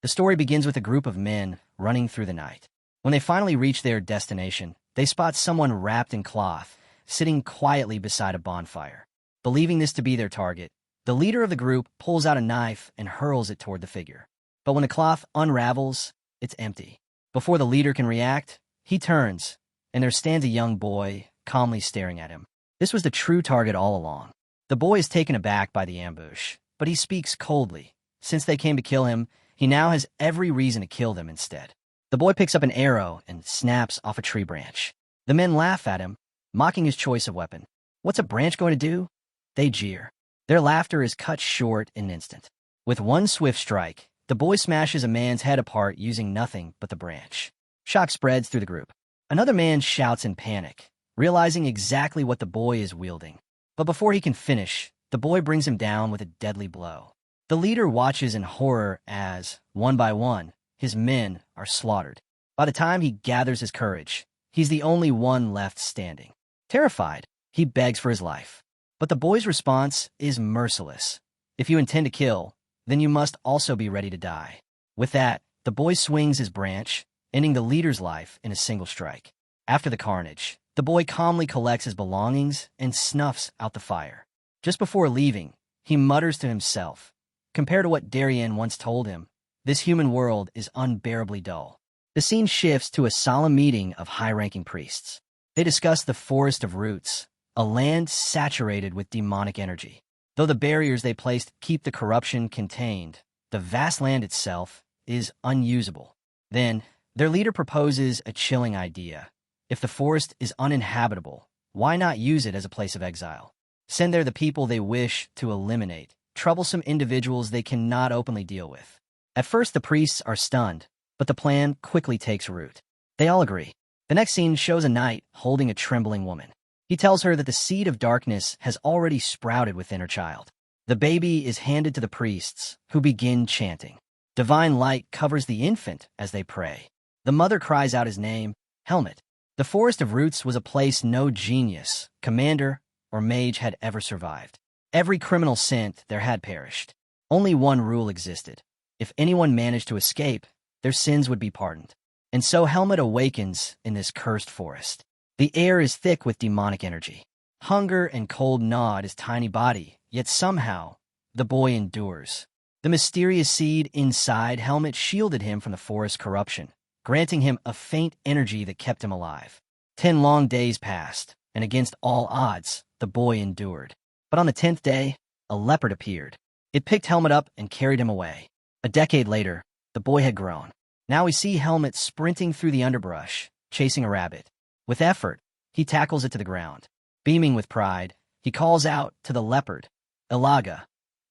The story begins with a group of men running through the night. When they finally reach their destination, they spot someone wrapped in cloth, sitting quietly beside a bonfire. Believing this to be their target, the leader of the group pulls out a knife and hurls it toward the figure. But when the cloth unravels, it's empty. Before the leader can react, he turns, and there stands a young boy, calmly staring at him. This was the true target all along. The boy is taken aback by the ambush, but he speaks coldly. Since they came to kill him, he now has every reason to kill them instead. The boy picks up an arrow and snaps off a tree branch. The men laugh at him, mocking his choice of weapon. What's a branch going to do? They jeer. Their laughter is cut short in an instant. With one swift strike, the boy smashes a man's head apart using nothing but the branch. Shock spreads through the group. Another man shouts in panic, realizing exactly what the boy is wielding. But before he can finish, the boy brings him down with a deadly blow. The leader watches in horror as, one by one, his men are slaughtered. By the time he gathers his courage, he's the only one left standing. Terrified, he begs for his life. But the boy's response is merciless. If you intend to kill, then you must also be ready to die. With that, the boy swings his branch, ending the leader's life in a single strike. After the carnage, the boy calmly collects his belongings and snuffs out the fire. Just before leaving, he mutters to himself, compared to what Darien once told him, this human world is unbearably dull. The scene shifts to a solemn meeting of high-ranking priests. They discuss the Forest of Roots, a land saturated with demonic energy. Though the barriers they placed keep the corruption contained, the vast land itself is unusable. Then, their leader proposes a chilling idea. If the forest is uninhabitable, why not use it as a place of exile? Send there the people they wish to eliminate, troublesome individuals they cannot openly deal with. At first, the priests are stunned, but the plan quickly takes root. They all agree. The next scene shows a knight holding a trembling woman. He tells her that the seed of darkness has already sprouted within her child. The baby is handed to the priests, who begin chanting. Divine light covers the infant as they pray. The mother cries out his name, Helmet. The Forest of Roots was a place no genius, commander, or mage had ever survived. Every criminal sent there had perished. Only one rule existed. If anyone managed to escape, their sins would be pardoned. And so Helmet awakens in this cursed forest. The air is thick with demonic energy. Hunger and cold gnaw at his tiny body, yet somehow, the boy endures. The mysterious seed inside Helmet shielded him from the forest's corruption, granting him a faint energy that kept him alive. 10 long days passed, and against all odds, the boy endured. But on the 10th day, a leopard appeared. It picked Helmet up and carried him away. A decade later, the boy had grown. Now we see Helmet sprinting through the underbrush, chasing a rabbit. With effort, he tackles it to the ground. Beaming with pride, he calls out to the leopard, Ilaga,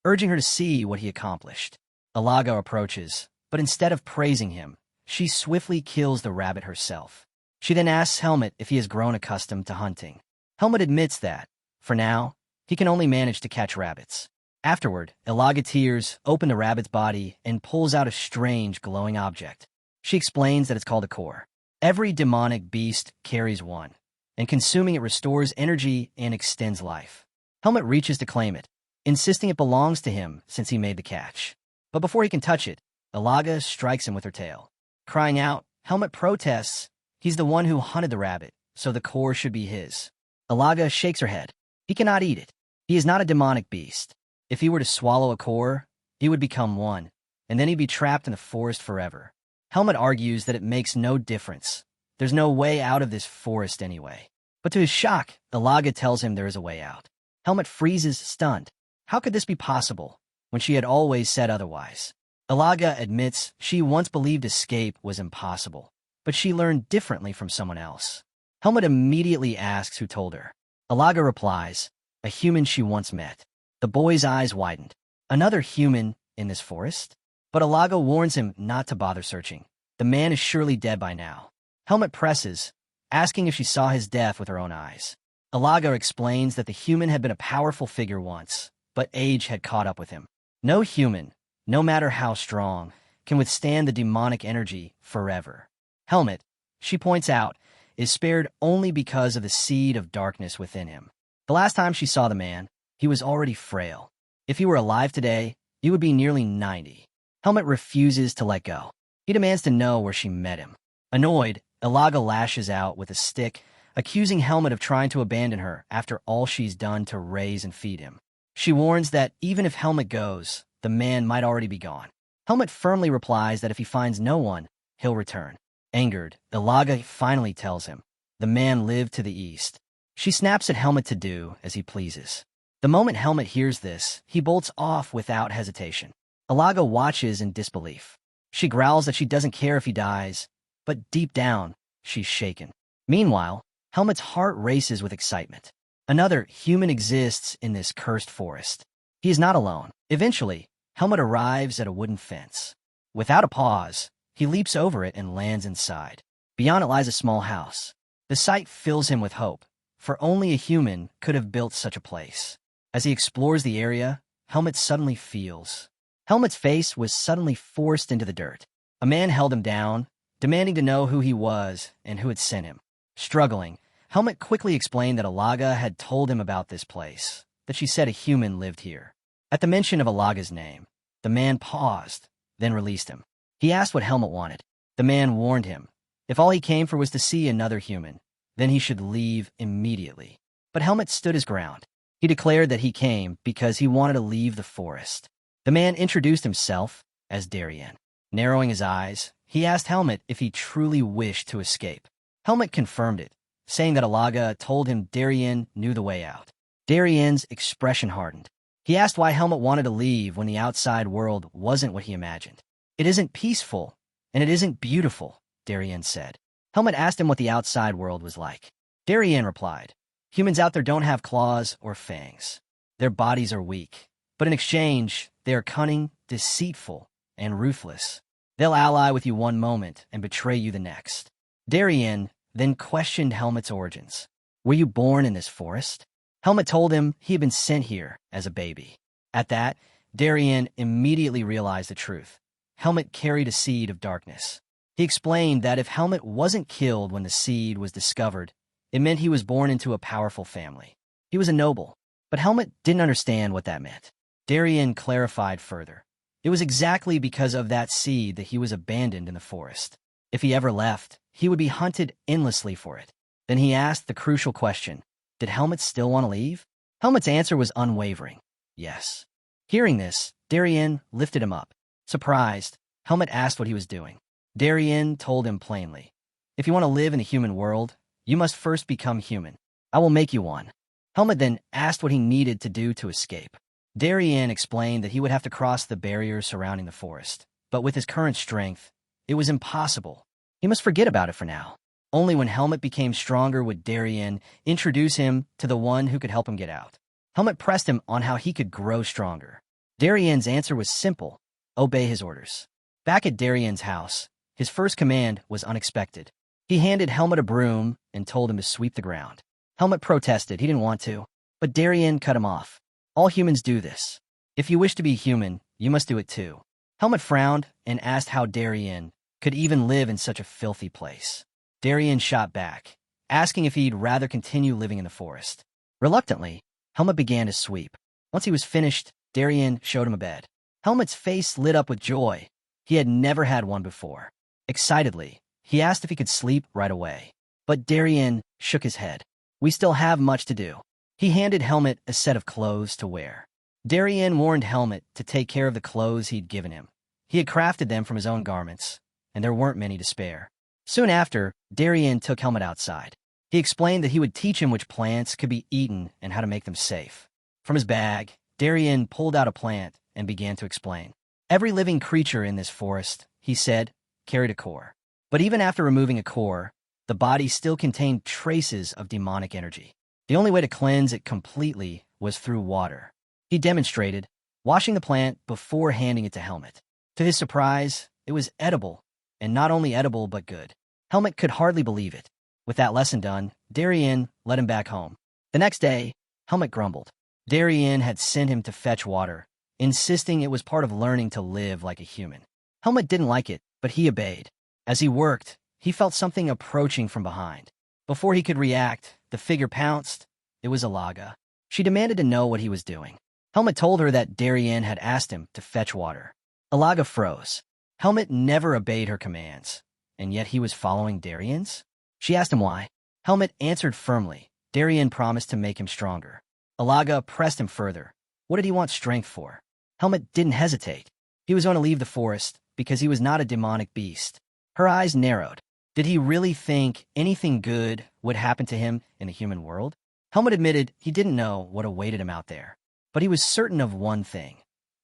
urging her to see what he accomplished. Ilaga approaches, but instead of praising him, she swiftly kills the rabbit herself. She then asks Helmet if he has grown accustomed to hunting. Helmet admits that, for now, he can only manage to catch rabbits. Afterward, Ilaga tears open the rabbit's body and pulls out a strange glowing object. She explains that it's called a core. Every demonic beast carries one, and consuming it restores energy and extends life. Helmet reaches to claim it, insisting it belongs to him since he made the catch. But before he can touch it, Ilaga strikes him with her tail. Crying out, Helmet protests. He's the one who hunted the rabbit, so the core should be his. Ilaga shakes her head. He cannot eat it. He is not a demonic beast. If he were to swallow a core, he would become one, and then he'd be trapped in the forest forever. Helmet argues that it makes no difference. There's no way out of this forest anyway. But to his shock, Ilaga tells him there is a way out. Helmet freezes, stunned. How could this be possible, when she had always said otherwise? Ilaga admits she once believed escape was impossible, but she learned differently from someone else. Helmet immediately asks who told her. Ilaga replies, a human she once met. The boy's eyes widened. Another human in this forest? But Ilaga warns him not to bother searching. The man is surely dead by now. Helmet presses, asking if she saw his death with her own eyes. Ilaga explains that the human had been a powerful figure once, but age had caught up with him. No human, no matter how strong, can withstand the demonic energy forever. Helmet, she points out, is spared only because of the seed of darkness within him. The last time she saw the man, he was already frail. If he were alive today, he would be nearly 90. Helmet refuses to let go. He demands to know where she met him. Annoyed, Ilaga lashes out with a stick, accusing Helmet of trying to abandon her after all she's done to raise and feed him. She warns that even if Helmet goes, the man might already be gone. Helmet firmly replies that if he finds no one, he'll return. Angered, Ilaga finally tells him the man lived to the east. She snaps at Helmet to do as he pleases. The moment Helmet hears this, he bolts off without hesitation. Ilaga watches in disbelief. She growls that she doesn't care if he dies, but deep down, she's shaken. Meanwhile, Helmet's heart races with excitement. Another human exists in this cursed forest. He is not alone. Eventually, Helmet arrives at a wooden fence. Without a pause, he leaps over it and lands inside. Beyond it lies a small house. The sight fills him with hope, for only a human could have built such a place. As he explores the area, Helmet suddenly feels. Helmet's face was suddenly forced into the dirt. A man held him down, demanding to know who he was and who had sent him. Struggling, Helmet quickly explained that Ilaga had told him about this place, that she said a human lived here. At the mention of Ilaga's name, the man paused, then released him. He asked what Helmet wanted. The man warned him. If all he came for was to see another human, then he should leave immediately. But Helmet stood his ground. He declared that he came because he wanted to leave the forest. The man introduced himself as Darien. Narrowing his eyes, he asked Helmet if he truly wished to escape. Helmet confirmed it, saying that Ilaga told him Darien knew the way out. Darien's expression hardened. He asked why Helmet wanted to leave when the outside world wasn't what he imagined. It isn't peaceful, and it isn't beautiful, Darien said. Helmet asked him what the outside world was like. Darien replied, humans out there don't have claws or fangs. Their bodies are weak, but in exchange, they are cunning, deceitful, and ruthless. They'll ally with you one moment and betray you the next. Darien then questioned Helmet's origins. Were you born in this forest? Helmet told him he had been sent here as a baby. At that, Darien immediately realized the truth. Helmet carried a seed of darkness. He explained that if Helmet wasn't killed when the seed was discovered, it meant he was born into a powerful family. He was a noble, but Helmet didn't understand what that meant. Darien clarified further. It was exactly because of that seed that he was abandoned in the forest. If he ever left, he would be hunted endlessly for it. Then he asked the crucial question, did Helmet still want to leave? Helmet's answer was unwavering, yes. Hearing this, Darien lifted him up. Surprised, Helmet asked what he was doing. Darien told him plainly, if you want to live in the human world, you must first become human. I will make you one. Helmet then asked what he needed to do to escape. Darien explained that he would have to cross the barriers surrounding the forest, but with his current strength, it was impossible. He must forget about it for now. Only when Helmet became stronger would Darien introduce him to the one who could help him get out. Helmet pressed him on how he could grow stronger. Darien's answer was simple, obey his orders. Back at Darien's house, his first command was unexpected. He handed Helmet a broom and told him to sweep the ground. Helmet protested, he didn't want to, but Darien cut him off. All humans do this. If you wish to be human, you must do it too. Helmet frowned and asked how Darien could even live in such a filthy place. Darien shot back, asking if he'd rather continue living in the forest. Reluctantly, Helmet began to sweep. Once he was finished, Darien showed him a bed. Helmet's face lit up with joy. He had never had one before. Excitedly, he asked if he could sleep right away. But Darien shook his head. We still have much to do. He handed Helmet a set of clothes to wear. Darien warned Helmet to take care of the clothes he'd given him. He had crafted them from his own garments, and there weren't many to spare. Soon after, Darien took Helmet outside. He explained that he would teach him which plants could be eaten and how to make them safe. From his bag, Darien pulled out a plant and began to explain. Every living creature in this forest, he said, carried a core. But even after removing a core, the body still contained traces of demonic energy. The only way to cleanse it completely was through water. He demonstrated, washing the plant before handing it to Helmet. To his surprise, it was edible, and not only edible but good. Helmet could hardly believe it. With that lesson done, Darien led him back home. The next day, Helmet grumbled. Darien had sent him to fetch water, insisting it was part of learning to live like a human. Helmet didn't like it, but he obeyed. As he worked, he felt something approaching from behind. Before he could react, the figure pounced. It was Ilaga. She demanded to know what he was doing. Helmet told her that Darien had asked him to fetch water. Alaga froze. Helmet never obeyed her commands, and yet he was following Darien's? She asked him why. Helmet answered firmly. Darien promised to make him stronger. Alaga pressed him further. What did he want strength for? Helmet didn't hesitate. He was going to leave the forest because he was not a demonic beast. Her eyes narrowed. Did he really think anything good would happen to him in the human world? Helmet admitted he didn't know what awaited him out there, but he was certain of one thing.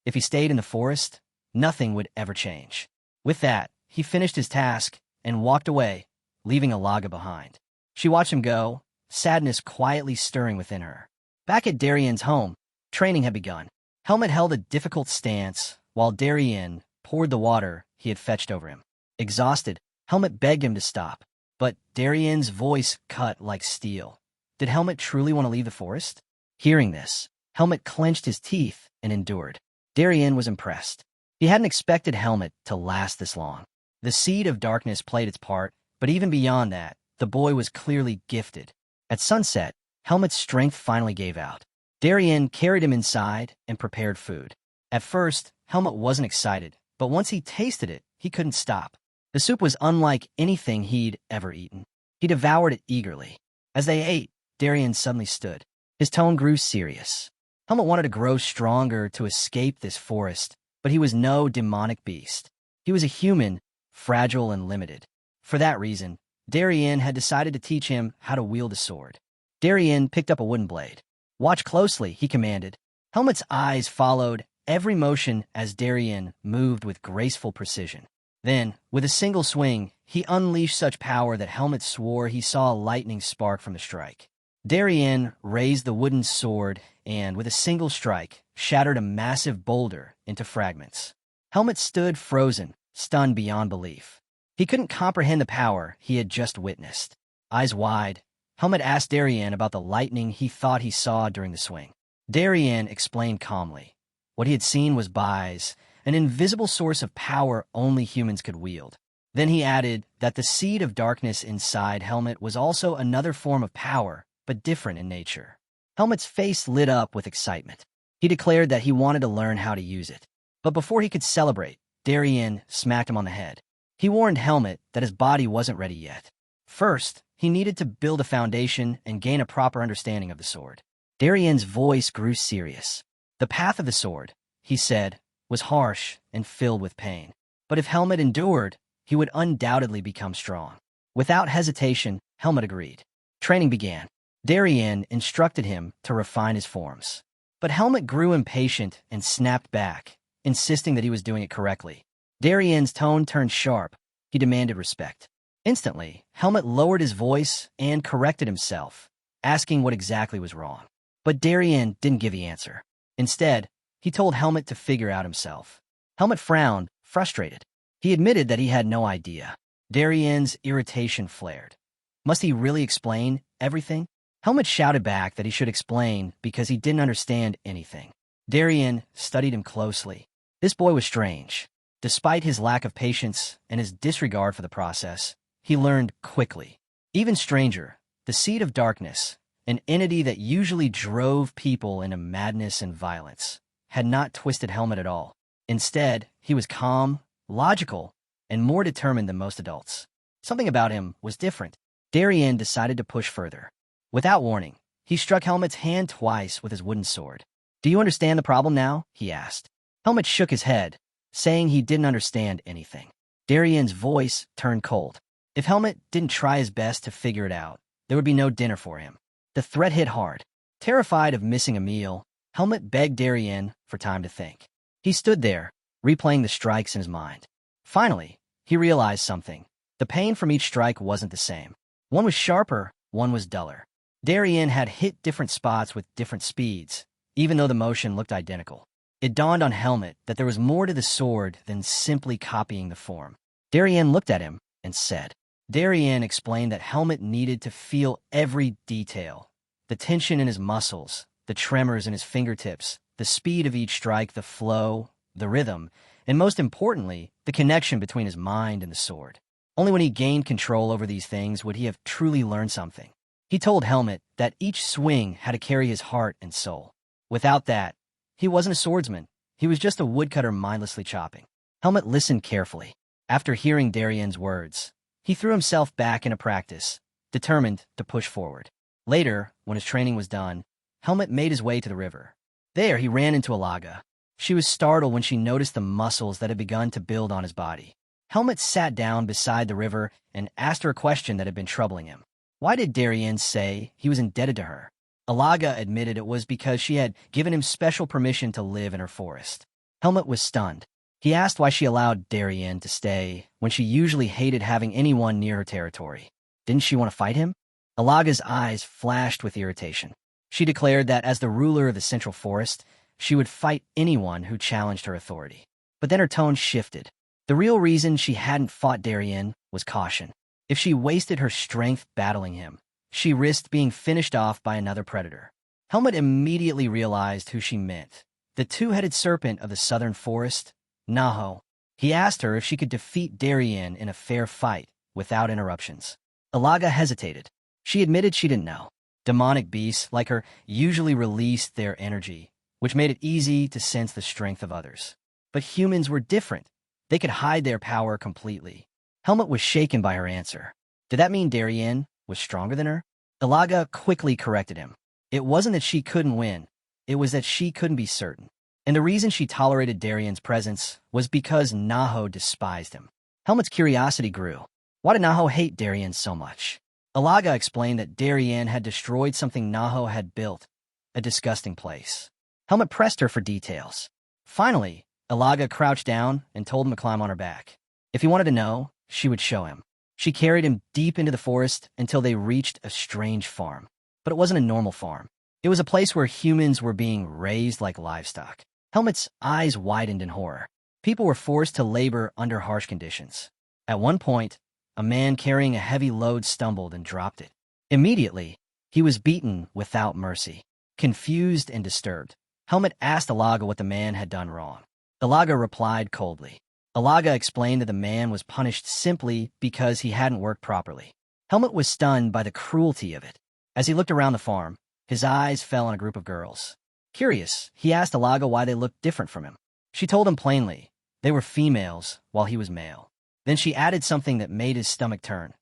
If he stayed in the forest, nothing would ever change. With that, he finished his task and walked away, leaving Alaga behind. She watched him go, sadness quietly stirring within her. Back at Darien's home, training had begun. Helmet held a difficult stance while Darien poured the water he had fetched over him. Exhausted, Helmet begged him to stop, but Darien's voice cut like steel. Did Helmet truly want to leave the forest? Hearing this, Helmet clenched his teeth and endured. Darien was impressed. He hadn't expected Helmet to last this long. The seed of darkness played its part, but even beyond that, the boy was clearly gifted. At sunset, Helmet's strength finally gave out. Darien carried him inside and prepared food. At first, Helmet wasn't excited, but once he tasted it, he couldn't stop. The soup was unlike anything he'd ever eaten. He devoured it eagerly. As they ate, Darien suddenly stood. His tone grew serious. Helmet wanted to grow stronger to escape this forest, but he was no demonic beast. He was a human, fragile and limited. For that reason, Darien had decided to teach him how to wield a sword. Darien picked up a wooden blade. Watch closely, he commanded. Helmet's eyes followed every motion as Darien moved with graceful precision. Then, with a single swing, he unleashed such power that Helmet swore he saw a lightning spark from the strike. Darien raised the wooden sword and, with a single strike, shattered a massive boulder into fragments. Helmet stood frozen, stunned beyond belief. He couldn't comprehend the power he had just witnessed. Eyes wide, Helmet asked Darien about the lightning he thought he saw during the swing. Darien explained calmly. What he had seen was Bai's, an invisible source of power only humans could wield. Then he added that the seed of darkness inside Helmet was also another form of power, but different in nature. Helmet's face lit up with excitement. He declared that he wanted to learn how to use it. But before he could celebrate, Darien smacked him on the head. He warned Helmet that his body wasn't ready yet. First, he needed to build a foundation and gain a proper understanding of the sword. Darien's voice grew serious. The path of the sword, he said, was harsh and filled with pain. But if Helmet endured, he would undoubtedly become strong. Without hesitation, Helmet agreed. Training began. Darien instructed him to refine his forms. But Helmet grew impatient and snapped back, insisting that he was doing it correctly. Darien's tone turned sharp. He demanded respect. Instantly, Helmet lowered his voice and corrected himself, asking what exactly was wrong. But Darien didn't give the answer. Instead, he told Helmet to figure out himself. Helmet frowned, frustrated. He admitted that he had no idea. Darien's irritation flared. Must he really explain everything? Helmet shouted back that he should explain because he didn't understand anything. Darien studied him closely. This boy was strange. Despite his lack of patience and his disregard for the process, he learned quickly. Even stranger, the seed of darkness, an entity that usually drove people into madness and violence, had not twisted Helmet at all. Instead, he was calm, logical, and more determined than most adults. Something about him was different. Darien decided to push further. Without warning, he struck Helmet's hand twice with his wooden sword. "Do you understand the problem now?" he asked. Helmet shook his head, saying he didn't understand anything. Darien's voice turned cold. If Helmet didn't try his best to figure it out, there would be no dinner for him. The threat hit hard. Terrified of missing a meal, Helmet begged Darien for time to think. He stood there, replaying the strikes in his mind. Finally, he realized something. The pain from each strike wasn't the same. One was sharper, one was duller. Darien had hit different spots with different speeds, even though the motion looked identical. It dawned on Helmet that there was more to the sword than simply copying the form. Darien looked at him and said. Darien explained that Helmet needed to feel every detail. The tension in his muscles, the tremors in his fingertips, the speed of each strike, the flow, the rhythm, and most importantly, the connection between his mind and the sword. Only when he gained control over these things would he have truly learned something. He told Helmet that each swing had to carry his heart and soul. Without that, he wasn't a swordsman. He was just a woodcutter mindlessly chopping. Helmut listened carefully. After hearing Darien's words, he threw himself back into practice, determined to push forward. Later, when his training was done, Helmut made his way to the river. There, he ran into Alaga. She was startled when she noticed the muscles that had begun to build on his body. Helmut sat down beside the river and asked her a question that had been troubling him. Why did Darien say he was indebted to her? Alaga admitted it was because she had given him special permission to live in her forest. Helmut was stunned. He asked why she allowed Darien to stay when she usually hated having anyone near her territory. Didn't she want to fight him? Alaga's eyes flashed with irritation. She declared that as the ruler of the Central Forest, she would fight anyone who challenged her authority. But then her tone shifted. The real reason she hadn't fought Darien was caution. If she wasted her strength battling him, she risked being finished off by another predator. Helmut immediately realized who she meant. The two-headed serpent of the southern forest, Naho. He asked her if she could defeat Darien in a fair fight without interruptions. Alaga hesitated. She admitted she didn't know. Demonic beasts like her usually released their energy, which made it easy to sense the strength of others. But humans were different. They could hide their power completely. Helmut was shaken by her answer. Did that mean Darien was stronger than her? Alaga quickly corrected him. It wasn't that she couldn't win. It was that she couldn't be certain. And the reason she tolerated Darien's presence was because Naho despised him. Helmut's curiosity grew. Why did Naho hate Darien so much? Alaga explained that Darien had destroyed something Naho had built, a disgusting place. Helmut pressed her for details. Finally, Alaga crouched down and told him to climb on her back. If he wanted to know, she would show him. She carried him deep into the forest until they reached a strange farm. But it wasn't a normal farm. It was a place where humans were being raised like livestock. Helmut's eyes widened in horror. People were forced to labor under harsh conditions. At one point, a man carrying a heavy load stumbled and dropped it. Immediately, he was beaten without mercy. Confused and disturbed, Helmut asked Alaga what the man had done wrong. Alaga replied coldly. Alaga explained that the man was punished simply because he hadn't worked properly. Helmut was stunned by the cruelty of it. As he looked around the farm, his eyes fell on a group of girls. Curious, he asked Alaga why they looked different from him. She told him plainly, they were females while he was male. Then she added something that made his stomach turn.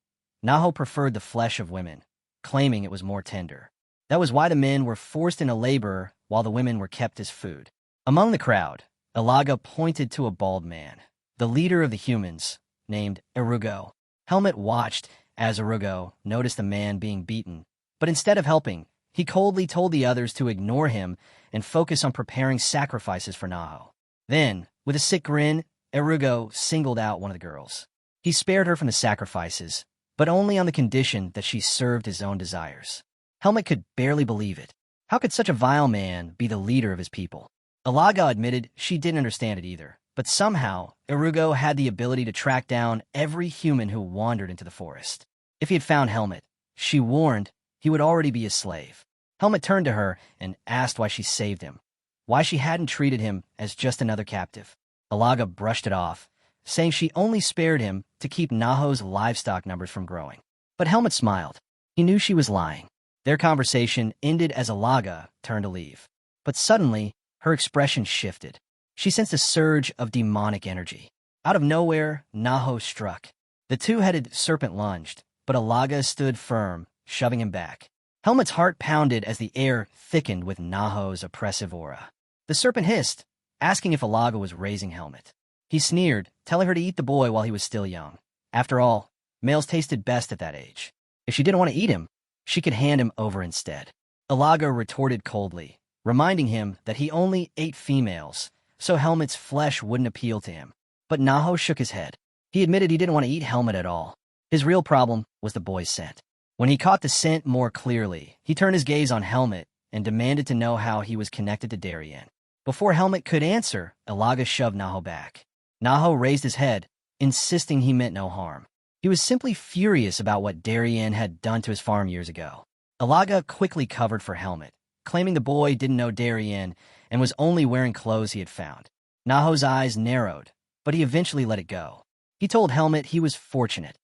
Naho preferred the flesh of women, claiming it was more tender. That was why the men were forced into labor while the women were kept as food. Among the crowd, Alaga pointed to a bald man, the leader of the humans, named Erugo. Helmut watched as Erugo noticed the man being beaten, but instead of helping, he coldly told the others to ignore him and focus on preparing sacrifices for Naho. Then, with a sick grin, Erugo singled out one of the girls. He spared her from the sacrifices, but only on the condition that she served his own desires. Helmut could barely believe it. How could such a vile man be the leader of his people? Alaga admitted she didn't understand it either, but somehow Erugo had the ability to track down every human who wandered into the forest. If he had found Helmut, she warned, he would already be a slave. Helmut turned to her and asked why she saved him, why she hadn't treated him as just another captive. Alaga brushed it off, saying she only spared him to keep Naho's livestock numbers from growing. But Helmut smiled. He knew she was lying. Their conversation ended as Alaga turned to leave. But suddenly, her expression shifted. She sensed a surge of demonic energy. Out of nowhere, Naho struck. The two-headed serpent lunged, but Alaga stood firm, shoving him back. Helmut's heart pounded as the air thickened with Naho's oppressive aura. The serpent hissed, asking if Alaga was raising Helmut. He sneered, telling her to eat the boy while he was still young. After all, males tasted best at that age. If she didn't want to eat him, she could hand him over instead. Alaga retorted coldly, reminding him that he only ate females, so Helmut's flesh wouldn't appeal to him. But Naho shook his head. He admitted he didn't want to eat Helmut at all. His real problem was the boy's scent. When he caught the scent more clearly, he turned his gaze on Helmut and demanded to know how he was connected to Darien. Before Helmut could answer, Alaga shoved Naho back. Naho raised his head, insisting he meant no harm. He was simply furious about what Darien had done to his farm years ago. Alaga quickly covered for Helmut, claiming the boy didn't know Darien and was only wearing clothes he had found. Naho's eyes narrowed, but he eventually let it go. He told Helmut he was fortunate.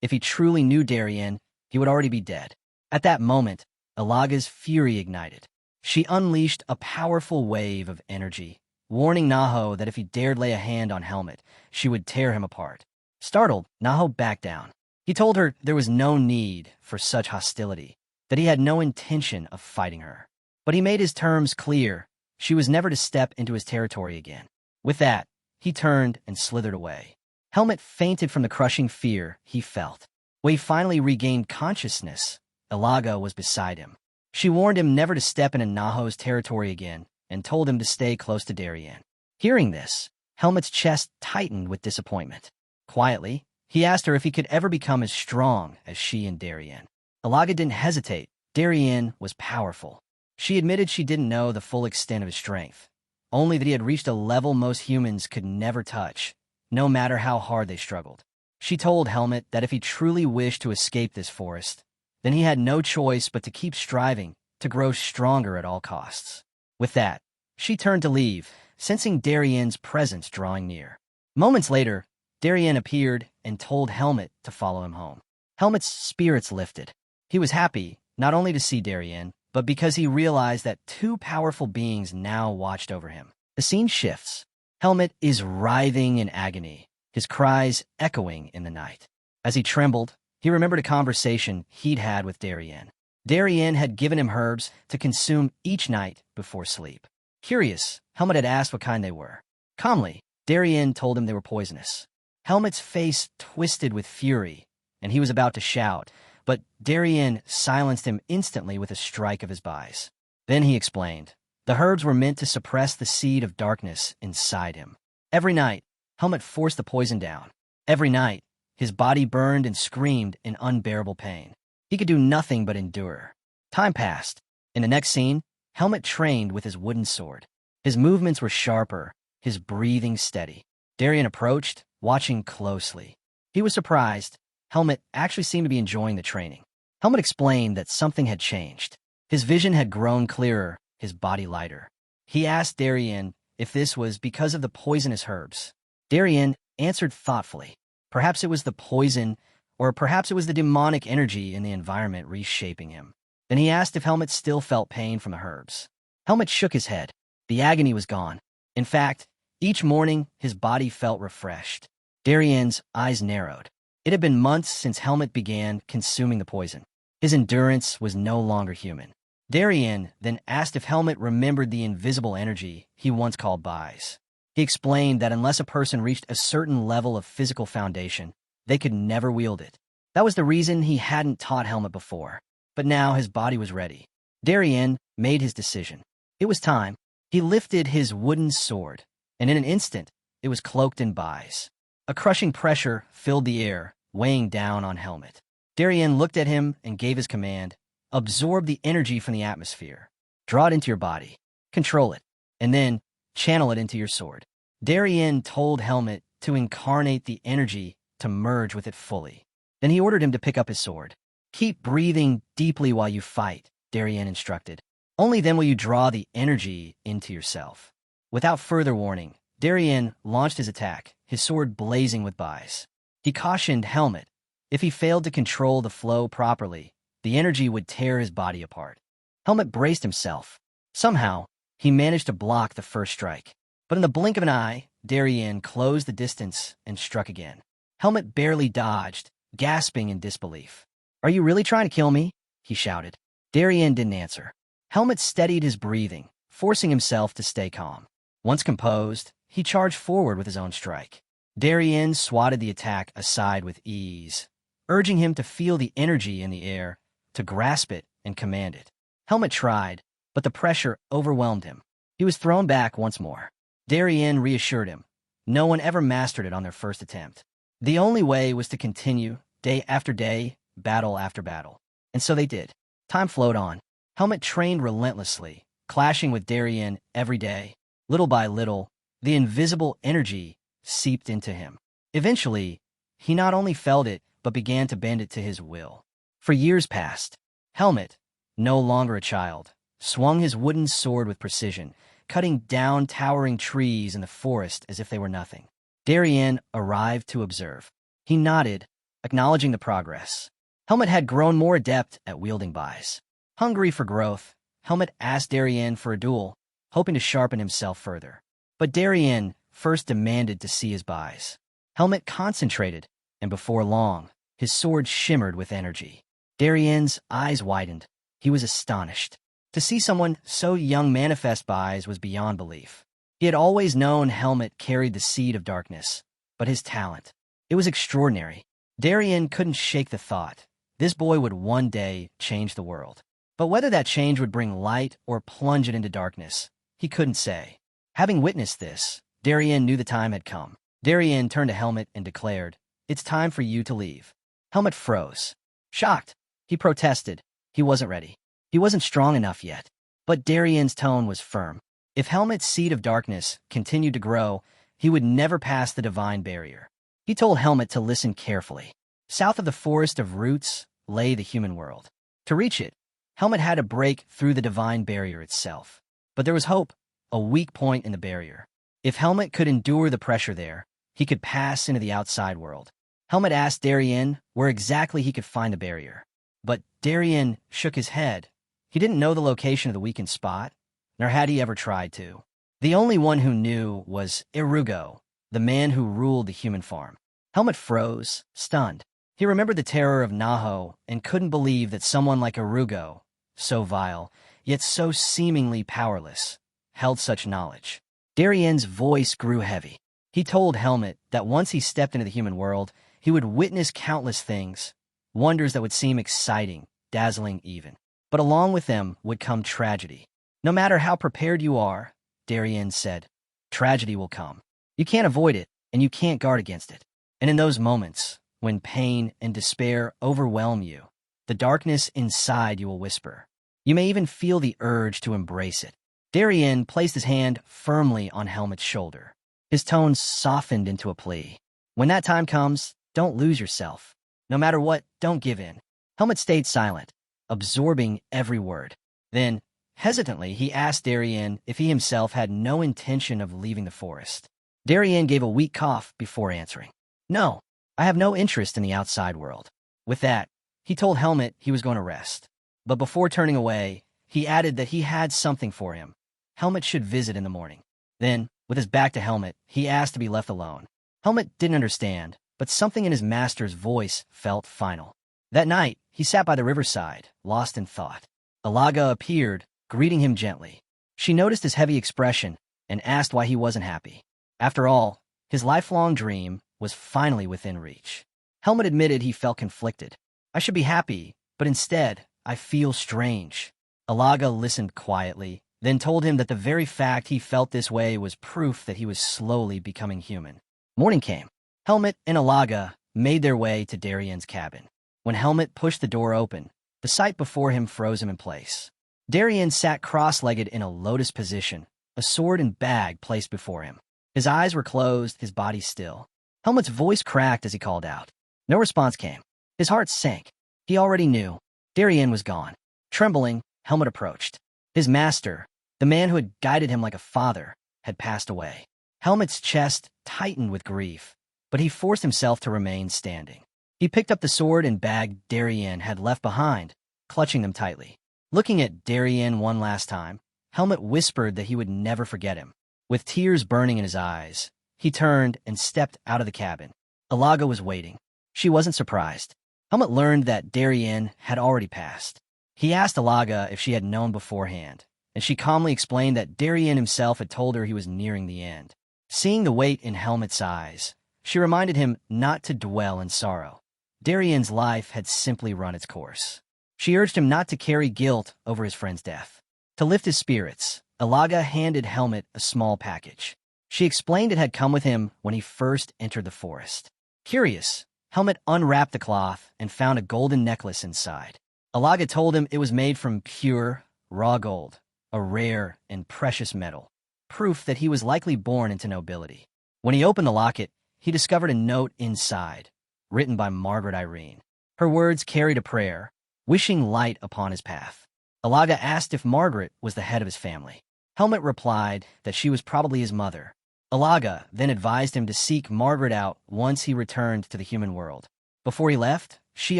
If he truly knew Darien, he would already be dead. At that moment, Alaga's fury ignited. She unleashed a powerful wave of energy, warning Naho that if he dared lay a hand on Helmet, she would tear him apart. Startled, Naho backed down. He told her there was no need for such hostility, that he had no intention of fighting her. But he made his terms clear. She was never to step into his territory again. With that, he turned and slithered away. Helmet fainted from the crushing fear he felt. When he finally regained consciousness, Ilaga was beside him. She warned him never to step into Naho's territory again and told him to stay close to Darien. Hearing this, Helmet's chest tightened with disappointment. Quietly, he asked her if he could ever become as strong as she and Darien. Ilaga didn't hesitate. Darien was powerful. She admitted she didn't know the full extent of his strength, only that he had reached a level most humans could never touch, no matter how hard they struggled. She told Helmet that if he truly wished to escape this forest, then he had no choice but to keep striving to grow stronger at all costs. With that, she turned to leave, sensing Darien's presence drawing near. Moments later, Darien appeared and told Helmet to follow him home. Helmet's spirits lifted. He was happy not only to see Darien, but because he realized that two powerful beings now watched over him. The scene shifts. Helmet is writhing in agony, his cries echoing in the night. As he trembled, he remembered a conversation he'd had with Darien. Darien had given him herbs to consume each night before sleep. Curious, Helmet had asked what kind they were. Calmly, Darien told him they were poisonous. Helmet's face twisted with fury, and he was about to shout, but Darien silenced him instantly with a strike of his bais. Then he explained. The herbs were meant to suppress the seed of darkness inside him. Every night, Helmet forced the poison down. Every night, his body burned and screamed in unbearable pain. He could do nothing but endure. Time passed. In the next scene, Helmet trained with his wooden sword. His movements were sharper, his breathing steady. Darien approached, watching closely. He was surprised. Helmet actually seemed to be enjoying the training. Helmet explained that something had changed. His vision had grown clearer, his body lighter. He asked Darien if this was because of the poisonous herbs. Darien answered thoughtfully. Perhaps it was the poison, or perhaps it was the demonic energy in the environment reshaping him. Then he asked if Helmet still felt pain from the herbs. Helmet shook his head. The agony was gone. In fact, each morning his body felt refreshed. Darien's eyes narrowed. It had been months since Helmet began consuming the poison. His endurance was no longer human. Darien then asked if Helmet remembered the invisible energy he once called bais. He explained that unless a person reached a certain level of physical foundation, they could never wield it. That was the reason he hadn't taught Helmet before. But now his body was ready. Darien made his decision. It was time. He lifted his wooden sword, and in an instant, it was cloaked in bais. A crushing pressure filled the air, weighing down on Helmet. Darien looked at him and gave his command. Absorb the energy from the atmosphere. Draw it into your body. Control it. And then channel it into your sword. Darien told Helmet to incarnate the energy to merge with it fully. Then he ordered him to pick up his sword. Keep breathing deeply while you fight, Darien instructed. Only then will you draw the energy into yourself. Without further warning, Darien launched his attack, his sword blazing with bais. He cautioned Helmet. If he failed to control the flow properly, the energy would tear his body apart. Helmet braced himself. Somehow, he managed to block the first strike. But in the blink of an eye, Darien closed the distance and struck again. Helmet barely dodged, gasping in disbelief. Are you really trying to kill me? He shouted. Darien didn't answer. Helmet steadied his breathing, forcing himself to stay calm. Once composed, he charged forward with his own strike. Darien swatted the attack aside with ease, urging him to feel the energy in the air, to grasp it and command it. Helmet tried, but the pressure overwhelmed him. He was thrown back once more. Darien reassured him. No one ever mastered it on their first attempt. The only way was to continue, day after day, battle after battle. And so they did. Time flowed on. Helmet trained relentlessly, clashing with Darien every day. Little by little, the invisible energy seeped into him. Eventually, he not only felt it, but began to bend it to his will. For years passed. Helmet, no longer a child, swung his wooden sword with precision, cutting down towering trees in the forest as if they were nothing. Darien arrived to observe. He nodded, acknowledging the progress. Helmet had grown more adept at wielding bais. Hungry for growth, Helmet asked Darien for a duel, hoping to sharpen himself further. But Darien first demanded to see his buys. Helmet concentrated, and before long, his sword shimmered with energy. Darien's eyes widened. He was astonished. To see someone so young manifest buys was beyond belief. He had always known Helmet carried the seed of darkness, but his talent, it was extraordinary. Darien couldn't shake the thought. This boy would one day change the world. But whether that change would bring light or plunge it into darkness, he couldn't say. Having witnessed this, Darien knew the time had come. Darien turned to Helmet and declared, "It's time for you to leave." Helmet froze. Shocked, he protested. He wasn't ready. He wasn't strong enough yet. But Darien's tone was firm. If Helmet's seed of darkness continued to grow, he would never pass the divine barrier. He told Helmet to listen carefully. South of the forest of roots lay the human world. To reach it, Helmet had to break through the divine barrier itself. But there was hope, a weak point in the barrier. If Helmet could endure the pressure there, he could pass into the outside world. Helmet asked Darien where exactly he could find the barrier. But Darien shook his head. He didn't know the location of the weakened spot, nor had he ever tried to. The only one who knew was Irugo, the man who ruled the human farm. Helmet froze, stunned. He remembered the terror of Naho and couldn't believe that someone like Irugo, so vile, yet so seemingly powerless, held such knowledge. Darien's voice grew heavy. He told Helmet that once he stepped into the human world, he would witness countless things, wonders that would seem exciting, dazzling even. But along with them would come tragedy. No matter how prepared you are, Darien said, tragedy will come. You can't avoid it, and you can't guard against it. And in those moments, when pain and despair overwhelm you, the darkness inside you will whisper. You may even feel the urge to embrace it. Darien placed his hand firmly on Helmet's shoulder. His tone softened into a plea. When that time comes, don't lose yourself. No matter what, don't give in. Helmet stayed silent, absorbing every word. Then, hesitantly, he asked Darien if he himself had no intention of leaving the forest. Darien gave a weak cough before answering. No, I have no interest in the outside world. With that, he told Helmet he was going to rest. But before turning away, he added that he had something for him. Helmet should visit in the morning. Then, with his back to Helmet, he asked to be left alone. Helmet didn't understand, but something in his master's voice felt final. That night, he sat by the riverside, lost in thought. Alaga appeared, greeting him gently. She noticed his heavy expression and asked why he wasn't happy. After all, his lifelong dream was finally within reach. Helmet admitted he felt conflicted. I should be happy, but instead, I feel strange. Alaga listened quietly, then told him that the very fact he felt this way was proof that he was slowly becoming human. Morning came. Helmet and Alaga made their way to Darien's cabin. When Helmet pushed the door open, the sight before him froze him in place. Darien sat cross-legged in a lotus position, a sword and bag placed before him. His eyes were closed, his body still. Helmet's voice cracked as he called out. No response came. His heart sank. He already knew. Darien was gone. Trembling, Helmet approached. His master, the man who had guided him like a father, had passed away. Helmet's chest tightened with grief, but he forced himself to remain standing. He picked up the sword and bag Darien had left behind, clutching them tightly. Looking at Darien one last time, Helmet whispered that he would never forget him. With tears burning in his eyes, he turned and stepped out of the cabin. Alaga was waiting. She wasn't surprised. Helmet learned that Darien had already passed. He asked Alaga if she had known beforehand, and she calmly explained that Darien himself had told her he was nearing the end. Seeing the weight in Helmet's eyes, she reminded him not to dwell in sorrow. Darien's life had simply run its course. She urged him not to carry guilt over his friend's death. To lift his spirits, Alaga handed Helmet a small package. She explained it had come with him when he first entered the forest. Curious, Helmet unwrapped the cloth and found a golden necklace inside. Alaga told him it was made from pure, raw gold, a rare and precious metal, proof that he was likely born into nobility. When he opened the locket, he discovered a note inside, written by Margaret Irene. Her words carried a prayer, wishing light upon his path. Alaga asked if Margaret was the head of his family. Helmet replied that she was probably his mother. Alaga then advised him to seek Margaret out once he returned to the human world. Before he left, she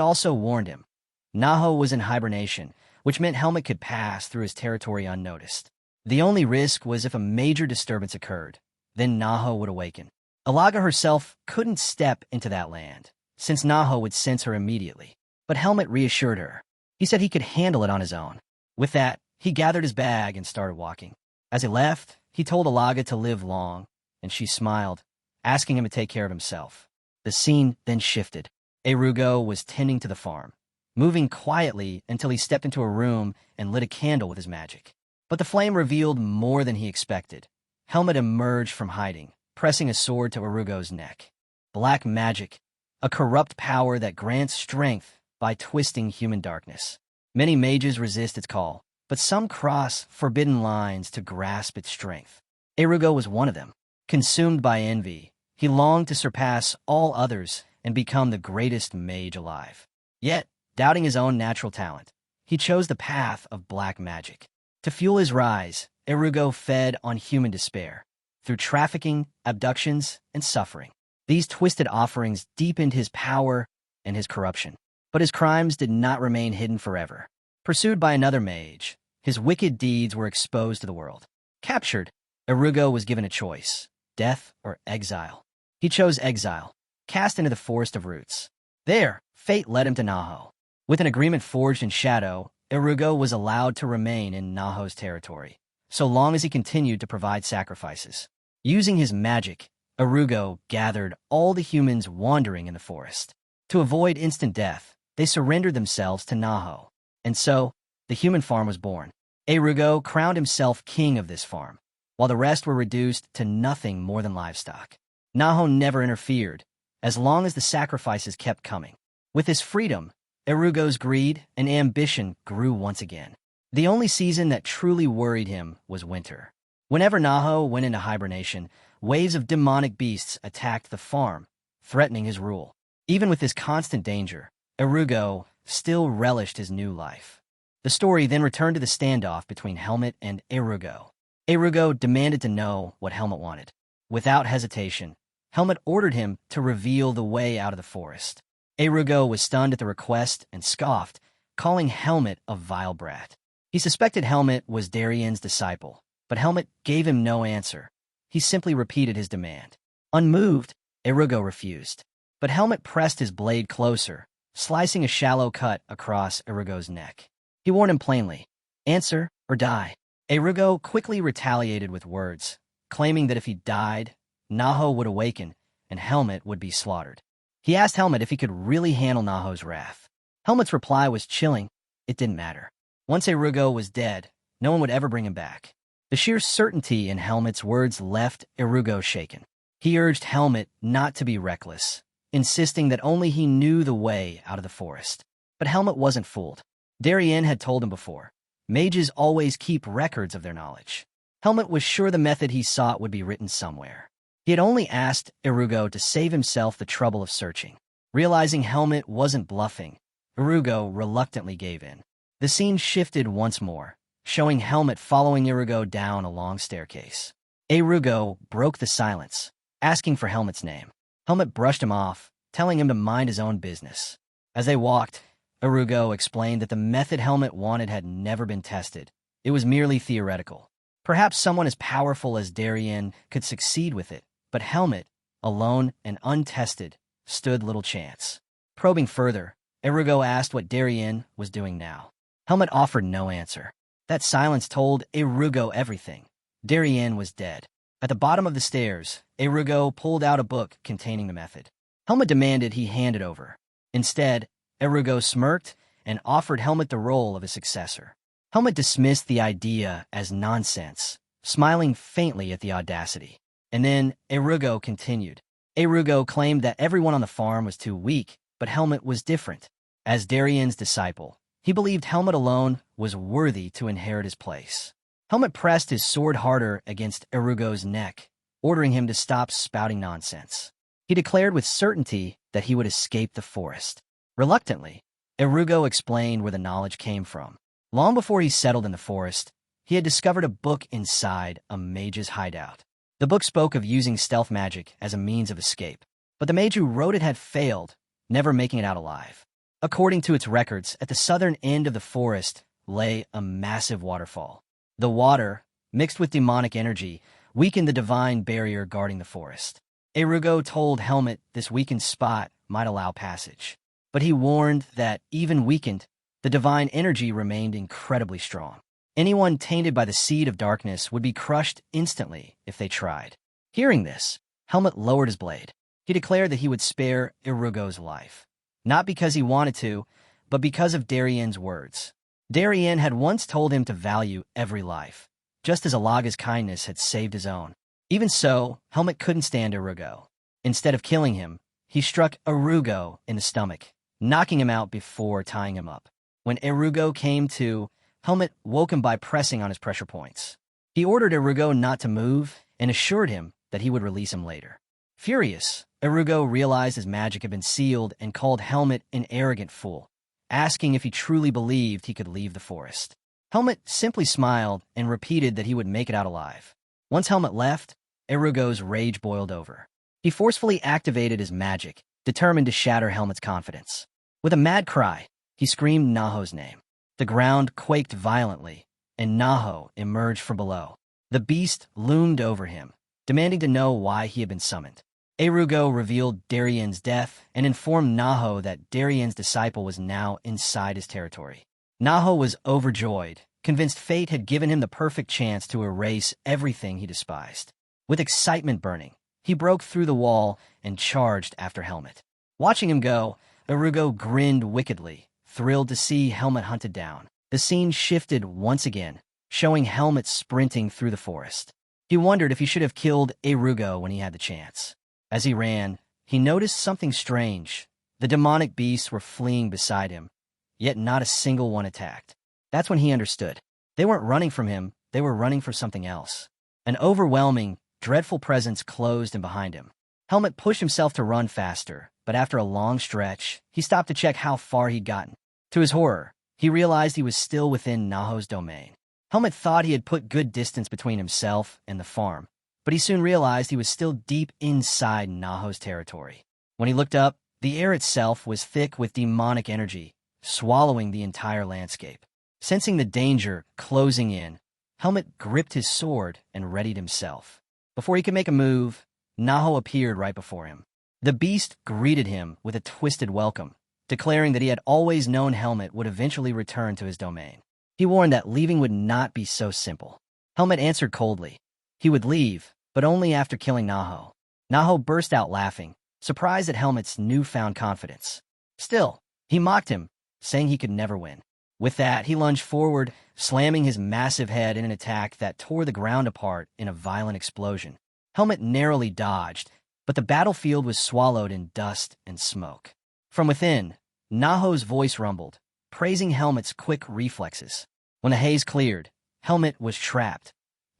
also warned him. Naho was in hibernation, which meant Helmet could pass through his territory unnoticed. The only risk was if a major disturbance occurred, then Naho would awaken. Alaga herself couldn't step into that land, since Naho would sense her immediately. But Helmet reassured her. He said he could handle it on his own. With that, he gathered his bag and started walking. As he left, he told Alaga to live long, and she smiled, asking him to take care of himself. The scene then shifted. Erugo was tending to the farm, moving quietly until he stepped into a room and lit a candle with his magic. But the flame revealed more than he expected. Helmet emerged from hiding, pressing a sword to Erugo's neck. Black magic, a corrupt power that grants strength by twisting human darkness. Many mages resist its call, but some cross forbidden lines to grasp its strength. Erugo was one of them. Consumed by envy, he longed to surpass all others and become the greatest mage alive. Yet, doubting his own natural talent, he chose the path of black magic. To fuel his rise, Erugo fed on human despair, through trafficking, abductions, and suffering. These twisted offerings deepened his power and his corruption. But his crimes did not remain hidden forever. Pursued by another mage, his wicked deeds were exposed to the world. Captured, Erugo was given a choice: death or exile. He chose exile, cast into the Forest of Roots. There, fate led him to Naho. With an agreement forged in shadow, Erugo was allowed to remain in Naho's territory, so long as he continued to provide sacrifices. Using his magic, Erugo gathered all the humans wandering in the forest. To avoid instant death, they surrendered themselves to Naho. And so, the human farm was born. Erugo crowned himself king of this farm, while the rest were reduced to nothing more than livestock. Naho never interfered, as long as the sacrifices kept coming. With his freedom, Erugo's greed and ambition grew once again. The only season that truly worried him was winter. Whenever Naho went into hibernation, waves of demonic beasts attacked the farm, threatening his rule. Even with this constant danger, Erugo still relished his new life. The story then returned to the standoff between Helmet and Erugo. Erugo demanded to know what Helmet wanted. Without hesitation, Helmet ordered him to reveal the way out of the forest. Erugo was stunned at the request and scoffed, calling Helmet a vile brat. He suspected Helmet was Darien's disciple, but Helmet gave him no answer. He simply repeated his demand. Unmoved, Erugo refused. But Helmet pressed his blade closer, slicing a shallow cut across Erugo's neck. He warned him plainly, "Answer or die." Erugo quickly retaliated with words, claiming that if he died, Naho would awaken and Helmet would be slaughtered. He asked Helmet if he could really handle Naho's wrath. Helmet's reply was chilling. It didn't matter. Once Erugo was dead, no one would ever bring him back. The sheer certainty in Helmet's words left Erugo shaken. He urged Helmet not to be reckless, insisting that only he knew the way out of the forest. But Helmet wasn't fooled. Darien had told him before, mages always keep records of their knowledge. Helmet was sure the method he sought would be written somewhere. He had only asked Erugo to save himself the trouble of searching. Realizing Helmet wasn't bluffing, Erugo reluctantly gave in. The scene shifted once more, showing Helmet following Erugo down a long staircase. Erugo broke the silence, asking for Helmet's name. Helmet brushed him off, telling him to mind his own business. As they walked, Erugo explained that the method Helmet wanted had never been tested. It was merely theoretical. Perhaps someone as powerful as Darien could succeed with it, but Helmet, alone and untested, stood little chance. Probing further, Erugo asked what Darien was doing now. Helmet offered no answer. That silence told Erugo everything. Darien was dead. At the bottom of the stairs, Erugo pulled out a book containing the method. Helmet demanded he hand it over. Instead, Erugo smirked and offered Helmet the role of his successor. Helmet dismissed the idea as nonsense, smiling faintly at the audacity. And then Erugo continued. Erugo claimed that everyone on the farm was too weak, but Helmet was different. As Darien's disciple, he believed Helmet alone was worthy to inherit his place. Helmet pressed his sword harder against Erugo's neck, ordering him to stop spouting nonsense. He declared with certainty that he would escape the forest. Reluctantly, Erugo explained where the knowledge came from. Long before he settled in the forest, he had discovered a book inside a mage's hideout. The book spoke of using stealth magic as a means of escape, but the mage who wrote it had failed, never making it out alive. According to its records, at the southern end of the forest lay a massive waterfall. The water, mixed with demonic energy, weakened the divine barrier guarding the forest. Erugo told Helmet this weakened spot might allow passage. But he warned that, even weakened, the divine energy remained incredibly strong. Anyone tainted by the seed of darkness would be crushed instantly if they tried. Hearing this, Helmet lowered his blade. He declared that he would spare Erugo's life. Not because he wanted to, but because of Darien's words. Darien had once told him to value every life, just as Alaga's kindness had saved his own. Even so, Helmet couldn't stand Erugo. Instead of killing him, he struck Erugo in the stomach, knocking him out before tying him up. When Erugo came to, Helmet woke him by pressing on his pressure points. He ordered Erugo not to move and assured him that he would release him later. Furious, Erugo realized his magic had been sealed and called Helmet an arrogant fool, asking if he truly believed he could leave the forest. Helmet simply smiled and repeated that he would make it out alive. Once Helmet left, Erugo's rage boiled over. He forcefully activated his magic, determined to shatter Helmet's confidence. With a mad cry, he screamed Naho's name. The ground quaked violently, and Naho emerged from below. The beast loomed over him, demanding to know why he had been summoned. Erugo revealed Darien's death and informed Naho that Darien's disciple was now inside his territory. Naho was overjoyed, convinced fate had given him the perfect chance to erase everything he despised. With excitement burning, he broke through the wall and charged after Helmet. Watching him go, Erugo grinned wickedly, thrilled to see Helmet hunted down. The scene shifted once again, showing Helmet sprinting through the forest. He wondered if he should have killed Erugo when he had the chance. As he ran, he noticed something strange. The demonic beasts were fleeing beside him, yet not a single one attacked. That's when he understood. They weren't running from him, they were running for something else. An overwhelming, dreadful presence closed in behind him. Helmet pushed himself to run faster, but after a long stretch, he stopped to check how far he'd gotten. To his horror, he realized he was still within Naho's domain. Helmet thought he had put good distance between himself and the farm, but he soon realized he was still deep inside Naho's territory. When he looked up, the air itself was thick with demonic energy, swallowing the entire landscape. Sensing the danger closing in, Helmet gripped his sword and readied himself. Before he could make a move, Naho appeared right before him. The beast greeted him with a twisted welcome, declaring that he had always known Helmet would eventually return to his domain. He warned that leaving would not be so simple. Helmet answered coldly. He would leave, but only after killing Naho. Naho burst out laughing, surprised at Helmet's newfound confidence. Still, he mocked him, saying he could never win. With that, he lunged forward, slamming his massive head in an attack that tore the ground apart in a violent explosion. Helmet narrowly dodged, but the battlefield was swallowed in dust and smoke. From within, Naho's voice rumbled, praising Helmet's quick reflexes. When the haze cleared, Helmet was trapped.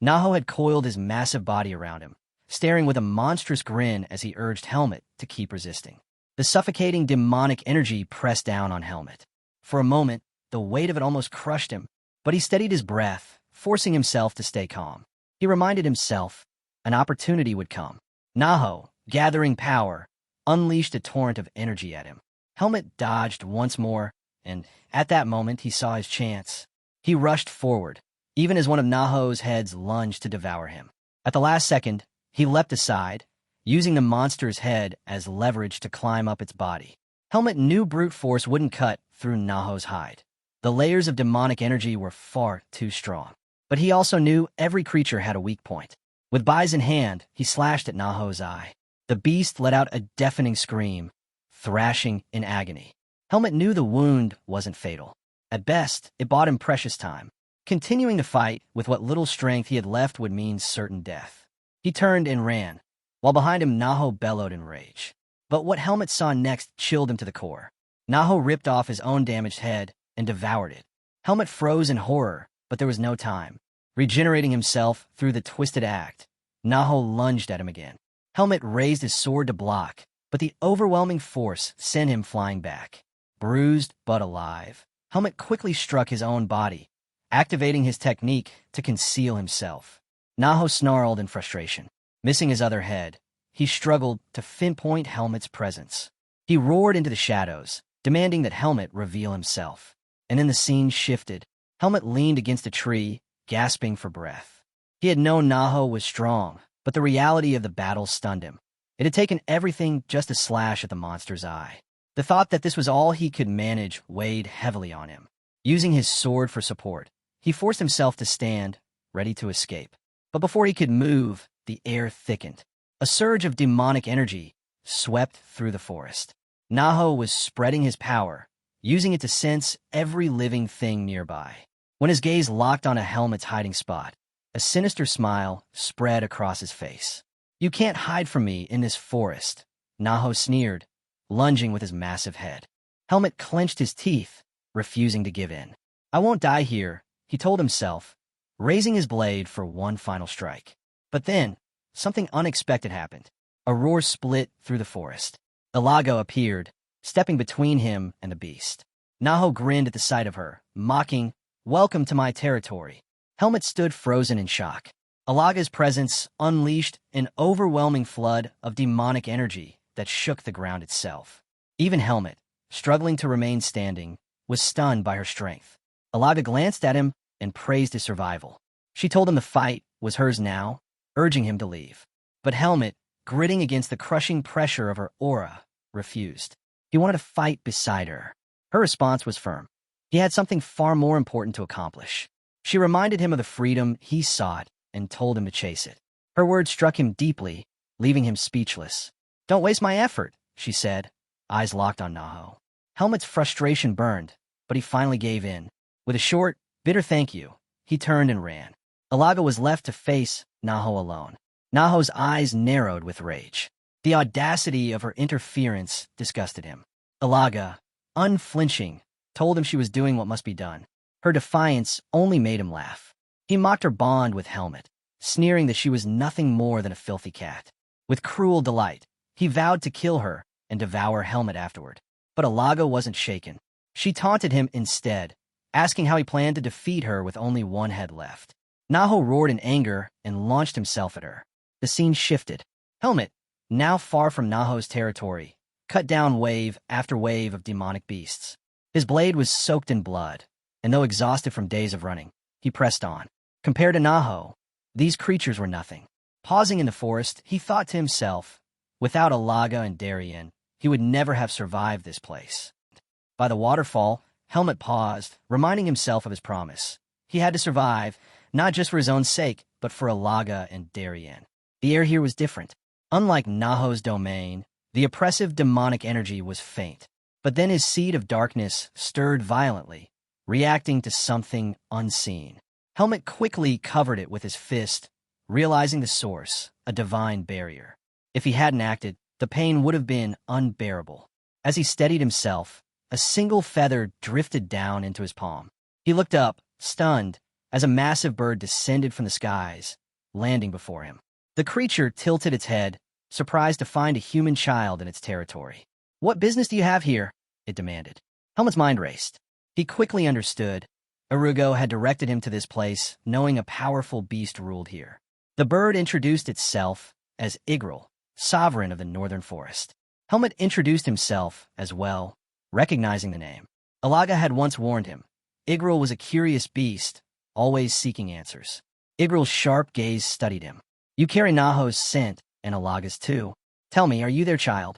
Naho had coiled his massive body around him, staring with a monstrous grin as he urged Helmet to keep resisting. The suffocating demonic energy pressed down on Helmet. For a moment, the weight of it almost crushed him, but he steadied his breath, forcing himself to stay calm. He reminded himself an opportunity would come. Naho, gathering power, unleashed a torrent of energy at him. Helmet dodged once more, and at that moment he saw his chance. He rushed forward, even as one of Naho's heads lunged to devour him. At the last second, he leapt aside, using the monster's head as leverage to climb up its body. Helmet knew brute force wouldn't cut through Naho's hide. The layers of demonic energy were far too strong. But he also knew every creature had a weak point. With Bai in hand, he slashed at Naho's eye. The beast let out a deafening scream, thrashing in agony. Helmet knew the wound wasn't fatal. At best, it bought him precious time. Continuing to fight with what little strength he had left would mean certain death. He turned and ran, while behind him Naho bellowed in rage. But what Helmet saw next chilled him to the core. Naho ripped off his own damaged head and devoured it. Helmet froze in horror, but there was no time. Regenerating himself through the twisted act, Naho lunged at him again. Helmet raised his sword to block, but the overwhelming force sent him flying back. Bruised but alive, Helmet quickly struck his own body, activating his technique to conceal himself. Naho snarled in frustration. Missing his other head, he struggled to pinpoint Helmet's presence. He roared into the shadows, demanding that Helmet reveal himself. And then the scene shifted. Helmet leaned against a tree, gasping for breath. He had known Naho was strong, but the reality of the battle stunned him. It had taken everything just to slash at the monster's eye. The thought that this was all he could manage weighed heavily on him. Using his sword for support, he forced himself to stand, ready to escape. But before he could move, the air thickened. A surge of demonic energy swept through the forest. Naho was spreading his power, using it to sense every living thing nearby. When his gaze locked on a helmet's hiding spot, a sinister smile spread across his face. "You can't hide from me in this forest," Naho sneered, lunging with his massive head. Helmet clenched his teeth, refusing to give in. "I won't die here," he told himself, raising his blade for one final strike. But then, something unexpected happened. A roar split through the forest. Ilaga appeared, stepping between him and the beast. Naho grinned at the sight of her, mocking, "Welcome to my territory." Helmet stood frozen in shock. Ilaga's presence unleashed an overwhelming flood of demonic energy that shook the ground itself. Even Helmet, struggling to remain standing, was stunned by her strength. Ilaga glanced at him and praised his survival. She told him the fight was hers now, urging him to leave. But Helmet, gritting against the crushing pressure of her aura, refused. He wanted to fight beside her. Her response was firm. He had something far more important to accomplish. She reminded him of the freedom he sought and told him to chase it. Her words struck him deeply, leaving him speechless. "Don't waste my effort," she said, eyes locked on Naho. Helmet's frustration burned, but he finally gave in. With a short, bitter thank you, he turned and ran. Ilaga was left to face Naho alone. Naho's eyes narrowed with rage. The audacity of her interference disgusted him. Ilaga, unflinching, told him she was doing what must be done. Her defiance only made him laugh. He mocked her bond with Helmet, sneering that she was nothing more than a filthy cat. With cruel delight, he vowed to kill her and devour Helmet afterward. But Ilaga wasn't shaken. She taunted him instead, asking how he planned to defeat her with only one head left. Naho roared in anger and launched himself at her. The scene shifted. Helmet, now far from Naho's territory, cut down wave after wave of demonic beasts. His blade was soaked in blood, and though exhausted from days of running, he pressed on. Compared to Naho, these creatures were nothing. Pausing in the forest, he thought to himself, without Ilaga and Darien, he would never have survived this place. By the waterfall, Helmet paused, reminding himself of his promise. He had to survive, not just for his own sake, but for Ilaga and Darien. The air here was different. Unlike Naho's domain, the oppressive demonic energy was faint. But then his seed of darkness stirred violently, reacting to something unseen. Helmet quickly covered it with his fist, realizing the source, a divine barrier. If he hadn't acted, the pain would have been unbearable. As he steadied himself, a single feather drifted down into his palm. He looked up, stunned, as a massive bird descended from the skies, landing before him. The creature tilted its head, surprised to find a human child in its territory. "What business do you have here?" it demanded. Helmet's mind raced. He quickly understood. Irugo had directed him to this place, knowing a powerful beast ruled here. The bird introduced itself as Igril, sovereign of the northern forest. Helmet introduced himself as well, recognizing the name. Ilaga had once warned him. Igril was a curious beast, always seeking answers. Igril's sharp gaze studied him. "You carry Naho's scent, and Ilaga's too. Tell me, are you their child?"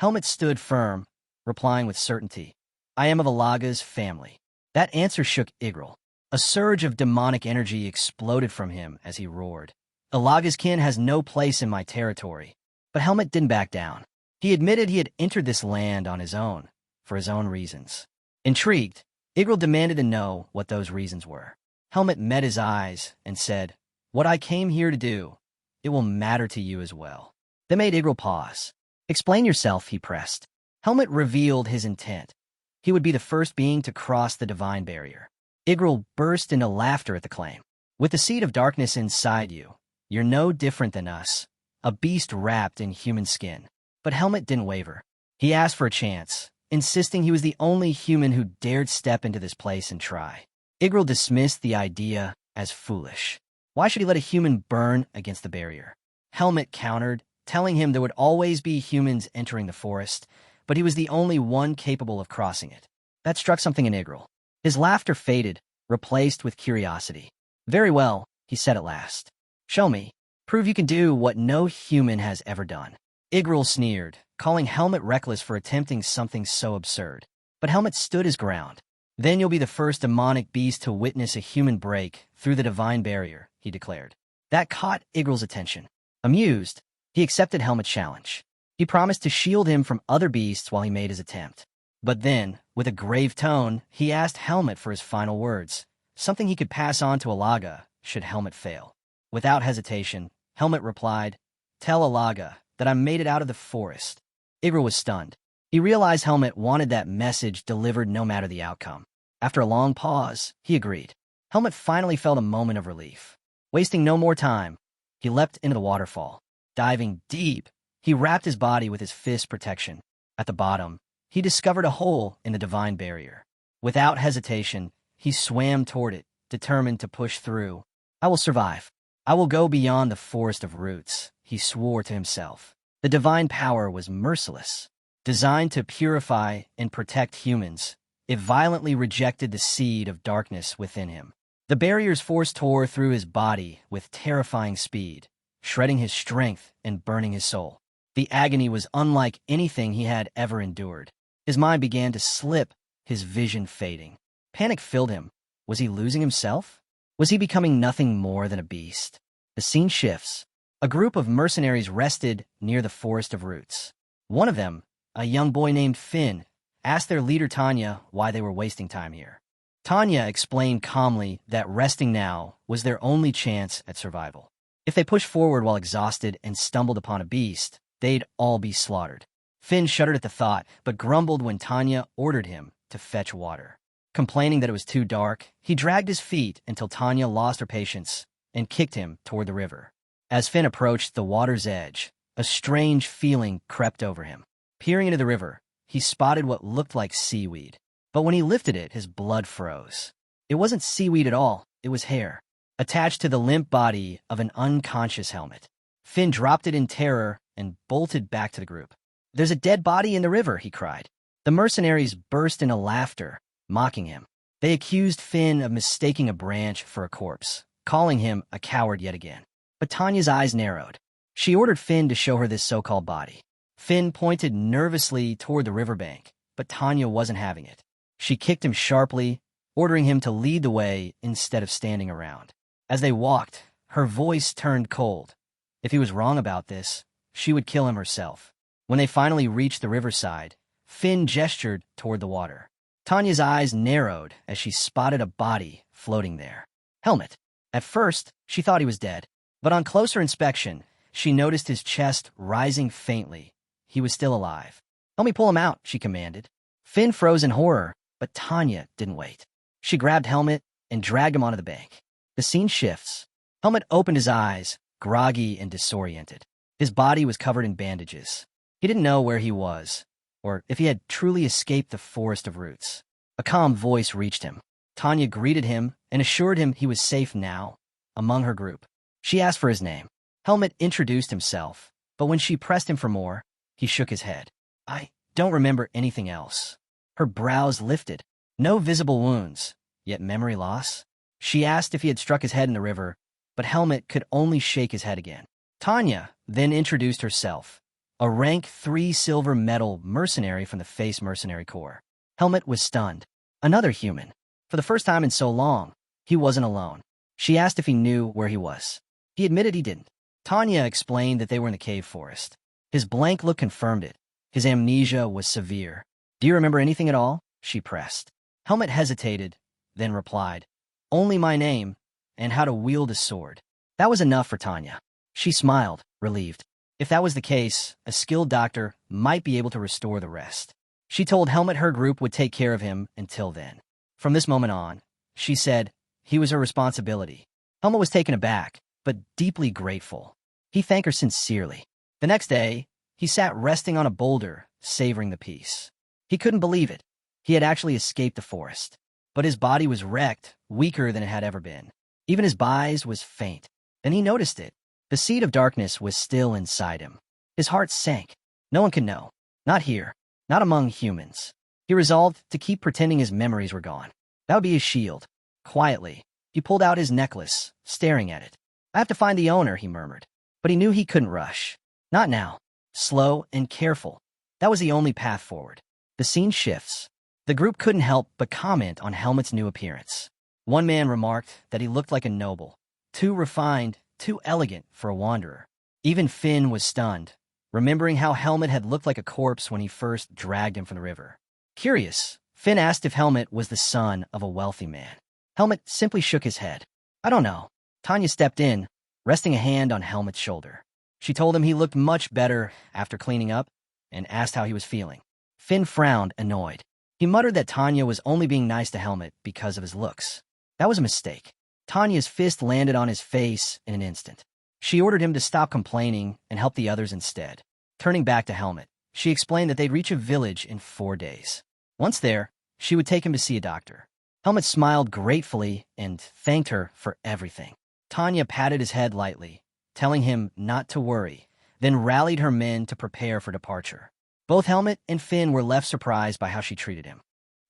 Helmet stood firm, replying with certainty. "I am of Ilaga's family." That answer shook Igril. A surge of demonic energy exploded from him as he roared. "Ilaga's kin has no place in my territory." But Helmet didn't back down. He admitted he had entered this land on his own, for his own reasons. Intrigued, Igril demanded to know what those reasons were. Helmet met his eyes and said, "What I came here to do, it will matter to you as well." That made Igril pause. "Explain yourself," he pressed. Helmet revealed his intent. He would be the first being to cross the divine barrier. Igril burst into laughter at the claim. "With the seed of darkness inside you, you're no different than us, a beast wrapped in human skin." But Helmet didn't waver. He asked for a chance, insisting he was the only human who dared step into this place and try. Igril dismissed the idea as foolish. Why should he let a human burn against the barrier? Helmet countered, telling him there would always be humans entering the forest, but he was the only one capable of crossing it. That struck something in Igril. His laughter faded, replaced with curiosity. "Very well," he said at last. Show me. Prove you can do what no human has ever done. Igrul sneered, calling Helmet reckless for attempting something so absurd. But Helmet stood his ground. Then you'll be the first demonic beast to witness a human break through the divine barrier, he declared. That caught Igrul's attention. Amused, he accepted Helmet's challenge. He promised to shield him from other beasts while he made his attempt. But then, with a grave tone, he asked Helmet for his final words, something he could pass on to Alaga should Helmet fail. Without hesitation, Helmet replied, "Tell Alaga that I made it out of the forest." Igrul was stunned. He realized Helmet wanted that message delivered no matter the outcome. After a long pause, he agreed. Helmet finally felt a moment of relief. Wasting no more time, he leapt into the waterfall. Diving deep, he wrapped his body with his fist protection. At the bottom, he discovered a hole in the divine barrier. Without hesitation, he swam toward it, determined to push through. "I will survive. I will go beyond the forest of roots," he swore to himself. The divine power was merciless. Designed to purify and protect humans, it violently rejected the seed of darkness within him. The barrier's force tore through his body with terrifying speed, shredding his strength and burning his soul. The agony was unlike anything he had ever endured. His mind began to slip, his vision fading. Panic filled him. Was he losing himself? Was he becoming nothing more than a beast? The scene shifts. A group of mercenaries rested near the forest of roots. One of them, a young boy named Finn, asked their leader Tanya why they were wasting time here. Tanya explained calmly that resting now was their only chance at survival. If they pushed forward while exhausted and stumbled upon a beast, they'd all be slaughtered. Finn shuddered at the thought, but grumbled when Tanya ordered him to fetch water. Complaining that it was too dark, he dragged his feet until Tanya lost her patience and kicked him toward the river. As Finn approached the water's edge, a strange feeling crept over him. Peering into the river, he spotted what looked like seaweed. But when he lifted it, his blood froze. It wasn't seaweed at all, it was hair, attached to the limp body of an unconscious Helmet. Finn dropped it in terror and bolted back to the group. "There's a dead body in the river," he cried. The mercenaries burst into laughter, mocking him. They accused Finn of mistaking a branch for a corpse, calling him a coward yet again. But Tanya's eyes narrowed. She ordered Finn to show her this so-called body. Finn pointed nervously toward the riverbank, but Tanya wasn't having it. She kicked him sharply, ordering him to lead the way instead of standing around. As they walked, her voice turned cold. If he was wrong about this, she would kill him herself. When they finally reached the riverside, Finn gestured toward the water. Tanya's eyes narrowed as she spotted a body floating there. Helmet. At first, she thought he was dead, but on closer inspection, she noticed his chest rising faintly. He was still alive. "Help me pull him out," she commanded. Finn froze in horror, but Tanya didn't wait. She grabbed Helmet and dragged him onto the bank. The scene shifts. Helmet opened his eyes, groggy and disoriented. His body was covered in bandages. He didn't know where he was, or if he had truly escaped the forest of roots. A calm voice reached him. Tanya greeted him and assured him he was safe now, among her group. She asked for his name. Helmet introduced himself, but when she pressed him for more, he shook his head. "I don't remember anything else." Her brows lifted. No visible wounds, yet memory loss. She asked if he had struck his head in the river, but Helmet could only shake his head again. Tanya then introduced herself, a rank 3 silver medal mercenary from the Face Mercenary Corps. Helmet was stunned. Another human. For the first time in so long, he wasn't alone. She asked if he knew where he was. He admitted he didn't. Tanya explained that they were in the cave forest. His blank look confirmed it. His amnesia was severe. "Do you remember anything at all?" she pressed. Helmet hesitated, then replied, "Only my name, and how to wield a sword." That was enough for Tanya. She smiled, relieved. If that was the case, a skilled doctor might be able to restore the rest. She told Helmet her group would take care of him until then. From this moment on, she said, he was her responsibility. Helmet was taken aback, but deeply grateful. He thanked her sincerely. The next day, he sat resting on a boulder, savoring the peace. He couldn't believe it. He had actually escaped the forest. But his body was wrecked, weaker than it had ever been. Even his eyes was faint. Then he noticed it. The seed of darkness was still inside him. His heart sank. No one could know. Not here. Not among humans. He resolved to keep pretending his memories were gone. That would be his shield. Quietly, he pulled out his necklace, staring at it. I have to find the owner, he murmured. But he knew he couldn't rush. Not now. Slow and careful. That was the only path forward. The scene shifts. The group couldn't help but comment on Helmut's new appearance. One man remarked that he looked like a noble, too refined, too elegant for a wanderer. Even Finn was stunned, remembering how Helmut had looked like a corpse when he first dragged him from the river. Curious, Finn asked if Helmut was the son of a wealthy man. Helmut simply shook his head. I don't know. Tanya stepped in, resting a hand on Helmut's shoulder. She told him he looked much better after cleaning up and asked how he was feeling. Finn frowned, annoyed. He muttered that Tanya was only being nice to Helmut because of his looks. That was a mistake. Tanya's fist landed on his face in an instant. She ordered him to stop complaining and help the others instead. Turning back to Helmut, she explained that they'd reach a village in 4 days. Once there, she would take him to see a doctor. Helmut smiled gratefully and thanked her for everything. Tanya patted his head lightly, telling him not to worry, then rallied her men to prepare for departure. Both Helmut and Finn were left surprised by how she treated him.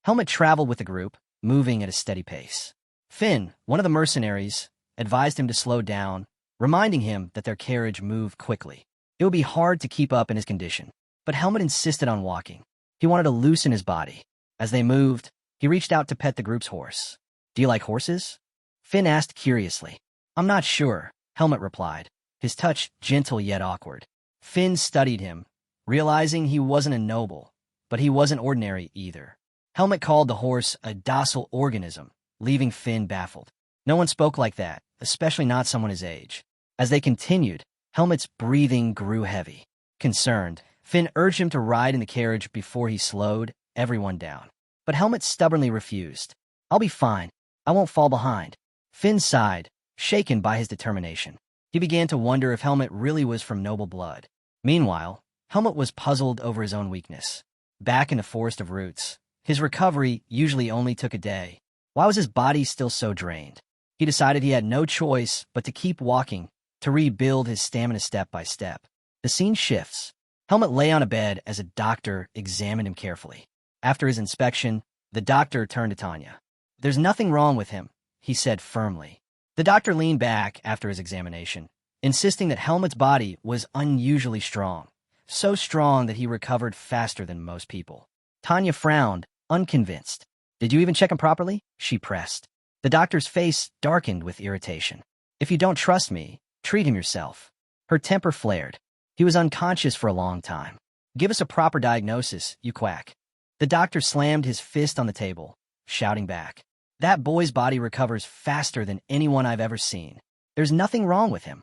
Helmut traveled with the group, moving at a steady pace. Finn, one of the mercenaries, advised him to slow down, reminding him that their carriage moved quickly. It would be hard to keep up in his condition, but Helmut insisted on walking. He wanted to loosen his body. As they moved, he reached out to pet the group's horse. Do you like horses? Finn asked curiously. I'm not sure, Helmut replied, his touch gentle yet awkward. Finn studied him, realizing he wasn't a noble, but he wasn't ordinary either. Helmut called the horse a docile organism, leaving Finn baffled. No one spoke like that, especially not someone his age. As they continued, Helmut's breathing grew heavy. Concerned, Finn urged him to ride in the carriage before he slowed everyone down. But Helmut stubbornly refused. I'll be fine. I won't fall behind. Finn sighed, shaken by his determination. He began to wonder if Helmut really was from noble blood. Meanwhile, Helmut was puzzled over his own weakness. Back in the Forest of Roots, his recovery usually only took a day. Why was his body still so drained? He decided he had no choice but to keep walking, to rebuild his stamina step by step. The scene shifts. Helmut lay on a bed as a doctor examined him carefully. After his inspection, the doctor turned to Tanya. There's nothing wrong with him, he said firmly. The doctor leaned back after his examination, insisting that Helmut's body was unusually strong, so strong that he recovered faster than most people. Tanya frowned, unconvinced. Did you even check him properly? She pressed. The doctor's face darkened with irritation. If you don't trust me, treat him yourself. Her temper flared. He was unconscious for a long time. Give us a proper diagnosis, you quack. The doctor slammed his fist on the table, shouting back. That boy's body recovers faster than anyone I've ever seen. There's nothing wrong with him.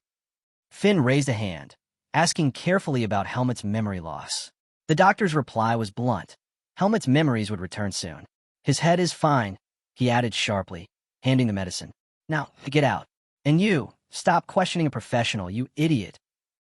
Finn raised a hand, asking carefully about Helmut's memory loss. The doctor's reply was blunt. Helmut's memories would return soon. His head is fine, he added sharply, handing the medicine. Now, get out. And you, stop questioning a professional, you idiot.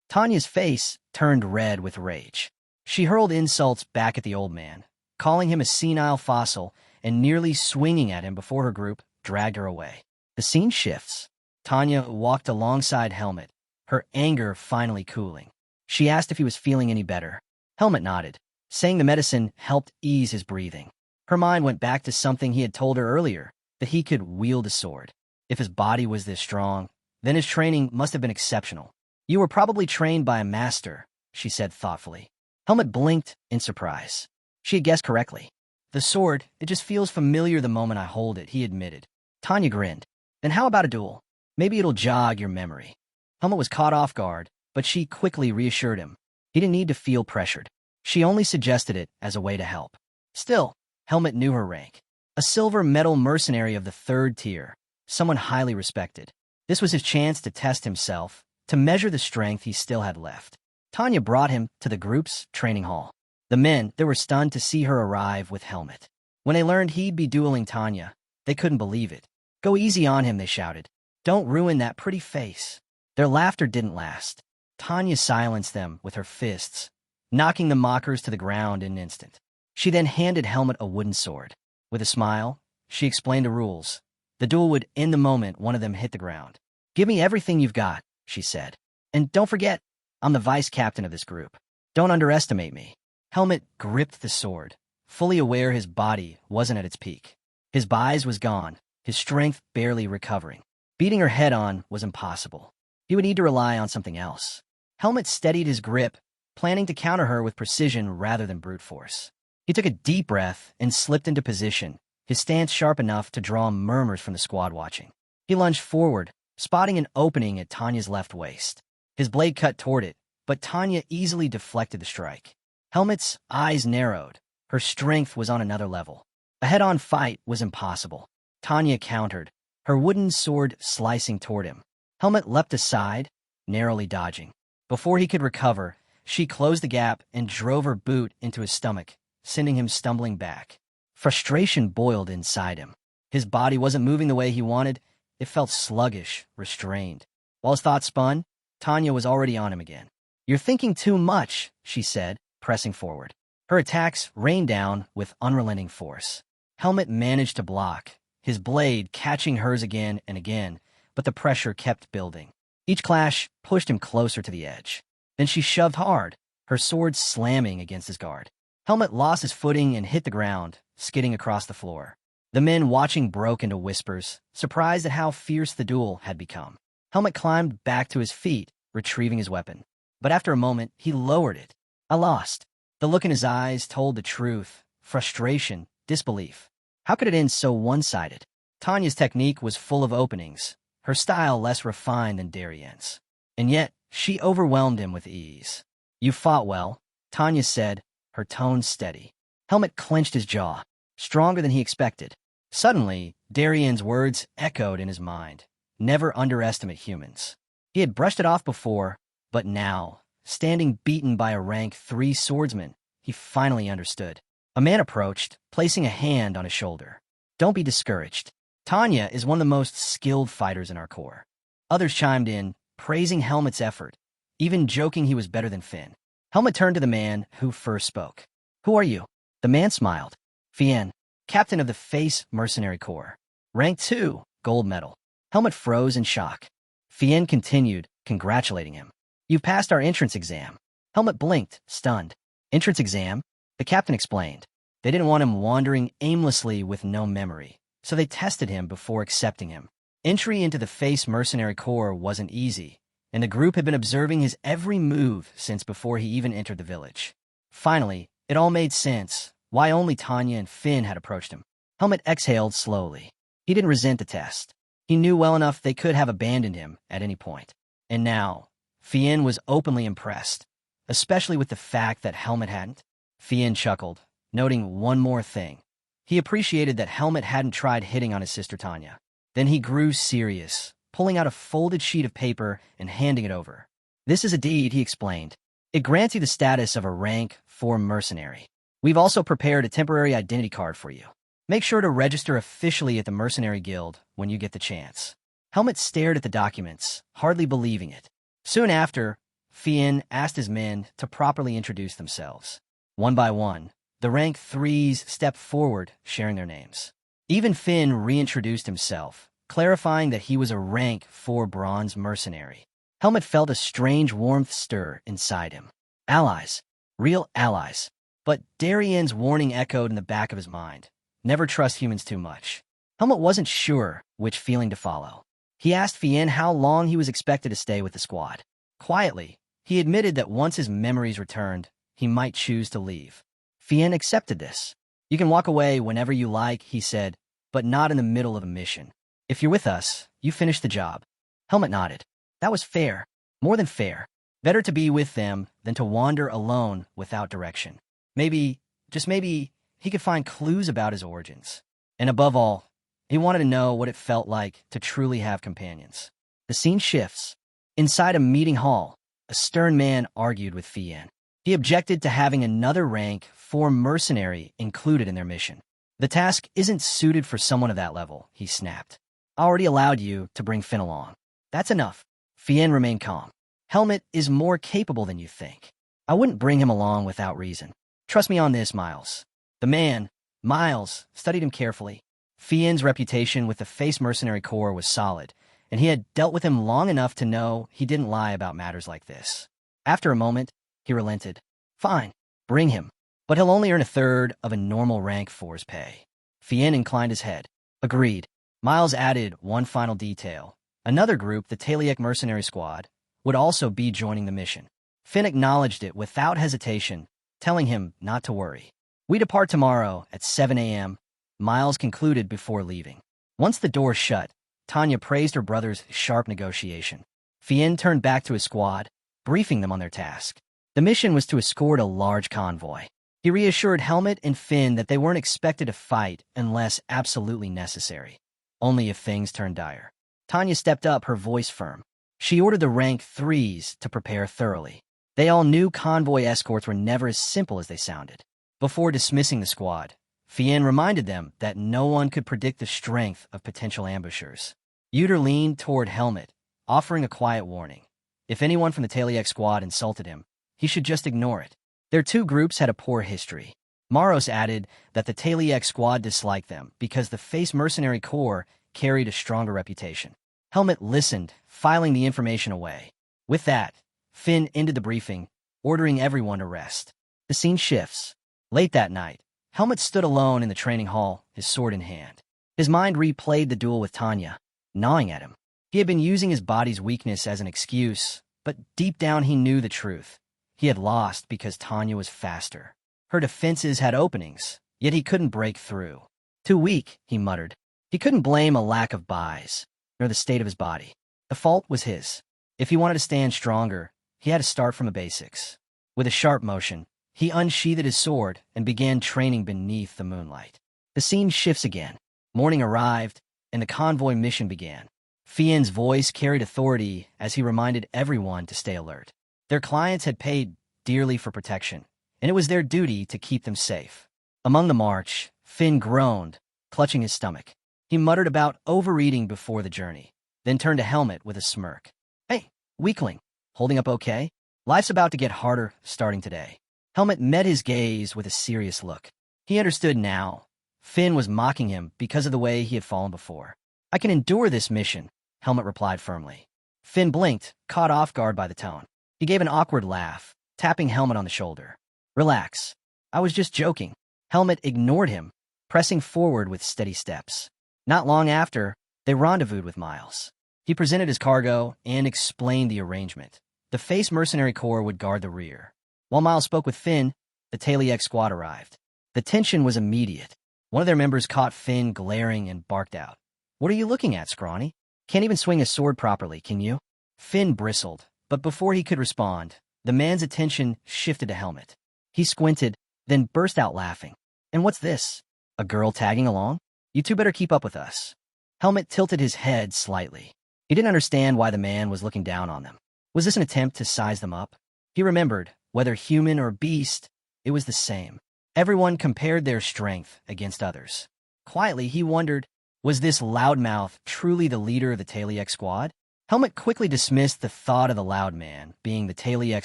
Tanya's face turned red with rage. She hurled insults back at the old man, calling him a senile fossil and nearly swinging at him before her group dragged her away. The scene shifts. Tanya walked alongside Helmut, her anger finally cooling. She asked if he was feeling any better. Helmut nodded, saying the medicine helped ease his breathing. Her mind went back to something he had told her earlier, that he could wield a sword. If his body was this strong, then his training must have been exceptional. You were probably trained by a master, she said thoughtfully. Helmut blinked in surprise. She had guessed correctly. The sword, it just feels familiar the moment I hold it, he admitted. Tanya grinned. Then how about a duel? Maybe it'll jog your memory. Helmut was caught off guard, but she quickly reassured him. He didn't need to feel pressured. She only suggested it as a way to help. Still, Helmut knew her rank. A silver medal mercenary of the 3rd tier, someone highly respected. This was his chance to test himself, to measure the strength he still had left. Tanya brought him to the group's training hall. The men, they were stunned to see her arrive with Helmut. When they learned he'd be dueling Tanya, they couldn't believe it. Go easy on him, they shouted. Don't ruin that pretty face. Their laughter didn't last. Tanya silenced them with her fists, knocking the mockers to the ground in an instant. She then handed Helmut a wooden sword. With a smile, she explained the rules. The duel would end the moment one of them hit the ground. Give me everything you've got, she said. And don't forget, I'm the vice captain of this group. Don't underestimate me. Helmut gripped the sword, fully aware his body wasn't at its peak. His bise was gone, his strength barely recovering. Beating her head-on was impossible. He would need to rely on something else. Helmet steadied his grip, planning to counter her with precision rather than brute force. He took a deep breath and slipped into position, his stance sharp enough to draw murmurs from the squad watching. He lunged forward, spotting an opening at Tanya's left waist. His blade cut toward it, but Tanya easily deflected the strike. Helmet's eyes narrowed. Her strength was on another level. A head-on fight was impossible. Tanya countered, her wooden sword slicing toward him. Helmet leapt aside, narrowly dodging. Before he could recover, she closed the gap and drove her boot into his stomach, sending him stumbling back. Frustration boiled inside him. His body wasn't moving the way he wanted. It felt sluggish, restrained. While his thoughts spun, Tanya was already on him again. "You're thinking too much," she said, pressing forward. Her attacks rained down with unrelenting force. Helmet managed to block, his blade catching hers again and again, but the pressure kept building. Each clash pushed him closer to the edge. Then she shoved hard, her sword slamming against his guard. Helmet lost his footing and hit the ground, skidding across the floor. The men watching broke into whispers, surprised at how fierce the duel had become. Helmet climbed back to his feet, retrieving his weapon. But after a moment, he lowered it. "I lost." The look in his eyes told the truth: frustration, disbelief. How could it end so one-sided? Tanya's technique was full of openings, her style less refined than Darienne's. And yet, she overwhelmed him with ease. "You fought well," Tanya said, her tone steady. Helmet clenched his jaw, stronger than he expected. Suddenly, Darienne's words echoed in his mind. Never underestimate humans. He had brushed it off before, but now, standing beaten by a rank 3 swordsman, he finally understood. A man approached, placing a hand on his shoulder. "Don't be discouraged. Tanya is one of the most skilled fighters in our corps." Others chimed in, praising Helmet's effort, even joking he was better than Finn. Helmet turned to the man who first spoke. "Who are you?" The man smiled. "Fien, captain of the Face Mercenary Corps. Rank 2, gold medal." Helmet froze in shock. Fien continued, congratulating him. "You've passed our entrance exam." Helmet blinked, stunned. "Entrance exam?" The captain explained. They didn't want him wandering aimlessly with no memory, so they tested him before accepting him. Entry into the Face Mercenary Corps wasn't easy, and the group had been observing his every move since before he even entered the village. Finally, it all made sense, why only Tanya and Finn had approached him. Helmet exhaled slowly. He didn't resent the test. He knew well enough they could have abandoned him at any point. And now, Fien was openly impressed, especially with the fact that Helmet hadn't. Fien chuckled, noting one more thing. He appreciated that Helmet hadn't tried hitting on his sister Tanya. Then he grew serious, pulling out a folded sheet of paper and handing it over. "This is a deed," he explained. "It grants you the status of a rank 4 mercenary. We've also prepared a temporary identity card for you. Make sure to register officially at the Mercenary Guild when you get the chance." Helmet stared at the documents, hardly believing it. Soon after, Fien asked his men to properly introduce themselves. One by one, the rank 3s stepped forward, sharing their names. Even Finn reintroduced himself, clarifying that he was a rank 4 bronze mercenary. Helmet felt a strange warmth stir inside him. Allies. Real allies. But Darienne's warning echoed in the back of his mind. Never trust humans too much. Helmet wasn't sure which feeling to follow. He asked Fien how long he was expected to stay with the squad. Quietly, he admitted that once his memories returned, he might choose to leave. Fien accepted this. "You can walk away whenever you like," he said, "but not in the middle of a mission. If you're with us, you finish the job." Helmet nodded. That was fair. More than fair. Better to be with them than to wander alone without direction. Maybe, just maybe, he could find clues about his origins. And above all, he wanted to know what it felt like to truly have companions. The scene shifts. Inside a meeting hall, a stern man argued with Fien. He objected to having another rank 4 mercenary included in their mission. "The task isn't suited for someone of that level," he snapped. "I already allowed you to bring Finn along. That's enough." Fien remained calm. "Helmet is more capable than you think. I wouldn't bring him along without reason. Trust me on this, Miles." The man, Miles, studied him carefully. Fien's reputation with the Face Mercenary Corps was solid, and he had dealt with him long enough to know he didn't lie about matters like this. After a moment, he relented. "Fine, bring him, but he'll only earn a third of a normal rank 4's pay." Fien inclined his head. "Agreed." Miles added one final detail. Another group, the Taliek Mercenary Squad, would also be joining the mission. Finn acknowledged it without hesitation, telling him not to worry. "We depart tomorrow at 7 a.m., Miles concluded before leaving. Once the door shut, Tanya praised her brother's sharp negotiation. Finn turned back to his squad, briefing them on their task. The mission was to escort a large convoy. He reassured Helmet and Finn that they weren't expected to fight unless absolutely necessary, only if things turned dire. Tanya stepped up, her voice firm. She ordered the rank 3s to prepare thoroughly. They all knew convoy escorts were never as simple as they sounded. Before dismissing the squad, Fien reminded them that no one could predict the strength of potential ambushers. Uter leaned toward Helmet, offering a quiet warning. If anyone from the Taliek squad insulted him, he should just ignore it. Their two groups had a poor history. Maros added that the Taliek squad disliked them because the Face Mercenary Corps carried a stronger reputation. Helmet listened, filing the information away. With that, Finn ended the briefing, ordering everyone to rest. The scene shifts. Late that night, Helmet stood alone in the training hall, his sword in hand. His mind replayed the duel with Tanya, gnawing at him. He had been using his body's weakness as an excuse, but deep down he knew the truth. He had lost because Tanya was faster. Her defenses had openings, yet he couldn't break through. Too weak, he muttered. He couldn't blame a lack of buys, nor the state of his body. The fault was his. If he wanted to stand stronger, he had to start from the basics. With a sharp motion, he unsheathed his sword and began training beneath the moonlight. The scene shifts again. Morning arrived, and the convoy mission began. Fien's voice carried authority as he reminded everyone to stay alert. Their clients had paid dearly for protection, and it was their duty to keep them safe. Among the march, Finn groaned, clutching his stomach. He muttered about overeating before the journey, then turned to Helmet with a smirk. "Hey, weakling, holding up okay? Life's about to get harder starting today." Helmet met his gaze with a serious look. He understood now. Finn was mocking him because of the way he had fallen before. "I can endure this mission," Helmet replied firmly. Finn blinked, caught off guard by the tone. He gave an awkward laugh, tapping Helmet on the shoulder. "Relax. I was just joking." Helmet ignored him, pressing forward with steady steps. Not long after, they rendezvoused with Miles. He presented his cargo and explained the arrangement. The Face Mercenary Corps would guard the rear. While Miles spoke with Finn, the Taliek squad arrived. The tension was immediate. One of their members caught Finn glaring and barked out. "What are you looking at, Scrawny? Can't even swing a sword properly, can you?" Finn bristled, but before he could respond, the man's attention shifted to Helmet. He squinted, then burst out laughing. "And what's this? A girl tagging along? You two better keep up with us." Helmet tilted his head slightly. He didn't understand why the man was looking down on them. Was this an attempt to size them up? He remembered, whether human or beast, it was the same. Everyone compared their strength against others. Quietly, he wondered, was this loudmouth truly the leader of the Taliek squad? Helmet quickly dismissed the thought of the loud man being the Taliek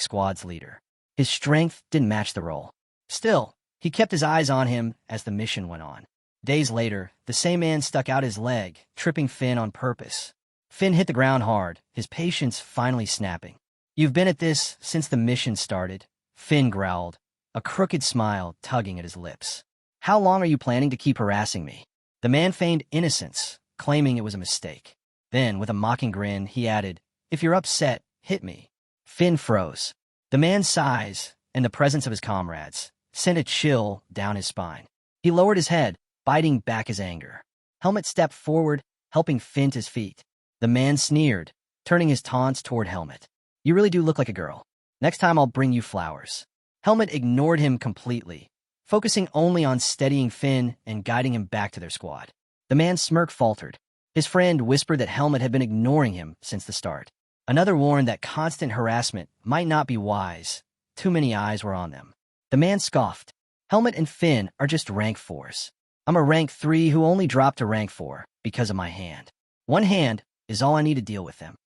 squad's leader. His strength didn't match the role. Still, he kept his eyes on him as the mission went on. Days later, the same man stuck out his leg, tripping Finn on purpose. Finn hit the ground hard, his patience finally snapping. "You've been at this since the mission started," Finn growled, a crooked smile tugging at his lips. "How long are you planning to keep harassing me?" The man feigned innocence, claiming it was a mistake. Then, with a mocking grin, he added, "If you're upset, hit me." Finn froze. The man's size, and the presence of his comrades, sent a chill down his spine. He lowered his head, biting back his anger. Helmet stepped forward, helping Finn to his feet. The man sneered, turning his taunts toward Helmet. "You really do look like a girl. Next time I'll bring you flowers." Helmet ignored him completely, focusing only on steadying Finn and guiding him back to their squad. The man's smirk faltered. His friend whispered that Helmet had been ignoring him since the start. Another warned that constant harassment might not be wise. Too many eyes were on them. The man scoffed. "Helmet and Finn are just rank 4s. I'm a rank 3 who only dropped to rank 4 because of my hand. One hand is all I need to deal with them."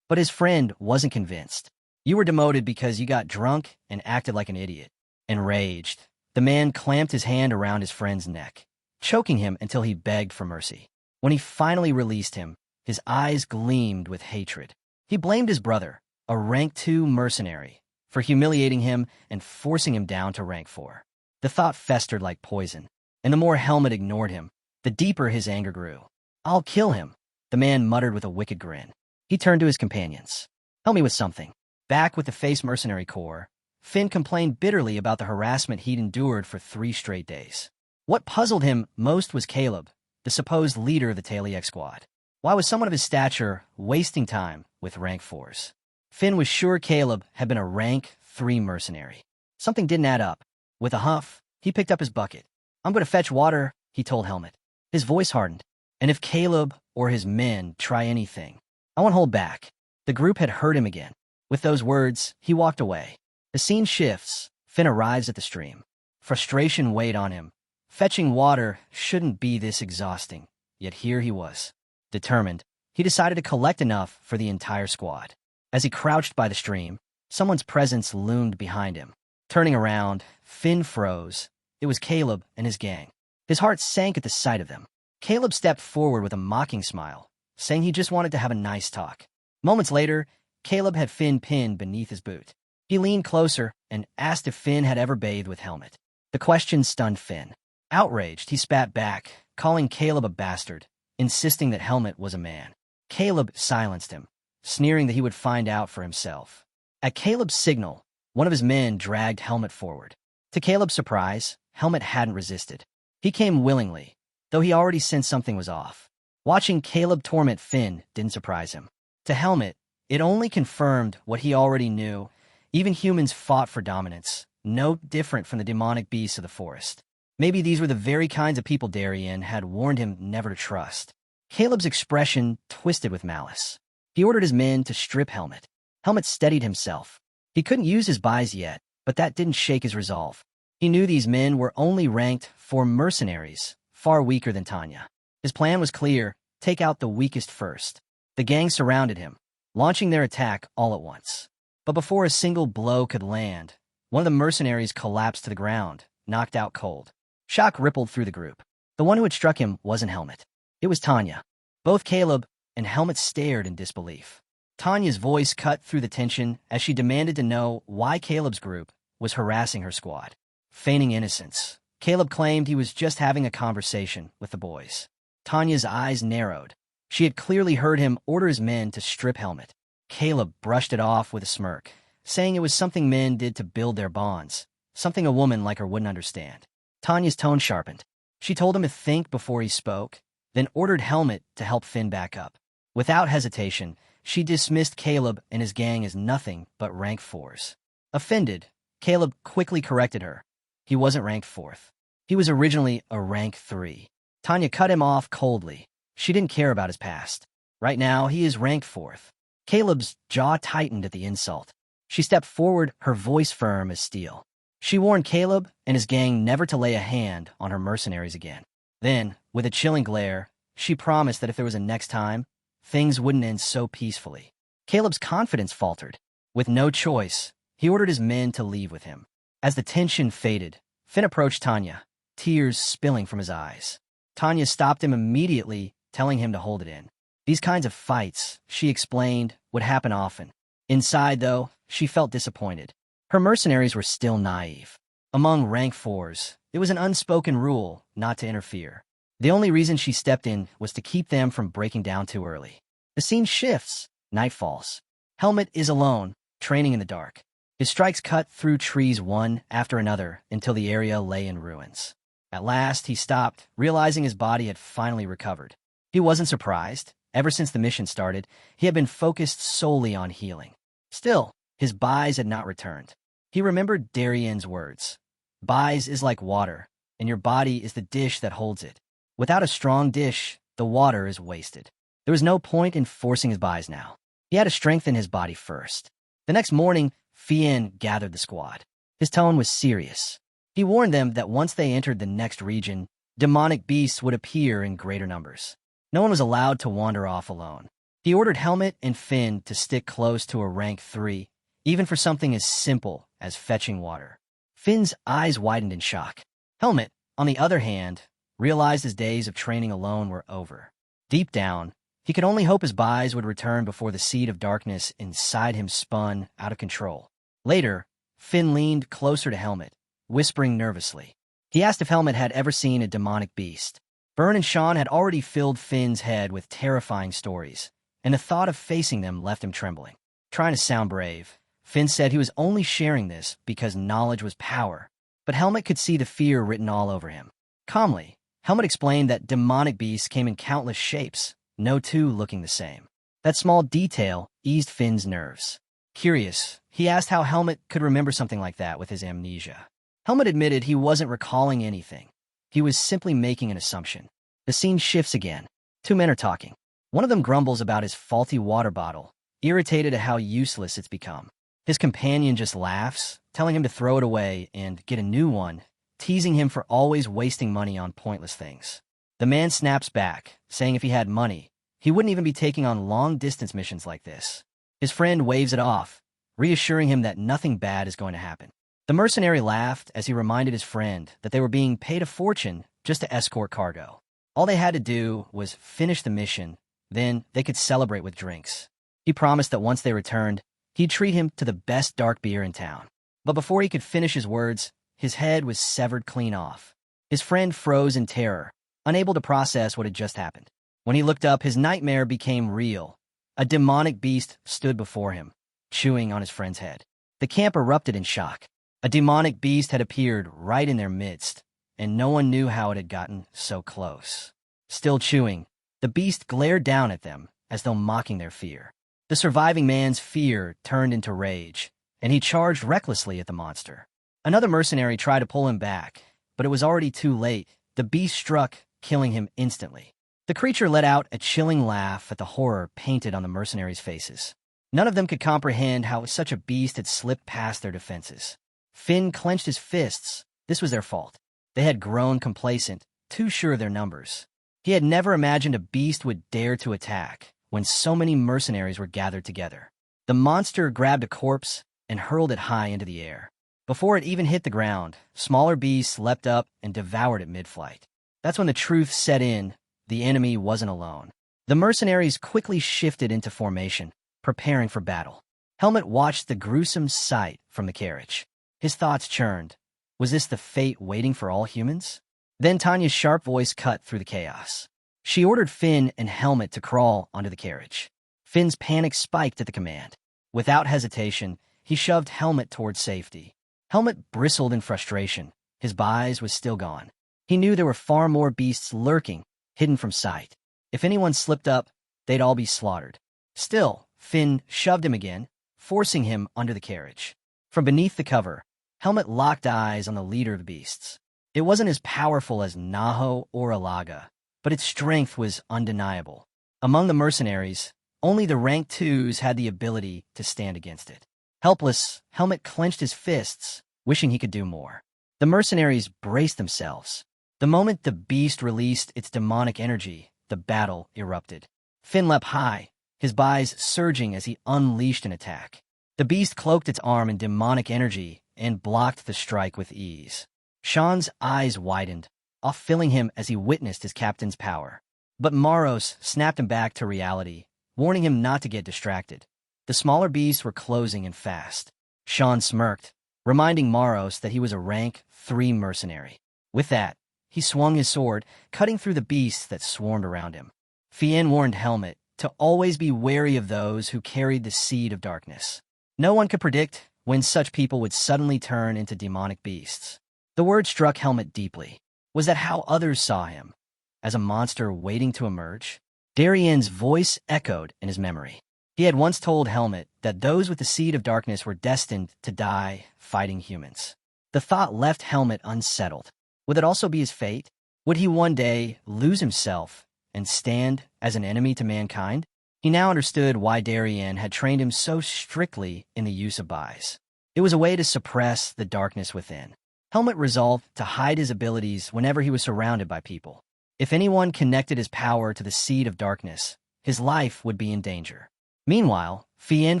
But his friend wasn't convinced. "You were demoted because you got drunk and acted like an idiot." Enraged, the man clamped his hand around his friend's neck, choking him until he begged for mercy. When he finally released him, his eyes gleamed with hatred. He blamed his brother, a rank 2 mercenary, for humiliating him and forcing him down to rank 4. The thought festered like poison, and the more Helmet ignored him, the deeper his anger grew. "I'll kill him," the man muttered with a wicked grin. He turned to his companions. "Help me with something." Back with the Face Mercenary Corps, Finn complained bitterly about the harassment he'd endured for 3 straight days. What puzzled him most was Caleb, the supposed leader of the Taliek squad. Why was someone of his stature wasting time with rank 4s? Finn was sure Caleb had been a rank 3 mercenary. Something didn't add up. With a huff, he picked up his bucket. "I'm going to fetch water," he told Helmet. His voice hardened. "And if Caleb or his men try anything, I won't hold back." The group had heard him again. With those words, he walked away. The scene shifts. Finn arrives at the stream. Frustration weighed on him. Fetching water shouldn't be this exhausting, yet here he was. Determined, he decided to collect enough for the entire squad. As he crouched by the stream, someone's presence loomed behind him. Turning around, Finn froze. It was Caleb and his gang. His heart sank at the sight of them. Caleb stepped forward with a mocking smile, saying he just wanted to have a nice talk. Moments later, Caleb had Finn pinned beneath his boot. He leaned closer and asked if Finn had ever bathed with Helmet. The question stunned Finn. Outraged, he spat back, calling Caleb a bastard, insisting that Helmet was a man. Caleb silenced him, sneering that he would find out for himself. At Caleb's signal, one of his men dragged Helmet forward. To Caleb's surprise, Helmet hadn't resisted. He came willingly, though he already sensed something was off. Watching Caleb torment Finn didn't surprise him. To Helmet, it only confirmed what he already knew. Even humans fought for dominance, no different from the demonic beasts of the forest. Maybe these were the very kinds of people Darien had warned him never to trust. Caleb's expression twisted with malice. He ordered his men to strip Helmet. Helmet steadied himself. He couldn't use his buys yet, but that didn't shake his resolve. He knew these men were only ranked 4 mercenaries, far weaker than Tanya. His plan was clear: take out the weakest first. The gang surrounded him, launching their attack all at once. But before a single blow could land, one of the mercenaries collapsed to the ground, knocked out cold. Shock rippled through the group. The one who had struck him wasn't Helmet. It was Tanya. Both Caleb and Helmet stared in disbelief. Tanya's voice cut through the tension as she demanded to know why Caleb's group was harassing her squad. Feigning innocence, Caleb claimed he was just having a conversation with the boys. Tanya's eyes narrowed. She had clearly heard him order his men to strip Helmet. Caleb brushed it off with a smirk, saying it was something men did to build their bonds, something a woman like her wouldn't understand. Tanya's tone sharpened. She told him to think before he spoke, then ordered Helmet to help Finn back up. Without hesitation, she dismissed Caleb and his gang as nothing but rank 4s. Offended, Caleb quickly corrected her. He wasn't ranked 4th. He was originally a rank 3. Tanya cut him off coldly. She didn't care about his past. Right now, he is ranked 4th. Caleb's jaw tightened at the insult. She stepped forward, her voice firm as steel. She warned Caleb and his gang never to lay a hand on her mercenaries again. Then, with a chilling glare, she promised that if there was a next time, things wouldn't end so peacefully. Caleb's confidence faltered. With no choice, he ordered his men to leave with him. As the tension faded, Finn approached Tanya, tears spilling from his eyes. Tanya stopped him immediately, telling him to hold it in. These kinds of fights, she explained, would happen often. Inside, though, she felt disappointed. Her mercenaries were still naive. Among rank 4s, it was an unspoken rule not to interfere. The only reason she stepped in was to keep them from breaking down too early. The scene shifts. Night falls. Helmet is alone, training in the dark. His strikes cut through trees one after another until the area lay in ruins. At last, he stopped, realizing his body had finally recovered. He wasn't surprised. Ever since the mission started, he had been focused solely on healing. Still, his buys had not returned. He remembered Darien's words. Buys is like water, and your body is the dish that holds it. Without a strong dish, the water is wasted. There was no point in forcing his buys now. He had to strengthen his body first. The next morning, Fien gathered the squad. His tone was serious. He warned them that once they entered the next region, demonic beasts would appear in greater numbers. No one was allowed to wander off alone. He ordered Helmet and Finn to stick close to a rank 3, even for something as simple as fetching water. Finn's eyes widened in shock. Helmet, on the other hand, realized his days of training alone were over. Deep down, he could only hope his buys would return before the seed of darkness inside him spun out of control. Later, Finn leaned closer to Helmet, whispering nervously. He asked if Helmet had ever seen a demonic beast. Byrne and Sean had already filled Finn's head with terrifying stories, and the thought of facing them left him trembling. Trying to sound brave, Finn said he was only sharing this because knowledge was power, but Helmet could see the fear written all over him. Calmly, Helmet explained that demonic beasts came in countless shapes, no two looking the same. That small detail eased Finn's nerves. Curious, he asked how Helmet could remember something like that with his amnesia. Helmet admitted he wasn't recalling anything. He was simply making an assumption. The scene shifts again. Two men are talking. One of them grumbles about his faulty water bottle, irritated at how useless it's become. His companion just laughs, telling him to throw it away and get a new one, teasing him for always wasting money on pointless things. The man snaps back, saying if he had money, he wouldn't even be taking on long-distance missions like this. His friend waves it off, reassuring him that nothing bad is going to happen. The mercenary laughed as he reminded his friend that they were being paid a fortune just to escort cargo. All they had to do was finish the mission, then they could celebrate with drinks. He promised that once they returned, he'd treat him to the best dark beer in town. But before he could finish his words, his head was severed clean off. His friend froze in terror, unable to process what had just happened. When he looked up, his nightmare became real. A demonic beast stood before him, chewing on his friend's head. The camp erupted in shock. A demonic beast had appeared right in their midst, and no one knew how it had gotten so close. Still chewing, the beast glared down at them, as though mocking their fear. The surviving man's fear turned into rage, and he charged recklessly at the monster. Another mercenary tried to pull him back, but it was already too late. The beast struck, killing him instantly. The creature let out a chilling laugh at the horror painted on the mercenaries' faces. None of them could comprehend how such a beast had slipped past their defenses. Finn clenched his fists. This was their fault. They had grown complacent, too sure of their numbers. He had never imagined a beast would dare to attack when so many mercenaries were gathered together. The monster grabbed a corpse and hurled it high into the air. Before it even hit the ground, smaller beasts leapt up and devoured it mid-flight. That's when the truth set in. The enemy wasn't alone. The mercenaries quickly shifted into formation, preparing for battle. Helmet watched the gruesome sight from the carriage. His thoughts churned. Was this the fate waiting for all humans? Then Tanya's sharp voice cut through the chaos. She ordered Finn and Helmet to crawl onto the carriage. Finn's panic spiked at the command. Without hesitation, he shoved Helmet towards safety. Helmet bristled in frustration. His bise was still gone. He knew there were far more beasts lurking, hidden from sight. If anyone slipped up, they'd all be slaughtered. Still, Finn shoved him again, forcing him under the carriage. From beneath the cover, Helmet locked eyes on the leader of the beasts. It wasn't as powerful as Naho or Alaga, but its strength was undeniable. Among the mercenaries, only the rank 2s had the ability to stand against it. Helpless, Helmet clenched his fists, wishing he could do more. The mercenaries braced themselves. The moment the beast released its demonic energy, the battle erupted. Finn leapt high, his bise surging as he unleashed an attack. The beast cloaked its arm in demonic energy and blocked the strike with ease. Sean's eyes widened, off-filling him as he witnessed his captain's power. But Maros snapped him back to reality, warning him not to get distracted. The smaller beasts were closing in fast. Sean smirked, reminding Maros that he was a rank 3 mercenary. With that, he swung his sword, cutting through the beasts that swarmed around him. Fien warned Helmet to always be wary of those who carried the seed of darkness. No one could predict when such people would suddenly turn into demonic beasts. The word struck Helmet deeply. Was that how others saw him? As a monster waiting to emerge? Darien's voice echoed in his memory. He had once told Helmet that those with the seed of darkness were destined to die fighting humans. The thought left Helmet unsettled. Would it also be his fate? Would he one day lose himself and stand as an enemy to mankind? He now understood why Darien had trained him so strictly in the use of bise. It was a way to suppress the darkness within. Helmet resolved to hide his abilities whenever he was surrounded by people. If anyone connected his power to the seed of darkness, his life would be in danger. Meanwhile, Fien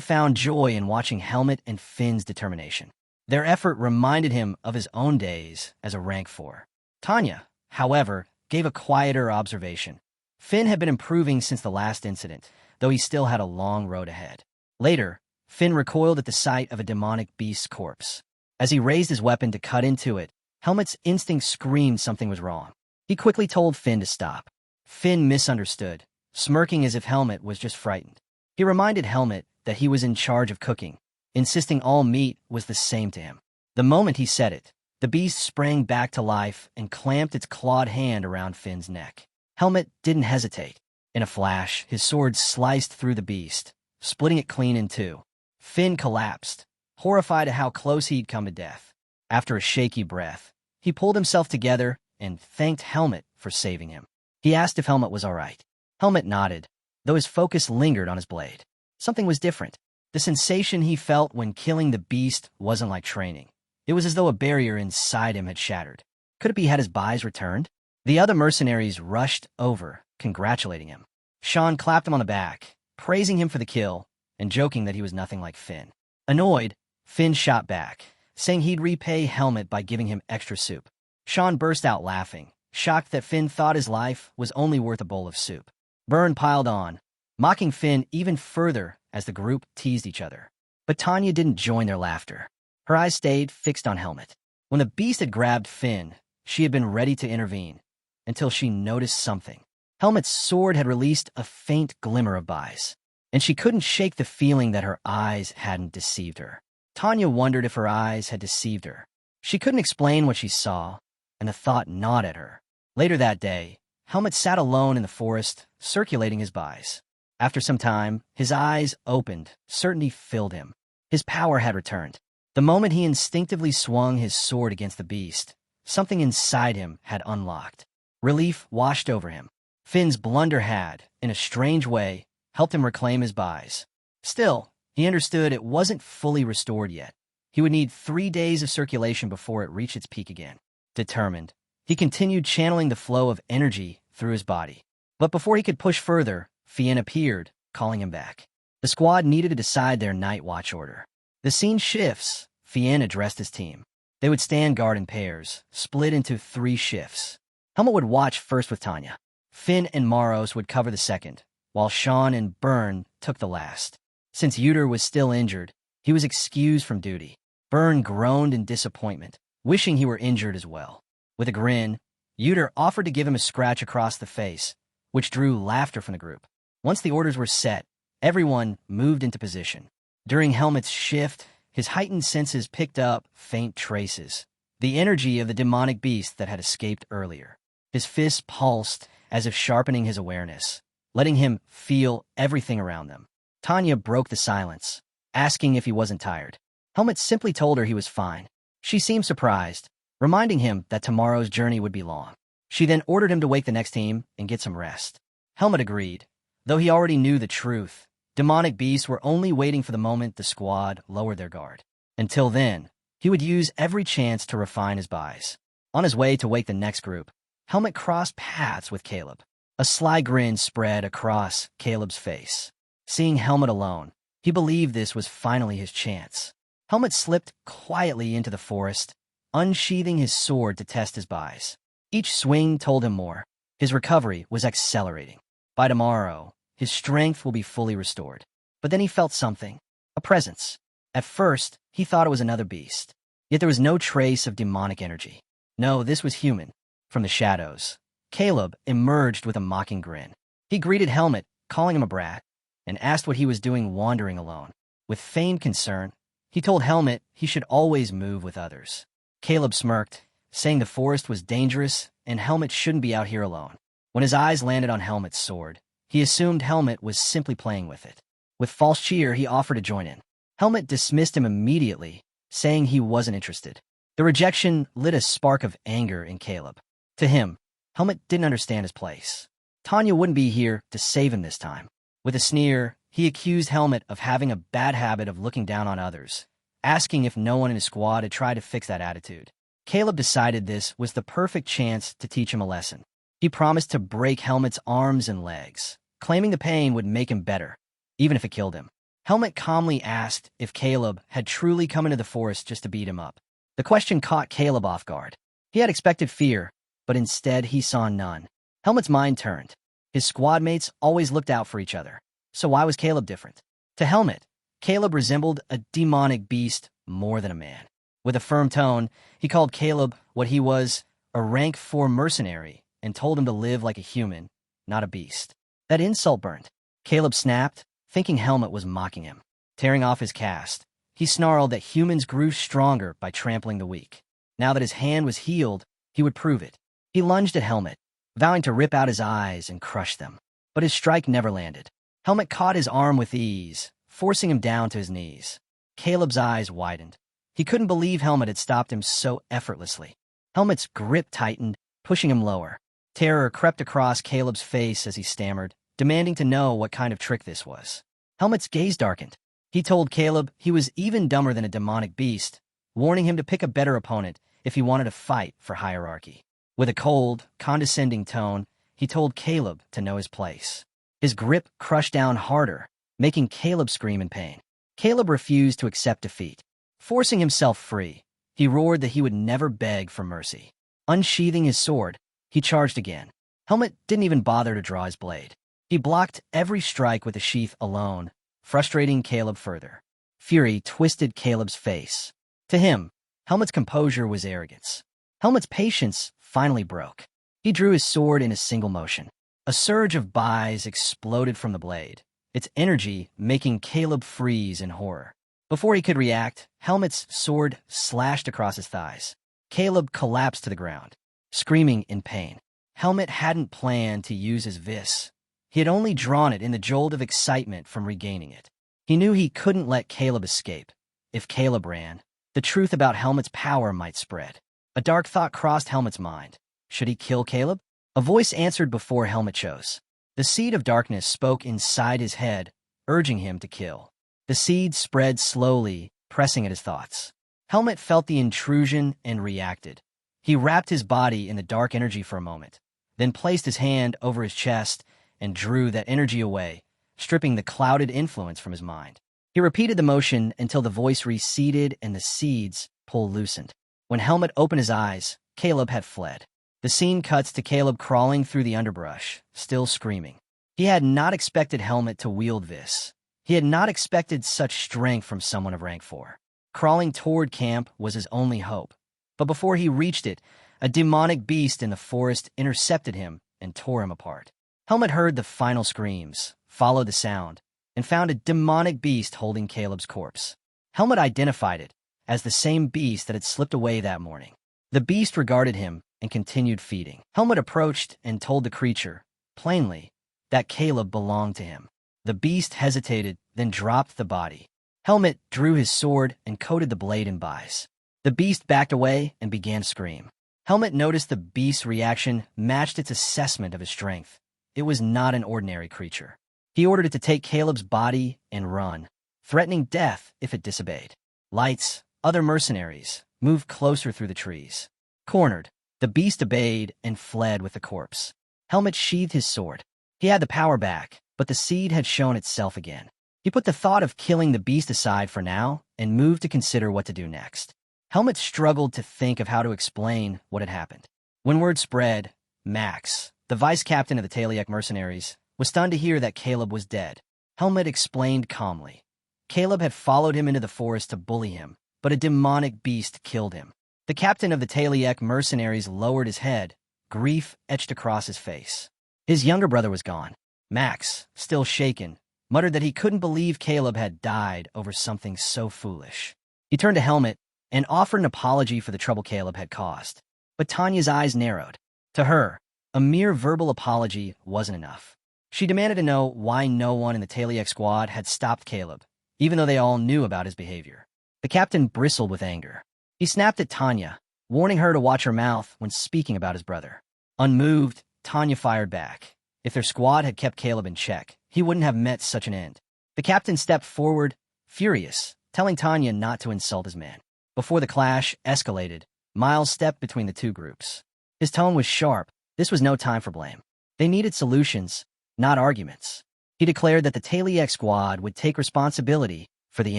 found joy in watching Helmet and Finn's determination. Their effort reminded him of his own days as a rank 4. Tanya, however, gave a quieter observation. Finn had been improving since the last incident, though he still had a long road ahead. Later, Finn recoiled at the sight of a demonic beast's corpse. As he raised his weapon to cut into it, Helmet's instinct screamed something was wrong. He quickly told Finn to stop. Finn misunderstood. smirking as if Helmet was just frightened. He reminded Helmet that he was in charge of cooking, insisting all meat was the same to him. The moment he said it, the beast sprang back to life and clamped its clawed hand around Finn's neck. Helmet didn't hesitate. In a flash, his sword sliced through the beast, splitting it clean in two. Finn collapsed, horrified at how close he'd come to death. After a shaky breath, he pulled himself together and thanked Helmet for saving him. He asked if Helmet was all right. Helmet nodded, though his focus lingered on his blade. Something was different. The sensation he felt when killing the beast wasn't like training. It was as though a barrier inside him had shattered. Could it be had his buys returned? The other mercenaries rushed over, congratulating him. Sean clapped him on the back, praising him for the kill, and joking that he was nothing like Finn. Annoyed, Finn shot back, saying he'd repay Helmet by giving him extra soup. Sean burst out laughing, shocked that Finn thought his life was only worth a bowl of soup. Byrne piled on, mocking Finn even further as the group teased each other. But Tanya didn't join their laughter. Her eyes stayed fixed on Helmet. When the beast had grabbed Finn, she had been ready to intervene, until she noticed something. Helmet's sword had released a faint glimmer of bias, and she couldn't shake the feeling that her eyes hadn't deceived her. Tanya wondered if her eyes had deceived her. She couldn't explain what she saw, and the thought gnawed at her. Later that day, Helmet sat alone in the forest, circulating his bias. After some time, his eyes opened, certainty filled him. His power had returned. The moment he instinctively swung his sword against the beast, something inside him had unlocked. Relief washed over him. Finn's blunder had, in a strange way, helped him reclaim his buys. Still, he understood it wasn't fully restored yet. He would need 3 days of circulation before it reached its peak again. Determined, he continued channeling the flow of energy through his body. But before he could push further, Fien appeared, calling him back. The squad needed to decide their night watch order. The scene shifts. Fien addressed his team. They would stand guard in pairs, split into 3 shifts. Helmet would watch first with Tanya. Finn and Maros would cover the second, while Sean and Byrne took the last. Since Uter was still injured, he was excused from duty. Byrne groaned in disappointment, wishing he were injured as well. With a grin, Uter offered to give him a scratch across the face, which drew laughter from the group. Once the orders were set, everyone moved into position. During Helmet's shift, his heightened senses picked up faint traces, the energy of the demonic beast that had escaped earlier. His fists pulsed as if sharpening his awareness, letting him feel everything around them. Tanya broke the silence, asking if he wasn't tired. Helmet simply told her he was fine. She seemed surprised, reminding him that tomorrow's journey would be long. She then ordered him to wake the next team and get some rest. Helmet agreed, though he already knew the truth. Demonic beasts were only waiting for the moment the squad lowered their guard. Until then, he would use every chance to refine his buys. On his way to wake the next group, Helmet crossed paths with Caleb. A sly grin spread across Caleb's face. Seeing Helmet alone, he believed this was finally his chance. Helmet slipped quietly into the forest, unsheathing his sword to test his buys. Each swing told him more. His recovery was accelerating. By tomorrow, his strength will be fully restored. But then he felt something, a presence. At first, he thought it was another beast. Yet there was no trace of demonic energy. No, this was human. From the shadows, Caleb emerged with a mocking grin. He greeted Helmet, calling him a brat, and asked what he was doing wandering alone. With feigned concern, he told Helmet he should always move with others. Caleb smirked, saying the forest was dangerous and Helmet shouldn't be out here alone. When his eyes landed on Helmet's sword, he assumed Helmet was simply playing with it. With false cheer, he offered to join in. Helmet dismissed him immediately, saying he wasn't interested. The rejection lit a spark of anger in Caleb. To him, Helmet didn't understand his place. Tanya wouldn't be here to save him this time. With a sneer, he accused Helmet of having a bad habit of looking down on others, asking if no one in his squad had tried to fix that attitude. Caleb decided this was the perfect chance to teach him a lesson. He promised to break Helmet's arms and legs, claiming the pain would make him better, even if it killed him. Helmet calmly asked if Caleb had truly come into the forest just to beat him up. The question caught Caleb off guard. He had expected fear, but instead he saw none. Helmet's mind turned. His squad mates always looked out for each other. So why was Caleb different? To Helmet, Caleb resembled a demonic beast more than a man. With a firm tone, he called Caleb what he was, a rank 4 mercenary, and told him to live like a human, not a beast. That insult burned. Caleb snapped, thinking Helmet was mocking him. Tearing off his cast, he snarled that humans grew stronger by trampling the weak. Now that his hand was healed, he would prove it. He lunged at Helmet, vowing to rip out his eyes and crush them. But his strike never landed. Helmet caught his arm with ease, forcing him down to his knees. Caleb's eyes widened. He couldn't believe Helmet had stopped him so effortlessly. Helmet's grip tightened, pushing him lower. Terror crept across Caleb's face as he stammered, demanding to know what kind of trick this was. Helmet's gaze darkened. He told Caleb he was even dumber than a demonic beast, warning him to pick a better opponent if he wanted to fight for hierarchy. With a cold, condescending tone, he told Caleb to know his place. His grip crushed down harder, making Caleb scream in pain. Caleb refused to accept defeat. Forcing himself free, he roared that he would never beg for mercy. Unsheathing his sword, he charged again. Helmet didn't even bother to draw his blade. He blocked every strike with the sheath alone, frustrating Caleb further. Fury twisted Caleb's face. To him, Helmet's composure was arrogance. Helmet's patience finally broke. He drew his sword in a single motion. A surge of buys exploded from the blade, its energy making Caleb freeze in horror. Before he could react, Helmet's sword slashed across his thighs. Caleb collapsed to the ground, screaming in pain. Helmet hadn't planned to use his vis. He had only drawn it in the jolt of excitement from regaining it. He knew he couldn't let Caleb escape. If Caleb ran, the truth about Helmet's power might spread. A dark thought crossed Helmet's mind. Should he kill Caleb? A voice answered before Helmet chose. The seed of darkness spoke inside his head, urging him to kill. The seed spread slowly, pressing at his thoughts. Helmet felt the intrusion and reacted. He wrapped his body in the dark energy for a moment, then placed his hand over his chest and drew that energy away, stripping the clouded influence from his mind. He repeated the motion until the voice receded and the seed's pull loosened. When Helmet opened his eyes, Caleb had fled. The scene cuts to Caleb crawling through the underbrush, still screaming. He had not expected Helmet to wield this. He had not expected such strength from someone of rank 4. Crawling toward camp was his only hope. But before he reached it, a demonic beast in the forest intercepted him and tore him apart. Helmet heard the final screams, followed the sound, and found a demonic beast holding Caleb's corpse. Helmet identified it as the same beast that had slipped away that morning. The beast regarded him and continued feeding. Helmet approached and told the creature, plainly, that Caleb belonged to him. The beast hesitated, then dropped the body. Helmet drew his sword and coated the blade in buys. The beast backed away and began to scream. Helmet noticed the beast's reaction matched its assessment of his strength. It was not an ordinary creature. He ordered it to take Caleb's body and run, threatening death if it disobeyed. Lights, other mercenaries, moved closer through the trees. Cornered, the beast obeyed and fled with the corpse. Helmet sheathed his sword. He had the power back, but the seed had shown itself again. He put the thought of killing the beast aside for now and moved to consider what to do next. Helmet struggled to think of how to explain what had happened. When word spread, Max, the vice captain of the Taliek mercenaries, was stunned to hear that Caleb was dead. Helmet explained calmly. Caleb had followed him into the forest to bully him, but a demonic beast killed him. The captain of the Taliek mercenaries lowered his head, grief etched across his face. His younger brother was gone. Max, still shaken, muttered that he couldn't believe Caleb had died over something so foolish. He turned to Helmet and offered an apology for the trouble Caleb had caused. But Tanya's eyes narrowed. To her, a mere verbal apology wasn't enough. She demanded to know why no one in the Taliek squad had stopped Caleb, even though they all knew about his behavior. The captain bristled with anger. He snapped at Tanya, warning her to watch her mouth when speaking about his brother. Unmoved, Tanya fired back. If their squad had kept Caleb in check, he wouldn't have met such an end. The captain stepped forward, furious, telling Tanya not to insult his man. Before the clash escalated, Miles stepped between the two groups. His tone was sharp. This was no time for blame. They needed solutions, not arguments. He declared that the Taliek squad would take responsibility for the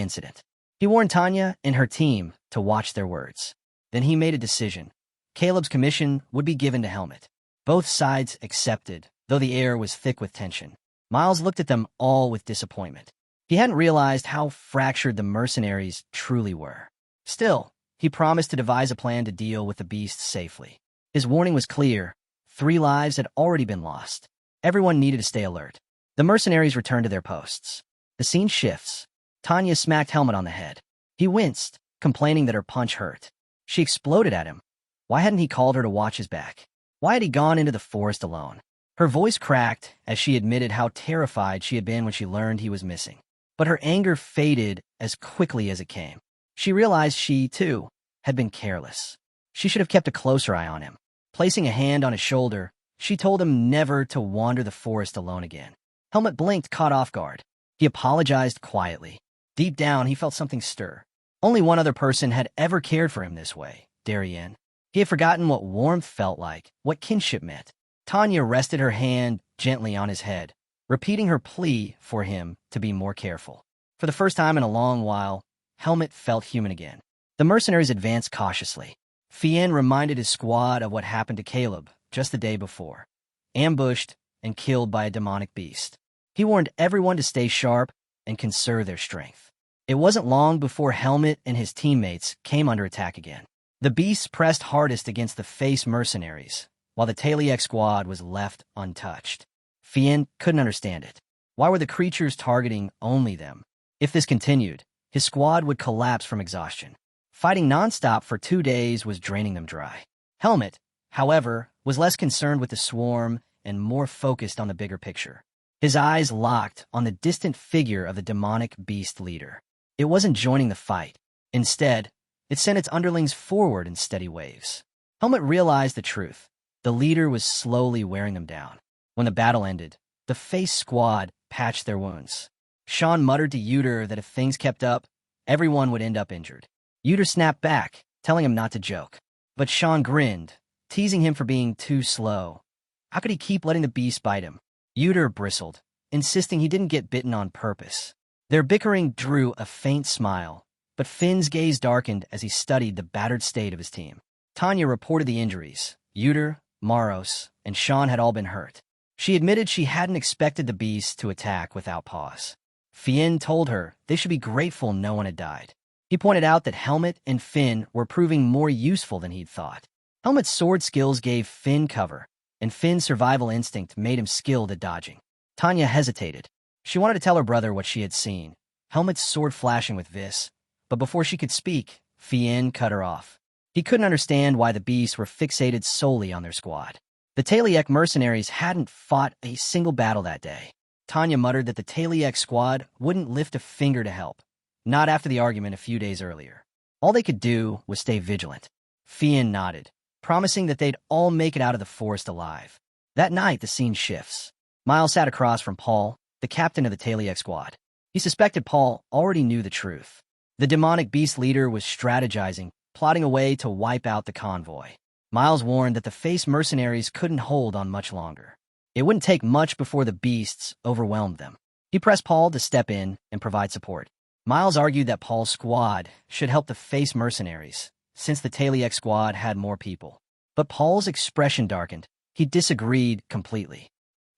incident. He warned Tanya and her team to watch their words. Then he made a decision. Caleb's commission would be given to Helmet. Both sides accepted, though the air was thick with tension. Miles looked at them all with disappointment. He hadn't realized how fractured the mercenaries truly were. Still, he promised to devise a plan to deal with the beast safely. His warning was clear. 3 lives had already been lost. Everyone needed to stay alert. The mercenaries returned to their posts. The scene shifts. Tanya smacked Helmet on the head. He winced, complaining that her punch hurt. She exploded at him. Why hadn't he called her to watch his back? Why had he gone into the forest alone? Her voice cracked as she admitted how terrified she had been when she learned he was missing. But her anger faded as quickly as it came. She realized she, too, had been careless. She should have kept a closer eye on him. Placing a hand on his shoulder, she told him never to wander the forest alone again. Helmet blinked, caught off guard. He apologized quietly. Deep down, he felt something stir. Only one other person had ever cared for him this way, Darien. He had forgotten what warmth felt like, what kinship meant. Tanya rested her hand gently on his head, repeating her plea for him to be more careful. For the first time in a long while, Helmet felt human again. The mercenaries advanced cautiously. Fien reminded his squad of what happened to Caleb just the day before, ambushed and killed by a demonic beast. He warned everyone to stay sharp and conserve their strength. It wasn't long before Helmet and his teammates came under attack again. The beasts pressed hardest against the face mercenaries, while the Taliek squad was left untouched. Fien couldn't understand it. Why were the creatures targeting only them? If this continued, his squad would collapse from exhaustion. Fighting nonstop for 2 days was draining them dry. Helmet, however, was less concerned with the swarm and more focused on the bigger picture. His eyes locked on the distant figure of the demonic beast leader. It wasn't joining the fight. Instead, it sent its underlings forward in steady waves. Helmet realized the truth. The leader was slowly wearing them down. When the battle ended, the face squad patched their wounds. Sean muttered to Uter that if things kept up, everyone would end up injured. Uter snapped back, telling him not to joke. But Sean grinned, teasing him for being too slow. How could he keep letting the beast bite him? Uter bristled, insisting he didn't get bitten on purpose. Their bickering drew a faint smile, but Finn's gaze darkened as he studied the battered state of his team. Tanya reported the injuries. Uter, Maros, and Sean had all been hurt. She admitted she hadn't expected the beast to attack without pause. Fien told her they should be grateful no one had died. He pointed out that Helmet and Finn were proving more useful than he'd thought. Helmet's sword skills gave Finn cover, and Finn's survival instinct made him skilled at dodging. Tanya hesitated. She wanted to tell her brother what she had seen, Helmet's sword flashing with Vis, but before she could speak, Fien cut her off. He couldn't understand why the beasts were fixated solely on their squad. The Taliek mercenaries hadn't fought a single battle that day. Tanya muttered that the Taliek squad wouldn't lift a finger to help, not after the argument a few days earlier. All they could do was stay vigilant. Fien nodded, promising that they'd all make it out of the forest alive. That night, the scene shifts. Miles sat across from Paul, the captain of the Taliek squad. He suspected Paul already knew the truth. The demonic beast leader was strategizing, plotting a way to wipe out the convoy. Miles warned that the face mercenaries couldn't hold on much longer. It wouldn't take much before the beasts overwhelmed them. He pressed Paul to step in and provide support. Miles argued that Paul's squad should help the face mercenaries, since the Taliek squad had more people. But Paul's expression darkened. He disagreed completely.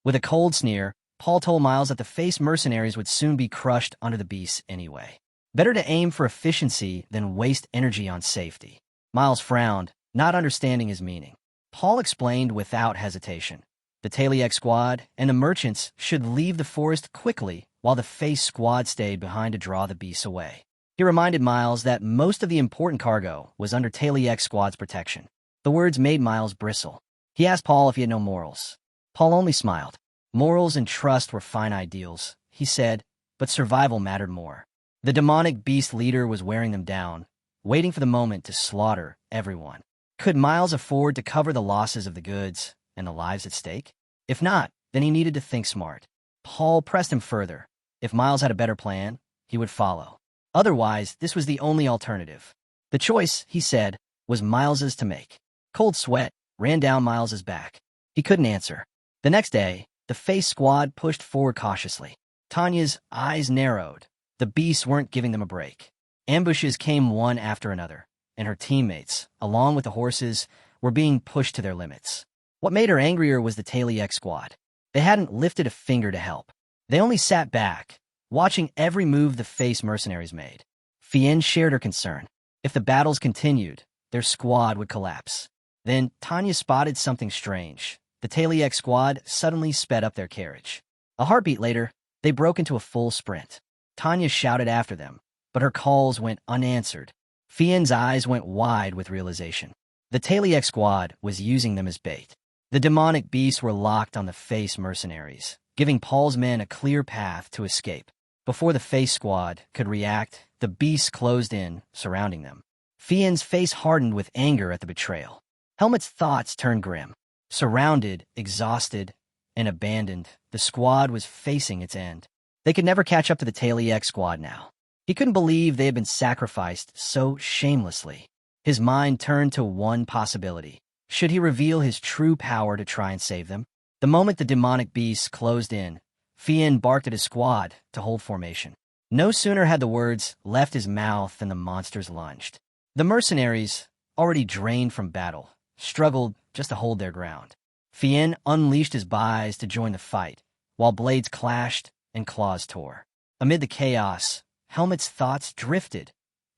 With a cold sneer, Paul told Miles that the face mercenaries would soon be crushed under the beasts anyway. Better to aim for efficiency than waste energy on safety. Miles frowned, not understanding his meaning. Paul explained without hesitation. The Taliek squad and the merchants should leave the forest quickly while the face squad stayed behind to draw the beasts away. He reminded Miles that most of the important cargo was under Taliek squad's protection. The words made Miles bristle. He asked Paul if he had no morals. Paul only smiled. Morals and trust were fine ideals, he said, but survival mattered more. The demonic beast leader was wearing them down, waiting for the moment to slaughter everyone. Could Miles afford to cover the losses of the goods and the lives at stake? If not, then he needed to think smart. Paul pressed him further. If Miles had a better plan, he would follow. Otherwise, this was the only alternative. The choice, he said, was Miles's to make. Cold sweat ran down Miles's back. He couldn't answer. The next day, the face squad pushed forward cautiously. Tanya's eyes narrowed. The beasts weren't giving them a break. Ambushes came one after another, and her teammates, along with the horses, were being pushed to their limits. What made her angrier was the Taliek squad. They hadn't lifted a finger to help. They only sat back, watching every move the face mercenaries made. Fien shared her concern. If the battles continued, their squad would collapse. Then Tanya spotted something strange. the Taliek squad suddenly sped up their carriage. A heartbeat later, they broke into a full sprint. Tanya shouted after them, but her calls went unanswered. Fien's eyes went wide with realization. The Taliek squad was using them as bait. The demonic beasts were locked on the Face mercenaries, giving Paul's men a clear path to escape. Before the Face squad could react, the beasts closed in, surrounding them. Fien's face hardened with anger at the betrayal. Helmet's thoughts turned grim. Surrounded, exhausted, and abandoned, the squad was facing its end. They could never catch up to the Taliek squad now. He couldn't believe they had been sacrificed so shamelessly. His mind turned to one possibility. Should he reveal his true power to try and save them? The moment the demonic beasts closed in, Fien barked at his squad to hold formation. No sooner had the words left his mouth than the monsters lunged. The mercenaries, already drained from battle, struggled just to hold their ground. Fien unleashed his bais to join the fight, while blades clashed and claws tore. Amid the chaos, Helmet's thoughts drifted.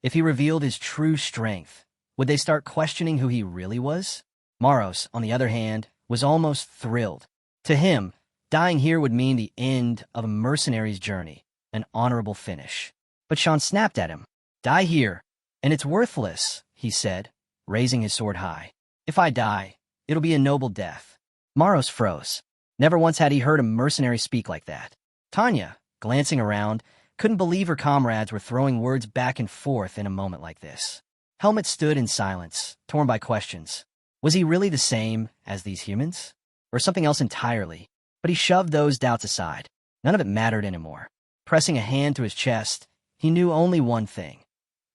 If he revealed his true strength, would they start questioning who he really was? Maros, on the other hand, was almost thrilled. To him, dying here would mean the end of a mercenary's journey, an honorable finish. But Sean snapped at him. Die here, and it's worthless, he said, raising his sword high. If I die, it'll be a noble death. Maros froze. Never once had he heard a mercenary speak like that. Tanya, glancing around, couldn't believe her comrades were throwing words back and forth in a moment like this. Helmet stood in silence, torn by questions. Was he really the same as these humans? Or something else entirely? But he shoved those doubts aside. None of it mattered anymore. Pressing a hand to his chest, he knew only one thing.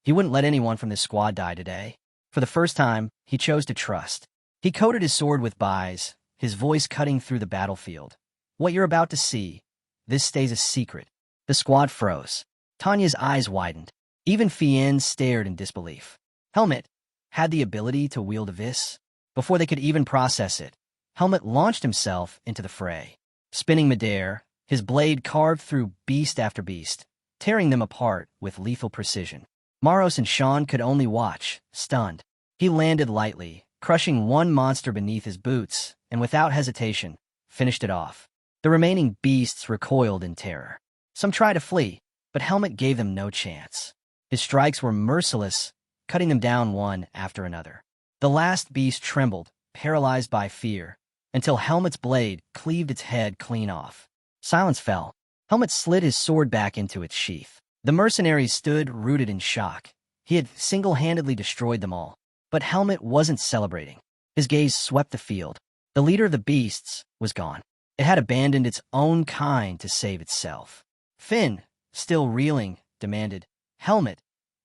He wouldn't let anyone from this squad die today. For the first time, he chose to trust. He coated his sword with bais, his voice cutting through the battlefield. What you're about to see, this stays a secret. The squad froze. Tanya's eyes widened. Even Fien stared in disbelief. Helmet had the ability to wield a vis. Before they could even process it, Helmet launched himself into the fray. Spinning midair, his blade carved through beast after beast, tearing them apart with lethal precision. Maros and Sean could only watch, stunned. He landed lightly, crushing one monster beneath his boots, and without hesitation, finished it off. The remaining beasts recoiled in terror. Some tried to flee, but Helmet gave them no chance. His strikes were merciless, cutting them down one after another. The last beast trembled, paralyzed by fear, until Helmet's blade cleaved its head clean off. Silence fell. Helmet slid his sword back into its sheath. The mercenaries stood rooted in shock. He had single-handedly destroyed them all. But Helmet wasn't celebrating. His gaze swept the field. The leader of the beasts was gone. It had abandoned its own kind to save itself. Finn, still reeling, demanded, "Helmet,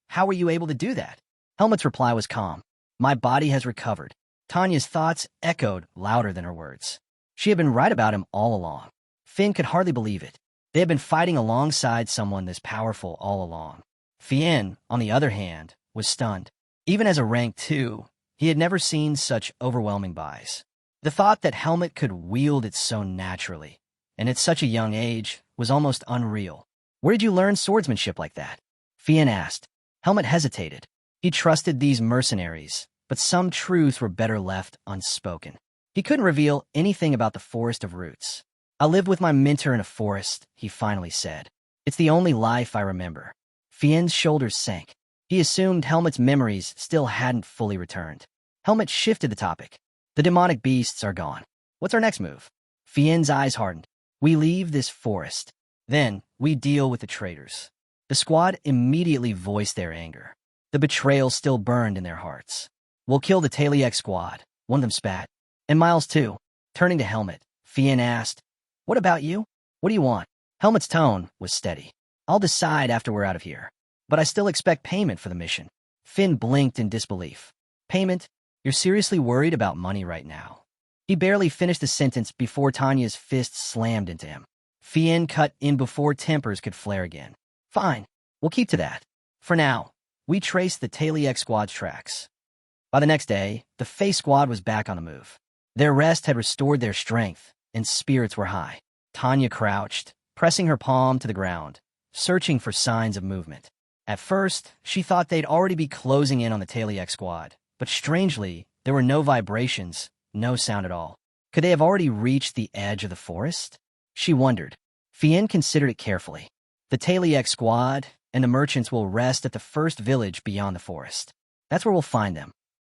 how were you able to do that?" Helmet's reply was calm. "My body has recovered." Tanya's thoughts echoed louder than her words. She had been right about him all along. Finn could hardly believe it. They had been fighting alongside someone this powerful all along. Fien, on the other hand, was stunned. Even as a rank 2, he had never seen such overwhelming bais. The thought that Helmet could wield it so naturally, and at such a young age, was almost unreal. "Where did you learn swordsmanship like that?" Fien asked. Helmet hesitated. He trusted these mercenaries, but some truths were better left unspoken. He couldn't reveal anything about the Forest of Roots. "I lived with my mentor in a forest," he finally said. "It's the only life I remember." Fien's shoulders sank. He assumed Helmet's memories still hadn't fully returned. Helmet shifted the topic. "The demonic beasts are gone. What's our next move?" Fien's eyes hardened. "We leave this forest. Then we deal with the traitors." The squad immediately voiced their anger. The betrayal still burned in their hearts. "We'll kill the Taliek squad," one of them spat. "And Miles too." Turning to Helmet, Fien asked, "What about you? What do you want?" Helmet's tone was steady. "I'll decide after we're out of here. But I still expect payment for the mission." Finn blinked in disbelief. "Payment? You're seriously worried about money right now?" He barely finished the sentence before Tanya's fist slammed into him. Fien cut in before tempers could flare again. "Fine, we'll keep to that. For now, we traced the Taliek squad's tracks." By the next day, the Face squad was back on the move. Their rest had restored their strength, and spirits were high. Tanya crouched, pressing her palm to the ground, searching for signs of movement. At first, she thought they'd already be closing in on the Taliek squad, but strangely, there were no vibrations, no sound at all. Could they have already reached the edge of the forest? She wondered. Fien considered it carefully. The Taliek squad and the merchants will rest at the first village beyond the forest. That's where we'll find them.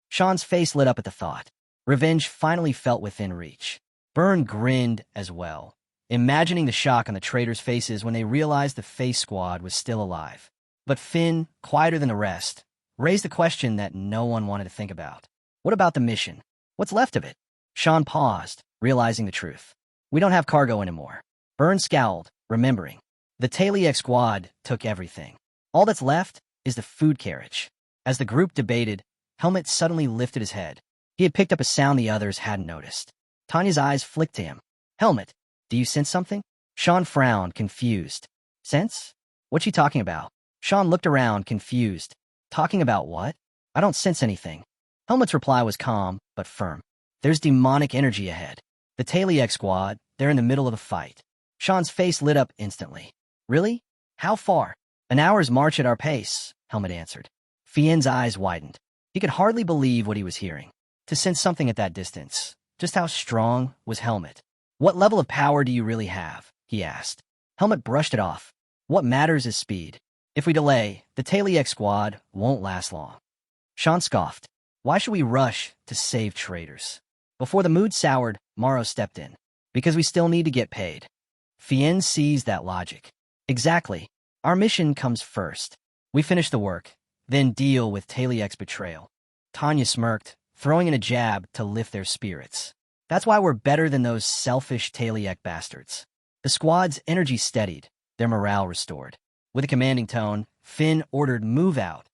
Sean's face lit up at the thought. Revenge finally felt within reach. Byrne grinned as well, imagining the shock on the traitors' faces when they realized the Face Squad was still alive. But Finn, quieter than the rest, raised a question that no one wanted to think about. What about the mission? What's left of it? Sean paused, realizing the truth. We don't have cargo anymore. Byrne scowled, remembering. The Taliek squad took everything. All that's left is the food carriage. As the group debated, Helmet suddenly lifted his head. He had picked up a sound the others hadn't noticed. Tanya's eyes flicked to him. Helmet, do you sense something? Sean frowned, confused. Sense? What's she talking about? Sean looked around, confused. Talking about what? I don't sense anything. Helmet's reply was calm, but firm. There's demonic energy ahead. The Taliek squad, they're in the middle of a fight. Sean's face lit up instantly. Really? How far? An hour's march at our pace, Helmet answered. Fien's eyes widened. He could hardly believe what he was hearing. To sense something at that distance. Just how strong was Helmet? What level of power do you really have? He asked. Helmet brushed it off. What matters is speed. If we delay, the Taliek squad won't last long. Sean scoffed. Why should we rush to save traitors? Before the mood soured, Morrow stepped in. Because we still need to get paid. Fien seized that logic. Exactly. Our mission comes first. We finish the work, then deal with Taliek's betrayal. Tanya smirked, throwing in a jab to lift their spirits. That's why we're better than those selfish Taliek bastards. The squad's energy steadied, their morale restored. With a commanding tone, Finn ordered move out.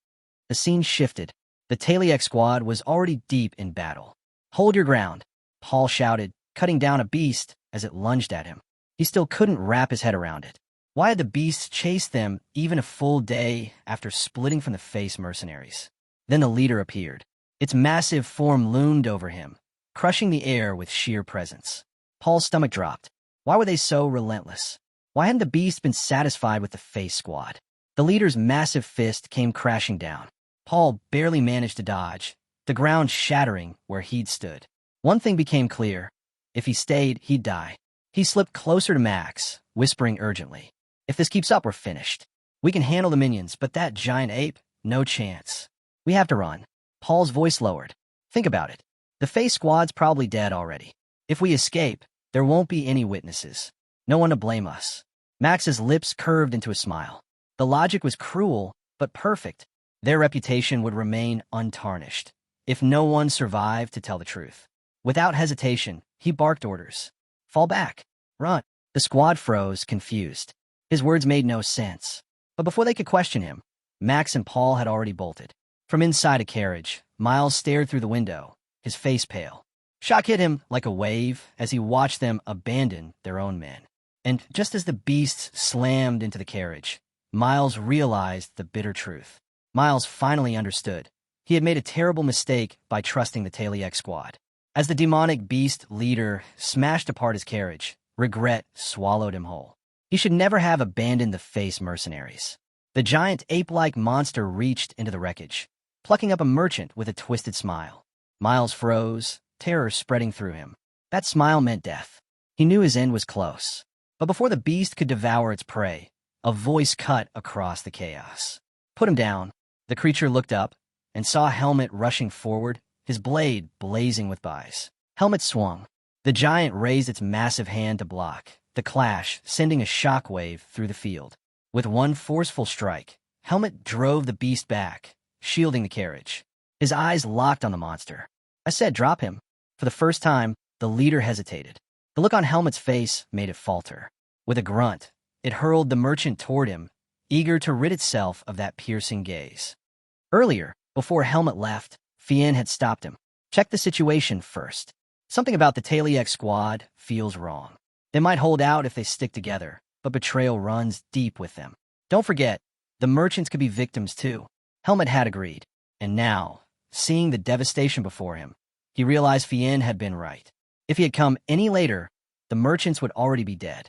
The scene shifted. The Taliek squad was already deep in battle. Hold your ground, Paul shouted, cutting down a beast as it lunged at him. He still couldn't wrap his head around it. Why had the beast chased them even a full day after splitting from the Face mercenaries? Then the leader appeared. Its massive form loomed over him, crushing the air with sheer presence. Paul's stomach dropped. Why were they so relentless? Why hadn't the beast been satisfied with the Face squad? The leader's massive fist came crashing down. Paul barely managed to dodge, the ground shattering where he'd stood. One thing became clear. If he stayed, he'd die. He slipped closer to Max, whispering urgently. If this keeps up, we're finished. We can handle the minions, but that giant ape, no chance. We have to run. Paul's voice lowered. Think about it. The Face squad's probably dead already. If we escape, there won't be any witnesses. No one to blame us. Max's lips curved into a smile. The logic was cruel, but perfect. Their reputation would remain untarnished, if no one survived to tell the truth. Without hesitation, he barked orders. Fall back. Run. The squad froze, confused. His words made no sense. But before they could question him, Max and Paul had already bolted. From inside a carriage, Miles stared through the window, his face pale. Shock hit him like a wave as he watched them abandon their own men. And just as the beasts slammed into the carriage, Miles realized the bitter truth. Miles finally understood. He had made a terrible mistake by trusting the Taliek squad. As the demonic beast leader smashed apart his carriage, regret swallowed him whole. He should never have abandoned the Face mercenaries. The giant ape-like monster reached into the wreckage, plucking up a merchant with a twisted smile. Miles froze, terror spreading through him. That smile meant death. He knew his end was close. But before the beast could devour its prey, a voice cut across the chaos. Put him down. The creature looked up and saw Helmet rushing forward, his blade blazing with bise. Helmet swung. The giant raised its massive hand to block, the clash sending a shockwave through the field. With one forceful strike, Helmet drove the beast back, shielding the carriage. His eyes locked on the monster. I said drop him. For the first time, the leader hesitated. The look on Helmet's face made it falter. With a grunt, it hurled the merchant toward him, eager to rid itself of that piercing gaze. Earlier, before Helmet left, Fien had stopped him. Check the situation first. Something about the Taliek squad feels wrong. They might hold out if they stick together, but betrayal runs deep with them. Don't forget, the merchants could be victims too. Helmet had agreed. And now, seeing the devastation before him, he realized Fien had been right. If he had come any later, the merchants would already be dead.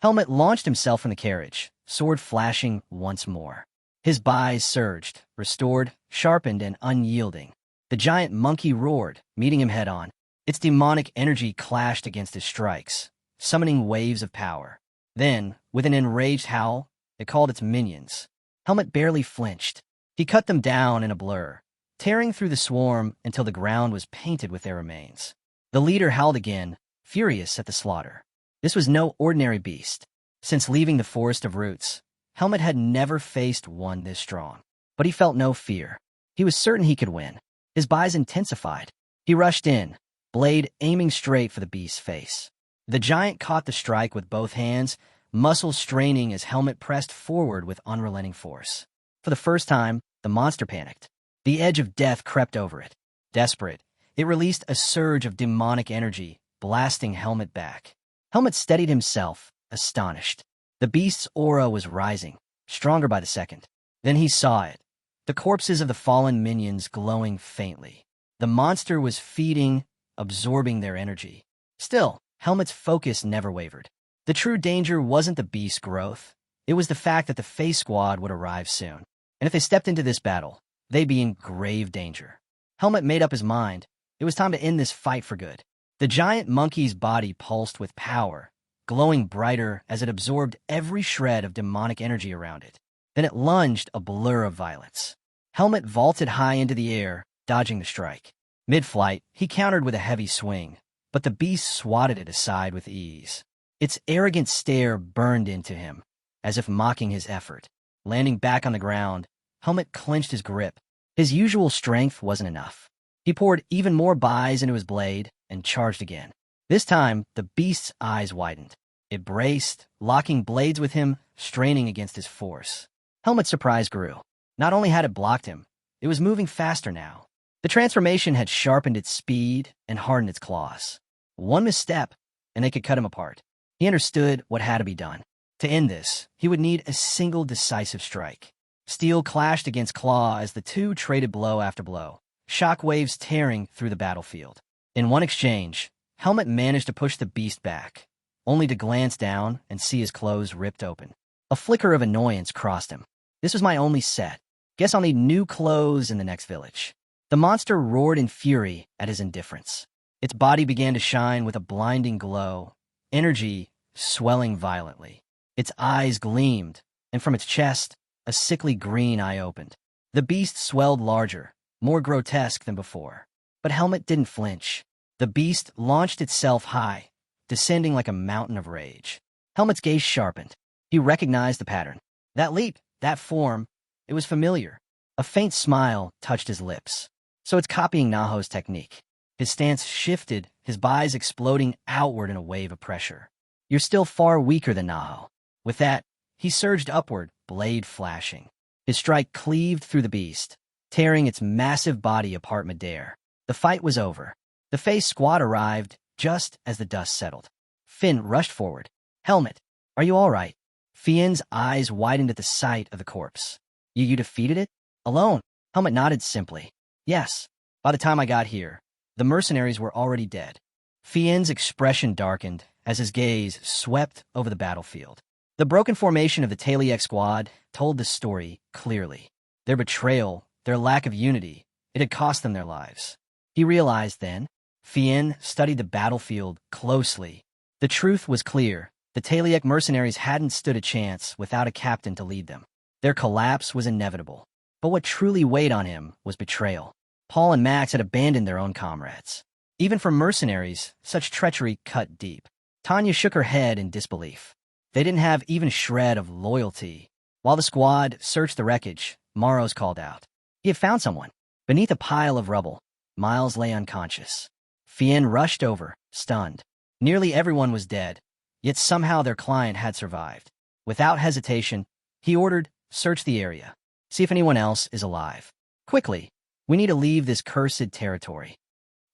Helmet launched himself from the carriage, sword flashing once more. His bise surged, restored, sharpened, and unyielding. The giant monkey roared, meeting him head-on. Its demonic energy clashed against his strikes, summoning waves of power. Then, with an enraged howl, it called its minions. Helmet barely flinched. He cut them down in a blur, tearing through the swarm until the ground was painted with their remains. The leader howled again, furious at the slaughter. This was no ordinary beast. Since leaving the Forest of Roots, Helmet had never faced one this strong. But he felt no fear. He was certain he could win. His buys intensified. He rushed in, blade aiming straight for the beast's face. The giant caught the strike with both hands, muscles straining as Helmet pressed forward with unrelenting force. For the first time, the monster panicked. The edge of death crept over it. Desperate, it released a surge of demonic energy, blasting Helmet back. Helmet steadied himself, astonished. The beast's aura was rising, stronger by the second. Then he saw it. The corpses of the fallen minions glowing faintly. The monster was feeding, absorbing their energy. Still, Helmet's focus never wavered. The true danger wasn't the beast's growth. It was the fact that the Face Squad would arrive soon. And if they stepped into this battle, they'd be in grave danger. Helmet made up his mind. It was time to end this fight for good. The giant monkey's body pulsed with power, glowing brighter as it absorbed every shred of demonic energy around it. Then it lunged, a blur of violence. Helmet vaulted high into the air, dodging the strike. Mid-flight, he countered with a heavy swing, but the beast swatted it aside with ease. Its arrogant stare burned into him, as if mocking his effort. Landing back on the ground, Helmet clenched his grip. His usual strength wasn't enough. He poured even more buys into his blade and charged again. This time, the beast's eyes widened. It braced, locking blades with him, straining against his force. Helmet's surprise grew. Not only had it blocked him, it was moving faster now. The transformation had sharpened its speed and hardened its claws. One misstep, and they could cut him apart. He understood what had to be done. To end this, he would need a single decisive strike. Steel clashed against claw as the two traded blow after blow, shock waves tearing through the battlefield. In one exchange, Helmet managed to push the beast back, only to glance down and see his clothes ripped open. A flicker of annoyance crossed him. This was my only set. Guess I'll need new clothes in the next village. The monster roared in fury at his indifference. Its body began to shine with a blinding glow, energy swelling violently. Its eyes gleamed, and from its chest, a sickly green eye opened. The beast swelled larger, more grotesque than before. But Helmet didn't flinch. The beast launched itself high, descending like a mountain of rage. Helmet's gaze sharpened. He recognized the pattern. That leap, that form, it was familiar. A faint smile touched his lips. So it's copying Naho's technique. His stance shifted, his buys exploding outward in a wave of pressure. You're still far weaker than Naho. With that, he surged upward, blade flashing. His strike cleaved through the beast, tearing its massive body apart midair. The fight was over. The Face Squad arrived just as the dust settled. Finn rushed forward. Helmet, are you all right? Fien's eyes widened at the sight of the corpse. You defeated it? Alone? Helmet nodded simply. Yes. By the time I got here, the mercenaries were already dead. Fien's expression darkened as his gaze swept over the battlefield. The broken formation of the Taliek squad told the story clearly. Their betrayal, their lack of unity, it had cost them their lives. He realized then. Fien studied the battlefield closely. The truth was clear. The Taliek mercenaries hadn't stood a chance without a captain to lead them. Their collapse was inevitable. But what truly weighed on him was betrayal. Paul and Max had abandoned their own comrades. Even for mercenaries, such treachery cut deep. Tanya shook her head in disbelief. They didn't have even a shred of loyalty. While the squad searched the wreckage, Maros called out. He had found someone. Beneath a pile of rubble, Miles lay unconscious. Fien rushed over, stunned. Nearly everyone was dead, yet somehow their client had survived. Without hesitation, he ordered, search the area. See if anyone else is alive. Quickly, we need to leave this cursed territory.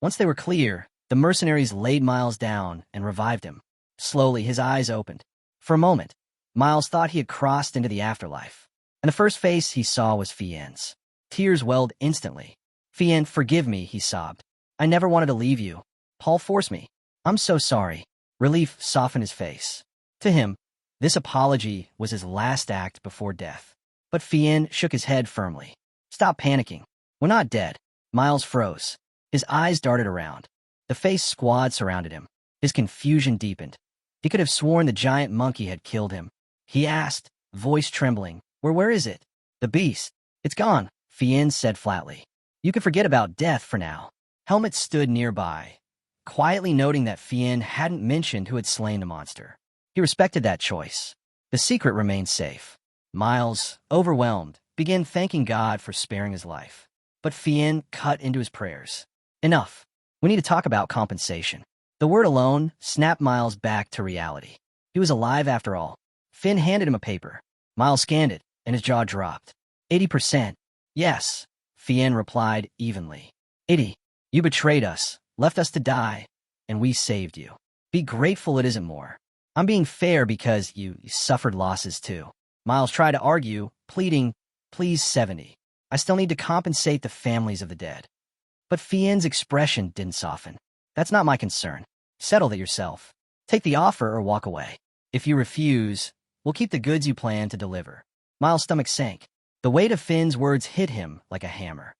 Once they were clear, the mercenaries laid Miles down and revived him. Slowly, his eyes opened. For a moment, Miles thought he had crossed into the afterlife. And the first face he saw was Fien's. Tears welled instantly. Fien, forgive me, he sobbed. I never wanted to leave you. Paul forced me. I'm so sorry. Relief softened his face. To him, this apology was his last act before death. But Fien shook his head firmly. Stop panicking. We're not dead. Miles froze. His eyes darted around. The face squad surrounded him. His confusion deepened. He could have sworn the giant monkey had killed him. He asked, voice trembling, Where is it?" "The beast. It's gone," Fien said flatly. "You can forget about death for now." Helmet stood nearby, quietly noting that Fien hadn't mentioned who had slain the monster. He respected that choice. The secret remained safe. Miles, overwhelmed, began thanking God for sparing his life. But Fien cut into his prayers. "Enough. We need to talk about compensation." The word alone snapped Miles back to reality. He was alive after all. Finn handed him a paper. Miles scanned it, and his jaw dropped. 80%. "Yes," Fien replied evenly. 80. "You betrayed us, left us to die, and we saved you. Be grateful it isn't more. I'm being fair because you suffered losses too." Miles tried to argue, pleading, "Please, 70. I still need to compensate the families of the dead." But Fien's expression didn't soften. "That's not my concern. Settle that yourself. Take the offer or walk away. If you refuse, we'll keep the goods you plan to deliver." Miles' stomach sank. The weight of Finn's words hit him like a hammer.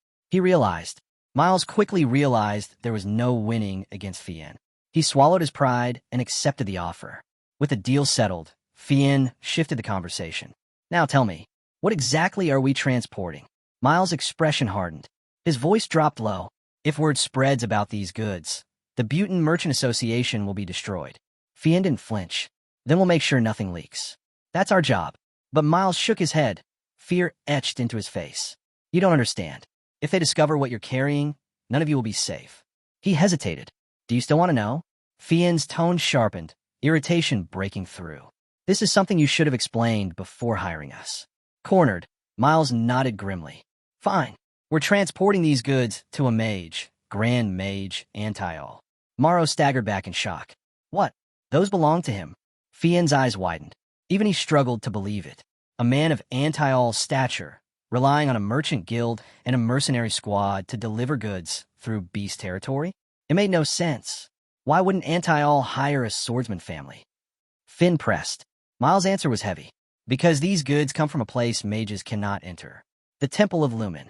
Miles quickly realized there was no winning against Fien. He swallowed his pride and accepted the offer. With the deal settled, Fien shifted the conversation. "Now tell me, what exactly are we transporting?" Miles' expression hardened. His voice dropped low. "If word spreads about these goods, the Butin Merchant Association will be destroyed." Fien didn't flinch. "Then we'll make sure nothing leaks. That's our job." But Miles shook his head. Fear etched into his face. "You don't understand. If they discover what you're carrying, none of you will be safe." He hesitated. "Do you still want to know?" Fien's tone sharpened, irritation breaking through. "This is something you should have explained before hiring us." Cornered, Miles nodded grimly. "Fine. We're transporting these goods to a mage, Grand Mage Anti-All." Morrow staggered back in shock. "What? Those belong to him?" Fien's eyes widened. Even he struggled to believe it. A man of Anti-All stature, relying on a merchant guild and a mercenary squad to deliver goods through beast territory? It made no sense. Why wouldn't Anti-All hire a swordsman family? Finn pressed. Miles' answer was heavy. "Because these goods come from a place mages cannot enter. The Temple of Lumen."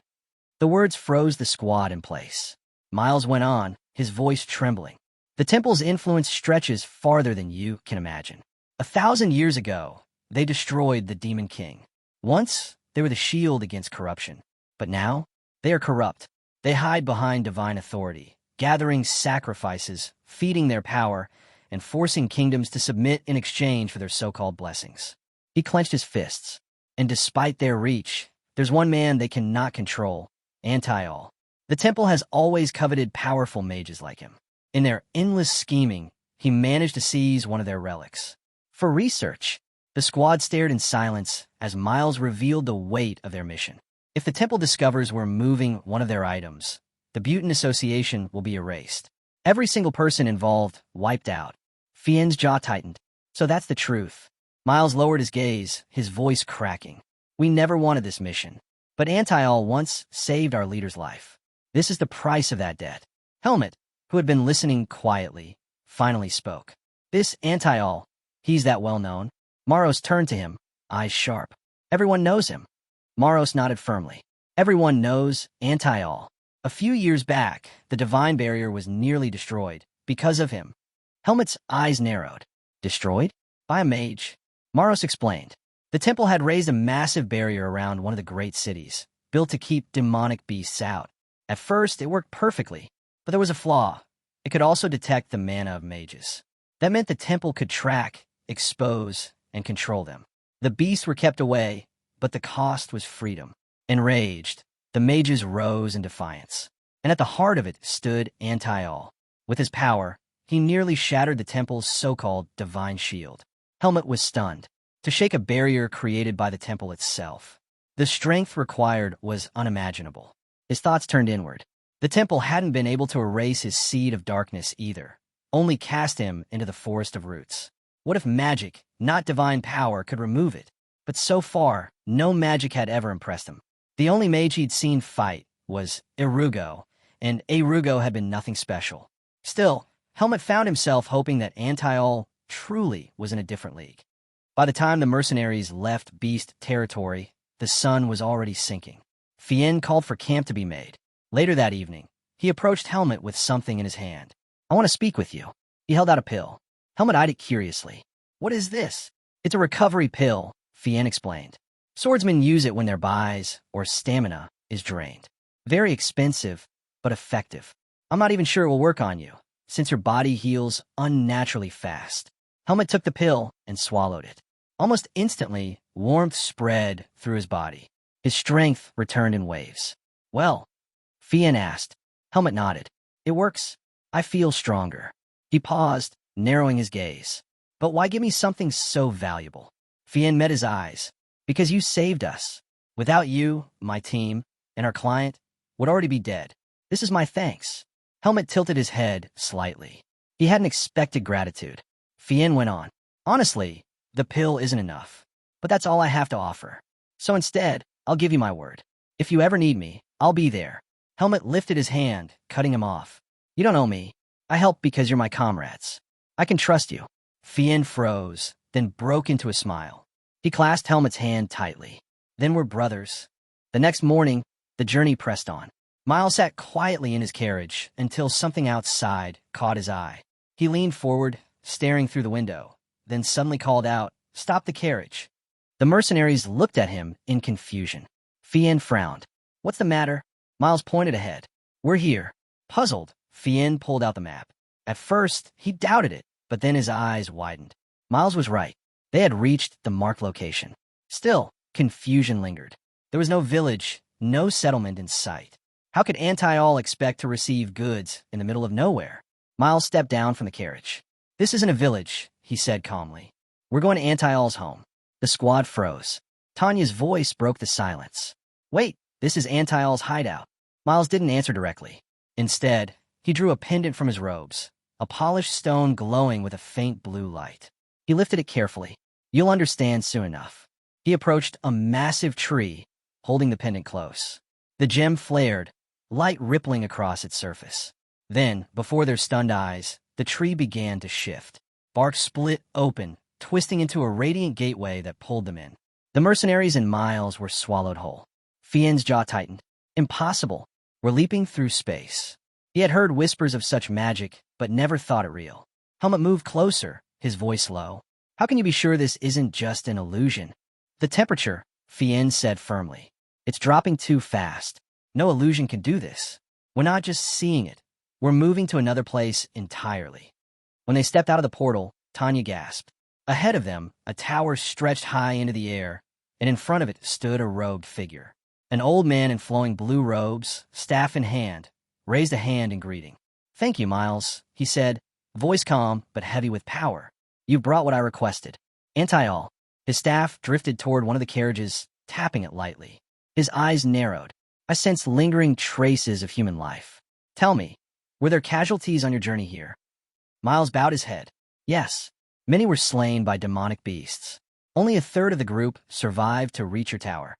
The words froze the squad in place. Miles went on, his voice trembling. "The temple's influence stretches farther than you can imagine. 1,000 years ago, they destroyed the Demon King. Once, they were the shield against corruption. But now, they are corrupt. They hide behind divine authority, gathering sacrifices, feeding their power, and forcing kingdoms to submit in exchange for their so-called blessings." He clenched his fists. "And despite their reach, there's one man they cannot control, Anti-All. The temple has always coveted powerful mages like him. In their endless scheming, he managed to seize one of their relics. For research." The squad stared in silence as Miles revealed the weight of their mission. If the temple discovers we're moving one of their items, the Butin Association will be erased. Every single person involved wiped out. Fien's jaw tightened. "So that's the truth." Miles lowered his gaze, his voice cracking. "We never wanted this mission. But Anti-All once saved our leader's life. This is the price of that debt." Helmet, who had been listening quietly, finally spoke. "This Anti-All, he's that well-known?" Maros turned to him, eyes sharp. "Everyone knows him." Maros nodded firmly. "Everyone knows Anti-All. A few years back, the divine barrier was nearly destroyed because of him." Helmet's eyes narrowed. "Destroyed? By a mage?" Maros explained. "The temple had raised a massive barrier around one of the great cities, built to keep demonic beasts out. At first, it worked perfectly, but there was a flaw. It could also detect the mana of mages. That meant the temple could track, expose, and control them. The beasts were kept away, but the cost was freedom." Enraged, the mages rose in defiance. And at the heart of it stood Anti-All. With his power, he nearly shattered the temple's so-called divine shield. Helmet was stunned. To shake a barrier created by the temple itself. The strength required was unimaginable. His thoughts turned inward. The temple hadn't been able to erase his seed of darkness either, only cast him into the forest of roots. What if magic, not divine power, could remove it? But so far, no magic had ever impressed him. The only mage he'd seen fight was Irugo, and Irugo had been nothing special. Still, Helmet found himself hoping that Anti-All truly was in a different league. By the time the mercenaries left beast territory, the sun was already sinking. Fien called for camp to be made. Later that evening, he approached Helmet with something in his hand. I want to speak with you. He held out a pill. Helmet eyed it curiously. What is this? It's a recovery pill, Fien explained. Swordsmen use it when their buys or stamina is drained. Very expensive, but effective. I'm not even sure it will work on you, since your body heals unnaturally fast. Helmet took the pill and swallowed it. Almost instantly, warmth spread through his body. His strength returned in waves. Well, Fien asked. Helmet nodded. It works. I feel stronger. He paused, narrowing his gaze. But why give me something so valuable? Fien met his eyes. Because you saved us. Without you, my team, and our client would already be dead. This is my thanks. Helmet tilted his head slightly. He hadn't expected gratitude. Fien went on. Honestly, the pill isn't enough. But that's all I have to offer. So instead, I'll give you my word. If you ever need me, I'll be there. Helmet lifted his hand, cutting him off. You don't owe me. I help because you're my comrades. I can trust you. Fien froze, then broke into a smile. He clasped Helmet's hand tightly. Then we're brothers. The next morning, the journey pressed on. Miles sat quietly in his carriage until something outside caught his eye. He leaned forward, staring through the window, then suddenly called out, "Stop the carriage." The mercenaries looked at him in confusion. Fien frowned. What's the matter? Miles pointed ahead. We're here. Puzzled, Fien pulled out the map. At first, he doubted it, but then his eyes widened. Miles was right. They had reached the marked location. Still, confusion lingered. There was no village, no settlement in sight. How could Anti-All expect to receive goods in the middle of nowhere? Miles stepped down from the carriage. This isn't a village, he said calmly. We're going to Anti-All's home. The squad froze. Tanya's voice broke the silence. Wait, this is Anti-All's hideout. Miles didn't answer directly. Instead, he drew a pendant from his robes, a polished stone glowing with a faint blue light. He lifted it carefully. You'll understand soon enough. He approached a massive tree, holding the pendant close. The gem flared, light rippling across its surface. Then, before their stunned eyes, the tree began to shift. Bark split open, twisting into a radiant gateway that pulled them in. The mercenaries and Miles were swallowed whole. Fien's jaw tightened. Impossible. We're leaping through space. He had heard whispers of such magic, but never thought it real. Helmet moved closer, his voice low. How can you be sure this isn't just an illusion? The temperature, Fien said firmly. It's dropping too fast. No illusion can do this. We're not just seeing it. We're moving to another place entirely. When they stepped out of the portal, Tanya gasped. Ahead of them, a tower stretched high into the air, and in front of it stood a robed figure. An old man in flowing blue robes, staff in hand, raised a hand in greeting. Thank you, Miles, he said, voice calm but heavy with power. You brought what I requested. Anti-All. His staff drifted toward one of the carriages, tapping it lightly. His eyes narrowed. I sensed lingering traces of human life. Tell me, were there casualties on your journey here? Miles bowed his head. Yes. Many were slain by demonic beasts. Only a third of the group survived to reach your tower.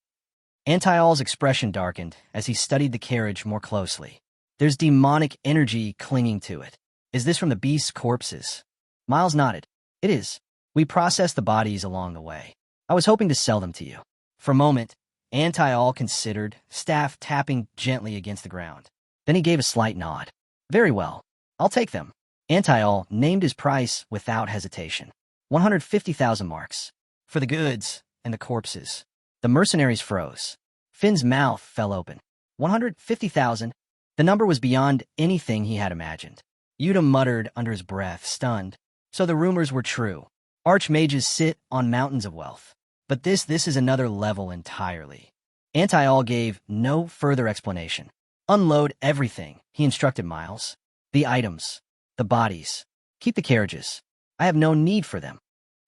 Anti-All's expression darkened as he studied the carriage more closely. There's demonic energy clinging to it. Is this from the beast's corpses? Miles nodded. It is. We processed the bodies along the way. I was hoping to sell them to you. For a moment, Anti-All considered, staff tapping gently against the ground. Then he gave a slight nod. Very well. I'll take them. Anti-All named his price without hesitation. 150,000 marks. For the goods and the corpses. The mercenaries froze. Finn's mouth fell open. 150,000? The number was beyond anything he had imagined. Yuta muttered under his breath, stunned. So the rumors were true. Archmages sit on mountains of wealth. But this is another level entirely. Anti-All gave no further explanation. Unload everything, he instructed Miles. The items. The bodies. Keep the carriages. I have no need for them.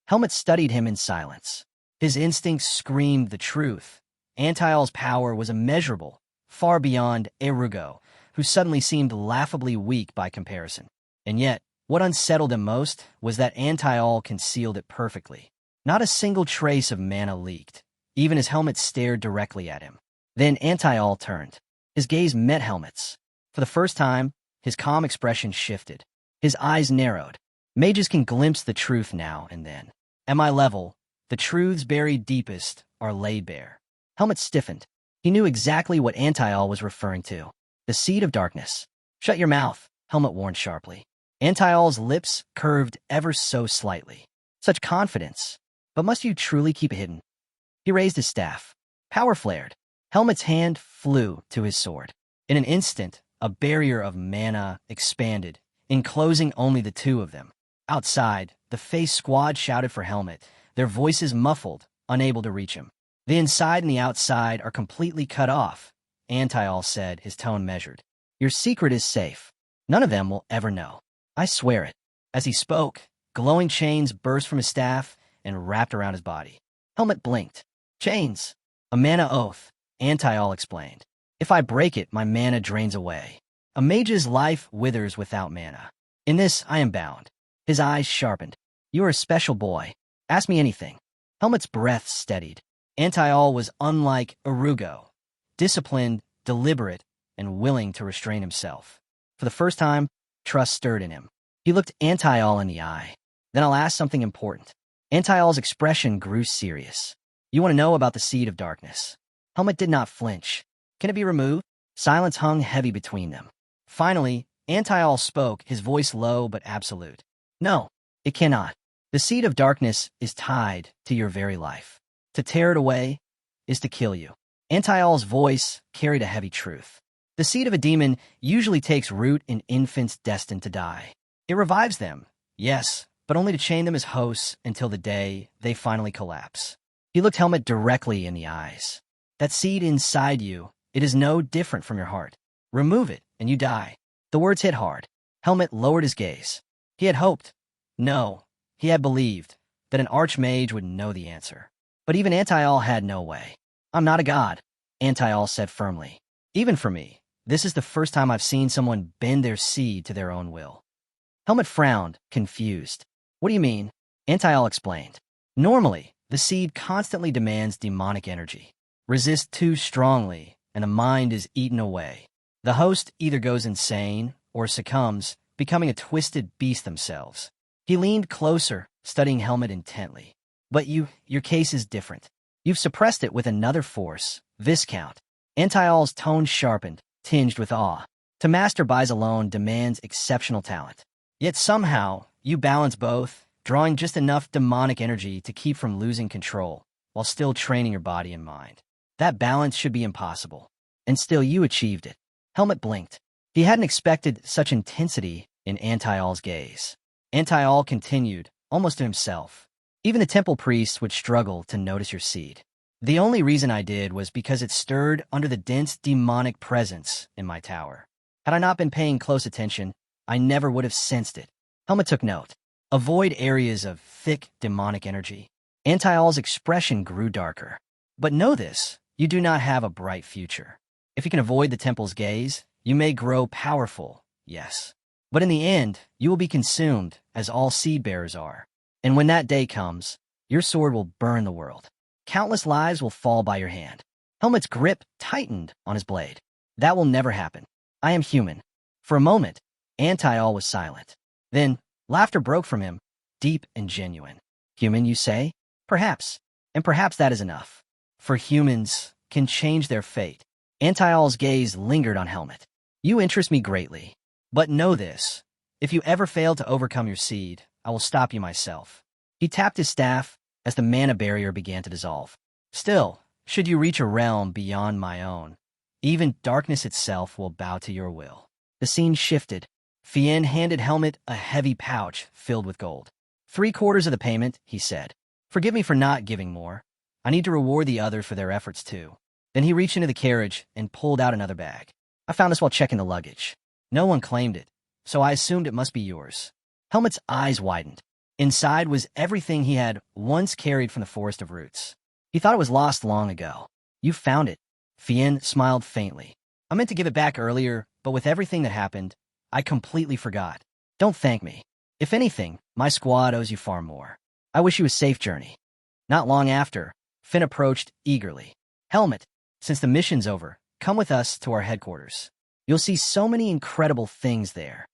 Helmet studied him in silence. His instincts screamed the truth. Anti-All's power was immeasurable, far beyond Erugo, who suddenly seemed laughably weak by comparison. And yet, what unsettled him most was that Anti-All concealed it perfectly. Not a single trace of mana leaked, even as Helmet stared directly at him. Then Anti-All turned. His gaze met Helmet's. For the first time, his calm expression shifted. His eyes narrowed. Mages can glimpse the truth now and then. At my level, the truths buried deepest are laid bare. Helmet stiffened. He knew exactly what Anti-All was referring to. The seed of darkness. Shut your mouth, Helmet warned sharply. Antial's lips curved ever so slightly. Such confidence. But must you truly keep it hidden? He raised his staff. Power flared. Helmet's hand flew to his sword. In an instant, a barrier of mana expanded, enclosing only the two of them. Outside, the face squad shouted for Helmet, their voices muffled, unable to reach him. The inside and the outside are completely cut off, Antial said, his tone measured. Your secret is safe. None of them will ever know. I swear it. As he spoke, glowing chains burst from his staff and wrapped around his body. Helmet blinked. Chains. A mana oath, Antial explained. If I break it, my mana drains away. A mage's life withers without mana. In this, I am bound. His eyes sharpened. You are a special boy. Ask me anything. Helmet's breath steadied. Antial was unlike Urugo, disciplined, deliberate, and willing to restrain himself. For the first time, trust stirred in him. He looked Antial in the eye. Then I'll ask something important. Antial's expression grew serious. You want to know about the Seed of Darkness? Helmet did not flinch. Can it be removed? Silence hung heavy between them. Finally, Antial spoke, his voice low but absolute. No, it cannot. The Seed of Darkness is tied to your very life. To tear it away is to kill you. Antial's voice carried a heavy truth. The seed of a demon usually takes root in infants destined to die. It revives them, yes, but only to chain them as hosts until the day they finally collapse. He looked Helmet directly in the eyes. That seed inside you, it is no different from your heart. Remove it, and you die. The words hit hard. Helmet lowered his gaze. He had hoped. No, he had believed that an archmage would know the answer. But even Antial had no way. I'm not a god, Antial said firmly. Even for me, this is the first time I've seen someone bend their seed to their own will. Helmet frowned, confused. What do you mean? Antial explained. Normally, the seed constantly demands demonic energy. Resists too strongly, and the mind is eaten away. The host either goes insane or succumbs, becoming a twisted beast themselves. He leaned closer, studying Helmet intently. But your case is different. You've suppressed it with another force, Viscount. Antial's tone sharpened, tinged with awe. To master buys alone demands exceptional talent. Yet somehow, you balance both, drawing just enough demonic energy to keep from losing control, while still training your body and mind. That balance should be impossible. And still you achieved it. Helmet blinked. He hadn't expected such intensity in Antial's gaze. Antial continued, almost to himself. Even the temple priests would struggle to notice your seed. The only reason I did was because it stirred under the dense demonic presence in my tower. Had I not been paying close attention, I never would have sensed it. Helmet took note. Avoid areas of thick demonic energy. Antial's expression grew darker. But know this, you do not have a bright future. If you can avoid the temple's gaze, you may grow powerful, yes. But in the end, you will be consumed, as all seed bearers are. And when that day comes, your sword will burn the world. Countless lives will fall by your hand. Helmet's grip tightened on his blade. That will never happen. I am human. For a moment, Antial was silent. Then, laughter broke from him, deep and genuine. Human, you say? Perhaps. And perhaps that is enough. For humans can change their fate. Antial's gaze lingered on Helmet. You interest me greatly. But know this. If you ever fail to overcome your seed, I will stop you myself. He tapped his staff as the mana barrier began to dissolve. Still, should you reach a realm beyond my own, even darkness itself will bow to your will. The scene shifted. Fien handed Helmet a heavy pouch filled with gold. 3/4 of the payment, he said. Forgive me for not giving more. I need to reward the others for their efforts too. Then he reached into the carriage and pulled out another bag. I found this while checking the luggage. No one claimed it, so I assumed it must be yours. Helmet's eyes widened. Inside was everything he had once carried from the Forest of Roots. He thought it was lost long ago. You found it. Fien smiled faintly. I meant to give it back earlier, but with everything that happened, I completely forgot. Don't thank me. If anything, my squad owes you far more. I wish you a safe journey. Not long after, Finn approached eagerly. Helmet, since the mission's over, come with us to our headquarters. You'll see so many incredible things there.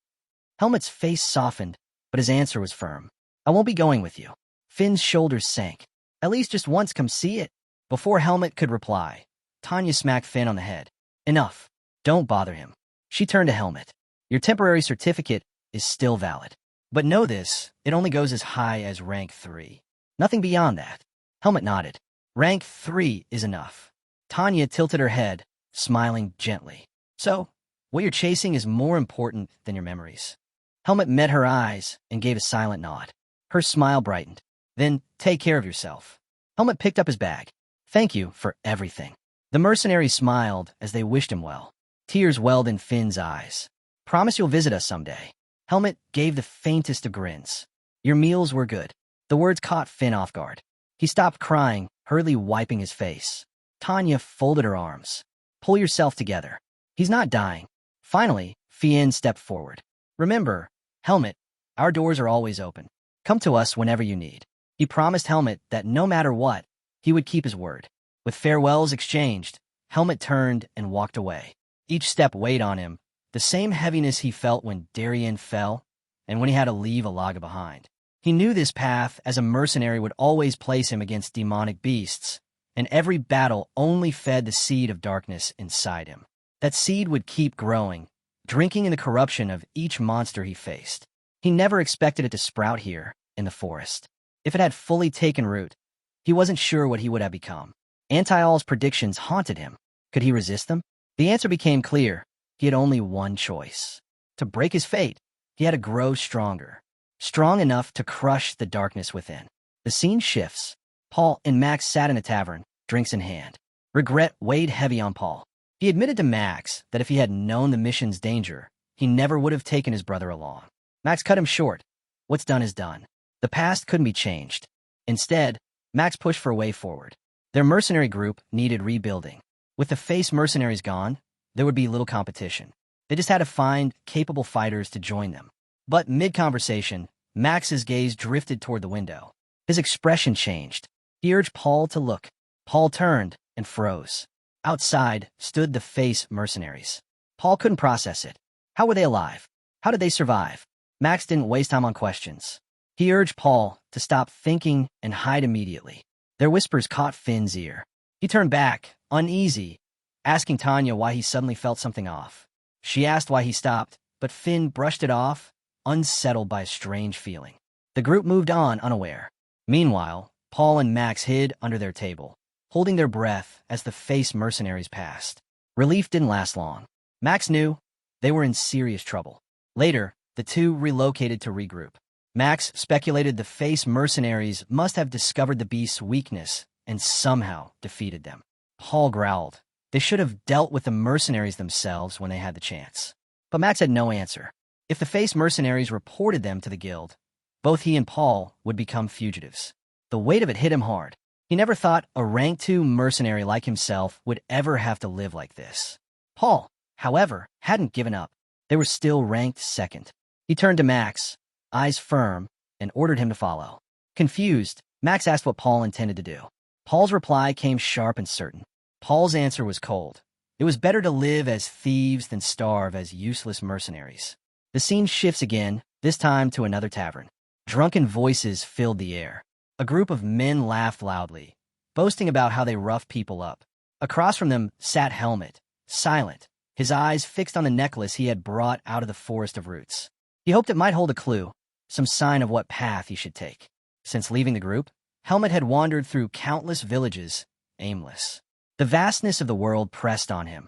Helmet's face softened, but his answer was firm. I won't be going with you. Finn's shoulders sank. At least just once come see it. Before Helmet could reply, Tanya smacked Finn on the head. Enough. Don't bother him. She turned to Helmet. Your temporary certificate is still valid. But know this, it only goes as high as rank 3. Nothing beyond that. Helmet nodded. Rank 3 is enough. Tanya tilted her head, smiling gently. So, what you're chasing is more important than your memories. Helmet met her eyes and gave a silent nod. Her smile brightened. Then, take care of yourself. Helmet picked up his bag. Thank you for everything. The mercenary smiled as they wished him well. Tears welled in Finn's eyes. Promise you'll visit us someday. Helmet gave the faintest of grins. Your meals were good. The words caught Finn off guard. He stopped crying, hurriedly wiping his face. Tanya folded her arms. Pull yourself together. He's not dying. Finally, Finn stepped forward. Remember, Helmet, our doors are always open. Come to us whenever you need. He promised Helmet that no matter what, he would keep his word. With farewells exchanged, Helmet turned and walked away. Each step weighed on him, the same heaviness he felt when Darien fell and when he had to leave Alaga behind. He knew this path as a mercenary would always place him against demonic beasts, and every battle only fed the seed of darkness inside him. That seed would keep growing, drinking in the corruption of each monster he faced. He never expected it to sprout here, in the forest. If it had fully taken root, he wasn't sure what he would have become. Antial's predictions haunted him. Could he resist them? The answer became clear. He had only one choice. To break his fate, he had to grow stronger. Strong enough to crush the darkness within. The scene shifts. Paul and Max sat in a tavern, drinks in hand. Regret weighed heavy on Paul. He admitted to Max that if he had known the mission's danger, he never would have taken his brother along. Max cut him short. What's done is done. The past couldn't be changed. Instead, Max pushed for a way forward. Their mercenary group needed rebuilding. With the face mercenaries gone, there would be little competition. They just had to find capable fighters to join them. But mid-conversation, Max's gaze drifted toward the window. His expression changed. He urged Paul to look. Paul turned and froze. Outside stood the face mercenaries. Paul couldn't process it. How were they alive? How did they survive? Max didn't waste time on questions. He urged Paul to stop thinking and hide immediately. Their whispers caught Finn's ear. He turned back, uneasy, asking Tanya why he suddenly felt something off. She asked why he stopped, but Finn brushed it off, unsettled by a strange feeling. The group moved on unaware. Meanwhile, Paul and Max hid under their table, holding their breath as the face mercenaries passed. Relief didn't last long. Max knew they were in serious trouble. Later, the two relocated to regroup. Max speculated the face mercenaries must have discovered the beast's weakness and somehow defeated them. Paul growled. They should have dealt with the mercenaries themselves when they had the chance. But Max had no answer. If the face mercenaries reported them to the guild, both he and Paul would become fugitives. The weight of it hit him hard. He never thought a rank 2 mercenary like himself would ever have to live like this. Paul, however, hadn't given up. They were still ranked second. He turned to Max, eyes firm, and ordered him to follow. Confused, Max asked what Paul intended to do. Paul's reply came sharp and certain. Paul's answer was cold. It was better to live as thieves than starve as useless mercenaries. The scene shifts again, this time to another tavern. Drunken voices filled the air. A group of men laughed loudly, boasting about how they roughed people up. Across from them sat Helmet, silent, his eyes fixed on the necklace he had brought out of the forest of roots. He hoped it might hold a clue, some sign of what path he should take. Since leaving the group, Helmet had wandered through countless villages, aimless. The vastness of the world pressed on him,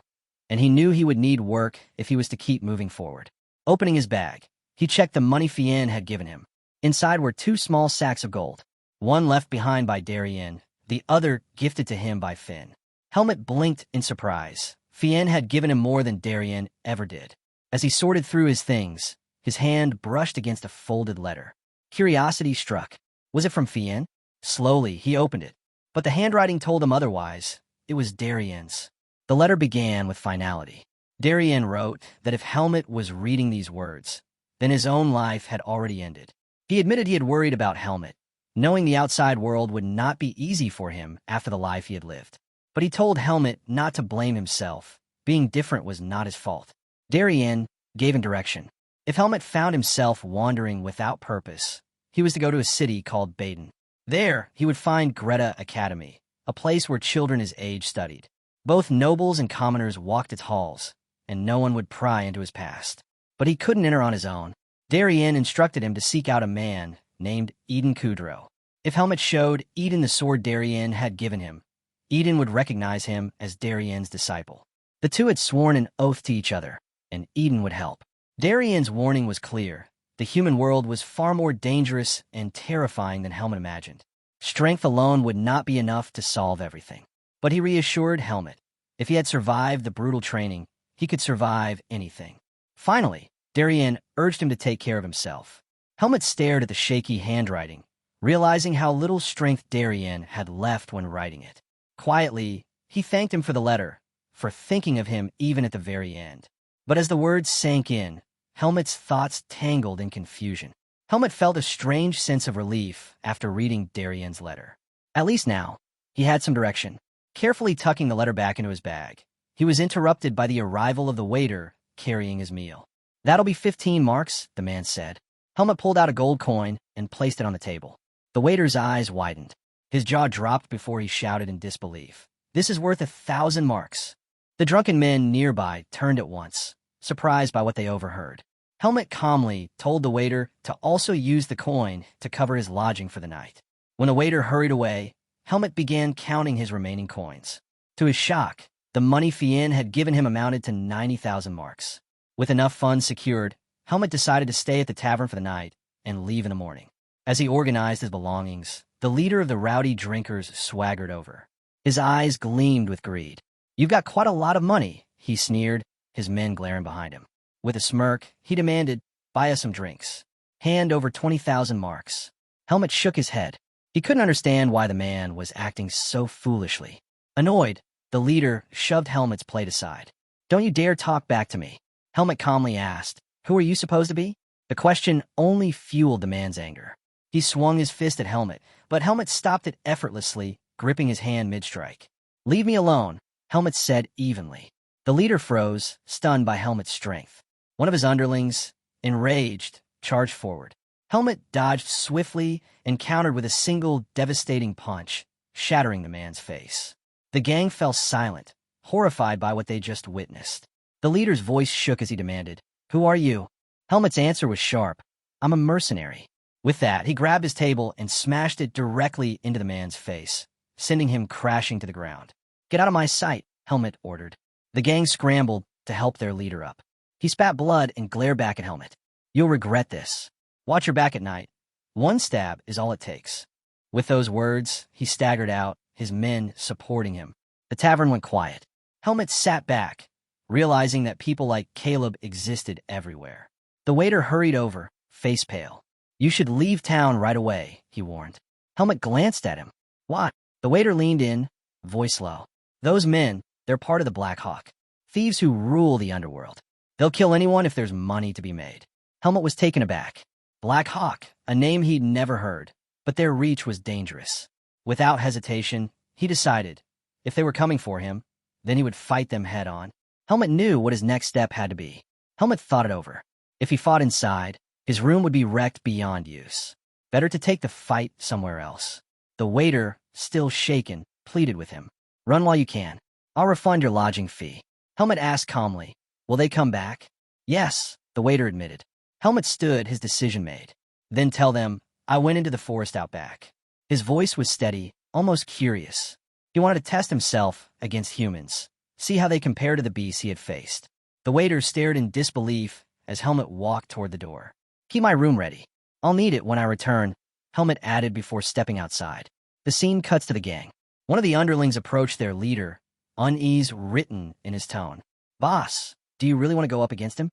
and he knew he would need work if he was to keep moving forward. Opening his bag, he checked the money Fien had given him. Inside were 2 small sacks of gold, one left behind by Darien, the other gifted to him by Finn. Helmet blinked in surprise. Fien had given him more than Darien ever did. As he sorted through his things, his hand brushed against a folded letter. Curiosity struck. Was it from Fien? Slowly, he opened it, but the handwriting told him otherwise. It was Darien's. The letter began with finality. Darien wrote that if Helmet was reading these words, then his own life had already ended. He admitted he had worried about Helmet, knowing the outside world would not be easy for him after the life he had lived. But he told Helmet not to blame himself. Being different was not his fault. Darien gave him direction. If Helmet found himself wandering without purpose, he was to go to a city called Baden. There, he would find Greta Academy, a place where children his age studied. Both nobles and commoners walked its halls, and no one would pry into his past. But he couldn't enter on his own. Darien instructed him to seek out a man named Eden Kudrow. If Helmet showed Eden the sword Darien had given him, Eden would recognize him as Darien's disciple. The two had sworn an oath to each other, and Eden would help. Darien's warning was clear. The human world was far more dangerous and terrifying than Helmet imagined. Strength alone would not be enough to solve everything. But he reassured Helmet. If he had survived the brutal training, he could survive anything. Finally, Darien urged him to take care of himself. Helmet stared at the shaky handwriting, realizing how little strength Darien had left when writing it. Quietly, he thanked him for the letter, for thinking of him even at the very end. But as the words sank in, Helmet's thoughts tangled in confusion. Helmet felt a strange sense of relief after reading Darien's letter. At least now, he had some direction. Carefully tucking the letter back into his bag, he was interrupted by the arrival of the waiter carrying his meal. "That'll be 15 marks, the man said. Helmet pulled out a gold coin and placed it on the table. The waiter's eyes widened. His jaw dropped before he shouted in disbelief. "This is worth 1,000 marks. The drunken men nearby turned at once, surprised by what they overheard. Helmet calmly told the waiter to also use the coin to cover his lodging for the night. When the waiter hurried away, Helmet began counting his remaining coins. To his shock, the money Fien had given him amounted to 90,000 marks. With enough funds secured, Helmet decided to stay at the tavern for the night and leave in the morning. As he organized his belongings, the leader of the rowdy drinkers swaggered over. His eyes gleamed with greed. "You've got quite a lot of money," he sneered, his men glaring behind him. With a smirk, he demanded, "Buy us some drinks. Hand over 20,000 marks." Helmet shook his head. He couldn't understand why the man was acting so foolishly. Annoyed, the leader shoved Helmet's plate aside. "Don't you dare talk back to me," Helmet calmly asked. "Who are you supposed to be?" The question only fueled the man's anger. He swung his fist at Helmet, but Helmet stopped it effortlessly, gripping his hand mid-strike. "Leave me alone," Helmet said evenly. The leader froze, stunned by Helmet's strength. One of his underlings, enraged, charged forward. Helmet dodged swiftly and countered with a single devastating punch, shattering the man's face. The gang fell silent, horrified by what they just witnessed. The leader's voice shook as he demanded, "Who are you?" Helmet's answer was sharp, "I'm a mercenary." With that, he grabbed his table and smashed it directly into the man's face, sending him crashing to the ground. "Get out of my sight," Helmet ordered. The gang scrambled to help their leader up. He spat blood and glared back at Helmet. "You'll regret this. Watch your back at night. One stab is all it takes." With those words, he staggered out, his men supporting him. The tavern went quiet. Helmet sat back, realizing that people like Caleb existed everywhere. The waiter hurried over, face pale. "You should leave town right away," he warned. Helmet glanced at him. "What?" The waiter leaned in, voice low. "Those men, they're part of the Black Hawk. Thieves who rule the underworld. They'll kill anyone if there's money to be made." Helmet was taken aback. Black Hawk, a name he'd never heard, but their reach was dangerous. Without hesitation, he decided, if they were coming for him, then he would fight them head on. Helmet knew what his next step had to be. Helmet thought it over. If he fought inside, his room would be wrecked beyond use. Better to take the fight somewhere else. The waiter, still shaken, pleaded with him. "Run while you can. I'll refund your lodging fee." Helmet asked calmly, "Will they come back?" "Yes," the waiter admitted. Helmet stood, his decision made. "Then tell them, I went into the forest out back." His voice was steady, almost curious. He wanted to test himself against humans, see how they compare to the beasts he had faced. The waiter stared in disbelief as Helmet walked toward the door. "Keep my room ready. I'll need it when I return," Helmet added before stepping outside. The scene cuts to the gang. One of the underlings approached their leader, unease written in his tone. "Boss, do you really want to go up against him?"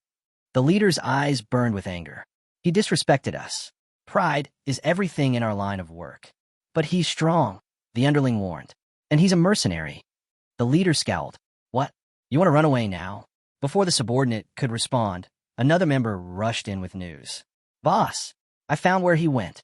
The leader's eyes burned with anger. "He disrespected us. Pride is everything in our line of work. But he's strong," the underling warned. "And he's a mercenary." The leader scowled. "What? You want to run away now?" Before the subordinate could respond, another member rushed in with news. "Boss, I found where he went."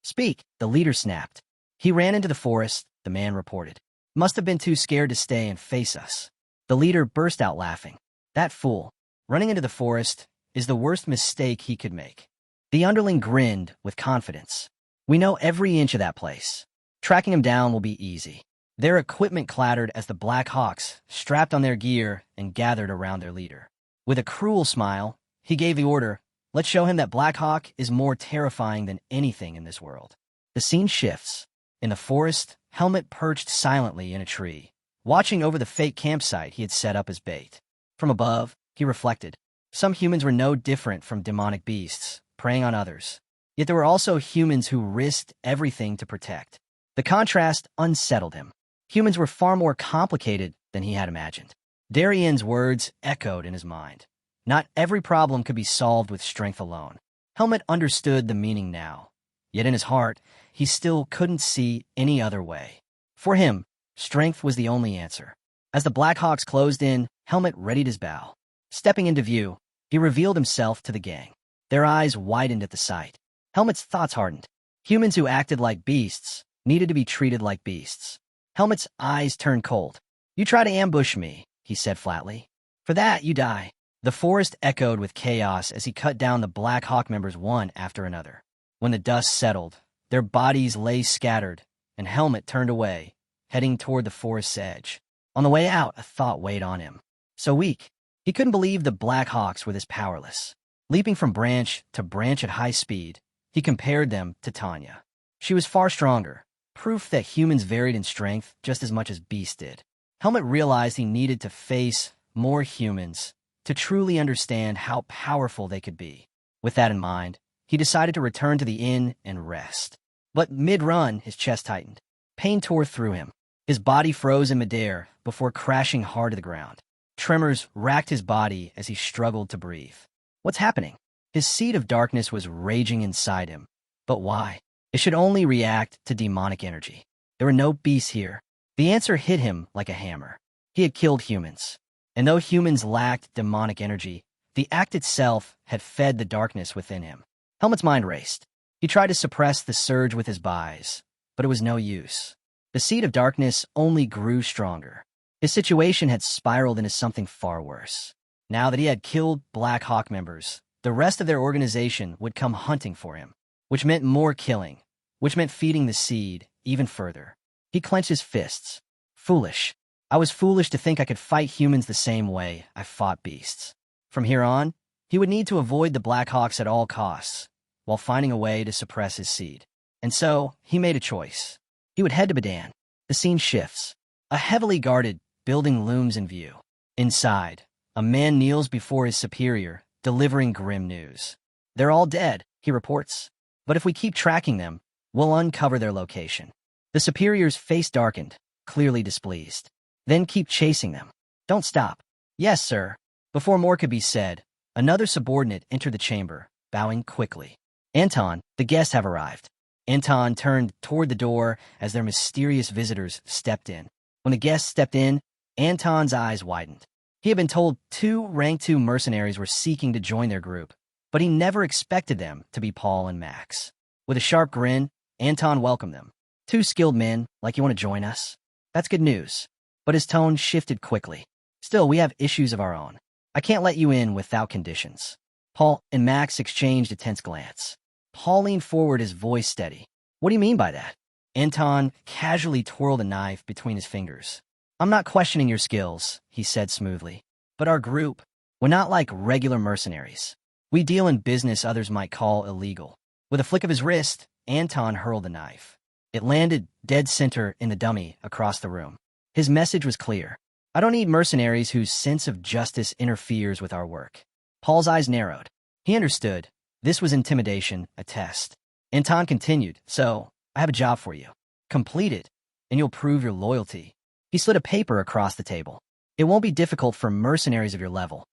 "Speak," the leader snapped. "He ran into the forest," the man reported. "Must have been too scared to stay and face us." The leader burst out laughing. "That fool, running into the forest, is the worst mistake he could make." The underling grinned with confidence. "We know every inch of that place. Tracking him down will be easy." Their equipment clattered as the Black Hawks strapped on their gear and gathered around their leader. With a cruel smile, he gave the order, Let's show him that Black Hawk is more terrifying than anything in this world. The scene shifts. In the forest, Helmet perched silently in a tree, watching over the fake campsite he had set up as bait. From above, he reflected. Some humans were no different from demonic beasts, preying on others. Yet there were also humans who risked everything to protect. The contrast unsettled him. Humans were far more complicated than he had imagined. Darien's words echoed in his mind. Not every problem could be solved with strength alone. Helmet understood the meaning now. Yet in his heart, he still couldn't see any other way. For him, strength was the only answer. As the Blackhawks closed in, Helmet readied his bow. Stepping into view, he revealed himself to the gang. Their eyes widened at the sight. Helmet's thoughts hardened. Humans who acted like beasts needed to be treated like beasts. Helmet's eyes turned cold. "You try to ambush me," he said flatly. "For that, you die." The forest echoed with chaos as he cut down the Black Hawk members one after another. When the dust settled, their bodies lay scattered, and Helmet turned away, heading toward the forest's edge. On the way out, a thought weighed on him. So weak, he couldn't believe the Black Hawks were this powerless. Leaping from branch to branch at high speed, he compared them to Tanya. She was far stronger, proof that humans varied in strength just as much as beasts did. Helmet realized he needed to face more humans to truly understand how powerful they could be. With that in mind, he decided to return to the inn and rest. But mid-run, his chest tightened. Pain tore through him. His body froze in midair before crashing hard to the ground. Tremors racked his body as he struggled to breathe. What's happening? His seed of darkness was raging inside him. But why? It should only react to demonic energy. There were no beasts here. The answer hit him like a hammer. He had killed humans. And though humans lacked demonic energy, the act itself had fed the darkness within him. Helmet's mind raced. He tried to suppress the surge with his buys, but it was no use. The seed of darkness only grew stronger. His situation had spiraled into something far worse. Now that he had killed Black Hawk members, the rest of their organization would come hunting for him, which meant more killing, which meant feeding the seed even further. He clenched his fists. Foolish. I was foolish to think I could fight humans the same way I fought beasts. From here on, he would need to avoid the Black Hawks at all costs, while finding a way to suppress his seed. And so, he made a choice. He would head to Badan. The scene shifts. A heavily guarded building looms in view. Inside, a man kneels before his superior, delivering grim news. "They're all dead," he reports. "But if we keep tracking them, we'll uncover their location." The superior's face darkened, clearly displeased. "Then keep chasing them. Don't stop." "Yes, sir." Before more could be said, another subordinate entered the chamber, bowing quickly. "Anton, the guests have arrived." Anton turned toward the door as their mysterious visitors stepped in. When the guests stepped in, Anton's eyes widened. He had been told 2 rank 2 mercenaries were seeking to join their group, but he never expected them to be Paul and Max. With a sharp grin, Anton welcomed them. "2 skilled men, like you want to join us? That's good news." But his tone shifted quickly. "Still, we have issues of our own. I can't let you in without conditions." Paul and Max exchanged a tense glance. Paul leaned forward, his voice steady. "What do you mean by that?" Anton casually twirled a knife between his fingers. "I'm not questioning your skills," he said smoothly. "But our group, we're not like regular mercenaries. We deal in business others might call illegal." With a flick of his wrist, Anton hurled the knife. It landed dead center in the dummy across the room. His message was clear. "I don't need mercenaries whose sense of justice interferes with our work." Paul's eyes narrowed. He understood. This was intimidation, a test. Anton continued, "So, I have a job for you. Complete it, and you'll prove your loyalty." He slid a paper across the table. "It won't be difficult for mercenaries of your level."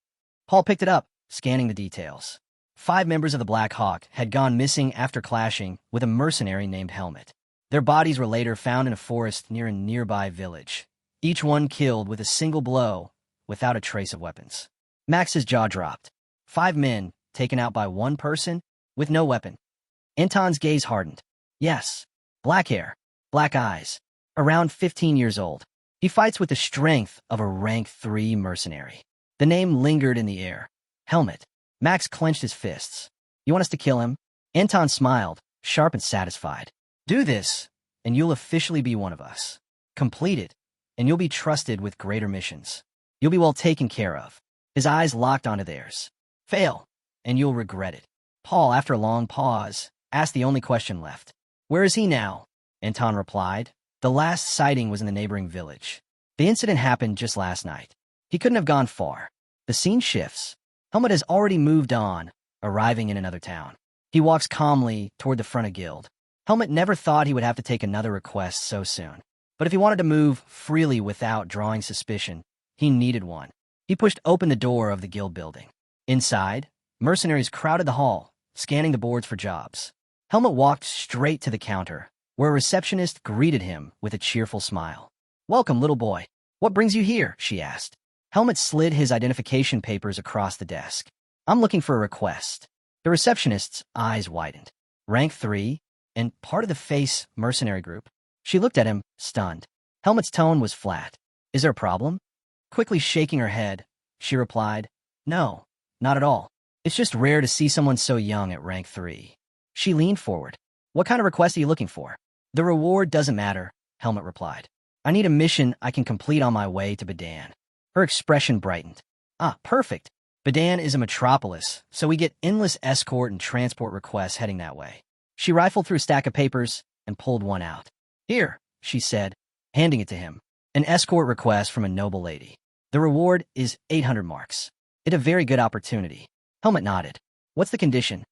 Paul picked it up, scanning the details. 5 members of the Black Hawk had gone missing after clashing with a mercenary named Helmet. Their bodies were later found in a forest near a nearby village. Each one killed with a single blow, without a trace of weapons. Max's jaw dropped. 5 men, taken out by one person, with no weapon. Anton's gaze hardened. Yes, black hair, black eyes, around 15 years old. He fights with the strength of a rank 3 mercenary. The name lingered in the air. Helmet. Max clenched his fists. "You want us to kill him?" Anton smiled, sharp and satisfied. "Do this, and you'll officially be one of us. Complete it, and you'll be trusted with greater missions. You'll be well taken care of." His eyes locked onto theirs. "Fail." and you'll regret it. Paul, after a long pause, asked the only question left. Where is he now? Anton replied. The last sighting was in the neighboring village. The incident happened just last night. He couldn't have gone far. The scene shifts. Helmut has already moved on, arriving in another town. He walks calmly toward the front of Guild. Helmut never thought he would have to take another request so soon. But if he wanted to move freely without drawing suspicion, he needed one. He pushed open the door of the Guild building. Inside, mercenaries crowded the hall, scanning the boards for jobs. Helmut walked straight to the counter, where a receptionist greeted him with a cheerful smile. Welcome, little boy. What brings you here? She asked. Helmut slid his identification papers across the desk. I'm looking for a request. The receptionist's eyes widened. Rank 3, and part of the face mercenary group. She looked at him, stunned. Helmut's tone was flat. Is there a problem? Quickly shaking her head, she replied, No, not at all. It's just rare to see someone so young at rank 3. She leaned forward. What kind of request are you looking for? The reward doesn't matter, Helmut replied. I need a mission I can complete on my way to Badan. Her expression brightened. Ah, perfect. Badan is a metropolis, so we get endless escort and transport requests heading that way. She rifled through a stack of papers and pulled one out. Here, she said, handing it to him. An escort request from a noble lady. The reward is 800 marks. It's a very good opportunity. Helmut nodded. What's the condition?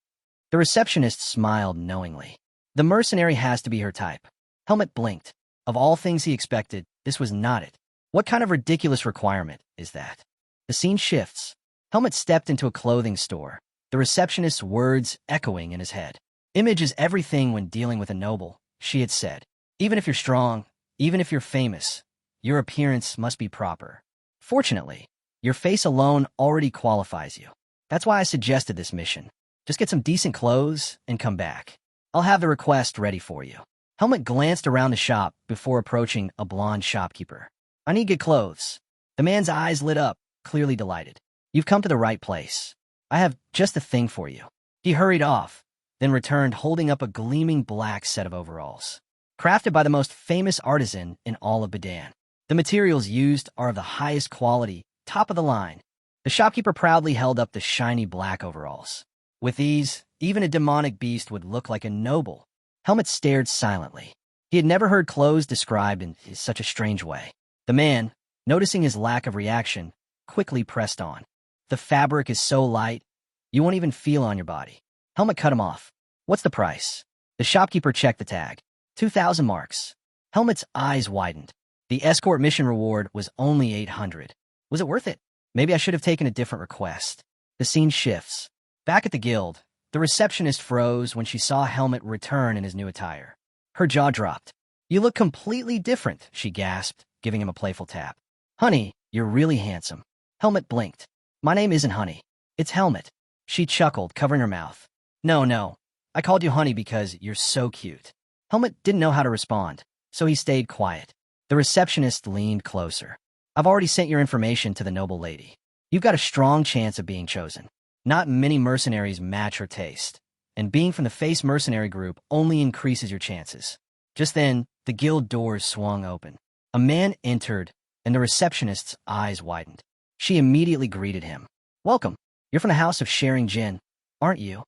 The receptionist smiled knowingly. The mercenary has to be her type. Helmut blinked. Of all things he expected, this was not it. What kind of ridiculous requirement is that? The scene shifts. Helmut stepped into a clothing store, the receptionist's words echoing in his head. Image is everything when dealing with a noble, she had said. Even if you're strong, even if you're famous, your appearance must be proper. Fortunately, your face alone already qualifies you. That's why I suggested this mission. Just get some decent clothes and come back. I'll have the request ready for you. Helmut glanced around the shop before approaching a blonde shopkeeper. I need good clothes. The man's eyes lit up, clearly delighted. You've come to the right place. I have just the thing for you. He hurried off, then returned holding up a gleaming black set of overalls. Crafted by the most famous artisan in all of Badan. The materials used are of the highest quality, top of the line. The shopkeeper proudly held up the shiny black overalls. With these, even a demonic beast would look like a noble. Helmut stared silently. He had never heard clothes described in such a strange way. The man, noticing his lack of reaction, quickly pressed on. The fabric is so light, you won't even feel on your body. Helmut cut him off. What's the price? The shopkeeper checked the tag. 2,000 marks. Helmut's eyes widened. The escort mission reward was only 800. Was it worth it? Maybe I should have taken a different request. The scene shifts. Back at the guild, the receptionist froze when she saw Helmut return in his new attire. Her jaw dropped. You look completely different, she gasped, giving him a playful tap. Honey, you're really handsome. Helmut blinked. My name isn't Honey. It's Helmut. She chuckled, covering her mouth. No. I called you Honey because you're so cute. Helmut didn't know how to respond, so he stayed quiet. The receptionist leaned closer. I've already sent your information to the noble lady. You've got a strong chance of being chosen. Not many mercenaries match her taste, and being from the Face mercenary group only increases your chances. Just then, the guild doors swung open. A man entered, and the receptionist's eyes widened. She immediately greeted him. Welcome. You're from the house of Sharing Jin, aren't you?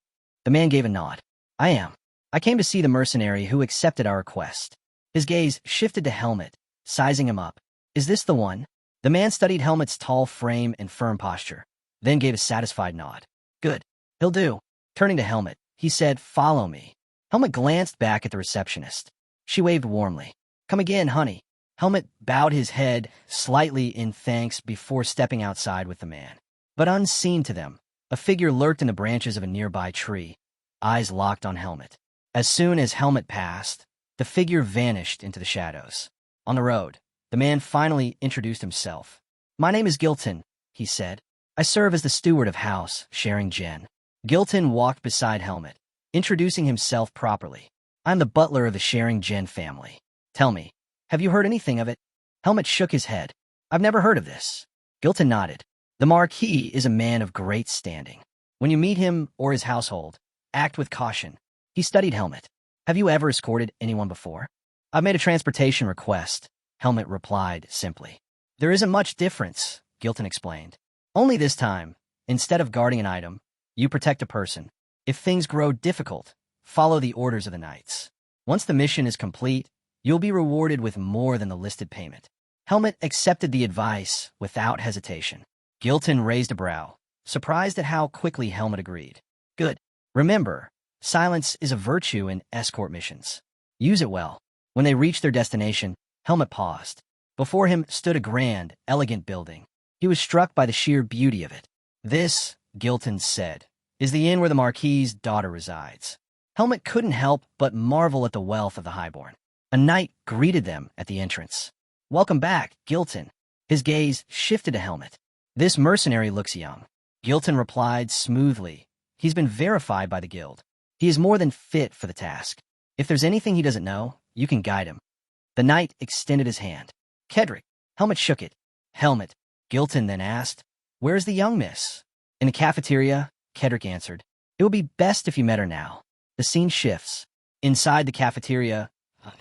The man gave a nod. I am. I came to see the mercenary who accepted our request. His gaze shifted to Helmut, sizing him up. Is this the one? The man studied Helmut's tall frame and firm posture, then gave a satisfied nod. Good. He'll do. Turning to Helmut, he said, Follow me. Helmut glanced back at the receptionist. She waved warmly. Come again, honey. Helmut bowed his head slightly in thanks before stepping outside with the man. But unseen to them, a figure lurked in the branches of a nearby tree, eyes locked on Helmut. As soon as Helmut passed, the figure vanished into the shadows. On the road, the man finally introduced himself. My name is Gilton, he said. I serve as the steward of House Sharing Jen. Gilton walked beside Helmut, introducing himself properly. I'm the butler of the Sharing Jen family. Tell me, have you heard anything of it? Helmut shook his head. I've never heard of this. Gilton nodded. The Marquis is a man of great standing. When you meet him or his household, act with caution. He studied Helmut. Have you ever escorted anyone before? I've made a transportation request, Helmut replied simply. There isn't much difference, Gilton explained. Only this time, instead of guarding an item, You protect a person. If things grow difficult, follow the orders of the knights. Once the mission is complete, you'll be rewarded with more than the listed payment. Helmet accepted the advice without hesitation. Gilton raised a brow, surprised at how quickly Helmet agreed. Good. Remember, silence is a virtue in escort missions. Use it well. When they reached their destination, Helmet paused. Before him stood a grand, elegant building. He was struck by the sheer beauty of it. This, Gilton said, is the inn where the Marquis's daughter resides. Helmet couldn't help but marvel at the wealth of the highborn. A knight greeted them at the entrance. Welcome back, Gilton. His gaze shifted to Helmet. This mercenary looks young. Gilton replied smoothly. He's been verified by the guild. He is more than fit for the task. If there's anything he doesn't know, you can guide him. The knight extended his hand. Kedrick. Helmet shook it. Helmet. Gilton then asked, Where's the young miss? In the cafeteria, Kedrick answered. It would be best if you met her now. The scene shifts. Inside the cafeteria,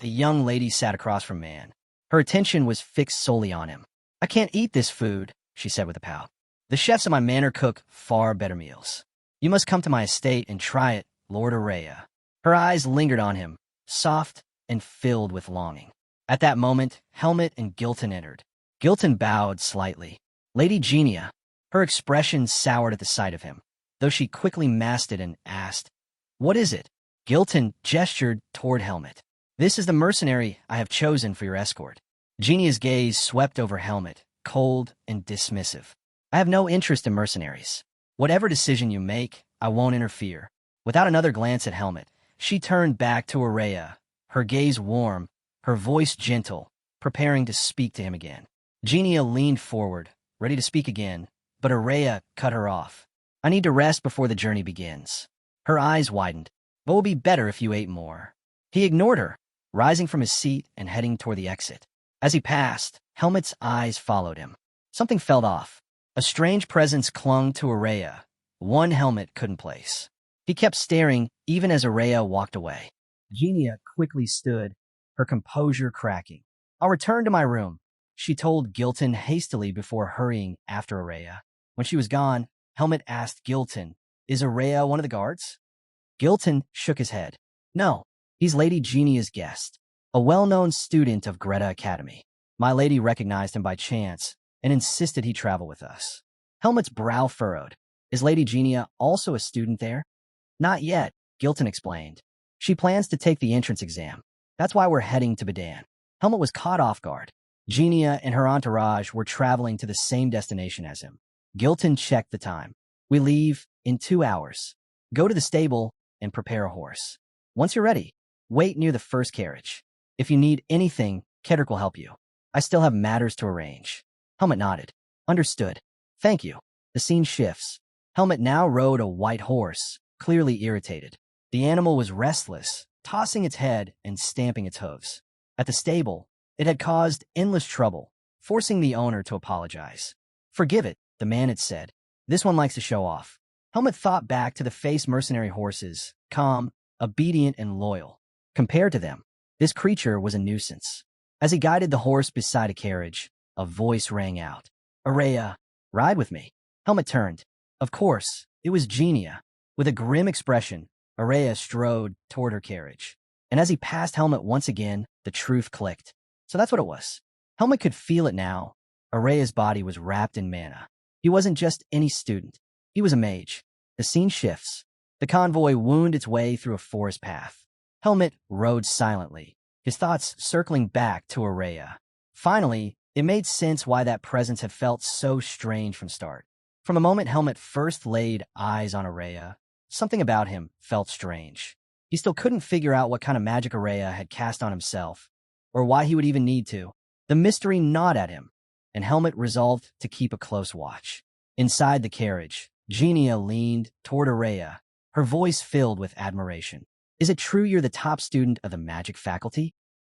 the young lady sat across from Man. Her attention was fixed solely on him. I can't eat this food, she said with a pout. The chefs of my manor cook far better meals. You must come to my estate and try it, Lord Araya. Her eyes lingered on him, soft and filled with longing. At that moment, Helmet and Gilton entered. Gilton bowed slightly. Lady Genia. Her expression soured at the sight of him, though she quickly masked it and asked, What is it? Gilton gestured toward Helmet. This is the mercenary I have chosen for your escort. Genia's gaze swept over Helmet, cold and dismissive. I have no interest in mercenaries. Whatever decision you make, I won't interfere. Without another glance at Helmet, she turned back to Araya, her gaze warm, her voice gentle, preparing to speak to him again. Genia leaned forward, ready to speak again, but Araya cut her off. I need to rest before the journey begins. Her eyes widened. What would be better if you ate more? He ignored her, rising from his seat and heading toward the exit. As he passed, Helmet's eyes followed him. Something fell off. A strange presence clung to Araya, one Helmet couldn't place. He kept staring even as Araya walked away. Genia quickly stood, her composure cracking. I'll return to my room, she told Gilton hastily before hurrying after Araya. When she was gone, Helmet asked Gilton, Is Araya one of the guards? Gilton shook his head. No, he's Lady Genia's guest, a well-known student of Greta Academy. My lady recognized him by chance and insisted he travel with us. Helmet's brow furrowed. Is Lady Genia also a student there? Not yet, Gilton explained. She plans to take the entrance exam. That's why we're heading to Badan. Helmet was caught off guard. Genia and her entourage were traveling to the same destination as him. Gilton checked the time. We leave in 2 hours. Go to the stable and prepare a horse. Once you're ready, wait near the first carriage. If you need anything, Kedrick will help you. I still have matters to arrange. Helmet nodded. Understood. Thank you. The scene shifts. Helmet now rode a white horse, clearly irritated. The animal was restless, tossing its head and stamping its hooves. At the stable, it had caused endless trouble, forcing the owner to apologize. Forgive it, the man had said. This one likes to show off. Helmet thought back to the face mercenary horses, calm, obedient, and loyal. Compared to them, this creature was a nuisance. As he guided the horse beside a carriage, a voice rang out. Araya, ride with me. Helmet turned. Of course, it was Genia. With a grim expression, Araya strode toward her carriage. And as he passed Helmet once again, the truth clicked. So that's what it was. Helmet could feel it now. Araya's body was wrapped in mana. He wasn't just any student. He was a mage. The scene shifts. The convoy wound its way through a forest path. Helmet rode silently, his thoughts circling back to Araya. Finally, it made sense why that presence had felt so strange from start. From the moment Helmet first laid eyes on Araya, something about him felt strange. He still couldn't figure out what kind of magic Araya had cast on himself, or why he would even need to. The mystery gnawed at him, and Helmet resolved to keep a close watch. Inside the carriage, Genia leaned toward Araya, her voice filled with admiration. Is it true you're the top student of the magic faculty?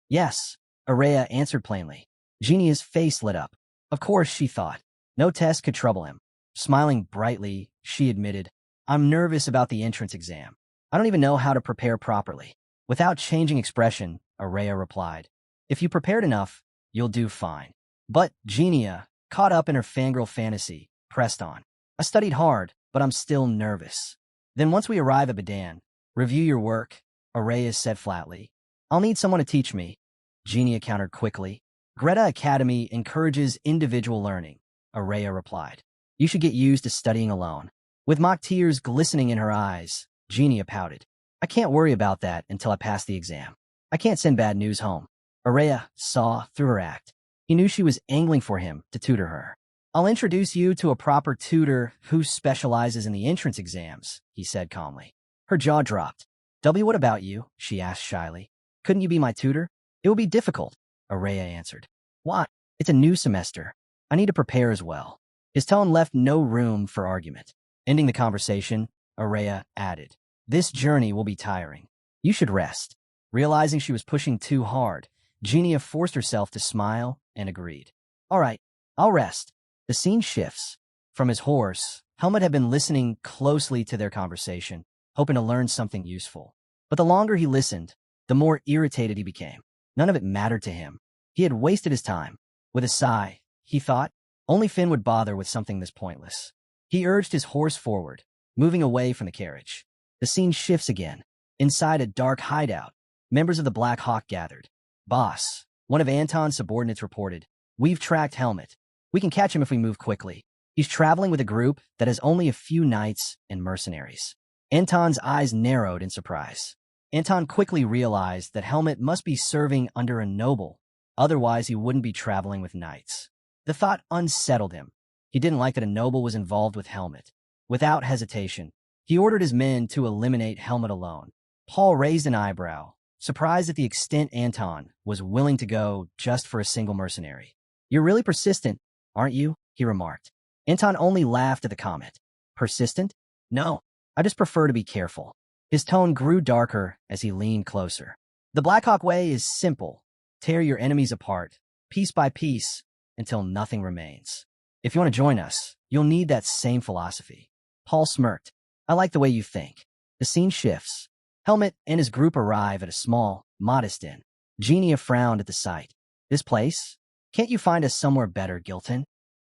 Yes, Araya answered plainly. Genia's face lit up. Of course, she thought. No test could trouble him. Smiling brightly, she admitted, I'm nervous about the entrance exam. I don't even know how to prepare properly. Without changing expression, Araya replied, If you prepared enough, you'll do fine. But Genia, caught up in her fangirl fantasy, pressed on. I studied hard, but I'm still nervous. Then once we arrive at Badan, review your work, Araya said flatly. I'll need someone to teach me, Genia countered quickly. Greta Academy encourages individual learning, Araya replied. You should get used to studying alone. With mock tears glistening in her eyes, Genia pouted. I can't worry about that until I pass the exam. I can't send bad news home. Araya saw through her act. He knew she was angling for him to tutor her. I'll introduce you to a proper tutor who specializes in the entrance exams, he said calmly. Her jaw dropped. What about you? She asked shyly. Couldn't you be my tutor? It will be difficult, Araya answered. Why? It's a new semester. I need to prepare as well. His tone left no room for argument. Ending the conversation, Araya added, This journey will be tiring. You should rest. Realizing she was pushing too hard, Genia forced herself to smile and agreed. All right, I'll rest. The scene shifts. From his horse, Helmut had been listening closely to their conversation, hoping to learn something useful. But the longer he listened, the more irritated he became. None of it mattered to him. He had wasted his time. With a sigh, he thought, only Finn would bother with something this pointless. He urged his horse forward, moving away from the carriage. The scene shifts again. Inside a dark hideout, members of the Black Hawk gathered. Boss, one of Anton's subordinates reported, We've tracked Helmut. We can catch him if we move quickly. He's traveling with a group that has only a few knights and mercenaries. Anton's eyes narrowed in surprise. Anton quickly realized that Helmut must be serving under a noble, otherwise he wouldn't be traveling with knights. The thought unsettled him. He didn't like that a noble was involved with Helmut. Without hesitation, he ordered his men to eliminate Helmut alone. Paul raised an eyebrow, surprised at the extent Anton was willing to go just for a single mercenary. You're really persistent, aren't you? He remarked. Anton only laughed at the comment. Persistent? No, I just prefer to be careful. His tone grew darker as he leaned closer. The Blackhawk way is simple. Tear your enemies apart, piece by piece, until nothing remains. If you want to join us, you'll need that same philosophy. Paul smirked. I like the way you think. The scene shifts. Helmut and his group arrive at a small, modest inn. Genia frowned at the sight. This place? Can't you find us somewhere better, Gilton?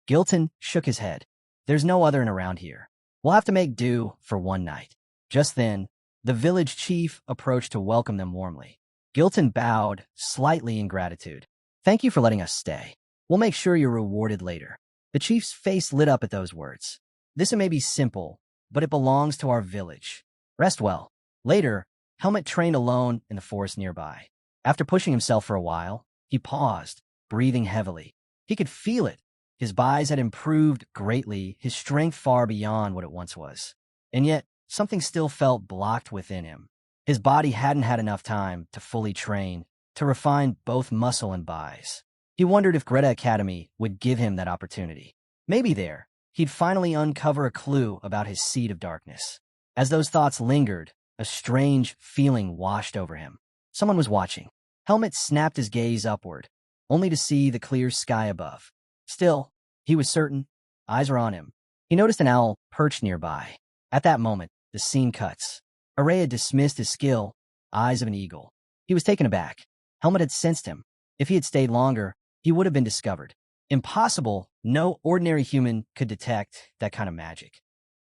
Gilton shook his head. There's no other inn around here. We'll have to make do for one night. Just then, the village chief approached to welcome them warmly. Gilton bowed, slightly in gratitude. Thank you for letting us stay. We'll make sure you're rewarded later. The chief's face lit up at those words. This may be simple, but it belongs to our village. Rest well. Later, Helmut trained alone in the forest nearby. After pushing himself for a while, he paused, breathing heavily. He could feel it. His eyes had improved greatly, his strength far beyond what it once was. And yet, something still felt blocked within him. His body hadn't had enough time to fully train, to refine both muscle and buys. He wondered if Greta Academy would give him that opportunity. Maybe there, he'd finally uncover a clue about his seed of darkness. As those thoughts lingered, a strange feeling washed over him. Someone was watching. Helmut snapped his gaze upward, only to see the clear sky above. Still, he was certain, eyes were on him. He noticed an owl perched nearby. At that moment, the scene cuts. Araya dismissed his skill, eyes of an eagle. He was taken aback. Helmut had sensed him. If he had stayed longer, he would have been discovered. Impossible, no ordinary human could detect that kind of magic.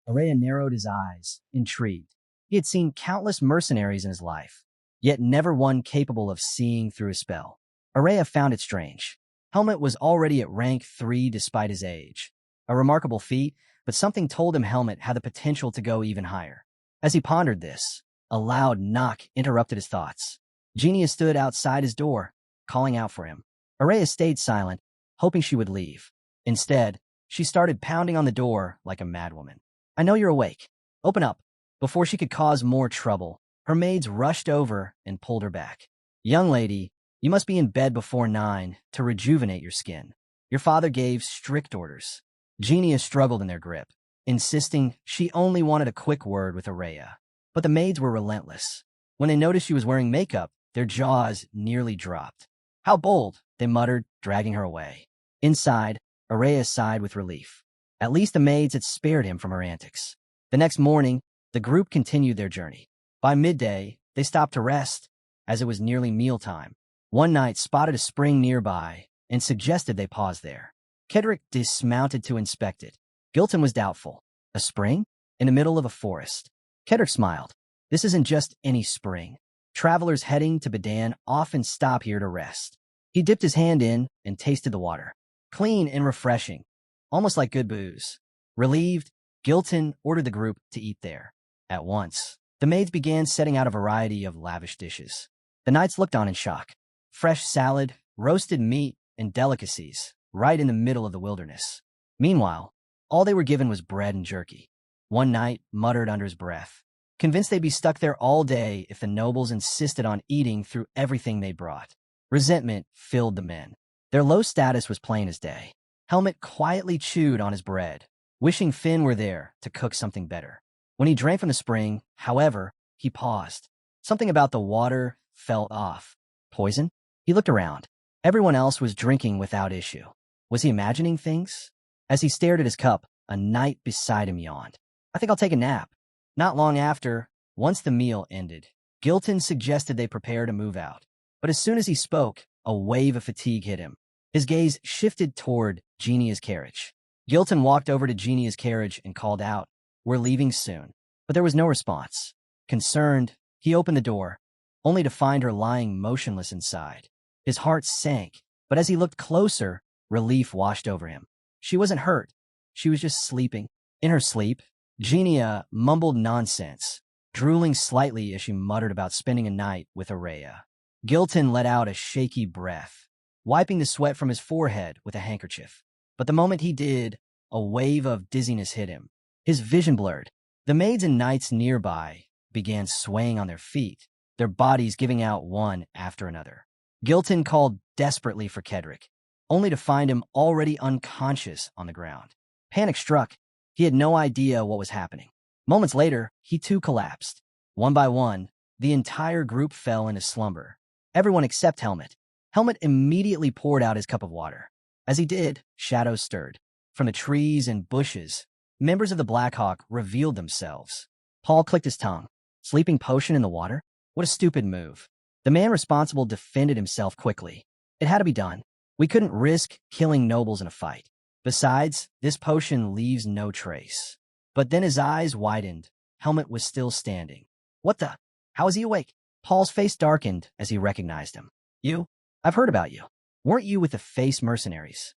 Araya narrowed his eyes, intrigued. He had seen countless mercenaries in his life, yet never one capable of seeing through a spell. Araya found it strange. Helmut was already at rank 3 despite his age. A remarkable feat, but something told him Helmut had the potential to go even higher. As he pondered this, a loud knock interrupted his thoughts. Genia stood outside his door, calling out for him. Araya stayed silent, hoping she would leave. Instead, she started pounding on the door like a madwoman. I know you're awake. Open up. Before she could cause more trouble, her maids rushed over and pulled her back. Young lady, you must be in bed before 9 to rejuvenate your skin. Your father gave strict orders. Genia struggled in their grip, insisting she only wanted a quick word with Araya. But the maids were relentless. When they noticed she was wearing makeup, their jaws nearly dropped. How bold, they muttered, dragging her away. Inside, Araya sighed with relief. At least the maids had spared him from her antics. The next morning, the group continued their journey. By midday, they stopped to rest, as it was nearly mealtime. One knight spotted a spring nearby and suggested they pause there. Kedrick dismounted to inspect it. Gilton was doubtful. A spring? in the middle of a forest. Kedrick smiled. This isn't just any spring. Travelers heading to Badan often stop here to rest. He dipped his hand in and tasted the water. Clean and refreshing, almost like good booze. Relieved, Gilton ordered the group to eat there. At once, the maids began setting out a variety of lavish dishes. The knights looked on in shock. Fresh salad, roasted meat, and delicacies, right in the middle of the wilderness. Meanwhile, all they were given was bread and jerky. One knight muttered under his breath, convinced they'd be stuck there all day if the nobles insisted on eating through everything they brought. Resentment filled the men. Their low status was plain as day. Helmet quietly chewed on his bread, wishing Finn were there to cook something better. When he drank from the spring, however, he paused. Something about the water felt off. Poison? He looked around. Everyone else was drinking without issue. Was he imagining things? As he stared at his cup, a knight beside him yawned. I think I'll take a nap. Not long after, once the meal ended, Gilton suggested they prepare to move out. But as soon as he spoke, a wave of fatigue hit him. His gaze shifted toward Genia's carriage. Gilton walked over to Genia's carriage and called out, "We're leaving soon." But there was no response. Concerned, he opened the door, only to find her lying motionless inside. His heart sank, but as he looked closer, relief washed over him. She wasn't hurt. She was just sleeping. In her sleep, Genia mumbled nonsense, drooling slightly as she muttered about spending a night with Araya. Gilton let out a shaky breath, wiping the sweat from his forehead with a handkerchief. But the moment he did, a wave of dizziness hit him. His vision blurred. The maids and knights nearby began swaying on their feet, their bodies giving out one after another. Gilton called desperately for Kedrick, only to find him already unconscious on the ground. Panic struck. He had no idea what was happening. Moments later, he too collapsed. One by one, the entire group fell into slumber. Everyone except Helmet. Helmet immediately poured out his cup of water. As he did, shadows stirred. From the trees and bushes, members of the Blackhawk revealed themselves. Paul clicked his tongue. Sleeping potion in the water? What a stupid move. The man responsible defended himself quickly. It had to be done. We couldn't risk killing nobles in a fight. Besides, this potion leaves no trace. But then his eyes widened. Helmet was still standing. What the? How is he awake? Paul's face darkened as he recognized him. You? I've heard about you. Weren't you with the face mercenaries?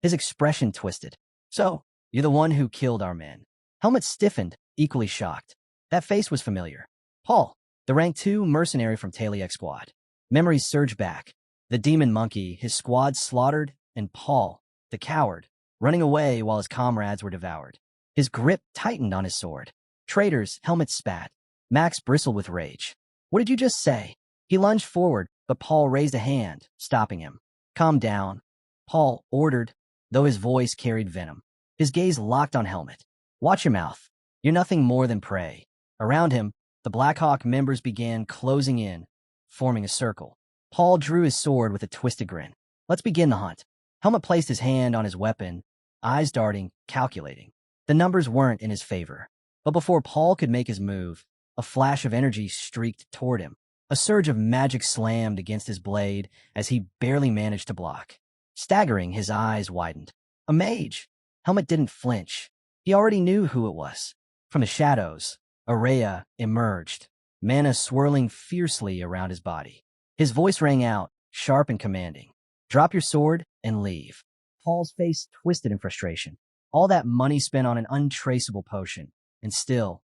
His expression twisted. So, you're the one who killed our men. Helmet stiffened, equally shocked. That face was familiar. Paul, the rank 2 mercenary from Taliek's squad. Memories surged back. The demon monkey, his squad slaughtered, and Paul, the coward, running away while his comrades were devoured. His grip tightened on his sword. Traitors, Helmet spat. Max bristled with rage. What did you just say? He lunged forward, but Paul raised a hand, stopping him. Calm down, Paul ordered, though his voice carried venom. His gaze locked on Helmet. Watch your mouth. You're nothing more than prey. Around him, the Blackhawk members began closing in, forming a circle. Paul drew his sword with a twisted grin. Let's begin the hunt. Helmet placed his hand on his weapon, eyes darting, calculating. The numbers weren't in his favor. But before Paul could make his move, a flash of energy streaked toward him. A surge of magic slammed against his blade as he barely managed to block. Staggering, his eyes widened. A mage! Helmet didn't flinch. He already knew who it was. From the shadows, Araya emerged, mana swirling fiercely around his body. His voice rang out, sharp and commanding. Drop your sword and leave. Paul's face twisted in frustration. All that money spent on an untraceable potion. And still,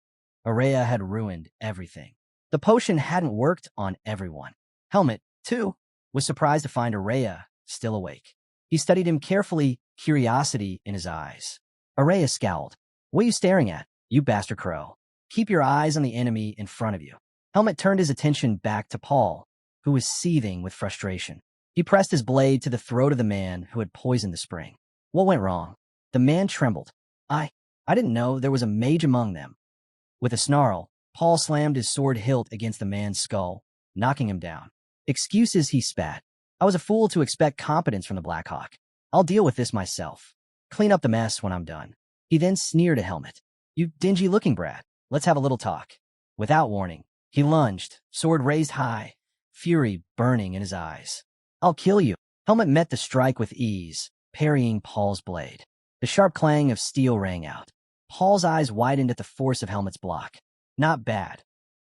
Araya had ruined everything. The potion hadn't worked on everyone. Helmet, too, was surprised to find Araya still awake. He studied him carefully, curiosity in his eyes. Araya scowled. What are you staring at, you bastard crow? Keep your eyes on the enemy in front of you. Helmet turned his attention back to Paul, who was seething with frustration. He pressed his blade to the throat of the man who had poisoned the spring. What went wrong? The man trembled. I didn't know there was a mage among them. With a snarl, Paul slammed his sword hilt against the man's skull, knocking him down. Excuses, he spat. I was a fool to expect competence from the Blackhawk. I'll deal with this myself. Clean up the mess when I'm done. He then sneered at Helmet. You dingy-looking brat. Let's have a little talk. Without warning, he lunged, sword raised high, fury burning in his eyes. I'll kill you. Helmet met the strike with ease, parrying Paul's blade. The sharp clang of steel rang out. Paul's eyes widened at the force of Helmet's block. Not bad.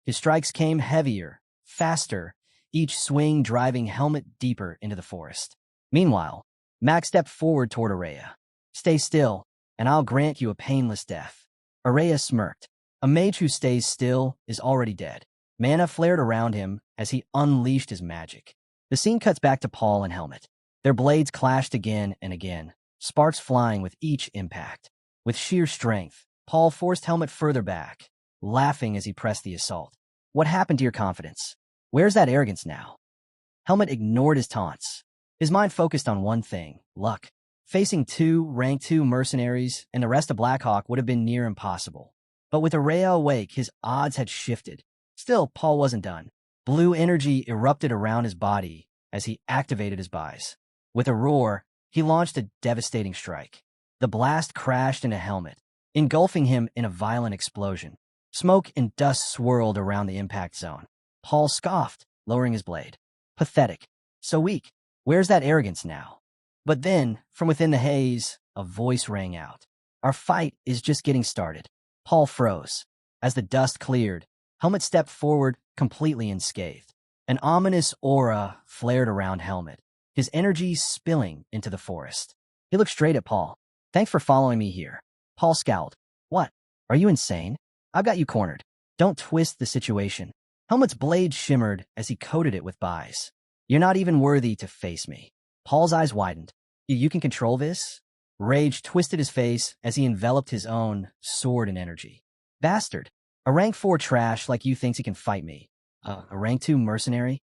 His strikes came heavier, faster, each swing driving Helmet deeper into the forest. Meanwhile, Max stepped forward toward Araya. Stay still, and I'll grant you a painless death. Araya smirked. A mage who stays still is already dead. Mana flared around him as he unleashed his magic. The scene cuts back to Paul and Helmet. Their blades clashed again and again, sparks flying with each impact. With sheer strength, Paul forced Helmet further back, laughing as he pressed the assault. What happened to your confidence? Where's that arrogance now? Helmet ignored his taunts. His mind focused on one thing, luck. Facing two rank 2 mercenaries and the rest of Blackhawk would have been near impossible. But with Araya awake, his odds had shifted. Still, Paul wasn't done. Blue energy erupted around his body as he activated his buys. With a roar, he launched a devastating strike. The blast crashed into Helmet, engulfing him in a violent explosion. Smoke and dust swirled around the impact zone. Paul scoffed, lowering his blade. Pathetic. So weak. Where's that arrogance now? But then, from within the haze, a voice rang out. Our fight is just getting started. Paul froze. As the dust cleared, Helmet stepped forward, completely unscathed. An ominous aura flared around Helmet, his energy spilling into the forest. He looked straight at Paul. Thanks for following me here. Paul scowled. What? Are you insane? I've got you cornered. Don't twist the situation. Helmet's blade shimmered as he coated it with buys. You're not even worthy to face me. Paul's eyes widened. You can control this? Rage twisted his face as he enveloped his own sword in energy. Bastard. A rank 4 trash like you thinks he can fight me. A rank 2 mercenary?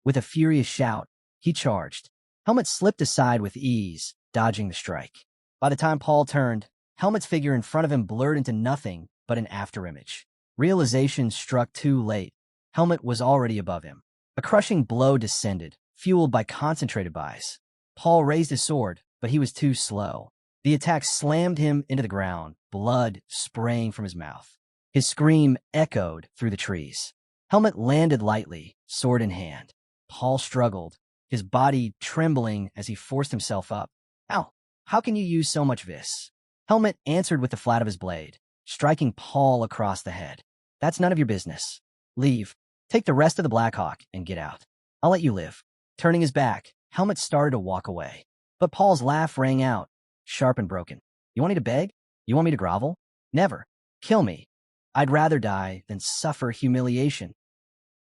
With a furious shout, he charged. Helmet slipped aside with ease, dodging the strike. By the time Paul turned, Helmet's figure in front of him blurred into nothing but an afterimage. Realization struck too late. Helmet was already above him. A crushing blow descended, fueled by concentrated buys. Paul raised his sword, but he was too slow. The attack slammed him into the ground, blood spraying from his mouth. His scream echoed through the trees. Helmet landed lightly, sword in hand. Paul struggled, his body trembling as he forced himself up. Ow! How can you use so much vis? Helmet answered with the flat of his blade, striking Paul across the head. That's none of your business. Leave. Take the rest of the Blackhawk and get out. I'll let you live. Turning his back, Helmet started to walk away. But Paul's laugh rang out, sharp and broken. You want me to beg? You want me to grovel? Never. Kill me. I'd rather die than suffer humiliation.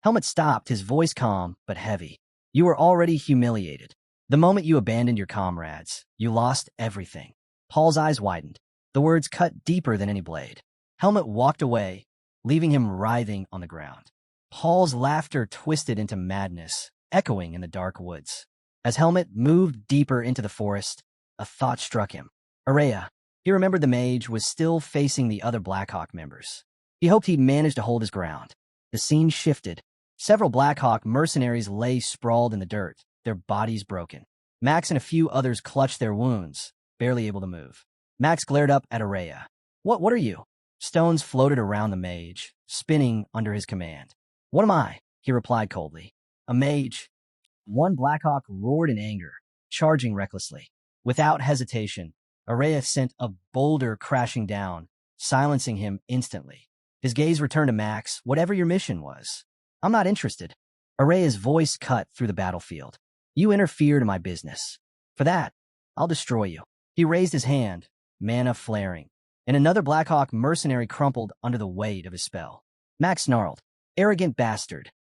Helmet stopped, his voice calm but heavy. You were already humiliated. The moment you abandoned your comrades, you lost everything. Paul's eyes widened. The words cut deeper than any blade. Helmet walked away, leaving him writhing on the ground. Paul's laughter twisted into madness, echoing in the dark woods. As Helmet moved deeper into the forest, a thought struck him. Araya. He remembered the mage was still facing the other Blackhawk members. He hoped he'd manage to hold his ground. The scene shifted. Several Blackhawk mercenaries lay sprawled in the dirt, their bodies broken. Max and a few others clutched their wounds, barely able to move. Max glared up at Araya. What are you? Stones floated around the mage, spinning under his command. What am I? He replied coldly. A mage. One Blackhawk roared in anger, charging recklessly. Without hesitation, Araya sent a boulder crashing down, silencing him instantly. His gaze returned to Max, whatever your mission was. I'm not interested. Araya's voice cut through the battlefield. You interfered in my business. For that, I'll destroy you. He raised his hand, mana flaring, and another Blackhawk mercenary crumpled under the weight of his spell. Max snarled. Arrogant bastard.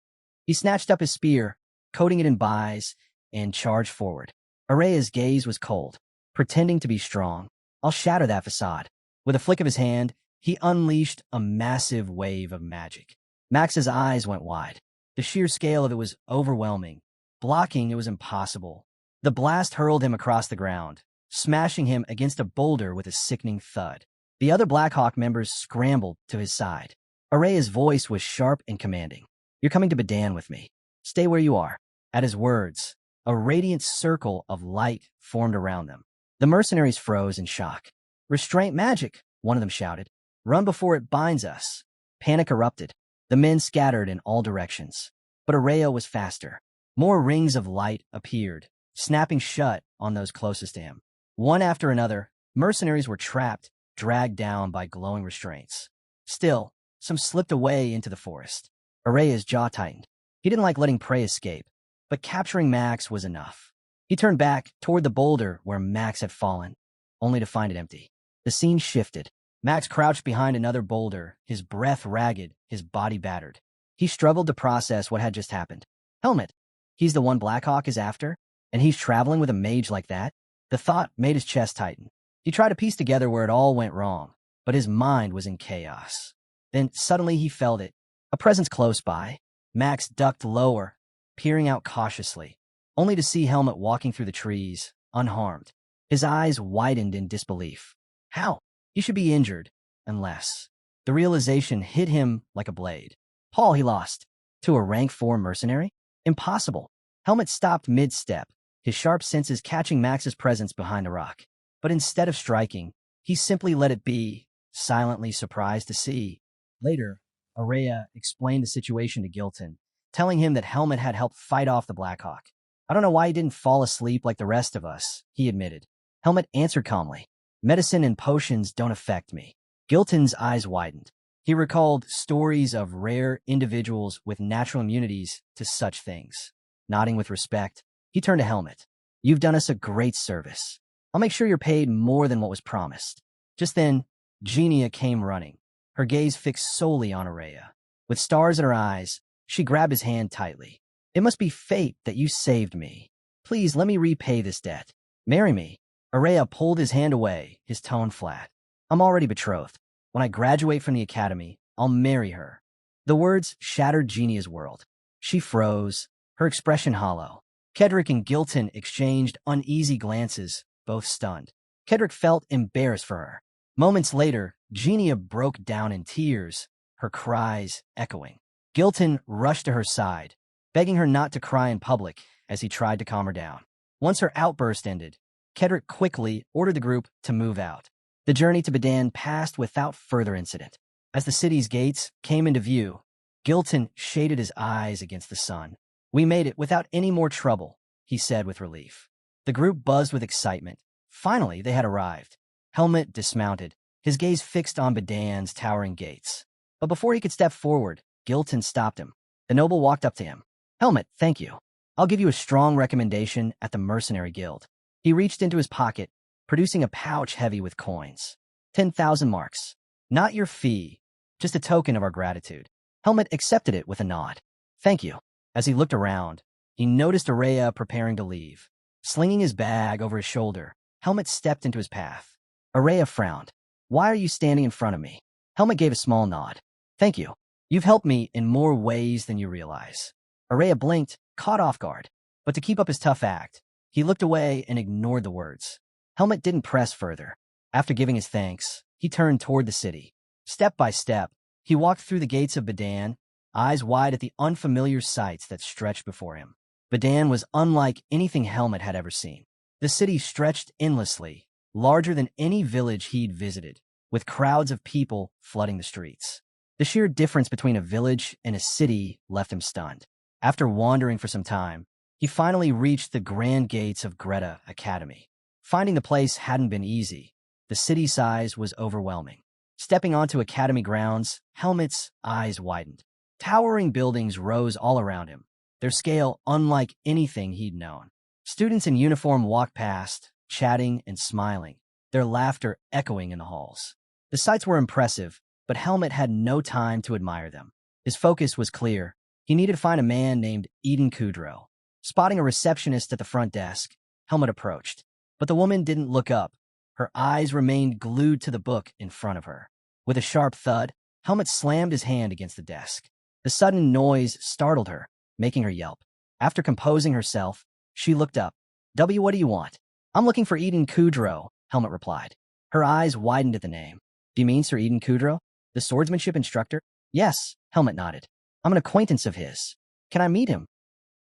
He snatched up his spear, coating it in buys, and charged forward. Araya's gaze was cold, pretending to be strong. I'll shatter that facade. With a flick of his hand, he unleashed a massive wave of magic. Max's eyes went wide. The sheer scale of it was overwhelming. Blocking it was impossible. The blast hurled him across the ground, smashing him against a boulder with a sickening thud. The other Blackhawk members scrambled to his side. Araya's voice was sharp and commanding. You're coming to Badan with me. Stay where you are. At his words, a radiant circle of light formed around them. The mercenaries froze in shock. Restraint magic, one of them shouted. Run before it binds us. Panic erupted. The men scattered in all directions. But Araya was faster. More rings of light appeared, snapping shut on those closest to him. One after another, mercenaries were trapped dragged down by glowing restraints. Still, some slipped away into the forest. Araya's jaw tightened. He didn't like letting prey escape, but capturing Max was enough. He turned back toward the boulder where Max had fallen, only to find it empty. The scene shifted. Max crouched behind another boulder, his breath ragged, his body battered. He struggled to process what had just happened. Helmet. He's the one Blackhawk is after? And he's traveling with a mage like that? The thought made his chest tighten. He tried to piece together where it all went wrong, but his mind was in chaos. Then suddenly he felt it. A presence close by. Max ducked lower, peering out cautiously, only to see Helmet walking through the trees, unharmed. His eyes widened in disbelief. How? He should be injured, unless. The realization hit him like a blade. Paul he lost. To a rank 4 mercenary? Impossible. Helmet stopped mid-step, his sharp senses catching Max's presence behind the rock. But instead of striking, he simply let it be, silently surprised to see. Later, Araya explained the situation to Gilton, telling him that Helmet had helped fight off the Blackhawk. I don't know why he didn't fall asleep like the rest of us, he admitted. Helmet answered calmly. Medicine and potions don't affect me. Gilton's eyes widened. He recalled stories of rare individuals with natural immunities to such things. Nodding with respect, he turned to Helmet. You've done us a great service. I'll make sure you're paid more than what was promised. Just then, Genia came running, her gaze fixed solely on Araya. With stars in her eyes, she grabbed his hand tightly. It must be fate that you saved me. Please let me repay this debt. Marry me. Araya pulled his hand away, his tone flat. I'm already betrothed. When I graduate from the academy, I'll marry her. The words shattered Genia's world. She froze, her expression hollow. Kedrick and Gilton exchanged uneasy glances, both stunned. Kedrick felt embarrassed for her. Moments later, Genia broke down in tears, her cries echoing. Gilton rushed to her side, begging her not to cry in public as he tried to calm her down. Once her outburst ended, Kedrick quickly ordered the group to move out. The journey to Badan passed without further incident. As the city's gates came into view, Gilton shaded his eyes against the sun. We made it without any more trouble, he said with relief. The group buzzed with excitement. Finally, they had arrived. Helmet dismounted, his gaze fixed on Badan's towering gates. But before he could step forward, Gilton stopped him. The noble walked up to him. Helmet, thank you. I'll give you a strong recommendation at the Mercenary Guild. He reached into his pocket, producing a pouch heavy with coins. 10,000 marks. Not your fee, just a token of our gratitude. Helmet accepted it with a nod. Thank you. As he looked around, he noticed Araya preparing to leave. Slinging his bag over his shoulder, Helmet stepped into his path. Araya frowned. Why are you standing in front of me? Helmet gave a small nod. Thank you. You've helped me in more ways than you realize. Araya blinked, caught off guard. But to keep up his tough act, he looked away and ignored the words. Helmet didn't press further. After giving his thanks, he turned toward the city. Step by step, he walked through the gates of Badan, eyes wide at the unfamiliar sights that stretched before him. Badan was unlike anything Helmet had ever seen. The city stretched endlessly, larger than any village he'd visited, with crowds of people flooding the streets. The sheer difference between a village and a city left him stunned. After wandering for some time, he finally reached the grand gates of Greta Academy. Finding the place hadn't been easy. The city size was overwhelming. Stepping onto Academy grounds, Helmet's eyes widened. Towering buildings rose all around him, their scale unlike anything he'd known. Students in uniform walked past, chatting and smiling, their laughter echoing in the halls. The sights were impressive, but Helmet had no time to admire them. His focus was clear. He needed to find a man named Eden Kudrow. Spotting a receptionist at the front desk, Helmet approached. But the woman didn't look up. Her eyes remained glued to the book in front of her. With a sharp thud, Helmet slammed his hand against the desk. The sudden noise startled her, making her yelp. After composing herself, she looked up. What do you want? I'm looking for Eden Kudrow, Helmet replied. Her eyes widened at the name. Do you mean Sir Eden Kudrow, the swordsmanship instructor? Yes, Helmet nodded. I'm an acquaintance of his. Can I meet him?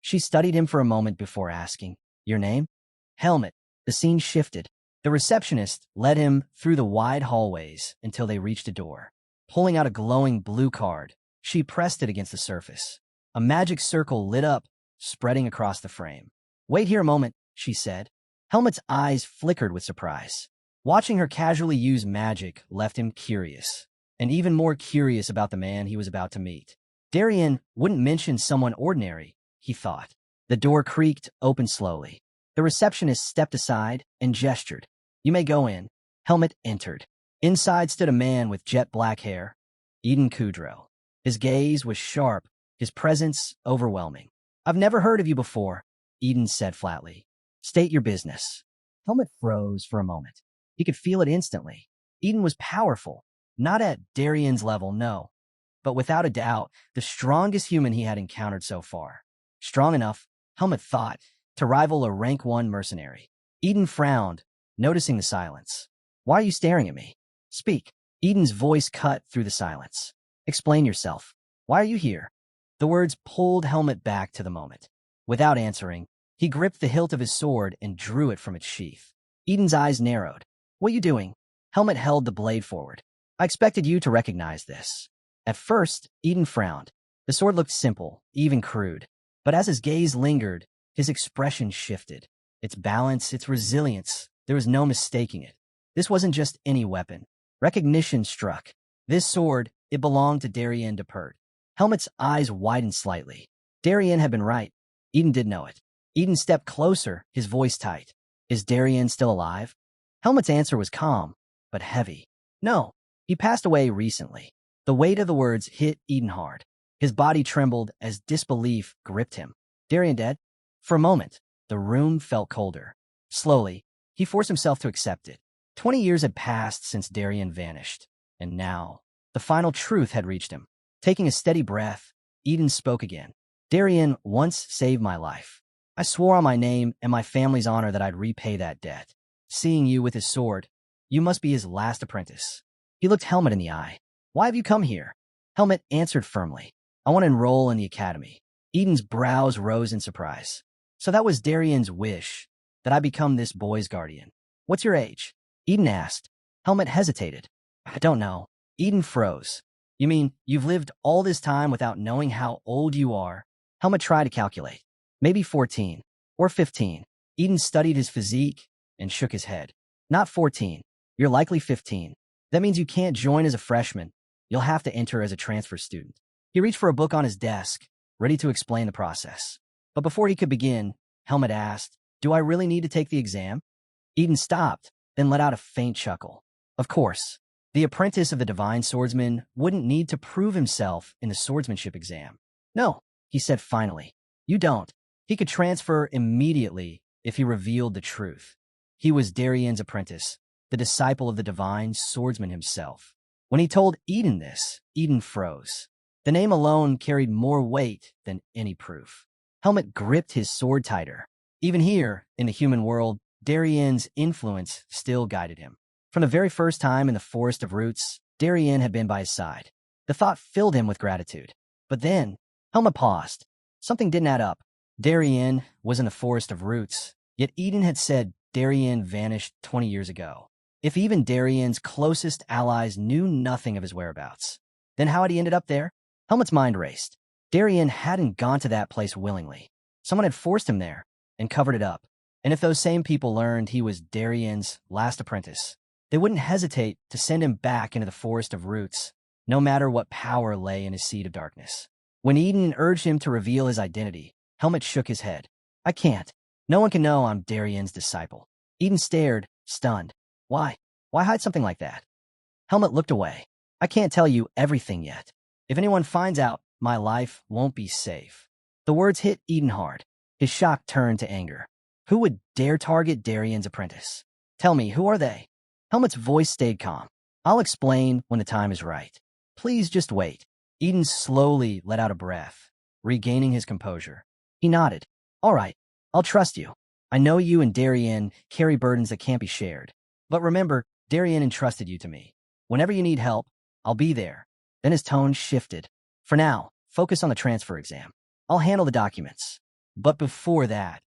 She studied him for a moment before asking, Your name? Helmet. The scene shifted. The receptionist led him through the wide hallways until they reached a door. Pulling out a glowing blue card, she pressed it against the surface. A magic circle lit up, spreading across the frame. Wait here a moment, she said. Helmet's eyes flickered with surprise. Watching her casually use magic left him curious, and even more curious about the man he was about to meet. Darien wouldn't mention someone ordinary, he thought. The door creaked open slowly. The receptionist stepped aside and gestured. "You may go in." Helmut entered. Inside stood a man with jet black hair, Eden Kudrow. His gaze was sharp, his presence overwhelming. "I've never heard of you before," Eden said flatly. "State your business." Helmut froze for a moment. He could feel it instantly. Eden was powerful. Not at Darien's level, no. But without a doubt, the strongest human he had encountered so far. Strong enough, Helmut thought, to rival a rank 1 mercenary. Eden frowned, noticing the silence. "Why are you staring at me? Speak." Eden's voice cut through the silence. "Explain yourself. Why are you here?" The words pulled Helmut back to the moment. Without answering, he gripped the hilt of his sword and drew it from its sheath. Eden's eyes narrowed. "What are you doing?" Helmut held the blade forward. "I expected you to recognize this." At first, Eden frowned. The sword looked simple, even crude. But as his gaze lingered, his expression shifted. Its balance, its resilience, there was no mistaking it. This wasn't just any weapon. Recognition struck. This sword, it belonged to Darien Depert. Helmut's eyes widened slightly. Darien had been right. Eden did know it. Eden stepped closer, his voice tight. "Is Darien still alive?" Helmut's answer was calm, but heavy. "No, he passed away recently." The weight of the words hit Eden hard. His body trembled as disbelief gripped him. "Darien dead?" For a moment, the room felt colder. Slowly, he forced himself to accept it. 20 years had passed since Darien vanished, and now, the final truth had reached him. Taking a steady breath, Eden spoke again. "Darien once saved my life. I swore on my name and my family's honor that I'd repay that debt. Seeing you with his sword, you must be his last apprentice." He looked Helmut in the eye. "Why have you come here?" Helmut answered firmly. "I want to enroll in the academy." Eden's brows rose in surprise. "So that was Darien's wish, that I become this boy's guardian. What's your age?" Eden asked. Helmut hesitated. "I don't know." Eden froze. "You mean you've lived all this time without knowing how old you are?" Helmut tried to calculate. "Maybe 14 or 15. Eden studied his physique and shook his head. "Not 14. You're likely 15. That means you can't join as a freshman. You'll have to enter as a transfer student." He reached for a book on his desk, ready to explain the process. But before he could begin, Helmut asked, "Do I really need to take the exam?" Eden stopped, then let out a faint chuckle. Of course, the apprentice of the divine swordsman wouldn't need to prove himself in the swordsmanship exam. "No," he said finally, "you don't." He could transfer immediately if he revealed the truth. He was Darien's apprentice, the disciple of the divine swordsman himself. When he told Eden this, Eden froze. The name alone carried more weight than any proof. Helmut gripped his sword tighter. Even here, in the human world, Darien's influence still guided him. From the very first time in the Forest of Roots, Darien had been by his side. The thought filled him with gratitude. But then, Helmut paused. Something didn't add up. Darien was in the Forest of Roots, yet Eden had said Darien vanished 20 years ago. If even Darien's closest allies knew nothing of his whereabouts, then how had he ended up there? Helmut's mind raced. Darien hadn't gone to that place willingly. Someone had forced him there and covered it up. And if those same people learned he was Darien's last apprentice, they wouldn't hesitate to send him back into the Forest of Roots, no matter what power lay in his seed of darkness. When Eden urged him to reveal his identity, Helmut shook his head. "I can't. No one can know I'm Darien's disciple." Eden stared, stunned. "Why? Why hide something like that?" Helmut looked away. "I can't tell you everything yet. If anyone finds out, my life won't be safe." The words hit Eden hard. His shock turned to anger. Who would dare target Darien's apprentice? "Tell me, who are they?" Helmut's voice stayed calm. "I'll explain when the time is right. Please just wait." Eden slowly let out a breath, regaining his composure. He nodded. "All right, I'll trust you. I know you and Darien carry burdens that can't be shared. But remember, Darien entrusted you to me. Whenever you need help, I'll be there." Then his tone shifted. "For now, focus on the transfer exam. I'll handle the documents." But before that,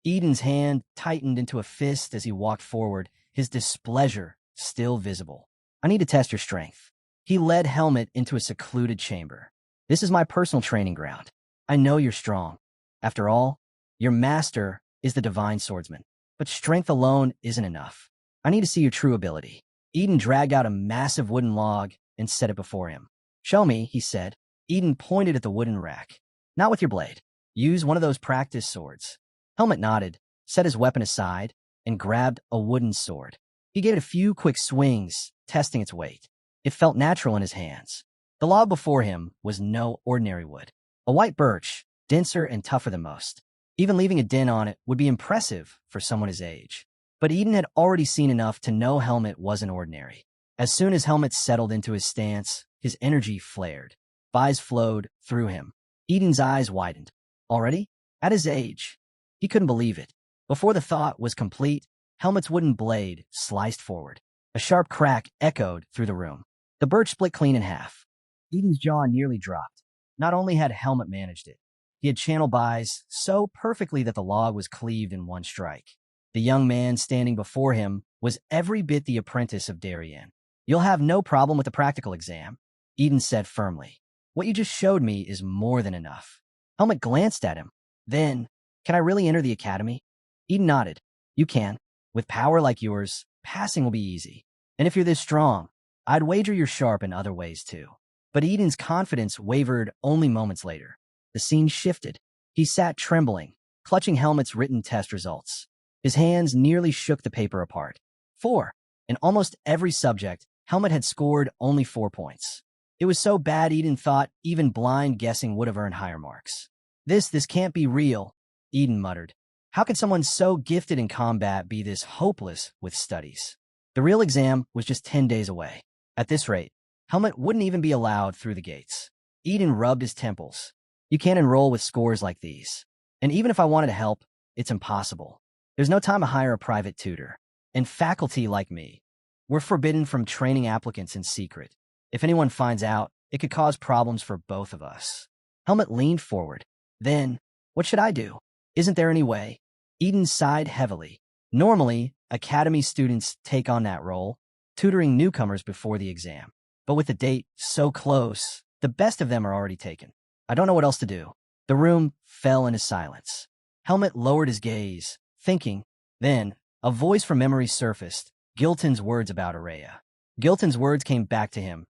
Eden's hand tightened into a fist as he walked forward, his displeasure still visible. "I need to test your strength." He led Helmut into a secluded chamber. "This is my personal training ground. I know you're strong. After all, your master is the divine swordsman. But strength alone isn't enough. I need to see your true ability. Eden dragged out a massive wooden log and set it before him. Show me, he said. Eden pointed at the wooden rack. Not with your blade. Use one of those practice swords. Helmet nodded, set his weapon aside, and grabbed a wooden sword. He gave it a few quick swings, testing its weight. It felt natural in his hands. The log before him was no ordinary wood. A white birch, denser and tougher than most. Even leaving a dent on it would be impressive for someone his age. But Eden had already seen enough to know Helmet wasn't ordinary. As soon as Helmet settled into his stance, his energy flared. Vibes flowed through him. Eden's eyes widened. Already? At his age? He couldn't believe it. Before the thought was complete, Helmet's wooden blade sliced forward. A sharp crack echoed through the room. The birch split clean in half. Eden's jaw nearly dropped. Not only had Helmet managed it, he had channeled Bai's so perfectly that the log was cleaved in one strike. The young man standing before him was every bit the apprentice of Darien. You'll have no problem with the practical exam, Eden said firmly. What you just showed me is more than enough. Helmet glanced at him. Then, can I really enter the academy? Eden nodded. You can. With power like yours, passing will be easy. And if you're this strong, I'd wager you're sharp in other ways too. But Eden's confidence wavered only moments later. The scene shifted. He sat trembling, clutching Helmet's written test results. His hands nearly shook the paper apart. 4. In almost every subject, Helmet had scored only 4 points. It was so bad Eden thought even blind guessing would have earned higher marks. This can't be real, Eden muttered. How could someone so gifted in combat be this hopeless with studies? The real exam was just 10 days away. At this rate, Helmet wouldn't even be allowed through the gates. Eden rubbed his temples. You can't enroll with scores like these. And even if I wanted to help, it's impossible. There's no time to hire a private tutor. And faculty like me, we're forbidden from training applicants in secret. If anyone finds out, it could cause problems for both of us. Helmet leaned forward. Then, what should I do? Isn't there any way? Eden sighed heavily. Normally, academy students take on that role, tutoring newcomers before the exam. But with the date so close, the best of them are already taken. I don't know what else to do. The room fell into silence. Helmet lowered his gaze, thinking. Then, a voice from memory surfaced, Gilton's words about Araya. Gilton's words came back to him.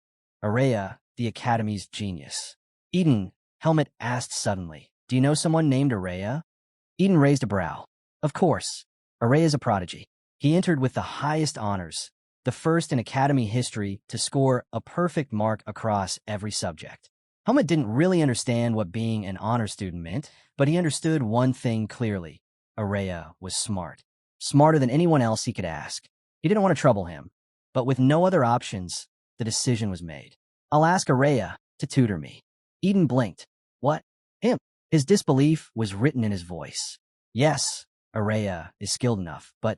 Araya, the academy's genius. Eden, Helmet asked suddenly, do you know someone named Araya? Eden raised a brow. Of course. Araya's a prodigy. He entered with the highest honors, the first in academy history to score a perfect mark across every subject. Helmet didn't really understand what being an honor student meant, but he understood one thing clearly. Araya was smart. Smarter than anyone else he could ask. He didn't want to trouble him, but with no other options, the decision was made. I'll ask Araya to tutor me. Eden blinked. What? Him? His disbelief was written in his voice. Yes, Araya is skilled enough, but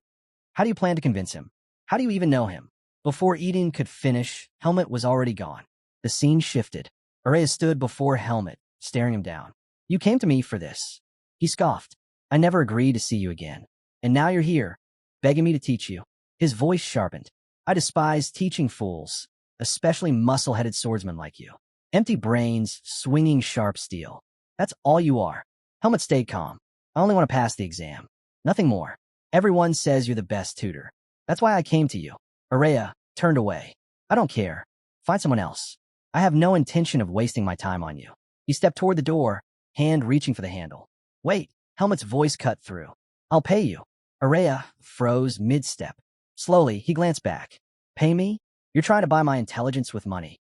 how do you plan to convince him? How do you even know him? Before Eden could finish, Helmet was already gone. The scene shifted. Araya stood before Helmet, staring him down. You came to me for this. He scoffed. I never agreed to see you again. And now you're here, begging me to teach you. His voice sharpened. I despise teaching fools, especially muscle-headed swordsmen like you. Empty brains, swinging sharp steel. That's all you are. Helmet stayed calm. I only want to pass the exam. Nothing more. Everyone says you're the best tutor. That's why I came to you. Araya turned away. I don't care. Find someone else. I have no intention of wasting my time on you. He stepped toward the door, hand reaching for the handle. Wait, Helmet's voice cut through. I'll pay you. Araya froze mid-step. Slowly, he glanced back. Pay me? You're trying to buy my intelligence with money.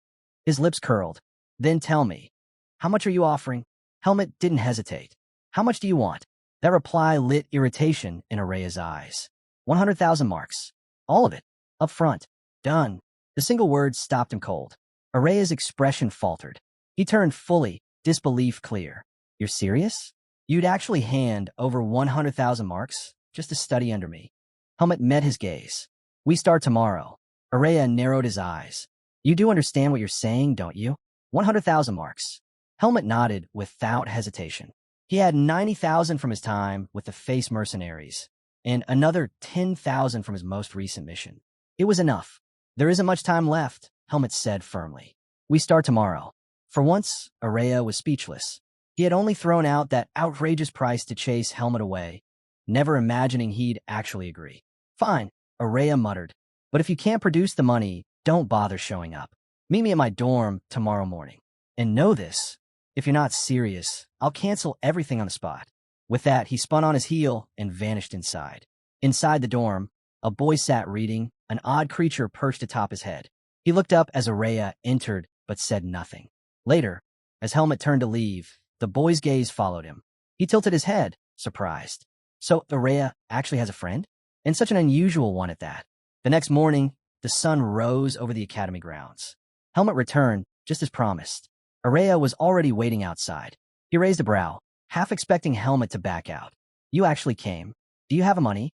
His lips curled. Then tell me. How much are you offering? Helmet didn't hesitate. How much do you want? That reply lit irritation in Araya's eyes. 100,000 marks. All of it. Up front. Done. The single word stopped him cold. Araya's expression faltered. He turned fully, disbelief clear. You're serious? You'd actually hand over 100,000 marks just to study under me? Helmet met his gaze. We start tomorrow. Araya narrowed his eyes. You do understand what you're saying, don't you? 100,000 marks. Helmet nodded without hesitation. He had 90,000 from his time with the Face Mercenaries, and another 10,000 from his most recent mission. It was enough. There isn't much time left, Helmet said firmly. We start tomorrow. For once, Araya was speechless. He had only thrown out that outrageous price to chase Helmet away, never imagining he'd actually agree. Fine, Araya muttered. But if you can't produce the money, don't bother showing up. Meet me at my dorm tomorrow morning. And know this, if you're not serious, I'll cancel everything on the spot. With that, he spun on his heel and vanished inside. Inside the dorm, a boy sat reading, an odd creature perched atop his head. He looked up as Araya entered, but said nothing. Later, as Helmet turned to leave, the boy's gaze followed him. He tilted his head, surprised. So Araya actually has a friend? And such an unusual one at that. The next morning, the sun rose over the academy grounds. Helmet returned, just as promised. Araya was already waiting outside. He raised a brow, half expecting Helmet to back out. You actually came. Do you have a money?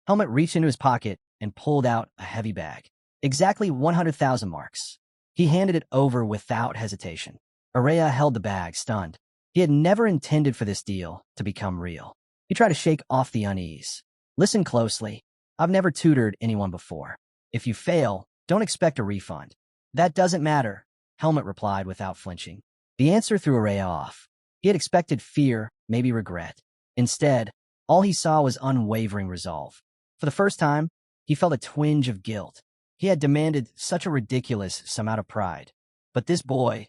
Helmet reached into his pocket and pulled out a heavy bag. Exactly 100,000 marks. He handed it over without hesitation. Araya held the bag, stunned. He had never intended for this deal to become real. He tried to shake off the unease. Listen closely. I've never tutored anyone before. If you fail, don't expect a refund. That doesn't matter, Helmet replied without flinching. The answer threw Araya off. He had expected fear, maybe regret. Instead, all he saw was unwavering resolve. For the first time, he felt a twinge of guilt. He had demanded such a ridiculous sum out of pride. But this boy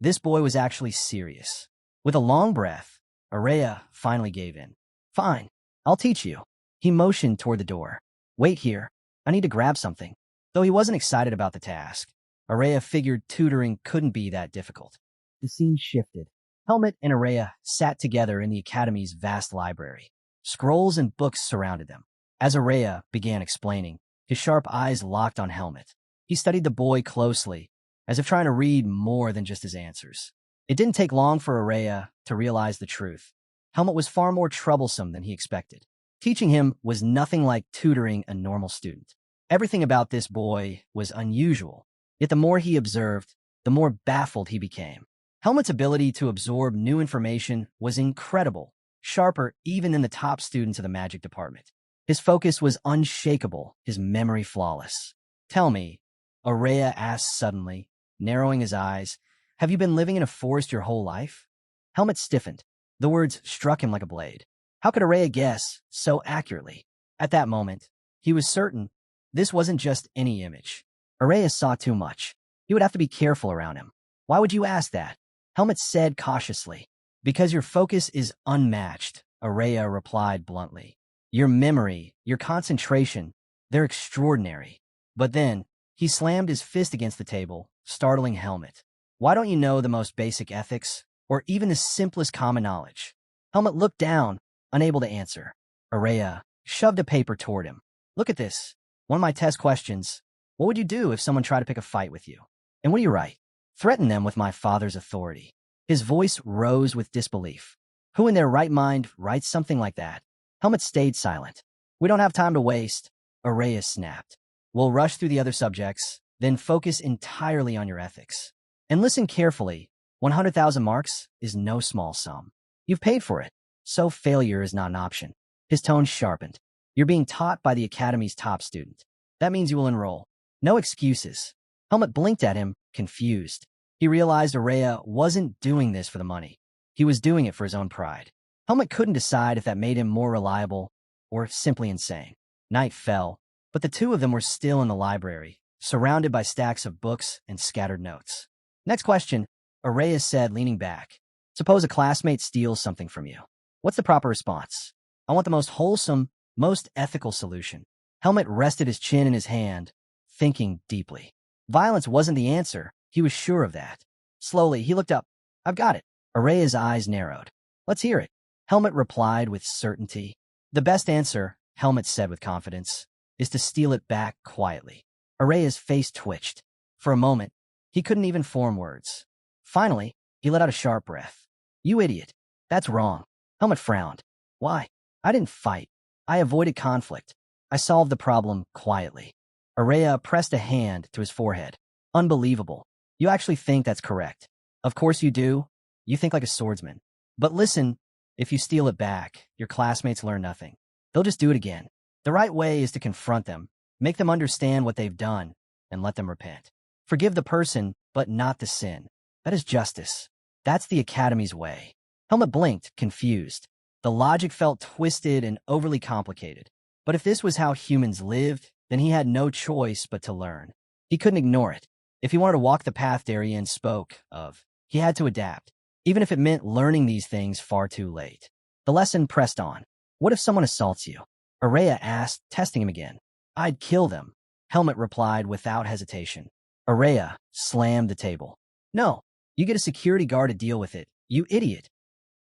was actually serious. With a long breath, Araya finally gave in. Fine, I'll teach you. He motioned toward the door. Wait here. I need to grab something. Though he wasn't excited about the task, Araya figured tutoring couldn't be that difficult. The scene shifted. Helmet and Araya sat together in the academy's vast library. Scrolls and books surrounded them. As Araya began explaining, his sharp eyes locked on Helmet. He studied the boy closely, as if trying to read more than just his answers. It didn't take long for Araya to realize the truth. Helmet was far more troublesome than he expected. Teaching him was nothing like tutoring a normal student. Everything about this boy was unusual, yet the more he observed, the more baffled he became. Helmet's ability to absorb new information was incredible, sharper even than the top students of the magic department. His focus was unshakable, his memory flawless. Tell me, Araya asked suddenly, narrowing his eyes, have you been living in a forest your whole life? Helmet stiffened. The words struck him like a blade. How could Araya guess so accurately? At that moment, he was certain this wasn't just any image. Araya saw too much. He would have to be careful around him. Why would you ask that? Helmet said cautiously. Because your focus is unmatched, Araya replied bluntly. Your memory, your concentration, they're extraordinary. But then, he slammed his fist against the table, startling Helmet. Why don't you know the most basic ethics, or even the simplest common knowledge? Helmet looked down, unable to answer. Araya shoved a paper toward him. Look at this. One of my test questions. What would you do if someone tried to pick a fight with you? And what do you write? Threaten them with my father's authority. His voice rose with disbelief. Who in their right mind writes something like that? Helmet stayed silent. We don't have time to waste, Araya snapped. We'll rush through the other subjects, then focus entirely on your ethics. And listen carefully. 100,000 marks is no small sum. You've paid for it, so failure is not an option. His tone sharpened. You're being taught by the academy's top student. That means you will enroll. No excuses. Helmet blinked at him, confused. He realized Araya wasn't doing this for the money. He was doing it for his own pride. Helmet couldn't decide if that made him more reliable or simply insane. Night fell, but the two of them were still in the library, surrounded by stacks of books and scattered notes. Next question, Araya said, leaning back. Suppose a classmate steals something from you. What's the proper response? I want the most wholesome, most ethical solution. Helmet rested his chin in his hand, thinking deeply. Violence wasn't the answer. He was sure of that. Slowly, he looked up. I've got it. Araya's eyes narrowed. Let's hear it. Helmet replied with certainty. The best answer, Helmet said with confidence, is to steal it back quietly. Araya's face twitched. For a moment, he couldn't even form words. Finally, he let out a sharp breath. You idiot. That's wrong. Helmet frowned. Why? I didn't fight. I avoided conflict. I solved the problem quietly. Araya pressed a hand to his forehead. Unbelievable. You actually think that's correct. Of course you do. You think like a swordsman. But listen, if you steal it back, your classmates learn nothing. They'll just do it again. The right way is to confront them, make them understand what they've done, and let them repent. Forgive the person, but not the sin. That is justice. That's the Academy's way. Helmet blinked, confused. The logic felt twisted and overly complicated. But if this was how humans lived, then he had no choice but to learn. He couldn't ignore it. If he wanted to walk the path Darien spoke of, he had to adapt, even if it meant learning these things far too late. The lesson pressed on. What if someone assaults you? Araya asked, testing him again. I'd kill them, Helmet replied without hesitation. Araya slammed the table. No, you get a security guard to deal with it, you idiot.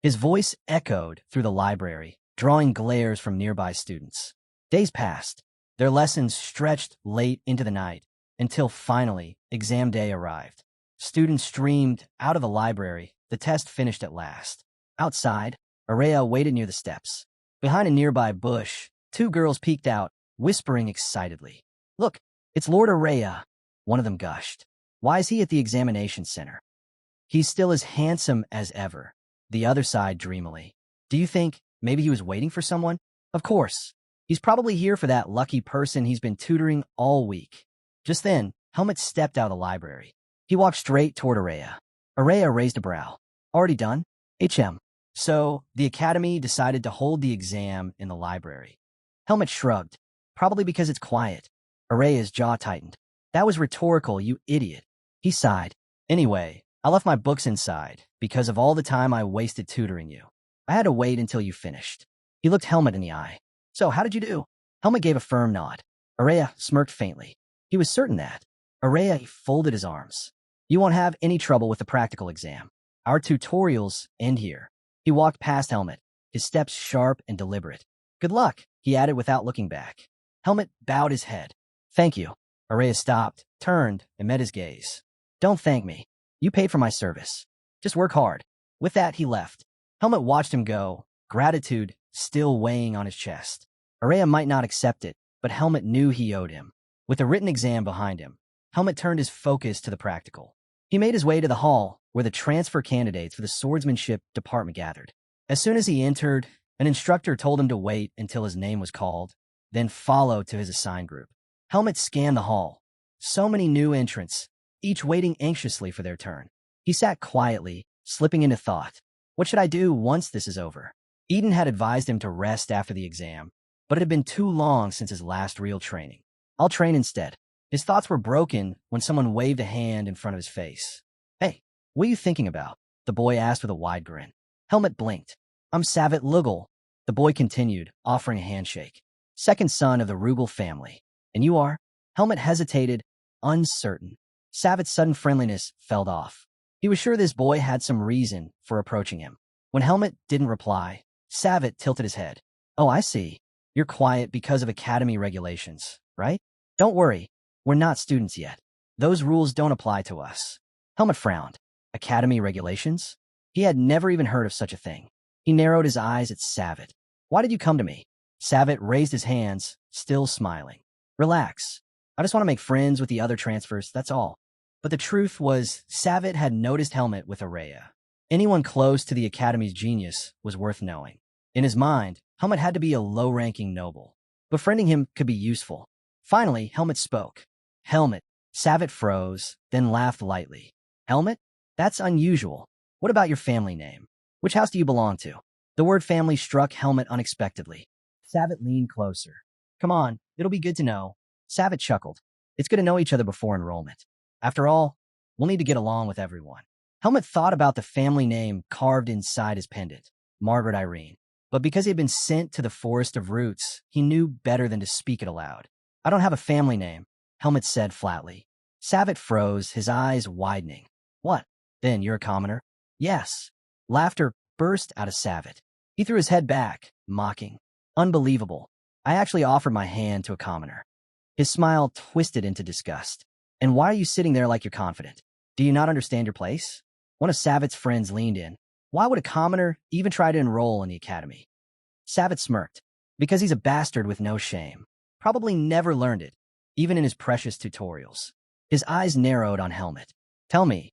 His voice echoed through the library, drawing glares from nearby students. Days passed. Their lessons stretched late into the night, until finally, exam day arrived. Students streamed out of the library. The test finished at last. Outside, Araya waited near the steps. Behind a nearby bush, two girls peeked out, whispering excitedly. Look, it's Lord Araya, one of them gushed. Why is he at the examination center? He's still as handsome as ever. The other sighed dreamily. Do you think maybe he was waiting for someone? Of course. He's probably here for that lucky person he's been tutoring all week. Just then, Helmet stepped out of the library. He walked straight toward Araya. Araya raised a brow. Already done? HM. So, the academy decided to hold the exam in the library. Helmet shrugged. Probably because it's quiet. Araya's jaw tightened. That was rhetorical, you idiot. He sighed. Anyway, I left my books inside because of all the time I wasted tutoring you. I had to wait until you finished. He looked Helmet in the eye. So, how did you do? Helmet gave a firm nod. Araya smirked faintly. He was certain that. Araya folded his arms. You won't have any trouble with the practical exam. Our tutorials end here. He walked past Helmet, his steps sharp and deliberate. Good luck, he added without looking back. Helmet bowed his head. Thank you. Araya stopped, turned, and met his gaze. Don't thank me. You paid for my service. Just work hard. With that, he left. Helmet watched him go, gratitude still weighing on his chest. Araya might not accept it, but Helmet knew he owed him. With the written exam behind him, Helmet turned his focus to the practical. He made his way to the hall where the transfer candidates for the swordsmanship department gathered. As soon as he entered, an instructor told him to wait until his name was called, then follow to his assigned group. Helmet scanned the hall. So many new entrants, each waiting anxiously for their turn. He sat quietly, slipping into thought. What should I do once this is over? Eden had advised him to rest after the exam, but it had been too long since his last real training. I'll train instead. His thoughts were broken when someone waved a hand in front of his face. Hey, what are you thinking about? The boy asked with a wide grin. Helmet blinked. I'm Savet Lugal, the boy continued, offering a handshake. Second son of the Rugal family. And you are? Helmet hesitated, uncertain. Savet's sudden friendliness fell off. He was sure this boy had some reason for approaching him. When Helmet didn't reply, Savet tilted his head. Oh, I see. You're quiet because of academy regulations, right? Don't worry. We're not students yet. Those rules don't apply to us. Helmet frowned. Academy regulations? He had never even heard of such a thing. He narrowed his eyes at Savet. Why did you come to me? Savet raised his hands, still smiling. Relax. I just want to make friends with the other transfers, that's all. But the truth was, Savet had noticed Helmet with Araya. Anyone close to the academy's genius was worth knowing. In his mind, Helmet had to be a low-ranking noble. Befriending him could be useful. Finally, Helmet spoke. Helmet. Savet froze, then laughed lightly. Helmet? That's unusual. What about your family name? Which house do you belong to? The word family struck Helmet unexpectedly. Savet leaned closer. Come on, it'll be good to know. Savet chuckled. It's good to know each other before enrollment. After all, we'll need to get along with everyone. Helmet thought about the family name carved inside his pendant, Margaret Irene. But because he had been sent to the Forest of Roots, he knew better than to speak it aloud. I don't have a family name, Helmet said flatly. Savet froze, his eyes widening. What? Then you're a commoner? Yes. Laughter burst out of Savet. He threw his head back, mocking. Unbelievable. I actually offered my hand to a commoner. His smile twisted into disgust. And why are you sitting there like you're confident? Do you not understand your place? One of Savet's friends leaned in. Why would a commoner even try to enroll in the academy? Savet smirked. Because he's a bastard with no shame. Probably never learned it, even in his precious tutorials. His eyes narrowed on Helmet. Tell me,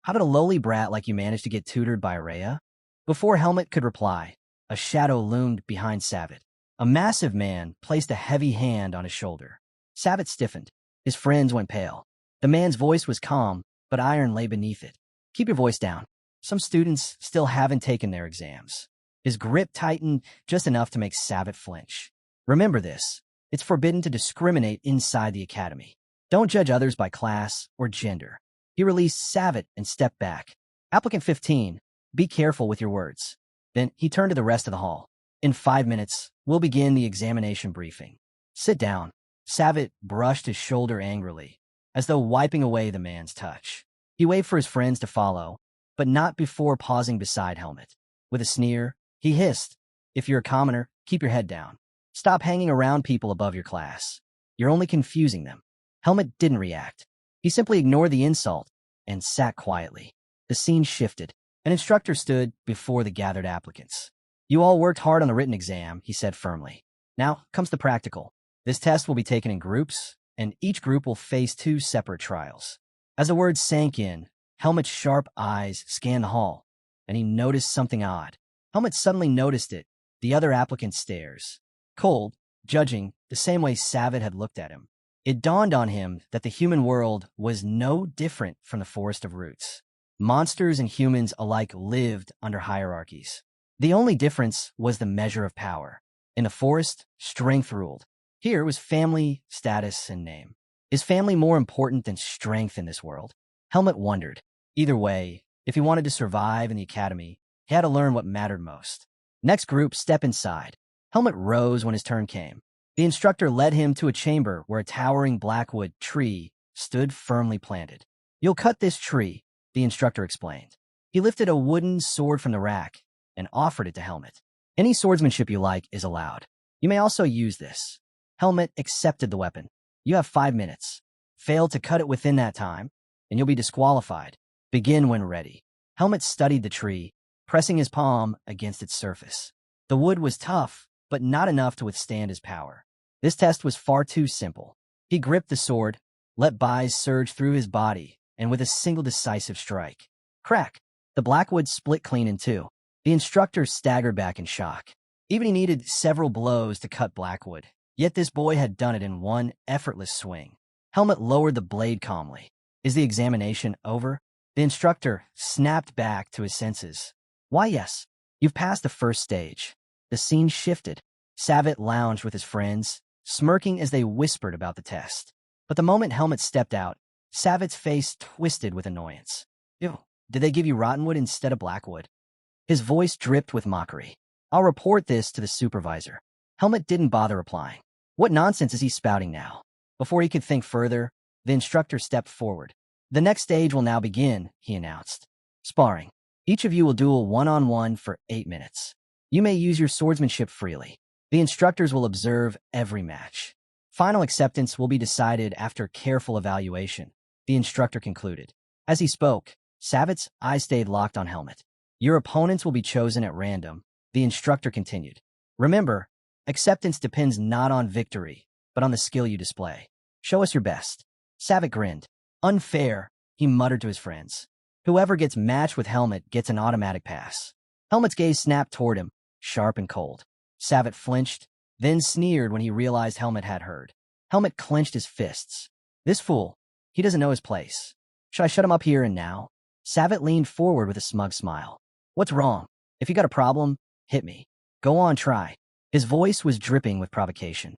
how did a lowly brat like you manage to get tutored by Araya? Before Helmet could reply, a shadow loomed behind Savet. A massive man placed a heavy hand on his shoulder. Savet stiffened. His friends went pale. The man's voice was calm, but iron lay beneath it. Keep your voice down. Some students still haven't taken their exams. His grip tightened just enough to make Savet flinch. Remember this. It's forbidden to discriminate inside the academy. Don't judge others by class or gender. He released Savitt and stepped back. Applicant 15, be careful with your words. Then he turned to the rest of the hall. In 5 minutes, we'll begin the examination briefing. Sit down. Savitt brushed his shoulder angrily, as though wiping away the man's touch. He waved for his friends to follow, but not before pausing beside Helmet. With a sneer, he hissed, "If you're a commoner, keep your head down. Stop hanging around people above your class. You're only confusing them." Helmet didn't react. He simply ignored the insult and sat quietly. The scene shifted. An instructor stood before the gathered applicants. "You all worked hard on the written exam," he said firmly. "Now comes the practical. This test will be taken in groups, and each group will face 2 separate trials." As the words sank in, Helmet's sharp eyes scanned the hall, and he noticed something odd. Helmet suddenly noticed it, the other applicant's stares. Cold, judging, the same way Savitt had looked at him. It dawned on him that the human world was no different from the Forest of Roots. Monsters and humans alike lived under hierarchies. The only difference was the measure of power. In the forest, strength ruled. Here was family, status, and name. Is family more important than strength in this world? Helmet wondered. Either way, if he wanted to survive in the academy, he had to learn what mattered most. Next group, step inside. Helmet rose when his turn came. The instructor led him to a chamber where a towering blackwood tree stood firmly planted. "You'll cut this tree," the instructor explained. He lifted a wooden sword from the rack and offered it to Helmet. "Any swordsmanship you like is allowed. You may also use this." Helmet accepted the weapon. "You have 5 minutes. Fail to cut it within that time, and you'll be disqualified. Begin when ready." Helmet studied the tree, pressing his palm against its surface. The wood was tough, but not enough to withstand his power. This test was far too simple. He gripped the sword, let bise surge through his body, and with a single decisive strike, crack, the blackwood split clean in 2. The instructor staggered back in shock. Even he needed several blows to cut blackwood, yet this boy had done it in one effortless swing. Helmet lowered the blade calmly. "Is the examination over?" The instructor snapped back to his senses. "Why, yes. You've passed the first stage." The scene shifted. Savitt lounged with his friends, smirking as they whispered about the test. But the moment Helmet stepped out, Savitt's face twisted with annoyance. "Ew, did they give you rottenwood instead of blackwood?" His voice dripped with mockery. "I'll report this to the supervisor." Helmet didn't bother replying. What nonsense is he spouting now? Before he could think further, the instructor stepped forward. "The next stage will now begin," he announced. "Sparring. Each of you will duel one-on-one for 8 minutes. You may use your swordsmanship freely. The instructors will observe every match. Final acceptance will be decided after careful evaluation," the instructor concluded. As he spoke, Savitt's eyes stayed locked on Helmet. "Your opponents will be chosen at random," the instructor continued. "Remember, acceptance depends not on victory, but on the skill you display. Show us your best." Savitt grinned. "Unfair," he muttered to his friends. "Whoever gets matched with Helmet gets an automatic pass." Helmet's gaze snapped toward him, sharp and cold. Savitt flinched, then sneered when he realized Helmet had heard. Helmet clenched his fists. "This fool, he doesn't know his place. Should I shut him up here and now?" Savitt leaned forward with a smug smile. "What's wrong? If you got a problem, hit me. Go on, try." His voice was dripping with provocation.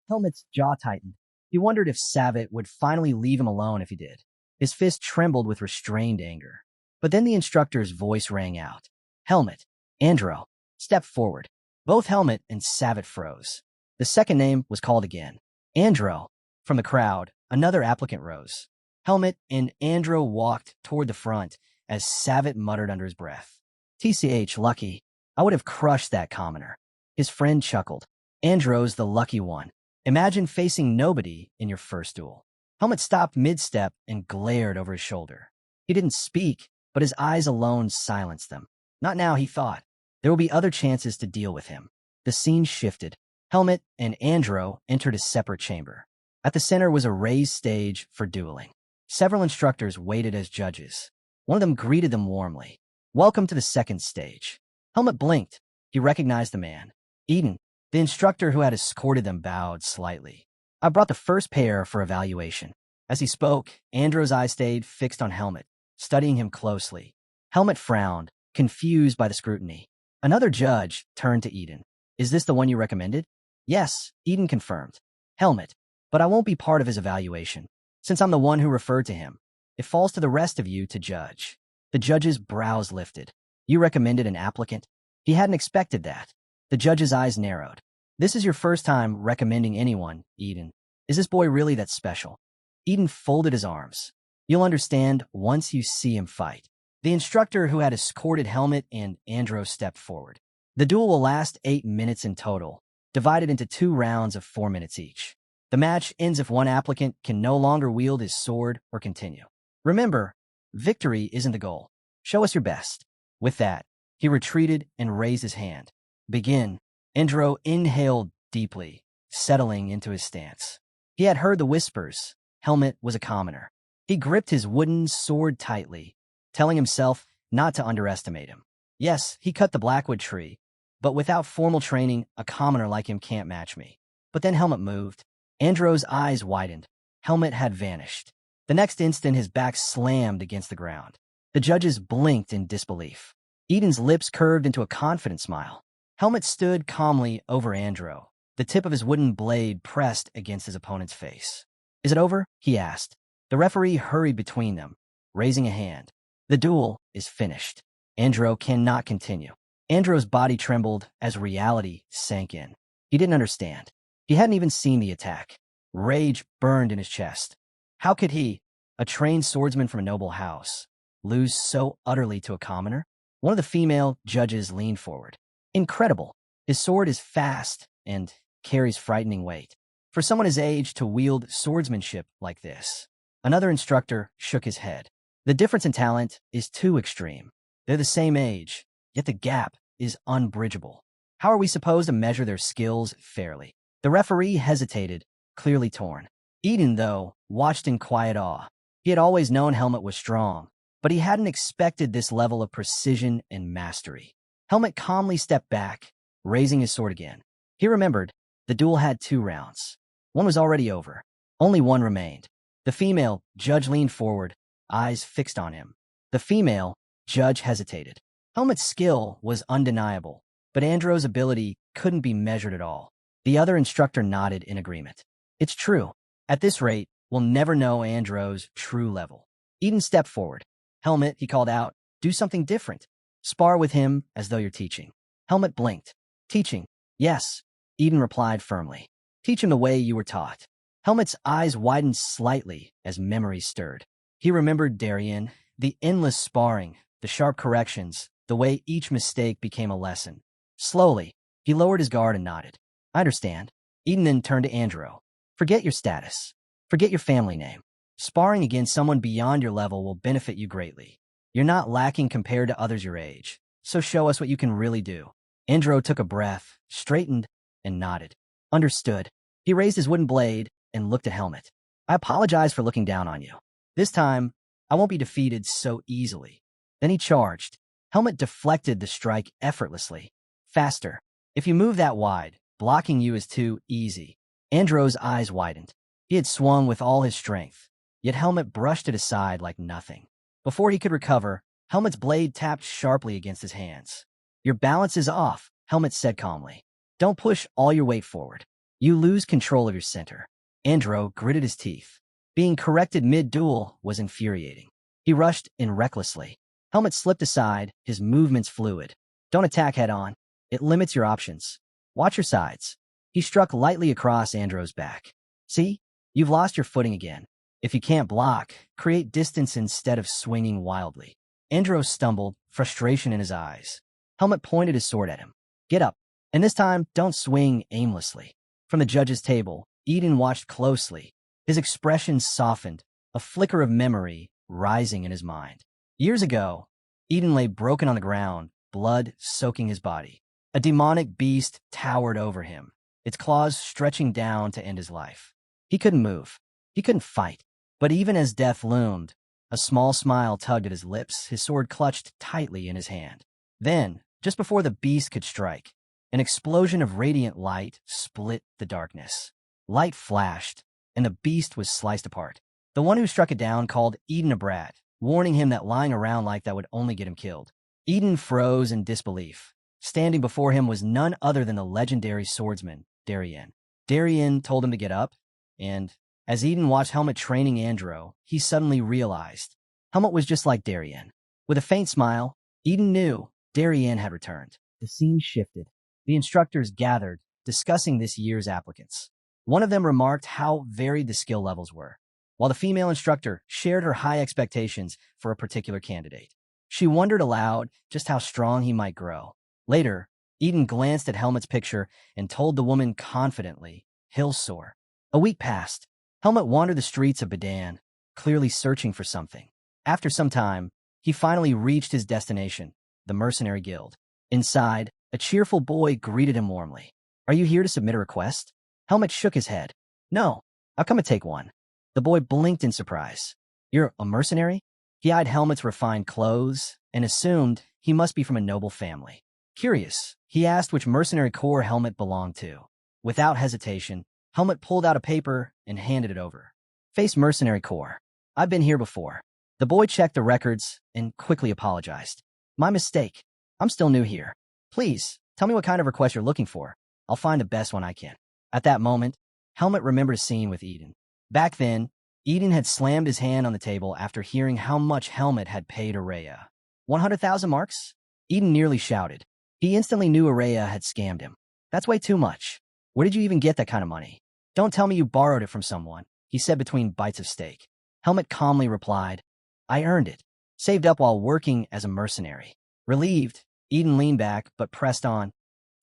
Helmet's jaw tightened. He wondered if Savitt would finally leave him alone if he did. His fist trembled with restrained anger. But then the instructor's voice rang out. "Helmet, Andro, step forward." Both Helmet and Savitt froze. The second name was called again. "Andro." From the crowd, another applicant rose. Helmet and Andro walked toward the front as Savitt muttered under his breath. "TCH, lucky. I would have crushed that commoner." His friend chuckled. "Andro's the lucky one. Imagine facing nobody in your first duel." Helmet stopped mid-step and glared over his shoulder. He didn't speak, but his eyes alone silenced them. Not now, he thought. There will be other chances to deal with him. The scene shifted. Helmet and Andro entered a separate chamber. At the center was a raised stage for dueling. Several instructors waited as judges. One of them greeted them warmly. "Welcome to the second stage." Helmet blinked. He recognized the man. Eden, the instructor who had escorted them, bowed slightly. "I brought the first pair for evaluation." As he spoke, Andro's eyes stayed fixed on Helmet, studying him closely. Helmet frowned, confused by the scrutiny. Another judge turned to Eden. "Is this the one you recommended?" "Yes," Eden confirmed. Helmet. But I won't be part of his evaluation. Since I'm the one who referred to him, it falls to the rest of you to judge. The judge's brows lifted. You recommended an applicant? He hadn't expected that. The judge's eyes narrowed. This is your first time recommending anyone, Eden. Is this boy really that special? Eden folded his arms. You'll understand once you see him fight. The instructor who had escorted Helmet and Andros stepped forward. The duel will last 8 minutes in total, divided into 2 rounds of 4 minutes each. The match ends if one applicant can no longer wield his sword or continue. Remember, victory isn't the goal. Show us your best. With that, he retreated and raised his hand. Begin. Andro inhaled deeply, settling into his stance. He had heard the whispers. Helmet was a commoner. He gripped his wooden sword tightly, telling himself not to underestimate him. Yes, he cut the blackwood tree, but without formal training, a commoner like him can't match me. But then Helmet moved. Andro's eyes widened. Helmet had vanished. The next instant, his back slammed against the ground. The judges blinked in disbelief. Eden's lips curved into a confident smile. Helmet stood calmly over Andro, the tip of his wooden blade pressed against his opponent's face. Is it over? He asked. The referee hurried between them, raising a hand. The duel is finished. Andro cannot continue. Andro's body trembled as reality sank in. He didn't understand. He hadn't even seen the attack. Rage burned in his chest. How could he, a trained swordsman from a noble house, lose so utterly to a commoner? One of the female judges leaned forward. Incredible. His sword is fast and carries frightening weight. For someone his age to wield swordsmanship like this. Another instructor shook his head. The difference in talent is too extreme. They're the same age, yet the gap is unbridgeable. How are we supposed to measure their skills fairly? The referee hesitated, clearly torn. Eden, though, watched in quiet awe. He had always known Helmet was strong, but he hadn't expected this level of precision and mastery. Helmet calmly stepped back, raising his sword again. He remembered, the duel had 2 rounds. One was already over. Only one remained. The female judge leaned forward, eyes fixed on him. The female judge hesitated. Helmet's skill was undeniable, but Andro's ability couldn't be measured at all. The other instructor nodded in agreement. It's true. At this rate, we'll never know Andro's true level. Eden stepped forward. Helmet, he called out, do something different. Spar with him as though you're teaching. Helmet blinked. Teaching? Yes. Eden replied firmly. Teach him the way you were taught. Helmet's eyes widened slightly as memory stirred. He remembered Darien, the endless sparring, the sharp corrections, the way each mistake became a lesson. Slowly, he lowered his guard and nodded. I understand. Eden then turned to Andro. Forget your status. Forget your family name. Sparring against someone beyond your level will benefit you greatly. You're not lacking compared to others your age, so show us what you can really do. Andro took a breath, straightened, and nodded. Understood. He raised his wooden blade and looked at Helmet. I apologize for looking down on you. This time, I won't be defeated so easily. Then he charged. Helmet deflected the strike effortlessly. Faster. If you move that wide, blocking you is too easy. Andro's eyes widened. He had swung with all his strength, yet Helmet brushed it aside like nothing. Before he could recover, Helmet's blade tapped sharply against his hands. Your balance is off, Helmet said calmly. Don't push all your weight forward. You lose control of your center. Andro gritted his teeth. Being corrected mid-duel was infuriating. He rushed in recklessly. Helmet slipped aside, his movements fluid. Don't attack head-on. It limits your options. Watch your sides. He struck lightly across Andro's back. See? You've lost your footing again. If you can't block, create distance instead of swinging wildly. Andro stumbled, frustration in his eyes. Helmet pointed his sword at him. Get up. And this time, don't swing aimlessly. From the judge's table, Eden watched closely. His expression softened, a flicker of memory rising in his mind. Years ago, Eden lay broken on the ground, blood soaking his body. A demonic beast towered over him, its claws stretching down to end his life. He couldn't move. He couldn't fight. But even as death loomed, a small smile tugged at his lips, his sword clutched tightly in his hand. Then, just before the beast could strike, an explosion of radiant light split the darkness. Light flashed, and the beast was sliced apart. The one who struck it down called Eden a brat, warning him that lying around like that would only get him killed. Eden froze in disbelief. Standing before him was none other than the legendary swordsman, Darien. Darien told him to get up, and as Eden watched Helmet training Andro, he suddenly realized Helmet was just like Darien. With a faint smile, Eden knew Darien had returned. The scene shifted. The instructors gathered, discussing this year's applicants. One of them remarked how varied the skill levels were, while the female instructor shared her high expectations for a particular candidate. She wondered aloud just how strong he might grow. Later, Eden glanced at Helmet's picture and told the woman confidently, "He'll soar." A week passed. Helmet wandered the streets of Badan, clearly searching for something. After some time, he finally reached his destination, the Mercenary Guild. Inside, a cheerful boy greeted him warmly. "Are you here to submit a request?" Helmet shook his head. "No, I'll come and take one." The boy blinked in surprise. "You're a mercenary?" He eyed Helmet's refined clothes and assumed he must be from a noble family. Curious, he asked which mercenary corps Helmet belonged to. Without hesitation, Helmet pulled out a paper and handed it over. "Face Mercenary Corps. I've been here before." The boy checked the records and quickly apologized. "My mistake. I'm still new here. Please, tell me what kind of request you're looking for. I'll find the best one I can." At that moment, Helmet remembered a scene with Eden. Back then, Eden had slammed his hand on the table after hearing how much Helmet had paid Araya. 100,000 marks? Eden nearly shouted. He instantly knew Araya had scammed him. "That's way too much. Where did you even get that kind of money? Don't tell me you borrowed it from someone," he said between bites of steak. Helmet calmly replied, "I earned it. Saved up while working as a mercenary." Relieved, Eden leaned back but pressed on.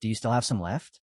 "Do you still have some left?"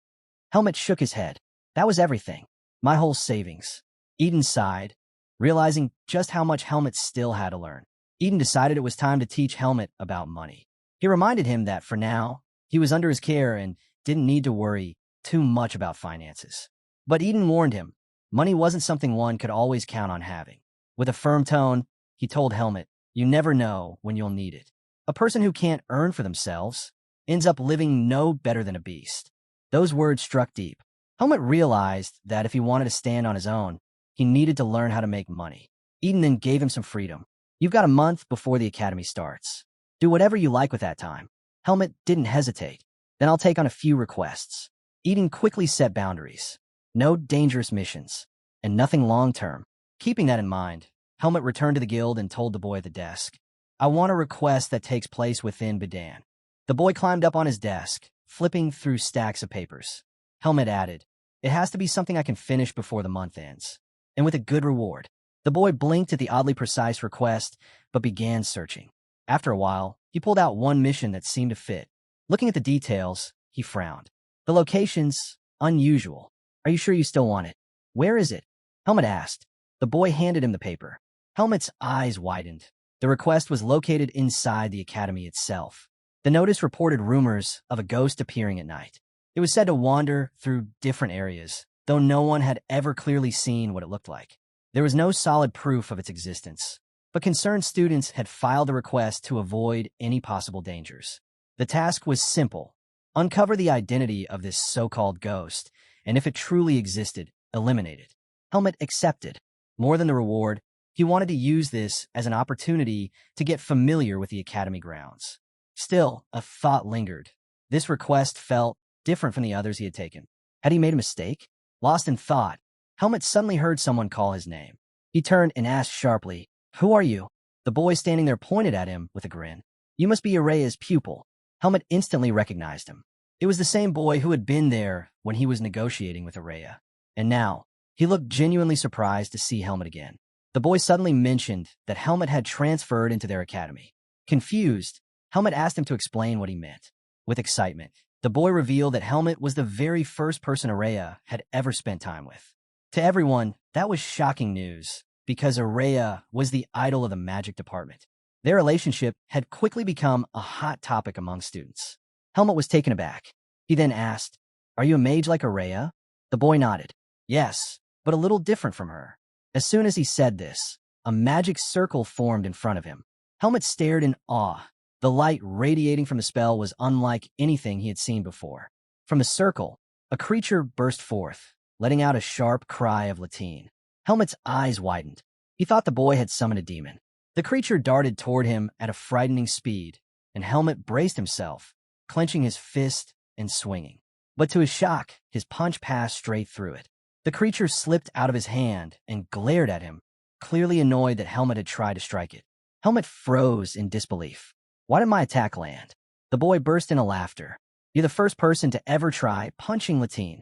Helmet shook his head. "That was everything. My whole savings." Eden sighed, realizing just how much Helmet still had to learn. Eden decided it was time to teach Helmet about money. He reminded him that for now, he was under his care and didn't need to worry too much about finances. But Eden warned him, money wasn't something one could always count on having. With a firm tone, he told Helmet, "You never know when you'll need it. A person who can't earn for themselves ends up living no better than a beast." Those words struck deep. Helmet realized that if he wanted to stand on his own, he needed to learn how to make money. Eden then gave him some freedom. "You've got a month before the academy starts. Do whatever you like with that time." Helmet didn't hesitate. "Then I'll take on a few requests." Eden quickly set boundaries. No dangerous missions, and nothing long-term. Keeping that in mind, Helmet returned to the guild and told the boy at the desk, "I want a request that takes place within Badan." The boy climbed up on his desk, flipping through stacks of papers. Helmet added, "It has to be something I can finish before the month ends, and with a good reward." The boy blinked at the oddly precise request, but began searching. After a while, he pulled out one mission that seemed to fit. Looking at the details, he frowned. "The location's unusual. Are you sure you still want it?" "Where is it?" Helmet asked. The boy handed him the paper. Helmet's eyes widened. The request was located inside the academy itself. The notice reported rumors of a ghost appearing at night. It was said to wander through different areas, though no one had ever clearly seen what it looked like. There was no solid proof of its existence, but concerned students had filed the request to avoid any possible dangers. The task was simple: uncover the identity of this so-called ghost, and if it truly existed, eliminate it. Helmet accepted. More than the reward, he wanted to use this as an opportunity to get familiar with the academy grounds. Still, a thought lingered. This request felt different from the others he had taken. Had he made a mistake? Lost in thought, Helmet suddenly heard someone call his name. He turned and asked sharply, "Who are you?" The boy standing there pointed at him with a grin. "You must be Araya's pupil." Helmet instantly recognized him. It was the same boy who had been there when he was negotiating with Araya. And now, he looked genuinely surprised to see Helmet again. The boy suddenly mentioned that Helmet had transferred into their academy. Confused, Helmet asked him to explain what he meant. With excitement, the boy revealed that Helmet was the very first person Araya had ever spent time with. To everyone, that was shocking news, because Araya was the idol of the magic department. Their relationship had quickly become a hot topic among students. Helmet was taken aback. He then asked, "Are you a mage like Araya?" The boy nodded. "Yes, but a little different from her." As soon as he said this, a magic circle formed in front of him. Helmet stared in awe. The light radiating from the spell was unlike anything he had seen before. From the circle, a creature burst forth, letting out a sharp cry of Latin. Helmet's eyes widened. He thought the boy had summoned a demon. The creature darted toward him at a frightening speed, and Helmet braced himself, clenching his fist and swinging. But to his shock, his punch passed straight through it. The creature slipped out of his hand and glared at him, clearly annoyed that Helmet had tried to strike it. Helmet froze in disbelief. Why did my attack land? The boy burst into laughter. You're the first person to ever try punching Latine.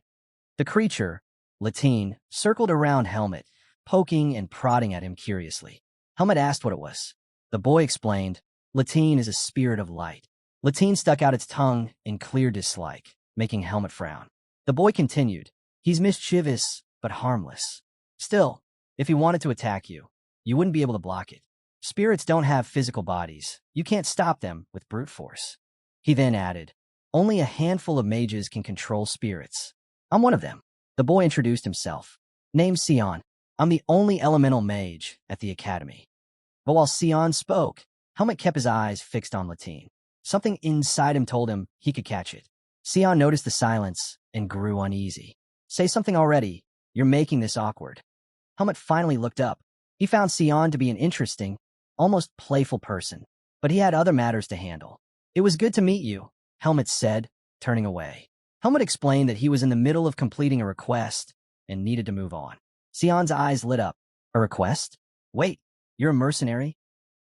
The creature, Latine, circled around Helmet, poking and prodding at him curiously. Helmet asked what it was. The boy explained, Latine is a spirit of light. Latine stuck out its tongue in clear dislike, making Helmet frown. The boy continued, he's mischievous, but harmless. Still, if he wanted to attack you, you wouldn't be able to block it. Spirits don't have physical bodies. You can't stop them with brute force. He then added, only a handful of mages can control spirits. I'm one of them. The boy introduced himself. Name's Sion. I'm the only elemental mage at the academy. But while Sion spoke, Helmet kept his eyes fixed on Latine. Something inside him told him he could catch it. Sion noticed the silence and grew uneasy. Say something already. You're making this awkward. Helmet finally looked up. He found Sion to be an interesting, almost playful person, but he had other matters to handle. It was good to meet you, Helmet said, turning away. Helmet explained that he was in the middle of completing a request and needed to move on. Sion's eyes lit up. A request? Wait, you're a mercenary?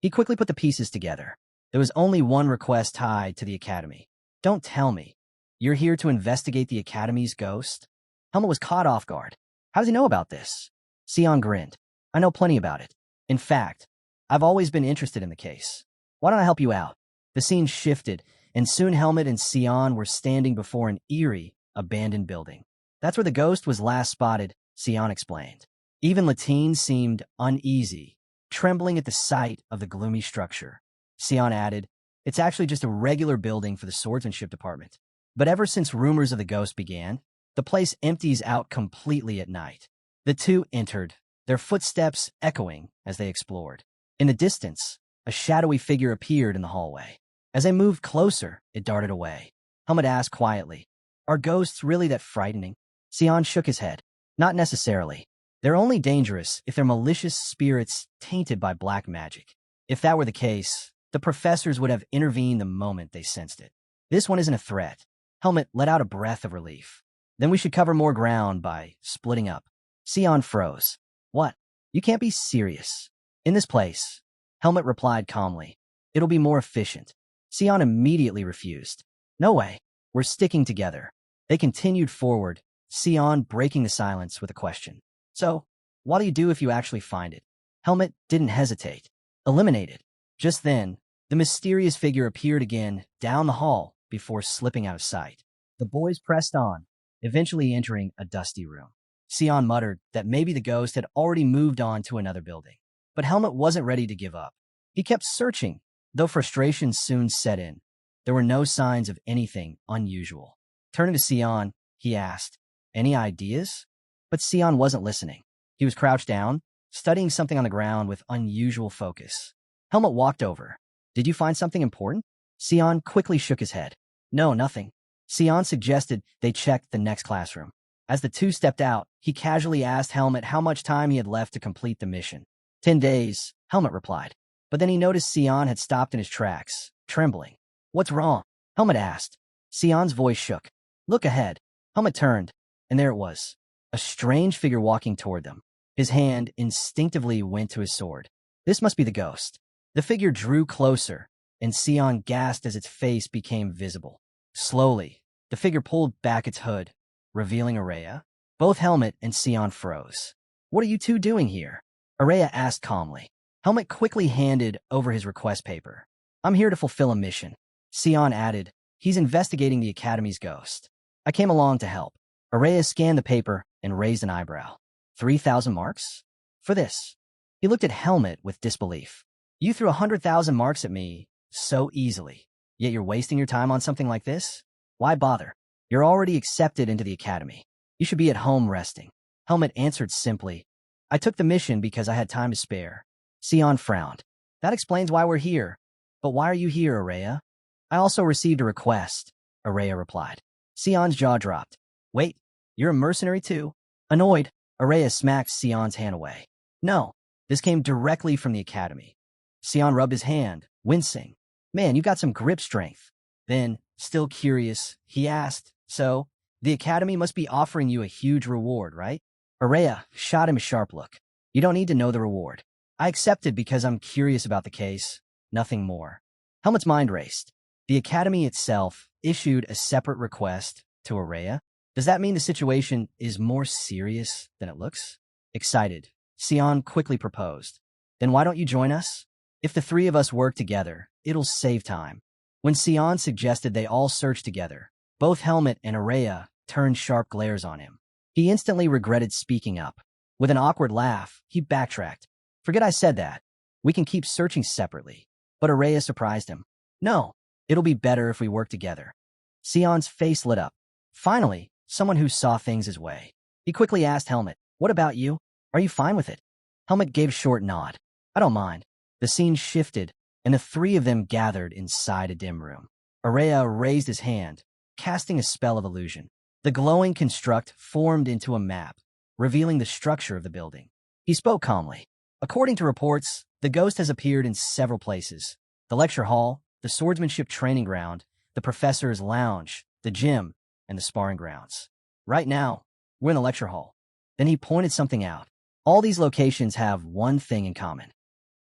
He quickly put the pieces together. There was only one request tied to the academy. Don't tell me. You're here to investigate the academy's ghost? Helmet was caught off guard. How does he know about this? Sion grinned. I know plenty about it. In fact, I've always been interested in the case. Why don't I help you out? The scene shifted, and soon Helmet and Sion were standing before an eerie, abandoned building. That's where the ghost was last spotted, Sion explained. Even Latine seemed uneasy, trembling at the sight of the gloomy structure. Sion added, it's actually just a regular building for the swordsmanship department. But ever since rumors of the ghost began, the place empties out completely at night. The two entered, their footsteps echoing as they explored. In the distance, a shadowy figure appeared in the hallway. As they moved closer, it darted away. Helmet asked quietly, are ghosts really that frightening? Sion shook his head. Not necessarily. They're only dangerous if they're malicious spirits tainted by black magic. If that were the case, the professors would have intervened the moment they sensed it. This one isn't a threat. Helmet let out a breath of relief. Then we should cover more ground by splitting up. Sion froze. What? You can't be serious. In this place, Helmet replied calmly. It'll be more efficient. Sion immediately refused. No way. We're sticking together. They continued forward, Sion breaking the silence with a question. So, what do you do if you actually find it? Helmet didn't hesitate. Eliminate it. Just then, the mysterious figure appeared again down the hall before slipping out of sight. The boys pressed on, eventually entering a dusty room. Sion muttered that maybe the ghost had already moved on to another building. But Helmet wasn't ready to give up. He kept searching, though frustration soon set in. There were no signs of anything unusual. Turning to Sion, he asked, any ideas? But Sion wasn't listening. He was crouched down, studying something on the ground with unusual focus. Helmet walked over. Did you find something important? Sion quickly shook his head. No, nothing. Sion suggested they check the next classroom. As the two stepped out, he casually asked Helmet how much time he had left to complete the mission. 10 days, Helmet replied. But then he noticed Sion had stopped in his tracks, trembling. What's wrong? Helmet asked. Sion's voice shook. Look ahead. Helmet turned, and there it was. A strange figure walking toward them. His hand instinctively went to his sword. This must be the ghost. The figure drew closer, and Sion gasped as its face became visible. Slowly, the figure pulled back its hood, revealing Araya. Both Helmet and Sion froze. What are you two doing here? Araya asked calmly. Helmet quickly handed over his request paper. I'm here to fulfill a mission. Sion added, he's investigating the Academy's ghost. I came along to help. Araya scanned the paper and raised an eyebrow. 3,000 marks? For this. He looked at Helmet with disbelief. You threw 100,000 marks at me so easily, yet you're wasting your time on something like this? Why bother? You're already accepted into the Academy. You should be at home resting. Helmet answered simply, I took the mission because I had time to spare. Sion frowned. That explains why we're here. But why are you here, Araya? I also received a request, Araya replied. Sion's jaw dropped. Wait, you're a mercenary too? Annoyed, Araya smacked Sion's hand away. No, this came directly from the Academy. Sion rubbed his hand, wincing. Man, you've got some grip strength. Then, still curious, he asked, so, the Academy must be offering you a huge reward, right? Araya shot him a sharp look. You don't need to know the reward. I accepted because I'm curious about the case, nothing more. Helmut's mind raced. The Academy itself issued a separate request to Araya. Does that mean the situation is more serious than it looks? Excited, Sion quickly proposed. Then why don't you join us? If the three of us work together, it'll save time. When Sion suggested they all search together, both Helmut and Araya turned sharp glares on him. He instantly regretted speaking up. With an awkward laugh, he backtracked. Forget I said that. We can keep searching separately. But Araya surprised him. No, it'll be better if we work together. Sion's face lit up. Finally, someone who saw things his way. He quickly asked Helmut, what about you? Are you fine with it? Helmut gave a short nod. I don't mind. The scene shifted, and the three of them gathered inside a dim room. Araya raised his hand, casting a spell of illusion. The glowing construct formed into a map, revealing the structure of the building. He spoke calmly. According to reports, the ghost has appeared in several places. The lecture hall, the swordsmanship training ground, the professor's lounge, the gym, and the sparring grounds. Right now, we're in the lecture hall. Then he pointed something out. All these locations have one thing in common.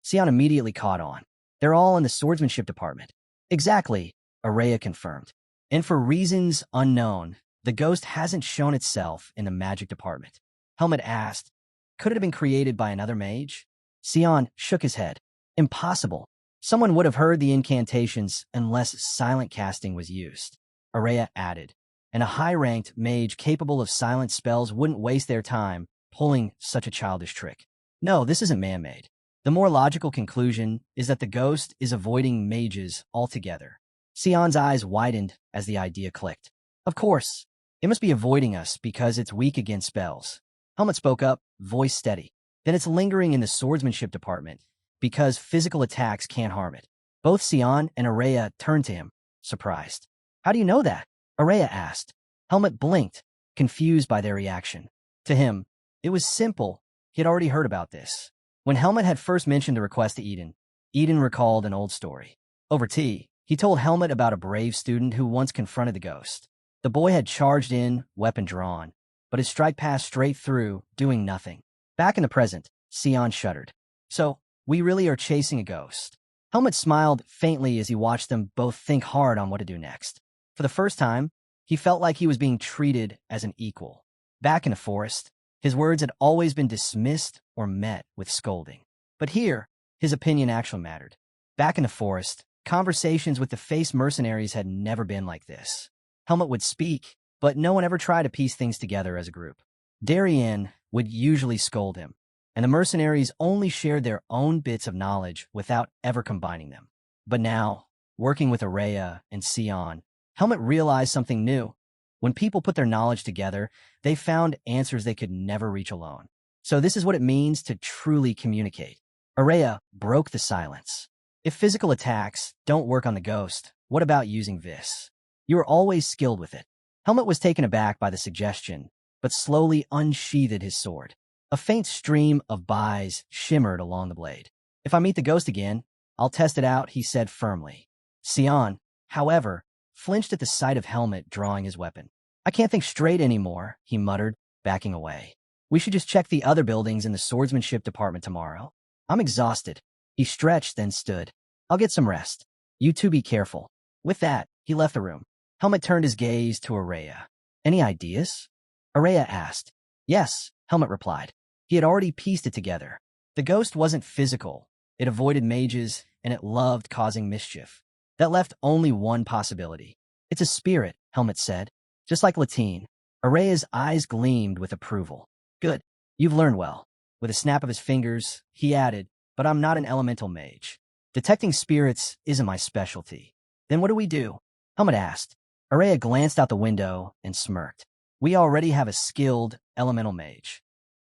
Sion immediately caught on. They're all in the swordsmanship department. Exactly, Araya confirmed. And for reasons unknown, the ghost hasn't shown itself in the magic department. Helmut asked, could it have been created by another mage? Sion shook his head. Impossible. Someone would have heard the incantations unless silent casting was used. Araya added, and a high-ranked mage capable of silent spells wouldn't waste their time pulling such a childish trick. No, this isn't man-made. The more logical conclusion is that the ghost is avoiding mages altogether. Sion's eyes widened as the idea clicked. Of course, it must be avoiding us because it's weak against spells. Helmut spoke up, voice steady. Then it's lingering in the swordsmanship department because physical attacks can't harm it. Both Sion and Araya turned to him, surprised. How do you know that? Araya asked. Helmut blinked, confused by their reaction. To him, it was simple. He had already heard about this. When Helmut had first mentioned the request to Eden recalled an old story. Over tea, he told Helmut about a brave student who once confronted the ghost. The boy had charged in, weapon drawn, but his strike passed straight through, doing nothing. Back in the present, Sion shuddered. So, we really are chasing a ghost. Helmut smiled faintly as he watched them both think hard on what to do next. For the first time, he felt like he was being treated as an equal. Back in the forest, his words had always been dismissed or met with scolding. But here, his opinion actually mattered. Back in the forest, conversations with the face mercenaries had never been like this. Helmut would speak, but no one ever tried to piece things together as a group. Darien would usually scold him, and the mercenaries only shared their own bits of knowledge without ever combining them. But now, working with Araya and Sion, Helmut realized something new. When people put their knowledge together, they found answers they could never reach alone. So this is what it means to truly communicate. Araya broke the silence. If physical attacks don't work on the ghost, what about using this? You are always skilled with it. Helmut was taken aback by the suggestion, but slowly unsheathed his sword. A faint stream of byes shimmered along the blade. If I meet the ghost again, I'll test it out, he said firmly. Sion, however, flinched at the sight of Helmut drawing his weapon. I can't think straight anymore, he muttered, backing away. We should just check the other buildings in the swordsmanship department tomorrow. I'm exhausted. He stretched, then stood. I'll get some rest. You two be careful. With that, he left the room. Helmut turned his gaze to Araya. Any ideas? Araya asked. Yes, Helmut replied. He had already pieced it together. The ghost wasn't physical. It avoided mages, and it loved causing mischief. That left only one possibility. It's a spirit, Helmut said. Just like Latine. Araya's eyes gleamed with approval. Good. You've learned well. With a snap of his fingers, he added, but I'm not an elemental mage. Detecting spirits isn't my specialty. Then what do we do? Helmut asked. Araya glanced out the window and smirked. We already have a skilled elemental mage.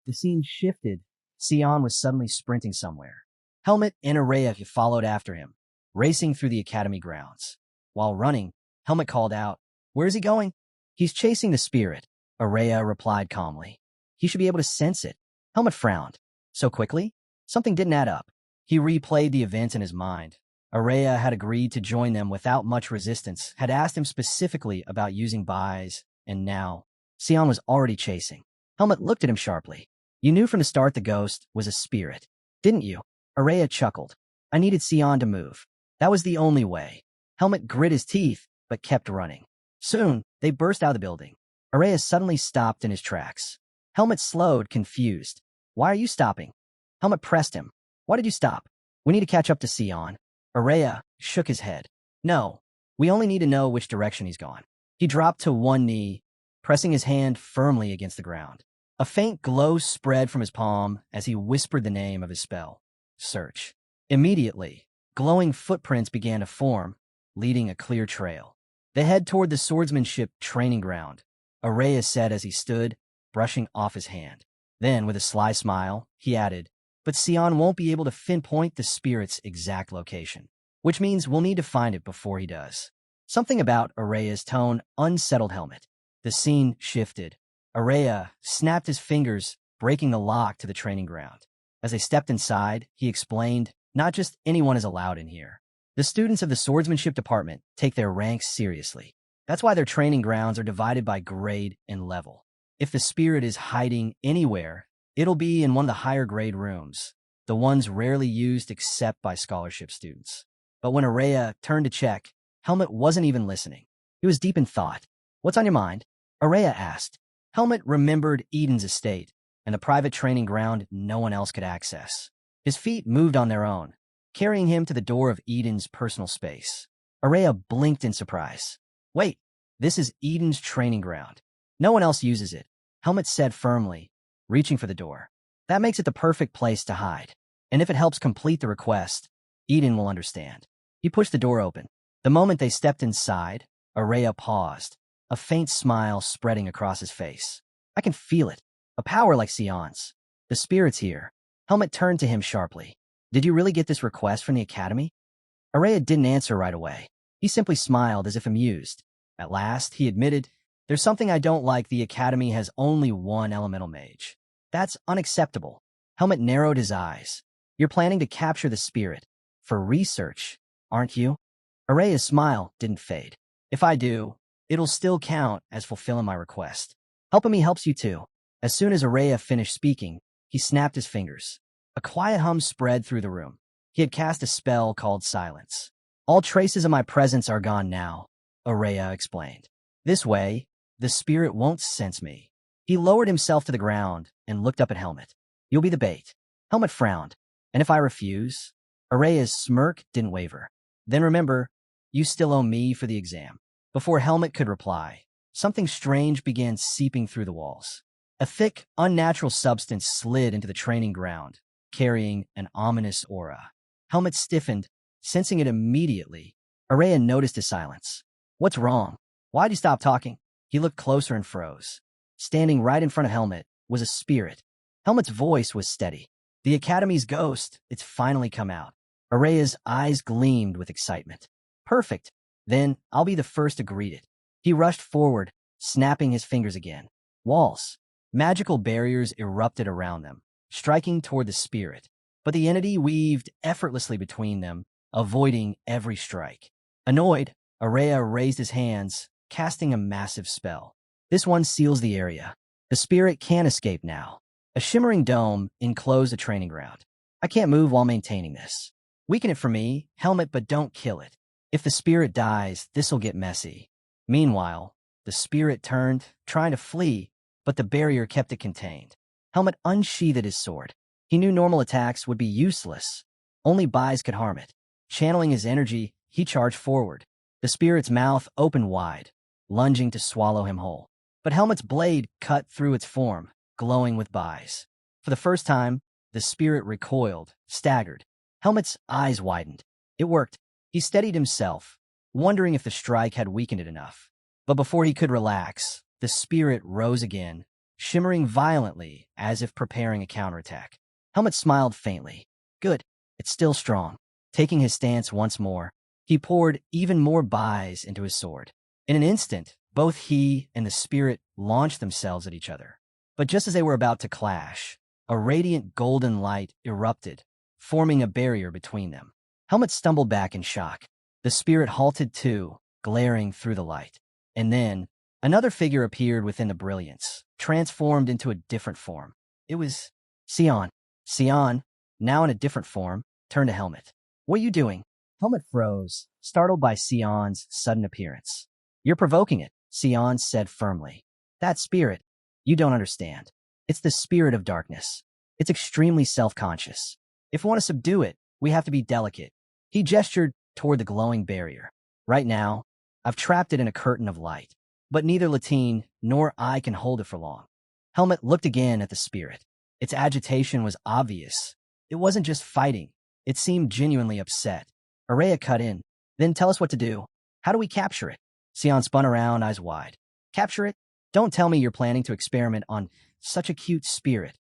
The scene shifted. Sion was suddenly sprinting somewhere. Helmut and Araya followed after him, racing through the academy grounds. While running, Helmut called out, Where is he going? He's chasing the spirit, Araya replied calmly. He should be able to sense it. Helmut frowned. So quickly? Something didn't add up. He replayed the events in his mind. Araya had agreed to join them without much resistance, had asked him specifically about using byes, and now Sion was already chasing. Helmet looked at him sharply. You knew from the start the ghost was a spirit, didn't you? Araya chuckled. I needed Sion to move. That was the only way. Helmet grit his teeth, but kept running. Soon, they burst out of the building. Araya suddenly stopped in his tracks. Helmet slowed, confused. Why are you stopping? Helmet pressed him. Why did you stop? We need to catch up to Sion. Araya shook his head. No, we only need to know which direction he's gone. He dropped to one knee, pressing his hand firmly against the ground. A faint glow spread from his palm as he whispered the name of his spell. Search. Immediately, glowing footprints began to form, leading a clear trail. They head toward the swordsmanship training ground, Araya said as he stood, brushing off his hand. Then, with a sly smile, he added, but Sion won't be able to pinpoint the spirit's exact location, which means we'll need to find it before he does. Something about Araya's tone unsettled Helmet. The scene shifted. Araya snapped his fingers, breaking the lock to the training ground. As they stepped inside, he explained, not just anyone is allowed in here. The students of the swordsmanship department take their ranks seriously. That's why their training grounds are divided by grade and level. If the spirit is hiding anywhere, it'll be in one of the higher grade rooms, the ones rarely used except by scholarship students. But when Araya turned to check, Helmet wasn't even listening. He was deep in thought. What's on your mind? Araya asked. Helmet remembered Eden's estate and the private training ground no one else could access. His feet moved on their own, carrying him to the door of Eden's personal space. Araya blinked in surprise. Wait, this is Eden's training ground. No one else uses it, Helmet said firmly, reaching for the door. That makes it the perfect place to hide. And if it helps complete the request, Eden will understand. He pushed the door open. The moment they stepped inside, Araya paused, a faint smile spreading across his face. I can feel it, a power like Sion's. The spirit's here. Helmet turned to him sharply. Did you really get this request from the academy? Araya didn't answer right away. He simply smiled as if amused. At last, he admitted, there's something I don't like. The academy has only one elemental mage. That's unacceptable. Helmet narrowed his eyes. You're planning to capture the spirit. For research, aren't you? Araya's smile didn't fade. If I do, it'll still count as fulfilling my request. Helping me helps you too. As soon as Araya finished speaking, he snapped his fingers. A quiet hum spread through the room. He had cast a spell called Silence. All traces of my presence are gone now, Araya explained. This way, the spirit won't sense me. He lowered himself to the ground and looked up at Helmet. You'll be the bait. Helmet frowned. And if I refuse? Araya's smirk didn't waver. Then remember, you still owe me for the exam. Before Helmet could reply, something strange began seeping through the walls. A thick, unnatural substance slid into the training ground, carrying an ominous aura. Helmet stiffened, sensing it immediately. Araya noticed his silence. What's wrong? Why'd you stop talking? He looked closer and froze. Standing right in front of Helmet was a spirit. Helmet's voice was steady. The Academy's ghost, it's finally come out. Araya's eyes gleamed with excitement. Perfect. Then I'll be the first to greet it. He rushed forward, snapping his fingers again. Walls. Magical barriers erupted around them, striking toward the spirit. But the entity weaved effortlessly between them, avoiding every strike. Annoyed, Araya raised his hands, casting a massive spell. This one seals the area. The spirit can't escape now. A shimmering dome enclosed the training ground. I can't move while maintaining this. Weaken it for me, Helmet, but don't kill it. If the spirit dies, this'll get messy. Meanwhile, the spirit turned, trying to flee, but the barrier kept it contained. Helmet unsheathed his sword. He knew normal attacks would be useless. Only buys could harm it. Channeling his energy, he charged forward. The spirit's mouth opened wide, lunging to swallow him whole. But Helmet's blade cut through its form, glowing with buys. For the first time, the spirit recoiled, staggered. Helmet's eyes widened. It worked. He steadied himself, wondering if the strike had weakened it enough. But before he could relax, the spirit rose again, shimmering violently as if preparing a counterattack. Helmet smiled faintly. Good. It's still strong. Taking his stance once more, he poured even more buys into his sword. In an instant, both he and the spirit launched themselves at each other. But just as they were about to clash, a radiant golden light erupted, forming a barrier between them. Helmet stumbled back in shock. The spirit halted too, glaring through the light. And then, Another figure appeared within the brilliance, transformed into a different form. It was Sion. Sion, now in a different form, turned to Helmet. "What are you doing?" Helmet froze, startled by Sion's sudden appearance. "You're provoking it," Sion said firmly. "That spirit, you don't understand. It's the spirit of darkness. It's extremely self-conscious. If we want to subdue it, we have to be delicate." He gestured toward the glowing barrier. "Right now, I've trapped it in a curtain of light, but neither Latine nor I can hold it for long." Helmet looked again at the spirit. Its agitation was obvious. It wasn't just fighting. It seemed genuinely upset. Araya cut in. "Then tell us what to do. How do we capture it?" Sion spun around, eyes wide. "Capture it? Don't tell me you're planning to experiment on such a cute spirit."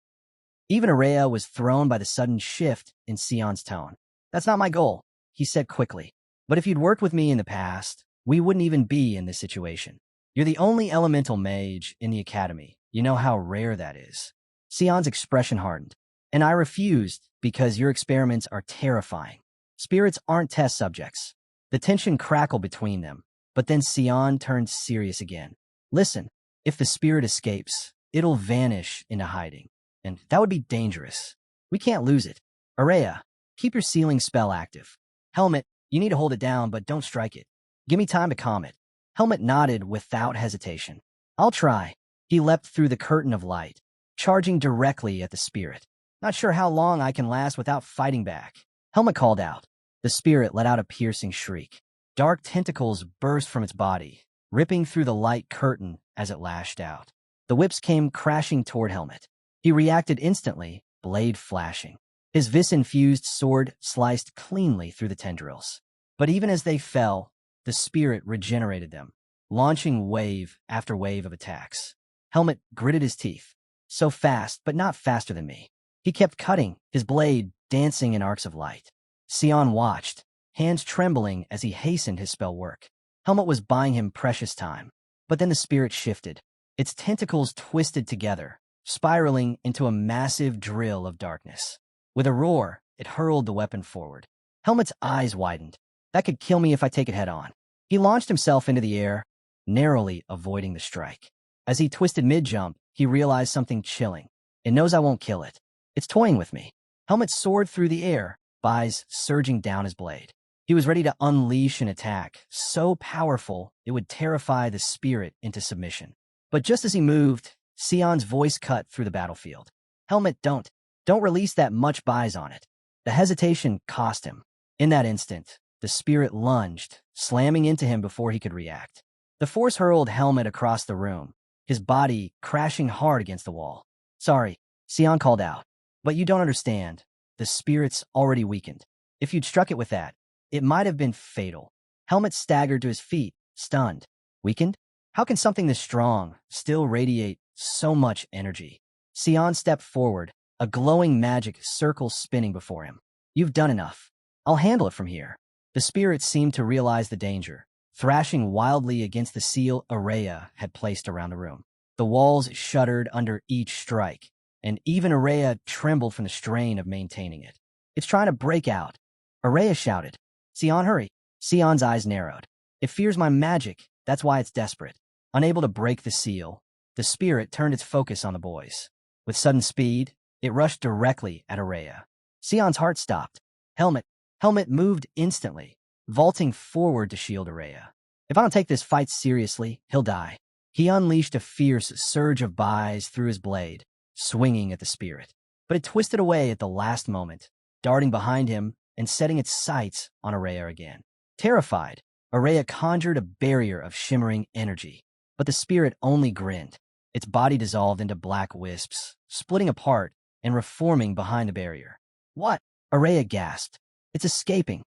Even Araya was thrown by the sudden shift in Sion's tone. "That's not my goal," he said quickly. "But if you'd worked with me in the past, we wouldn't even be in this situation. You're the only elemental mage in the academy. You know how rare that is." Sion's expression hardened. "And I refused because your experiments are terrifying. Spirits aren't test subjects." The tension crackled between them, but then Sion turned serious again. "Listen, if the spirit escapes, it'll vanish into hiding, and that would be dangerous. We can't lose it. Araya, keep your sealing spell active. Helmet, you need to hold it down, but don't strike it. Give me time to calm it." Helmet nodded without hesitation. "I'll try." He leapt through the curtain of light, charging directly at the spirit. "Not sure how long I can last without fighting back." Helmet called out. The spirit let out a piercing shriek. Dark tentacles burst from its body, ripping through the light curtain as it lashed out. The whips came crashing toward Helmet. He reacted instantly, blade flashing. His vis-infused sword sliced cleanly through the tendrils. But even as they fell, the spirit regenerated them, launching wave after wave of attacks. Helmet gritted his teeth. "So fast, but not faster than me." He kept cutting, his blade dancing in arcs of light. Sion watched, hands trembling as he hastened his spell work. Helmet was buying him precious time. But then the spirit shifted. Its tentacles twisted together, spiraling into a massive drill of darkness. With a roar, it hurled the weapon forward. Helmet's eyes widened. "That could kill me if I take it head on." He launched himself into the air, narrowly avoiding the strike. As he twisted mid-jump, he realized something chilling. "It knows I won't kill it. It's toying with me." Helmet soared through the air, eyes surging down his blade. He was ready to unleash an attack, so powerful it would terrify the spirit into submission. But just as he moved, Sion's voice cut through the battlefield. "Helmet, don't release that much buys on it." The hesitation cost him. In that instant, the spirit lunged, slamming into him before he could react. The force hurled Helmet across the room, his body crashing hard against the wall. "Sorry," Sion called out, "but you don't understand. The spirit's already weakened. If you'd struck it with that, it might have been fatal." Helmet staggered to his feet, stunned. "Weakened? How can something this strong still radiate so much energy?" Sion stepped forward, a glowing magic circle spinning before him. "You've done enough. I'll handle it from here." The spirit seemed to realize the danger, thrashing wildly against the seal Araya had placed around the room. The walls shuddered under each strike, and even Araya trembled from the strain of maintaining it. "It's trying to break out." Araya shouted. "Sion, hurry." Sion's eyes narrowed. "It fears my magic, that's why it's desperate." Unable to break the seal, the spirit turned its focus on the boys. With sudden speed, it rushed directly at Araya. Sion's heart stopped. Helmet moved instantly, vaulting forward to shield Araya. "If I don't take this fight seriously, he'll die." He unleashed a fierce surge of buys through his blade, swinging at the spirit. But it twisted away at the last moment, darting behind him and setting its sights on Araya again. Terrified, Araya conjured a barrier of shimmering energy, but the spirit only grinned. Its body dissolved into black wisps, splitting apart and reforming behind the barrier. "What?" Araya gasped. "It's escaping."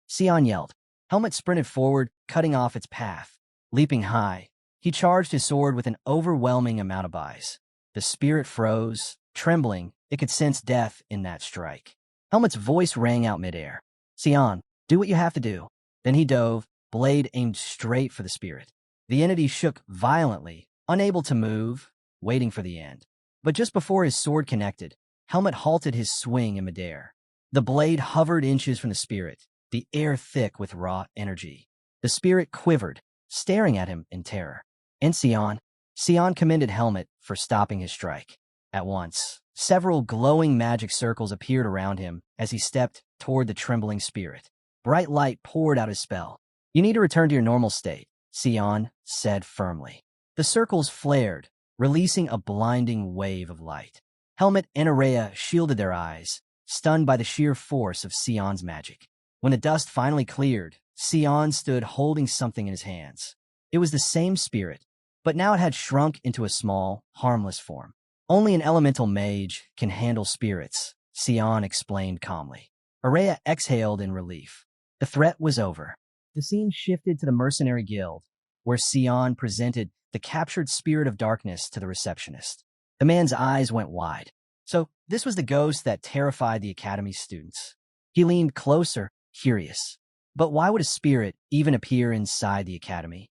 Sion yelled. Helmet sprinted forward, cutting off its path. Leaping high, he charged his sword with an overwhelming amount of buys. The spirit froze, trembling. It could sense death in that strike. Helmet's voice rang out midair. "Sion, do what you have to do." Then he dove, blade aimed straight for the spirit. The entity shook violently, unable to move, waiting for the end. But just before his sword connected, Helmet halted his swing in midair. The blade hovered inches from the spirit, the air thick with raw energy. The spirit quivered, staring at him in terror. And Sion commended Helmet for stopping his strike. At once, several glowing magic circles appeared around him as he stepped toward the trembling spirit. Bright light poured out his spell. You need to return to your normal state, Sion said firmly. The circles flared, releasing a blinding wave of light. Helmet and Araya shielded their eyes, stunned by the sheer force of Sion's magic. When the dust finally cleared, Sion stood holding something in his hands. It was the same spirit, but now it had shrunk into a small, harmless form. Only an elemental mage can handle spirits, Sion explained calmly. Araya exhaled in relief. The threat was over. The scene shifted to the mercenary guild, where Sion presented the captured spirit of darkness to the receptionist. The man's eyes went wide. So this was the ghost that terrified the academy's students. He leaned closer, curious. But why would a spirit even appear inside the academy?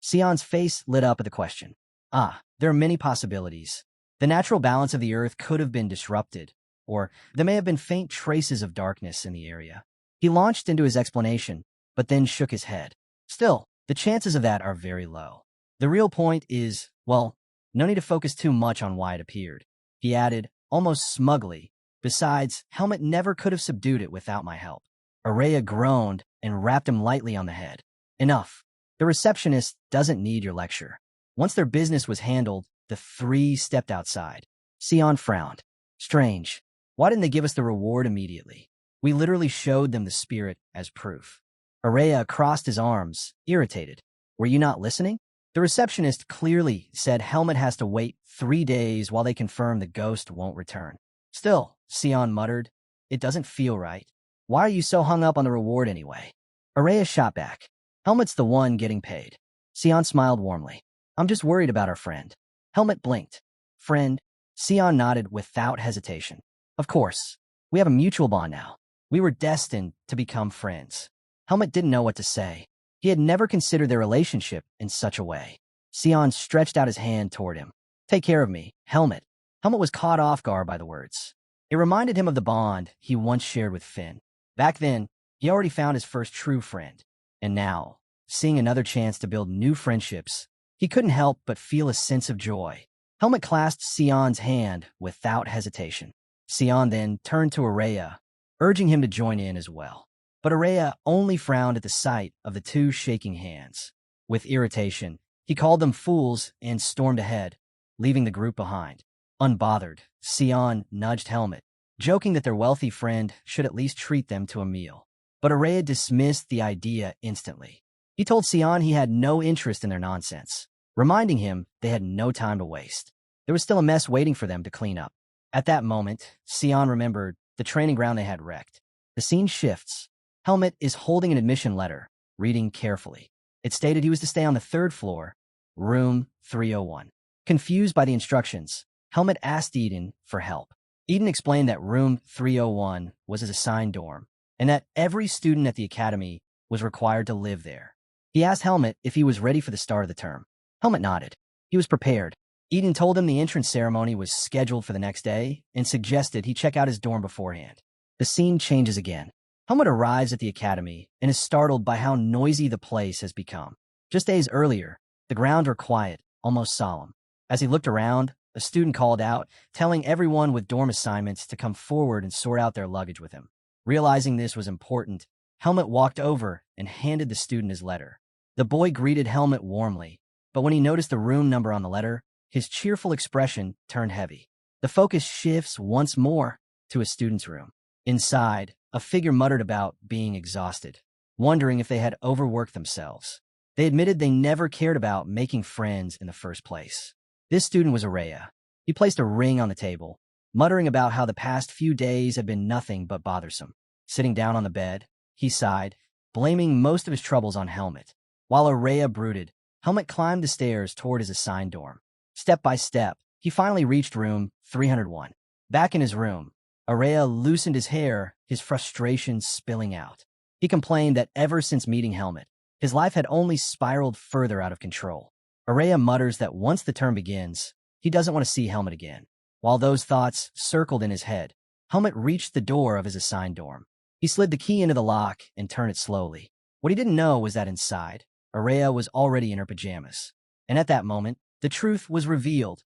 Sion's face lit up at the question. There are many possibilities. The natural balance of the earth could have been disrupted, or there may have been faint traces of darkness in the area. He launched into his explanation, but then shook his head. Still, the chances of that are very low. The real point is, well, no need to focus too much on why it appeared. He added, almost smugly, besides, Helmet never could have subdued it without my help. Araya groaned and rapped him lightly on the head. Enough. The receptionist doesn't need your lecture. Once their business was handled, the three stepped outside. Sion frowned. Strange. Why didn't they give us the reward immediately? We literally showed them the spirit as proof. Araya crossed his arms, irritated. Were you not listening? The receptionist clearly said Helmet has to wait 3 days while they confirm the ghost won't return. Still, Sion muttered, it doesn't feel right. Why are you so hung up on the reward anyway? Araya shot back. Helmet's the one getting paid. Sion smiled warmly. I'm just worried about our friend. Helmet blinked. Friend? Sion nodded without hesitation. Of course. We have a mutual bond now. We were destined to become friends. Helmet didn't know what to say. He had never considered their relationship in such a way. Sion stretched out his hand toward him. Take care of me, Helmet. Helmet was caught off guard by the words. It reminded him of the bond he once shared with Finn. Back then, he already found his first true friend. And now, seeing another chance to build new friendships, he couldn't help but feel a sense of joy. Helmet clasped Sion's hand without hesitation. Sion then turned to Araya, urging him to join in as well. But Araya only frowned at the sight of the two shaking hands. With irritation, he called them fools and stormed ahead, leaving the group behind. Unbothered, Sion nudged Helmet, joking that their wealthy friend should at least treat them to a meal. But Araya dismissed the idea instantly. He told Sion he had no interest in their nonsense, reminding him they had no time to waste. There was still a mess waiting for them to clean up. At that moment, Sion remembered the training ground they had wrecked. The scene shifts. Helmet is holding an admission letter, reading carefully. It stated he was to stay on the 3rd floor, room 301. Confused by the instructions, Helmet asked Eden for help. Eden explained that room 301 was his assigned dorm, and that every student at the academy was required to live there. He asked Helmet if he was ready for the start of the term. Helmet nodded. He was prepared. Eden told him the entrance ceremony was scheduled for the next day and suggested he check out his dorm beforehand. The scene changes again. Helmet arrives at the academy and is startled by how noisy the place has become. Just days earlier, the grounds were quiet, almost solemn. As he looked around, a student called out, telling everyone with dorm assignments to come forward and sort out their luggage with him. Realizing this was important, Helmet walked over and handed the student his letter. The boy greeted Helmet warmly, but when he noticed the room number on the letter, his cheerful expression turned heavy. The focus shifts once more to a student's room. Inside, a figure muttered about being exhausted, wondering if they had overworked themselves. They admitted they never cared about making friends in the first place. This student was Araya. He placed a ring on the table, muttering about how the past few days had been nothing but bothersome. Sitting down on the bed, he sighed, blaming most of his troubles on Helmet. While Araya brooded, Helmet climbed the stairs toward his assigned dorm. Step by step, he finally reached room 301. Back in his room, Araya loosened his hair, his frustration spilling out. He complained that ever since meeting Helmet, his life had only spiraled further out of control. Araya mutters that once the term begins, he doesn't want to see Helmet again. While those thoughts circled in his head, Helmet reached the door of his assigned dorm. He slid the key into the lock and turned it slowly. What he didn't know was that inside, Araya was already in her pajamas. And at that moment, the truth was revealed.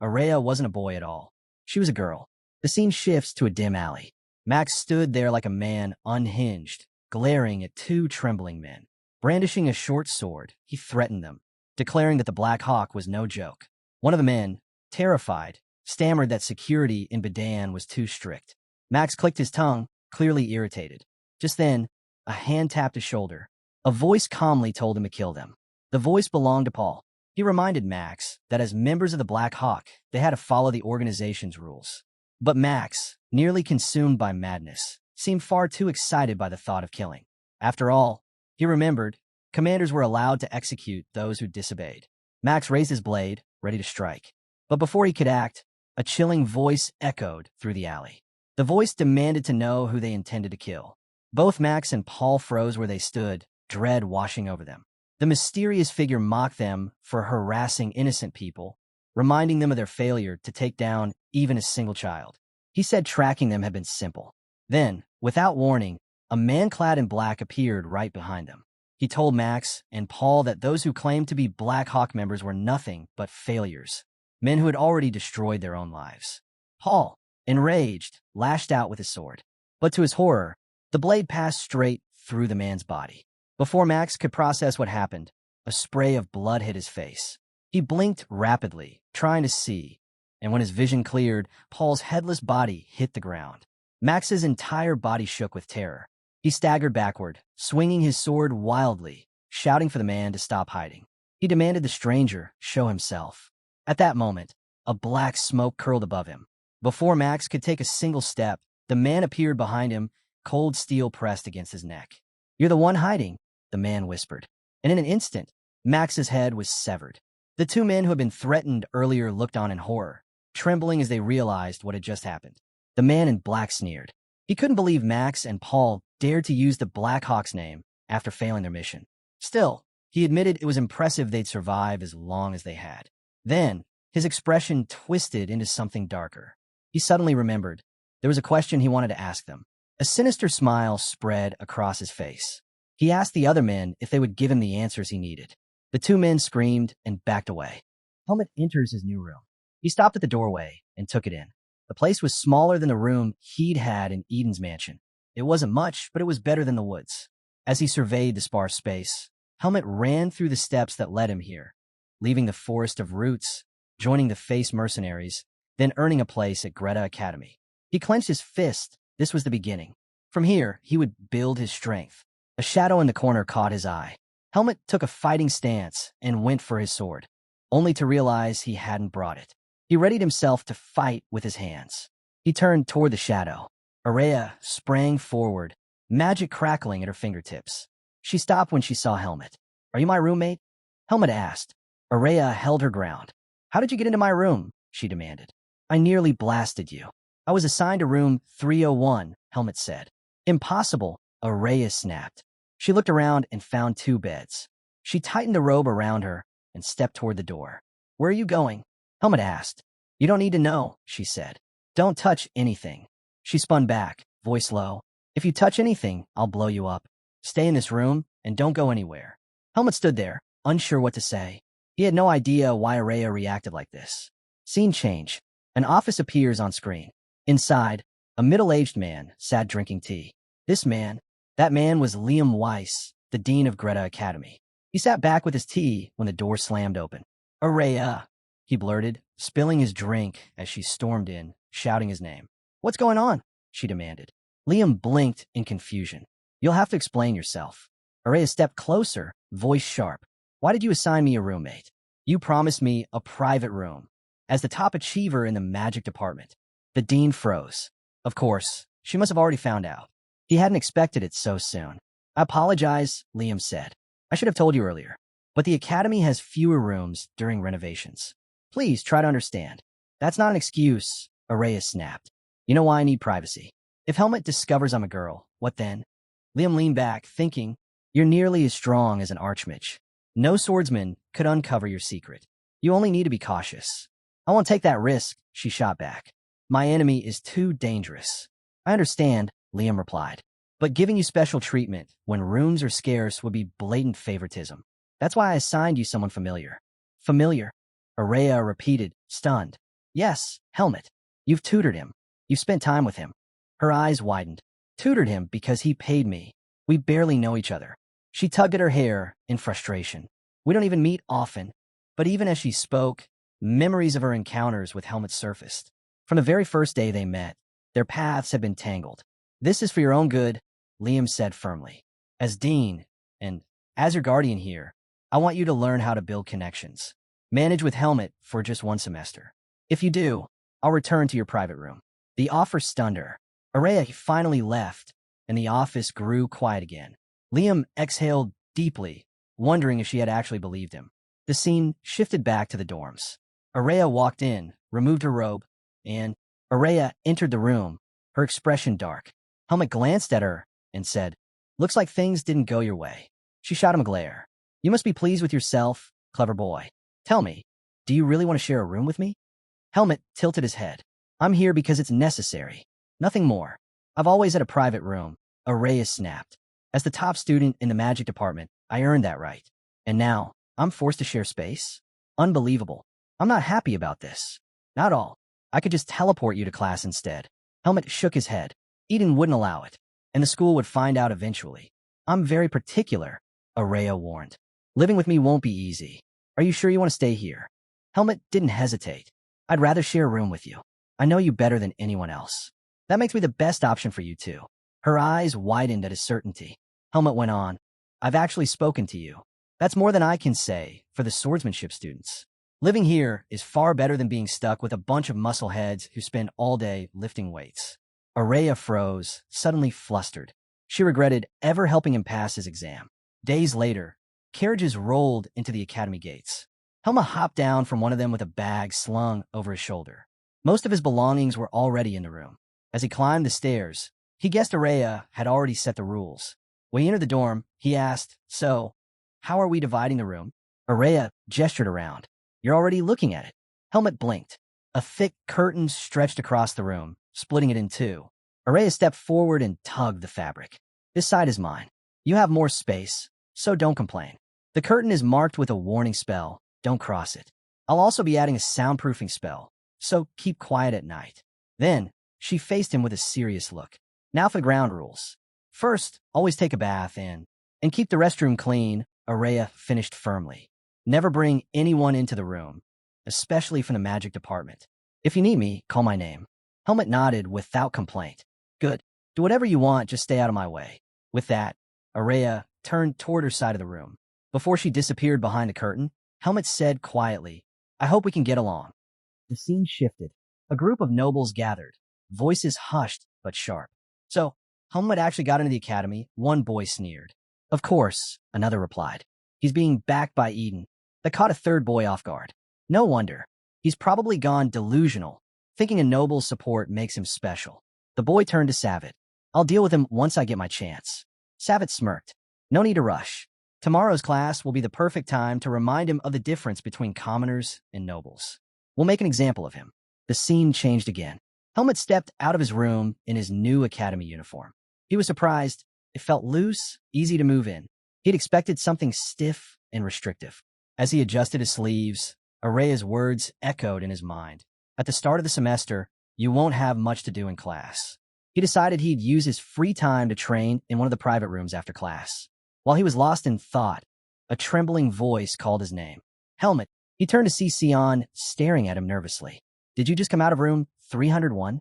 Araya wasn't a boy at all. She was a girl. The scene shifts to a dim alley. Max stood there like a man unhinged, glaring at two trembling men. Brandishing a short sword, he threatened them, declaring that the Black Hawk was no joke. One of the men, terrified, stammered that security in Badan was too strict. Max clicked his tongue, clearly irritated. Just then, a hand tapped his shoulder. A voice calmly told him to kill them. The voice belonged to Paul. He reminded Max that as members of the Black Hawk, they had to follow the organization's rules. But Max, nearly consumed by madness, seemed far too excited by the thought of killing. After all, he remembered, commanders were allowed to execute those who disobeyed. Max raised his blade, ready to strike. But before he could act, a chilling voice echoed through the alley. The voice demanded to know who they intended to kill. Both Max and Paul froze where they stood, dread washing over them. The mysterious figure mocked them for harassing innocent people, reminding them of their failure to take down even a single child. He said tracking them had been simple. Then, without warning, a man clad in black appeared right behind them. He told Max and Paul that those who claimed to be Black Hawk members were nothing but failures, men who had already destroyed their own lives. Paul, enraged, lashed out with his sword. But to his horror, the blade passed straight through the man's body. Before Max could process what happened, a spray of blood hit his face. He blinked rapidly, trying to see, and when his vision cleared, Paul's headless body hit the ground. Max's entire body shook with terror. He staggered backward, swinging his sword wildly, shouting for the man to stop hiding. He demanded the stranger show himself. At that moment, a black smoke curled above him. Before Max could take a single step, the man appeared behind him, cold steel pressed against his neck. "You're the one hiding," the man whispered. And in an instant, Max's head was severed. The two men who had been threatened earlier looked on in horror, trembling as they realized what had just happened. The man in black sneered. He couldn't believe Max and Paul dared to use the Black Hawk's name after failing their mission. Still, he admitted it was impressive they'd survive as long as they had. Then, his expression twisted into something darker. He suddenly remembered there was a question he wanted to ask them. A sinister smile spread across his face. He asked the other men if they would give him the answers he needed. The two men screamed and backed away. Helmut enters his new room. He stopped at the doorway and took it in. The place was smaller than the room he'd had in Eden's mansion. It wasn't much, but it was better than the woods. As he surveyed the sparse space, Helmut ran through the steps that led him here, leaving the forest of roots, joining the Face mercenaries, then earning a place at Greta Academy. He clenched his fist. This was the beginning. From here, he would build his strength. A shadow in the corner caught his eye. Helmut took a fighting stance and went for his sword, only to realize he hadn't brought it. He readied himself to fight with his hands. He turned toward the shadow. Araya sprang forward, magic crackling at her fingertips. She stopped when she saw Helmut. "Are you my roommate?" Helmut asked. Araya held her ground. "How did you get into my room?" she demanded. "I nearly blasted you. I was assigned to room 301, Helmut said. "Impossible," Araya snapped. She looked around and found two beds. She tightened the robe around her and stepped toward the door. "Where are you going?" Helmut asked. "You don't need to know," she said. "Don't touch anything." She spun back, voice low. "If you touch anything, I'll blow you up. Stay in this room and don't go anywhere." Helmut stood there, unsure what to say. He had no idea why Araya reacted like this. Scene change. An office appears on screen. Inside, a middle-aged man sat drinking tea. That man was Liam Weiss, the dean of Greta Academy. He sat back with his tea when the door slammed open. "Araya," he blurted, spilling his drink as she stormed in, shouting his name. "What's going on?" she demanded. Liam blinked in confusion. "You'll have to explain yourself." Araya stepped closer, voice sharp. "Why did you assign me a roommate? You promised me a private room. As the top achiever in the magic department." The dean froze. Of course, she must have already found out. He hadn't expected it so soon. "I apologize," Liam said. "I should have told you earlier. But the academy has fewer rooms during renovations. Please try to understand." "That's not an excuse," Araya snapped. "You know why I need privacy. If Helmut discovers I'm a girl, what then?" Liam leaned back, thinking, "You're nearly as strong as an archmage. No swordsman could uncover your secret. You only need to be cautious." "I won't take that risk," she shot back. "My enemy is too dangerous." "I understand," Liam replied. "But giving you special treatment when rooms are scarce would be blatant favoritism. That's why I assigned you someone familiar." Familiar? Araya repeated, stunned. Yes, Helmet. You've tutored him. You've spent time with him. Her eyes widened. Tutored him because he paid me. We barely know each other. She tugged at her hair in frustration. We don't even meet often. But even as she spoke, memories of her encounters with Helmet surfaced. From the very first day they met, their paths had been tangled. This is for your own good, Liam said firmly. As dean, and as your guardian here, I want you to learn how to build connections. Manage with Helmet for just one semester. If you do, I'll return to your private room. The offer stunned her. Araya finally left, and the office grew quiet again. Liam exhaled deeply, wondering if she had actually believed him. The scene shifted back to the dorms. Araya walked in, removed her robe, and Araya entered the room, her expression dark. Helmet glanced at her and said, "Looks like things didn't go your way." She shot him a glare. "You must be pleased with yourself, clever boy. Tell me, do you really want to share a room with me?" Helmet tilted his head. "I'm here because it's necessary. Nothing more. I've always had a private room." Araya snapped. "As the top student in the magic department, I earned that right. And now, I'm forced to share space? Unbelievable. I'm not happy about this. Not all. I could just teleport you to class instead." Helmet shook his head. Eden wouldn't allow it, and the school would find out eventually. "I'm very particular," Araya warned. "Living with me won't be easy. Are you sure you want to stay here?" Helmet didn't hesitate. "I'd rather share a room with you. I know you better than anyone else. That makes me the best option for you, too." Her eyes widened at his certainty. Helmet went on, "I've actually spoken to you. That's more than I can say for the swordsmanship students. Living here is far better than being stuck with a bunch of muscleheads who spend all day lifting weights." Araya froze, suddenly flustered. She regretted ever helping him pass his exam. Days later, carriages rolled into the academy gates. Helmet hopped down from one of them with a bag slung over his shoulder. Most of his belongings were already in the room. As he climbed the stairs, he guessed Araya had already set the rules. When he entered the dorm, he asked, "So, how are we dividing the room?" Araya gestured around. "You're already looking at it." Helmet blinked. A thick curtain stretched across the room, splitting it in two. Araya stepped forward and tugged the fabric. "This side is mine. You have more space, so don't complain. The curtain is marked with a warning spell. Don't cross it. I'll also be adding a soundproofing spell, so keep quiet at night." Then, she faced him with a serious look. "Now for the ground rules. First, always take a bath and keep the restroom clean," Araya finished firmly. "Never bring anyone into the room, especially from the magic department. If you need me, call my name." Helmet nodded without complaint. "Good. Do whatever you want, just stay out of my way." With that, Araya turned toward her side of the room. Before she disappeared behind the curtain, Helmet said quietly, "I hope we can get along." The scene shifted. A group of nobles gathered, voices hushed but sharp. "So, Helmet actually got into the academy," one boy sneered. "Of course," another replied. "He's being backed by Eden." That caught a third boy off guard. "No wonder. He's probably gone delusional, thinking a noble's support makes him special." The boy turned to Savitt. "I'll deal with him once I get my chance." Savitt smirked. "No need to rush. Tomorrow's class will be the perfect time to remind him of the difference between commoners and nobles. We'll make an example of him." The scene changed again. Helmet stepped out of his room in his new academy uniform. He was surprised. It felt loose, easy to move in. He'd expected something stiff and restrictive. As he adjusted his sleeves, Araya's words echoed in his mind. At the start of the semester, you won't have much to do in class. He decided he'd use his free time to train in one of the private rooms after class. While he was lost in thought, a trembling voice called his name. "Helmet." He turned to see Sion staring at him nervously. "Did you just come out of room 301?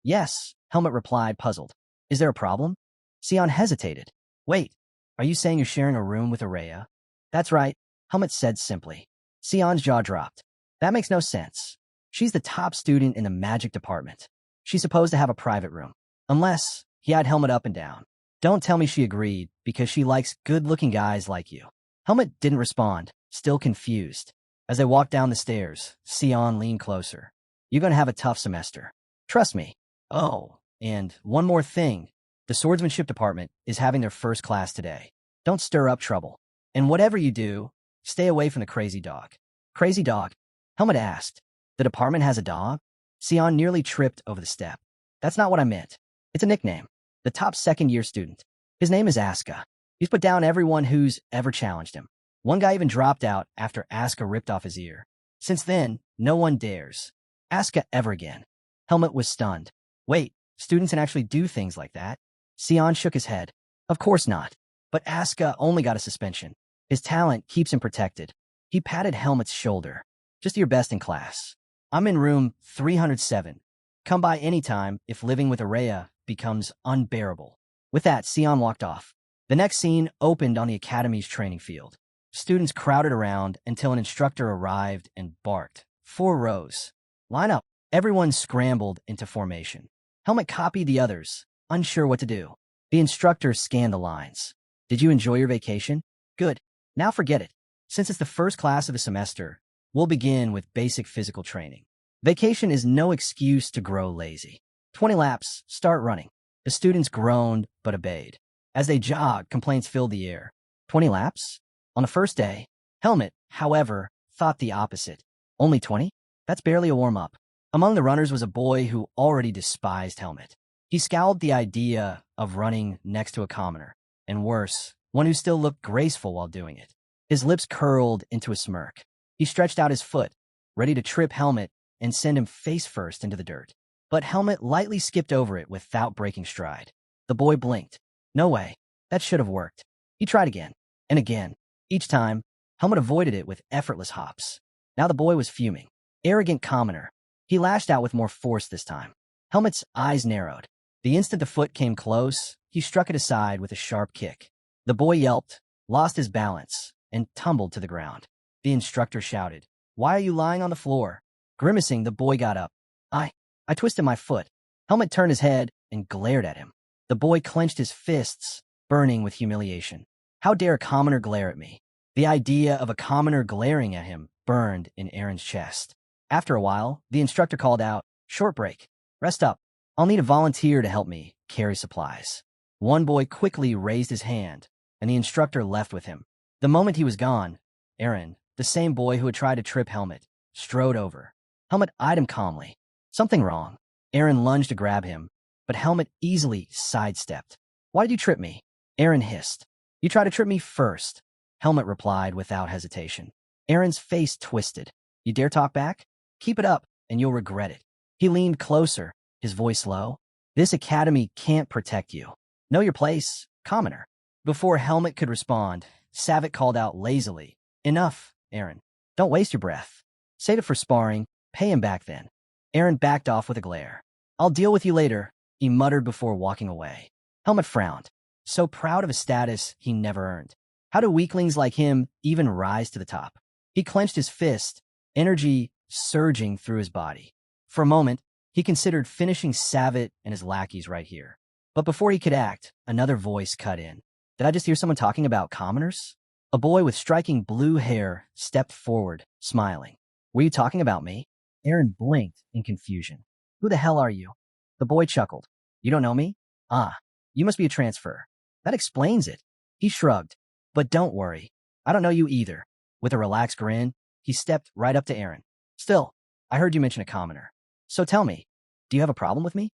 "Yes," Helmet replied, puzzled. "Is there a problem?" Sion hesitated. "Wait, are you saying you're sharing a room with Araya?" "That's right," Helmet said simply. Sion's jaw dropped. "That makes no sense. She's the top student in the magic department. She's supposed to have a private room. Unless," he eyed Helmet up and down. "Don't tell me she agreed because she likes good-looking guys like you." Helmet didn't respond, still confused. As they walked down the stairs, Sion leaned closer. "You're going to have a tough semester. Trust me." "Oh, and one more thing. The swordsmanship department is having their first class today. Don't stir up trouble. And whatever you do, stay away from the crazy dog." "Crazy dog?" Helmet asked. "The department has a dog?" Sion nearly tripped over the step. "That's not what I meant. It's a nickname. The top second-year student. His name is Aska. He's put down everyone who's ever challenged him." One guy even dropped out after Asuka ripped off his ear. Since then, no one dares Asuka ever again. Helmut was stunned. Wait, students can actually do things like that? Sion shook his head. Of course not. But Asuka only got a suspension. His talent keeps him protected. He patted Helmut's shoulder. Just your best in class. I'm in room 307. Come by anytime if living with Araya becomes unbearable. With that, Sion walked off. The next scene opened on the academy's training field. Students crowded around until an instructor arrived and barked. 4 rows. Line up. Everyone scrambled into formation. Helmut copied the others, unsure what to do. The instructor scanned the lines. Did you enjoy your vacation? Good. Now forget it. Since it's the first class of the semester, we'll begin with basic physical training. Vacation is no excuse to grow lazy. 20 laps, start running. The students groaned but obeyed. As they jogged, complaints filled the air. 20 laps? On the first day, Helmut, however, thought the opposite. Only 20? That's barely a warm-up. Among the runners was a boy who already despised Helmut. He scowled the idea of running next to a commoner, and worse, one who still looked graceful while doing it. His lips curled into a smirk. He stretched out his foot, ready to trip Helmut and send him face first into the dirt. But Helmut lightly skipped over it without breaking stride. The boy blinked. No way. That should have worked. He tried again, and again. Each time, Helmut avoided it with effortless hops. Now the boy was fuming. Arrogant commoner. He lashed out with more force this time. Helmut's eyes narrowed. The instant the foot came close, he struck it aside with a sharp kick. The boy yelped, lost his balance, and tumbled to the ground. The instructor shouted, "Why are you lying on the floor?" Grimacing, the boy got up. I twisted my foot." Helmut turned his head and glared at him. The boy clenched his fists, burning with humiliation. How dare a commoner glare at me? The idea of a commoner glaring at him burned in Aaron's chest. After a while, the instructor called out, "Short break. Rest up. I'll need a volunteer to help me carry supplies." One boy quickly raised his hand, and the instructor left with him. The moment he was gone, Aaron, the same boy who had tried to trip Helmut, strode over. Helmut eyed him calmly. Something wrong. Aaron lunged to grab him, but Helmut easily sidestepped. "Why did you trip me?" Aaron hissed. "You tried to trip me first," Helmut replied without hesitation. Aaron's face twisted. "You dare talk back? Keep it up, and you'll regret it." He leaned closer, his voice low. "This academy can't protect you. Know your place, commoner." Before Helmut could respond, Savitt called out lazily, "Enough, Aaron. Don't waste your breath. Save it for sparring. Pay him back then." Aaron backed off with a glare. "I'll deal with you later," he muttered before walking away. Helmut frowned. So proud of a status he never earned. How do weaklings like him even rise to the top? He clenched his fist, energy surging through his body. For a moment, he considered finishing Savitt and his lackeys right here. But before he could act, another voice cut in. "Did I just hear someone talking about commoners?" A boy with striking blue hair stepped forward, smiling. "Were you talking about me?" Aaron blinked in confusion. "Who the hell are you?" The boy chuckled. "You don't know me? Ah, you must be a transfer. That explains it." He shrugged. "But don't worry. I don't know you either." With a relaxed grin, he stepped right up to Aaron. "Still, I heard you mention a commoner. So tell me, do you have a problem with me?"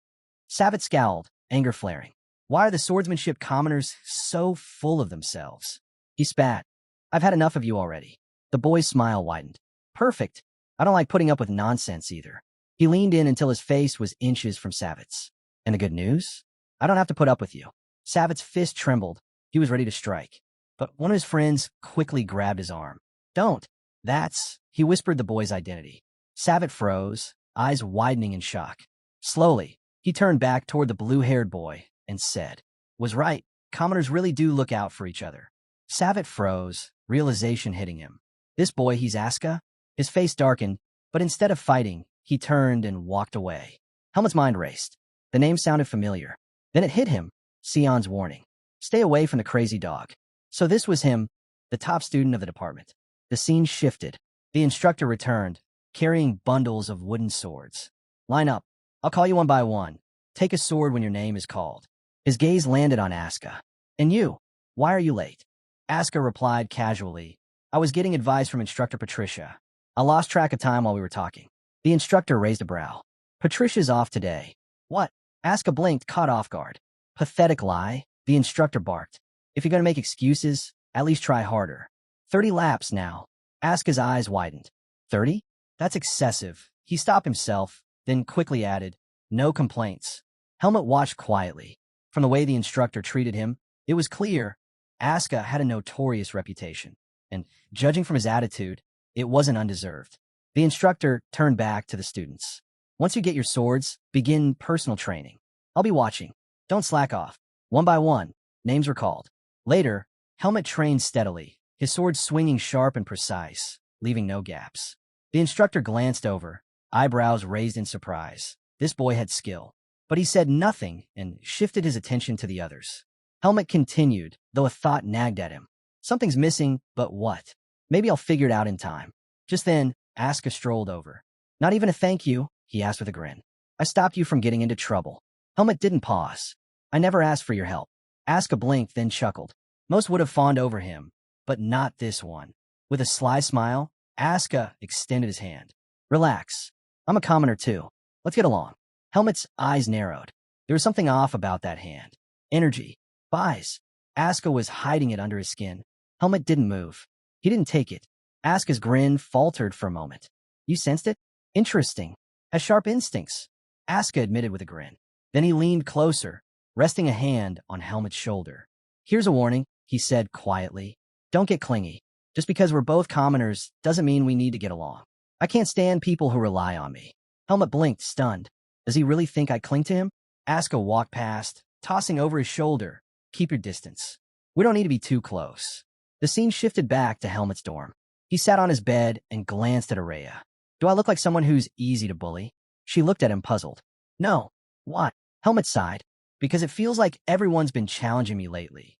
Savitt scowled, anger flaring. Why are the swordsmanship commoners so full of themselves? He spat. "I've had enough of you already." The boy's smile widened. "Perfect. I don't like putting up with nonsense either." He leaned in until his face was inches from Savitt's. "And the good news? I don't have to put up with you." Savitt's fist trembled. He was ready to strike. But one of his friends quickly grabbed his arm. "Don't. That's..." He whispered the boy's identity. Savitt froze, eyes widening in shock. Slowly, he turned back toward the blue-haired boy and said, "Was right. Commoners really do look out for each other." Savitt froze, realization hitting him. This boy, he's Asuka? His face darkened, but instead of fighting, he turned and walked away. Helmut's mind raced. The name sounded familiar. Then it hit him, Sion's warning. Stay away from the crazy dog. So this was him, the top student of the department. The scene shifted. The instructor returned, carrying bundles of wooden swords. "Line up. I'll call you one by one. Take a sword when your name is called." His gaze landed on Asuka. "And you? Why are you late?" Asuka replied casually, "I was getting advice from Instructor Patricia. I lost track of time while we were talking." The instructor raised a brow. "Patricia's off today." "What?" Asuka blinked, caught off guard. "Pathetic lie," the instructor barked. "If you're going to make excuses, at least try harder." 30 laps now. Asuka's eyes widened. 30? That's excessive. He stopped himself, then quickly added, no complaints. Helmet watched quietly. From the way the instructor treated him, it was clear Asuka had a notorious reputation, and judging from his attitude, it wasn't undeserved. The instructor turned back to the students. Once you get your swords, begin personal training. I'll be watching. Don't slack off. One by one, names were called. Later, Helmet trained steadily, his sword swinging sharp and precise, leaving no gaps. The instructor glanced over, eyebrows raised in surprise. This boy had skill. But he said nothing and shifted his attention to the others. Helmet continued, though a thought nagged at him. Something's missing, but what? Maybe I'll figure it out in time. Just then, Asuka strolled over. Not even a thank you, he asked with a grin. I stopped you from getting into trouble. Helmet didn't pause. I never asked for your help. Asuka blinked, then chuckled. Most would have fawned over him, but not this one. With a sly smile, Asuka extended his hand. Relax. I'm a commoner too. Let's get along. Helmet's eyes narrowed. There was something off about that hand. Energy. Spies. Asuka was hiding it under his skin. Helmet didn't move. He didn't take it. Asuka's grin faltered for a moment. You sensed it? Interesting. Has sharp instincts. Asuka admitted with a grin. Then he leaned closer, resting a hand on Helmet's shoulder. Here's a warning, he said quietly. Don't get clingy. Just because we're both commoners doesn't mean we need to get along. I can't stand people who rely on me. Helmet blinked, stunned. Does he really think I cling to him? Asuka walked past, tossing over his shoulder. Keep your distance. We don't need to be too close. The scene shifted back to Helmet's dorm. He sat on his bed and glanced at Araya. Do I look like someone who's easy to bully? She looked at him puzzled. No. What? Helmet sighed. Because it feels like everyone's been challenging me lately.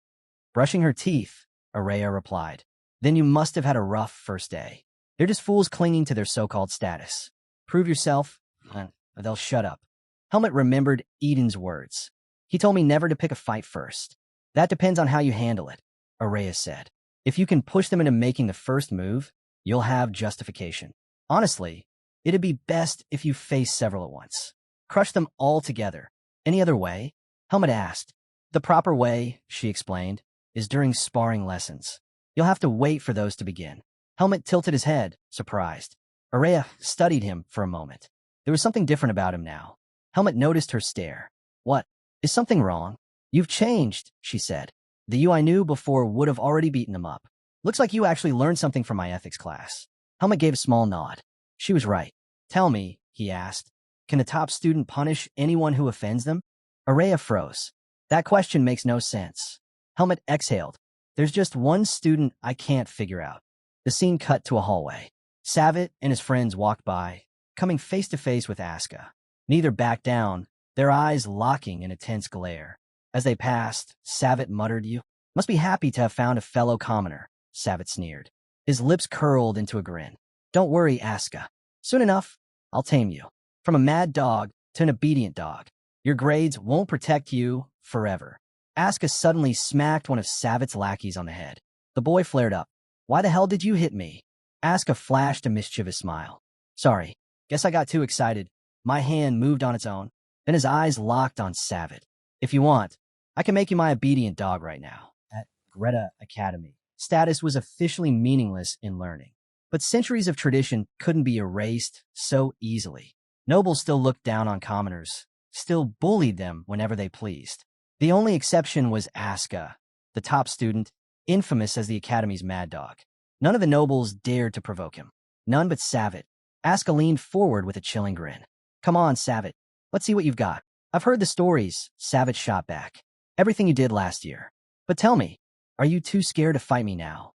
Brushing her teeth, Araya replied. Then you must have had a rough first day. They're just fools clinging to their so-called status. Prove yourself, they'll shut up. Helmet remembered Eden's words. He told me never to pick a fight first. That depends on how you handle it, Araya said. If you can push them into making the first move, you'll have justification. Honestly, it'd be best if you face several at once. Crush them all together. Any other way? Helmet asked. The proper way, she explained, is during sparring lessons. You'll have to wait for those to begin. Helmet tilted his head, surprised. Araya studied him for a moment. There was something different about him now. Helmet noticed her stare. What? Is something wrong? You've changed, she said. The you I knew before would have already beaten him up. Looks like you actually learned something from my ethics class. Helmet gave a small nod. She was right. Tell me, he asked, can a top student punish anyone who offends them? Araya froze. That question makes no sense. Helmet exhaled. There's just one student I can't figure out. The scene cut to a hallway. Savitt and his friends walked by, coming face to face with Asuka. Neither backed down, their eyes locking in a tense glare. As they passed, Savitt muttered, You must be happy to have found a fellow commoner, Savitt sneered. His lips curled into a grin. Don't worry, Asuka. Soon enough, I'll tame you. From a mad dog to an obedient dog. Your grades won't protect you forever. Asuka suddenly smacked one of Savitt's lackeys on the head. The boy flared up. Why the hell did you hit me? Asuka flashed a mischievous smile. Sorry, guess I got too excited. My hand moved on its own. Then his eyes locked on Savitt. If you want, I can make you my obedient dog right now. At Greta Academy, status was officially meaningless in learning. But centuries of tradition couldn't be erased so easily. Nobles still looked down on commoners, still bullied them whenever they pleased. The only exception was Asuka, the top student, infamous as the Academy's mad dog. None of the nobles dared to provoke him. None but Savitt. Asuka leaned forward with a chilling grin. Come on, Savitt. Let's see what you've got. I've heard the stories, Savitt shot back. Everything you did last year. But tell me, are you too scared to fight me now?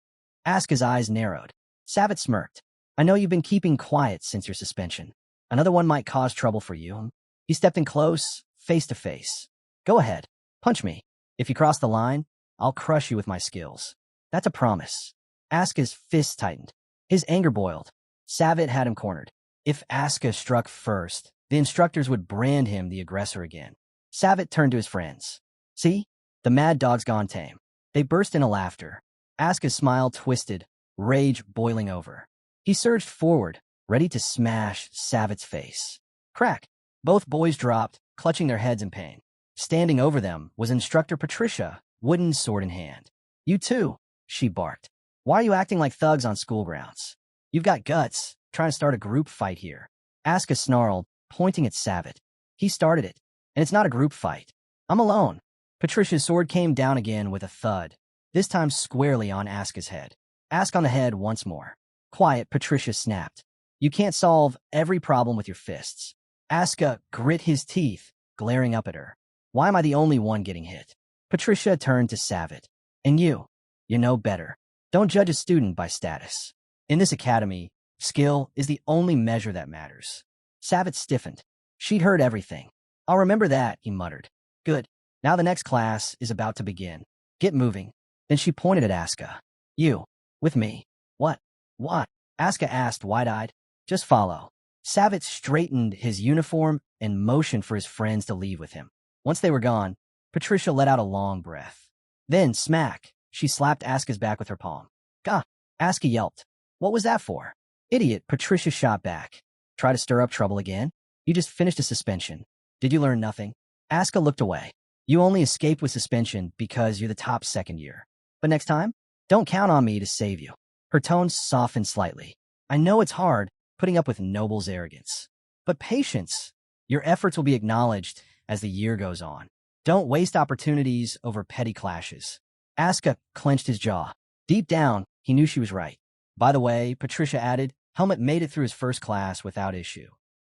Asuka's eyes narrowed. Savitt smirked. I know you've been keeping quiet since your suspension. Another one might cause trouble for you. He stepped in close, face to face. Go ahead. Punch me. If you cross the line, I'll crush you with my skills. That's a promise. Asuka's fist tightened. His anger boiled. Savitt had him cornered. If Asuka struck first, the instructors would brand him the aggressor again. Savitt turned to his friends. See? The mad dog's gone tame. They burst into laughter. Asuka's smile twisted, rage boiling over. He surged forward, ready to smash Savitt's face. Crack! Both boys dropped, clutching their heads in pain. Standing over them was Instructor Patricia, wooden sword in hand. You too, she barked. Why are you acting like thugs on school grounds? You've got guts, trying to start a group fight here. Asuka snarled, pointing at Savitt. He started it, and it's not a group fight. I'm alone. Patricia's sword came down again with a thud, this time squarely on Asuka's head. Ask on the head once more. Quiet, Patricia snapped. You can't solve every problem with your fists. Asuka grit his teeth, glaring up at her. Why am I the only one getting hit? Patricia turned to Savitt. And you know better. Don't judge a student by status. In this academy, skill is the only measure that matters. Savitt stiffened. She'd heard everything. I'll remember that, he muttered. Good. Now the next class is about to begin. Get moving. Then she pointed at Asuka. You. With me. What? What? Asuka asked, wide-eyed. Just follow. Savitt straightened his uniform and motioned for his friends to leave with him. Once they were gone, Patricia let out a long breath. Then, smack, she slapped Asuka's back with her palm. Gah! Asuka yelped. What was that for? Idiot, Patricia shot back. Try to stir up trouble again? You just finished a suspension. Did you learn nothing? Asuka looked away. You only escaped with suspension because you're the top second year. But next time, don't count on me to save you. Her tone softened slightly. I know it's hard, putting up with Noble's arrogance. But patience. Your efforts will be acknowledged as the year goes on. Don't waste opportunities over petty clashes. Asuka clenched his jaw. Deep down, he knew she was right. By the way, Patricia added, Helmut made it through his first class without issue.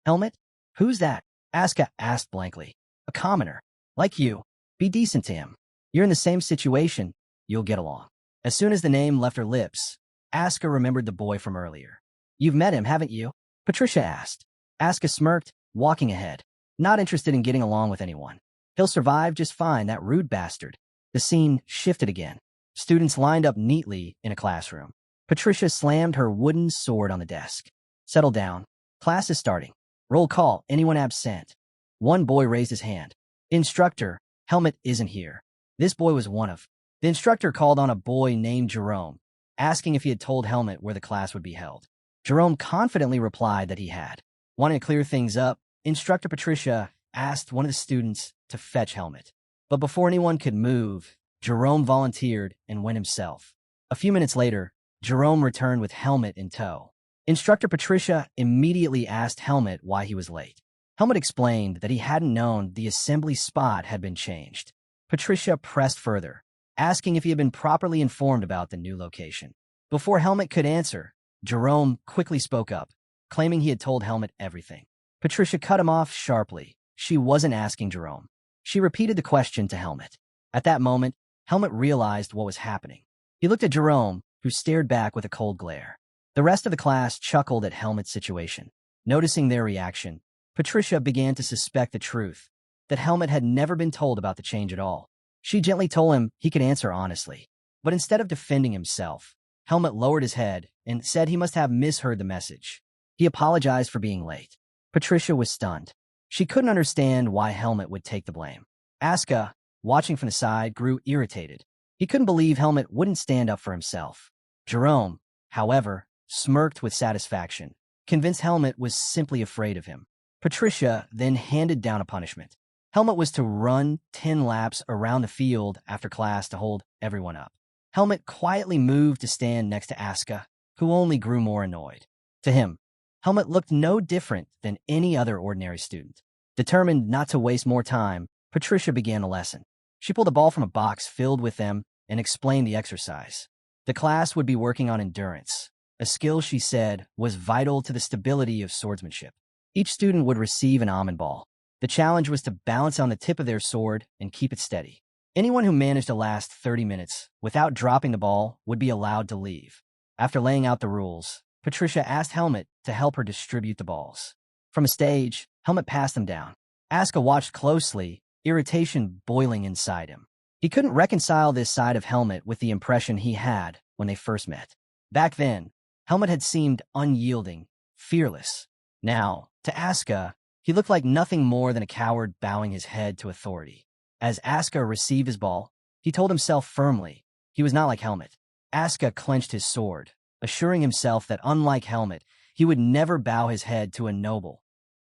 Helmut? Who's that? Asuka asked blankly. A commoner. Like you. Be decent to him. You're in the same situation. You'll get along. As soon as the name left her lips, Asuka remembered the boy from earlier. You've met him, haven't you? Patricia asked. Asuka smirked, walking ahead. Not interested in getting along with anyone. He'll survive just fine, that rude bastard. The scene shifted again. Students lined up neatly in a classroom. Patricia slammed her wooden sword on the desk. Settle down. Class is starting. Roll call. Anyone absent? One boy raised his hand. Instructor, Helmut isn't here. This boy was one of. The instructor called on a boy named Jerome, asking if he had told Helmut where the class would be held. Jerome confidently replied that he had. Wanting to clear things up, Instructor Patricia asked one of the students to fetch Helmut. But before anyone could move, Jerome volunteered and went himself. A few minutes later, Jerome returned with Helmut in tow. Instructor Patricia immediately asked Helmut why he was late. Helmut explained that he hadn't known the assembly spot had been changed. Patricia pressed further, asking if he had been properly informed about the new location. Before Helmut could answer, Jerome quickly spoke up, claiming he had told Helmut everything. Patricia cut him off sharply. She wasn't asking Jerome. She repeated the question to Helmut. At that moment, Helmut realized what was happening. He looked at Jerome, who stared back with a cold glare. The rest of the class chuckled at Helmut's situation. Noticing their reaction, Patricia began to suspect the truth, that Helmut had never been told about the change at all. She gently told him he could answer honestly. But instead of defending himself, Helmut lowered his head and said he must have misheard the message. He apologized for being late. Patricia was stunned. She couldn't understand why Helmut would take the blame. Asuka, watching from the side, grew irritated. He couldn't believe Helmut wouldn't stand up for himself. Jerome, however, smirked with satisfaction, convinced Helmut was simply afraid of him. Patricia then handed down a punishment. Helmut was to run 10 laps around the field after class to hold everyone up. Helmut quietly moved to stand next to Asuka, who only grew more annoyed. To him, Helmut looked no different than any other ordinary student. Determined not to waste more time, Patricia began the lesson. She pulled a ball from a box filled with them and explained the exercise. The class would be working on endurance, a skill she said was vital to the stability of swordsmanship. Each student would receive an almond ball. The challenge was to balance on the tip of their sword and keep it steady. Anyone who managed to last 30 minutes without dropping the ball would be allowed to leave. After laying out the rules, Patricia asked Helmut to help her distribute the balls. From a stage, Helmut passed them down. Asuka watched closely, irritation boiling inside him. He couldn't reconcile this side of Helmut with the impression he had when they first met. Back then, Helmut had seemed unyielding, fearless. Now, to Asuka, he looked like nothing more than a coward bowing his head to authority. As Asuka received his ball, he told himself firmly he was not like Helmut. Asuka clenched his sword, assuring himself that unlike Helmut, he would never bow his head to a noble,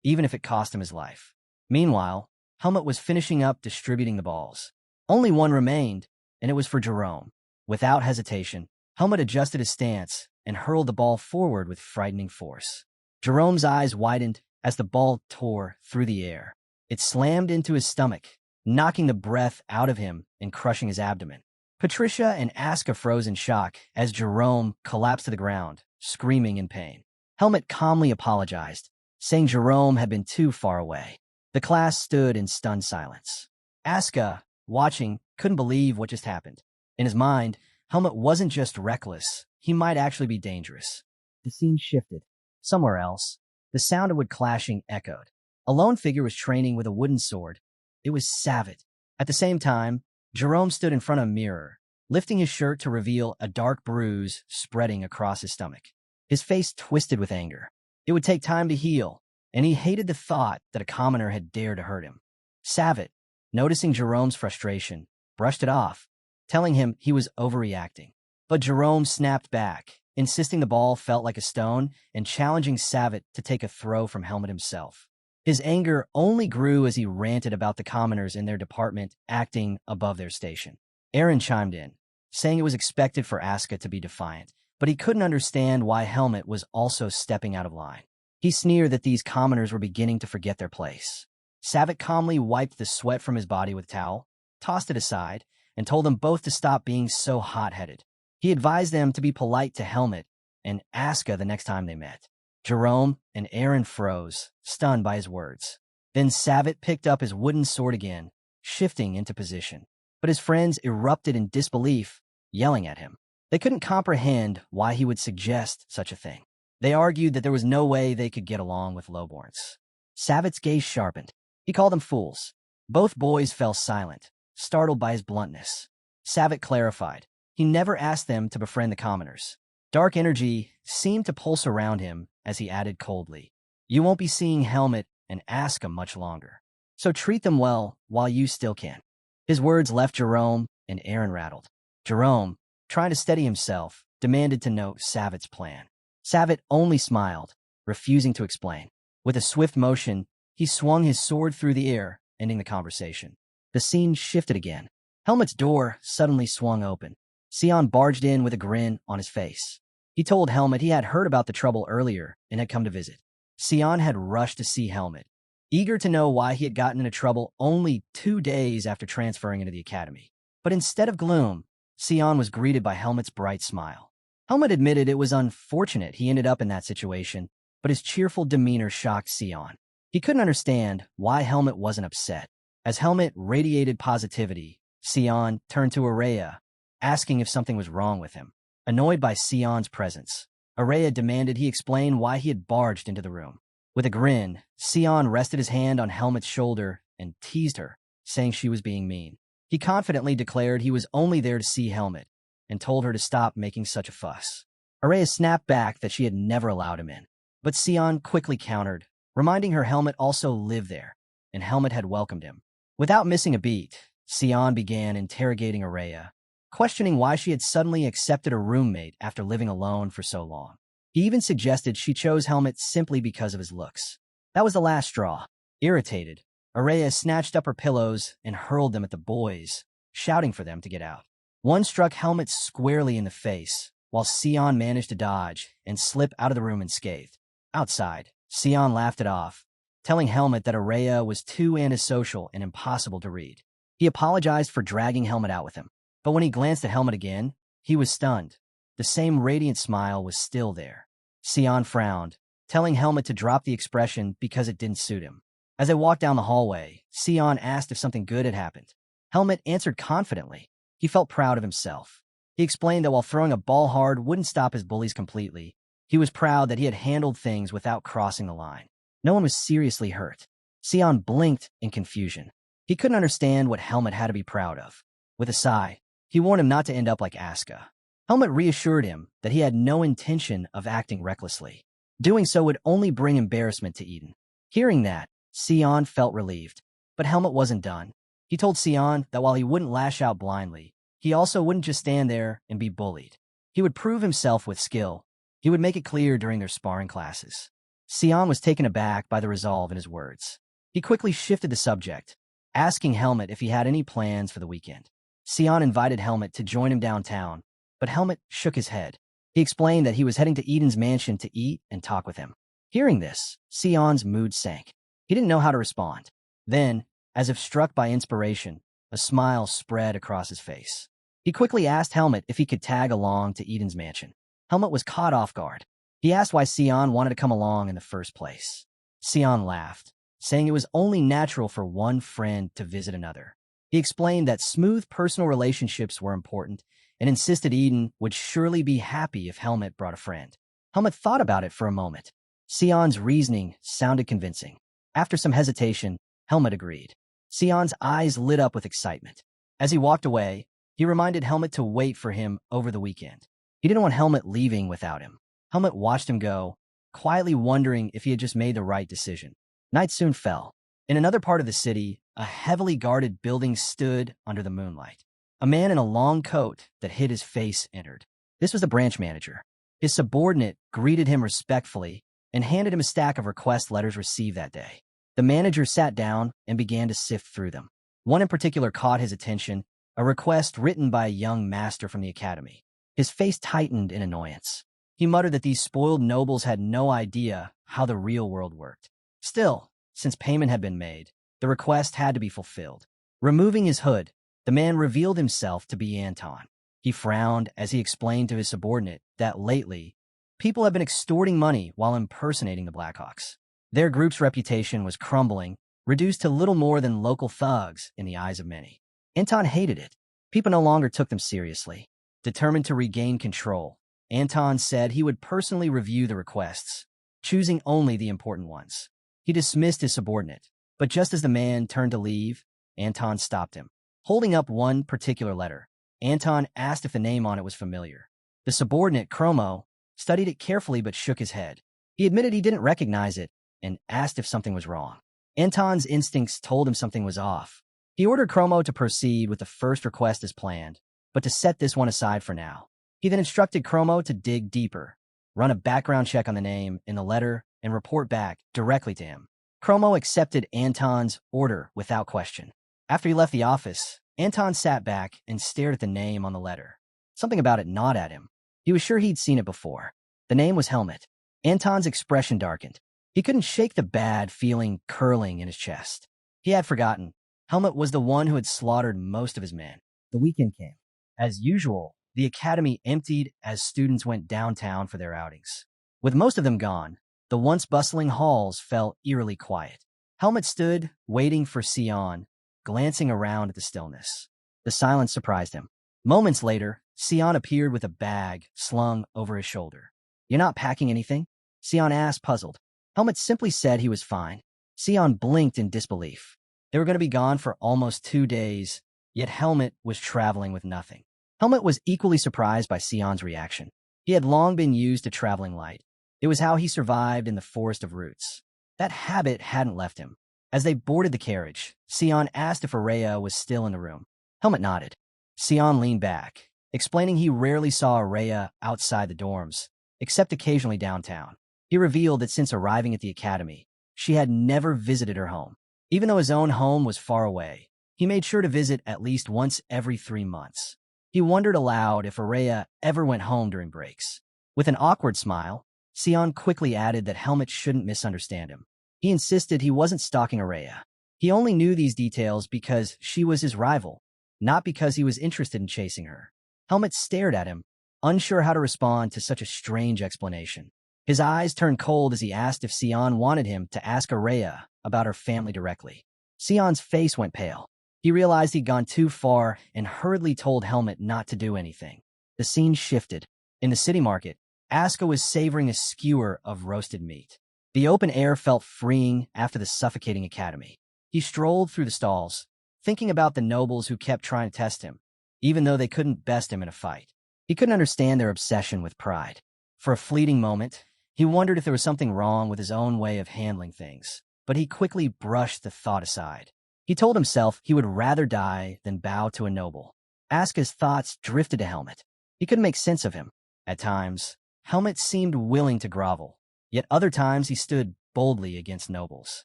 even if it cost him his life. Meanwhile, Helmut was finishing up distributing the balls. Only one remained, and it was for Jerome. Without hesitation, Helmet adjusted his stance and hurled the ball forward with frightening force. Jerome's eyes widened as the ball tore through the air. It slammed into his stomach, knocking the breath out of him and crushing his abdomen. Patricia and Aska froze in shock as Jerome collapsed to the ground, screaming in pain. Helmet calmly apologized, saying Jerome had been too far away. The class stood in stunned silence. Aska, watching, couldn't believe what just happened. In his mind, Helmet wasn't just reckless, he might actually be dangerous. The scene shifted. Somewhere else, the sound of wood clashing echoed. A lone figure was training with a wooden sword. It was Savitt. At the same time, Jerome stood in front of a mirror, lifting his shirt to reveal a dark bruise spreading across his stomach. His face twisted with anger. It would take time to heal, and he hated the thought that a commoner had dared to hurt him. Savitt, noticing Jerome's frustration, brushed it off, telling him he was overreacting. But Jerome snapped back, insisting the ball felt like a stone and challenging Savitt to take a throw from Helmet himself. His anger only grew as he ranted about the commoners in their department acting above their station. Aaron chimed in, saying it was expected for Aska to be defiant, but he couldn't understand why Helmet was also stepping out of line. He sneered that these commoners were beginning to forget their place. Savitt calmly wiped the sweat from his body with a towel, tossed it aside, and told them both to stop being so hot-headed. He advised them to be polite to Helmet and Aska the next time they met. Jerome and Aaron froze, stunned by his words. Then Savitt picked up his wooden sword again, shifting into position. But his friends erupted in disbelief, yelling at him. They couldn't comprehend why he would suggest such a thing. They argued that there was no way they could get along with lowborns. Savitt's gaze sharpened. He called them fools. Both boys fell silent, startled by his bluntness. Savitt clarified. He never asked them to befriend the commoners. Dark energy seemed to pulse around him as he added coldly, "You won't be seeing Helmet and Aska much longer, so treat them well while you still can." His words left Jerome and Aaron rattled. Jerome, trying to steady himself, demanded to know Savitt's plan. Savitt only smiled, refusing to explain. With a swift motion, he swung his sword through the air, ending the conversation. The scene shifted again. Helmet's door suddenly swung open. Sion barged in with a grin on his face. He told Helmet he had heard about the trouble earlier and had come to visit. Sion had rushed to see Helmet, eager to know why he had gotten into trouble only 2 days after transferring into the academy. But instead of gloom, Sion was greeted by Helmet's bright smile. Helmet admitted it was unfortunate he ended up in that situation, but his cheerful demeanor shocked Sion. He couldn't understand why Helmet wasn't upset. As Helmet radiated positivity, Sion turned to Araya, asking if something was wrong with him. Annoyed by Sion's presence, Araya demanded he explain why he had barged into the room. With a grin, Sion rested his hand on Helmet's shoulder and teased her, saying she was being mean. He confidently declared he was only there to see Helmet and told her to stop making such a fuss. Araya snapped back that she had never allowed him in, but Sion quickly countered, reminding her Helmet also lived there, and Helmet had welcomed him. Without missing a beat, Sion began interrogating Araya, questioning why she had suddenly accepted a roommate after living alone for so long. He even suggested she chose Helmet simply because of his looks. That was the last straw. Irritated, Araya snatched up her pillows and hurled them at the boys, shouting for them to get out. One struck Helmet squarely in the face, while Sion managed to dodge and slip out of the room unscathed. Outside, Sion laughed it off, telling Helmet that Araya was too antisocial and impossible to read. He apologized for dragging Helmet out with him. But when he glanced at Helmet again, he was stunned. The same radiant smile was still there. Sion frowned, telling Helmet to drop the expression because it didn't suit him. As they walked down the hallway, Sion asked if something good had happened. Helmet answered confidently. He felt proud of himself. He explained that while throwing a ball hard wouldn't stop his bullies completely, he was proud that he had handled things without crossing the line. No one was seriously hurt. Sion blinked in confusion. He couldn't understand what Helmet had to be proud of. With a sigh, he warned him not to end up like Aska. Helmet reassured him that he had no intention of acting recklessly. Doing so would only bring embarrassment to Eden. Hearing that, Sion felt relieved. But Helmet wasn't done. He told Sion that while he wouldn't lash out blindly, he also wouldn't just stand there and be bullied. He would prove himself with skill. He would make it clear during their sparring classes. Sion was taken aback by the resolve in his words. He quickly shifted the subject, asking Helmet if he had any plans for the weekend. Sion invited Helmet to join him downtown, but Helmet shook his head. He explained that he was heading to Eden's mansion to eat and talk with him. Hearing this, Sion's mood sank. He didn't know how to respond. Then, as if struck by inspiration, a smile spread across his face. He quickly asked Helmet if he could tag along to Eden's mansion. Helmet was caught off guard. He asked why Sion wanted to come along in the first place. Sion laughed, saying it was only natural for one friend to visit another. He explained that smooth personal relationships were important and insisted Eden would surely be happy if Helmet brought a friend. Helmet thought about it for a moment. Sion's reasoning sounded convincing. After some hesitation, Helmet agreed. Sion's eyes lit up with excitement. As he walked away, he reminded Helmet to wait for him over the weekend. He didn't want Helmet leaving without him. Helmet watched him go, quietly wondering if he had just made the right decision. Night soon fell. In another part of the city, a heavily guarded building stood under the moonlight. A man in a long coat that hid his face entered. This was the branch manager. His subordinate greeted him respectfully and handed him a stack of request letters received that day. The manager sat down and began to sift through them. One in particular caught his attention, a request written by a young master from the academy. His face tightened in annoyance. He muttered that these spoiled nobles had no idea how the real world worked. Still, since payment had been made, the request had to be fulfilled. Removing his hood, the man revealed himself to be Anton. He frowned as he explained to his subordinate that lately, people have been extorting money while impersonating the Blackhawks. Their group's reputation was crumbling, reduced to little more than local thugs in the eyes of many. Anton hated it. People no longer took them seriously. Determined to regain control, Anton said he would personally review the requests, choosing only the important ones. He dismissed his subordinate, but just as the man turned to leave, Anton stopped him. Holding up one particular letter, Anton asked if the name on it was familiar. The subordinate, Chromo, studied it carefully but shook his head. He admitted he didn't recognize it and asked if something was wrong. Anton's instincts told him something was off. He ordered Chromo to proceed with the first request as planned, but to set this one aside for now. He then instructed Chromo to dig deeper, run a background check on the name in the letter, and report back directly to him. Chromo accepted Anton's order without question. After he left the office, Anton sat back and stared at the name on the letter. Something about it gnawed at him. He was sure he'd seen it before. The name was Helmet. Anton's expression darkened. He couldn't shake the bad feeling curling in his chest. He had forgotten. Helmet was the one who had slaughtered most of his men. The weekend came. As usual, the academy emptied as students went downtown for their outings. With most of them gone, the once bustling halls fell eerily quiet. Helmet stood, waiting for Sion, glancing around at the stillness. The silence surprised him. Moments later, Sion appeared with a bag slung over his shoulder. "You're not packing anything?" Sion asked, puzzled. Helmet simply said he was fine. Sion blinked in disbelief. They were going to be gone for almost 2 days, yet Helmet was traveling with nothing. Helmet was equally surprised by Sion's reaction. He had long been used to traveling light. It was how he survived in the forest of roots. That habit hadn't left him. As they boarded the carriage, Sion asked if Araya was still in the room. Helmet nodded. Sion leaned back, explaining he rarely saw Araya outside the dorms, except occasionally downtown. He revealed that since arriving at the academy, she had never visited her home. Even though his own home was far away, he made sure to visit at least once every 3 months. He wondered aloud if Araya ever went home during breaks. With an awkward smile, Sion quickly added that Helmet shouldn't misunderstand him. He insisted he wasn't stalking Araya. He only knew these details because she was his rival, not because he was interested in chasing her. Helmet stared at him, unsure how to respond to such a strange explanation. His eyes turned cold as he asked if Sion wanted him to ask Araya about her family directly. Sion's face went pale. He realized he'd gone too far and hurriedly told Helmet not to do anything. The scene shifted. In the city market, Aska was savoring a skewer of roasted meat. The open air felt freeing after the suffocating academy. He strolled through the stalls, thinking about the nobles who kept trying to test him, even though they couldn't best him in a fight. He couldn't understand their obsession with pride. For a fleeting moment, he wondered if there was something wrong with his own way of handling things, but he quickly brushed the thought aside. He told himself he would rather die than bow to a noble. Aska's thoughts drifted to Helmet. He couldn't make sense of him. At times, Helmet seemed willing to grovel, yet other times he stood boldly against nobles.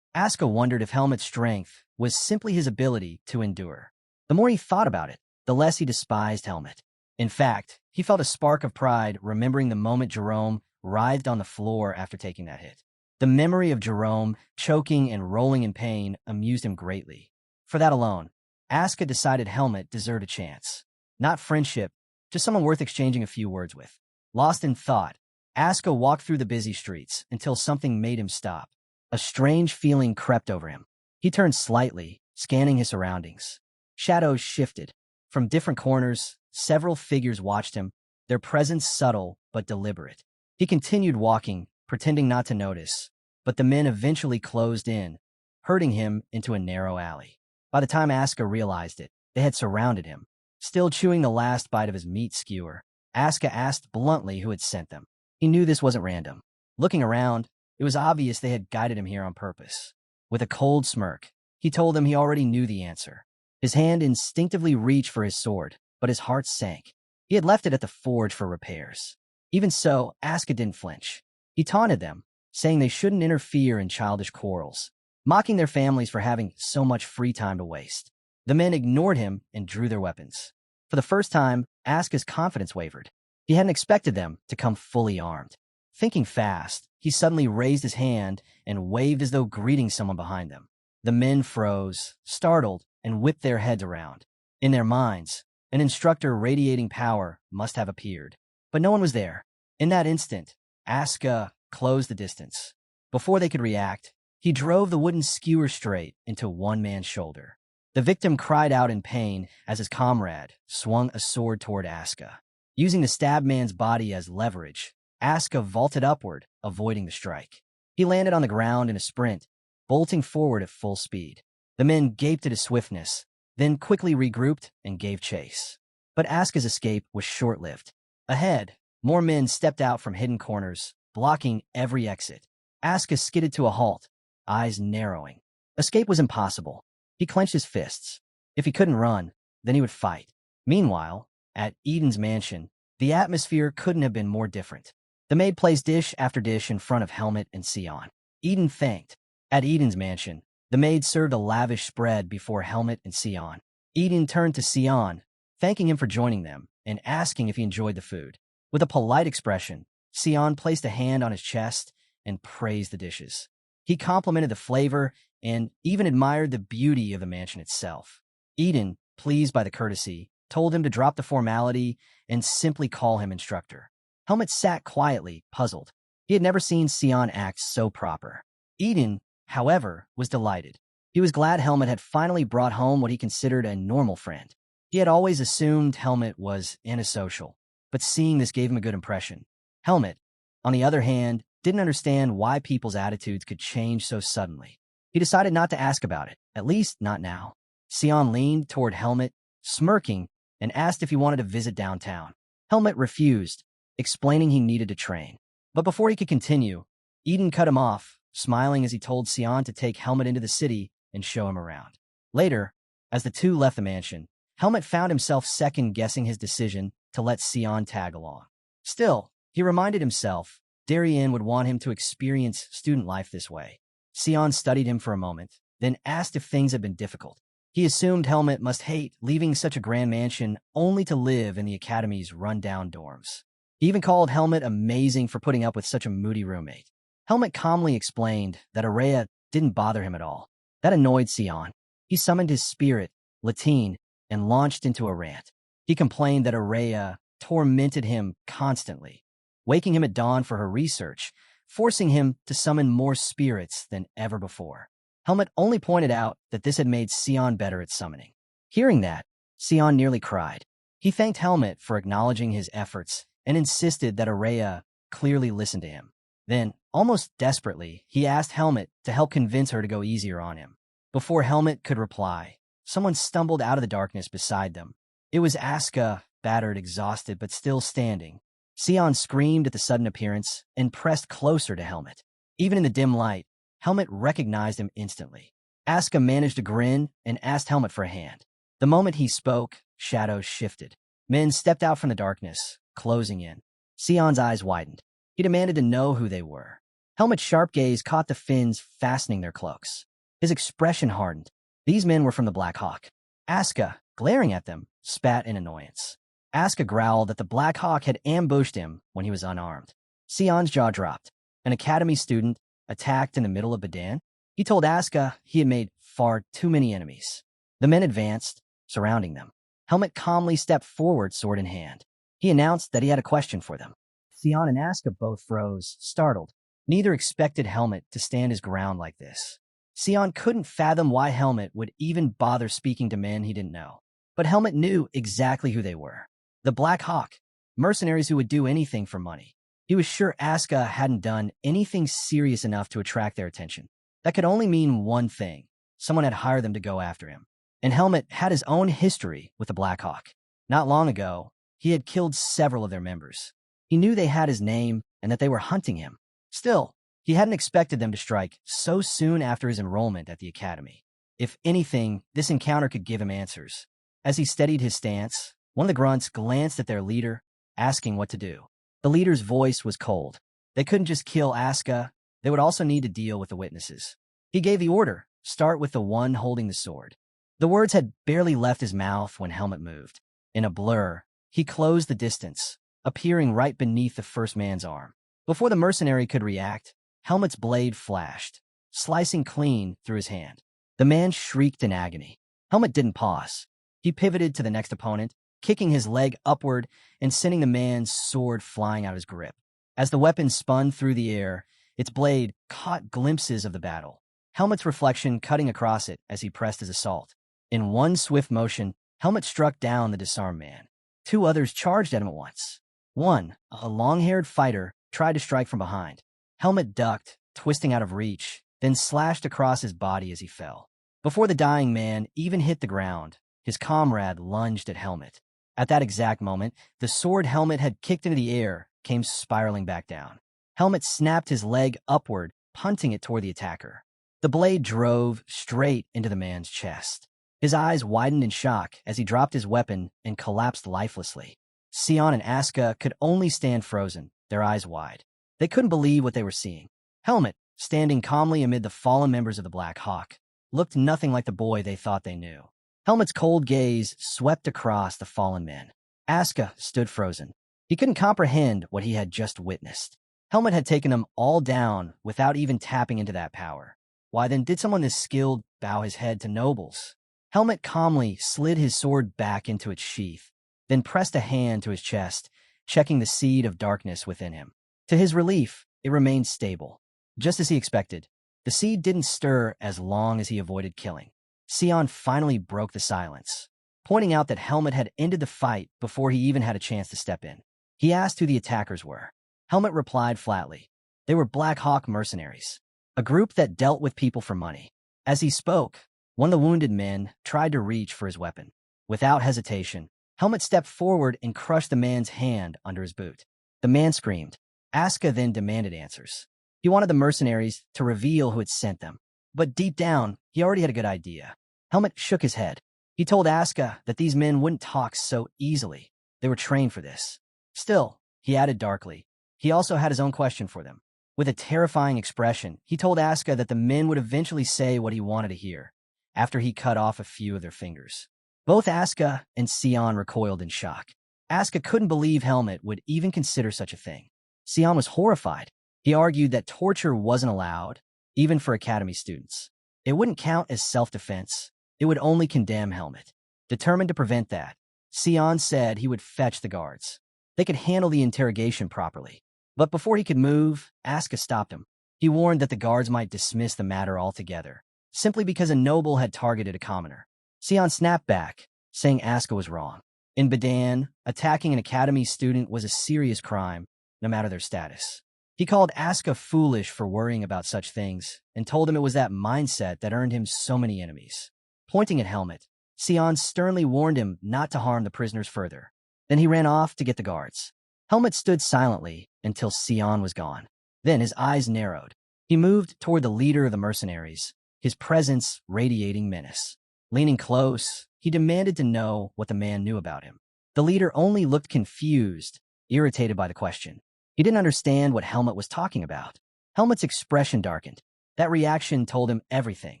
Aska wondered if Helmet's strength was simply his ability to endure. The more he thought about it, the less he despised Helmet. In fact, He felt a spark of pride remembering the moment Jerome writhed on the floor after taking that hit. The memory of Jerome choking and rolling in pain amused him greatly. For that alone, Asuka decided Helmet deserved a chance. Not friendship, just someone worth exchanging a few words with. Lost in thought, Asuka walked through the busy streets until something made him stop. A strange feeling crept over him. He turned slightly, scanning his surroundings. Shadows shifted. From different corners, several figures watched him, their presence subtle but deliberate. He continued walking, pretending not to notice, but the men eventually closed in, herding him into a narrow alley. By the time Asuka realized it, they had surrounded him. Still chewing the last bite of his meat skewer, Asuka asked bluntly who had sent them. He knew this wasn't random. Looking around, it was obvious they had guided him here on purpose. With a cold smirk, he told them he already knew the answer. His hand instinctively reached for his sword, but his heart sank. He had left it at the forge for repairs. Even so, Asuka didn't flinch. He taunted them, saying they shouldn't interfere in childish quarrels, mocking their families for having so much free time to waste. The men ignored him and drew their weapons. For the first time, Asuka's confidence wavered. He hadn't expected them to come fully armed. Thinking fast, he suddenly raised his hand and waved as though greeting someone behind them. The men froze, startled, and whipped their heads around. In their minds, an instructor radiating power must have appeared. But no one was there. In that instant, Asuka closed the distance. Before they could react, he drove the wooden skewer straight into one man's shoulder. The victim cried out in pain as his comrade swung a sword toward Asuka. Using the stabbed man's body as leverage, Asuka vaulted upward, avoiding the strike. He landed on the ground in a sprint, bolting forward at full speed. The men gaped at his swiftness, then quickly regrouped and gave chase. But Asuka's escape was short-lived. Ahead, more men stepped out from hidden corners, blocking every exit. Asuka skidded to a halt, eyes narrowing. Escape was impossible. He clenched his fists. If he couldn't run, then he would fight. Meanwhile, at Eden's mansion, the atmosphere couldn't have been more different. The maid placed dish after dish in front of Helmet and Sion. Eden thanked. At Eden's mansion, the maid served a lavish spread before Helmet and Sion. Eden turned to Sion, thanking him for joining them and asking if he enjoyed the food. With a polite expression, Sion placed a hand on his chest and praised the dishes. He complimented the flavor and even admired the beauty of the mansion itself. Eden, pleased by the courtesy, told him to drop the formality and simply call him instructor. Helmet sat quietly, puzzled. He had never seen Sion act so proper. Eden, however, was delighted. He was glad Helmet had finally brought home what he considered a normal friend. He had always assumed Helmet was antisocial, but seeing this gave him a good impression. Helmet, on the other hand, didn't understand why people's attitudes could change so suddenly. He decided not to ask about it, at least not now. Sion leaned toward Helmet, smirking, and asked if he wanted to visit downtown. Helmet refused, explaining he needed to train. But before he could continue, Eden cut him off, smiling as he told Sion to take Helmet into the city and show him around. Later, as the two left the mansion, Helmet found himself second-guessing his decision to let Sion tag along. Still, he reminded himself Darien would want him to experience student life this way. Sion studied him for a moment, then asked if things had been difficult. He assumed Helmet must hate leaving such a grand mansion only to live in the academy's run-down dorms. He even called Helmet amazing for putting up with such a moody roommate. Helmet calmly explained that Araya didn't bother him at all. That annoyed Sion. He summoned his spirit, Latine, and launched into a rant. He complained that Araya tormented him constantly, waking him at dawn for her research, forcing him to summon more spirits than ever before. Helmet only pointed out that this had made Sion better at summoning. Hearing that, Sion nearly cried. He thanked Helmet for acknowledging his efforts and insisted that Araya clearly listened to him. Then, almost desperately, he asked Helmet to help convince her to go easier on him. Before Helmet could reply, someone stumbled out of the darkness beside them. It was Asuka, battered, exhausted, but still standing. Sion screamed at the sudden appearance and pressed closer to Helmet. Even in the dim light, Helmet recognized him instantly. Asuka managed a grin and asked Helmet for a hand. The moment he spoke, shadows shifted. Men stepped out from the darkness, closing in. Sion's eyes widened. He demanded to know who they were. Helmet's sharp gaze caught the Finns fastening their cloaks. His expression hardened. These men were from the Black Hawk. Asuka, glaring at them, spat in annoyance. Asuka growled that the Black Hawk had ambushed him when he was unarmed. Sion's jaw dropped. An academy student attacked in the middle of Badan? He told Asuka he had made far too many enemies. The men advanced, surrounding them. Helmet calmly stepped forward, sword in hand. He announced that he had a question for them. Sion and Asuka both froze, startled. Neither expected Helmet to stand his ground like this. Sion couldn't fathom why Helmet would even bother speaking to men he didn't know. But Helmet knew exactly who they were. The Black Hawk, mercenaries who would do anything for money. He was sure Asuka hadn't done anything serious enough to attract their attention. That could only mean one thing. Someone had hired them to go after him. And Helmet had his own history with the Black Hawk. Not long ago, he had killed several of their members. He knew they had his name and that they were hunting him. Still, he hadn't expected them to strike so soon after his enrollment at the academy. If anything, this encounter could give him answers. As he steadied his stance, one of the grunts glanced at their leader, asking what to do. The leader's voice was cold. They couldn't just kill Asuka, they would also need to deal with the witnesses. He gave the order, start with the one holding the sword. The words had barely left his mouth when Helmet moved. In a blur, he closed the distance, appearing right beneath the first man's arm. Before the mercenary could react, Helmet's blade flashed, slicing clean through his hand. The man shrieked in agony. Helmet didn't pause. He pivoted to the next opponent, kicking his leg upward and sending the man's sword flying out of his grip. As the weapon spun through the air, its blade caught glimpses of the battle, Helmet's reflection cutting across it as he pressed his assault. In one swift motion, Helmet struck down the disarmed man. Two others charged at him at once. One, a long-haired fighter, tried to strike from behind. Helmet ducked, twisting out of reach, then slashed across his body as he fell. Before the dying man even hit the ground, his comrade lunged at Helmet. At that exact moment, the sword Helmet had kicked into the air came spiraling back down. Helmet snapped his leg upward, punting it toward the attacker. The blade drove straight into the man's chest. His eyes widened in shock as he dropped his weapon and collapsed lifelessly. Sion and Asuka could only stand frozen, their eyes wide. They couldn't believe what they were seeing. Helmet, standing calmly amid the fallen members of the Black Hawk, looked nothing like the boy they thought they knew. Helmet's cold gaze swept across the fallen men. Asuka stood frozen. He couldn't comprehend what he had just witnessed. Helmet had taken them all down without even tapping into that power. Why then did someone this skilled bow his head to nobles? Helmet calmly slid his sword back into its sheath, then pressed a hand to his chest, checking the seed of darkness within him. To his relief, it remained stable. Just as he expected, the seed didn't stir as long as he avoided killing. Sion finally broke the silence, pointing out that Helmet had ended the fight before he even had a chance to step in. He asked who the attackers were. Helmet replied flatly. They were Black Hawk mercenaries, a group that dealt with people for money. As he spoke, one of the wounded men tried to reach for his weapon. Without hesitation, Helmet stepped forward and crushed the man's hand under his boot. The man screamed. Asuka then demanded answers. He wanted the mercenaries to reveal who had sent them. But deep down, he already had a good idea. Helmet shook his head. He told Asuka that these men wouldn't talk so easily. They were trained for this. Still, he added darkly, he also had his own question for them. With a terrifying expression, he told Asuka that the men would eventually say what he wanted to hear, after he cut off a few of their fingers. Both Asuka and Sion recoiled in shock. Asuka couldn't believe Helmet would even consider such a thing. Sion was horrified. He argued that torture wasn't allowed, even for academy students. It wouldn't count as self-defense. It would only condemn Helmet. Determined to prevent that, Sion said he would fetch the guards. They could handle the interrogation properly. But before he could move, Asuka stopped him. He warned that the guards might dismiss the matter altogether, simply because a noble had targeted a commoner. Sion snapped back, saying Asuka was wrong. In Badan, attacking an academy student was a serious crime, no matter their status. He called Asuka foolish for worrying about such things, and told him it was that mindset that earned him so many enemies. Pointing at Helmet, Sion sternly warned him not to harm the prisoners further. Then he ran off to get the guards. Helmet stood silently until Sion was gone. Then his eyes narrowed. He moved toward the leader of the mercenaries, his presence radiating menace. Leaning close, he demanded to know what the man knew about him. The leader only looked confused, irritated by the question. He didn't understand what Helmet was talking about. Helmet's expression darkened. That reaction told him everything.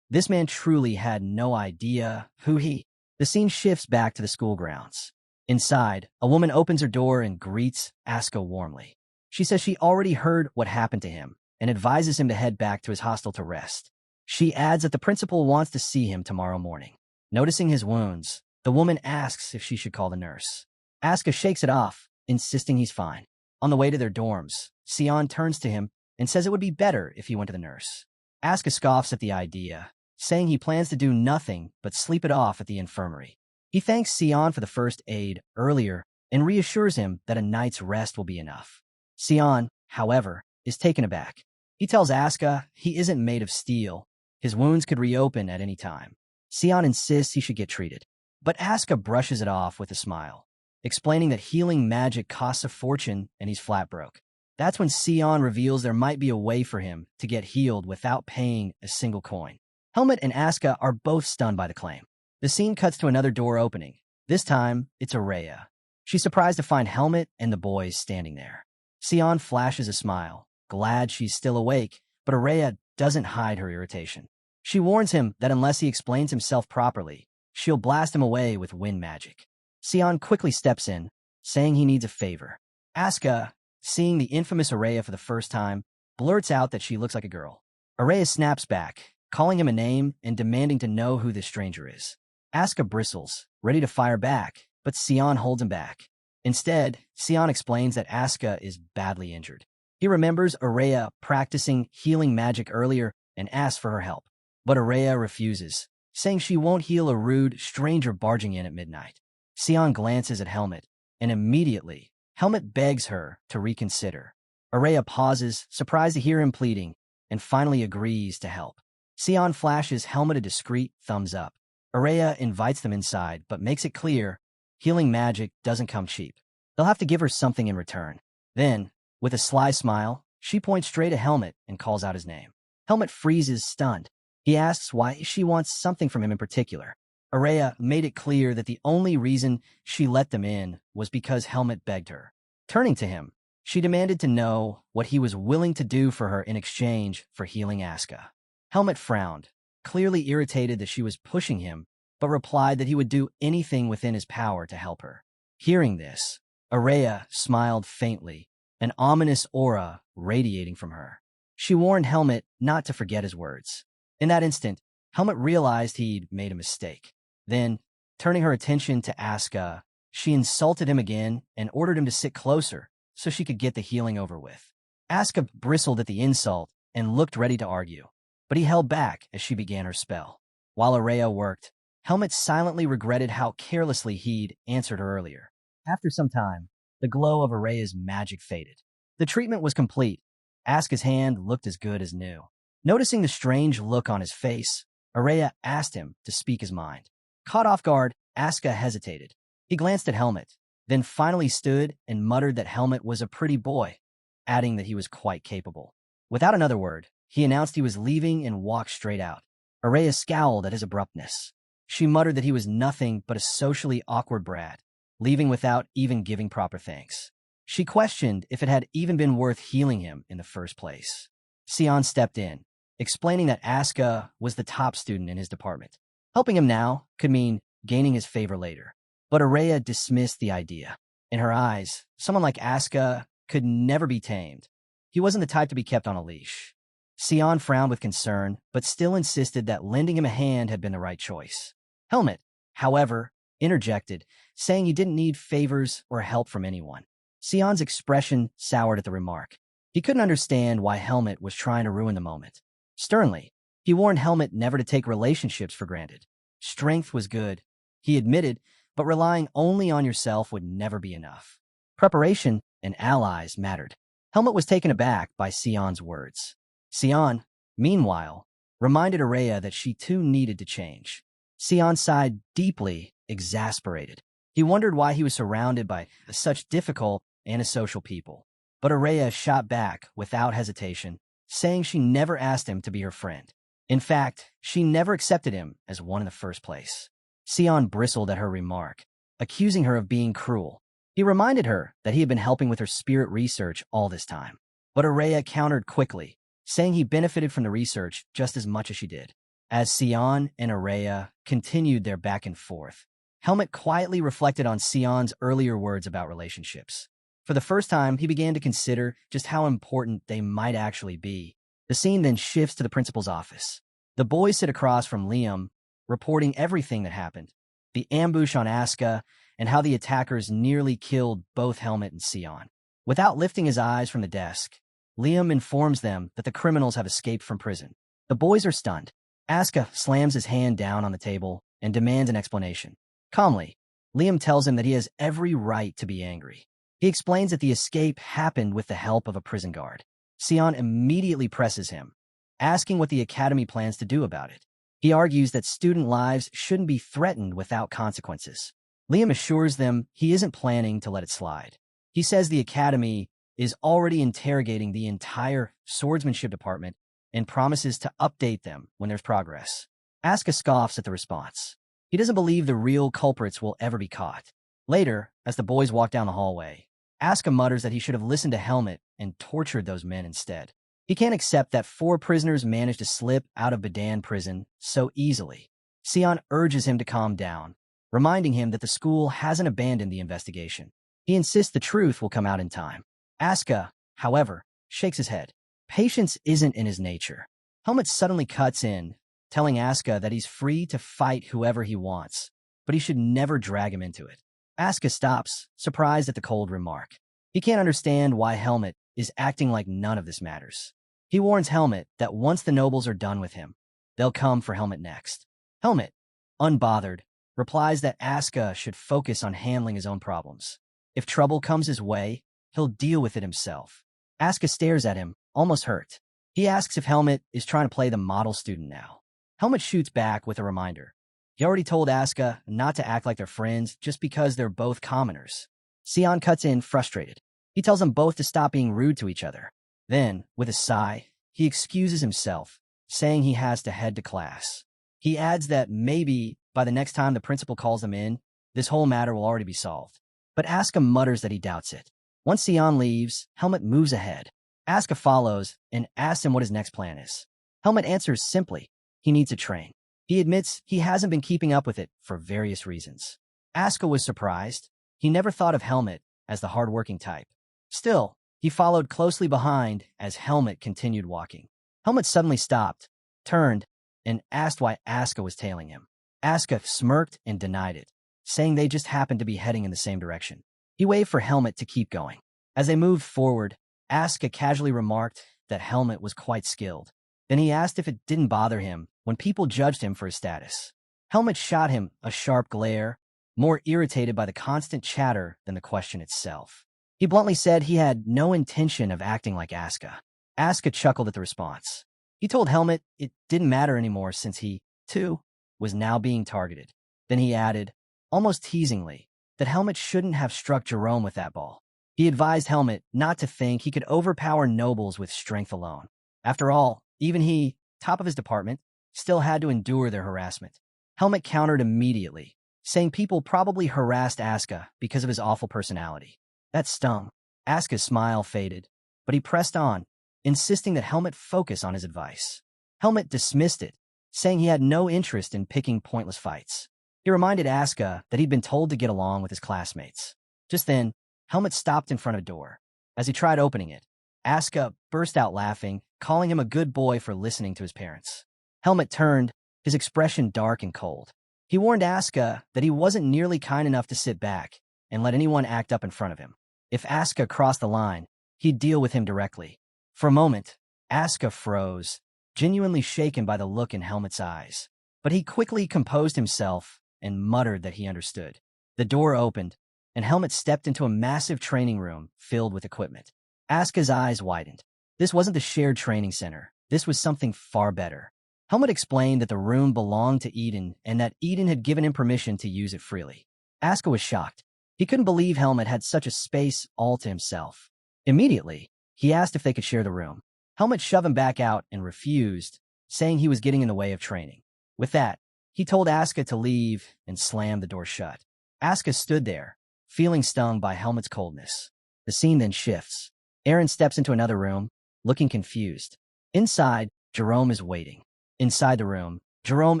This man truly had no idea who he. The scene shifts back to the school grounds. Inside, a woman opens her door and greets Asuka warmly. She says she already heard what happened to him and advises him to head back to his hostel to rest. She adds that the principal wants to see him tomorrow morning. Noticing his wounds, the woman asks if she should call the nurse. Asuka shakes it off, insisting he's fine. On the way to their dorms, Sion turns to him and says it would be better if he went to the nurse. Asuka scoffs at the idea, saying he plans to do nothing but sleep it off at the infirmary. He thanks Sion for the first aid earlier and reassures him that a night's rest will be enough. Sion, however, is taken aback. He tells Asuka he isn't made of steel. His wounds could reopen at any time. Sion insists he should get treated, but Asuka brushes it off with a smile, explaining that healing magic costs a fortune and he's flat broke. That's when Sion reveals there might be a way for him to get healed without paying a single coin. Helmet and Asuka are both stunned by the claim. The scene cuts to another door opening. This time, it's Araya. She's surprised to find Helmet and the boys standing there. Sion flashes a smile, glad she's still awake, but Araya doesn't hide her irritation. She warns him that unless he explains himself properly, she'll blast him away with wind magic. Sion quickly steps in, saying he needs a favor. Asuka, seeing the infamous Araya for the first time, blurts out that she looks like a girl. Araya snaps back, calling him a name and demanding to know who this stranger is. Asuka bristles, ready to fire back, but Sion holds him back. Instead, Sion explains that Asuka is badly injured. He remembers Araya practicing healing magic earlier and asks for her help. But Araya refuses, saying she won't heal a rude stranger barging in at midnight. Sion glances at Helmet, and immediately, Helmet begs her to reconsider. Araya pauses, surprised to hear him pleading, and finally agrees to help. Sion flashes Helmet a discreet thumbs up. Araya invites them inside, but makes it clear healing magic doesn't come cheap. They'll have to give her something in return. Then, with a sly smile, she points straight at Helmet and calls out his name. Helmet freezes, stunned. He asks why she wants something from him in particular. Araya made it clear that the only reason she let them in was because Helmet begged her. Turning to him, she demanded to know what he was willing to do for her in exchange for healing Asuka. Helmet frowned, clearly irritated that she was pushing him, but replied that he would do anything within his power to help her. Hearing this, Araya smiled faintly, an ominous aura radiating from her. She warned Helmet not to forget his words. In that instant, Helmet realized he'd made a mistake. Then, turning her attention to Asuka, she insulted him again and ordered him to sit closer so she could get the healing over with. Asuka bristled at the insult and looked ready to argue, but he held back as she began her spell. While Araya worked, Helmet silently regretted how carelessly he'd answered her earlier. After some time, the glow of Araya's magic faded. The treatment was complete. Asuka's hand looked as good as new. Noticing the strange look on his face, Araya asked him to speak his mind. Caught off guard, Asuka hesitated. He glanced at Helmet, then finally stood and muttered that Helmet was a pretty boy, adding that he was quite capable. Without another word, he announced he was leaving and walked straight out. Araya scowled at his abruptness. She muttered that he was nothing but a socially awkward brat, leaving without even giving proper thanks. She questioned if it had even been worth healing him in the first place. Sion stepped in, explaining that Asuka was the top student in his department. Helping him now could mean gaining his favor later. But Araya dismissed the idea. In her eyes, someone like Asuka could never be tamed. He wasn't the type to be kept on a leash. Sion frowned with concern, but still insisted that lending him a hand had been the right choice. Helmet, however, interjected, saying he didn't need favors or help from anyone. Sion's expression soured at the remark. He couldn't understand why Helmet was trying to ruin the moment. Sternly, he warned Helmet never to take relationships for granted. Strength was good, he admitted, but relying only on yourself would never be enough. Preparation and allies mattered. Helmet was taken aback by Sion's words. Sion, meanwhile, reminded Araya that she too needed to change. Sion sighed deeply, exasperated. He wondered why he was surrounded by such difficult, antisocial people. But Araya shot back without hesitation, saying she never asked him to be her friend. In fact, she never accepted him as one in the first place. Sion bristled at her remark, accusing her of being cruel. He reminded her that he had been helping with her spirit research all this time. But Araya countered quickly, saying he benefited from the research just as much as she did. As Sion and Araya continued their back and forth, Helmet quietly reflected on Sion's earlier words about relationships. For the first time, he began to consider just how important they might actually be. The scene then shifts to the principal's office. The boys sit across from Liam, reporting everything that happened. The ambush on Asuka, and how the attackers nearly killed both Helmet and Sion. Without lifting his eyes from the desk, Liam informs them that the criminals have escaped from prison. The boys are stunned. Asuka slams his hand down on the table and demands an explanation. Calmly, Liam tells him that he has every right to be angry. He explains that the escape happened with the help of a prison guard. Sion immediately presses him, asking what the academy plans to do about it. He argues that student lives shouldn't be threatened without consequences. Liam assures them he isn't planning to let it slide. He says the academy is already interrogating the entire swordsmanship department and promises to update them when there's progress. Asuka scoffs at the response. He doesn't believe the real culprits will ever be caught. Later, as the boys walk down the hallway, Asuka mutters that he should have listened to Helmet and tortured those men instead. He can't accept that 4 prisoners managed to slip out of Badan prison so easily. Sion urges him to calm down, reminding him that the school hasn't abandoned the investigation. He insists the truth will come out in time. Asuka, however, shakes his head. Patience isn't in his nature. Helmet suddenly cuts in, telling Asuka that he's free to fight whoever he wants, but he should never drag him into it. Asuka stops, surprised at the cold remark. He can't understand why Helmet is acting like none of this matters. He warns Helmet that once the nobles are done with him, they'll come for Helmet next. Helmet, unbothered, replies that Asuka should focus on handling his own problems. If trouble comes his way, he'll deal with it himself. Asuka stares at him, almost hurt. He asks if Helmet is trying to play the model student now. Helmet shoots back with a reminder. He already told Asuka not to act like they're friends just because they're both commoners. Sion cuts in, frustrated. He tells them both to stop being rude to each other. Then, with a sigh, he excuses himself, saying he has to head to class. He adds that maybe by the next time the principal calls them in, this whole matter will already be solved. But Asuka mutters that he doubts it. Once Sion leaves, Helmet moves ahead. Asuka follows and asks him what his next plan is. Helmet answers simply, he needs to train. He admits he hasn't been keeping up with it for various reasons. Asuka was surprised. He never thought of Helmet as the hardworking type. Still, he followed closely behind as Helmet continued walking. Helmet suddenly stopped, turned, and asked why Asuka was tailing him. Asuka smirked and denied it, saying they just happened to be heading in the same direction. He waved for Helmet to keep going. As they moved forward, Asuka casually remarked that Helmet was quite skilled. Then he asked if it didn't bother him when people judged him for his status. Helmet shot him a sharp glare, more irritated by the constant chatter than the question itself. He bluntly said he had no intention of acting like Asuka. Asuka chuckled at the response. He told Helmet it didn't matter anymore since he, too, was now being targeted. Then he added, almost teasingly, that Helmet shouldn't have struck Jerome with that ball. He advised Helmet not to think he could overpower nobles with strength alone. After all, even he, top of his department, still had to endure their harassment. Helmet countered immediately, saying people probably harassed Asuka because of his awful personality. That stung. Asuka's smile faded, but he pressed on, insisting that Helmet focus on his advice. Helmet dismissed it, saying he had no interest in picking pointless fights. He reminded Asuka that he'd been told to get along with his classmates. Just then, Helmet stopped in front of a door. As he tried opening it, Asuka burst out laughing, calling him a good boy for listening to his parents. Helmet turned, his expression dark and cold. He warned Asuka that he wasn't nearly kind enough to sit back and let anyone act up in front of him. If Asuka crossed the line, he'd deal with him directly. For a moment, Asuka froze, genuinely shaken by the look in Helmet's eyes. But he quickly composed himself and muttered that he understood. The door opened, and Helmet stepped into a massive training room filled with equipment. Asuka's eyes widened. This wasn't the shared training center. This was something far better. Helmet explained that the room belonged to Eden and that Eden had given him permission to use it freely. Asuka was shocked. He couldn't believe Helmet had such a space all to himself. Immediately, he asked if they could share the room. Helmet shoved him back out and refused, saying he was getting in the way of training. With that, he told Asuka to leave and slammed the door shut. Asuka stood there, feeling stung by Helmet's coldness. The scene then shifts. Aaron steps into another room, looking confused. Inside, Jerome is waiting. Inside the room, Jerome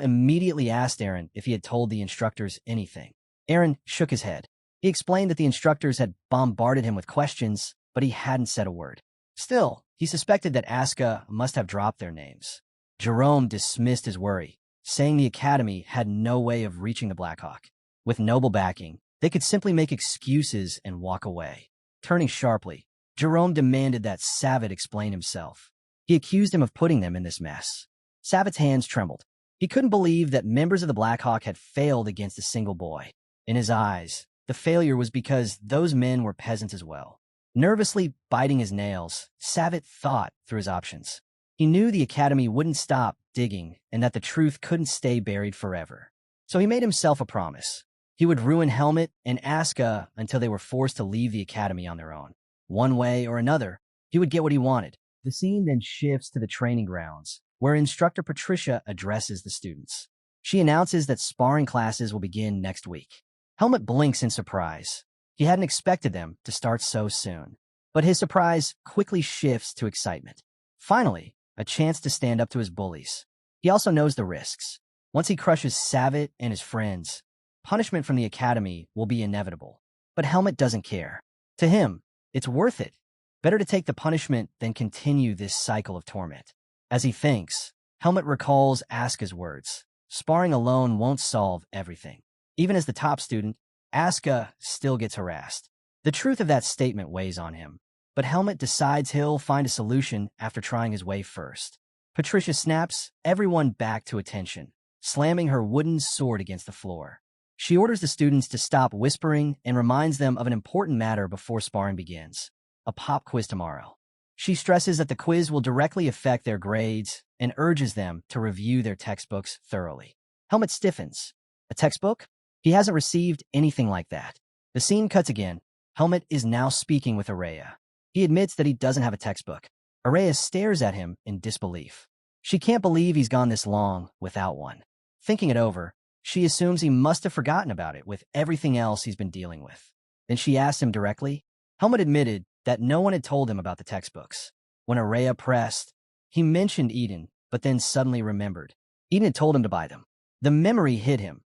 immediately asked Aaron if he had told the instructors anything. Aaron shook his head. He explained that the instructors had bombarded him with questions, but he hadn't said a word. Still, he suspected that Asuka must have dropped their names. Jerome dismissed his worry, saying the academy had no way of reaching the Blackhawk. With noble backing, they could simply make excuses and walk away. Turning sharply, Jerome demanded that Savitt explain himself. He accused him of putting them in this mess. Savitt's hands trembled. He couldn't believe that members of the Blackhawk had failed against a single boy. In his eyes, the failure was because those men were peasants as well. Nervously biting his nails, Savitt thought through his options. He knew the academy wouldn't stop digging and that the truth couldn't stay buried forever. So he made himself a promise. He would ruin Helmut and Asuka until they were forced to leave the academy on their own. One way or another, he would get what he wanted. The scene then shifts to the training grounds, where instructor Patricia addresses the students. She announces that sparring classes will begin next week. Helmut blinks in surprise. He hadn't expected them to start so soon. But his surprise quickly shifts to excitement. Finally, a chance to stand up to his bullies. He also knows the risks. Once he crushes Savitt and his friends, punishment from the academy will be inevitable. But Helmut doesn't care. To him, it's worth it. Better to take the punishment than continue this cycle of torment. As he thinks, Helmut recalls Asuka's words. Sparring alone won't solve everything. Even as the top student, Asuka still gets harassed. The truth of that statement weighs on him. But Helmut decides he'll find a solution after trying his way first. Patricia snaps everyone back to attention, slamming her wooden sword against the floor. She orders the students to stop whispering and reminds them of an important matter before sparring begins. A pop quiz tomorrow. She stresses that the quiz will directly affect their grades and urges them to review their textbooks thoroughly. Helmut stiffens. A textbook? He hasn't received anything like that. The scene cuts again. Helmut is now speaking with Araya. He admits that he doesn't have a textbook. Araya stares at him in disbelief. She can't believe he's gone this long without one. Thinking it over, she assumes he must have forgotten about it with everything else he's been dealing with. Then she asks him directly. Helmut admitted that no one had told him about the textbooks. When Araya pressed, he mentioned Eden, but then suddenly remembered. Eden had told him to buy them. The memory hit him.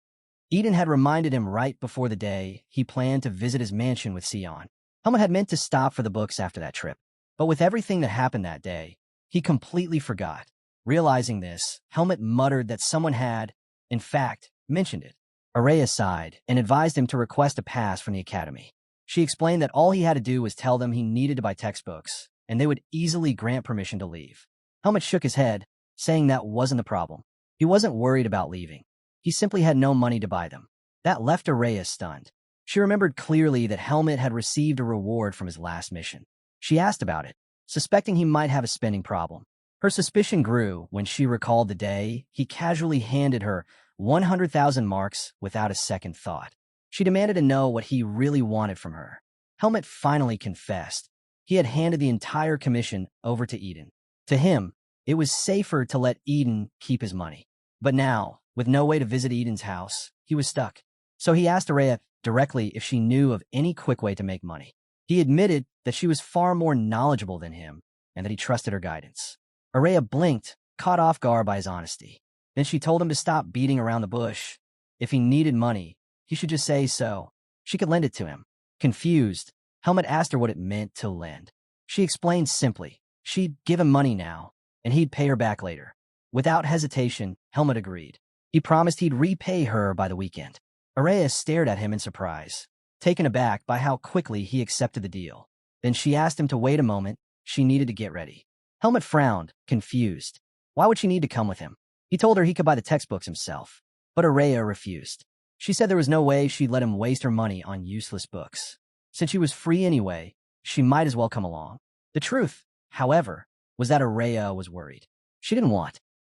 Eden had reminded him right before the day he planned to visit his mansion with Sion. Helmut had meant to stop for the books after that trip, but with everything that happened that day, he completely forgot. Realizing this, Helmut muttered that someone had, in fact, mentioned it. Araya sighed and advised him to request a pass from the academy. She explained that all he had to do was tell them he needed to buy textbooks, and they would easily grant permission to leave. Helmut shook his head, saying that wasn't the problem. He wasn't worried about leaving. He simply had no money to buy them. That left Araya stunned. She remembered clearly that Helmut had received a reward from his last mission. She asked about it, suspecting he might have a spending problem. Her suspicion grew when she recalled the day he casually handed her 100,000 marks without a second thought. She demanded to know what he really wanted from her. Helmut finally confessed. He had handed the entire commission over to Eden. To him, it was safer to let Eden keep his money. But now, with no way to visit Eden's house, he was stuck. So he asked Araya directly if she knew of any quick way to make money. He admitted that she was far more knowledgeable than him and that he trusted her guidance. Araya blinked, caught off guard by his honesty. Then she told him to stop beating around the bush. If he needed money, he should just say so. She could lend it to him. Confused, Helmut asked her what it meant to lend. She explained simply. She'd give him money now, and he'd pay her back later. Without hesitation, Helmut agreed. He promised he'd repay her by the weekend. Araya stared at him in surprise, taken aback by how quickly he accepted the deal. Then she asked him to wait a moment. She needed to get ready. Helmut frowned, confused. Why would she need to come with him? He told her he could buy the textbooks himself. But Araya refused. She said there was no way she'd let him waste her money on useless books. Since she was free anyway, she might as well come along. The truth, however, was that Araya was worried.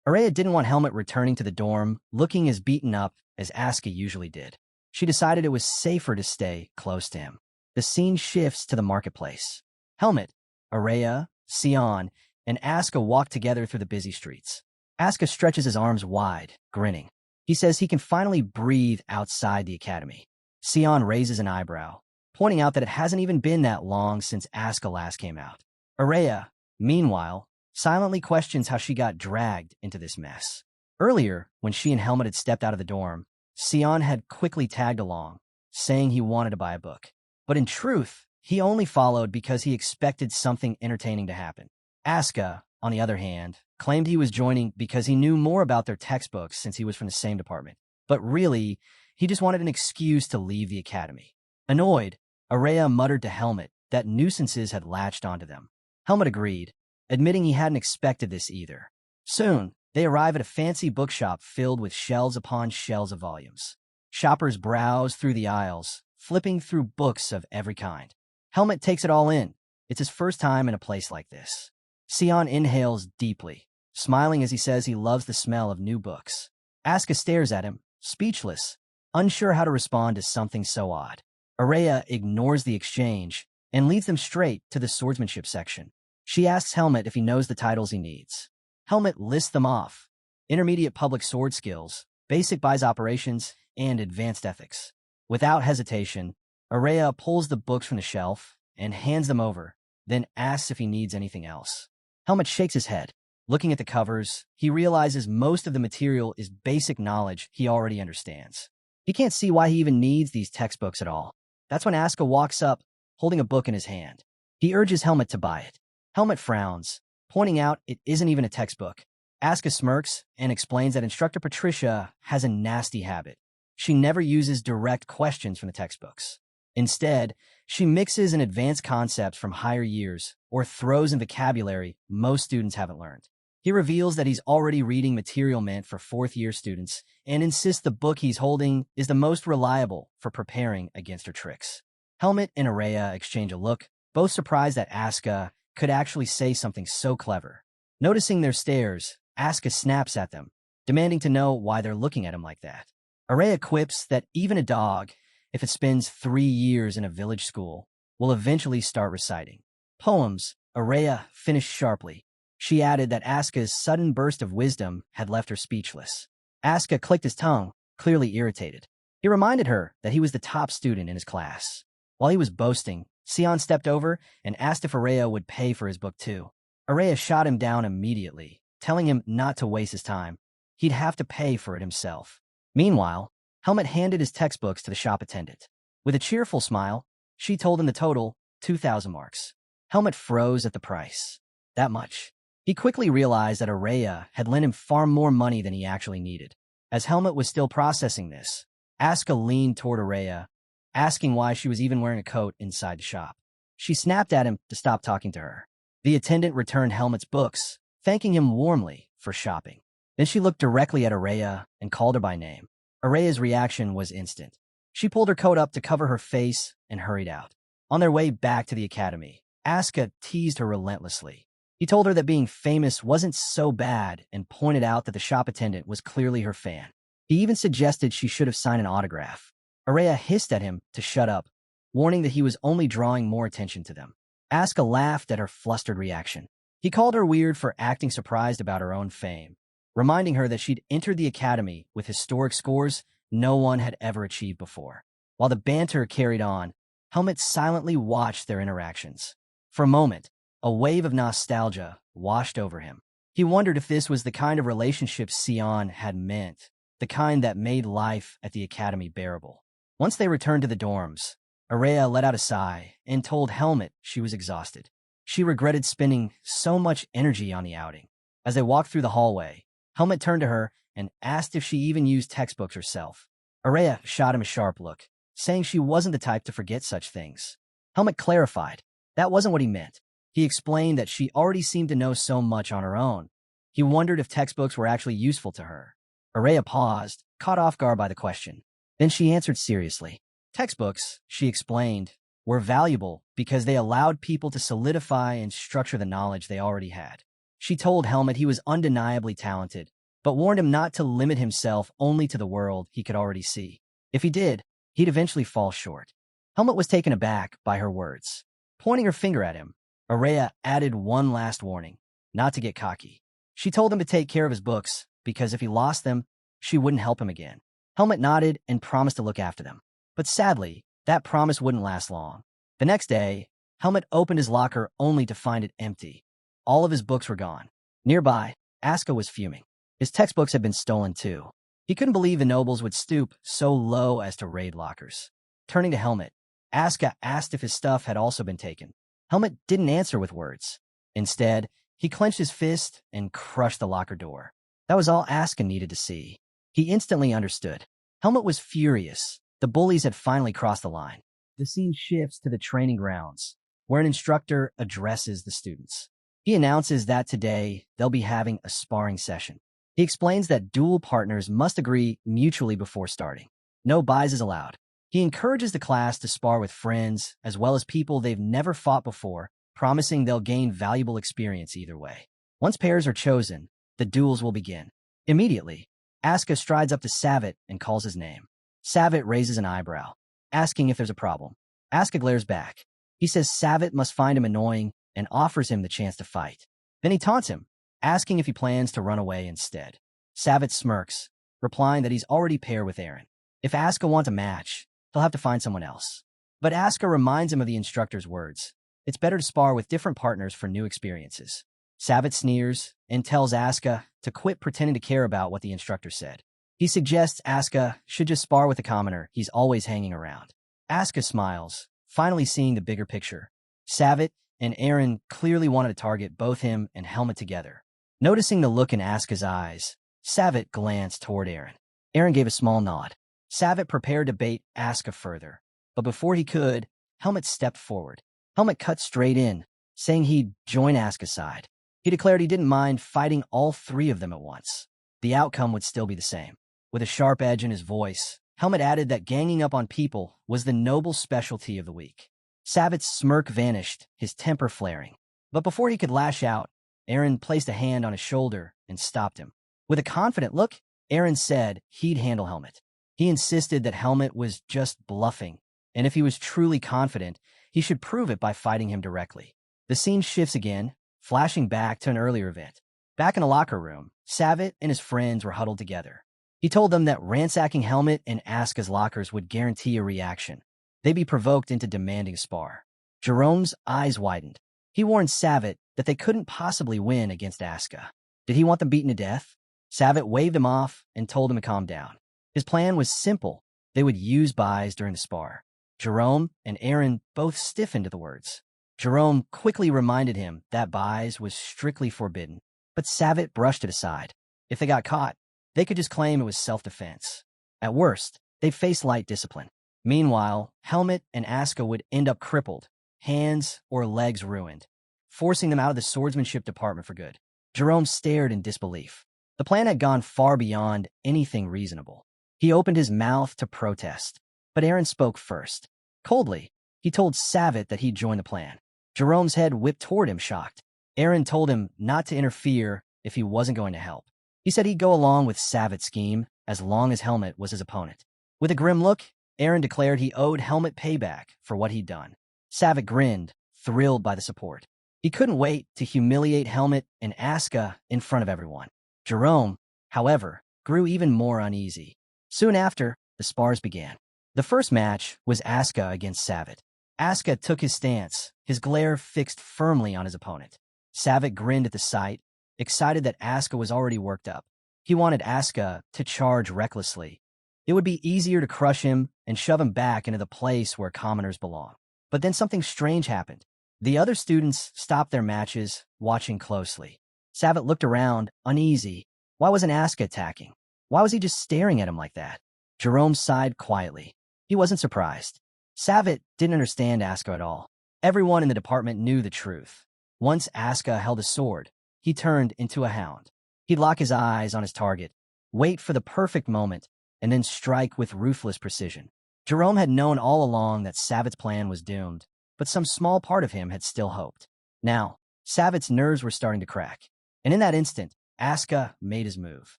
Araya didn't want Helmut returning to the dorm looking as beaten up as Asuka usually did. She decided it was safer to stay close to him. The scene shifts to the marketplace. Helmut, Araya, Sion, and Asuka walk together through the busy streets. Asuka stretches his arms wide, grinning. He says he can finally breathe outside the academy. Sion raises an eyebrow, pointing out that it hasn't even been that long since Asuka last came out. Araya, meanwhile, silently questions how she got dragged into this mess. Earlier, when she and Helmut had stepped out of the dorm, Sion had quickly tagged along, saying he wanted to buy a book. But in truth, he only followed because he expected something entertaining to happen. Asuka, on the other hand, claimed he was joining because he knew more about their textbooks since he was from the same department. But really, he just wanted an excuse to leave the academy. Annoyed, Araya muttered to Helmet that nuisances had latched onto them. Helmet agreed, admitting he hadn't expected this either. Soon, they arrive at a fancy bookshop filled with shelves upon shelves of volumes. Shoppers browse through the aisles, flipping through books of every kind. Helmet takes it all in. It's his first time in a place like this. Sion inhales deeply, smiling as he says he loves the smell of new books. Asuka stares at him, speechless, unsure how to respond to something so odd. Araya ignores the exchange and leads them straight to the swordsmanship section. She asks Helmet if he knows the titles he needs. Helmet lists them off: intermediate public sword skills, basic buys operations, and advanced ethics. Without hesitation, Araya pulls the books from the shelf and hands them over, then asks if he needs anything else. Helmet shakes his head. Looking at the covers, he realizes most of the material is basic knowledge he already understands. He can't see why he even needs these textbooks at all. That's when Asuka walks up, holding a book in his hand. He urges Helmet to buy it. Helmet frowns, pointing out it isn't even a textbook. Asuka smirks and explains that Instructor Patricia has a nasty habit. She never uses direct questions from the textbooks. Instead, she mixes in advanced concepts from higher years or throws in vocabulary most students haven't learned. He reveals that he's already reading material meant for fourth-year students and insists the book he's holding is the most reliable for preparing against her tricks. Helmet and Araya exchange a look, both surprised that Asuka could actually say something so clever. Noticing their stares, Asuka snaps at them, demanding to know why they're looking at him like that. Araya quips that even a dog, if it spends 3 years in a village school, will eventually start reciting poems. Araya finished sharply. She added that Asuka's sudden burst of wisdom had left her speechless. Asuka clicked his tongue, clearly irritated. He reminded her that he was the top student in his class. While he was boasting, Sion stepped over and asked if Araya would pay for his book too. Araya shot him down immediately, telling him not to waste his time. He'd have to pay for it himself. Meanwhile, Helmet handed his textbooks to the shop attendant. With a cheerful smile, she told him the total, 2,000 marks. Helmet froze at the price. That much. He quickly realized that Araya had lent him far more money than he actually needed. As Helmet was still processing this, Asuka leaned toward Araya, asking why she was even wearing a coat inside the shop. She snapped at him to stop talking to her. The attendant returned Helmet's books, thanking him warmly for shopping. Then she looked directly at Araya and called her by name. Araya's reaction was instant. She pulled her coat up to cover her face and hurried out. On their way back to the academy, Asuka teased her relentlessly. He told her that being famous wasn't so bad and pointed out that the shop attendant was clearly her fan. He even suggested she should have signed an autograph. Araya hissed at him to shut up, warning that he was only drawing more attention to them. Asuka laughed at her flustered reaction. He called her weird for acting surprised about her own fame, reminding her that she'd entered the academy with historic scores no one had ever achieved before. While the banter carried on, Helmet silently watched their interactions. For a moment, a wave of nostalgia washed over him. He wondered if this was the kind of relationship Sion had meant, the kind that made life at the academy bearable. Once they returned to the dorms, Araya let out a sigh and told Helmet she was exhausted. She regretted spending so much energy on the outing. As they walked through the hallway, Helmet turned to her and asked if she even used textbooks herself. Araya shot him a sharp look, saying she wasn't the type to forget such things. Helmet clarified that wasn't what he meant. He explained that she already seemed to know so much on her own. He wondered if textbooks were actually useful to her. Araya paused, caught off guard by the question. Then she answered seriously. Textbooks, she explained, were valuable because they allowed people to solidify and structure the knowledge they already had. She told Helmet he was undeniably talented, but warned him not to limit himself only to the world he could already see. If he did, he'd eventually fall short. Helmet was taken aback by her words. Pointing her finger at him, Araya added one last warning, not to get cocky. She told him to take care of his books, because if he lost them, she wouldn't help him again. Helmet nodded and promised to look after them. But sadly, that promise wouldn't last long. The next day, Helmet opened his locker only to find it empty. All of his books were gone. Nearby, Asuka was fuming. His textbooks had been stolen too. He couldn't believe the nobles would stoop so low as to raid lockers. Turning to Helmet, Asuka asked if his stuff had also been taken. Helmet didn't answer with words. Instead, he clenched his fist and crushed the locker door. That was all Asuka needed to see. He instantly understood. Helmet was furious. The bullies had finally crossed the line. The scene shifts to the training grounds, where an instructor addresses the students. He announces that today they'll be having a sparring session. He explains that duel partners must agree mutually before starting. No buys is allowed. He encourages the class to spar with friends as well as people they've never fought before, promising they'll gain valuable experience either way. Once pairs are chosen, the duels will begin. Immediately, Asuka strides up to Savit and calls his name. Savit raises an eyebrow, asking if there's a problem. Asuka glares back. He says Savit must find him annoying and offers him the chance to fight. Then he taunts him, asking if he plans to run away instead. Savit smirks, replying that he's already paired with Aaron. If Asuka wants a match, he'll have to find someone else. But Asuka reminds him of the instructor's words. It's better to spar with different partners for new experiences. Savit sneers and tells Asuka to quit pretending to care about what the instructor said. He suggests Asuka should just spar with a commoner he's always hanging around. Asuka smiles, finally seeing the bigger picture. Savit and Aaron clearly wanted to target both him and Helmet together. Noticing the look in Asuka's eyes, Savit glanced toward Aaron. Aaron gave a small nod. Savit prepared to bait Asuka further, but before he could, Helmet stepped forward. Helmet cut straight in, saying he'd join Asuka's side. He declared he didn't mind fighting all three of them at once. The outcome would still be the same. With a sharp edge in his voice, Helmet added that ganging up on people was the noble specialty of the week. Savit's smirk vanished, his temper flaring. But before he could lash out, Aaron placed a hand on his shoulder and stopped him. With a confident look, Aaron said he'd handle Helmet. He insisted that Helmet was just bluffing, and if he was truly confident, he should prove it by fighting him directly. The scene shifts again, flashing back to an earlier event. Back in the locker room, Savit and his friends were huddled together. He told them that ransacking Helmet and Asuka's lockers would guarantee a reaction. They'd be provoked into demanding a spar. Jerome's eyes widened. He warned Savit that they couldn't possibly win against Asuka. Did he want them beaten to death? Savit waved him off and told him to calm down. His plan was simple. They would use buys during the spar. Jerome and Aaron both stiffened to the words. Jerome quickly reminded him that buys was strictly forbidden, but Savit brushed it aside. If they got caught, they could just claim it was self-defense. At worst, they'd face light discipline. Meanwhile, Helmet and Asuka would end up crippled, hands or legs ruined, forcing them out of the swordsmanship department for good. Jerome stared in disbelief. The plan had gone far beyond anything reasonable. He opened his mouth to protest, but Aaron spoke first. Coldly, he told Savit that he'd join the plan. Jerome's head whipped toward him, shocked. Aaron told him not to interfere if he wasn't going to help. He said he'd go along with Savit's scheme as long as Helmet was his opponent. With a grim look, Aaron declared he owed Helmet payback for what he'd done. Savit grinned, thrilled by the support. He couldn't wait to humiliate Helmet and Asuka in front of everyone. Jerome, however, grew even more uneasy. Soon after, the spars began. The first match was Asuka against Savit. Asuka took his stance, his glare fixed firmly on his opponent. Savit grinned at the sight, excited that Asuka was already worked up. He wanted Asuka to charge recklessly. It would be easier to crush him and shove him back into the place where commoners belong. But then something strange happened. The other students stopped their matches, watching closely. Savit looked around, uneasy. Why wasn't Asuka attacking? Why was he just staring at him like that? Jerome sighed quietly. He wasn't surprised. Savit didn't understand Asuka at all. Everyone in the department knew the truth. Once Asuka held a sword, he turned into a hound. He'd lock his eyes on his target, wait for the perfect moment, and then strike with ruthless precision. Jerome had known all along that Savit's plan was doomed, but some small part of him had still hoped. Now, Savit's nerves were starting to crack, and in that instant, Asuka made his move.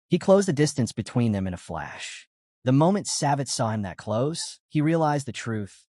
He closed the distance between them in a flash. The moment Savit saw him that close, he realized the truth.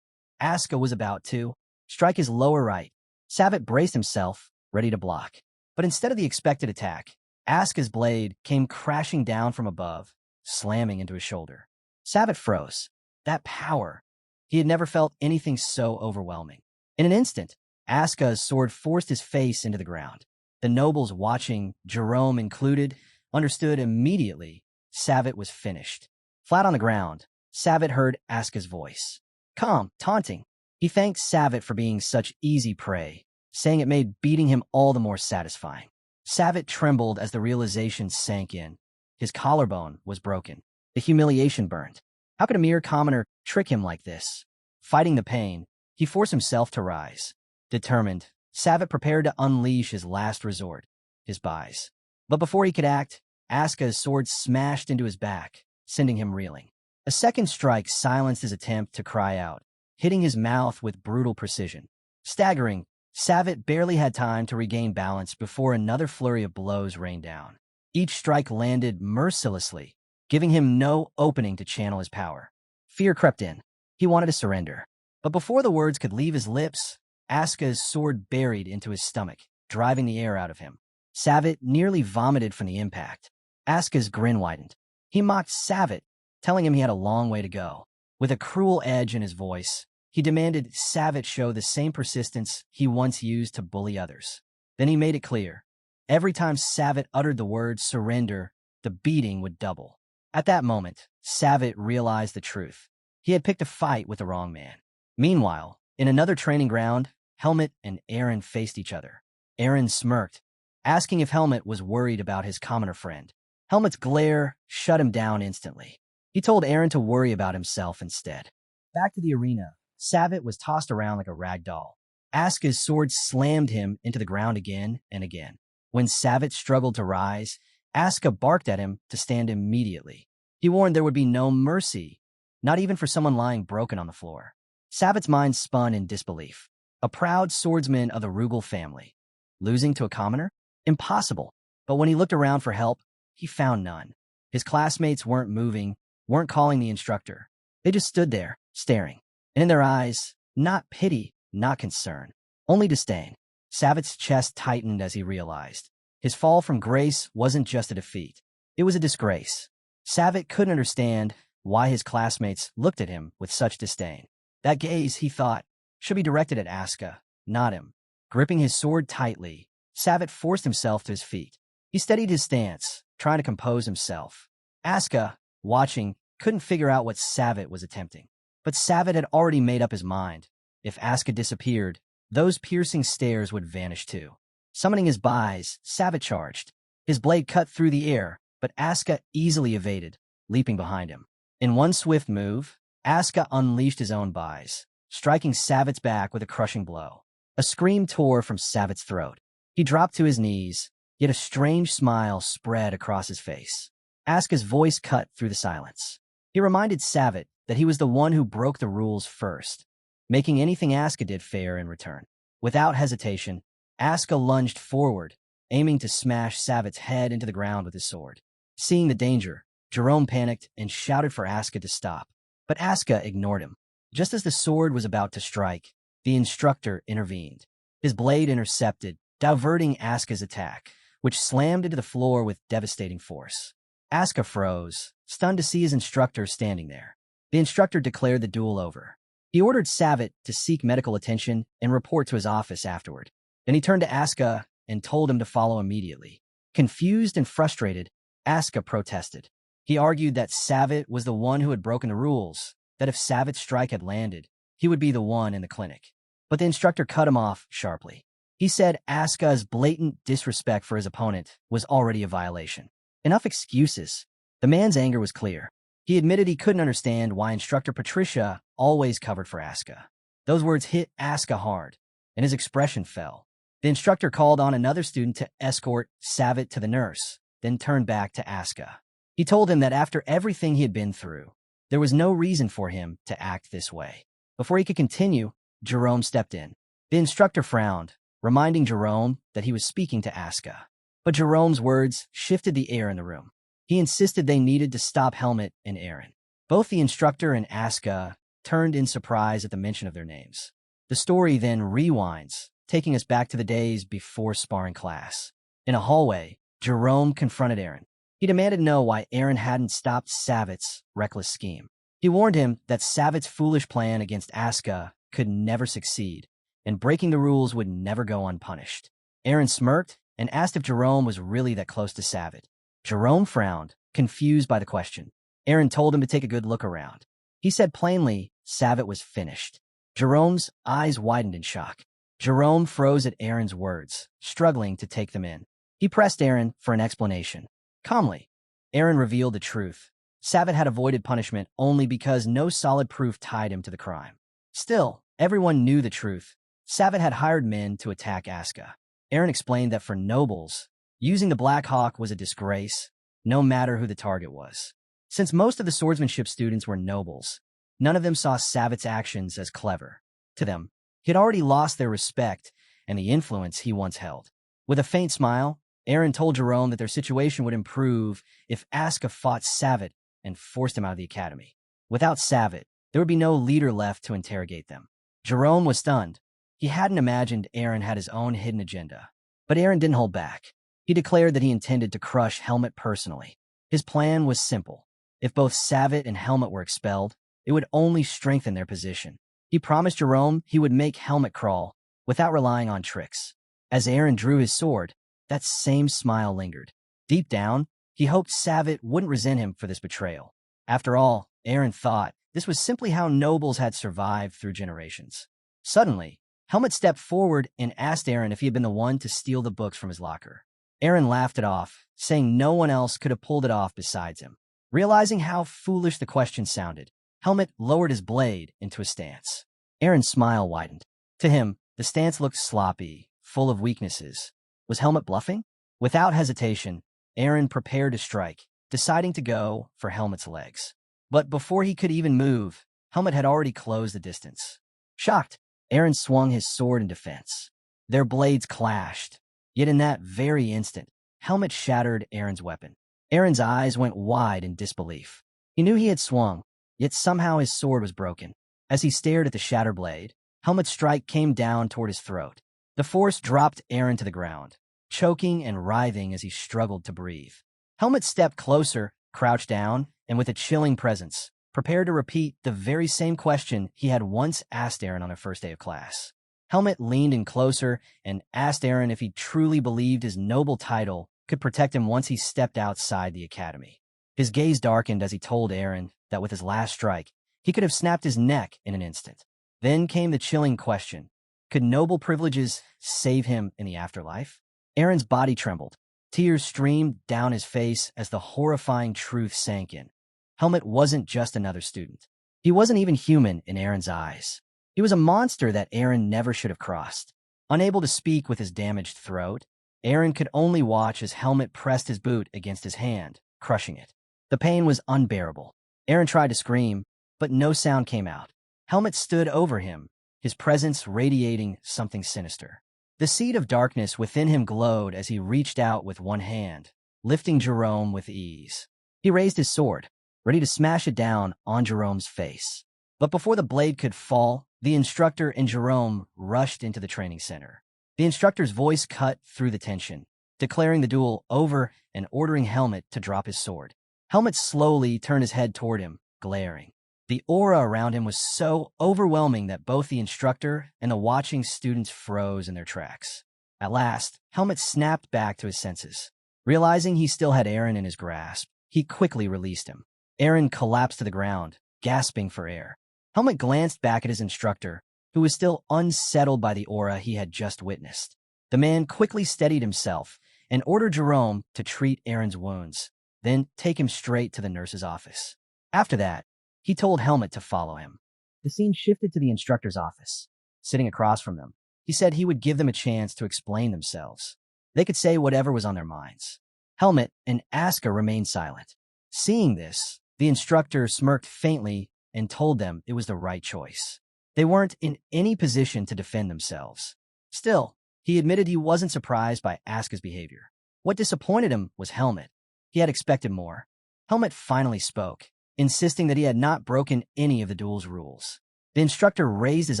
Asuka was about to strike his lower right. Savit braced himself, ready to block. But instead of the expected attack, Asuka's blade came crashing down from above, slamming into his shoulder. Savit froze. That power. He had never felt anything so overwhelming. In an instant, Asuka's sword forced his face into the ground. The nobles watching, Jerome included, understood immediately Savit was finished. Flat on the ground, Savit heard Asuka's voice. calm, taunting. He thanked Savitt for being such easy prey, saying it made beating him all the more satisfying. Savitt trembled as the realization sank in. His collarbone was broken. The humiliation burned. How could a mere commoner trick him like this? Fighting the pain, he forced himself to rise. Determined, Savitt prepared to unleash his last resort, his buys. But before he could act, Asuka's sword smashed into his back, sending him reeling. A second strike silenced his attempt to cry out, hitting his mouth with brutal precision. Staggering, Savitt barely had time to regain balance before another flurry of blows rained down. Each strike landed mercilessly, giving him no opening to channel his power. Fear crept in. He wanted to surrender. But before the words could leave his lips, Asuka's sword buried into his stomach, driving the air out of him. Savitt nearly vomited from the impact. Asuka's grin widened. He mocked Savitt, telling him he had a long way to go. With a cruel edge in his voice, he demanded Savitt show the same persistence he once used to bully others. Then he made it clear. Every time Savitt uttered the word surrender, the beating would double. At that moment, Savitt realized the truth. He had picked a fight with the wrong man. Meanwhile, in another training ground, Helmut and Eren faced each other. Eren smirked, asking if Helmut was worried about his commoner friend. Helmut's glare shut him down instantly. He told Eren to worry about himself instead. Back to the arena, Savitt was tossed around like a rag doll. Asuka's sword slammed him into the ground again and again. When Savitt struggled to rise, Asuka barked at him to stand immediately. He warned there would be no mercy, not even for someone lying broken on the floor. Savitt's mind spun in disbelief. A proud swordsman of the Rugal family. Losing to a commoner? Impossible. But when he looked around for help, he found none. His classmates weren't moving, weren't calling the instructor. They just stood there, staring. And in their eyes, not pity, not concern, only disdain. Savitt's chest tightened as he realized. His fall from grace wasn't just a defeat. It was a disgrace. Savitt couldn't understand why his classmates looked at him with such disdain. That gaze, he thought, should be directed at Asuka, not him. Gripping his sword tightly, Savitt forced himself to his feet. He steadied his stance, trying to compose himself. Asuka, watching, couldn't figure out what Savitt was attempting. But Savitt had already made up his mind. If Asuka disappeared, those piercing stares would vanish too. Summoning his buys, Savitt charged. His blade cut through the air, but Asuka easily evaded, leaping behind him. In one swift move, Asuka unleashed his own buys, striking Savitt's back with a crushing blow. A scream tore from Savitt's throat. He dropped to his knees, yet a strange smile spread across his face. Asuka's voice cut through the silence. He reminded Savitt that he was the one who broke the rules first, making anything Asuka did fair in return. Without hesitation, Asuka lunged forward, aiming to smash Savitt's head into the ground with his sword. Seeing the danger, Jerome panicked and shouted for Asuka to stop. But Asuka ignored him. Just as the sword was about to strike, the instructor intervened. His blade intercepted, diverting Asuka's attack, which slammed into the floor with devastating force. Asuka froze, stunned to see his instructor standing there. The instructor declared the duel over. He ordered Savitt to seek medical attention and report to his office afterward. Then he turned to Asuka and told him to follow immediately. Confused and frustrated, Asuka protested. He argued that Savitt was the one who had broken the rules, that if Savitt's strike had landed, he would be the one in the clinic. But the instructor cut him off sharply. He said Asuka's blatant disrespect for his opponent was already a violation. Enough excuses. The man's anger was clear. He admitted he couldn't understand why Instructor Patricia always covered for Asuka. Those words hit Asuka hard, and his expression fell. The instructor called on another student to escort Savitt to the nurse, then turned back to Asuka. He told him that after everything he had been through, there was no reason for him to act this way. Before he could continue, Jerome stepped in. The instructor frowned, reminding Jerome that he was speaking to Asuka. But Jerome's words shifted the air in the room. He insisted they needed to stop Helmut and Eren. Both the instructor and Asuka turned in surprise at the mention of their names. The story then rewinds, taking us back to the days before sparring class. In a hallway, Jerome confronted Eren. He demanded to know why Eren hadn't stopped Savitt's reckless scheme. He warned him that Savitt's foolish plan against Asuka could never succeed, and breaking the rules would never go unpunished. Eren smirked and asked if Jerome was really that close to Savitt. Jerome frowned, confused by the question. Eren told him to take a good look around. He said plainly Savitt was finished. Jerome's eyes widened in shock. Jerome froze at Aaron's words, struggling to take them in. He pressed Aaron for an explanation. Calmly, Aaron revealed the truth. Savitt had avoided punishment only because no solid proof tied him to the crime. Still, everyone knew the truth. Savitt had hired men to attack Aska. Aaron explained that for nobles, using the Black Hawk was a disgrace, no matter who the target was. Since most of the swordsmanship students were nobles, none of them saw Savitt's actions as clever. To them, he had already lost their respect and the influence he once held. With a faint smile, Aaron told Jerome that their situation would improve if Aska fought Savitt and forced him out of the academy. Without Savitt, there would be no leader left to interrogate them. Jerome was stunned. He hadn't imagined Aaron had his own hidden agenda. But Aaron didn't hold back. He declared that he intended to crush Helmut personally. His plan was simple. If both Savitt and Helmut were expelled, it would only strengthen their position. He promised Jerome he would make Helmut crawl without relying on tricks. As Aaron drew his sword, that same smile lingered. Deep down, he hoped Savitt wouldn't resent him for this betrayal. After all, Aaron thought this was simply how nobles had survived through generations. Suddenly, Helmut stepped forward and asked Aaron if he had been the one to steal the books from his locker. Aaron laughed it off, saying no one else could have pulled it off besides him. Realizing how foolish the question sounded, Helmut lowered his blade into a stance. Aaron's smile widened. To him, the stance looked sloppy, full of weaknesses. Was Helmut bluffing? Without hesitation, Aaron prepared to strike, deciding to go for Helmut's legs. But before he could even move, Helmut had already closed the distance. Shocked, Aaron swung his sword in defense. Their blades clashed. Yet in that very instant, Helmut shattered Aaron's weapon. Aaron's eyes went wide in disbelief. He knew he had swung, yet somehow his sword was broken. As he stared at the shattered blade, Helmut's strike came down toward his throat. The force dropped Aaron to the ground, choking and writhing as he struggled to breathe. Helmut stepped closer, crouched down, and with a chilling presence, prepared to repeat the very same question he had once asked Aaron on their first day of class. Helmut leaned in closer and asked Aaron if he truly believed his noble title could protect him once he stepped outside the academy. His gaze darkened as he told Aaron that with his last strike, he could have snapped his neck in an instant. Then came the chilling question. Could noble privileges save him in the afterlife? Aaron's body trembled. Tears streamed down his face as the horrifying truth sank in. Helmut wasn't just another student. He wasn't even human in Aaron's eyes. He was a monster that Aaron never should have crossed. Unable to speak with his damaged throat, Aaron could only watch as Helmut pressed his boot against his hand, crushing it. The pain was unbearable. Aaron tried to scream, but no sound came out. Helmut stood over him, his presence radiating something sinister. The seed of darkness within him glowed as he reached out with one hand, lifting Jerome with ease. He raised his sword, ready to smash it down on Jerome's face. But before the blade could fall, the instructor and Jerome rushed into the training center. The instructor's voice cut through the tension, declaring the duel over and ordering Helmut to drop his sword. Helmut slowly turned his head toward him, glaring. The aura around him was so overwhelming that both the instructor and the watching students froze in their tracks. At last, Helmut snapped back to his senses. Realizing he still had Aaron in his grasp, he quickly released him. Aaron collapsed to the ground, gasping for air. Helmut glanced back at his instructor, who was still unsettled by the aura he had just witnessed. The man quickly steadied himself and ordered Jerome to treat Aaron's wounds, then take him straight to the nurse's office. After that, he told Helmut to follow him. The scene shifted to the instructor's office. Sitting across from them, he said he would give them a chance to explain themselves. They could say whatever was on their minds. Helmut and Aska remained silent. Seeing this, the instructor smirked faintly and told them it was the right choice. They weren't in any position to defend themselves. Still, he admitted he wasn't surprised by Aska's behavior. What disappointed him was Helmut. He had expected more. Helmut finally spoke, insisting that he had not broken any of the duel's rules. The instructor raised his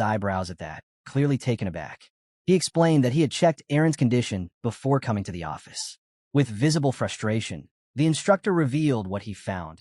eyebrows at that, clearly taken aback. He explained that he had checked Aaron's condition before coming to the office. With visible frustration, the instructor revealed what he found.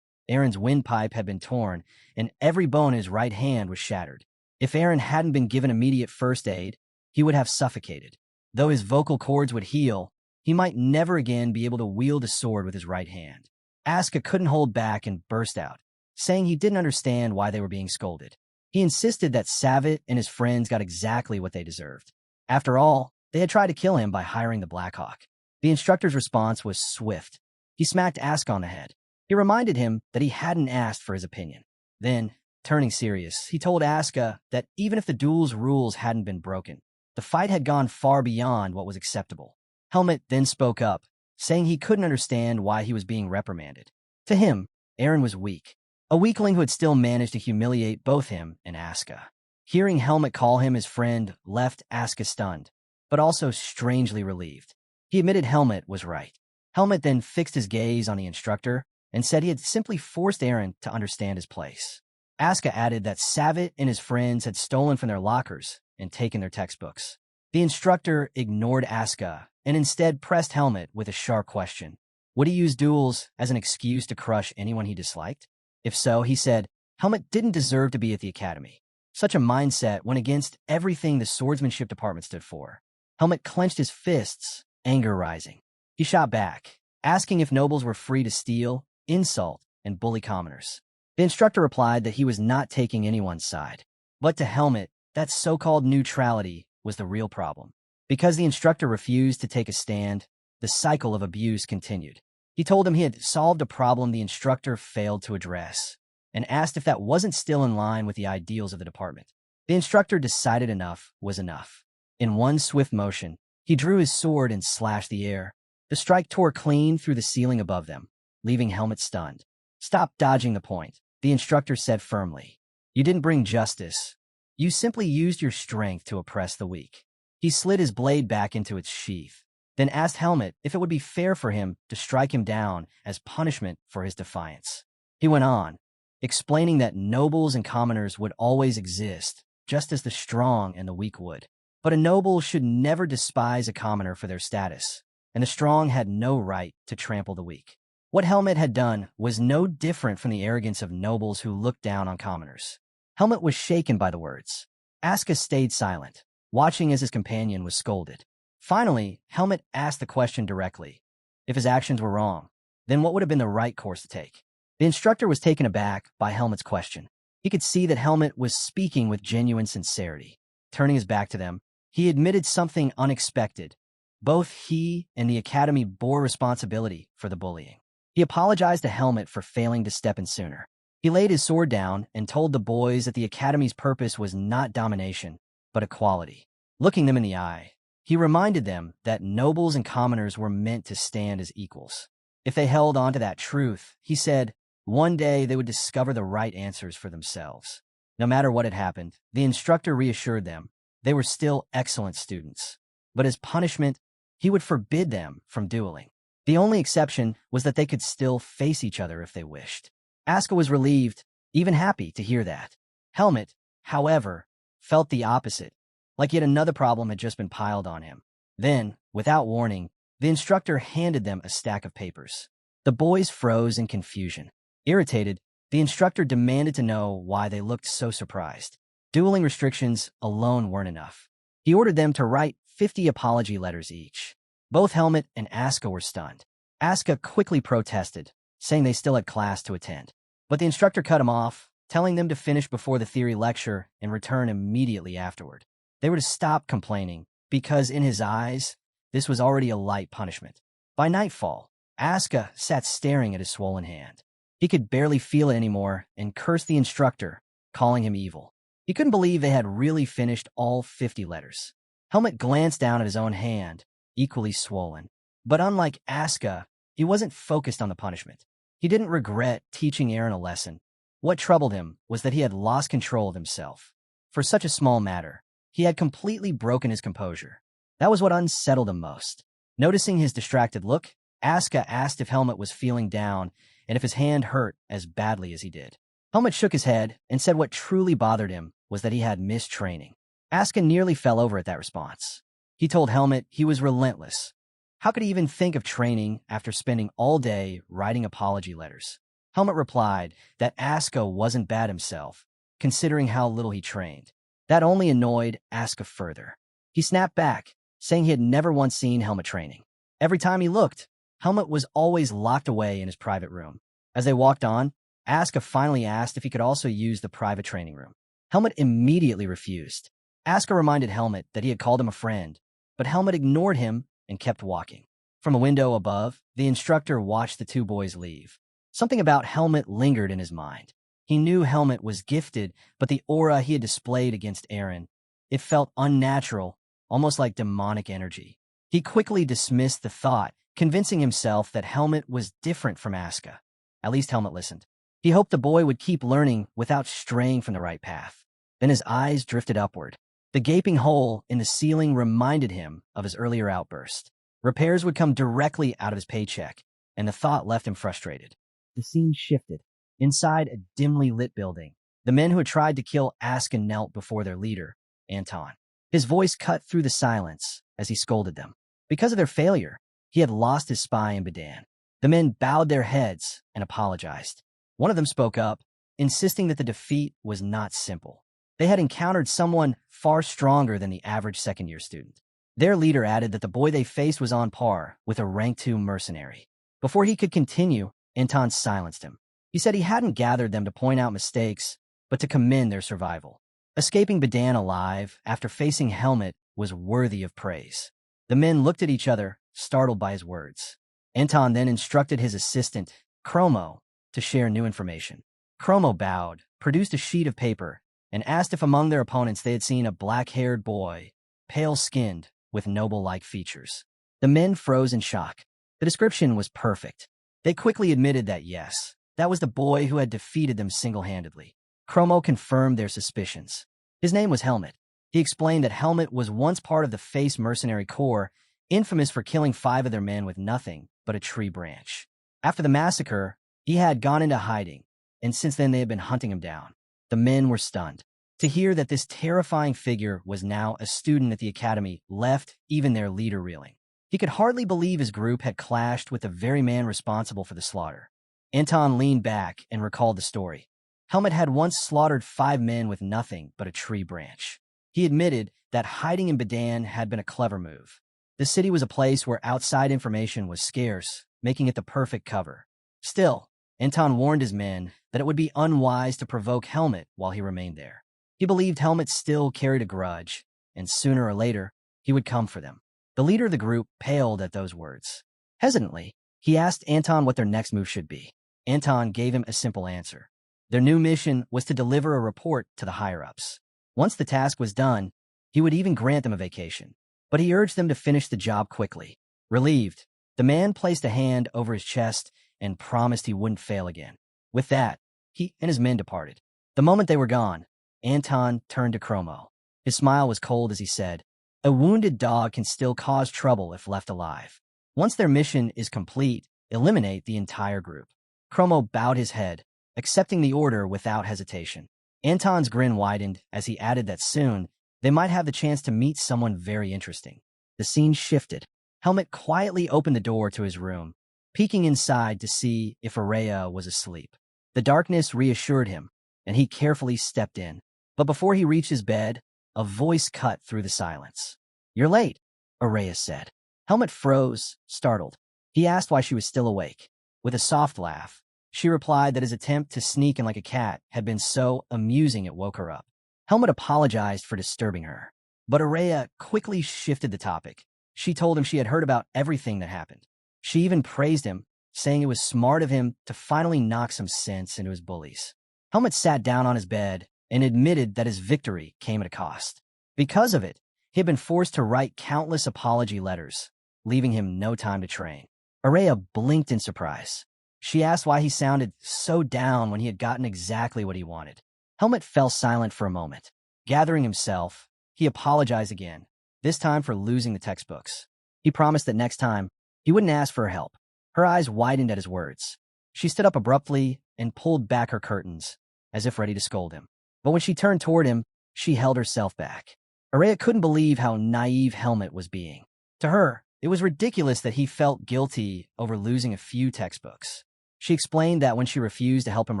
Aaron's windpipe had been torn, and every bone in his right hand was shattered. If Aaron hadn't been given immediate first aid, he would have suffocated. Though his vocal cords would heal, he might never again be able to wield a sword with his right hand. Aska couldn't hold back and burst out, saying he didn't understand why they were being scolded. He insisted that Savitt and his friends got exactly what they deserved. After all, they had tried to kill him by hiring the Blackhawk. The instructor's response was swift. He smacked Aska on the head. He reminded him that he hadn't asked for his opinion. Then, turning serious, he told Aska that even if the duel's rules hadn't been broken, the fight had gone far beyond what was acceptable. Helmut then spoke up, saying he couldn't understand why he was being reprimanded. To him, Eren was weak, a weakling who had still managed to humiliate both him and Aska. Hearing Helmut call him his friend left Aska stunned, but also strangely relieved. He admitted Helmut was right. Helmut then fixed his gaze on the instructor and said he had simply forced Eren to understand his place. Aska added that Savitt and his friends had stolen from their lockers and taken their textbooks. The instructor ignored Aska and instead pressed Helmut with a sharp question. Would he use duels as an excuse to crush anyone he disliked? If so, he said, Helmut didn't deserve to be at the academy. Such a mindset went against everything the swordsmanship department stood for. Helmut clenched his fists, anger rising. He shot back, asking if nobles were free to steal, insult, and bully commoners. The instructor replied that he was not taking anyone's side. But to Helmut, that so-called neutrality was the real problem. Because the instructor refused to take a stand, the cycle of abuse continued. He told him he had solved a problem the instructor failed to address, and asked if that wasn't still in line with the ideals of the department. The instructor decided enough was enough. In one swift motion, he drew his sword and slashed the air. The strike tore clean through the ceiling above them, leaving Helmut stunned. Stop dodging the point, the instructor said firmly. You didn't bring justice. You simply used your strength to oppress the weak. He slid his blade back into its sheath, then asked Helmut if it would be fair for him to strike him down as punishment for his defiance. He went on, explaining that nobles and commoners would always exist, just as the strong and the weak would. But a noble should never despise a commoner for their status, and the strong had no right to trample the weak. What Helmut had done was no different from the arrogance of nobles who looked down on commoners. Helmut was shaken by the words. Aska stayed silent, watching as his companion was scolded. Finally, Helmut asked the question directly. If his actions were wrong, then what would have been the right course to take? The instructor was taken aback by Helmut's question. He could see that Helmut was speaking with genuine sincerity. Turning his back to them, he admitted something unexpected. Both he and the academy bore responsibility for the bullying. He apologized to Helmut for failing to step in sooner. He laid his sword down and told the boys that the academy's purpose was not domination, but equality. Looking them in the eye, he reminded them that nobles and commoners were meant to stand as equals. If they held on to that truth, he said, one day they would discover the right answers for themselves. No matter what had happened, the instructor reassured them they were still excellent students. But as punishment, he would forbid them from dueling. The only exception was that they could still face each other if they wished. Aska was relieved, even happy to hear that. Helmut, however, felt the opposite, like yet another problem had just been piled on him. Then, without warning, the instructor handed them a stack of papers. The boys froze in confusion. Irritated, the instructor demanded to know why they looked so surprised. Dueling restrictions alone weren't enough. He ordered them to write 50 apology letters each. Both Helmut and Aska were stunned. Aska quickly protested, saying they still had class to attend. But the instructor cut him off, telling them to finish before the theory lecture and return immediately afterward. They were to stop complaining, because in his eyes, this was already a light punishment. By nightfall, Aska sat staring at his swollen hand. He could barely feel it anymore and cursed the instructor, calling him evil. He couldn't believe they had really finished all 50 letters. Helmut glanced down at his own hand, equally swollen. But unlike Aska, he wasn't focused on the punishment. He didn't regret teaching Eren a lesson. What troubled him was that he had lost control of himself. For such a small matter, he had completely broken his composure. That was what unsettled him most. Noticing his distracted look, Aska asked if Helmut was feeling down and if his hand hurt as badly as he did. Helmut shook his head and said what truly bothered him was that he had missed training. Aska nearly fell over at that response. He told Helmut he was relentless. How could he even think of training after spending all day writing apology letters? Helmut replied that Aska wasn't bad himself, considering how little he trained. That only annoyed Aska further. He snapped back, saying he had never once seen Helmut training. Every time he looked, Helmut was always locked away in his private room. As they walked on, Aska finally asked if he could also use the private training room. Helmet immediately refused. Asuka reminded Helmet that he had called him a friend, but Helmet ignored him and kept walking. From a window above, the instructor watched the two boys leave. Something about Helmet lingered in his mind. He knew Helmet was gifted, but the aura he had displayed against Eren, it felt unnatural, almost like demonic energy. He quickly dismissed the thought, convincing himself that Helmet was different from Asuka. At least Helmet listened. He hoped the boy would keep learning without straying from the right path. Then his eyes drifted upward. The gaping hole in the ceiling reminded him of his earlier outburst. Repairs would come directly out of his paycheck, and the thought left him frustrated. The scene shifted. Inside a dimly lit building, the men who had tried to kill Asuka knelt before their leader, Anton. His voice cut through the silence as he scolded them. Because of their failure, he had lost his spy in Badan. The men bowed their heads and apologized. One of them spoke up, insisting that the defeat was not simple. They had encountered someone far stronger than the average second-year student. Their leader added that the boy they faced was on par with a rank 2 mercenary. Before he could continue, Anton silenced him. He said he hadn't gathered them to point out mistakes, but to commend their survival. Escaping Badan alive after facing Helmet was worthy of praise. The men looked at each other, startled by his words. Anton then instructed his assistant, Chromo, to share new information. Chromo bowed, produced a sheet of paper, and asked if among their opponents they had seen a black-haired boy, pale-skinned, with noble-like features. The men froze in shock. The description was perfect. They quickly admitted that yes, that was the boy who had defeated them single-handedly. Chromo confirmed their suspicions. His name was Helmet. He explained that Helmet was once part of the Face Mercenary Corps, infamous for killing 5 of their men with nothing but a tree branch. After the massacre, he had gone into hiding, and since then they had been hunting him down. The men were stunned. To hear that this terrifying figure was now a student at the academy left even their leader reeling. He could hardly believe his group had clashed with the very man responsible for the slaughter. Anton leaned back and recalled the story. Helmet had once slaughtered 5 men with nothing but a tree branch. He admitted that hiding in Badan had been a clever move. The city was a place where outside information was scarce, making it the perfect cover. Still, Anton warned his men that it would be unwise to provoke Helmet while he remained there. He believed Helmet still carried a grudge, and sooner or later, he would come for them. The leader of the group paled at those words. Hesitantly, he asked Anton what their next move should be. Anton gave him a simple answer. Their new mission was to deliver a report to the higher-ups. Once the task was done, he would even grant them a vacation. But he urged them to finish the job quickly. Relieved, the man placed a hand over his chest and promised he wouldn't fail again. With that, he and his men departed. The moment they were gone, Anton turned to Chromo. His smile was cold as he said, "A wounded dog can still cause trouble if left alive. Once their mission is complete, eliminate the entire group." Chromo bowed his head, accepting the order without hesitation. Anton's grin widened as he added that soon they might have the chance to meet someone very interesting. The scene shifted. Helmet quietly opened the door to his room, peeking inside to see if Araya was asleep. The darkness reassured him, and he carefully stepped in. But before he reached his bed, a voice cut through the silence. "You're late," Araya said. Helmet froze, startled. He asked why she was still awake. With a soft laugh, she replied that his attempt to sneak in like a cat had been so amusing it woke her up. Helmet apologized for disturbing her, but Araya quickly shifted the topic. She told him she had heard about everything that happened. She even praised him, saying it was smart of him to finally knock some sense into his bullies. Helmet sat down on his bed and admitted that his victory came at a cost. Because of it, he had been forced to write countless apology letters, leaving him no time to train. Araya blinked in surprise. She asked why he sounded so down when he had gotten exactly what he wanted. Helmet fell silent for a moment. Gathering himself, he apologized again, this time for losing the textbooks. He promised that next time, he wouldn't ask for her help. Her eyes widened at his words. She stood up abruptly and pulled back her curtains, as if ready to scold him. But when she turned toward him, she held herself back. Araya couldn't believe how naive Helmet was being. To her, it was ridiculous that he felt guilty over losing a few textbooks. She explained that when she refused to help him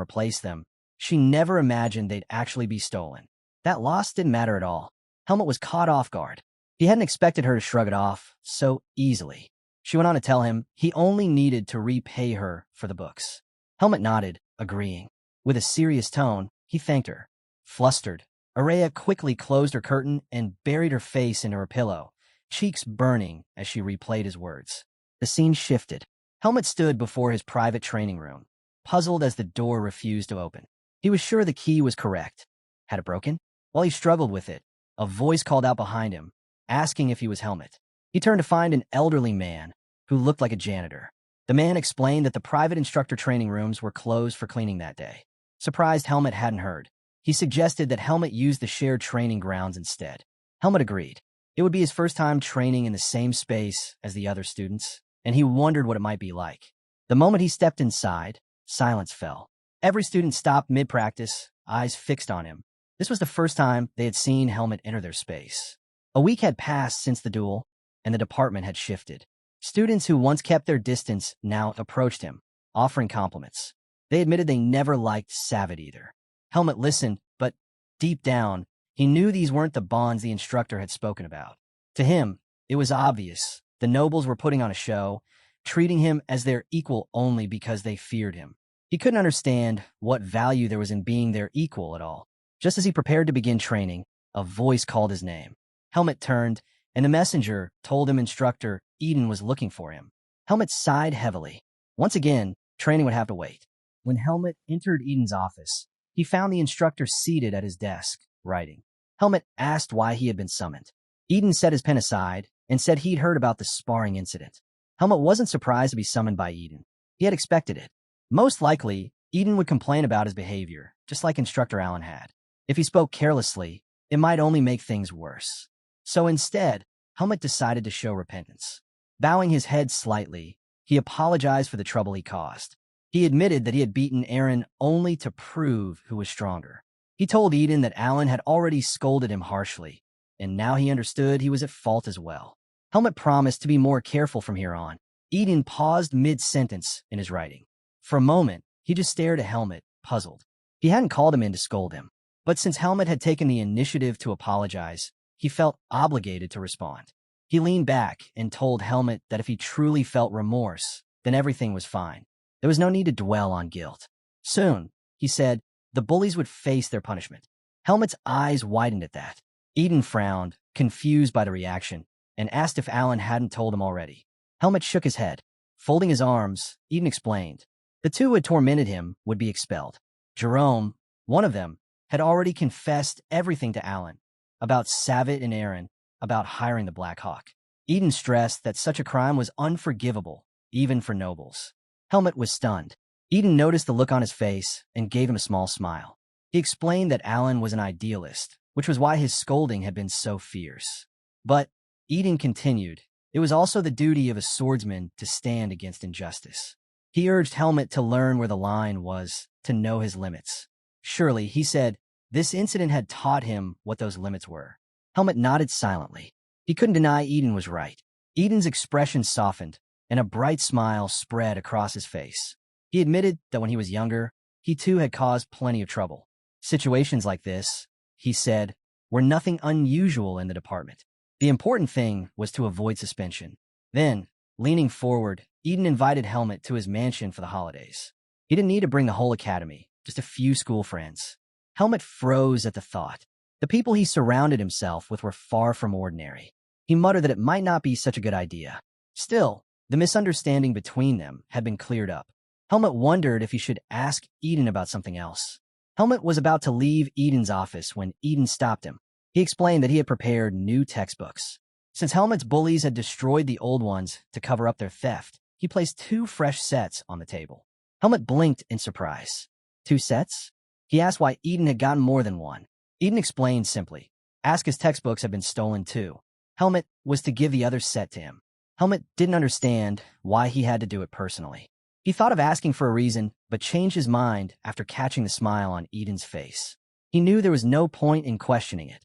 replace them, she never imagined they'd actually be stolen. That loss didn't matter at all. Helmet was caught off guard. He hadn't expected her to shrug it off so easily. She went on to tell him he only needed to repay her for the books. Helmet nodded, agreeing. With a serious tone, he thanked her. Flustered, Araya quickly closed her curtain and buried her face into her pillow, cheeks burning as she replayed his words. The scene shifted. Helmet stood before his private training room, puzzled as the door refused to open. He was sure the key was correct. Had it broken? While he struggled with it, a voice called out behind him, asking if he was Helmet. He turned to find an elderly man who looked like a janitor. The man explained that the private instructor training rooms were closed for cleaning that day. Surprised Helmet hadn't heard, he suggested that Helmet use the shared training grounds instead. Helmet agreed. It would be his first time training in the same space as the other students, and he wondered what it might be like. The moment he stepped inside, silence fell. Every student stopped mid-practice, eyes fixed on him. This was the first time they had seen Helmet enter their space. A week had passed since the duel, and the department had shifted. Students who once kept their distance now approached him, offering compliments. They admitted they never liked Savid either. Helmet listened, but deep down, he knew these weren't the bonds the instructor had spoken about. To him, it was obvious the nobles were putting on a show, treating him as their equal only because they feared him. He couldn't understand what value there was in being their equal at all. Just as he prepared to begin training, a voice called his name. Helmet turned, and the messenger told him instructor Eden was looking for him. Helmet sighed heavily. Once again, training would have to wait. When Helmet entered Eden's office, he found the instructor seated at his desk, writing. Helmet asked why he had been summoned. Eden set his pen aside and said he'd heard about the sparring incident. Helmet wasn't surprised to be summoned by Eden. He had expected it. Most likely, Eden would complain about his behavior, just like Instructor Allen had. If he spoke carelessly, it might only make things worse. So instead, Helmet decided to show repentance. Bowing his head slightly, he apologized for the trouble he caused. He admitted that he had beaten Aaron only to prove who was stronger. He told Eden that Allen had already scolded him harshly, and now he understood he was at fault as well. Helmet promised to be more careful from here on. Eden paused mid-sentence in his writing. For a moment, he just stared at Helmet, puzzled. He hadn't called him in to scold him, but since Helmet had taken the initiative to apologize, he felt obligated to respond. He leaned back and told Helmet that if he truly felt remorse, then everything was fine. There was no need to dwell on guilt. Soon, he said, the bullies would face their punishment. Helmet's eyes widened at that. Eden frowned, confused by the reaction, and asked if Allen hadn't told him already. Helmet shook his head. Folding his arms, Eden explained. The two who had tormented him would be expelled. Jerome, one of them, had already confessed everything to Allen, about Savitt and Aaron, about hiring the Black Hawk. Eden stressed that such a crime was unforgivable, even for nobles. Helmet was stunned. Eden noticed the look on his face and gave him a small smile. He explained that Allen was an idealist, which was why his scolding had been so fierce. But, Eden continued, it was also the duty of a swordsman to stand against injustice. He urged Helmet to learn where the line was, to know his limits. Surely, he said, this incident had taught him what those limits were. Helmet nodded silently. He couldn't deny Eden was right. Eden's expression softened, and a bright smile spread across his face. He admitted that when he was younger, he too had caused plenty of trouble. Situations like this, he said, were nothing unusual in the department. The important thing was to avoid suspension. Then, leaning forward, Eden invited Helmet to his mansion for the holidays. He didn't need to bring the whole academy, just a few school friends. Helmet froze at the thought. The people he surrounded himself with were far from ordinary. He muttered that it might not be such a good idea. Still, the misunderstanding between them had been cleared up. Helmet wondered if he should ask Eden about something else. Helmet was about to leave Eden's office when Eden stopped him. He explained that he had prepared new textbooks. Since Helmet's bullies had destroyed the old ones to cover up their theft, he placed 2 fresh sets on the table. Helmet blinked in surprise. 2 sets? He asked why Eden had gotten more than one. Eden explained simply. Aska's textbooks had been stolen too. Helmet was to give the other set to him. Helmet didn't understand why he had to do it personally. He thought of asking for a reason, but changed his mind after catching the smile on Eden's face. He knew there was no point in questioning it.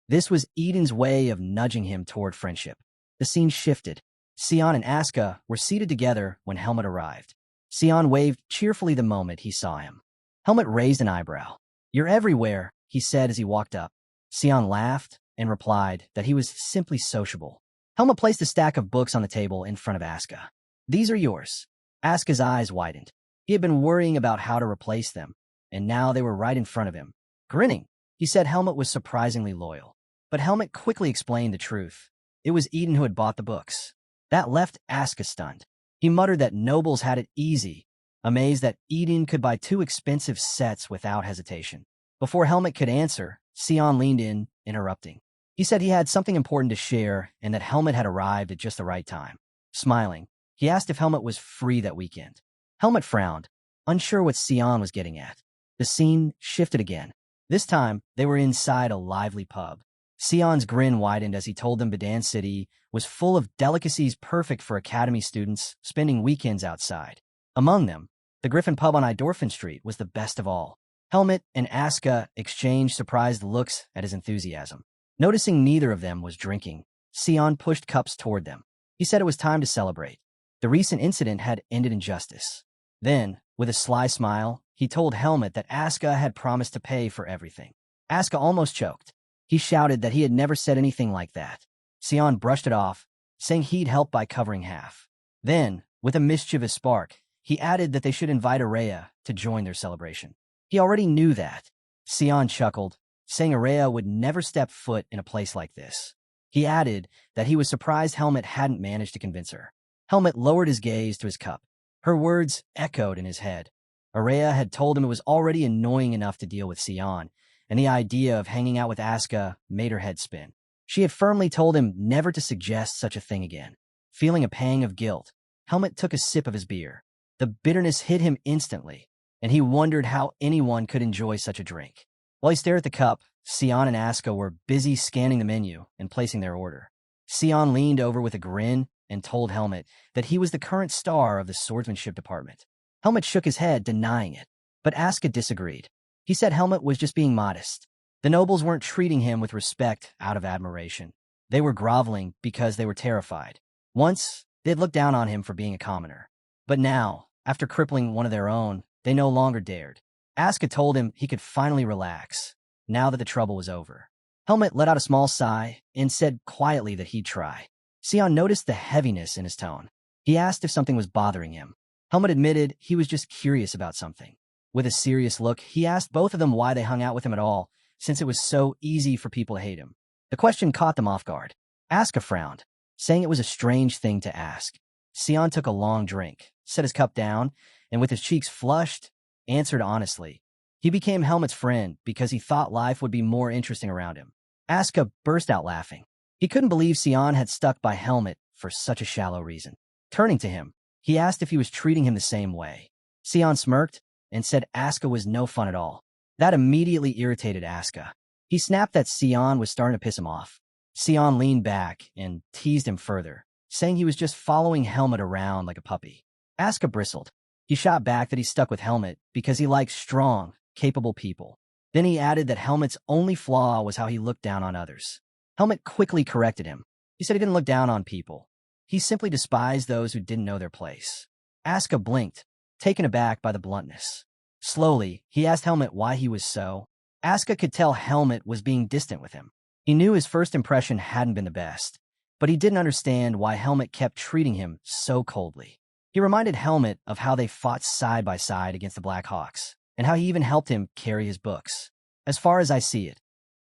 This was Eden's way of nudging him toward friendship. The scene shifted. Sion and Aska were seated together when Helmet arrived. Sion waved cheerfully the moment he saw him. Helmet raised an eyebrow. "You're everywhere," he said as he walked up. Sion laughed and replied that he was simply sociable. Helmet placed a stack of books on the table in front of Aska. "These are yours." Aska's eyes widened. He had been worrying about how to replace them, and now they were right in front of him. Grinning, He said Helmet was surprisingly loyal. But Helmet quickly explained the truth. It was Eden who had bought the books. That left Asuka stunned. He muttered that nobles had it easy, amazed that Eden could buy 2 expensive sets without hesitation. Before Helmet could answer, Sion leaned in, interrupting. He said he had something important to share and that Helmet had arrived at just the right time. Smiling, he asked if Helmet was free that weekend. Helmet frowned, unsure what Sion was getting at. The scene shifted again. This time, they were inside a lively pub. Sion's grin widened as he told them Badan City was full of delicacies perfect for academy students spending weekends outside. Among them, the Griffin pub on Idorphin Street was the best of all. Helmet and Asuka exchanged surprised looks at his enthusiasm. Noticing neither of them was drinking, Sion pushed cups toward them. He said it was time to celebrate. The recent incident had ended in justice. Then, with a sly smile, he told Helmet that Asuka had promised to pay for everything. Asuka almost choked. He shouted that he had never said anything like that. Sion brushed it off, saying he'd help by covering half. Then, with a mischievous spark, he added that they should invite Araya to join their celebration. He already knew that. Sion chuckled, saying Araya would never step foot in a place like this. He added that he was surprised Helmet hadn't managed to convince her. Helmet lowered his gaze to his cup. Her words echoed in his head. Araya had told him it was already annoying enough to deal with Sion, and the idea of hanging out with Asuka made her head spin. She had firmly told him never to suggest such a thing again. Feeling a pang of guilt, Helmet took a sip of his beer. The bitterness hit him instantly, and he wondered how anyone could enjoy such a drink. While he stared at the cup, Sion and Asuka were busy scanning the menu and placing their order. Sion leaned over with a grin and told Helmet that he was the current star of the swordsmanship department. Helmet shook his head, denying it, but Asuka disagreed. He said Helmet was just being modest. The nobles weren't treating him with respect out of admiration. They were groveling because they were terrified. Once, they'd looked down on him for being a commoner. But now, after crippling one of their own, they no longer dared. Asuka told him he could finally relax, now that the trouble was over. Helmet let out a small sigh and said quietly that he'd try. Sion noticed the heaviness in his tone. He asked if something was bothering him. Helmet admitted he was just curious about something. With a serious look, he asked both of them why they hung out with him at all, since it was so easy for people to hate him. The question caught them off guard. Asuka frowned, saying it was a strange thing to ask. Sion took a long drink, set his cup down, and with his cheeks flushed, answered honestly. He became Helmet's friend because he thought life would be more interesting around him. Asuka burst out laughing. He couldn't believe Sion had stuck by Helmet for such a shallow reason. Turning to him, he asked if he was treating him the same way. Sion smirked and said Asuka was no fun at all. That immediately irritated Asuka. He snapped that Sion was starting to piss him off. Sion leaned back and teased him further, saying he was just following Helmet around like a puppy. Asuka bristled. He shot back that he stuck with Helmet because he liked strong, capable people. Then he added that Helmet's only flaw was how he looked down on others. Helmet quickly corrected him. He said he didn't look down on people. He simply despised those who didn't know their place. Asuka blinked, taken aback by the bluntness. Slowly, he asked Helmet why he was so. Asuka could tell Helmet was being distant with him. He knew his first impression hadn't been the best, but he didn't understand why Helmet kept treating him so coldly. He reminded Helmet of how they fought side by side against the Black Hawks, and how he even helped him carry his books. As far as I see it,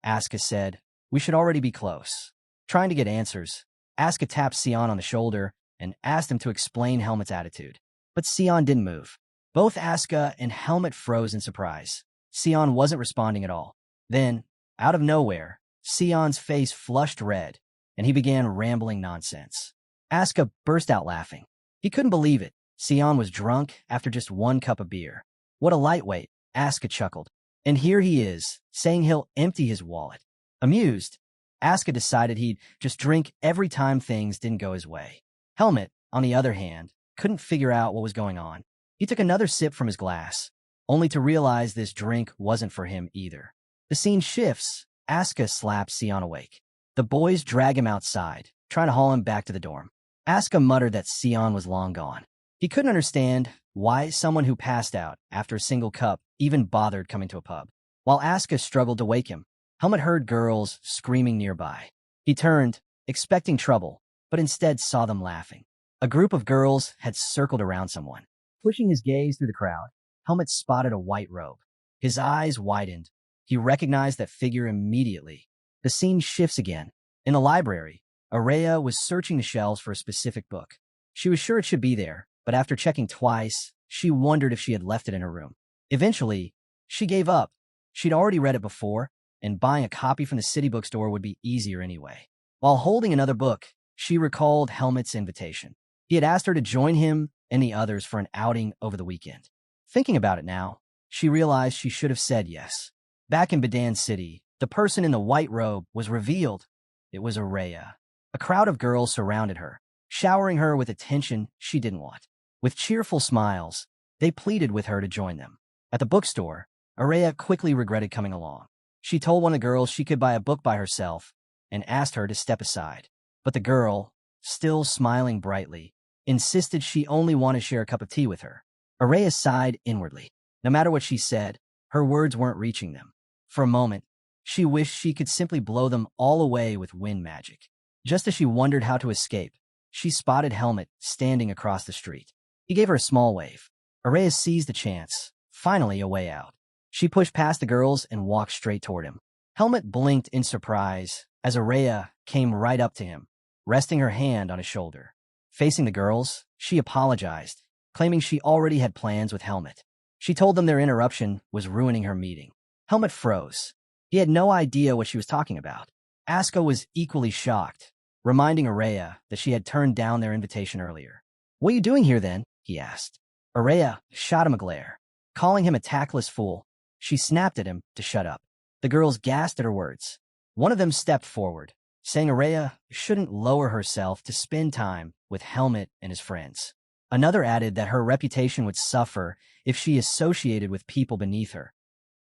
Asuka said, we should already be close. Trying to get answers, Asuka tapped Sion on the shoulder and asked him to explain Helmet's attitude. But Sion didn't move. Both Asuka and Helmet froze in surprise. Sion wasn't responding at all. Then, out of nowhere, Sion's face flushed red, and he began rambling nonsense. Asuka burst out laughing. He couldn't believe it. Sion was drunk after just 1 cup of beer. What a lightweight, Asuka chuckled. And here he is, saying he'll empty his wallet. Amused, Asuka decided he'd just drink every time things didn't go his way. Helmet, on the other hand, couldn't figure out what was going on. He took another sip from his glass, only to realize this drink wasn't for him either. The scene shifts. Asuka slaps Sion awake. The boys drag him outside, trying to haul him back to the dorm. Asuka muttered that Sion was long gone. He couldn't understand why someone who passed out after a single cup even bothered coming to a pub. While Asuka struggled to wake him, Helmet heard girls screaming nearby. He turned, expecting trouble, but instead saw them laughing. A group of girls had circled around someone. Pushing his gaze through the crowd, Helmet spotted a white robe. His eyes widened, He recognized that figure immediately. The scene shifts again. In the library, Araya was searching the shelves for a specific book. She was sure it should be there, but after checking twice, she wondered if she had left it in her room. Eventually, she gave up. She'd already read it before, and buying a copy from the city bookstore would be easier anyway. While holding another book, she recalled Helmut's invitation. He had asked her to join him and the others for an outing over the weekend. Thinking about it now, she realized she should have said yes. Back in Badan City, the person in the white robe was revealed. It was Araya. A crowd of girls surrounded her, showering her with attention she didn't want. With cheerful smiles, they pleaded with her to join them. At the bookstore, Araya quickly regretted coming along. She told one of the girls she could buy a book by herself and asked her to step aside. But the girl, still smiling brightly, insisted she only wanted to share a cup of tea with her. Araya sighed inwardly. No matter what she said, her words weren't reaching them. For a moment, she wished she could simply blow them all away with wind magic. Just as she wondered how to escape, she spotted Helmut standing across the street. He gave her a small wave. Araya seized the chance. Finally, a way out. She pushed past the girls and walked straight toward him. Helmut blinked in surprise as Araya came right up to him, resting her hand on his shoulder. Facing the girls, she apologized, claiming she already had plans with Helmut. She told them their interruption was ruining her meeting. Helmut froze. He had no idea what she was talking about. Aska was equally shocked, reminding Araya that she had turned down their invitation earlier. "What are you doing here, then?" he asked. Araya shot him a glare. Calling him a tactless fool, she snapped at him to shut up. The girls gasped at her words. One of them stepped forward, saying Araya shouldn't lower herself to spend time with Helmut and his friends. Another added that her reputation would suffer if she associated with people beneath her,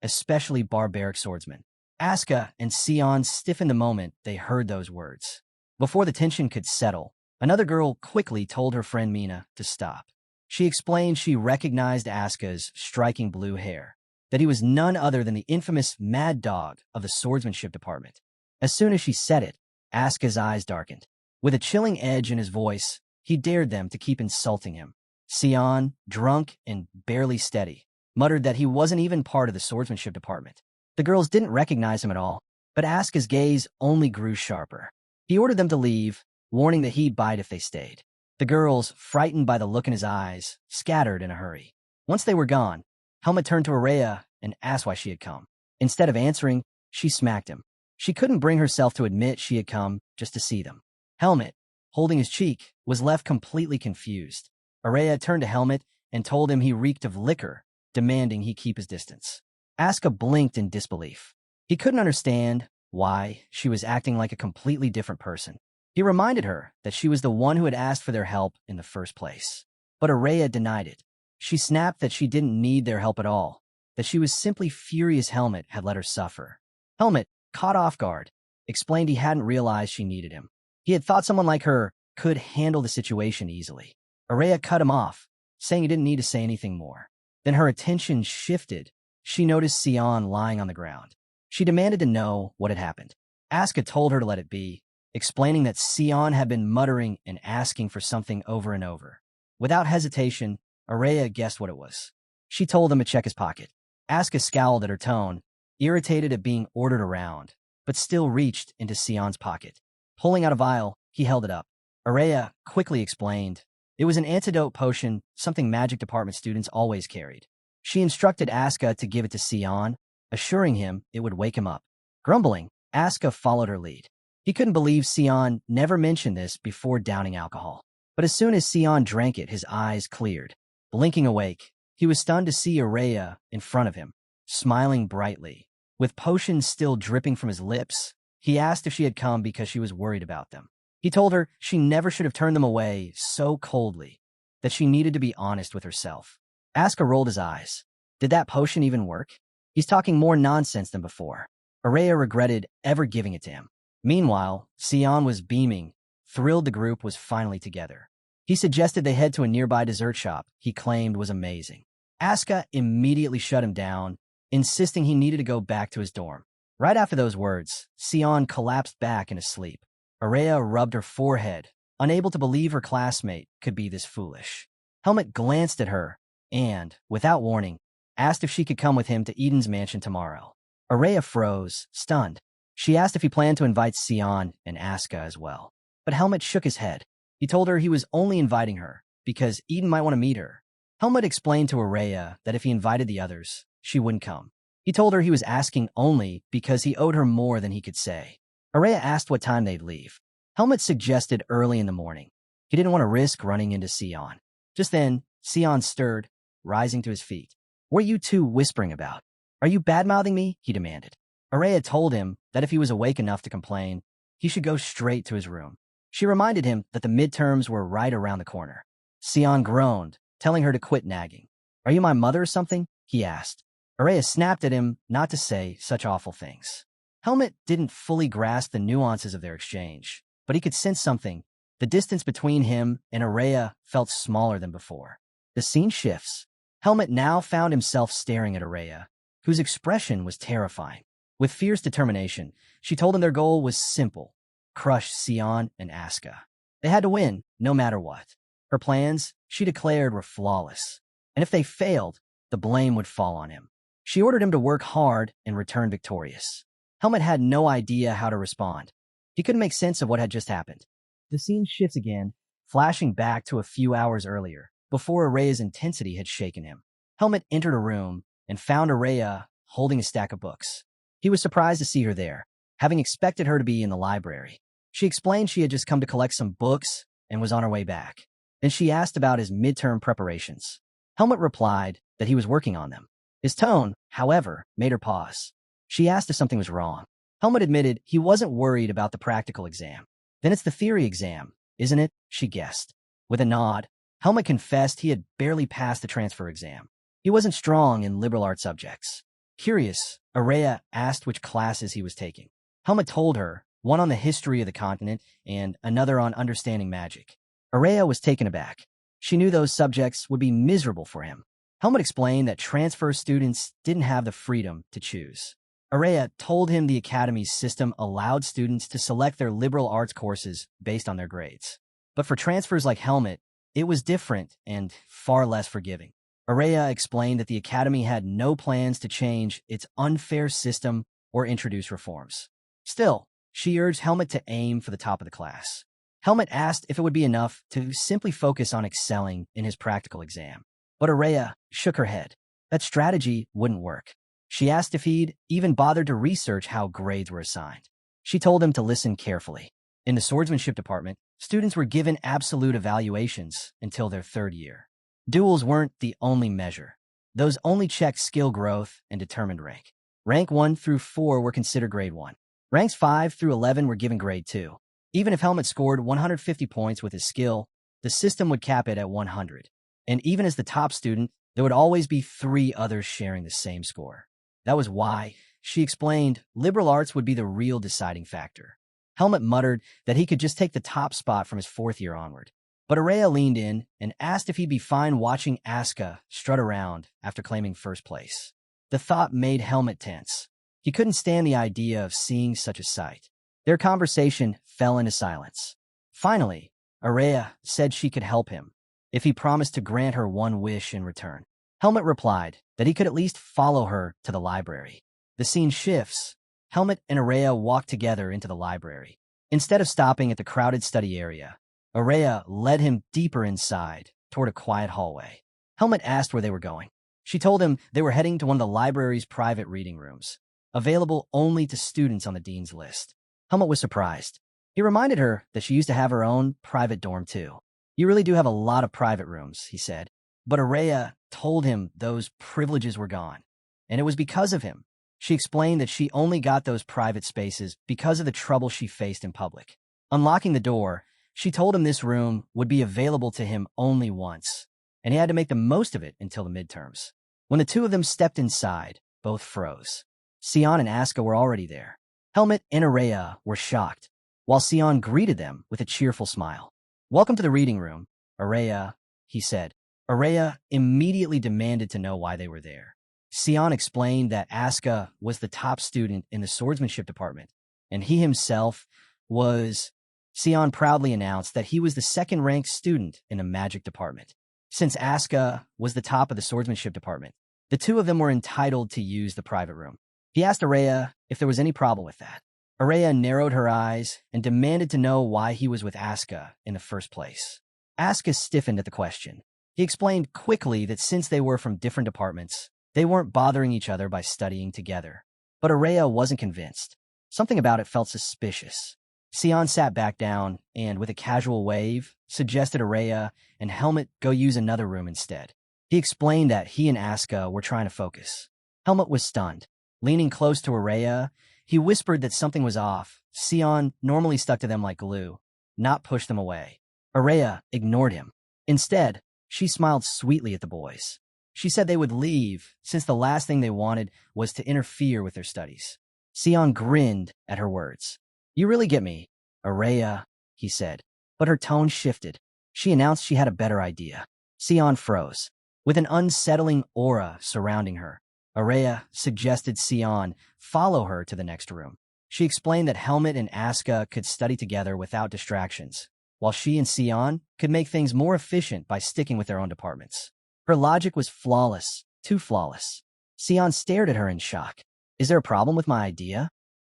especially barbaric swordsmen. Aska and Sion stiffened the moment they heard those words. Before the tension could settle, another girl quickly told her friend Mina to stop. She explained she recognized Aska's striking blue hair, that he was none other than the infamous Mad Dog of the swordsmanship department. As soon as she said it, Aska's eyes darkened. With a chilling edge in his voice, he dared them to keep insulting him. Sion, drunk and barely steady, muttered that he wasn't even part of the swordsmanship department. The girls didn't recognize him at all, but Aska's gaze only grew sharper. He ordered them to leave, warning that he'd bite if they stayed. The girls, frightened by the look in his eyes, scattered in a hurry. Once they were gone, Helmut turned to Araya and asked why she had come. Instead of answering, she smacked him. She couldn't bring herself to admit she had come just to see them. Helmut, holding his cheek, was left completely confused. Araya turned to Helmut and told him he reeked of liquor, demanding he keep his distance. Aska blinked in disbelief. He couldn't understand why she was acting like a completely different person. He reminded her that she was the one who had asked for their help in the first place. But Araya denied it. She snapped that she didn't need their help at all, that she was simply furious Helmut had let her suffer. Helmut, caught off guard, explained he hadn't realized she needed him. He had thought someone like her could handle the situation easily. Araya cut him off, saying he didn't need to say anything more. Then her attention shifted. She noticed Sion lying on the ground. She demanded to know what had happened. Aska told her to let it be, explaining that Sion had been muttering and asking for something over and over. Without hesitation, Araya guessed what it was. She told him to check his pocket. Aska scowled at her tone, irritated at being ordered around, but still reached into Sion's pocket. Pulling out a vial, he held it up. Araya quickly explained. It was an antidote potion, something magic department students always carried. She instructed Aska to give it to Sion, assuring him it would wake him up. Grumbling, Aska followed her lead. He couldn't believe Sion never mentioned this before downing alcohol. But as soon as Sion drank it, his eyes cleared. Blinking awake, he was stunned to see Araya in front of him, smiling brightly. With potions still dripping from his lips, he asked if she had come because she was worried about them. He told her she never should have turned them away so coldly, that she needed to be honest with herself. Aska rolled his eyes. Did that potion even work? He's talking more nonsense than before. Araya regretted ever giving it to him. Meanwhile, Sion was beaming, thrilled the group was finally together. He suggested they head to a nearby dessert shop he claimed was amazing. Aska immediately shut him down, insisting he needed to go back to his dorm. Right after those words, Sion collapsed back in a sleep. Araya rubbed her forehead, unable to believe her classmate could be this foolish. Helmut glanced at her and, without warning, asked if she could come with him to Eden's mansion tomorrow. Araya froze, stunned. She asked if he planned to invite Sion and Asuka as well. But Helmut shook his head. He told her he was only inviting her because Eden might want to meet her. Helmut explained to Araya that if he invited the others, she wouldn't come. He told her he was asking only because he owed her more than he could say. Araya asked what time they'd leave. Helmut suggested early in the morning. He didn't want to risk running into Sion. Just then, Sion stirred, rising to his feet. "What are you two whispering about? Are you bad-mouthing me?" he demanded. Araya told him that if he was awake enough to complain, he should go straight to his room. She reminded him that the midterms were right around the corner. Sion groaned, telling her to quit nagging. "Are you my mother or something?" he asked. Araya snapped at him not to say such awful things. Helmut didn't fully grasp the nuances of their exchange, but he could sense something. The distance between him and Araya felt smaller than before. The scene shifts. Helmut now found himself staring at Araya, whose expression was terrifying. With fierce determination, she told him their goal was simple: crush Sion and Asuka. They had to win, no matter what. Her plans, she declared, were flawless. And if they failed, the blame would fall on him. She ordered him to work hard and return victorious. Helmut had no idea how to respond. He couldn't make sense of what had just happened. The scene shifts again, flashing back to a few hours earlier, before Araya's intensity had shaken him. Helmut entered a room and found Araya holding a stack of books. He was surprised to see her there, having expected her to be in the library. She explained she had just come to collect some books and was on her way back. Then she asked about his midterm preparations. Helmut replied that he was working on them. His tone, however, made her pause. She asked if something was wrong. Helmut admitted he wasn't worried about the practical exam. "Then it's the theory exam, isn't it?" she guessed. With a nod, Helmut confessed he had barely passed the transfer exam. He wasn't strong in liberal arts subjects. Curious, Araya asked which classes he was taking. Helmut told her, one on the history of the continent and another on understanding magic. Araya was taken aback. She knew those subjects would be miserable for him. Helmut explained that transfer students didn't have the freedom to choose. Araya told him the academy's system allowed students to select their liberal arts courses based on their grades. But for transfers like Helmut, it was different and far less forgiving. Araya explained that the academy had no plans to change its unfair system or introduce reforms. Still, she urged Helmut to aim for the top of the class. Helmut asked if it would be enough to simply focus on excelling in his practical exam. But Araya shook her head. That strategy wouldn't work. She asked if he'd even bothered to research how grades were assigned. She told him to listen carefully. In the swordsmanship department, students were given absolute evaluations until their third year. Duels weren't the only measure. Those only checked skill growth and determined rank. Rank 1 through 4 were considered grade 1. Ranks 5 through 11 were given grade 2. Even if Helmut scored 150 points with his skill, the system would cap it at 100. And even as the top student, there would always be 3 others sharing the same score. That was why, she explained, liberal arts would be the real deciding factor. Helmut muttered that he could just take the top spot from his 4th year onward. But Araya leaned in and asked if he'd be fine watching Asuka strut around after claiming first place. The thought made Helmut tense. He couldn't stand the idea of seeing such a sight. Their conversation fell into silence. Finally, Araya said she could help him if he promised to grant her one wish in return. Helmut replied that he could at least follow her to the library. The scene shifts. Helmut and Araya walk together into the library. Instead of stopping at the crowded study area, Araya led him deeper inside, toward a quiet hallway. Helmut asked where they were going. She told him they were heading to one of the library's private reading rooms, available only to students on the dean's list. Helmut was surprised. He reminded her that she used to have her own private dorm too. "You really do have a lot of private rooms," he said. But Araya told him those privileges were gone, and it was because of him. She explained that she only got those private spaces because of the trouble she faced in public. Unlocking the door, she told him this room would be available to him only once, and he had to make the most of it until the midterms. When the two of them stepped inside, both froze. Sion and Asuka were already there. Helmut and Araya were shocked, while Sion greeted them with a cheerful smile. "Welcome to the reading room, Araya," he said. Araya immediately demanded to know why they were there. Sion explained that Asuka was the top student in the swordsmanship department, and he himself was... Sion proudly announced that he was the second-ranked student in the magic department. Since Asuka was the top of the swordsmanship department, the two of them were entitled to use the private room. He asked Araya if there was any problem with that. Araya narrowed her eyes and demanded to know why he was with Asuka in the first place. Asuka stiffened at the question. He explained quickly that since they were from different departments, they weren't bothering each other by studying together. But Araya wasn't convinced. Something about it felt suspicious. Sion sat back down and, with a casual wave, suggested Araya and Helmet go use another room instead. He explained that he and Asuka were trying to focus. Helmet was stunned. Leaning close to Araya, he whispered that something was off. Sion normally stuck to them like glue, not pushed them away. Araya ignored him. Instead, she smiled sweetly at the boys. She said they would leave, since the last thing they wanted was to interfere with their studies. Sion grinned at her words. "You really get me, Araya," he said. But her tone shifted. She announced she had a better idea. Sion froze. With an unsettling aura surrounding her, Araya suggested Sion follow her to the next room. She explained that Helmet and Asuka could study together without distractions, while she and Sion could make things more efficient by sticking with their own departments. Her logic was flawless, too flawless. Sion stared at her in shock. "Is there a problem with my idea?"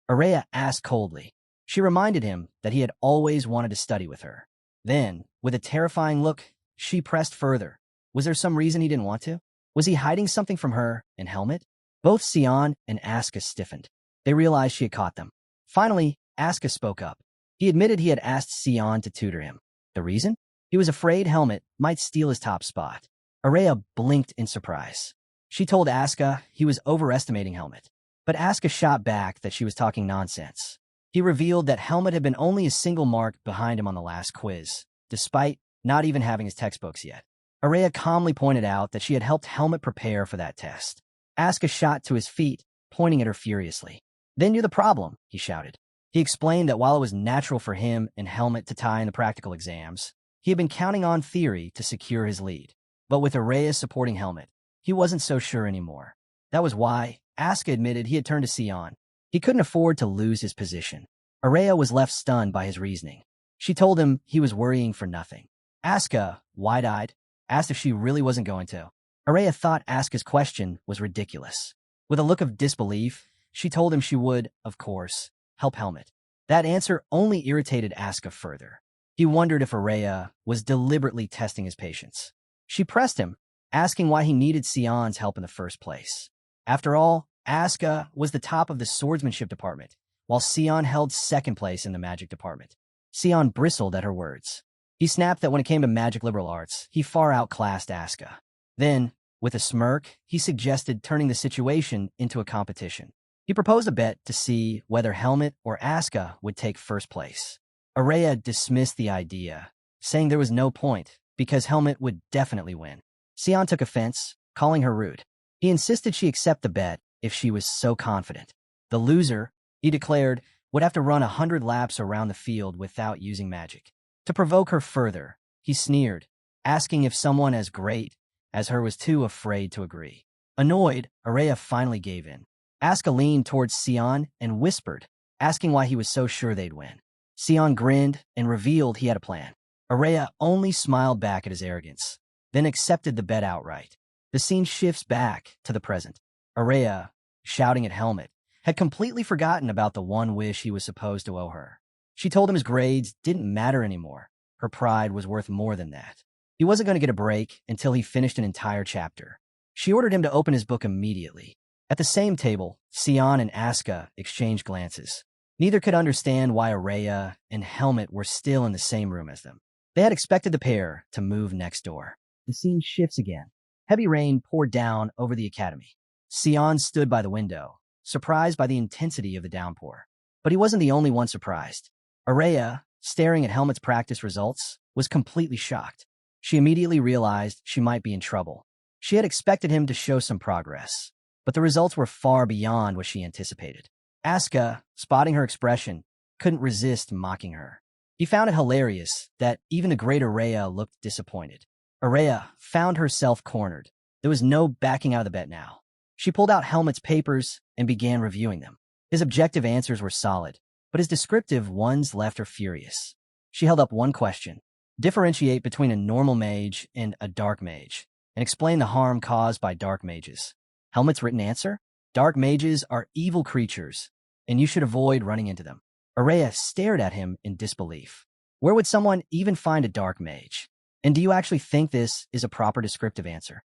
Araya asked coldly. She reminded him that he had always wanted to study with her. Then, with a terrifying look, she pressed further. Was there some reason he didn't want to? Was he hiding something from her and Helmet? Both Sion and Asuka stiffened. They realized she had caught them. Finally, Asuka spoke up. He admitted he had asked Sion to tutor him. The reason? He was afraid Helmet might steal his top spot. Araya blinked in surprise. She told Asuka he was overestimating Helmet, but Asuka shot back that she was talking nonsense. He revealed that Helmet had been only a single mark behind him on the last quiz, despite not even having his textbooks yet. Araya calmly pointed out that she had helped Helmet prepare for that test. Asuka shot to his feet, pointing at her furiously. "Then you're the problem," he shouted. He explained that while it was natural for him and Helmet to tie in the practical exams, he had been counting on theory to secure his lead. But with Araya supporting Helmet, he wasn't so sure anymore. That was why Asuka admitted he had turned to Sion. He couldn't afford to lose his position. Araya was left stunned by his reasoning. She told him he was worrying for nothing. Asuka, wide-eyed, asked if she really wasn't going to. Araya thought Asuka's question was ridiculous. With a look of disbelief, she told him she would, of course, help Helmet. That answer only irritated Asuka further. He wondered if Araya was deliberately testing his patience. She pressed him, asking why he needed Sion's help in the first place. After all, Asuka was the top of the swordsmanship department, while Sion held second place in the magic department. Sion bristled at her words. He snapped that when it came to magic liberal arts, he far outclassed Asuka. Then, with a smirk, he suggested turning the situation into a competition. He proposed a bet to see whether Helmet or Asuka would take first place. Araya dismissed the idea, saying there was no point, because Helmet would definitely win. Sion took offense, calling her rude. He insisted she accept the bet if she was so confident. The loser, he declared, would have to run 100 laps around the field without using magic. To provoke her further, he sneered, asking if someone as great as her was too afraid to agree. Annoyed, Araya finally gave in. Asuka leaned towards Sion and whispered, asking why he was so sure they'd win. Sion grinned and revealed he had a plan. Araya only smiled back at his arrogance, then accepted the bet outright. The scene shifts back to the present. Araya, shouting at Helmet, had completely forgotten about the one wish he was supposed to owe her. She told him his grades didn't matter anymore. Her pride was worth more than that. He wasn't going to get a break until he finished an entire chapter. She ordered him to open his book immediately. At the same table, Sion and Asuka exchanged glances. Neither could understand why Araya and Helmet were still in the same room as them. They had expected the pair to move next door. The scene shifts again. Heavy rain poured down over the academy. Sion stood by the window, surprised by the intensity of the downpour. But he wasn't the only one surprised. Araya, staring at Helmet's practice results, was completely shocked. She immediately realized she might be in trouble. She had expected him to show some progress, but the results were far beyond what she anticipated. Asuka, spotting her expression, couldn't resist mocking her. He found it hilarious that even the great Araya looked disappointed. Araya found herself cornered. There was no backing out of the bet now. She pulled out Helmet's papers and began reviewing them. His objective answers were solid, but his descriptive ones left her furious. She held up one question. Differentiate between a normal mage and a dark mage, and explain the harm caused by dark mages. Helmet's written answer? Dark mages are evil creatures, and you should avoid running into them. Araya stared at him in disbelief. Where would someone even find a dark mage? And do you actually think this is a proper descriptive answer?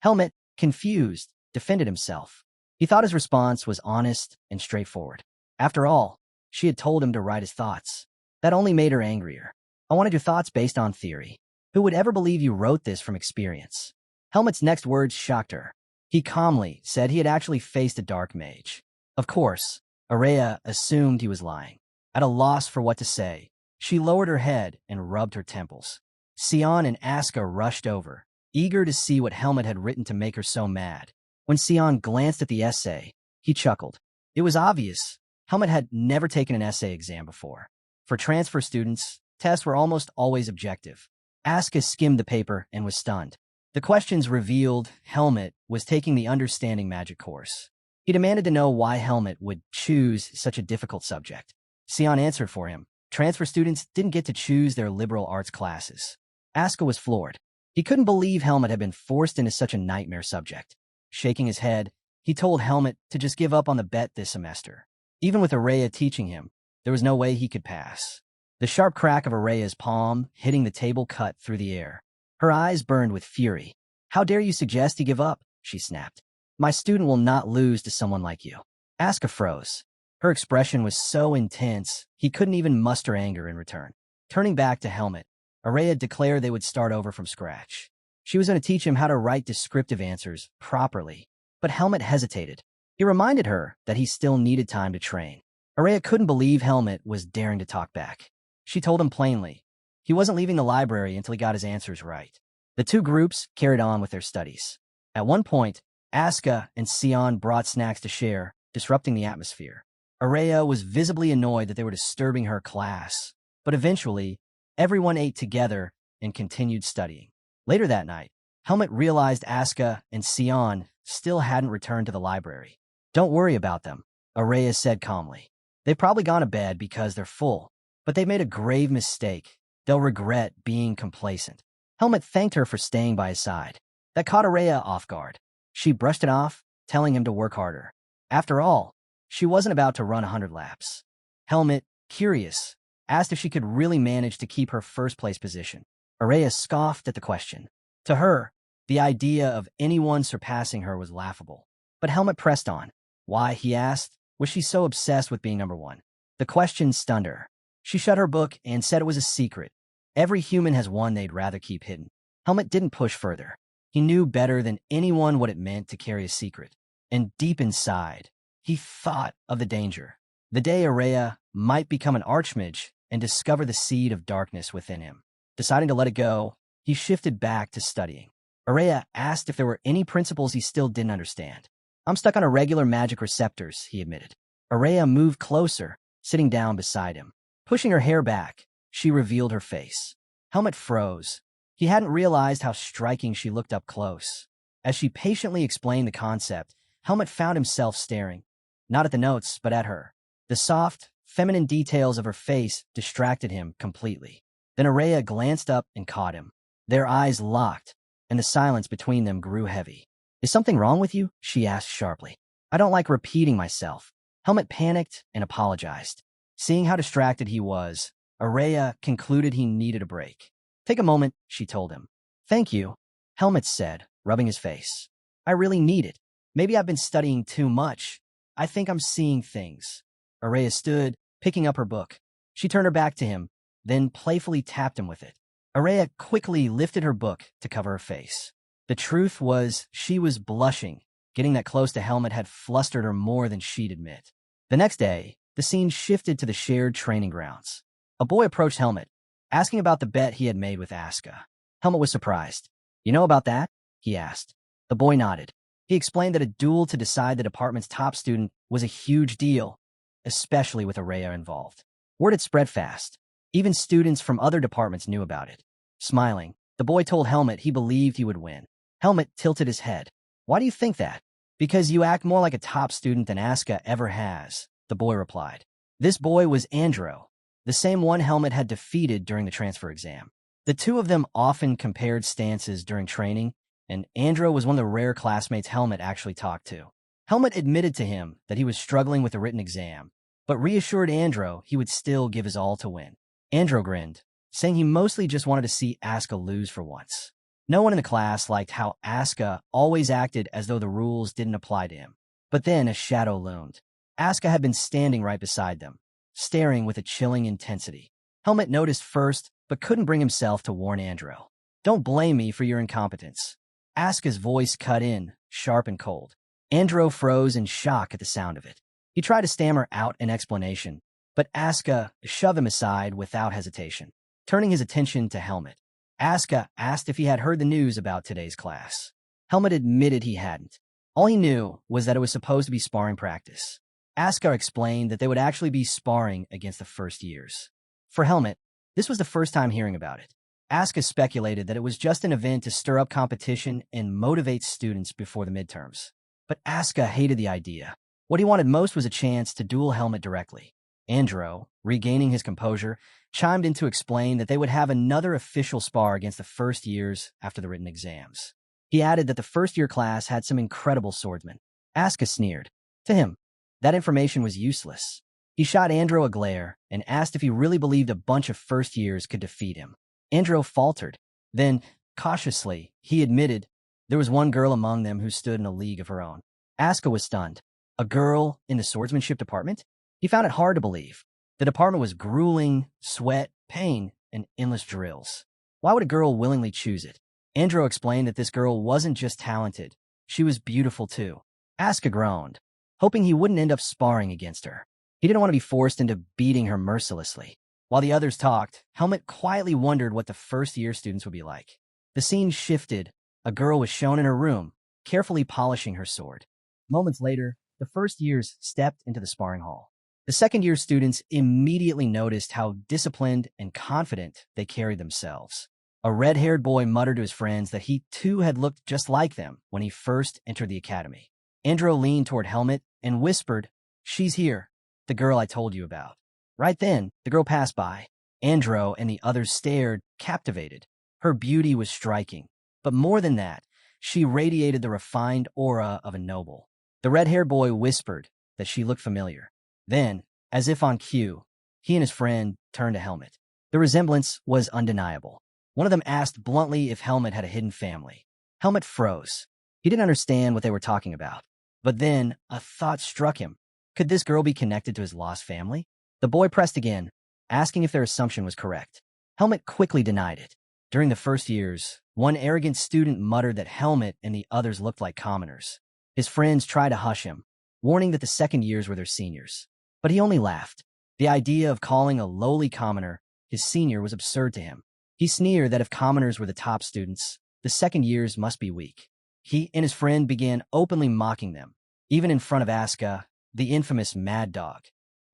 Helmet, confused, defended himself. He thought his response was honest and straightforward. After all, she had told him to write his thoughts. That only made her angrier. I wanted your thoughts based on theory. Who would ever believe you wrote this from experience? Helmet's next words shocked her. He calmly said he had actually faced a dark mage. Of course, Araya assumed he was lying. At a loss for what to say, she lowered her head and rubbed her temples. Sion and Asuka rushed over, eager to see what Helmet had written to make her so mad. When Sion glanced at the essay, he chuckled. It was obvious. Helmet had never taken an essay exam before. For transfer students, tests were almost always objective. Asuka skimmed the paper and was stunned. The questions revealed Helmet was taking the Understanding Magic course. He demanded to know why Helmet would choose such a difficult subject. Sion answered for him. Transfer students didn't get to choose their liberal arts classes. Asuka was floored. He couldn't believe Helmet had been forced into such a nightmare subject. Shaking his head, he told Helmet to just give up on the bet this semester. Even with Araya teaching him, there was no way he could pass. The sharp crack of Araya's palm hitting the table cut through the air. Her eyes burned with fury. How dare you suggest he give up? She snapped. My student will not lose to someone like you. Asuka froze. Her expression was so intense, he couldn't even muster anger in return. Turning back to Helmet, Araya declared they would start over from scratch. She was going to teach him how to write descriptive answers properly. But Helmet hesitated. He reminded her that he still needed time to train. Araya couldn't believe Helmet was daring to talk back. She told him plainly. He wasn't leaving the library until he got his answers right. The two groups carried on with their studies. At one point, Asuka and Sion brought snacks to share, disrupting the atmosphere. Araya was visibly annoyed that they were disturbing her class. But eventually, everyone ate together and continued studying. Later that night, Helmet realized Asuka and Sion still hadn't returned to the library. Don't worry about them, Araya said calmly. They've probably gone to bed because they're full, but they made a grave mistake. They'll regret being complacent. Helmet thanked her for staying by his side. That caught Araya off guard. She brushed it off, telling him to work harder. After all, she wasn't about to run 100 laps. Helmet, curious, asked if she could really manage to keep her first-place position. Araya scoffed at the question. To her, the idea of anyone surpassing her was laughable. But Helmet pressed on. Why, he asked, was she so obsessed with being number one? The question stunned her. She shut her book and said it was a secret. Every human has one they'd rather keep hidden. Helmet didn't push further. He knew better than anyone what it meant to carry a secret. And deep inside, he thought of the danger. The day Araya might become an archmage and discover the seed of darkness within him. Deciding to let it go, he shifted back to studying. Araya asked if there were any principles he still didn't understand. I'm stuck on irregular magic receptors, he admitted. Araya moved closer, sitting down beside him. Pushing her hair back, she revealed her face. Helmet froze. He hadn't realized how striking she looked up close. As she patiently explained the concept, Helmet found himself staring, not at the notes, but at her. The soft, feminine details of her face distracted him completely. Then Araya glanced up and caught him. Their eyes locked, and the silence between them grew heavy. Is something wrong with you? She asked sharply. I don't like repeating myself. Helmet panicked and apologized. Seeing how distracted he was, Araya concluded he needed a break. Take a moment, she told him. Thank you, Helmet said, rubbing his face. I really need it. Maybe I've been studying too much. I think I'm seeing things. Araya stood, picking up her book. She turned her back to him, then playfully tapped him with it. Araya quickly lifted her book to cover her face. The truth was, she was blushing. Getting that close to Helmet had flustered her more than she'd admit. The next day, the scene shifted to the shared training grounds. A boy approached Helmet, asking about the bet he had made with Asuka. Helmet was surprised. You know about that? He asked. The boy nodded. He explained that a duel to decide the department's top student was a huge deal, especially with Araya involved. Word had spread fast. Even students from other departments knew about it. Smiling, the boy told Helmet he believed he would win. Helmet tilted his head. Why do you think that? Because you act more like a top student than Asuka ever has, the boy replied. This boy was Andro, the same one Helmet had defeated during the transfer exam. The two of them often compared stances during training, and Andro was one of the rare classmates Helmet actually talked to. Helmut admitted to him that he was struggling with the written exam, but reassured Andro he would still give his all to win. Andro grinned, saying he mostly just wanted to see Asuka lose for once. No one in the class liked how Asuka always acted as though the rules didn't apply to him. But then a shadow loomed. Asuka had been standing right beside them, staring with a chilling intensity. Helmut noticed first, but couldn't bring himself to warn Andro. "Don't blame me for your incompetence." Asuka's voice cut in, sharp and cold. Andro froze in shock at the sound of it. He tried to stammer out an explanation, but Asuka shoved him aside without hesitation. Turning his attention to Helmut, Asuka asked if he had heard the news about today's class. Helmut admitted he hadn't. All he knew was that it was supposed to be sparring practice. Asuka explained that they would actually be sparring against the first years. For Helmut, this was the first time hearing about it. Asuka speculated that it was just an event to stir up competition and motivate students before the midterms. But Asuka hated the idea. What he wanted most was a chance to duel Helmut directly. Andro, regaining his composure, chimed in to explain that they would have another official spar against the first years after the written exams. He added that the first-year class had some incredible swordsmen. Asuka sneered. To him, that information was useless. He shot Andro a glare and asked if he really believed a bunch of first years could defeat him. Andro faltered. Then, cautiously, he admitted there was one girl among them who stood in a league of her own. Asuka was stunned. A girl in the swordsmanship department? He found it hard to believe. The department was grueling, sweat, pain, and endless drills. Why would a girl willingly choose it? Andro explained that this girl wasn't just talented. She was beautiful too. Asuka groaned, hoping he wouldn't end up sparring against her. He didn't want to be forced into beating her mercilessly. While the others talked, Helmut quietly wondered what the first-year students would be like. The scene shifted. A girl was shown in her room, carefully polishing her sword. Moments later, the first years stepped into the sparring hall. The second-year students immediately noticed how disciplined and confident they carried themselves. A red-haired boy muttered to his friends that he too had looked just like them when he first entered the academy. Andro leaned toward Helmut and whispered, "She's here, the girl I told you about." Right then, the girl passed by. Andro and the others stared, captivated. Her beauty was striking, but more than that, she radiated the refined aura of a noble. The red-haired boy whispered that she looked familiar. Then, as if on cue, he and his friend turned to Helmut. The resemblance was undeniable. One of them asked bluntly if Helmut had a hidden family. Helmut froze. He didn't understand what they were talking about. But then, a thought struck him. Could this girl be connected to his lost family? The boy pressed again, asking if their assumption was correct. Helmut quickly denied it. During the first years, one arrogant student muttered that Helmut and the others looked like commoners. His friends tried to hush him, warning that the second years were their seniors. But he only laughed. The idea of calling a lowly commoner his senior was absurd to him. He sneered that if commoners were the top students, the second years must be weak. He and his friend began openly mocking them, even in front of Asuka, the infamous mad dog.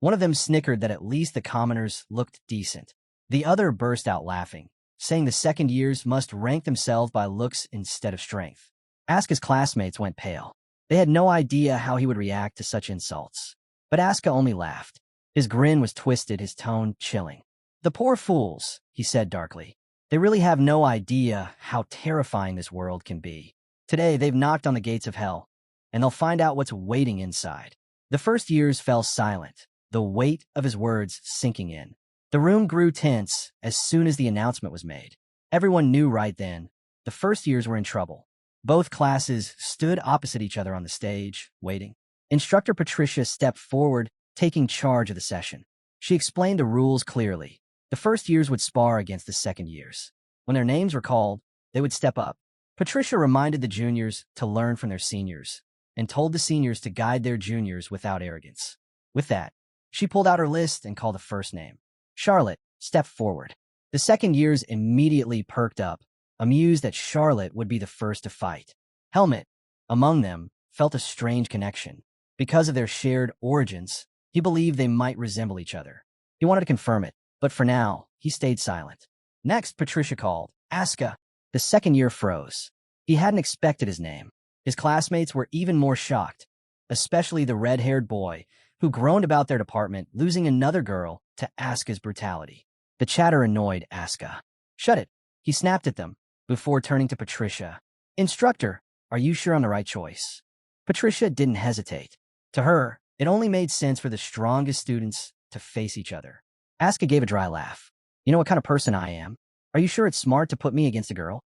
One of them snickered that at least the commoners looked decent. The other burst out laughing, saying the second years must rank themselves by looks instead of strength. Asuka's classmates went pale. They had no idea how he would react to such insults. But Asuka only laughed. His grin was twisted, his tone chilling. "The poor fools," he said darkly. "They really have no idea how terrifying this world can be. Today they've knocked on the gates of hell, and they'll find out what's waiting inside." The first years fell silent, the weight of his words sinking in. The room grew tense as soon as the announcement was made. Everyone knew right then the first years were in trouble. Both classes stood opposite each other on the stage, waiting. Instructor Patricia stepped forward, taking charge of the session. She explained the rules clearly. The first years would spar against the second years. When their names were called, they would step up. Patricia reminded the juniors to learn from their seniors and told the seniors to guide their juniors without arrogance. With that, she pulled out her list and called the first name. Charlotte stepped forward. The second years immediately perked up, amused that Charlotte would be the first to fight. Helmut, among them, felt a strange connection. Because of their shared origins, he believed they might resemble each other. He wanted to confirm it, but for now, he stayed silent. Next, Patricia called, "Asuka." The second year froze. He hadn't expected his name. His classmates were even more shocked, especially the red-haired boy, who groaned about their department losing another girl to Asuka's brutality. The chatter annoyed Asuka. "Shut it," he snapped at them, before turning to Patricia. "Instructor, are you sure on the right choice?" Patricia didn't hesitate. To her, it only made sense for the strongest students to face each other. Asuka gave a dry laugh. You know what kind of person I am? Are you sure it's smart to put me against a girl?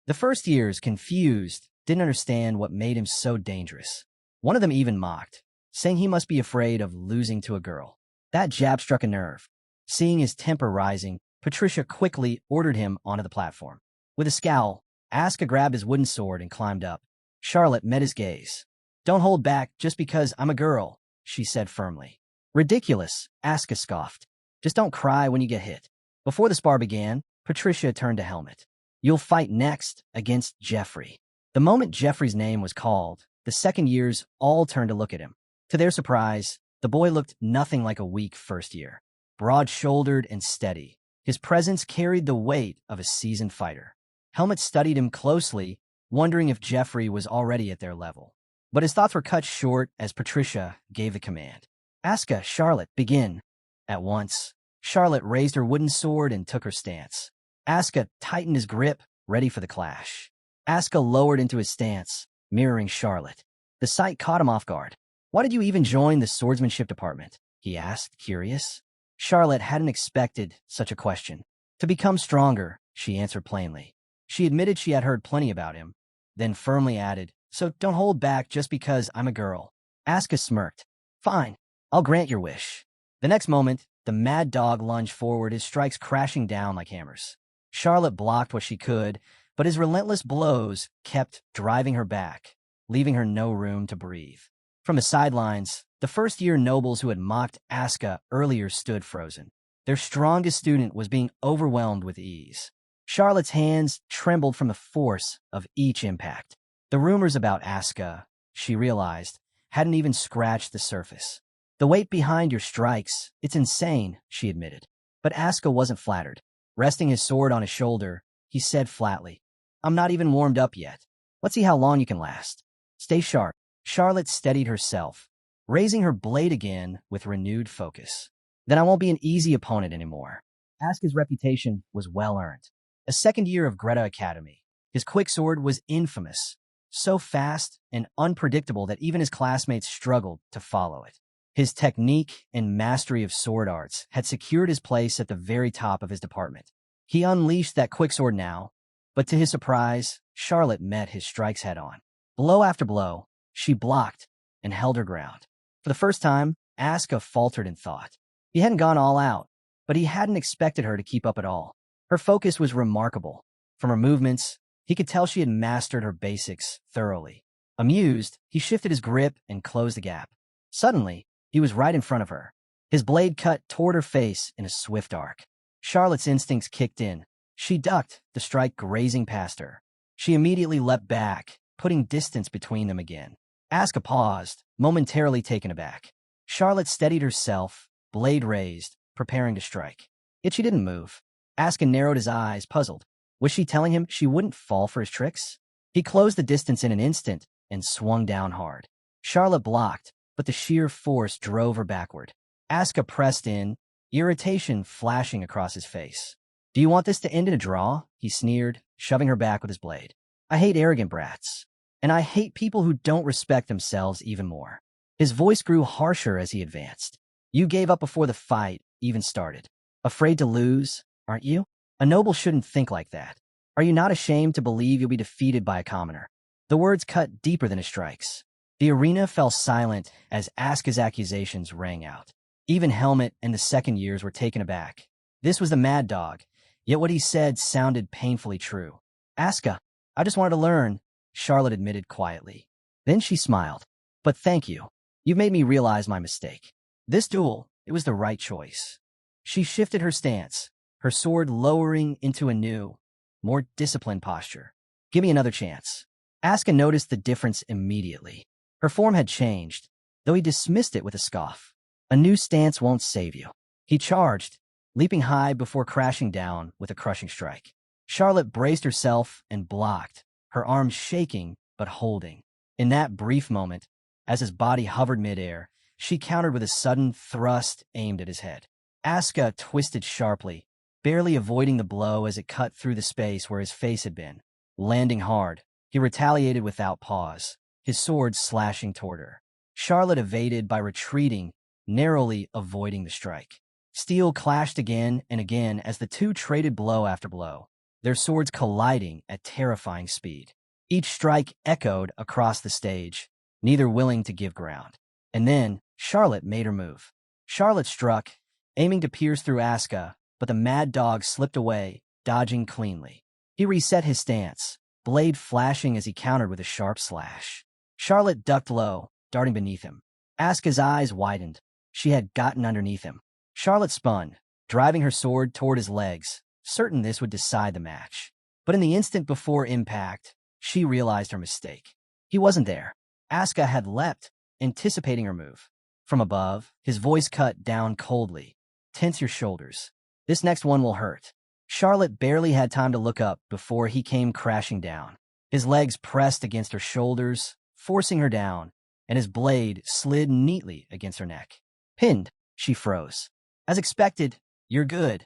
The first years, confused, didn't understand what made him so dangerous. One of them even mocked, saying he must be afraid of losing to a girl. That jab struck a nerve. Seeing his temper rising, Patricia quickly ordered him onto the platform. With a scowl, Asuka grabbed his wooden sword and climbed up. Charlotte met his gaze. Don't hold back just because I'm a girl, she said firmly. Ridiculous, Asuka scoffed. Just don't cry when you get hit. Before the spar began, Patricia turned to Helmet. You'll fight next against Jeffrey. The moment Jeffrey's name was called, the second years all turned to look at him. To their surprise, the boy looked nothing like a weak first year. Broad-shouldered and steady, his presence carried the weight of a seasoned fighter. Helmet studied him closely, wondering if Jeffrey was already at their level. But his thoughts were cut short as Patricia gave the command. Asuka, Charlotte, begin. At once, Charlotte raised her wooden sword and took her stance. Asuka tightened his grip, ready for the clash. Asuka lowered into his stance, mirroring Charlotte. The sight caught him off guard. Why did you even join the swordsmanship department? He asked, curious. Charlotte hadn't expected such a question. To become stronger, she answered plainly. She admitted she had heard plenty about him, then firmly added, so don't hold back just because I'm a girl. Asuka smirked. Fine, I'll grant your wish. The next moment, the mad dog lunged forward, his strikes crashing down like hammers. Charlotte blocked what she could, but his relentless blows kept driving her back, leaving her no room to breathe. From the sidelines, the first-year nobles who had mocked Asuka earlier stood frozen. Their strongest student was being overwhelmed with ease. Charlotte's hands trembled from the force of each impact. The rumors about Asuka, she realized, hadn't even scratched the surface. The weight behind your strikes, it's insane, she admitted. But Asuka wasn't flattered. Resting his sword on his shoulder, he said flatly, I'm not even warmed up yet. Let's see how long you can last. Stay sharp. Charlotte steadied herself, raising her blade again with renewed focus. Then I won't be an easy opponent anymore. Asuka's reputation was well-earned. A second year of Greta Academy, his quick sword was infamous, so fast and unpredictable that even his classmates struggled to follow it. His technique and mastery of sword arts had secured his place at the very top of his department. He unleashed that quicksword now, but to his surprise, Charlotte met his strikes head-on. Blow after blow, she blocked and held her ground. For the first time, Asuka faltered in thought. He hadn't gone all out, but he hadn't expected her to keep up at all. Her focus was remarkable. From her movements, he could tell she had mastered her basics thoroughly. Amused, he shifted his grip and closed the gap. Suddenly, he was right in front of her. His blade cut toward her face in a swift arc. Charlotte's instincts kicked in. She ducked, the strike grazing past her. She immediately leapt back, putting distance between them again. Asuka paused, momentarily taken aback. Charlotte steadied herself, blade raised, preparing to strike. Yet she didn't move. Asuka narrowed his eyes, puzzled. Was she telling him she wouldn't fall for his tricks? He closed the distance in an instant and swung down hard. Charlotte blocked, but the sheer force drove her backward. Asuka pressed in, irritation flashing across his face. Do you want this to end in a draw? He sneered, shoving her back with his blade. I hate arrogant brats. And I hate people who don't respect themselves even more. His voice grew harsher as he advanced. You gave up before the fight even started. Afraid to lose, aren't you? A noble shouldn't think like that. Are you not ashamed to believe you'll be defeated by a commoner? The words cut deeper than his strikes. The arena fell silent as Asuka's accusations rang out. Even Helmet and the second years were taken aback. This was the mad dog, yet what he said sounded painfully true. Asuka, I just wanted to learn, Charlotte admitted quietly. Then she smiled. But thank you. You've made me realize my mistake. This duel, it was the right choice. She shifted her stance, her sword lowering into a new, more disciplined posture. Give me another chance. Asuka noticed the difference immediately. Her form had changed, though he dismissed it with a scoff. A new stance won't save you. He charged, leaping high before crashing down with a crushing strike. Charlotte braced herself and blocked, her arms shaking but holding. In that brief moment, as his body hovered midair, she countered with a sudden thrust aimed at his head. Asuka twisted sharply, barely avoiding the blow as it cut through the space where his face had been. Landing hard, he retaliated without pause, his sword slashing toward her. Charlotte evaded by retreating, narrowly avoiding the strike. Steel clashed again and again as the two traded blow after blow, their swords colliding at terrifying speed. Each strike echoed across the stage, neither willing to give ground. And then Charlotte made her move. Charlotte struck, aiming to pierce through Asuka, but the mad dog slipped away, dodging cleanly. He reset his stance, blade flashing as he countered with a sharp slash. Charlotte ducked low, darting beneath him. Asuka's eyes widened. She had gotten underneath him. Charlotte spun, driving her sword toward his legs, certain this would decide the match. But in the instant before impact, she realized her mistake. He wasn't there. Asuka had leapt, anticipating her move. From above, his voice cut down coldly. Tense your shoulders. This next one will hurt. Charlotte barely had time to look up before he came crashing down. His legs pressed against her shoulders, forcing her down, and his blade slid neatly against her neck. Pinned, she froze. As expected, you're good,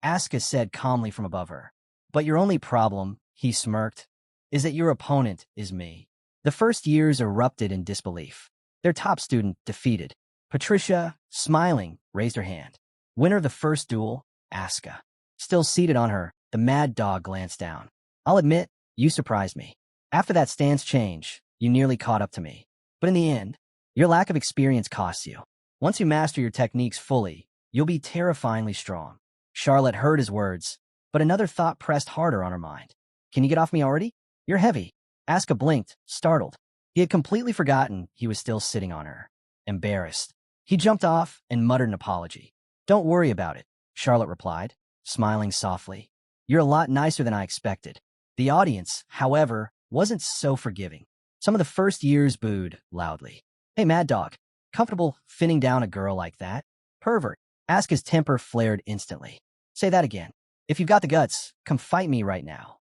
Asuka said calmly from above her. But your only problem, he smirked, is that your opponent is me. The first years erupted in disbelief. Their top student defeated. Patricia, smiling, raised her hand. Winner of the first duel, Asuka. Still seated on her, the mad dog glanced down. I'll admit, you surprised me. After that stance change, you nearly caught up to me. But in the end, your lack of experience costs you. Once you master your techniques fully, you'll be terrifyingly strong. Charlotte heard his words, but another thought pressed harder on her mind. Can you get off me already? You're heavy. Asuka blinked, startled. He had completely forgotten he was still sitting on her. Embarrassed, he jumped off and muttered an apology. Don't worry about it, Charlotte replied, smiling softly. You're a lot nicer than I expected. The audience, however, wasn't so forgiving. Some of the first years booed loudly. Hey, mad dog, comfortable finning down a girl like that? Pervert. Asuka's temper flared instantly. Say that again. If you've got the guts, come fight me right now.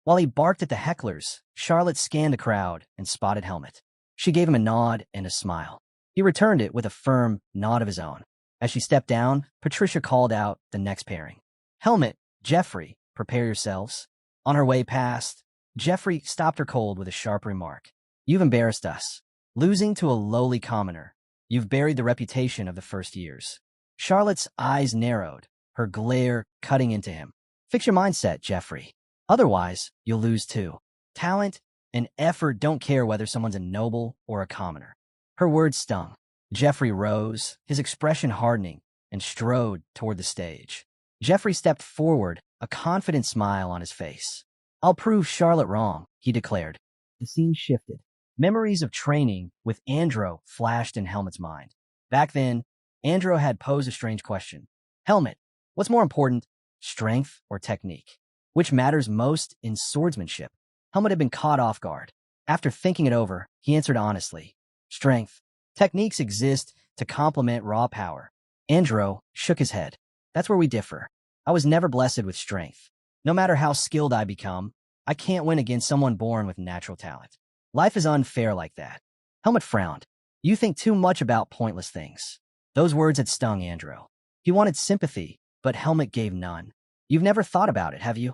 While he barked at the hecklers, Charlotte scanned the crowd and spotted Helmet. She gave him a nod and a smile. He returned it with a firm nod of his own. As she stepped down, Patricia called out the next pairing. Helmet, Jeffrey, prepare yourselves. On her way past, Jeffrey stopped her cold with a sharp remark. You've embarrassed us. Losing to a lowly commoner, you've buried the reputation of the first years. Charlotte's eyes narrowed, her glare cutting into him. Fix your mindset, Jeffrey. Otherwise, you'll lose too. Talent and effort don't care whether someone's a noble or a commoner. Her words stung. Jeffrey rose, his expression hardening, and strode toward the stage. Jeffrey stepped forward, a confident smile on his face. I'll prove Charlotte wrong, he declared. The scene shifted. Memories of training with Andro flashed in Helmet's mind. Back then, Andro had posed a strange question. Helmet, what's more important, strength or technique? Which matters most in swordsmanship? Helmet had been caught off guard. After thinking it over, he answered honestly. Strength. Techniques exist to complement raw power. Andro shook his head. That's where we differ. I was never blessed with strength. No matter how skilled I become, I can't win against someone born with natural talent. Life is unfair like that. Helmet frowned. You think too much about pointless things. Those words had stung Andro. He wanted sympathy, but Helmet gave none. You've never thought about it, have you?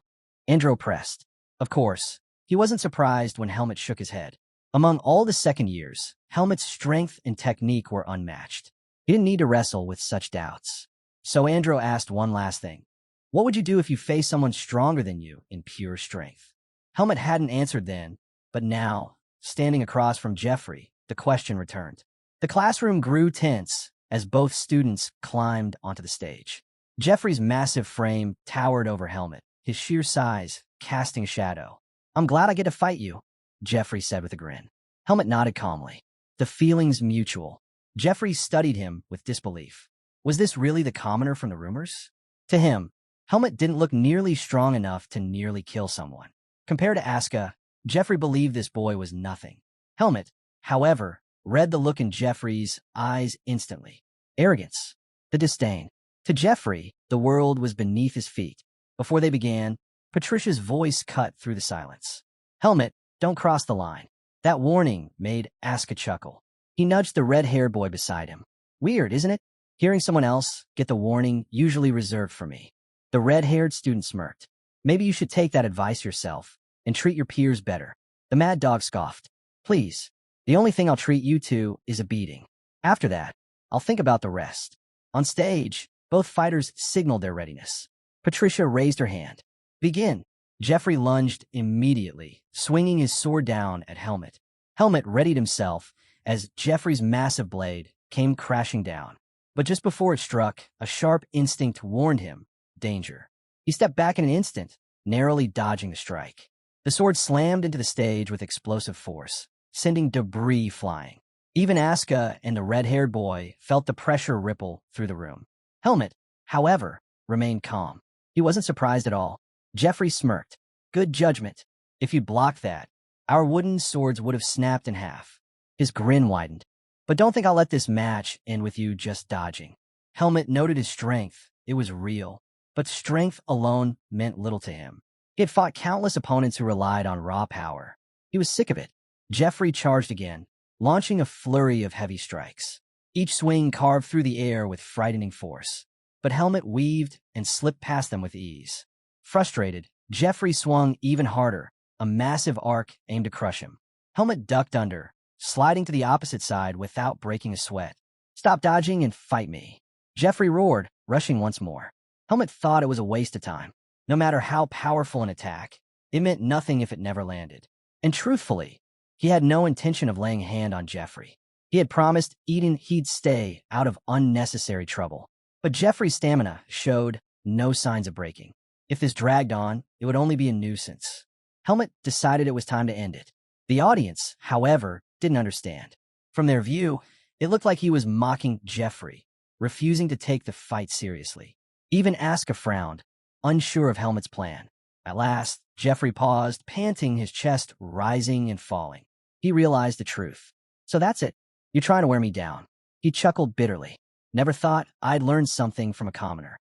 Andro pressed. Of course. He wasn't surprised when Helmet shook his head. Among all the second years, Helmet's strength and technique were unmatched. He didn't need to wrestle with such doubts. So Andro asked one last thing. What would you do if you faced someone stronger than you in pure strength? Helmet hadn't answered then, but now, standing across from Jeffrey, the question returned. The classroom grew tense as both students climbed onto the stage. Jeffrey's massive frame towered over Helmet, his sheer size casting a shadow. I'm glad I get to fight you, Jeffrey said with a grin. Helmet nodded calmly. The feeling's mutual. Jeffrey studied him with disbelief. Was this really the commoner from the rumors? To him, Helmet didn't look nearly strong enough to nearly kill someone. Compared to Asuka, Jeffrey believed this boy was nothing. Helmet, however, read the look in Jeffrey's eyes instantly. Arrogance. The disdain. To Jeffrey, the world was beneath his feet. Before they began, Patricia's voice cut through the silence. Helmet, don't cross the line. That warning made Asuka chuckle. He nudged the red-haired boy beside him. Weird, isn't it? Hearing someone else get the warning usually reserved for me. The red-haired student smirked. Maybe you should take that advice yourself and treat your peers better. The mad dog scoffed. Please, The only thing I'll treat you to is a beating. After that, I'll think about the rest. On stage, both fighters signaled their readiness. Patricia raised her hand. Begin. Jeffrey lunged immediately, swinging his sword down at Helmet. Helmet readied himself as Jeffrey's massive blade came crashing down. But just before it struck, a sharp instinct warned him, danger. He stepped back in an instant, narrowly dodging the strike. The sword slammed into the stage with explosive force, sending debris flying. Even Asuka and the red-haired boy felt the pressure ripple through the room. Helmet, however, remained calm. He wasn't surprised at all. Jeffrey smirked. Good judgment. If you'd blocked that, our wooden swords would have snapped in half. His grin widened. But don't think I'll let this match end with you just dodging. Helmet noted his strength. It was real. But strength alone meant little to him. He had fought countless opponents who relied on raw power. He was sick of it. Jeffrey charged again, launching a flurry of heavy strikes. Each swing carved through the air with frightening force. But Helmet weaved and slipped past them with ease. Frustrated, Jeffrey swung even harder, a massive arc aimed to crush him. Helmet ducked under, sliding to the opposite side without breaking a sweat. Stop dodging and fight me. Jeffrey roared, rushing once more. Helmet thought it was a waste of time. No matter how powerful an attack, it meant nothing if it never landed. And truthfully, he had no intention of laying a hand on Jeffrey. He had promised Eden he'd stay out of unnecessary trouble. But Jeffrey's stamina showed no signs of breaking. If this dragged on, it would only be a nuisance. Helmet decided it was time to end it. The audience, however, didn't understand. From their view, it looked like he was mocking Jeffrey, refusing to take the fight seriously. Even Asuka frowned, unsure of Helmet's plan. At last, Jeffrey paused, panting, his chest rising and falling. He realized the truth. So that's it. You're trying to wear me down. He chuckled bitterly. Never thought I'd learn something from a commoner.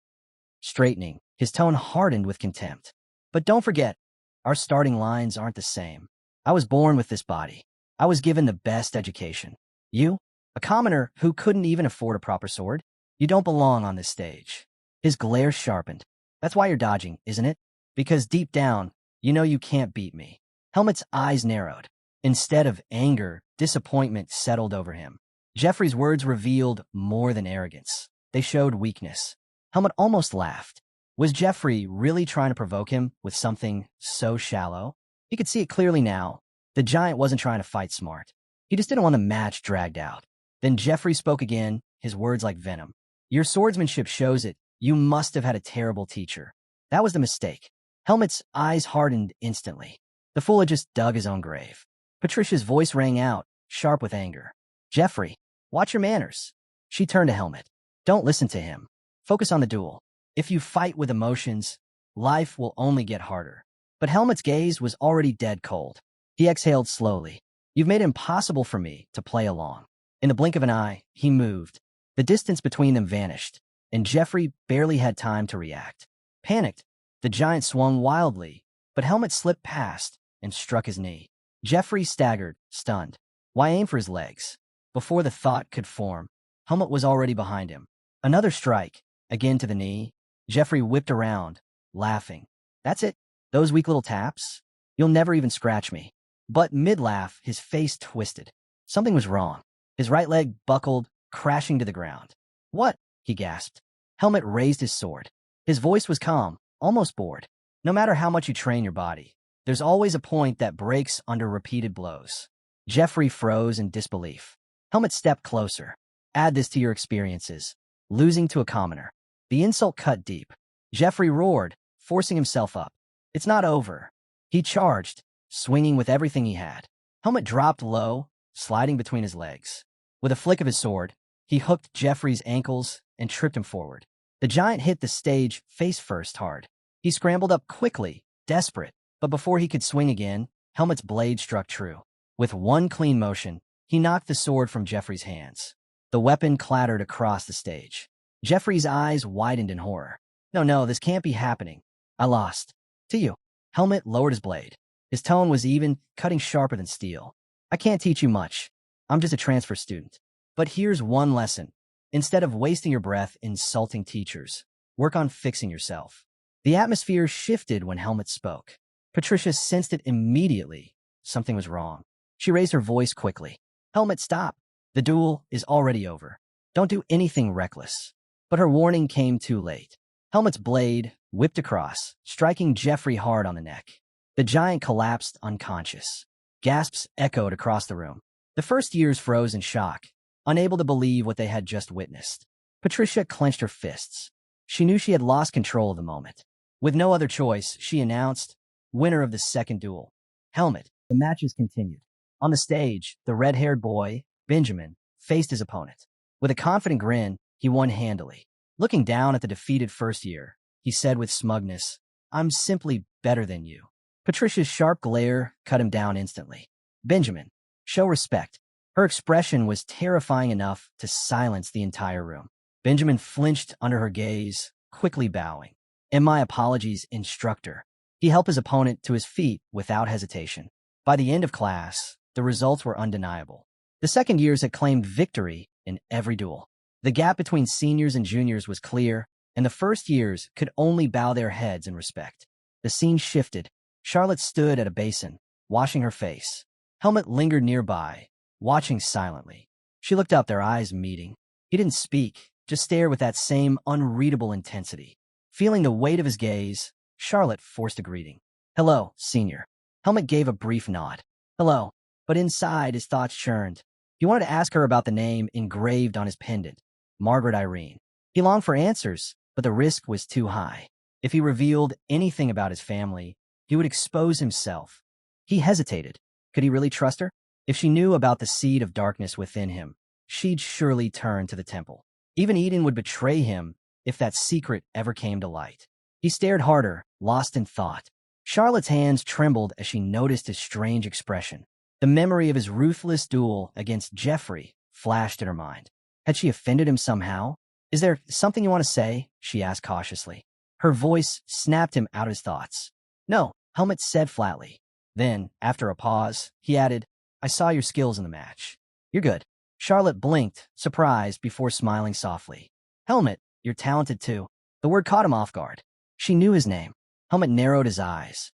Straightening, his tone hardened with contempt. But don't forget, our starting lines aren't the same. I was born with this body. I was given the best education. You? A commoner who couldn't even afford a proper sword? You don't belong on this stage. His glare sharpened. That's why you're dodging, isn't it? Because deep down, you know you can't beat me. Helmet's eyes narrowed. Instead of anger, disappointment settled over him. Jeffrey's words revealed more than arrogance. They showed weakness. Helmet almost laughed. Was Jeffrey really trying to provoke him with something so shallow? He could see it clearly now. The giant wasn't trying to fight smart. He just didn't want the match dragged out. Then Jeffrey spoke again, his words like venom. Your swordsmanship shows it. You must have had a terrible teacher. That was the mistake. Helmet's eyes hardened instantly. The fool had just dug his own grave. Patricia's voice rang out, sharp with anger. Jeffrey, watch your manners. She turned to Helmet. Don't listen to him. Focus on the duel. If you fight with emotions, life will only get harder. But Helmet's gaze was already dead cold. He exhaled slowly. You've made it impossible for me to play along. In the blink of an eye, he moved. The distance between them vanished, and Jeffrey barely had time to react. Panicked, the giant swung wildly, but Helmet slipped past and struck his knee. Jeffrey staggered, stunned. Why aim for his legs? Before the thought could form, Helmet was already behind him. Another strike, again to the knee. Jeffrey whipped around, laughing. That's it? Those weak little taps? You'll never even scratch me. But mid-laugh, his face twisted. Something was wrong. His right leg buckled, crashing to the ground. What? He gasped. Helmet raised his sword. His voice was calm, almost bored. No matter how much you train your body, there's always a point that breaks under repeated blows. Jeffrey froze in disbelief. Helmet stepped closer. Add this to your experiences. Losing to a commoner. The insult cut deep. Jeffrey roared, forcing himself up. It's not over. He charged, swinging with everything he had. Helmet dropped low, sliding between his legs. With a flick of his sword, he hooked Jeffrey's ankles and tripped him forward. The giant hit the stage face first hard. He scrambled up quickly, desperate, but before he could swing again, Helmet's blade struck true. With one clean motion, he knocked the sword from Jeffrey's hands. The weapon clattered across the stage. Jeffrey's eyes widened in horror. No, this can't be happening. I lost. To you. Helmet lowered his blade. His tone was even, cutting sharper than steel. I can't teach you much. I'm just a transfer student. But here's one lesson. Instead of wasting your breath insulting teachers, work on fixing yourself. The atmosphere shifted when Helmet spoke. Patricia sensed it immediately. Something was wrong. She raised her voice quickly. Helmet, stop. The duel is already over. Don't do anything reckless. But her warning came too late. Helmet's blade whipped across, striking Jeffrey hard on the neck. The giant collapsed unconscious. Gasps echoed across the room. The first years froze in shock, unable to believe what they had just witnessed. Patricia clenched her fists. She knew she had lost control of the moment. With no other choice, she announced, winner of the second duel. Helmet. The matches continued. On the stage, the red-haired boy, Benjamin, faced his opponent. With a confident grin, he won handily. Looking down at the defeated first year, he said with smugness, I'm simply better than you. Patricia's sharp glare cut him down instantly. Benjamin, show respect. Her expression was terrifying enough to silence the entire room. Benjamin flinched under her gaze, quickly bowing. And my apologies, instructor. He helped his opponent to his feet without hesitation. By the end of class, the results were undeniable. The second years had claimed victory in every duel. The gap between seniors and juniors was clear, and the first years could only bow their heads in respect. The scene shifted. Charlotte stood at a basin, washing her face. Helmet lingered nearby, watching silently. She looked up, their eyes meeting. He didn't speak, just stared with that same unreadable intensity. Feeling the weight of his gaze, Charlotte forced a greeting. Hello, senior. Helmet gave a brief nod. Hello. But inside, his thoughts churned. He wanted to ask her about the name engraved on his pendant, Margaret Irene. He longed for answers, but the risk was too high. If he revealed anything about his family, he would expose himself. He hesitated. Could he really trust her? If she knew about the seed of darkness within him, she'd surely turn to the temple. Even Eden would betray him if that secret ever came to light. He stared harder, lost in thought. Charlotte's hands trembled as she noticed his strange expression. The memory of his ruthless duel against Jeffrey flashed in her mind. Had she offended him somehow? Is there something you want to say? She asked cautiously. Her voice snapped him out of his thoughts. No, Helmet said flatly. Then, after a pause, he added, I saw your skills in the match. You're good. Charlotte blinked, surprised, before smiling softly. Helmet, you're talented too. The word caught him off guard. She knew his name. Helmet narrowed his eyes.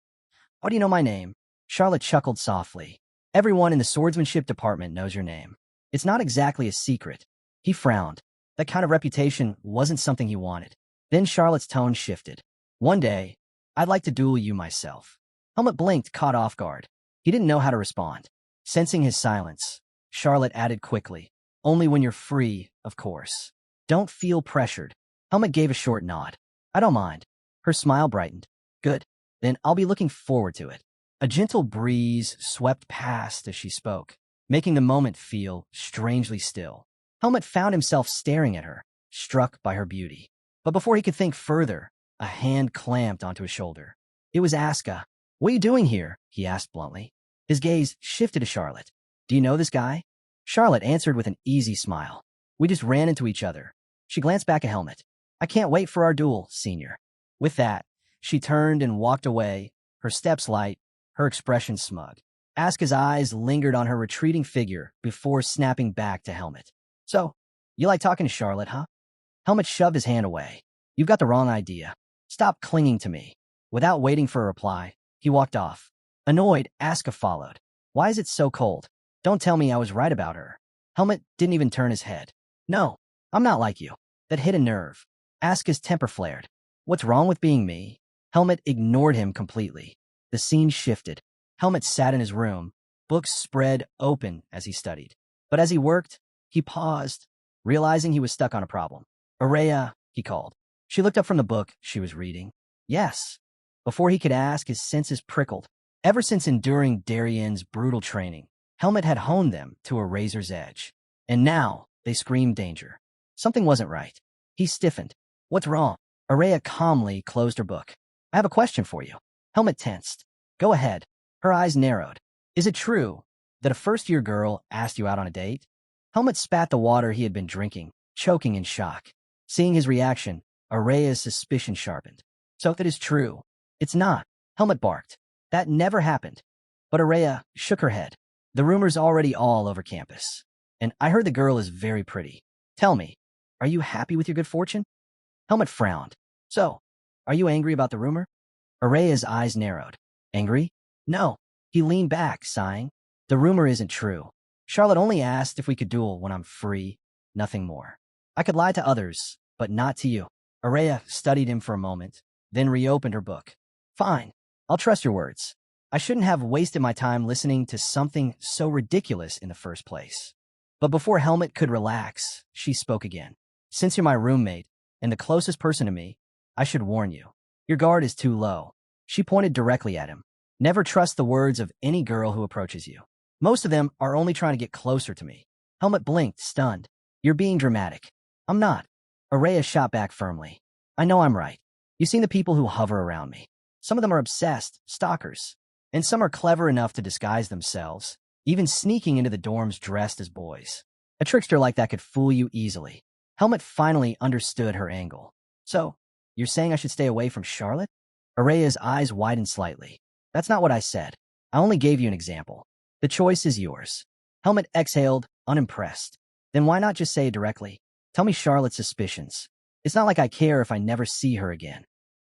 How do you know my name? Charlotte chuckled softly. Everyone in the swordsmanship department knows your name. It's not exactly a secret. He frowned. That kind of reputation wasn't something he wanted. Then Charlotte's tone shifted. One day, I'd like to duel you myself. Helmet blinked, caught off guard. He didn't know how to respond. Sensing his silence, Charlotte added quickly, only when you're free, of course. Don't feel pressured. Helmet gave a short nod. I don't mind. Her smile brightened. Good. Then I'll be looking forward to it. A gentle breeze swept past as she spoke, making the moment feel strangely still. Helmet found himself staring at her, struck by her beauty. But before he could think further, a hand clamped onto his shoulder. It was Aska. What are you doing here? He asked bluntly. His gaze shifted to Charlotte. Do you know this guy? Charlotte answered with an easy smile. We just ran into each other. She glanced back at Helmet. I can't wait for our duel, senior. With that, she turned and walked away, her steps light, her expression smug. Aska's eyes lingered on her retreating figure before snapping back to Helmet. So, you like talking to Charlotte, huh? Helmet shoved his hand away. You've got the wrong idea. Stop clinging to me. Without waiting for a reply, he walked off. Annoyed, Aska followed. Why is it so cold? Don't tell me I was right about her. Helmet didn't even turn his head. No, I'm not like you. That hit a nerve. Aska's temper flared. What's wrong with being me? Helmet ignored him completely. The scene shifted. Helmet sat in his room, books spread open as he studied. But as he worked, he paused, realizing he was stuck on a problem. Araya, he called. She looked up from the book she was reading. Yes. Before he could ask, his senses prickled. Ever since enduring Darien's brutal training, Helmet had honed them to a razor's edge. And now, they screamed danger. Something wasn't right. He stiffened. What's wrong? Araya calmly closed her book. I have a question for you. Helmet tensed. Go ahead. Her eyes narrowed. Is it true that a first-year girl asked you out on a date? Helmet spat the water he had been drinking, choking in shock. Seeing his reaction, Araya's suspicion sharpened. So that is true. It's not. Helmet barked. That never happened. But Araya shook her head. The rumor's already all over campus. And I heard the girl is very pretty. Tell me, are you happy with your good fortune? Helmet frowned. So, are you angry about the rumor? Araya's eyes narrowed. Angry? No. He leaned back, sighing. The rumor isn't true. Charlotte only asked if we could duel when I'm free, nothing more. I could lie to others, but not to you. Araya studied him for a moment, then reopened her book. Fine, I'll trust your words. I shouldn't have wasted my time listening to something so ridiculous in the first place. But before Helmet could relax, she spoke again. Since you're my roommate and the closest person to me, I should warn you. Your guard is too low. She pointed directly at him. Never trust the words of any girl who approaches you. Most of them are only trying to get closer to me. Helmet blinked, stunned. You're being dramatic. I'm not. Araya shot back firmly. I know I'm right. You've seen the people who hover around me. Some of them are obsessed, stalkers. And some are clever enough to disguise themselves, even sneaking into the dorms dressed as boys. A trickster like that could fool you easily. Helmet finally understood her angle. So, you're saying I should stay away from Charlotte? Araya's eyes widened slightly. That's not what I said. I only gave you an example. The choice is yours. Helmet exhaled, unimpressed. Then why not just say it directly? Tell me Charlotte's suspicions. It's not like I care if I never see her again.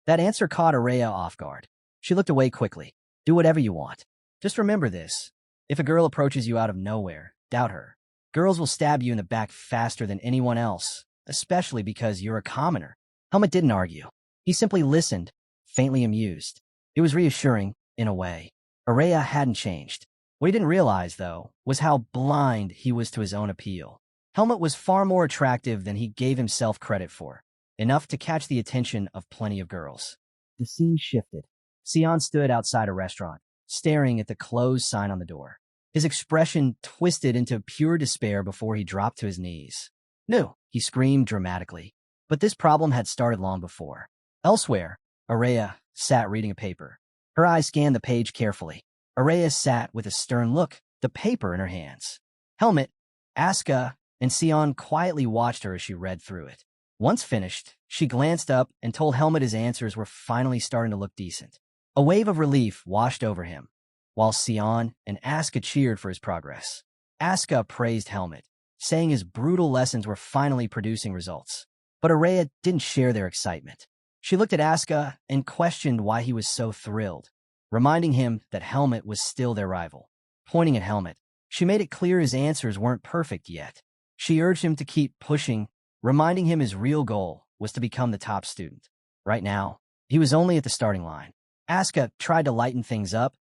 That answer caught Araya off guard. She looked away quickly. Do whatever you want. Just remember this. If a girl approaches you out of nowhere, doubt her. Girls will stab you in the back faster than anyone else, especially because you're a commoner. Helmet didn't argue. He simply listened, faintly amused. It was reassuring, in a way. Araya hadn't changed. What he didn't realize, though, was how blind he was to his own appeal. Helmet was far more attractive than he gave himself credit for, enough to catch the attention of plenty of girls. The scene shifted. Sion stood outside a restaurant, staring at the closed sign on the door. His expression twisted into pure despair before he dropped to his knees. No, he screamed dramatically. But this problem had started long before. Elsewhere, Araya sat reading a paper. Her eyes scanned the page carefully. Araya sat with a stern look, the paper in her hands. Helmet, Asuka, and Sion quietly watched her as she read through it. Once finished, she glanced up and told Helmet his answers were finally starting to look decent. A wave of relief washed over him, while Sion and Asuka cheered for his progress. Asuka praised Helmet, saying his brutal lessons were finally producing results. But Araya didn't share their excitement. She looked at Asuka and questioned why he was so thrilled, reminding him that Helmet was still their rival. Pointing at Helmet, she made it clear his answers weren't perfect yet. She urged him to keep pushing, reminding him his real goal was to become the top student. Right now, he was only at the starting line. Asuka tried to lighten things up,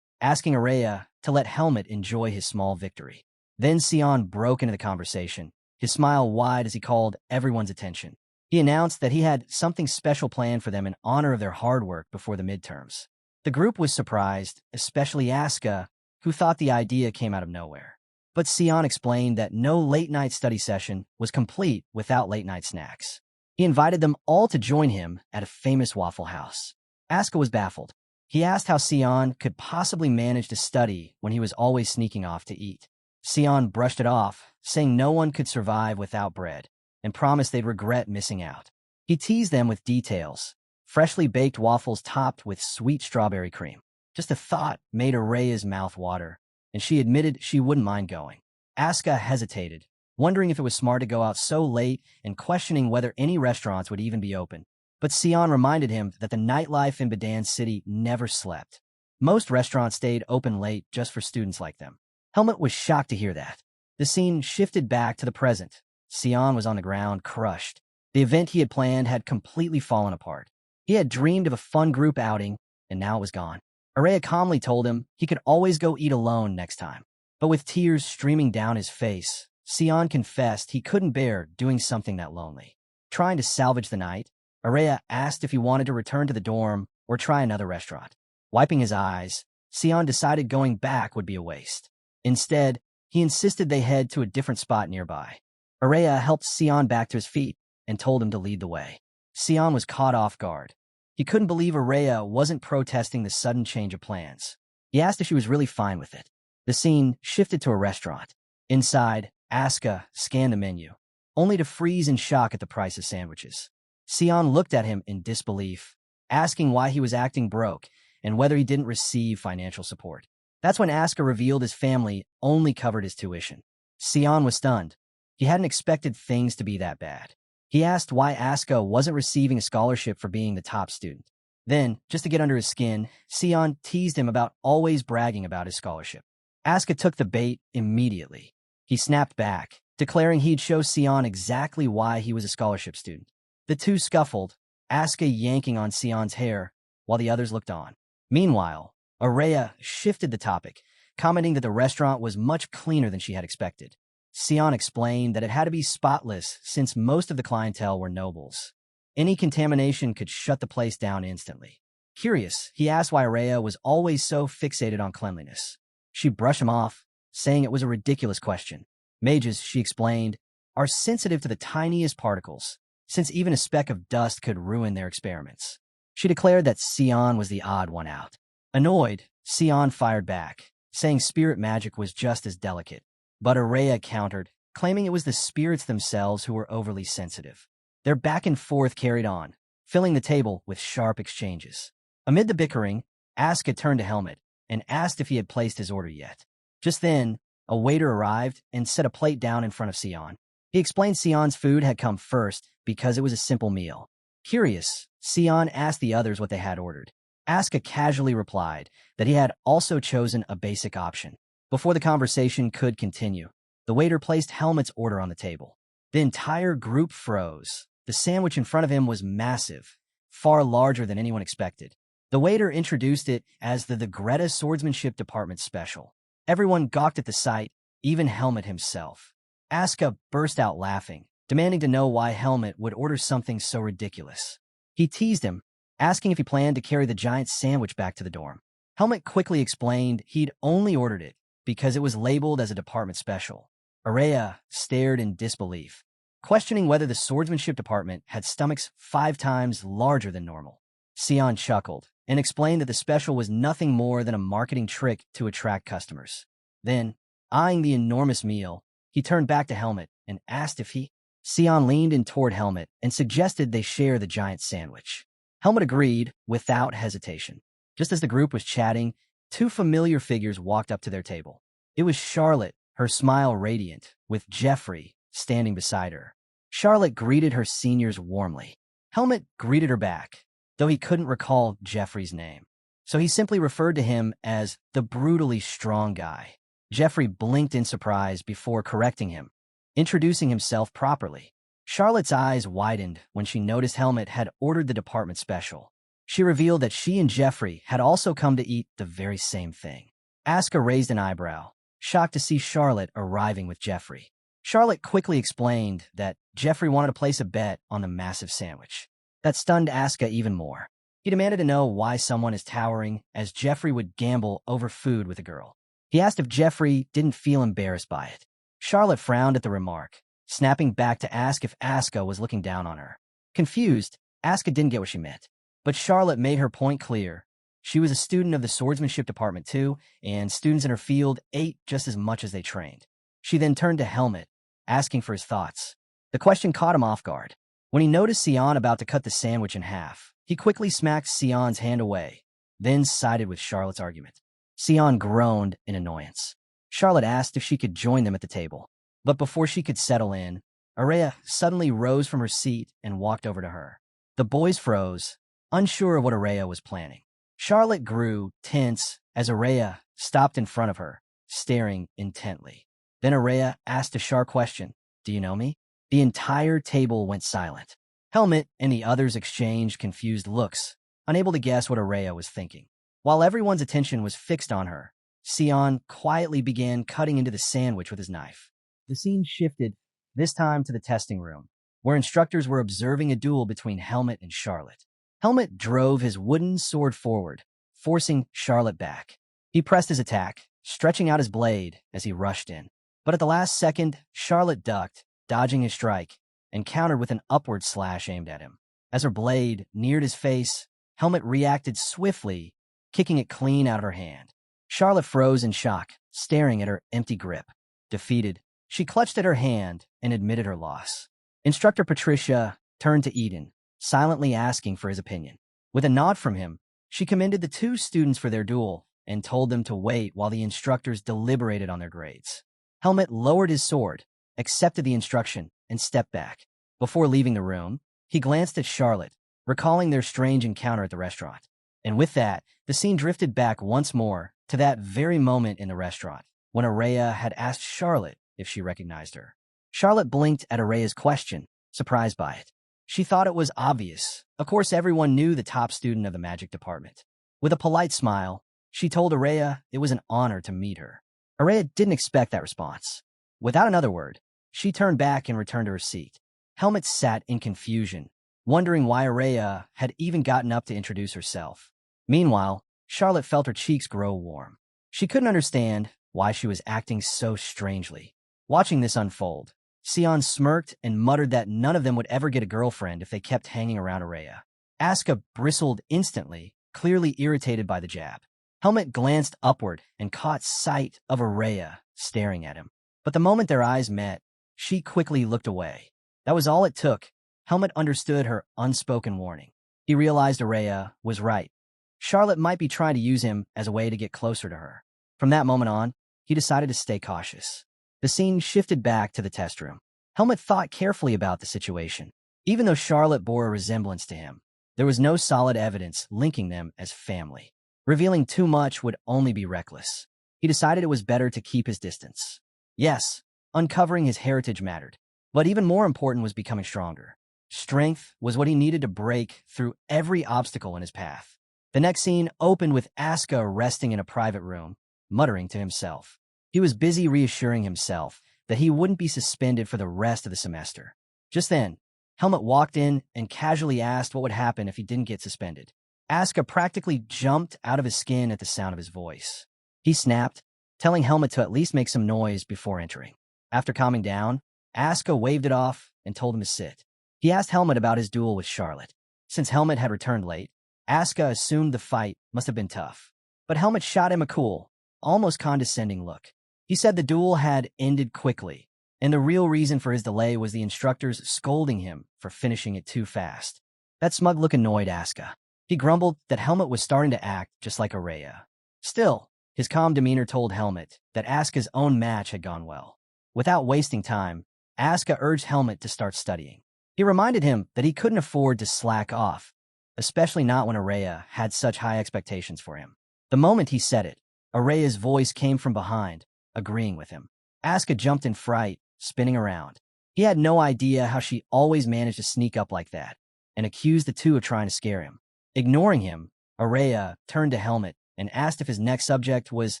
asking Araya to let Helmet enjoy his small victory. Then Sion broke into the conversation, his smile wide as he called everyone's attention. He announced that he had something special planned for them in honor of their hard work before the midterms. The group was surprised, especially Asuka, who thought the idea came out of nowhere. But Sion explained that no late-night study session was complete without late-night snacks. He invited them all to join him at a famous Waffle House. Asuka was baffled. He asked how Sion could possibly manage to study when he was always sneaking off to eat. Sion brushed it off, saying no one could survive without bread, and promised they'd regret missing out. He teased them with details. Freshly baked waffles topped with sweet strawberry cream. Just a thought made Araya's mouth water, and she admitted she wouldn't mind going. Asuka hesitated, wondering if it was smart to go out so late and questioning whether any restaurants would even be open. But Sion reminded him that the nightlife in Badan City never slept. Most restaurants stayed open late just for students like them. Helmet was shocked to hear that. The scene shifted back to the present. Sion was on the ground, crushed. The event he had planned had completely fallen apart. He had dreamed of a fun group outing, and now it was gone. Araya calmly told him he could always go eat alone next time. But with tears streaming down his face, Sion confessed he couldn't bear doing something that lonely. Trying to salvage the night, Araya asked if he wanted to return to the dorm or try another restaurant. Wiping his eyes, Sion decided going back would be a waste. Instead, he insisted they head to a different spot nearby. Araya helped Sion back to his feet and told him to lead the way. Sion was caught off guard. He couldn't believe Araya wasn't protesting the sudden change of plans. He asked if she was really fine with it. The scene shifted to a restaurant. Inside, Asuka scanned the menu, only to freeze in shock at the price of sandwiches. Sion looked at him in disbelief, asking why he was acting broke and whether he didn't receive financial support. That's when Asuka revealed his family only covered his tuition. Sion was stunned. He hadn't expected things to be that bad. He asked why Asuka wasn't receiving a scholarship for being the top student. Then, just to get under his skin, Sion teased him about always bragging about his scholarship. Asuka took the bait immediately. He snapped back, declaring he'd show Sion exactly why he was a scholarship student. The two scuffled, Asuka yanking on Sion's hair, while the others looked on. Meanwhile, Araya shifted the topic, commenting that the restaurant was much cleaner than she had expected. Sion explained that it had to be spotless since most of the clientele were nobles. Any contamination could shut the place down instantly. Curious, he asked why Araya was always so fixated on cleanliness. She brushed him off, saying it was a ridiculous question. Mages, she explained, are sensitive to the tiniest particles, since even a speck of dust could ruin their experiments. She declared that Sion was the odd one out. Annoyed, Sion fired back, saying spirit magic was just as delicate. But Araya countered, claiming it was the spirits themselves who were overly sensitive. Their back and forth carried on, filling the table with sharp exchanges. Amid the bickering, Asuka turned to Helmet and asked if he had placed his order yet. Just then, a waiter arrived and set a plate down in front of Sion. He explained Sion's food had come first because it was a simple meal. Curious, Sion asked the others what they had ordered. Asuka casually replied that he had also chosen a basic option. Before the conversation could continue, the waiter placed Helmet's order on the table. The entire group froze. The sandwich in front of him was massive, far larger than anyone expected. The waiter introduced it as the Greta Swordsmanship Department Special. Everyone gawked at the sight, even Helmet himself. Asuka burst out laughing, demanding to know why Helmet would order something so ridiculous. He teased him, asking if he planned to carry the giant sandwich back to the dorm. Helmet quickly explained he'd only ordered it because it was labeled as a department special. Araya stared in disbelief, questioning whether the swordsmanship department had stomachs 5 times larger than normal. Sion chuckled and explained that the special was nothing more than a marketing trick to attract customers. Then, eyeing the enormous meal, he turned back to Helmet and asked if he... Sion leaned in toward Helmet and suggested they share the giant sandwich. Helmet agreed without hesitation. Just as the group was chatting, 2 familiar figures walked up to their table. It was Charlotte, her smile radiant, with Jeffrey standing beside her. Charlotte greeted her seniors warmly. Helmet greeted her back, though he couldn't recall Jeffrey's name. So he simply referred to him as the brutally strong guy. Jeffrey blinked in surprise before correcting him, introducing himself properly. Charlotte's eyes widened when she noticed Helmet had ordered the department special. She revealed that she and Jeffrey had also come to eat the very same thing. Asuka raised an eyebrow, shocked to see Charlotte arriving with Jeffrey. Charlotte quickly explained that Jeffrey wanted to place a bet on the massive sandwich. That stunned Asuka even more. He demanded to know why someone as towering as Jeffrey would gamble over food with a girl. He asked if Jeffrey didn't feel embarrassed by it. Charlotte frowned at the remark, snapping back to ask if Asuka was looking down on her. Confused, Asuka didn't get what she meant. But Charlotte made her point clear. She was a student of the swordsmanship department too, and students in her field ate just as much as they trained. She then turned to Helmet, asking for his thoughts. The question caught him off guard. When he noticed Sion about to cut the sandwich in half, he quickly smacked Sion's hand away, then sided with Charlotte's argument. Sion groaned in annoyance. Charlotte asked if she could join them at the table. But before she could settle in, Araya suddenly rose from her seat and walked over to her. The boys froze, unsure of what Araya was planning. Charlotte grew tense as Araya stopped in front of her, staring intently. Then Araya asked a sharp question, "Do you know me?" The entire table went silent. Helmet and the others exchanged confused looks, unable to guess what Araya was thinking. While everyone's attention was fixed on her, Sion quietly began cutting into the sandwich with his knife. The scene shifted, this time to the testing room, where instructors were observing a duel between Helmet and Charlotte. Helmet drove his wooden sword forward, forcing Charlotte back. He pressed his attack, stretching out his blade as he rushed in. But at the last second, Charlotte ducked, dodging his strike, and countered with an upward slash aimed at him. As her blade neared his face, Helmet reacted swiftly, kicking it clean out of her hand. Charlotte froze in shock, staring at her empty grip. Defeated, she clutched at her hand and admitted her loss. Instructor Patricia turned to Eden, silently asking for his opinion. With a nod from him, she commended the 2 students for their duel and told them to wait while the instructors deliberated on their grades. Helmet lowered his sword, accepted the instruction, and stepped back. Before leaving the room, he glanced at Charlotte, recalling their strange encounter at the restaurant. And with that, the scene drifted back once more to that very moment in the restaurant, when Araya had asked Charlotte if she recognized her. Charlotte blinked at Araya's question, surprised by it. She thought it was obvious. Of course, everyone knew the top student of the magic department. With a polite smile, she told Araya it was an honor to meet her. Araya didn't expect that response. Without another word, she turned back and returned to her seat. Helmut sat in confusion, wondering why Araya had even gotten up to introduce herself. Meanwhile, Charlotte felt her cheeks grow warm. She couldn't understand why she was acting so strangely. Watching this unfold, Sion smirked and muttered that none of them would ever get a girlfriend if they kept hanging around Araya. Asuka bristled instantly, clearly irritated by the jab. Helmut glanced upward and caught sight of Araya staring at him. But the moment their eyes met, she quickly looked away. That was all it took. Helmut understood her unspoken warning. He realized Araya was right. Charlotte might be trying to use him as a way to get closer to her. From that moment on, he decided to stay cautious. The scene shifted back to the test room. Helmut thought carefully about the situation. Even though Charlotte bore a resemblance to him, there was no solid evidence linking them as family. Revealing too much would only be reckless. He decided it was better to keep his distance. Yes, uncovering his heritage mattered, but even more important was becoming stronger. Strength was what he needed to break through every obstacle in his path. The next scene opened with Asuka resting in a private room, muttering to himself. He was busy reassuring himself that he wouldn't be suspended for the rest of the semester. Just then, Helmut walked in and casually asked what would happen if he didn't get suspended. Asuka practically jumped out of his skin at the sound of his voice. He snapped, telling Helmut to at least make some noise before entering. After calming down, Asuka waved it off and told him to sit. He asked Helmut about his duel with Charlotte. Since Helmut had returned late, Asuka assumed the fight must have been tough. But Helmut shot him a cool, almost condescending look. He said the duel had ended quickly, and the real reason for his delay was the instructors scolding him for finishing it too fast. That smug look annoyed Asuka. He grumbled that Helmut was starting to act just like Araya. Still, his calm demeanor told Helmut that Asuka's own match had gone well. Without wasting time, Asuka urged Helmut to start studying. He reminded him that he couldn't afford to slack off, especially not when Araya had such high expectations for him. The moment he said it, Araya's voice came from behind, agreeing with him. Asuka jumped in fright, spinning around. He had no idea how she always managed to sneak up like that, and accused the two of trying to scare him. Ignoring him, Araya turned to Helmut and asked if his next subject was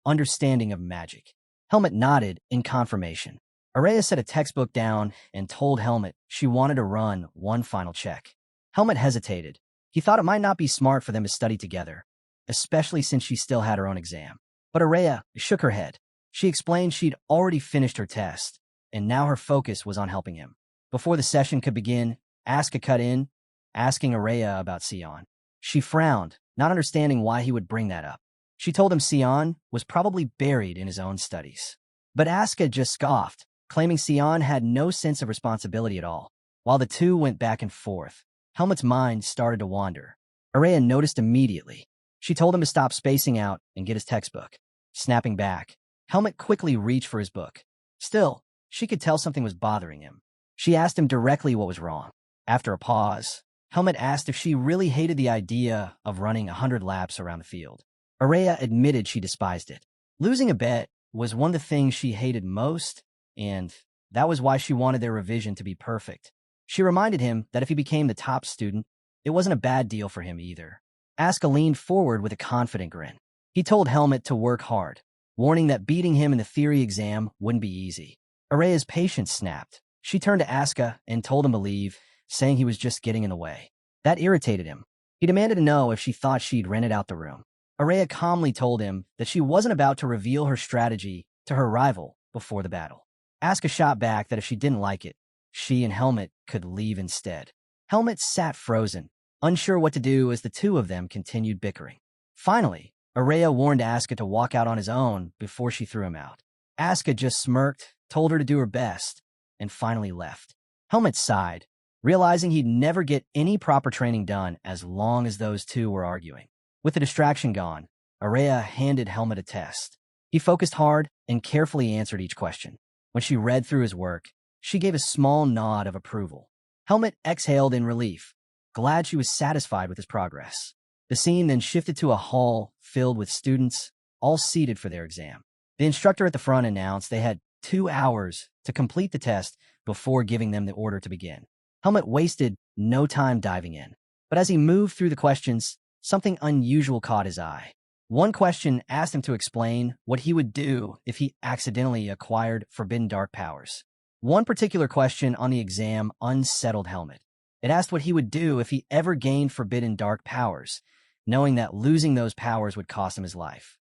understanding of magic. Helmut nodded in confirmation. Araya set a textbook down and told Helmut she wanted to run one final check. Helmut hesitated. He thought it might not be smart for them to study together, especially since she still had her own exam. But Araya shook her head. She explained she'd already finished her test, and now her focus was on helping him. Before the session could begin, Asuka cut in, asking Araya about Sion. She frowned, not understanding why he would bring that up. She told him Sion was probably buried in his own studies. But Asuka just scoffed, claiming Sion had no sense of responsibility at all. While the two went back and forth, Helmut's mind started to wander. Araya noticed immediately. She told him to stop spacing out and get his textbook. Snapping back, Helmut quickly reached for his book. Still, she could tell something was bothering him. She asked him directly what was wrong. After a pause, Helmut asked if she really hated the idea of running 100 laps around the field. Araya admitted she despised it. Losing a bet was one of the things she hated most, and that was why she wanted their revision to be perfect. She reminded him that if he became the top student, it wasn't a bad deal for him either. Asuka leaned forward with a confident grin. He told Helmut to work hard, warning that beating him in the theory exam wouldn't be easy. Araya's patience snapped. She turned to Asuka and told him to leave, saying he was just getting in the way. That irritated him. He demanded to know if she thought she'd rented out the room. Araya calmly told him that she wasn't about to reveal her strategy to her rival before the battle. Asuka shot back that if she didn't like it, she and Helmut could leave instead. Helmut sat frozen, unsure what to do as the two of them continued bickering. Finally, Araya warned Asuka to walk out on his own before she threw him out. Asuka just smirked, told her to do her best, and finally left. Helmut sighed, realizing he'd never get any proper training done as long as those two were arguing. With the distraction gone, Araya handed Helmut a test. He focused hard and carefully answered each question. When she read through his work, she gave a small nod of approval. Helmut exhaled in relief, glad she was satisfied with his progress. The scene then shifted to a hall filled with students, all seated for their exam. The instructor at the front announced they had 2 hours to complete the test before giving them the order to begin. Helmut wasted no time diving in. But as he moved through the questions, something unusual caught his eye. One question asked him to explain what he would do if he accidentally acquired forbidden dark powers. One particular question on the exam unsettled Helmut. It asked what he would do if he ever gained forbidden dark powers, knowing that losing those powers would cost him his life.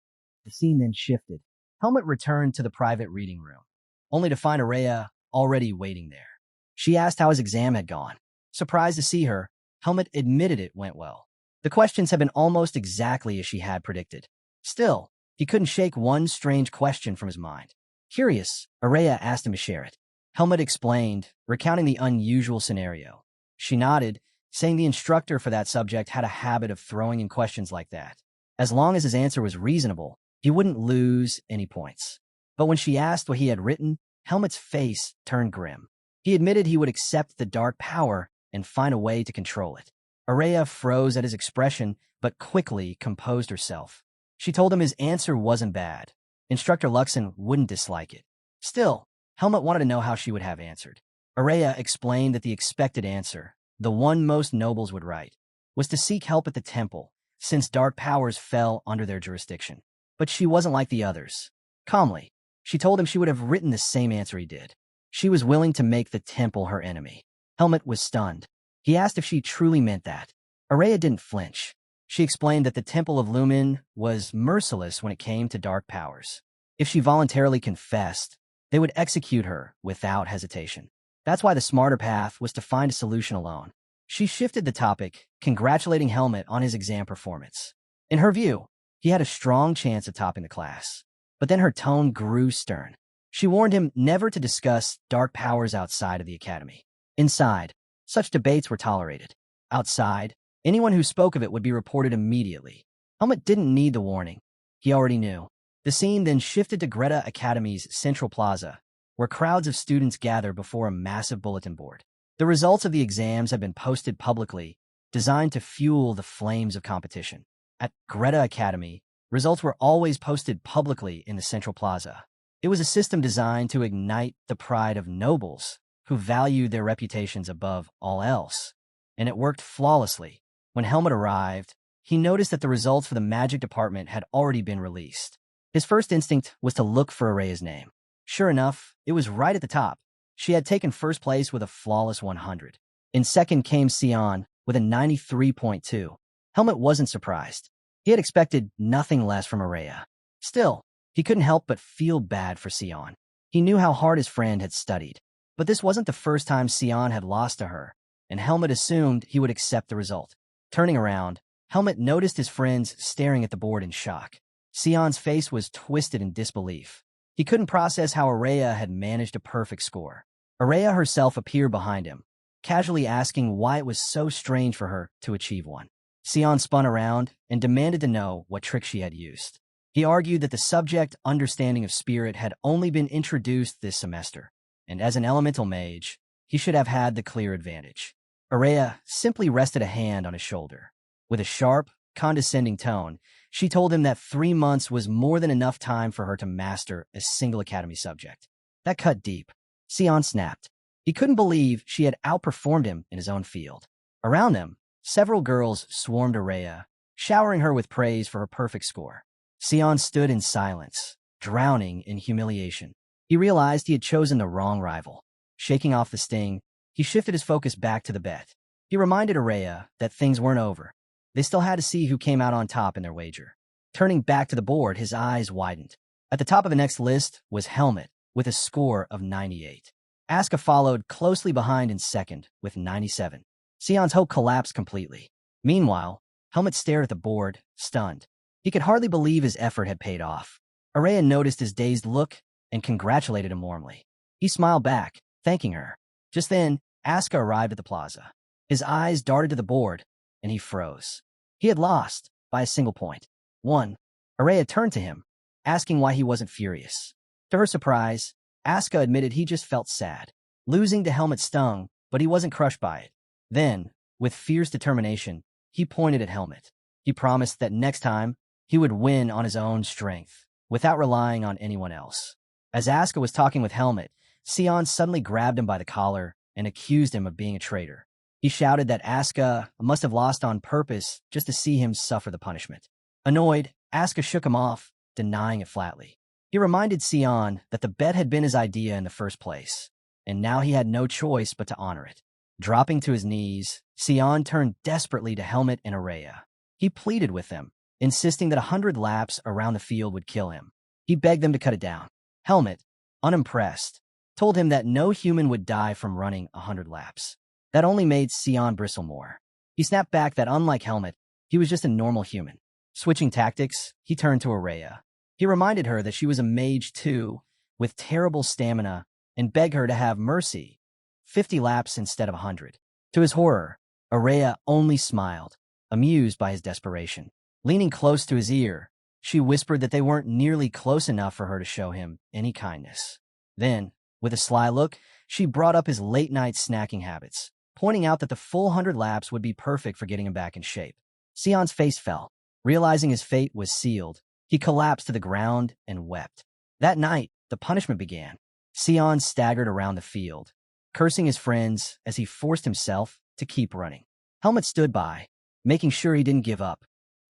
The scene then shifted. Helmut returned to the private reading room, only to find Araya already waiting there. She asked how his exam had gone. Surprised to see her, Helmut admitted it went well. The questions had been almost exactly as she had predicted. Still, he couldn't shake one strange question from his mind. Curious, Araya asked him to share it. Helmut explained, recounting the unusual scenario. She nodded, saying the instructor for that subject had a habit of throwing in questions like that. As long as his answer was reasonable, he wouldn't lose any points. But when she asked what he had written, Helmut's face turned grim. He admitted he would accept the dark power and find a way to control it. Araya froze at his expression, but quickly composed herself. She told him his answer wasn't bad. Instructor Luxon wouldn't dislike it. Still, Helmut wanted to know how she would have answered. Araya explained that the expected answer, the one most nobles would write, was to seek help at the temple, since dark powers fell under their jurisdiction. But she wasn't like the others. Calmly, she told him she would have written the same answer he did. She was willing to make the temple her enemy. Helmut was stunned. He asked if she truly meant that. Araya didn't flinch. She explained that the Temple of Lumen was merciless when it came to dark powers. If she voluntarily confessed, they would execute her without hesitation. That's why the smarter path was to find a solution alone. She shifted the topic, congratulating Helmut on his exam performance. In her view, he had a strong chance of topping the class. But then her tone grew stern. She warned him never to discuss dark powers outside of the academy. Inside, such debates were tolerated. Outside, anyone who spoke of it would be reported immediately. Helmut didn't need the warning. He already knew. The scene then shifted to Greta Academy's Central Plaza, where crowds of students gather before a massive bulletin board. The results of the exams had been posted publicly, designed to fuel the flames of competition. At Greta Academy, results were always posted publicly in the Central Plaza. It was a system designed to ignite the pride of nobles who valued their reputations above all else. And it worked flawlessly. When Helmut arrived, he noticed that the results for the magic department had already been released. His first instinct was to look for Araya's name. Sure enough, it was right at the top. She had taken first place with a flawless 100. In second came Sion with a 93.2. Helmut wasn't surprised. He had expected nothing less from Araya. Still, he couldn't help but feel bad for Sion. He knew how hard his friend had studied. But this wasn't the first time Sion had lost to her, and Helmut assumed he would accept the result. Turning around, Helmut noticed his friends staring at the board in shock. Sion's face was twisted in disbelief. He couldn't process how Araya had managed a perfect score. Araya herself appeared behind him, casually asking why it was so strange for her to achieve one. Sion spun around and demanded to know what trick she had used. He argued that the subject understanding of spirit had only been introduced this semester, and as an elemental mage, he should have had the clear advantage. Araya simply rested a hand on his shoulder. With a sharp, condescending tone, she told him that 3 months was more than enough time for her to master a single academy subject. That cut deep. Sion snapped. He couldn't believe she had outperformed him in his own field. Around them, several girls swarmed Araya, showering her with praise for her perfect score. Sion stood in silence, drowning in humiliation. He realized he had chosen the wrong rival. Shaking off the sting, he shifted his focus back to the bet. He reminded Araya that things weren't over. They still had to see who came out on top in their wager. Turning back to the board, his eyes widened. At the top of the next list was Helmut, with a score of 98. Asuka followed closely behind in second, with 97. Sion's hope collapsed completely. Meanwhile, Helmut stared at the board, stunned. He could hardly believe his effort had paid off. Araya noticed his dazed look and congratulated him warmly. He smiled back, thanking her. Just then, Asuka arrived at the plaza. His eyes darted to the board, and he froze. He had lost, by a single point. 1. Araya turned to him, asking why he wasn't furious. To her surprise, Asuka admitted he just felt sad. Losing to Helmut stung, but he wasn't crushed by it. Then, with fierce determination, he pointed at Helmut. He promised that next time, he would win on his own strength, without relying on anyone else. As Asuka was talking with Helmet, Sion suddenly grabbed him by the collar and accused him of being a traitor. He shouted that Asuka must have lost on purpose just to see him suffer the punishment. Annoyed, Asuka shook him off, denying it flatly. He reminded Sion that the bet had been his idea in the first place, and now he had no choice but to honor it. Dropping to his knees, Sion turned desperately to Helmet and Araya. He pleaded with them, insisting that 100 laps around the field would kill him. He begged them to cut it down. Helmet, unimpressed, told him that no human would die from running 100 laps. That only made Sion bristle more. He snapped back that unlike Helmet, he was just a normal human. Switching tactics, he turned to Araya. He reminded her that she was a mage too, with terrible stamina, and begged her to have mercy, 50 laps instead of 100. To his horror, Araya only smiled, amused by his desperation. Leaning close to his ear, she whispered that they weren't nearly close enough for her to show him any kindness. Then, with a sly look, she brought up his late-night snacking habits, pointing out that the full 100 laps would be perfect for getting him back in shape. Sion's face fell. Realizing his fate was sealed, he collapsed to the ground and wept. That night, the punishment began. Sion staggered around the field, cursing his friends as he forced himself to keep running. Helmet stood by, making sure he didn't give up.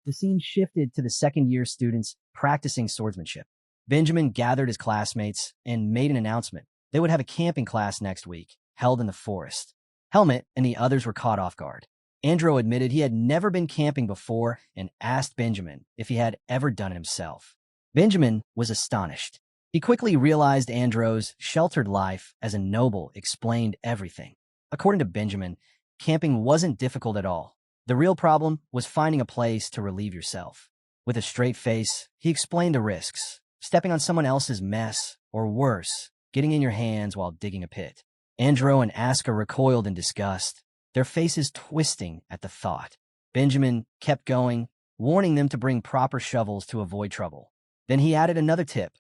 The scene shifted to the second-year students practicing swordsmanship. Benjamin gathered his classmates and made an announcement. They would have a camping class next week, held in the forest. Helmet and the others were caught off guard. Andro admitted he had never been camping before and asked Benjamin if he had ever done it himself. Benjamin was astonished. He quickly realized Andro's sheltered life as a noble explained everything. According to Benjamin, camping wasn't difficult at all. The real problem was finding a place to relieve yourself. With a straight face, he explained the risks: stepping on someone else's mess, or worse, getting in your hands while digging a pit. Andro and Asuka recoiled in disgust, their faces twisting at the thought. Benjamin kept going, warning them to bring proper shovels to avoid trouble. Then he added another tip: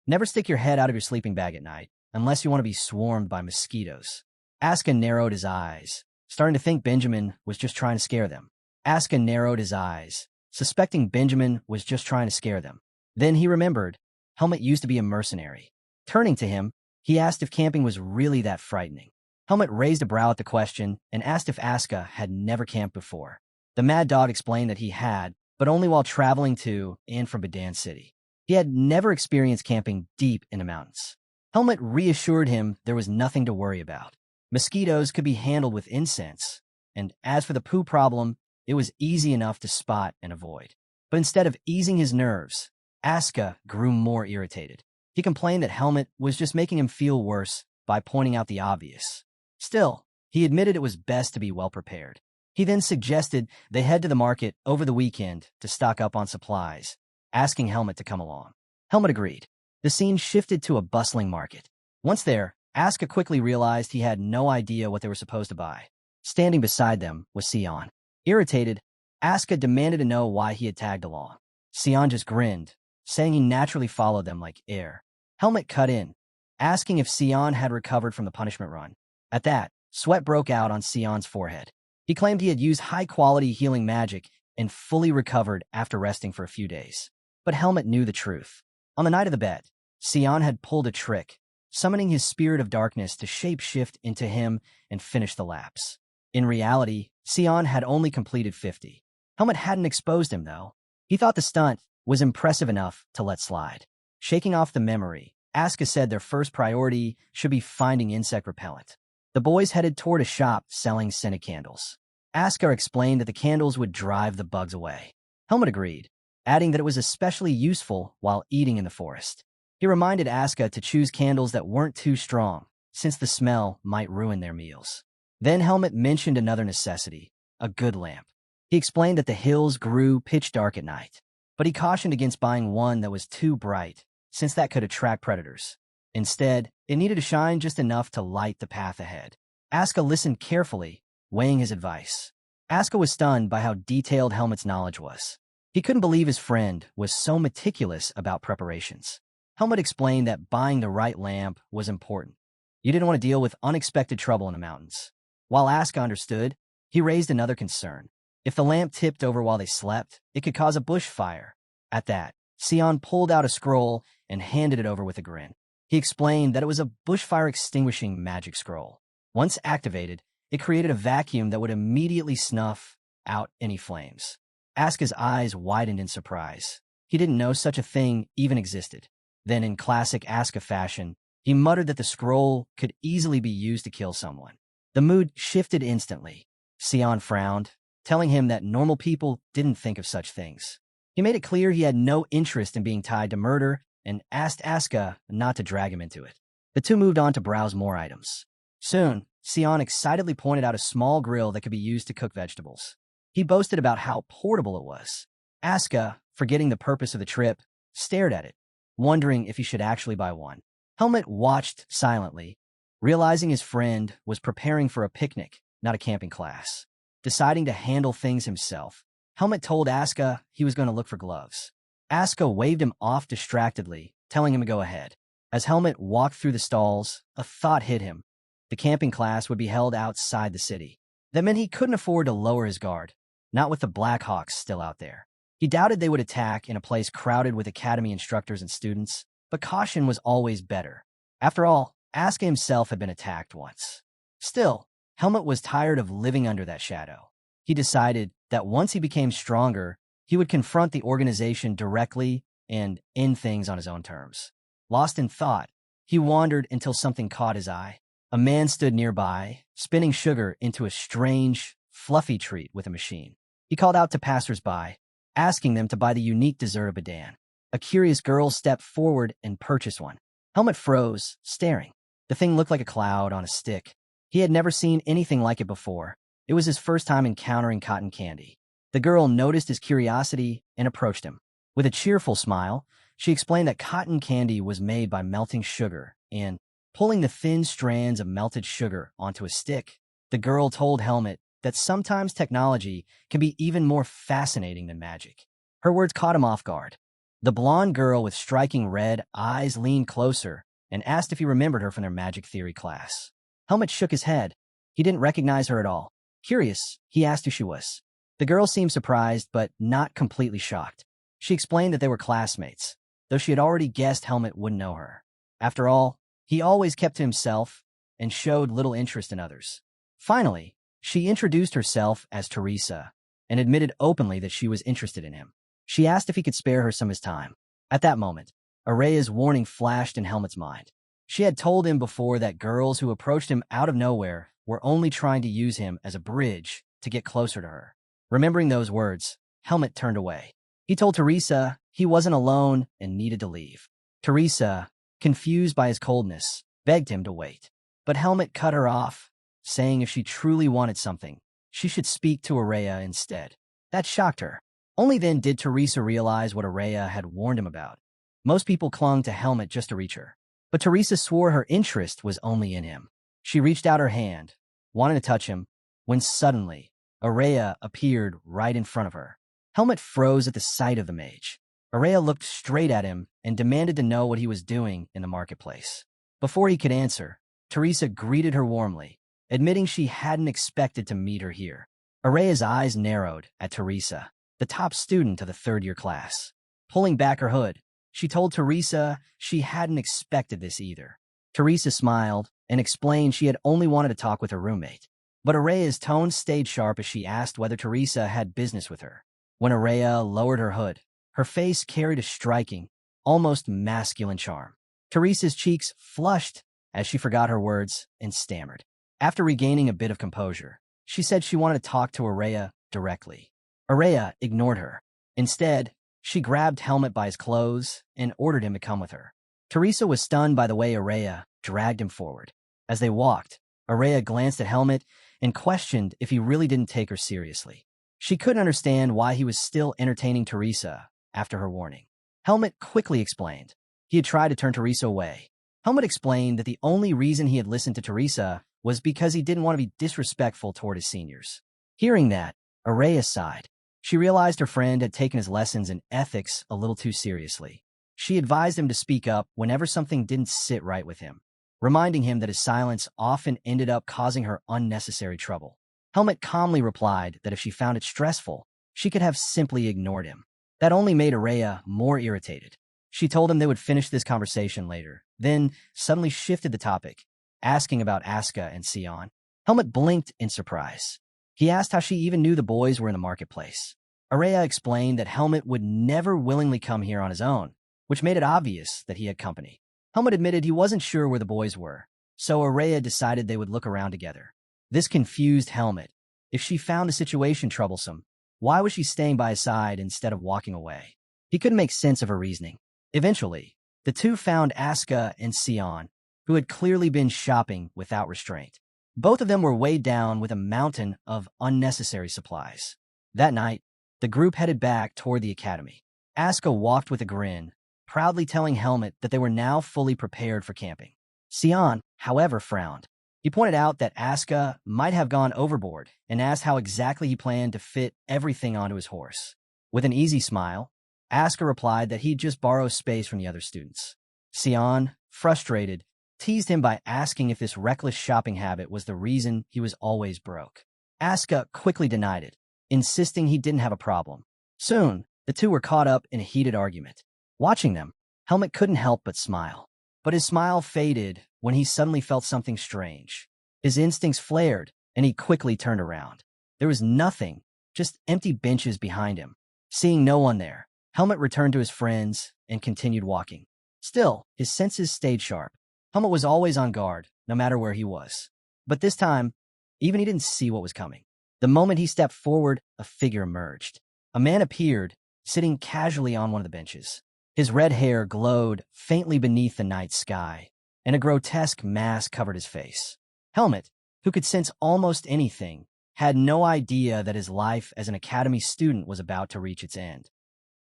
never stick your head out of your sleeping bag at night, unless you want to be swarmed by mosquitoes. Asuka narrowed his eyes, starting to think Benjamin was just trying to scare them. Asuka narrowed his eyes, suspecting Benjamin was just trying to scare them. Then he remembered Helmet used to be a mercenary. Turning to him, he asked if camping was really that frightening. Helmet raised a brow at the question and asked if Asuka had never camped before. The Mad Dog explained that he had, but only while traveling to and from Badan City. He had never experienced camping deep in the mountains. Helmet reassured him there was nothing to worry about. Mosquitoes could be handled with incense, and as for the poo problem, it was easy enough to spot and avoid. But instead of easing his nerves, Asuka grew more irritated. He complained that Helmet was just making him feel worse by pointing out the obvious. Still, he admitted it was best to be well prepared. He then suggested they head to the market over the weekend to stock up on supplies, asking Helmet to come along. Helmet agreed. The scene shifted to a bustling market. Once there, Asuka quickly realized he had no idea what they were supposed to buy. Standing beside them was Sion. Irritated, Asuka demanded to know why he had tagged along. Sion just grinned, saying he naturally followed them like air. Helmet cut in, asking if Sion had recovered from the punishment run. At that, sweat broke out on Sion's forehead. He claimed he had used high-quality healing magic and fully recovered after resting for a few days. But Helmet knew the truth. On the night of the bet, Sion had pulled a trick, summoning his spirit of darkness to shape-shift into him and finish the laps. In reality, Sion had only completed 50. Helmet hadn't exposed him, though. He thought the stunt was impressive enough to let slide. Shaking off the memory, Asuka said their first priority should be finding insect repellent. The boys headed toward a shop selling scented candles. Asuka explained that the candles would drive the bugs away. Helmet agreed, adding that it was especially useful while eating in the forest. He reminded Asuka to choose candles that weren't too strong, since the smell might ruin their meals. Then Helmet mentioned another necessity: a good lamp. He explained that the hills grew pitch dark at night, but he cautioned against buying one that was too bright, since that could attract predators. Instead, it needed to shine just enough to light the path ahead. Asuka listened carefully, weighing his advice. Asuka was stunned by how detailed Helmet's knowledge was. He couldn't believe his friend was so meticulous about preparations. Helmet explained that buying the right lamp was important. You didn't want to deal with unexpected trouble in the mountains. While Asuka understood, he raised another concern. If the lamp tipped over while they slept, it could cause a bushfire. At that, Sion pulled out a scroll and handed it over with a grin. He explained that it was a bushfire extinguishing magic scroll. Once activated, it created a vacuum that would immediately snuff out any flames. Asuka's eyes widened in surprise. He didn't know such a thing even existed. Then, in classic Asuka fashion, he muttered that the scroll could easily be used to kill someone. The mood shifted instantly. Sion frowned, telling him that normal people didn't think of such things. He made it clear he had no interest in being tied to murder and asked Asuka not to drag him into it. The two moved on to browse more items. Soon, Sion excitedly pointed out a small grill that could be used to cook vegetables. He boasted about how portable it was. Asuka, forgetting the purpose of the trip, stared at it, wondering if he should actually buy one. Helmut watched silently, realizing his friend was preparing for a picnic, not a camping class. Deciding to handle things himself, Helmut told Asuka he was going to look for gloves. Asuka waved him off distractedly, telling him to go ahead. As Helmut walked through the stalls, a thought hit him. The camping class would be held outside the city. That meant he couldn't afford to lower his guard, not with the Blackhawks still out there. He doubted they would attack in a place crowded with academy instructors and students, but caution was always better. After all, Asuka himself had been attacked once. Still, Helmut was tired of living under that shadow. He decided that once he became stronger, he would confront the organization directly and end things on his own terms. Lost in thought, he wandered until something caught his eye. A man stood nearby, spinning sugar into a strange, fluffy treat with a machine. He called out to passers-by, asking them to buy the unique dessert of Badan. A curious girl stepped forward and purchased one. Helmut froze, staring. The thing looked like a cloud on a stick. He had never seen anything like it before. It was his first time encountering cotton candy. The girl noticed his curiosity and approached him. With a cheerful smile, she explained that cotton candy was made by melting sugar and pulling the thin strands of melted sugar onto a stick. The girl told Helmut that sometimes technology can be even more fascinating than magic. Her words caught him off guard. The blonde girl with striking red eyes leaned closer and asked if he remembered her from their magic theory class. Helmut shook his head. He didn't recognize her at all. Curious, he asked who she was. The girl seemed surprised, but not completely shocked. She explained that they were classmates, though she had already guessed Helmut wouldn't know her. After all, he always kept to himself and showed little interest in others. Finally, she introduced herself as Teresa and admitted openly that she was interested in him. She asked if he could spare her some of his time. At that moment, Araya's warning flashed in Helmut's mind. She had told him before that girls who approached him out of nowhere were only trying to use him as a bridge to get closer to her. Remembering those words, Helmut turned away. He told Teresa he wasn't alone and needed to leave. Teresa, confused by his coldness, begged him to wait. But Helmut cut her off, saying if she truly wanted something, she should speak to Araya instead. That shocked her. Only then did Teresa realize what Araya had warned him about. Most people clung to Helmut just to reach her. But Teresa swore her interest was only in him. She reached out her hand, wanting to touch him, when suddenly, Araya appeared right in front of her. Helmut froze at the sight of the mage. Araya looked straight at him and demanded to know what he was doing in the marketplace. Before he could answer, Teresa greeted her warmly, admitting she hadn't expected to meet her here. Araya's eyes narrowed at Teresa, the top student of the third-year class. Pulling back her hood, she told Teresa she hadn't expected this either. Teresa smiled and explained she had only wanted to talk with her roommate. But Araya's tone stayed sharp as she asked whether Teresa had business with her. When Araya lowered her hood, her face carried a striking, almost masculine charm. Teresa's cheeks flushed as she forgot her words and stammered. After regaining a bit of composure, she said she wanted to talk to Araya directly. Araya ignored her. Instead, she grabbed Helmut by his clothes and ordered him to come with her. Teresa was stunned by the way Araya dragged him forward. As they walked, Araya glanced at Helmut and questioned if he really didn't take her seriously. She couldn't understand why he was still entertaining Teresa after her warning. Helmut quickly explained. He had tried to turn Teresa away. Helmut explained that the only reason he had listened to Teresa was because he didn't want to be disrespectful toward his seniors. Hearing that, Araya sighed. She realized her friend had taken his lessons in ethics a little too seriously. She advised him to speak up whenever something didn't sit right with him, reminding him that his silence often ended up causing her unnecessary trouble. Helmut calmly replied that if she found it stressful, she could have simply ignored him. That only made Araya more irritated. She told him they would finish this conversation later, then suddenly shifted the topic, asking about Asuka and Sion. Helmet blinked in surprise. He asked how she even knew the boys were in the marketplace. Araya explained that Helmet would never willingly come here on his own, which made it obvious that he had company. Helmet admitted he wasn't sure where the boys were, so Araya decided they would look around together. This confused Helmet. If she found the situation troublesome, why was she staying by his side instead of walking away? He couldn't make sense of her reasoning. Eventually, the two found Asuka and Sion, who had clearly been shopping without restraint. Both of them were weighed down with a mountain of unnecessary supplies. That night, the group headed back toward the academy. Asuka walked with a grin, proudly telling Helmet that they were now fully prepared for camping. Sion, however, frowned. He pointed out that Asuka might have gone overboard and asked how exactly he planned to fit everything onto his horse. With an easy smile, Asuka replied that he'd just borrow space from the other students. Sion, frustrated, teased him by asking if this reckless shopping habit was the reason he was always broke. Asuka quickly denied it, insisting he didn't have a problem. Soon, the two were caught up in a heated argument. Watching them, Helmet couldn't help but smile. But his smile faded when he suddenly felt something strange. His instincts flared, and he quickly turned around. There was nothing, just empty benches behind him. Seeing no one there, Helmet returned to his friends and continued walking. Still, his senses stayed sharp. Helmet was always on guard, no matter where he was. But this time, even he didn't see what was coming. The moment he stepped forward, a figure emerged. A man appeared, sitting casually on one of the benches. His red hair glowed faintly beneath the night sky, and a grotesque mask covered his face. Helmet, who could sense almost anything, had no idea that his life as an academy student was about to reach its end.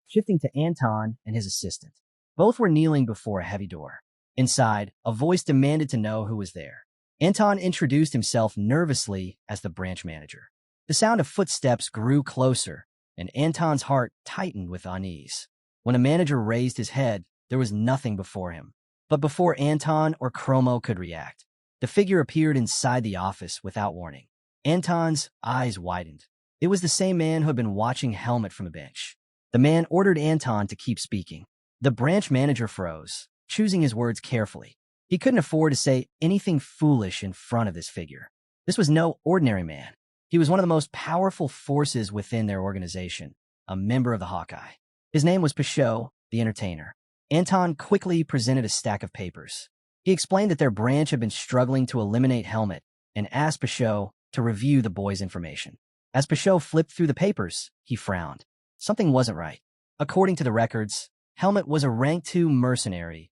Shifting to Anton and his assistant. Both were kneeling before a heavy door. Inside, a voice demanded to know who was there. Anton introduced himself nervously as the branch manager. The sound of footsteps grew closer, and Anton's heart tightened with unease. When a manager raised his head, there was nothing before him. But before Anton or Chromo could react, the figure appeared inside the office without warning. Anton's eyes widened. It was the same man who had been watching Helmet from the bench. The man ordered Anton to keep speaking. The branch manager froze, choosing his words carefully. He couldn't afford to say anything foolish in front of this figure. This was no ordinary man. He was one of the most powerful forces within their organization, a member of the Hawkeye. His name was Pashot, the entertainer. Anton quickly presented a stack of papers. He explained that their branch had been struggling to eliminate Helmet and asked Pashot to review the boy's information. As Pashot flipped through the papers, he frowned. Something wasn't right. According to the records, Helmet was a rank 2 mercenary,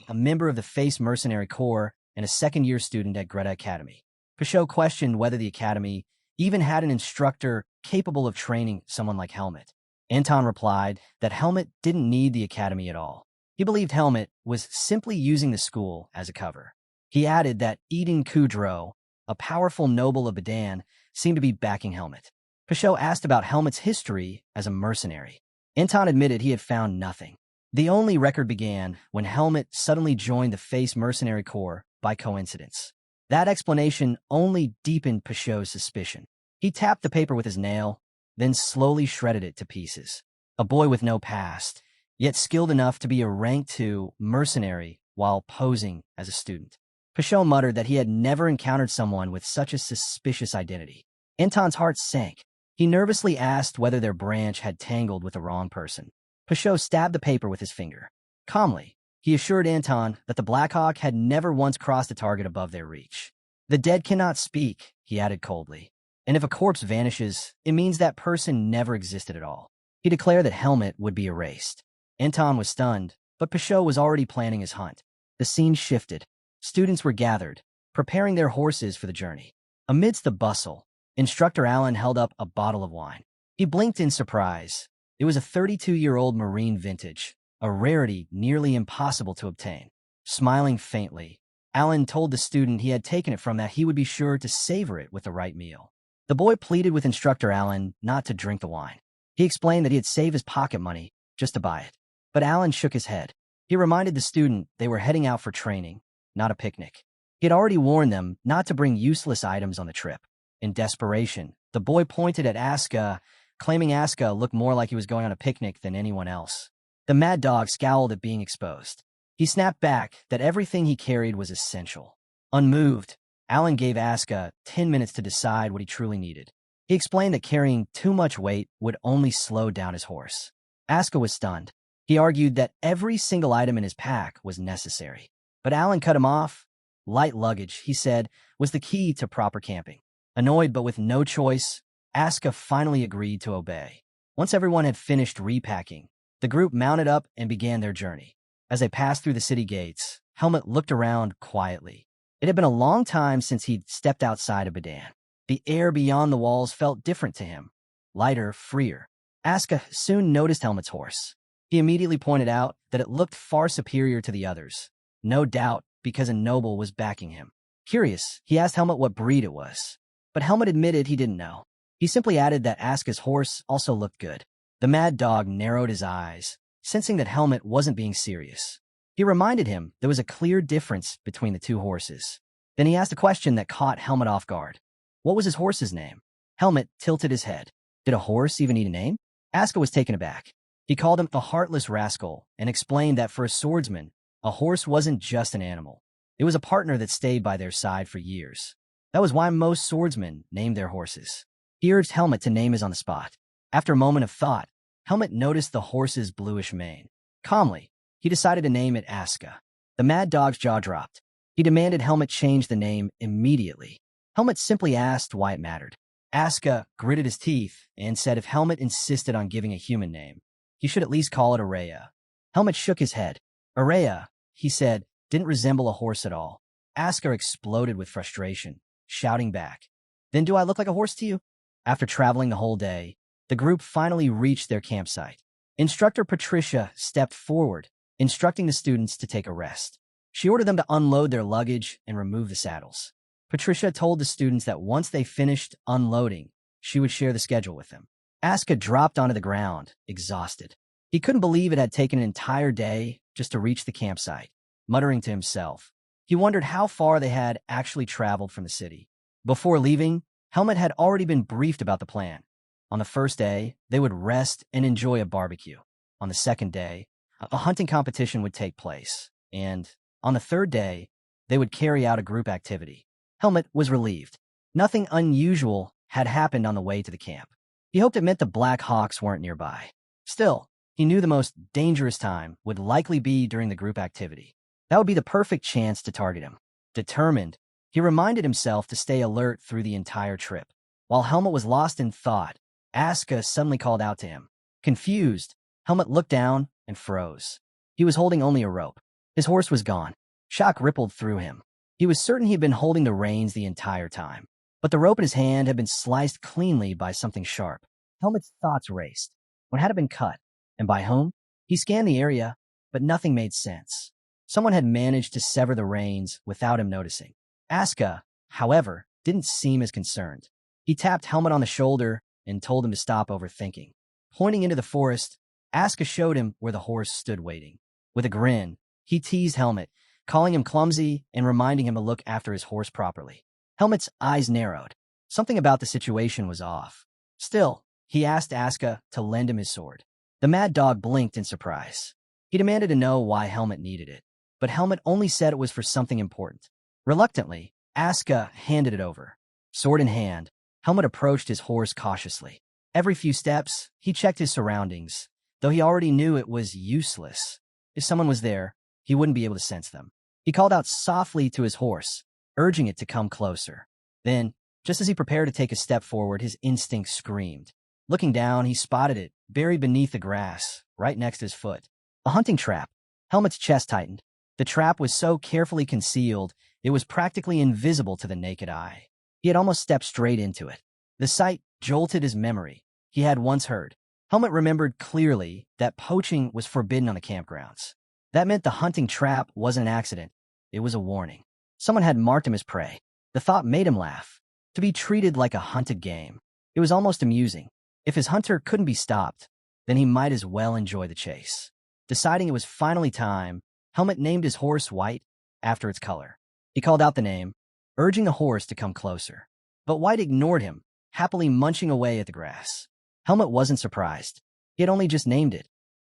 a member of the Face Mercenary Corps, and a second-year student at Greta Academy. Pashot questioned whether the academy even had an instructor capable of training someone like Helmet. Anton replied that Helmet didn't need the academy at all. He believed Helmet was simply using the school as a cover. He added that Eden Kudrow, a powerful noble of Badan, seemed to be backing Helmet. Pashot asked about Helmet's history as a mercenary. Anton admitted he had found nothing. The only record began when Helmet suddenly joined the Face Mercenary Corps by coincidence. That explanation only deepened Pashot's suspicion. He tapped the paper with his nail, then slowly shredded it to pieces. A boy with no past, yet skilled enough to be a rank 2 mercenary while posing as a student. Pashot muttered that he had never encountered someone with such a suspicious identity. Anton's heart sank. He nervously asked whether their branch had tangled with the wrong person. Pashot stabbed the paper with his finger. Calmly, he assured Anton that the Blackhawk had never once crossed a target above their reach. The dead cannot speak, he added coldly. And if a corpse vanishes, it means that person never existed at all. He declared that Helmet would be erased. Anton was stunned, but Pashot was already planning his hunt. The scene shifted. Students were gathered, preparing their horses for the journey. Amidst the bustle, Instructor Allen held up a bottle of wine. He blinked in surprise. It was a 32-year-old Marine vintage, a rarity nearly impossible to obtain. Smiling faintly, Allen told the student he had taken it from that he would be sure to savor it with the right meal. The boy pleaded with Instructor Allen not to drink the wine. He explained that he had saved his pocket money just to buy it. But Allen shook his head. He reminded the student they were heading out for training, not a picnic. He had already warned them not to bring useless items on the trip. In desperation, the boy pointed at Asuka, claiming Asuka looked more like he was going on a picnic than anyone else. The mad dog scowled at being exposed. He snapped back that everything he carried was essential. Unmoved, Alan gave Aska 10 minutes to decide what he truly needed. He explained that carrying too much weight would only slow down his horse. Aska was stunned. He argued that every single item in his pack was necessary. But Alan cut him off. Light luggage, he said, was the key to proper camping. Annoyed but with no choice, Aska finally agreed to obey. Once everyone had finished repacking, the group mounted up and began their journey. As they passed through the city gates, Helmut looked around quietly. It had been a long time since he'd stepped outside of Badan. The air beyond the walls felt different to him, lighter, freer. Aska soon noticed Helmut's horse. He immediately pointed out that it looked far superior to the others, no doubt because a noble was backing him. Curious, he asked Helmut what breed it was, but Helmut admitted he didn't know. He simply added that Aska's horse also looked good. The mad dog narrowed his eyes, sensing that Helmut wasn't being serious. He reminded him there was a clear difference between the two horses. Then he asked a question that caught Helmut off guard. What was his horse's name? Helmut tilted his head. Did a horse even need a name? Aska was taken aback. He called him the heartless rascal and explained that for a swordsman, a horse wasn't just an animal. It was a partner that stayed by their side for years. That was why most swordsmen named their horses. He urged Helmut to name his on the spot. After a moment of thought, Helmut noticed the horse's bluish mane. Calmly, he decided to name it Aska. The mad dog's jaw dropped. He demanded Helmut change the name immediately. Helmut simply asked why it mattered. Aska gritted his teeth and said if Helmut insisted on giving a human name, he should at least call it Araya. Helmut shook his head. Araya, he said, didn't resemble a horse at all. Aska exploded with frustration, shouting back, "Then do I look like a horse to you?" After traveling the whole day, the group finally reached their campsite. Instructor Patricia stepped forward, instructing the students to take a rest. She ordered them to unload their luggage and remove the saddles. Patricia told the students that once they finished unloading, she would share the schedule with them. Aska dropped onto the ground, exhausted. He couldn't believe it had taken an entire day just to reach the campsite. Muttering to himself, he wondered how far they had actually traveled from the city. Before leaving, Helmut had already been briefed about the plan. On the first day, they would rest and enjoy a barbecue. On the second day, a hunting competition would take place. And on the third day, they would carry out a group activity. Helmut was relieved. Nothing unusual had happened on the way to the camp. He hoped it meant the Black Hawks weren't nearby. Still, he knew the most dangerous time would likely be during the group activity. That would be the perfect chance to target him. Determined, he reminded himself to stay alert through the entire trip. While Helmut was lost in thought, Aska suddenly called out to him. Confused, Helmut looked down and froze. He was holding only a rope. His horse was gone. Shock rippled through him. He was certain he had been holding the reins the entire time. But the rope in his hand had been sliced cleanly by something sharp. Helmut's thoughts raced. What had it been cut? And by whom? He scanned the area, but nothing made sense. Someone had managed to sever the reins without him noticing. Aska, however, didn't seem as concerned. He tapped Helmut on the shoulder and told him to stop overthinking. Pointing into the forest, Aska showed him where the horse stood waiting. With a grin, he teased Helmut, calling him clumsy and reminding him to look after his horse properly. Helmut's eyes narrowed. Something about the situation was off. Still, he asked Aska to lend him his sword. The mad dog blinked in surprise. He demanded to know why Helmut needed it, but Helmut only said it was for something important. Reluctantly, Aska handed it over. Sword in hand, Helmut approached his horse cautiously. Every few steps, he checked his surroundings, though he already knew it was useless. If someone was there, he wouldn't be able to sense them. He called out softly to his horse, urging it to come closer. Then, just as he prepared to take a step forward, his instinct screamed. Looking down, he spotted it, buried beneath the grass, right next to his foot. A hunting trap. Helmut's chest tightened. The trap was so carefully concealed, it was practically invisible to the naked eye. He had almost stepped straight into it. The sight jolted his memory. He had once heard. Helmut remembered clearly that poaching was forbidden on the campgrounds. That meant the hunting trap wasn't an accident. It was a warning. Someone had marked him as prey. The thought made him laugh. To be treated like a hunted game. It was almost amusing. If his hunter couldn't be stopped, then he might as well enjoy the chase. Deciding it was finally time, Helmut named his horse White after its color. He called out the name, urging the horse to come closer. But White ignored him, happily munching away at the grass. Helmut wasn't surprised. He had only just named it.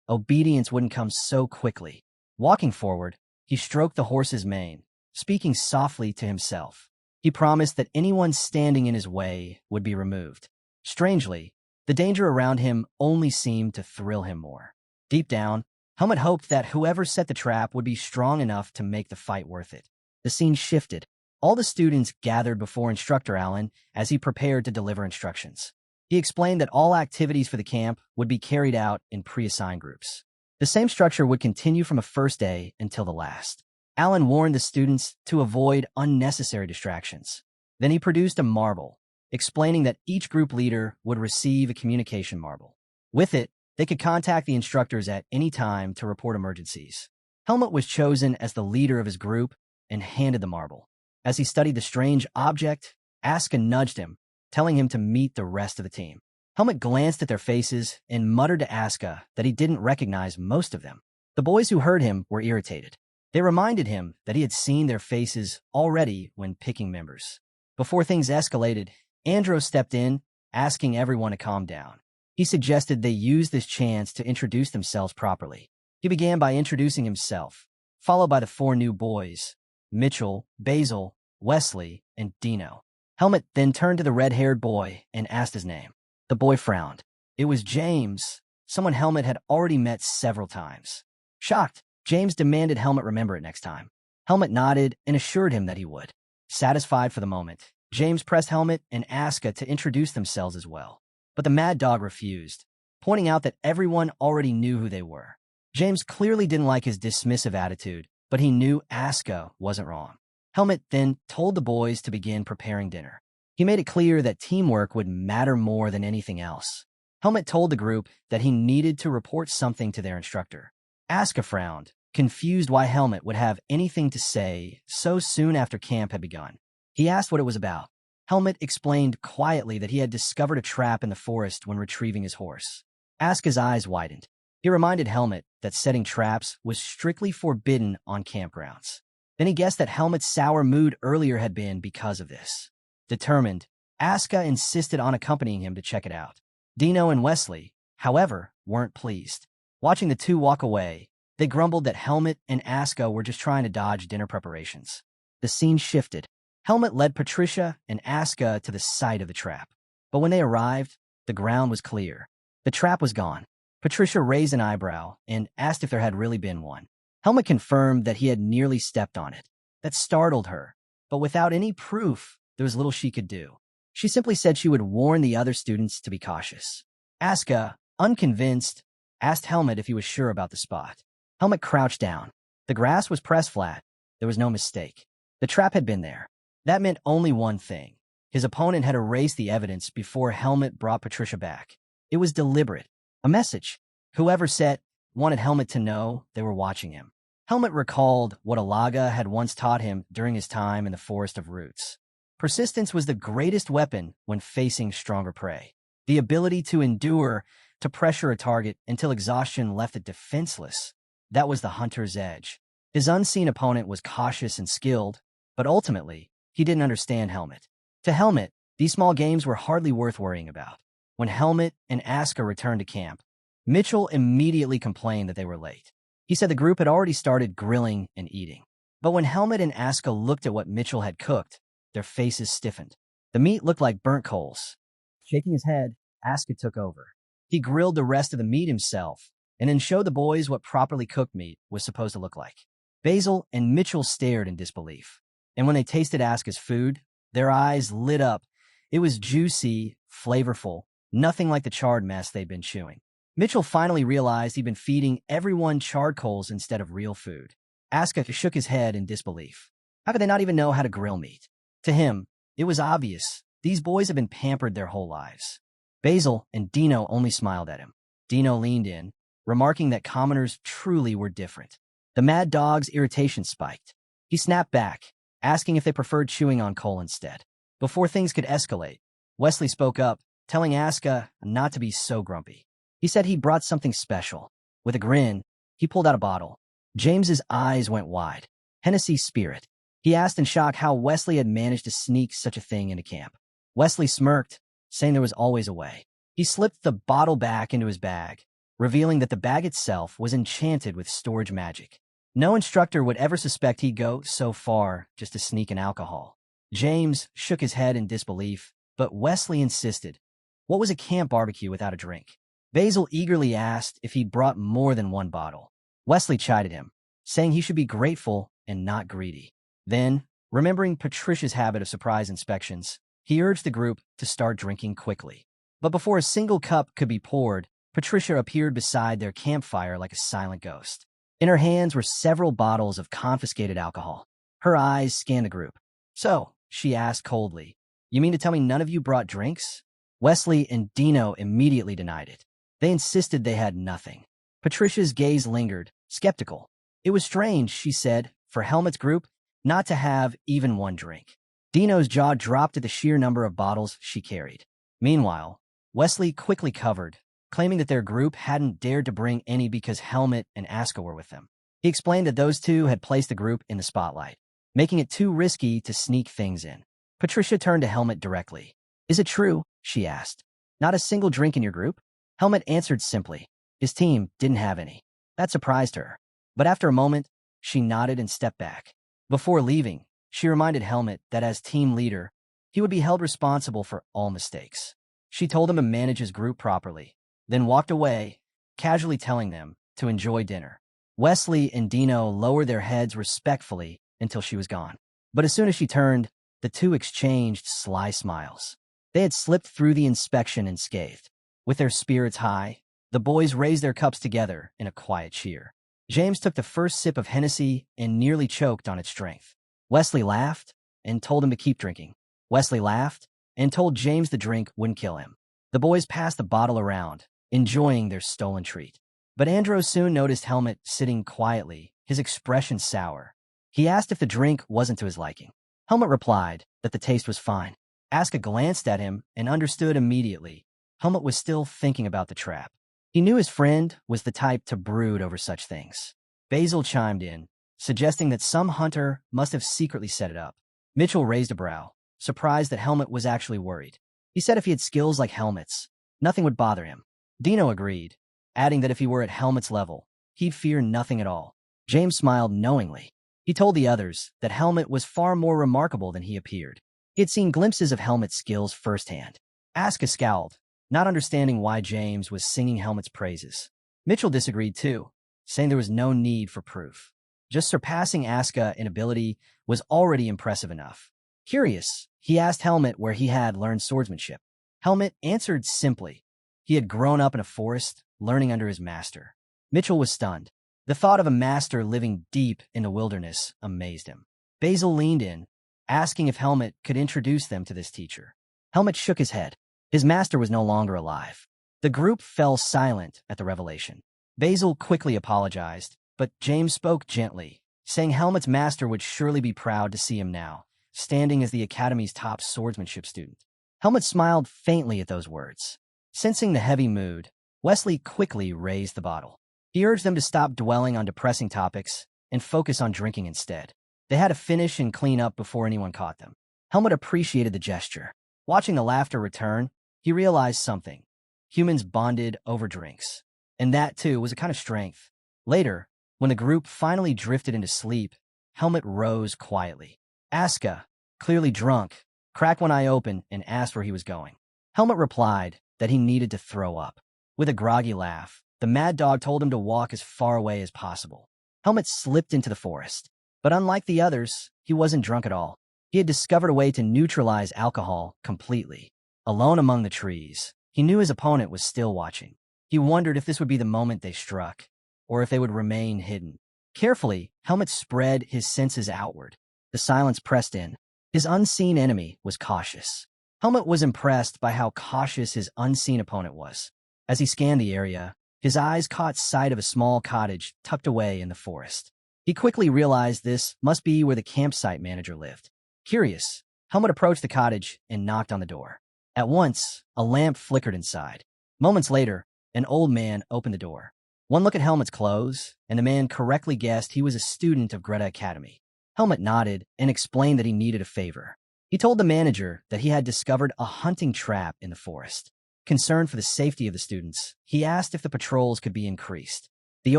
Obedience wouldn't come so quickly. Walking forward, he stroked the horse's mane, speaking softly to himself. He promised that anyone standing in his way would be removed. Strangely, the danger around him only seemed to thrill him more. Deep down, Helmet hoped that whoever set the trap would be strong enough to make the fight worth it. The scene shifted. All the students gathered before Instructor Allen as he prepared to deliver instructions. He explained that all activities for the camp would be carried out in pre-assigned groups. The same structure would continue from the first day until the last. Allen warned the students to avoid unnecessary distractions. Then he produced a marble, explaining that each group leader would receive a communication marble. With it, they could contact the instructors at any time to report emergencies. Helmet was chosen as the leader of his group and handed the marble. As he studied the strange object, Asuka nudged him, telling him to meet the rest of the team. Helmet glanced at their faces and muttered to Asuka that he didn't recognize most of them. The boys who heard him were irritated. They reminded him that he had seen their faces already when picking members. Before things escalated, Andros stepped in, asking everyone to calm down. He suggested they use this chance to introduce themselves properly. He began by introducing himself, followed by the four new boys, Mitchell, Basil, Wesley, and Dino. Helmet then turned to the red-haired boy and asked his name. The boy frowned. It was James, someone Helmet had already met several times. Shocked, James demanded Helmet remember it next time. Helmet nodded and assured him that he would. Satisfied for the moment, James pressed Helmet and Asuka to introduce themselves as well. But the Mad Dog refused, pointing out that everyone already knew who they were. James clearly didn't like his dismissive attitude, but he knew Asuka wasn't wrong. Helmet then told the boys to begin preparing dinner. He made it clear that teamwork would matter more than anything else. Helmet told the group that he needed to report something to their instructor. Asuka frowned, confused why Helmet would have anything to say so soon after camp had begun. He asked what it was about. Helmet explained quietly that he had discovered a trap in the forest when retrieving his horse. Asuka's eyes widened. He reminded Helmet that setting traps was strictly forbidden on campgrounds. Then he guessed that Helmet's sour mood earlier had been because of this. Determined, Asuka insisted on accompanying him to check it out. Dino and Wesley, however, weren't pleased. Watching the two walk away, they grumbled that Helmet and Asuka were just trying to dodge dinner preparations. The scene shifted. Helmet led Patricia and Asuka to the site of the trap. But when they arrived, the ground was clear. The trap was gone. Patricia raised an eyebrow and asked if there had really been one. Helmet confirmed that he had nearly stepped on it. That startled her, but without any proof, there was little she could do. She simply said she would warn the other students to be cautious. Asuka, unconvinced, asked Helmet if he was sure about the spot. Helmet crouched down. The grass was pressed flat. There was no mistake. The trap had been there. That meant only one thing. His opponent had erased the evidence before Helmet brought Patricia back. It was deliberate. A message. Whoever set wanted Helmet to know they were watching him. Helmet recalled what Alaga had once taught him during his time in the Forest of Roots. Persistence was the greatest weapon when facing stronger prey. The ability to endure, to pressure a target until exhaustion left it defenseless. That was the hunter's edge. His unseen opponent was cautious and skilled, but ultimately, he didn't understand Helmet. To Helmet, these small games were hardly worth worrying about. When Helmet and Asuka returned to camp, Mitchell immediately complained that they were late. He said the group had already started grilling and eating. But when Helmet and Asuka looked at what Mitchell had cooked, their faces stiffened. The meat looked like burnt coals. Shaking his head, Asuka took over. He grilled the rest of the meat himself, and then showed the boys what properly cooked meat was supposed to look like. Basil and Mitchell stared in disbelief. And when they tasted Asuka's food, their eyes lit up. It was juicy, flavorful, nothing like the charred mess they'd been chewing. Mitchell finally realized he'd been feeding everyone charred coals instead of real food. Asuka shook his head in disbelief. How could they not even know how to grill meat? To him, it was obvious. These boys had been pampered their whole lives. Basil and Dino only smiled at him. Dino leaned in, remarking that commoners truly were different. The Mad Dog's irritation spiked. He snapped back, asking if they preferred chewing on coal instead. Before things could escalate, Wesley spoke up, telling Asuka not to be so grumpy. He said he brought something special. With a grin, he pulled out a bottle. James's eyes went wide. Hennessy Spirit. He asked in shock how Wesley had managed to sneak such a thing into camp. Wesley smirked, saying there was always a way. He slipped the bottle back into his bag, revealing that the bag itself was enchanted with storage magic. No instructor would ever suspect he'd go so far just to sneak in alcohol. James shook his head in disbelief, but Wesley insisted. What was a camp barbecue without a drink? Basil eagerly asked if he'd brought more than one bottle. Wesley chided him, saying he should be grateful and not greedy. Then, remembering Patricia's habit of surprise inspections, he urged the group to start drinking quickly. But before a single cup could be poured, Patricia appeared beside their campfire like a silent ghost. In her hands were several bottles of confiscated alcohol. Her eyes scanned the group. "So," she asked coldly, "you mean to tell me none of you brought drinks?" Wesley and Dino immediately denied it. They insisted they had nothing. Patricia's gaze lingered, skeptical. It was strange, she said, for Helmut's group not to have even one drink. Dino's jaw dropped at the sheer number of bottles she carried. Meanwhile, Wesley quickly covered, claiming that their group hadn't dared to bring any because Helmut and Aska were with them. He explained that those two had placed the group in the spotlight, making it too risky to sneak things in. Patricia turned to Helmut directly. "Is it true?" she asked. "Not a single drink in your group?" Helmut answered simply. His team didn't have any. That surprised her. But after a moment, she nodded and stepped back. Before leaving, she reminded Helmut that as team leader, he would be held responsible for all mistakes. She told him to manage his group properly, then walked away, casually telling them to enjoy dinner. Wesley and Dino lowered their heads respectfully until she was gone. But as soon as she turned, the two exchanged sly smiles. They had slipped through the inspection unscathed. With their spirits high, the boys raised their cups together in a quiet cheer. James took the first sip of Hennessy and nearly choked on its strength. Wesley laughed and told him to keep drinking. Wesley laughed and told James the drink wouldn't kill him. The boys passed the bottle around, enjoying their stolen treat. But Andros soon noticed Helmut sitting quietly, his expression sour. He asked if the drink wasn't to his liking. Helmut replied that the taste was fine. Aska glanced at him and understood immediately. Helmut was still thinking about the trap. He knew his friend was the type to brood over such things. Basil chimed in, suggesting that some hunter must have secretly set it up. Mitchell raised a brow, surprised that Helmut was actually worried. He said if he had skills like Helmut's, nothing would bother him. Dino agreed, adding that if he were at Helmut's level, he'd fear nothing at all. James smiled knowingly. He told the others that Helmut was far more remarkable than he appeared. He had seen glimpses of Helmut's skills firsthand. Aska scowled, not understanding why James was singing Helmut's praises. Mitchell disagreed too, saying there was no need for proof. Just surpassing Aska in ability was already impressive enough. Curious, he asked Helmut where he had learned swordsmanship. Helmut answered simply. He had grown up in a forest, learning under his master. Mitchell was stunned. The thought of a master living deep in the wilderness amazed him. Basil leaned in, asking if Helmut could introduce them to this teacher. Helmut shook his head. His master was no longer alive. The group fell silent at the revelation. Basil quickly apologized, but James spoke gently, saying Helmut's master would surely be proud to see him now, standing as the Academy's top swordsmanship student. Helmut smiled faintly at those words. Sensing the heavy mood, Wesley quickly raised the bottle. He urged them to stop dwelling on depressing topics and focus on drinking instead. They had to finish and clean up before anyone caught them. Helmut appreciated the gesture. Watching the laughter return, he realized something. Humans bonded over drinks. And that, too, was a kind of strength. Later, when the group finally drifted into sleep, Helmut rose quietly. Aska, clearly drunk, cracked one eye open and asked where he was going. Helmut replied that he needed to throw up. With a groggy laugh, the mad dog told him to walk as far away as possible. Helmut slipped into the forest. But unlike the others, he wasn't drunk at all. He had discovered a way to neutralize alcohol completely. Alone among the trees, he knew his opponent was still watching. He wondered if this would be the moment they struck, or if they would remain hidden. Carefully, Helmut spread his senses outward. The silence pressed in. His unseen enemy was cautious. Helmut was impressed by how cautious his unseen opponent was. As he scanned the area, his eyes caught sight of a small cottage tucked away in the forest. He quickly realized this must be where the campsite manager lived. Curious, Helmut approached the cottage and knocked on the door. At once, a lamp flickered inside. Moments later, an old man opened the door. One look at Helmut's clothes, and the man correctly guessed he was a student of Greta Academy. Helmut nodded and explained that he needed a favor. He told the manager that he had discovered a hunting trap in the forest. Concerned for the safety of the students, he asked if the patrols could be increased. The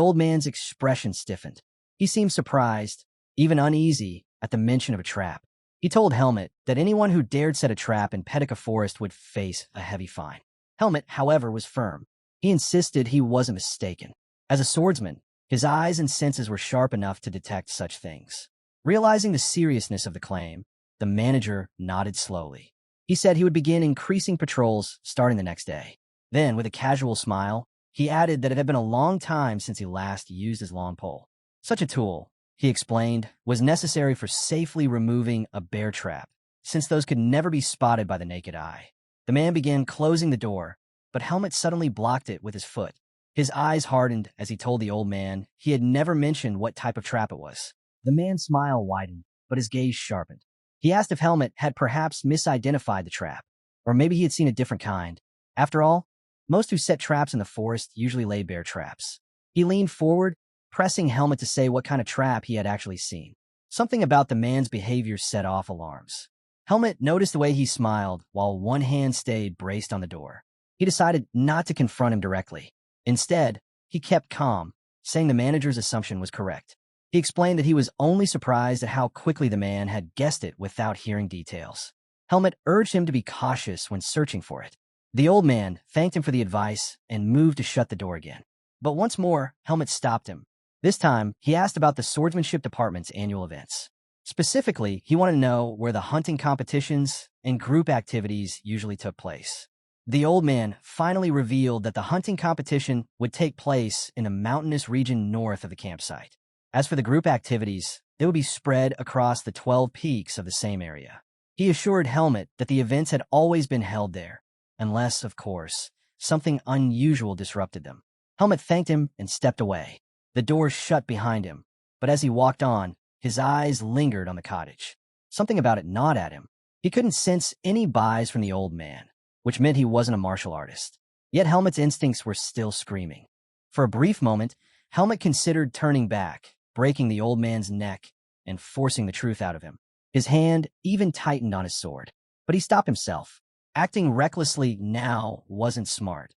old man's expression stiffened. He seemed surprised, even uneasy, at the mention of a trap. He told Helmet that anyone who dared set a trap in Petica Forest would face a heavy fine. Helmet, however, was firm. He insisted he wasn't mistaken. As a swordsman, his eyes and senses were sharp enough to detect such things. Realizing the seriousness of the claim, the manager nodded slowly. He said he would begin increasing patrols starting the next day. Then, with a casual smile, he added that it had been a long time since he last used his long pole. Such a tool, he explained, was necessary for safely removing a bear trap, since those could never be spotted by the naked eye. The man began closing the door, but Helmet suddenly blocked it with his foot. His eyes hardened as he told the old man he had never mentioned what type of trap it was. The man's smile widened, but his gaze sharpened. He asked if Helmet had perhaps misidentified the trap, or maybe he had seen a different kind. After all, most who set traps in the forest usually lay bear traps. He leaned forward, pressing Helmet to say what kind of trap he had actually seen. Something about the man's behavior set off alarms. Helmet noticed the way he smiled while one hand stayed braced on the door. He decided not to confront him directly. Instead, he kept calm, saying the manager's assumption was correct. He explained that he was only surprised at how quickly the man had guessed it without hearing details. Helmet urged him to be cautious when searching for it. The old man thanked him for the advice and moved to shut the door again. But once more, Helmet stopped him. This time, he asked about the swordsmanship department's annual events. Specifically, he wanted to know where the hunting competitions and group activities usually took place. The old man finally revealed that the hunting competition would take place in a mountainous region north of the campsite. As for the group activities, they would be spread across the 12 peaks of the same area. He assured Helmet that the events had always been held there, unless, of course, something unusual disrupted them. Helmet thanked him and stepped away. The door shut behind him, but as he walked on, his eyes lingered on the cottage. Something about it gnawed at him. He couldn't sense any buys from the old man, which meant he wasn't a martial artist. Yet Helmet's instincts were still screaming. For a brief moment, Helmet considered turning back, breaking the old man's neck and forcing the truth out of him. His hand even tightened on his sword, but he stopped himself. Acting recklessly now wasn't smart,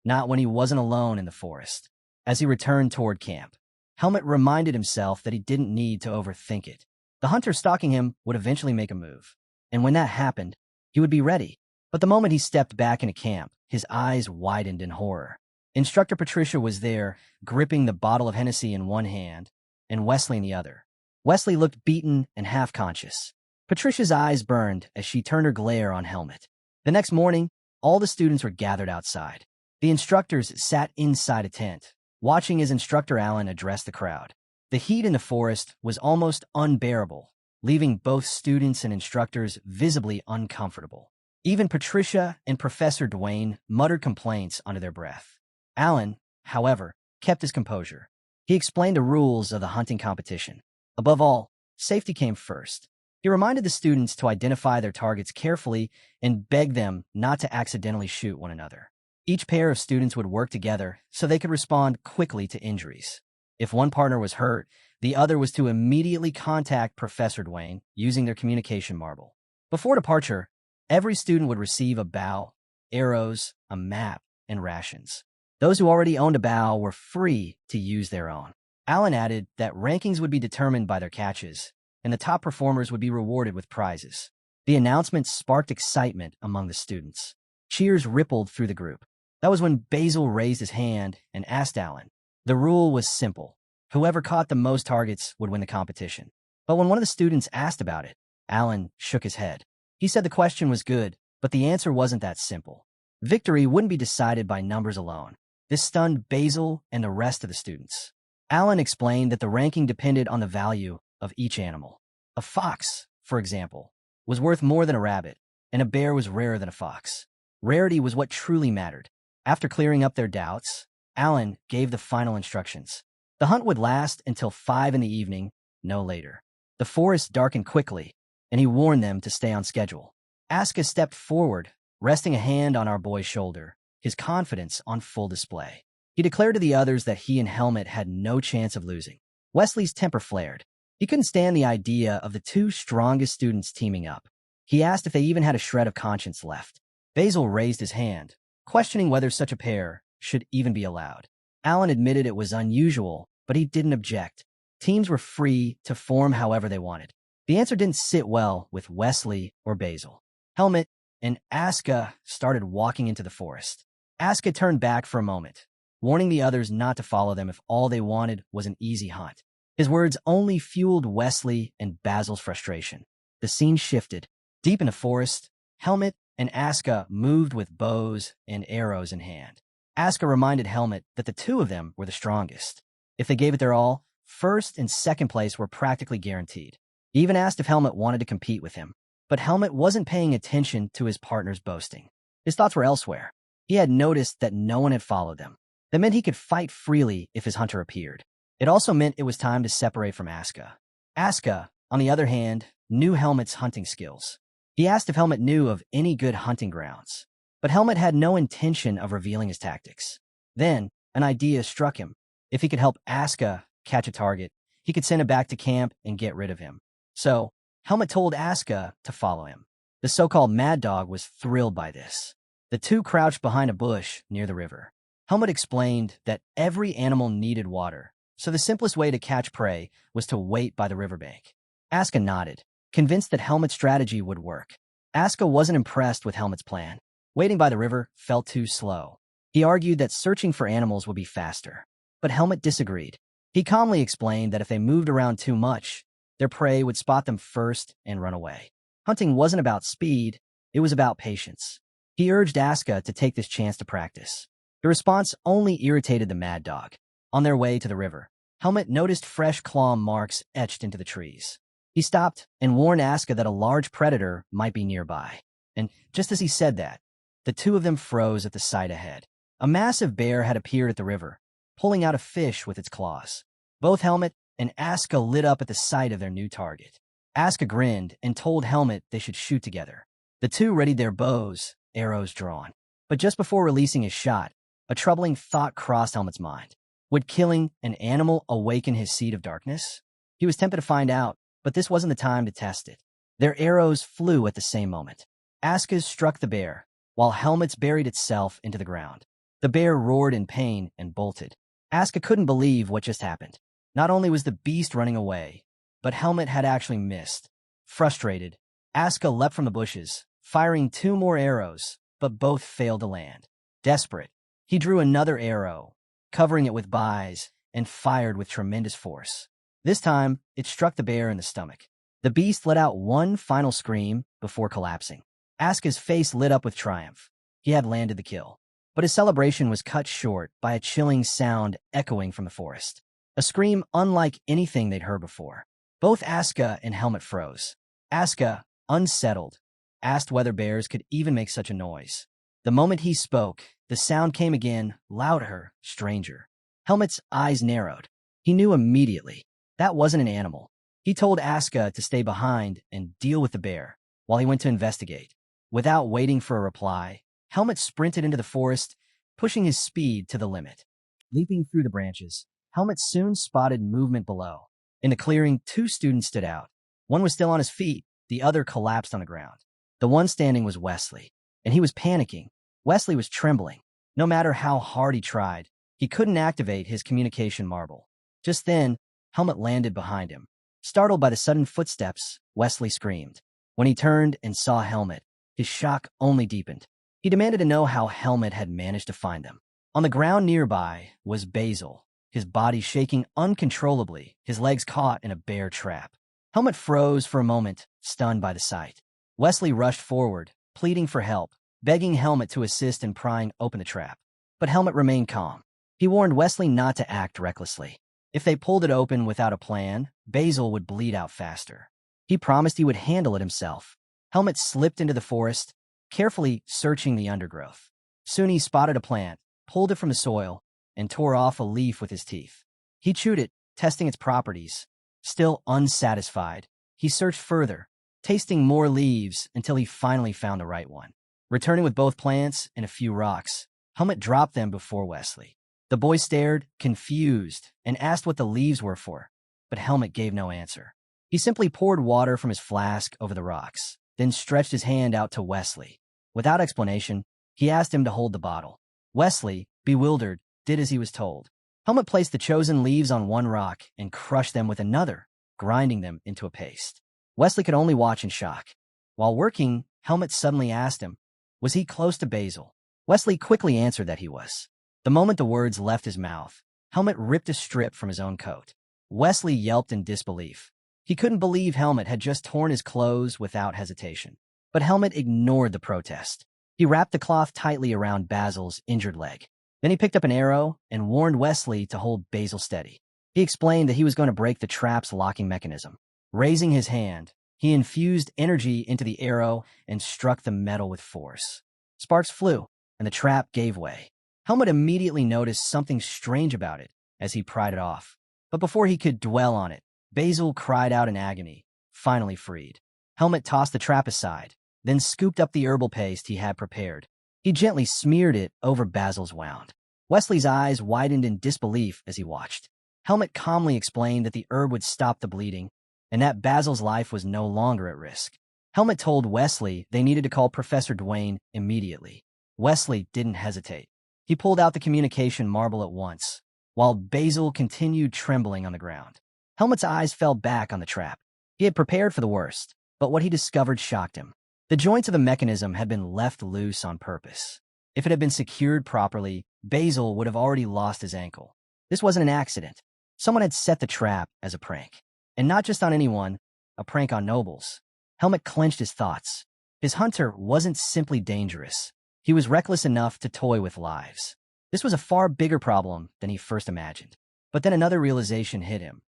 not when he wasn't alone in the forest. As he returned toward camp, Helmet reminded himself that he didn't need to overthink it. The hunter stalking him would eventually make a move, and when that happened, he would be ready. But the moment he stepped back into camp, his eyes widened in horror. Instructor Patricia was there, gripping the bottle of Hennessy in one hand and Wesley in the other. Wesley looked beaten and half-conscious. Patricia's eyes burned as she turned her glare on Helmet. The next morning, all the students were gathered outside. The instructors sat inside a tent, watching as Instructor Allen addressed the crowd. The heat in the forest was almost unbearable, leaving both students and instructors visibly uncomfortable. Even Patricia and Professor Dwayne muttered complaints under their breath. Allen, however, kept his composure. He explained the rules of the hunting competition. Above all, safety came first. He reminded the students to identify their targets carefully and begged them not to accidentally shoot one another. Each pair of students would work together so they could respond quickly to injuries. If one partner was hurt, the other was to immediately contact Professor Dwayne using their communication marble. Before departure, every student would receive a bow, arrows, a map, and rations. Those who already owned a bow were free to use their own. Allen added that rankings would be determined by their catches, and the top performers would be rewarded with prizes. The announcement sparked excitement among the students. Cheers rippled through the group. That was when Basil raised his hand and asked Allen. The rule was simple. Whoever caught the most targets would win the competition. But when one of the students asked about it, Allen shook his head. He said the question was good, but the answer wasn't that simple. Victory wouldn't be decided by numbers alone. This stunned Basil and the rest of the students. Allen explained that the ranking depended on the value of each animal. A fox, for example, was worth more than a rabbit, and a bear was rarer than a fox. Rarity was what truly mattered. After clearing up their doubts, Allen gave the final instructions. The hunt would last until 5 in the evening, no later. The forest darkened quickly, and he warned them to stay on schedule. Aska stepped forward, resting a hand on our boy's shoulder, his confidence on full display. He declared to the others that he and Helmet had no chance of losing. Wesley's temper flared. He couldn't stand the idea of the two strongest students teaming up. He asked if they even had a shred of conscience left. Basil raised his hand, questioning whether such a pair should even be allowed. Allen admitted it was unusual, but he didn't object. Teams were free to form however they wanted. The answer didn't sit well with Wesley or Basil. Helmet and Aska started walking into the forest. Aska turned back for a moment, warning the others not to follow them if all they wanted was an easy hunt. His words only fueled Wesley and Basil's frustration. The scene shifted. Deep in the forest, Helmet and Aska moved with bows and arrows in hand. Aska reminded Helmet that the two of them were the strongest. If they gave it their all, first and second place were practically guaranteed. He even asked if Helmet wanted to compete with him. But Helmet wasn't paying attention to his partner's boasting. His thoughts were elsewhere. He had noticed that no one had followed them. That meant he could fight freely if his hunter appeared. It also meant it was time to separate from Aska. Aska, on the other hand, knew Helmet's hunting skills. He asked if Helmet knew of any good hunting grounds. But Helmet had no intention of revealing his tactics. Then, an idea struck him. If he could help Aska catch a target, he could send him back to camp and get rid of him. So, Helmet told Aska to follow him. The so-called Mad Dog was thrilled by this. The two crouched behind a bush near the river. Helmet explained that every animal needed water, so the simplest way to catch prey was to wait by the riverbank. Aska nodded, convinced that Helmet's strategy would work. Aska wasn't impressed with Helmet's plan. Waiting by the river felt too slow. He argued that searching for animals would be faster. But Helmet disagreed. He calmly explained that if they moved around too much, their prey would spot them first and run away. Hunting wasn't about speed, it was about patience. He urged Aska to take this chance to practice. The response only irritated the Mad Dog. On their way to the river, Helmet noticed fresh claw marks etched into the trees. He stopped and warned Aska that a large predator might be nearby. And just as he said that, the two of them froze at the sight ahead. A massive bear had appeared at the river, pulling out a fish with its claws. Both Helmet and Aska lit up at the sight of their new target. Aska grinned and told Helmet they should shoot together. The two readied their bows, arrows drawn. But just before releasing his shot, a troubling thought crossed Helmet's mind. Would killing an animal awaken his seed of darkness? He was tempted to find out, but this wasn't the time to test it. Their arrows flew at the same moment. Aska's struck the bear, while Helmet's buried itself into the ground. The bear roared in pain and bolted. Aska couldn't believe what just happened. Not only was the beast running away, but Helmet had actually missed. Frustrated, Aska leapt from the bushes, firing 2 more arrows, but both failed to land. Desperate, he drew another arrow, covering it with boughs, and fired with tremendous force. This time, it struck the bear in the stomach. The beast let out one final scream before collapsing. Aska's face lit up with triumph. He had landed the kill. But his celebration was cut short by a chilling sound echoing from the forest. A scream unlike anything they'd heard before. Both Aska and Helmet froze. Aska, unsettled, asked whether bears could even make such a noise. The moment he spoke, the sound came again, louder, stranger. Helmet's eyes narrowed. He knew immediately. That wasn't an animal. He told Aska to stay behind and deal with the bear, while he went to investigate. Without waiting for a reply, Helmet sprinted into the forest, pushing his speed to the limit. Leaping through the branches, Helmet soon spotted movement below. In the clearing, 2 students stood out. One was still on his feet, the other collapsed on the ground. The one standing was Wesley, and he was panicking. Wesley was trembling. No matter how hard he tried, he couldn't activate his communication marble. Just then, Helmet landed behind him. Startled by the sudden footsteps, Wesley screamed. When he turned and saw Helmet, his shock only deepened. He demanded to know how Helmet had managed to find them. On the ground nearby was Basil, his body shaking uncontrollably, his legs caught in a bear trap. Helmet froze for a moment, stunned by the sight. Wesley rushed forward, pleading for help, begging Helmet to assist in prying open the trap. But Helmet remained calm. He warned Wesley not to act recklessly. If they pulled it open without a plan, Basil would bleed out faster. He promised he would handle it himself. Helmet slipped into the forest, carefully searching the undergrowth. Soon he spotted a plant, pulled it from the soil, and tore off a leaf with his teeth. He chewed it, testing its properties. Still unsatisfied, he searched further, tasting more leaves until he finally found the right one. Returning with both plants and a few rocks, Helmet dropped them before Wesley. The boy stared, confused, and asked what the leaves were for, but Helmet gave no answer. He simply poured water from his flask over the rocks, then stretched his hand out to Wesley. Without explanation, he asked him to hold the bottle. Wesley, bewildered, did as he was told. Helmet placed the chosen leaves on one rock and crushed them with another, grinding them into a paste. Wesley could only watch in shock. While working, Helmet suddenly asked him, was he close to Basil? Wesley quickly answered that he was. The moment the words left his mouth, Helmet ripped a strip from his own coat. Wesley yelped in disbelief. He couldn't believe Helmet had just torn his clothes without hesitation. But Helmet ignored the protest. He wrapped the cloth tightly around Basil's injured leg. Then he picked up an arrow and warned Wesley to hold Basil steady. He explained that he was going to break the trap's locking mechanism. Raising his hand, he infused energy into the arrow and struck the metal with force. Sparks flew, and the trap gave way. Helmet immediately noticed something strange about it as he pried it off. But before he could dwell on it, Basil cried out in agony, finally freed. Helmet tossed the trap aside, then scooped up the herbal paste he had prepared. He gently smeared it over Basil's wound. Wesley's eyes widened in disbelief as he watched. Helmet calmly explained that the herb would stop the bleeding, and that Basil's life was no longer at risk. Helmet told Wesley they needed to call Professor Dwayne immediately. Wesley didn't hesitate. He pulled out the communication marble at once, while Basil continued trembling on the ground. Helmet's eyes fell back on the trap. He had prepared for the worst, but what he discovered shocked him. The joints of the mechanism had been left loose on purpose. If it had been secured properly, Basil would have already lost his ankle. This wasn't an accident. Someone had set the trap as a prank. And not just on anyone, a prank on nobles. Helmet clenched his thoughts. His hunter wasn't simply dangerous. He was reckless enough to toy with lives. This was a far bigger problem than he first imagined. But then another realization hit him.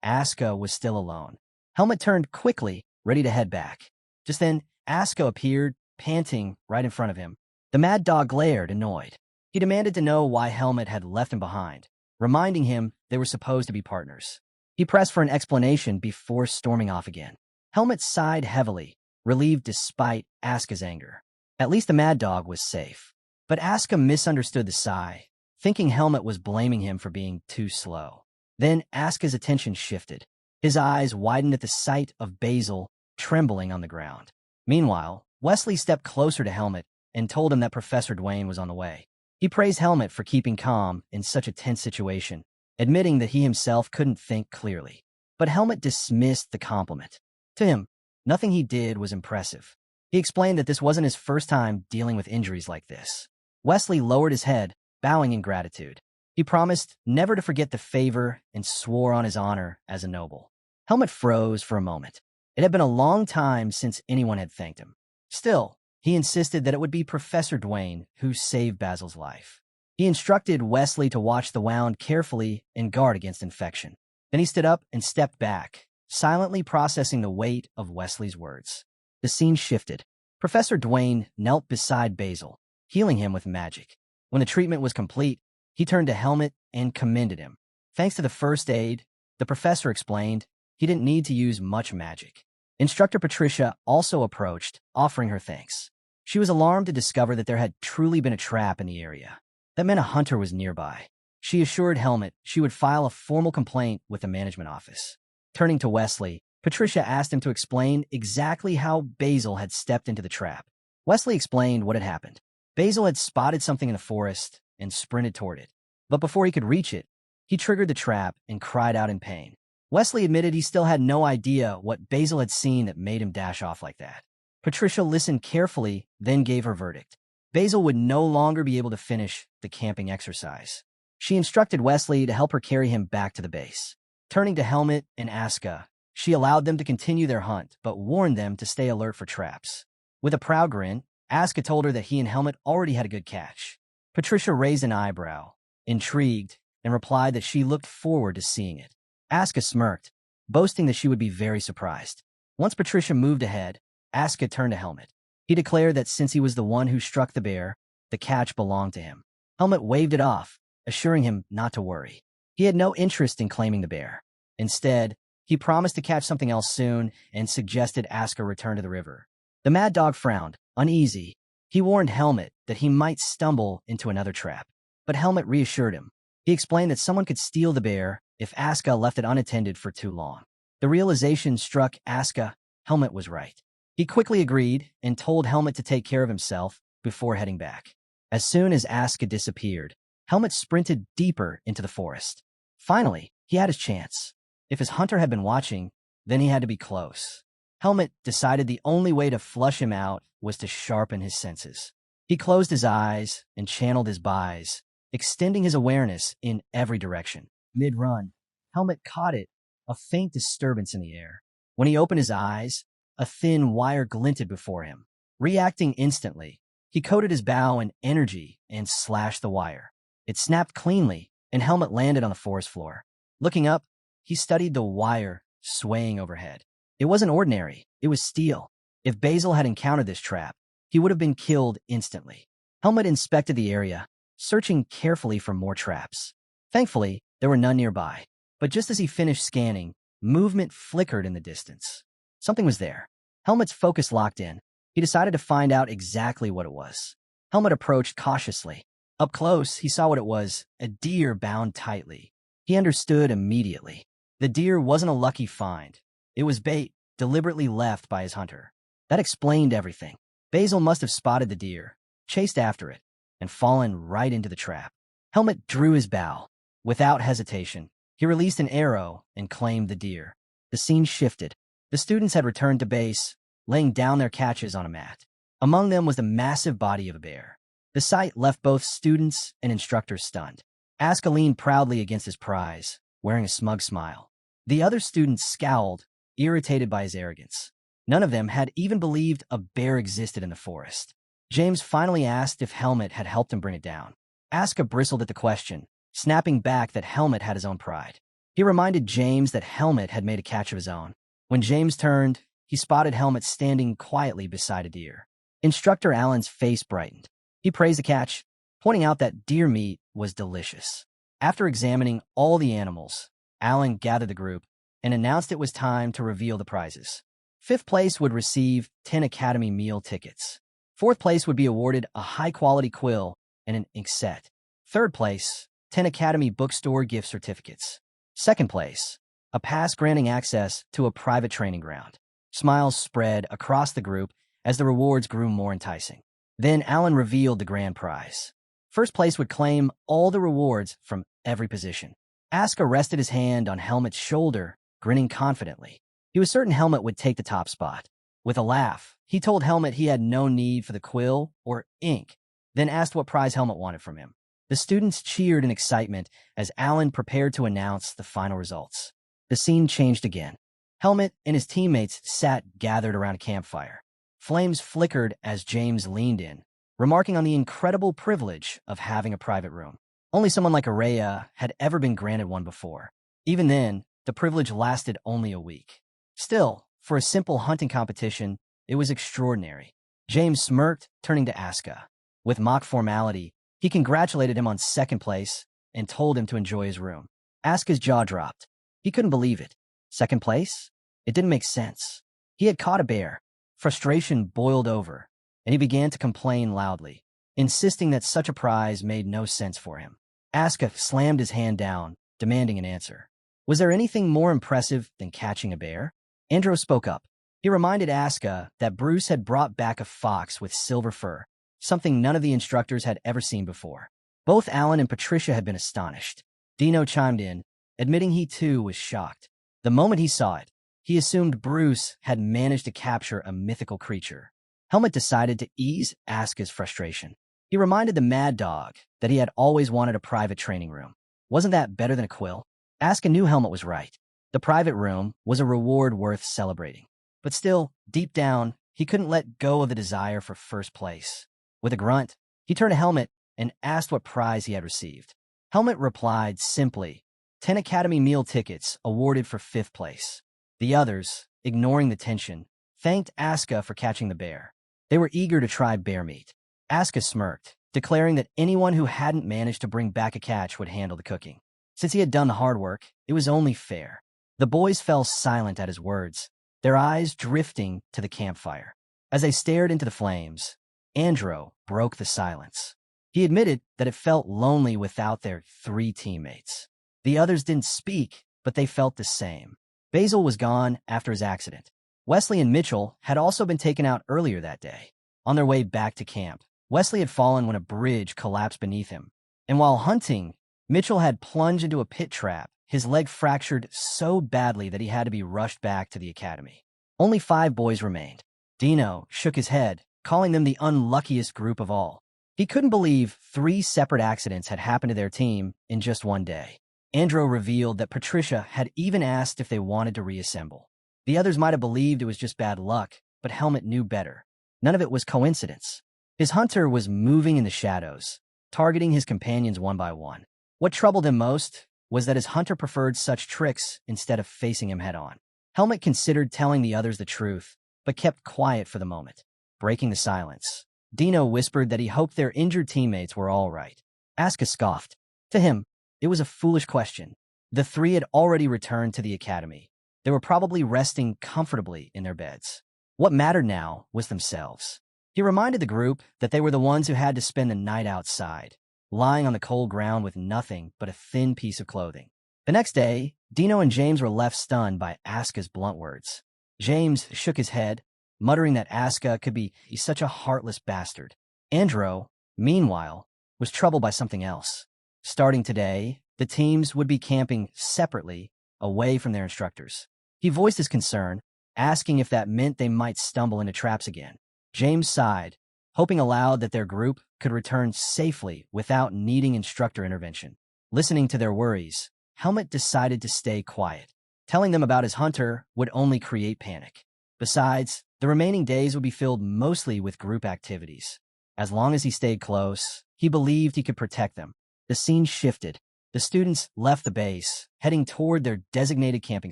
Aska was still alone. Helmet turned quickly, ready to head back. Just then, Aska appeared, panting right in front of him. The mad dog glared, annoyed. He demanded to know why Helmet had left him behind, reminding him they were supposed to be partners. He pressed for an explanation before storming off again. Helmet sighed heavily, relieved despite Aska's anger. At least the mad dog was safe. But Aska misunderstood the sigh, thinking Helmet was blaming him for being too slow. Then Aska's attention shifted. His eyes widened at the sight of Basil trembling on the ground. Meanwhile, Wesley stepped closer to Helmet and told him that Professor Dwayne was on the way. He praised Helmet for keeping calm in such a tense situation, admitting that he himself couldn't think clearly. But Helmet dismissed the compliment. To him, nothing he did was impressive. He explained that this wasn't his first time dealing with injuries like this. Wesley lowered his head, bowing in gratitude. He promised never to forget the favor and swore on his honor as a noble. Helmet froze for a moment. It had been a long time since anyone had thanked him. Still, he insisted that it would be Professor Dwayne who saved Basil's life. He instructed Wesley to watch the wound carefully and guard against infection. Then he stood up and stepped back, silently processing the weight of Wesley's words. The scene shifted. Professor Dwayne knelt beside Basil, healing him with magic. When the treatment was complete, he turned to Helmet and commended him. Thanks to the first aid, the professor explained, he didn't need to use much magic. Instructor Patricia also approached, offering her thanks. She was alarmed to discover that there had truly been a trap in the area. That meant a hunter was nearby. She assured Helmet she would file a formal complaint with the management office. Turning to Wesley, Patricia asked him to explain exactly how Basil had stepped into the trap. Wesley explained what had happened. Basil had spotted something in the forest and sprinted toward it. But before he could reach it, he triggered the trap and cried out in pain. Wesley admitted he still had no idea what Basil had seen that made him dash off like that. Patricia listened carefully, then gave her verdict. Basil would no longer be able to finish the camping exercise. She instructed Wesley to help her carry him back to the base. Turning to Helmet and Aska, she allowed them to continue their hunt, but warned them to stay alert for traps. With a proud grin, Aska told her that he and Helmet already had a good catch. Patricia raised an eyebrow, intrigued, and replied that she looked forward to seeing it. Aska smirked, boasting that she would be very surprised. Once Patricia moved ahead, Aska turned to Helmet. He declared that since he was the one who struck the bear, the catch belonged to him. Helmet waved it off, assuring him not to worry. He had no interest in claiming the bear. Instead, he promised to catch something else soon and suggested Aska return to the river. The mad dog frowned, uneasy. He warned Helmet that he might stumble into another trap. But Helmet reassured him. He explained that someone could steal the bear if Aska left it unattended for too long. The realization struck Aska. Helmet was right. He quickly agreed and told Helmet to take care of himself before heading back. As soon as Aska disappeared, Helmet sprinted deeper into the forest. Finally, he had his chance. If his hunter had been watching, then he had to be close. Helmet decided the only way to flush him out was to sharpen his senses. He closed his eyes and channeled his bis, extending his awareness in every direction. Mid-run, Helmet caught it, a faint disturbance in the air. When he opened his eyes, a thin wire glinted before him. Reacting instantly, he coated his bow in energy and slashed the wire. It snapped cleanly, and Helmet landed on the forest floor. Looking up, he studied the wire swaying overhead. It wasn't ordinary, it was steel. If Basil had encountered this trap, he would have been killed instantly. Helmet inspected the area, searching carefully for more traps. Thankfully, there were none nearby. But just as he finished scanning, movement flickered in the distance. Something was there. Helmet's focus locked in. He decided to find out exactly what it was. Helmet approached cautiously. Up close, he saw what it was, a deer bound tightly. He understood immediately. The deer wasn't a lucky find. It was bait, deliberately left by his hunter. That explained everything. Basil must have spotted the deer, chased after it, and fallen right into the trap. Helmet drew his bow. Without hesitation, he released an arrow and claimed the deer. The scene shifted. The students had returned to base, laying down their catches on a mat. Among them was the massive body of a bear. The sight left both students and instructors stunned. Aska leaned proudly against his prize, wearing a smug smile. The other students scowled, irritated by his arrogance. None of them had even believed a bear existed in the forest. James finally asked if Helmet had helped him bring it down. Aska bristled at the question, snapping back that Helmet had his own pride. He reminded James that Helmet had made a catch of his own. When James turned, he spotted Helmet standing quietly beside a deer. Instructor Allen's face brightened. He praised the catch, pointing out that deer meat was delicious. After examining all the animals, Allen gathered the group and announced it was time to reveal the prizes. Fifth place would receive 10 Academy meal tickets. Fourth place would be awarded a high-quality quill and an ink set. Third place, 10 Academy bookstore gift certificates. Second place, a pass granting access to a private training ground. Smiles spread across the group as the rewards grew more enticing. Then Allen revealed the grand prize. First place would claim all the rewards from every position. Aska rested his hand on Helmet's shoulder, grinning confidently. He was certain Helmet would take the top spot. With a laugh, he told Helmet he had no need for the quill or ink, then asked what prize Helmet wanted from him. The students cheered in excitement as Allen prepared to announce the final results. The scene changed again. Helmet and his teammates sat gathered around a campfire. Flames flickered as James leaned in, remarking on the incredible privilege of having a private room. Only someone like Araya had ever been granted one before. Even then, the privilege lasted only a week. Still, for a simple hunting competition, it was extraordinary. James smirked, turning to Aska. With mock formality, he congratulated him on second place and told him to enjoy his room. Aska's jaw dropped. He couldn't believe it. Second place? It didn't make sense. He had caught a bear. Frustration boiled over, and he began to complain loudly, insisting that such a prize made no sense for him. Aska slammed his hand down, demanding an answer. Was there anything more impressive than catching a bear? Andros spoke up. He reminded Aska that Bruce had brought back a fox with silver fur, something none of the instructors had ever seen before. Both Alan and Patricia had been astonished. Dino chimed in, admitting he too was shocked. The moment he saw it, he assumed Bruce had managed to capture a mythical creature. Helmet decided to ease Aska's frustration. He reminded the mad dog that he had always wanted a private training room. Wasn't that better than a quill? Aska knew Helmet was right. The private room was a reward worth celebrating. But still, deep down, he couldn't let go of the desire for first place. With a grunt, he turned to Helmet and asked what prize he had received. Helmet replied simply, 10 Academy meal tickets awarded for fifth place. The others, ignoring the tension, thanked Aska for catching the bear. They were eager to try bear meat. Aska smirked, declaring that anyone who hadn't managed to bring back a catch would handle the cooking. Since he had done the hard work, it was only fair. The boys fell silent at his words, their eyes drifting to the campfire. As they stared into the flames, Andro broke the silence. He admitted that it felt lonely without their 3 teammates. The others didn't speak, but they felt the same. Basil was gone after his accident. Wesley and Mitchell had also been taken out earlier that day. On their way back to camp, Wesley had fallen when a bridge collapsed beneath him, And while hunting, Mitchell had plunged into a pit trap, his leg fractured so badly that he had to be rushed back to the academy. Only 5 boys remained. Dino shook his head, calling them the unluckiest group of all. He couldn't believe 3 separate accidents had happened to their team in just one day. Andrew revealed that Patricia had even asked if they wanted to reassemble. The others might have believed it was just bad luck, but Helmut knew better. None of it was coincidence. His hunter was moving in the shadows, targeting his companions one by one. What troubled him most was that his hunter preferred such tricks instead of facing him head-on. Helmut considered telling the others the truth, but kept quiet for the moment. Breaking the silence, Dino whispered that he hoped their injured teammates were all right. Asuka scoffed. To him, it was a foolish question. The 3 had already returned to the academy. They were probably resting comfortably in their beds. What mattered now was themselves. He reminded the group that they were the ones who had to spend the night outside, lying on the cold ground with nothing but a thin piece of clothing. The next day, Dino and James were left stunned by Asuka's blunt words. James shook his head, muttering that Asuka could be such a heartless bastard. Andrew, meanwhile, was troubled by something else. Starting today, the teams would be camping separately, away from their instructors. He voiced his concern, asking if that meant they might stumble into traps again. James sighed, hoping aloud that their group could return safely without needing instructor intervention. Listening to their worries, Helmut decided to stay quiet. Telling them about his hunter would only create panic. Besides, the remaining days would be filled mostly with group activities. As long as he stayed close, he believed he could protect them. The scene shifted. The students left the base, heading toward their designated camping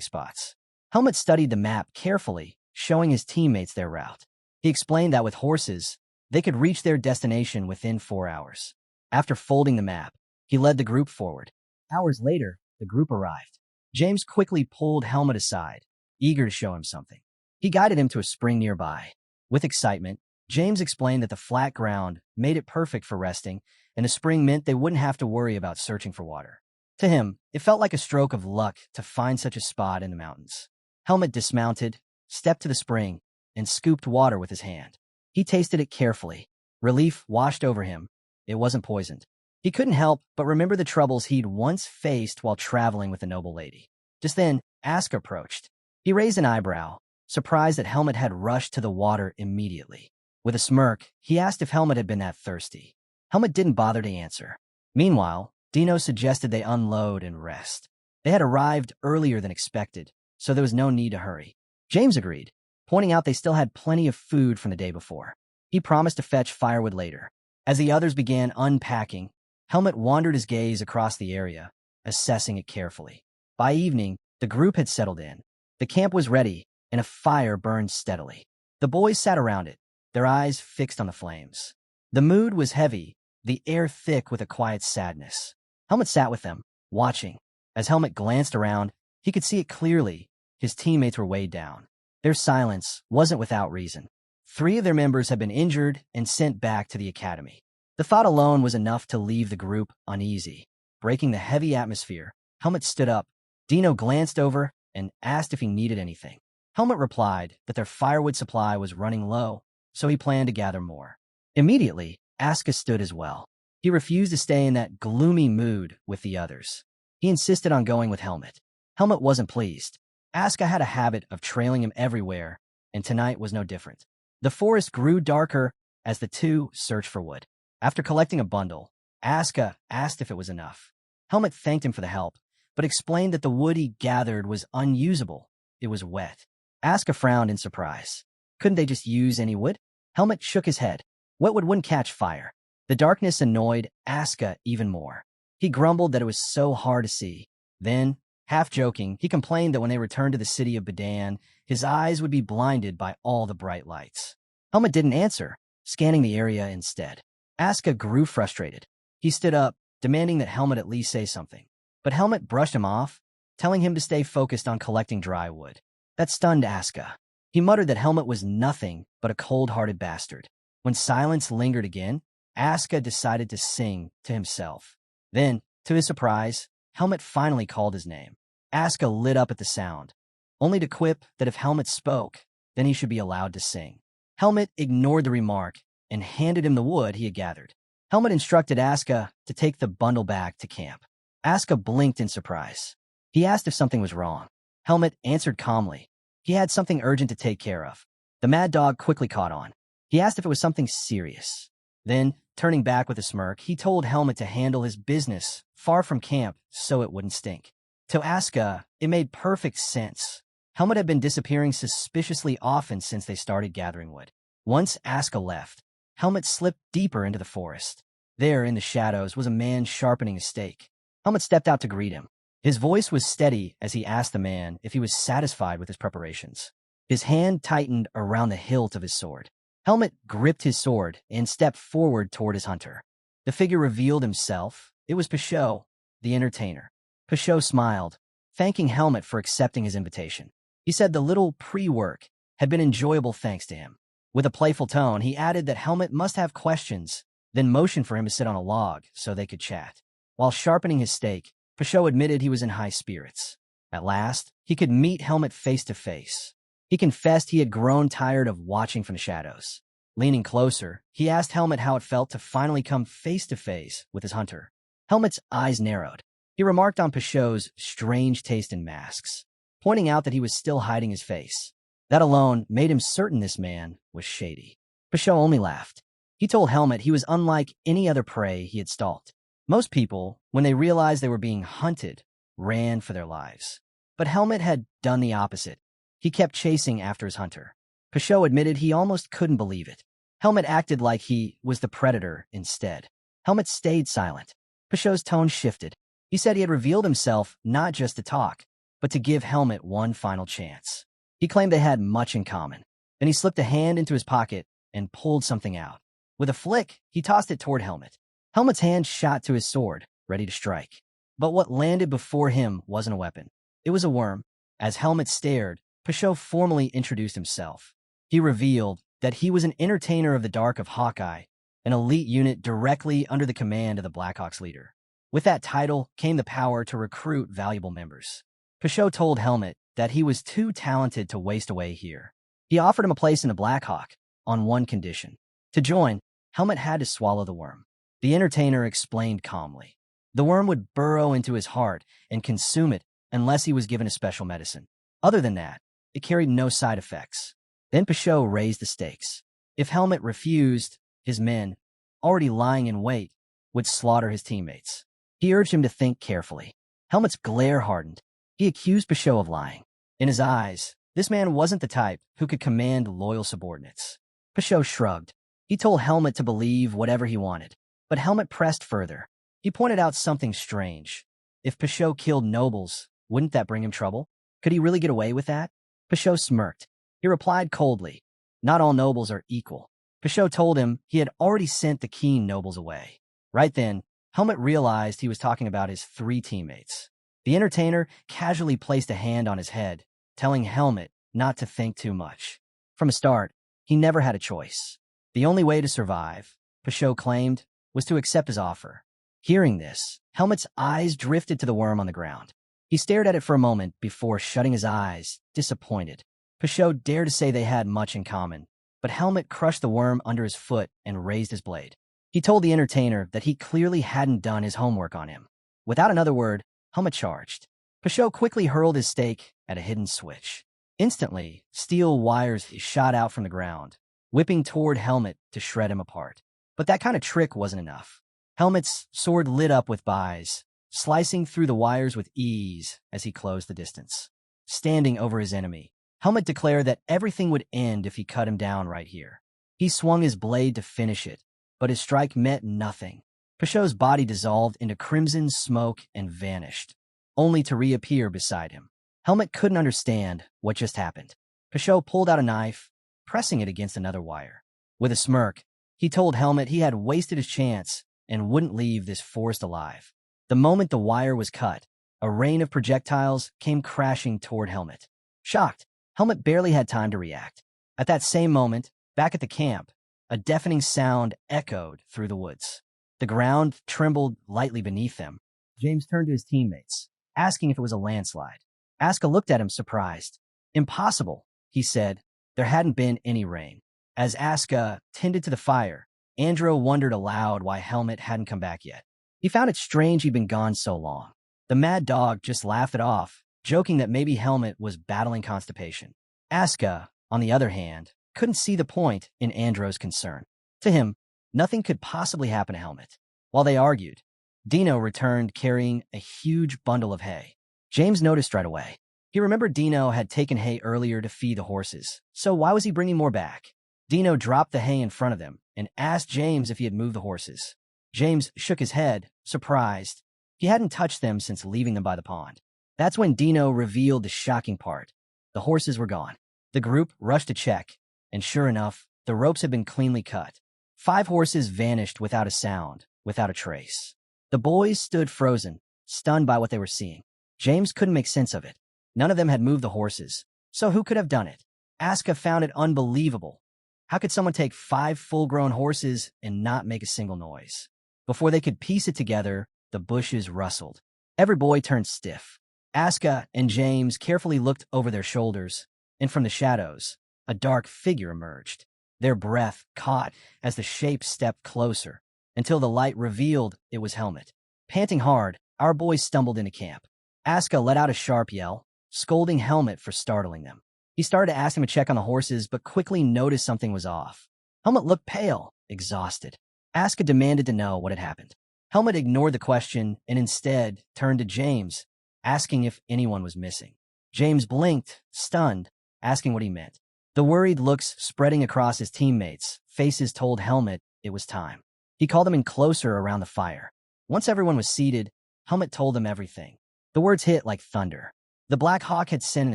spots. Helmut studied the map carefully, showing his teammates their route. He explained that with horses, they could reach their destination within 4 hours. After folding the map, he led the group forward. Hours later, the group arrived. James quickly pulled Helmut aside, eager to show him something. He guided him to a spring nearby. With excitement, James explained that the flat ground made it perfect for resting, and the spring meant they wouldn't have to worry about searching for water. To him, it felt like a stroke of luck to find such a spot in the mountains. Helmut dismounted, stepped to the spring, and scooped water with his hand. He tasted it carefully. Relief washed over him. It wasn't poisoned. He couldn't help but remember the troubles he'd once faced while traveling with the noble lady. Just then, Asuka approached. He raised an eyebrow, surprised that Helmut had rushed to the water immediately. With a smirk, he asked if Helmut had been that thirsty. Helmut didn't bother to answer. Meanwhile, Dino suggested they unload and rest. They had arrived earlier than expected, so there was no need to hurry. James agreed, pointing out they still had plenty of food from the day before. He promised to fetch firewood later. As the others began unpacking, Helmut wandered his gaze across the area, assessing it carefully. By evening, the group had settled in. The camp was ready, and a fire burned steadily. The boys sat around it, their eyes fixed on the flames. The mood was heavy, the air thick with a quiet sadness. Helmut sat with them, watching. As Helmut glanced around, he could see it clearly. His teammates were weighed down. Their silence wasn't without reason. 3 of their members had been injured and sent back to the academy. The thought alone was enough to leave the group uneasy. Breaking the heavy atmosphere, Helmut stood up. Dino glanced over and asked if he needed anything. Helmut replied that their firewood supply was running low, so he planned to gather more. Immediately, Asuka stood as well. He refused to stay in that gloomy mood with the others. He insisted on going with Helmut. Helmut wasn't pleased. Asuka had a habit of trailing him everywhere, and tonight was no different. The forest grew darker as the 2 searched for wood. After collecting a bundle, Asuka asked if it was enough. Helmut thanked him for the help, but explained that the wood he gathered was unusable. It was wet. Asuka frowned in surprise. Couldn't they just use any wood? Helmut shook his head. Wet wood wouldn't catch fire. The darkness annoyed Asuka even more. He grumbled that it was so hard to see. Then, half joking, he complained that when they returned to the city of Badan, his eyes would be blinded by all the bright lights. Helmut didn't answer, scanning the area instead. Asuka grew frustrated. He stood up, demanding that Helmut at least say something. But Helmut brushed him off, telling him to stay focused on collecting dry wood. That stunned Asuka. He muttered that Helmut was nothing but a cold-hearted bastard. When silence lingered again, Asuka decided to sing to himself. Then, to his surprise, Helmut finally called his name. Asuka lit up at the sound, only to quip that if Helmut spoke, then he should be allowed to sing. Helmut ignored the remark and handed him the wood he had gathered. Helmet instructed Asuka to take the bundle back to camp. Asuka blinked in surprise. He asked if something was wrong. Helmet answered calmly. He had something urgent to take care of. The mad dog quickly caught on. He asked if it was something serious. Then, turning back with a smirk, he told Helmet to handle his business far from camp so it wouldn't stink. To Asuka, it made perfect sense. Helmet had been disappearing suspiciously often since they started gathering wood. Once Asuka left, Helmet slipped deeper into the forest. There, in the shadows, was a man sharpening a stake. Helmet stepped out to greet him. His voice was steady as he asked the man if he was satisfied with his preparations. His hand tightened around the hilt of his sword. Helmet gripped his sword and stepped forward toward his hunter. The figure revealed himself. It was Pashot, the entertainer. Pashot smiled, thanking Helmet for accepting his invitation. He said the little pre-work had been enjoyable thanks to him. With a playful tone, he added that Helmet must have questions, then motioned for him to sit on a log so they could chat. While sharpening his stake, Pashot admitted he was in high spirits. At last, he could meet Helmet face to face. He confessed he had grown tired of watching from the shadows. Leaning closer, he asked Helmet how it felt to finally come face to face with his hunter. Helmet's eyes narrowed. He remarked on Pashot's strange taste in masks, pointing out that he was still hiding his face. That alone made him certain this man was shady. Pashot only laughed. He told Helmet he was unlike any other prey he had stalked. Most people, when they realized they were being hunted, ran for their lives. But Helmet had done the opposite. He kept chasing after his hunter. Pashot admitted he almost couldn't believe it. Helmet acted like he was the predator instead. Helmet stayed silent. Pashot's tone shifted. He said he had revealed himself not just to talk, but to give Helmet one final chance. He claimed they had much in common. Then he slipped a hand into his pocket and pulled something out. With a flick, he tossed it toward Helmet. Helmet's hand shot to his sword, ready to strike. But what landed before him wasn't a weapon. It was a worm. As Helmet stared, Pashot formally introduced himself. He revealed that he was an entertainer of the Dark of Hawkeye, an elite unit directly under the command of the Blackhawks leader. With that title came the power to recruit valuable members. Pashot told Helmet that he was too talented to waste away here. He offered him a place in the Blackhawk, on one condition. To join, Helmet had to swallow the worm. The entertainer explained calmly. The worm would burrow into his heart and consume it unless he was given a special medicine. Other than that, it carried no side effects. Then Pashot raised the stakes. If Helmet refused, his men, already lying in wait, would slaughter his teammates. He urged him to think carefully. Helmet's glare hardened. He accused Pashot of lying. In his eyes, this man wasn't the type who could command loyal subordinates. Pashot shrugged. He told Helmet to believe whatever he wanted. But Helmet pressed further. He pointed out something strange. If Pashot killed nobles, wouldn't that bring him trouble? Could he really get away with that? Pashot smirked. He replied coldly, "Not all nobles are equal." Pashot told him he had already sent the keen nobles away. Right then, Helmet realized he was talking about his 3 teammates. The entertainer casually placed a hand on his head, telling Helmet not to think too much. From the start, he never had a choice. The only way to survive, Pashot claimed, was to accept his offer. Hearing this, Helmet's eyes drifted to the worm on the ground. He stared at it for a moment before shutting his eyes, disappointed. Pashot dared to say they had much in common, but Helmet crushed the worm under his foot and raised his blade. He told the entertainer that he clearly hadn't done his homework on him. Without another word, Helmet charged. Pashot quickly hurled his stake at a hidden switch. Instantly, steel wires shot out from the ground, whipping toward Helmet to shred him apart. But that kind of trick wasn't enough. Helmet's sword lit up with buys, slicing through the wires with ease as he closed the distance. Standing over his enemy, Helmet declared that everything would end if he cut him down right here. He swung his blade to finish it, but his strike meant nothing. Pashot's body dissolved into crimson smoke and vanished, only to reappear beside him. Helmet couldn't understand what just happened. Pashot pulled out a knife, pressing it against another wire. With a smirk, he told Helmet he had wasted his chance and wouldn't leave this forest alive. The moment the wire was cut, a rain of projectiles came crashing toward Helmet. Shocked, Helmet barely had time to react. At that same moment, back at the camp, a deafening sound echoed through the woods. The ground trembled lightly beneath them. James turned to his teammates, asking if it was a landslide. Asuka looked at him surprised. "Impossible," he said. There hadn't been any rain. As Asuka tended to the fire, Andro wondered aloud why Helmet hadn't come back yet. He found it strange he'd been gone so long. The mad dog just laughed it off, joking that maybe Helmet was battling constipation. Aska, on the other hand, couldn't see the point in Andro's concern. To him, nothing could possibly happen to Helmet. While they argued, Dino returned carrying a huge bundle of hay. James noticed right away. He remembered Dino had taken hay earlier to feed the horses, so why was he bringing more back? Dino dropped the hay in front of them and asked James if he had moved the horses. James shook his head, surprised. He hadn't touched them since leaving them by the pond. That's when Dino revealed the shocking part. The horses were gone. The group rushed to check, and sure enough, the ropes had been cleanly cut. 5 horses vanished without a sound, without a trace. The boys stood frozen, stunned by what they were seeing. James couldn't make sense of it. None of them had moved the horses, so who could have done it? Aska found it unbelievable. How could someone take 5 full-grown horses and not make a single noise? Before they could piece it together, the bushes rustled. Every boy turned stiff. Aska and James carefully looked over their shoulders, and from the shadows, a dark figure emerged. Their breath caught as the shape stepped closer, until the light revealed it was Helmet. Panting hard, our boys stumbled into camp. Aska let out a sharp yell, scolding Helmet for startling them. He started to ask him to check on the horses, but quickly noticed something was off. Helmet looked pale, exhausted. Aska demanded to know what had happened. Helmet ignored the question and instead turned to James, asking if anyone was missing. James blinked, stunned, asking what he meant. The worried looks spreading across his teammates' faces told Helmet it was time. He called them in closer around the fire. Once everyone was seated, Helmet told them everything. The words hit like thunder. The Black Hawk had sent an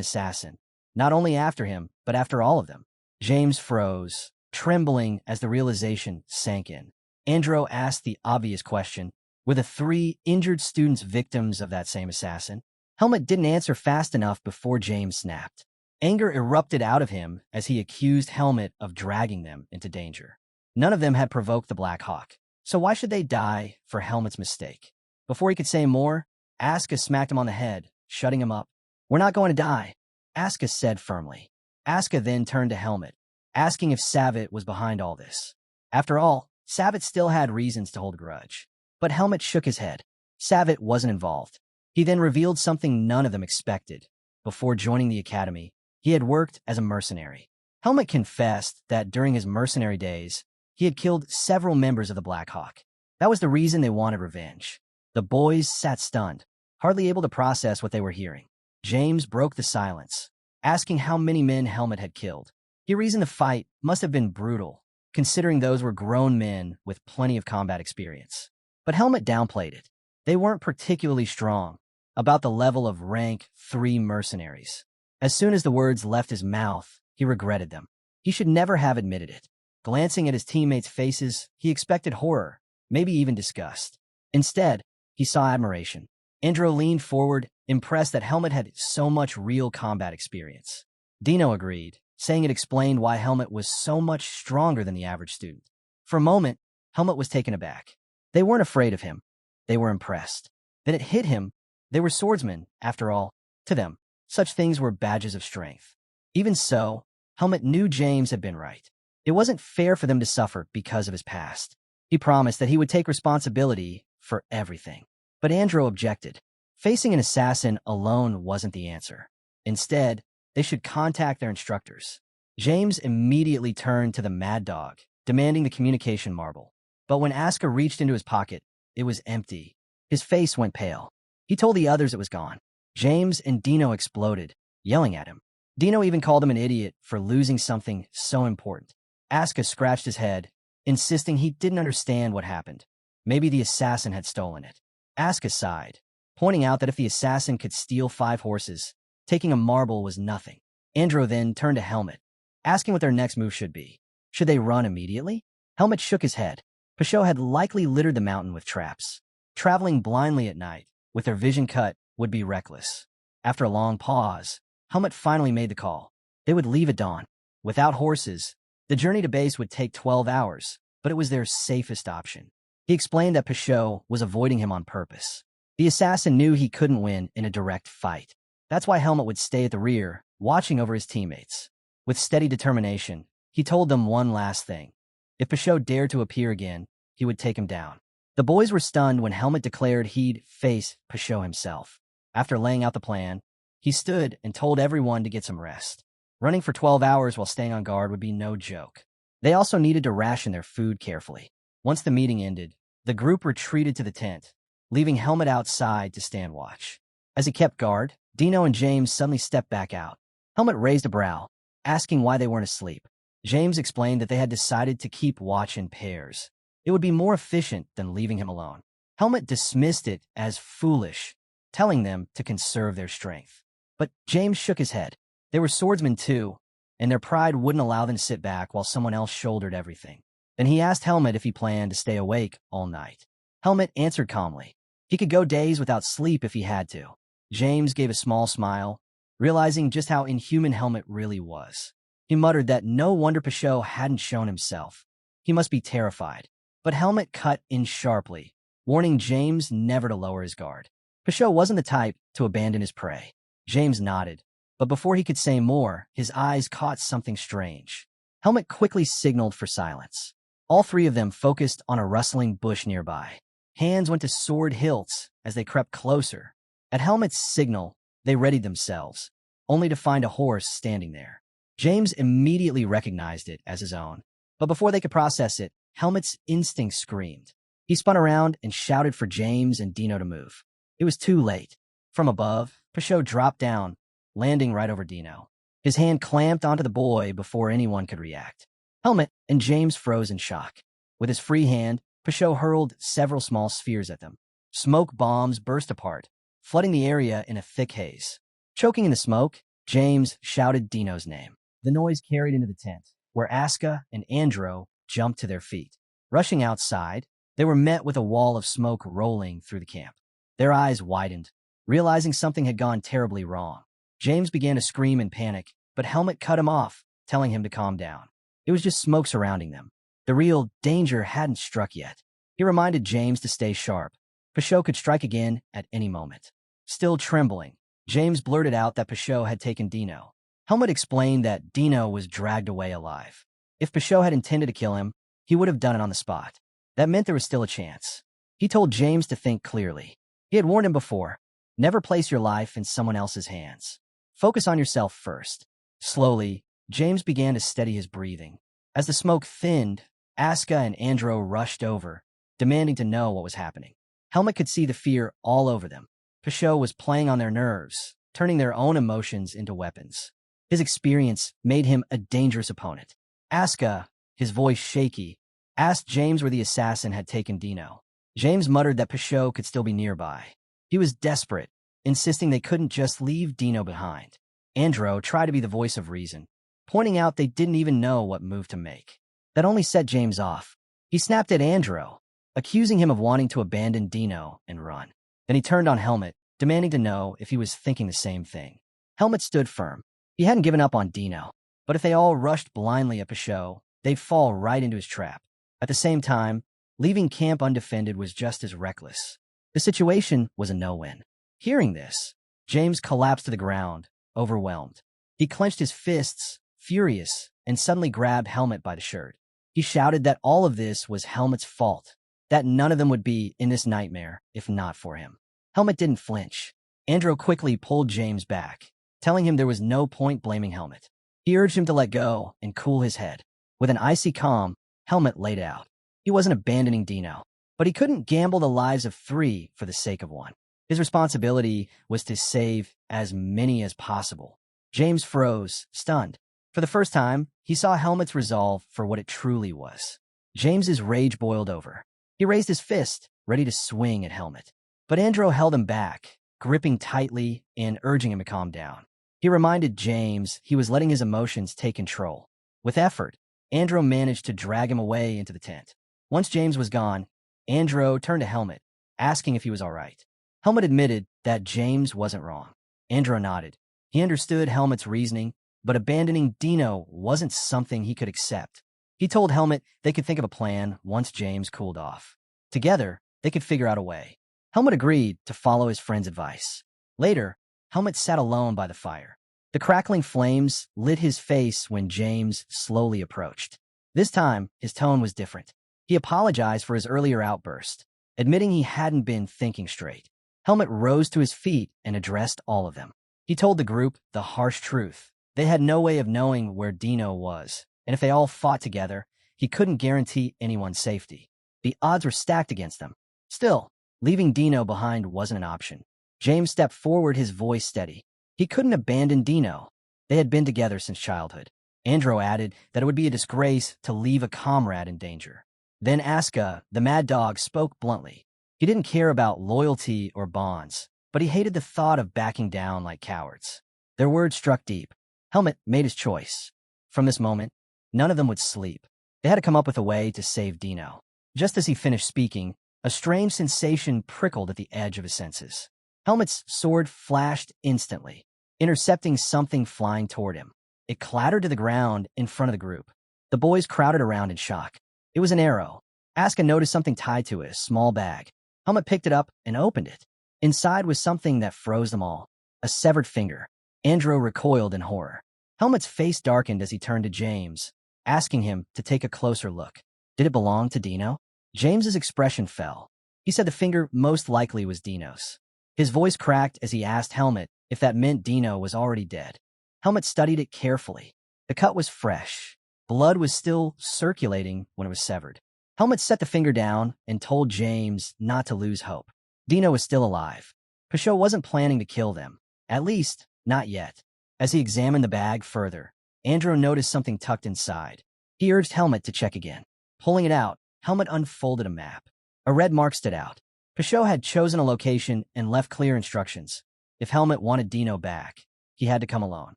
assassin, not only after him, but after all of them. James froze, trembling as the realization sank in. Andro asked the obvious question, were the 3 injured students victims of that same assassin? Helmet didn't answer fast enough before James snapped. Anger erupted out of him as he accused Helmet of dragging them into danger. None of them had provoked the Black Hawk, so why should they die for Helmet's mistake? Before he could say more, Aska smacked him on the head, shutting him up. We're not going to die, Aska said firmly. Aska then turned to Helmet, asking if Savitt was behind all this. After all, Savitt still had reasons to hold a grudge. But Helmet shook his head. Savitt wasn't involved. He then revealed something none of them expected. Before joining the academy, he had worked as a mercenary. Helmet confessed that during his mercenary days, he had killed several members of the Black Hawk. That was the reason they wanted revenge. The boys sat stunned, hardly able to process what they were hearing. James broke the silence, asking how many men Helmet had killed. He reasoned the fight must have been brutal, considering those were grown men with plenty of combat experience. But Helmet downplayed it. They weren't particularly strong, about the level of rank 3 mercenaries. As soon as the words left his mouth, he regretted them. He should never have admitted it. Glancing at his teammates' faces, he expected horror, maybe even disgust. Instead, he saw admiration. Andro leaned forward, impressed that Helmet had so much real combat experience. Dino agreed, saying it explained why Helmet was so much stronger than the average student. For a moment, Helmet was taken aback. They weren't afraid of him. They were impressed. Then it hit him. They were swordsmen, after all. To them, such things were badges of strength. Even so, Helmet knew James had been right. It wasn't fair for them to suffer because of his past. He promised that he would take responsibility for everything. But Andro objected. Facing an assassin alone wasn't the answer. Instead, they should contact their instructors. James immediately turned to the mad dog, demanding the communication marble. But when Aska reached into his pocket, it was empty. His face went pale. He told the others it was gone. James and Dino exploded, yelling at him. Dino even called him an idiot for losing something so important. Aska scratched his head, insisting he didn't understand what happened. Maybe the assassin had stolen it. Aska sighed, pointing out that if the assassin could steal 5 horses, taking a marble was nothing. Andro then turned to Helmet, asking what their next move should be. Should they run immediately? Helmet shook his head. Peugeot had likely littered the mountain with traps. Traveling blindly at night, with their vision cut, would be reckless. After a long pause, Helmet finally made the call. They would leave at dawn. Without horses, the journey to base would take 12 hours, but it was their safest option. He explained that Peugeot was avoiding him on purpose. The assassin knew he couldn't win in a direct fight. That's why Helmet would stay at the rear, watching over his teammates. With steady determination, he told them one last thing. If Pashot dared to appear again, he would take him down. The boys were stunned when Helmet declared he'd face Pashot himself. After laying out the plan, he stood and told everyone to get some rest. Running for 12 hours while staying on guard would be no joke. They also needed to ration their food carefully. Once the meeting ended, the group retreated to the tent, leaving Helmet outside to stand watch. As he kept guard, Dino and James suddenly stepped back out. Helmet raised a brow, asking why they weren't asleep. James explained that they had decided to keep watch in pairs. It would be more efficient than leaving him alone. Helmet dismissed it as foolish, telling them to conserve their strength. But James shook his head. They were swordsmen too, and their pride wouldn't allow them to sit back while someone else shouldered everything. Then he asked Helmet if he planned to stay awake all night. Helmet answered calmly. He could go days without sleep if he had to. James gave a small smile, realizing just how inhuman Helmet really was. He muttered that no wonder Pashot hadn't shown himself. He must be terrified. But Helmet cut in sharply, warning James never to lower his guard. Pashot wasn't the type to abandon his prey. James nodded, but before he could say more, his eyes caught something strange. Helmet quickly signaled for silence. All three of them focused on a rustling bush nearby. Hands went to sword hilts as they crept closer. At Helmet's signal, they readied themselves, only to find a horse standing there. James immediately recognized it as his own, but before they could process it, Helmet's instinct screamed. He spun around and shouted for James and Dino to move. It was too late. From above, Pashot dropped down, landing right over Dino. His hand clamped onto the boy before anyone could react. Helmet and James froze in shock. With his free hand, Pashot hurled several small spheres at them. Smoke bombs burst apart, flooding the area in a thick haze. Choking in the smoke, James shouted Dino's name. The noise carried into the tent, where Aska and Andro jumped to their feet. Rushing outside, they were met with a wall of smoke rolling through the camp. Their eyes widened, realizing something had gone terribly wrong. James began to scream in panic, but Helmet cut him off, telling him to calm down. It was just smoke surrounding them. The real danger hadn't struck yet. He reminded James to stay sharp. Pashot could strike again at any moment. Still trembling, James blurted out that Pashot had taken Dino. Helmet explained that Dino was dragged away alive. If Pashot had intended to kill him, he would have done it on the spot. That meant there was still a chance. He told James to think clearly. He had warned him before, never place your life in someone else's hands. Focus on yourself first. Slowly, James began to steady his breathing. As the smoke thinned, Aska and Andro rushed over, demanding to know what was happening. Helmet could see the fear all over them. Pashot was playing on their nerves, turning their own emotions into weapons. His experience made him a dangerous opponent. Aska, his voice shaky, asked James where the assassin had taken Dino. James muttered that Pashot could still be nearby. He was desperate, insisting they couldn't just leave Dino behind. Andro tried to be the voice of reason, pointing out they didn't even know what move to make. That only set James off. He snapped at Andro, accusing him of wanting to abandon Dino and run. Then he turned on Helmet, demanding to know if he was thinking the same thing. Helmet stood firm. He hadn't given up on Dino, but if they all rushed blindly at Pashot, they'd fall right into his trap. At the same time, leaving camp undefended was just as reckless. The situation was a no-win. Hearing this, James collapsed to the ground, overwhelmed. He clenched his fists, furious, and suddenly grabbed Helmet by the shirt. He shouted that all of this was Helmet's fault, that none of them would be in this nightmare if not for him. Helmet didn't flinch. Andro quickly pulled James back, telling him there was no point blaming Helmet. He urged him to let go and cool his head. With an icy calm, Helmet laid out. He wasn't abandoning Dino, but he couldn't gamble the lives of 3 for the sake of 1. His responsibility was to save as many as possible. James froze, stunned. For the first time, he saw Helmet's resolve for what it truly was. James's rage boiled over. He raised his fist, ready to swing at Helmet. But Andro held him back, gripping tightly and urging him to calm down. He reminded James he was letting his emotions take control. With effort, Andro managed to drag him away into the tent. Once James was gone, Andro turned to Helmet, asking if he was all right. Helmet admitted that James wasn't wrong. Andro nodded. He understood Helmet's reasoning, but abandoning Dino wasn't something he could accept. He told Helmet they could think of a plan once James cooled off. Together, they could figure out a way. Helmet agreed to follow his friend's advice. Later, Helmet sat alone by the fire. The crackling flames lit his face when James slowly approached. This time, his tone was different. He apologized for his earlier outburst, admitting he hadn't been thinking straight. Helmet rose to his feet and addressed all of them. He told the group the harsh truth. They had no way of knowing where Dino was, and if they all fought together, he couldn't guarantee anyone's safety. The odds were stacked against them. Still, leaving Dino behind wasn't an option. James stepped forward, his voice steady. He couldn't abandon Dino. They had been together since childhood. Andro added that it would be a disgrace to leave a comrade in danger. Then Aska, the mad dog, spoke bluntly. He didn't care about loyalty or bonds, but he hated the thought of backing down like cowards. Their words struck deep. Helmet made his choice. From this moment, none of them would sleep. They had to come up with a way to save Dino. Just as he finished speaking, a strange sensation prickled at the edge of his senses. Helmet's sword flashed instantly, intercepting something flying toward him. It clattered to the ground in front of the group. The boys crowded around in shock. It was an arrow. Aska noticed something tied to it, a small bag. Helmet picked it up and opened it. Inside was something that froze them all. A severed finger. Andro recoiled in horror. Helmet's face darkened as he turned to James, asking him to take a closer look. Did it belong to Dino? James's expression fell. He said the finger most likely was Dino's. His voice cracked as he asked Helmet if that meant Dino was already dead. Helmet studied it carefully. The cut was fresh. Blood was still circulating when it was severed. Helmet set the finger down and told James not to lose hope. Dino was still alive. Pashot wasn't planning to kill them. At least, not yet. As he examined the bag further, Andro noticed something tucked inside. He urged Helmet to check again. Pulling it out, Helmet unfolded a map. A red mark stood out. Pashot had chosen a location and left clear instructions. If Helmet wanted Dino back, he had to come alone.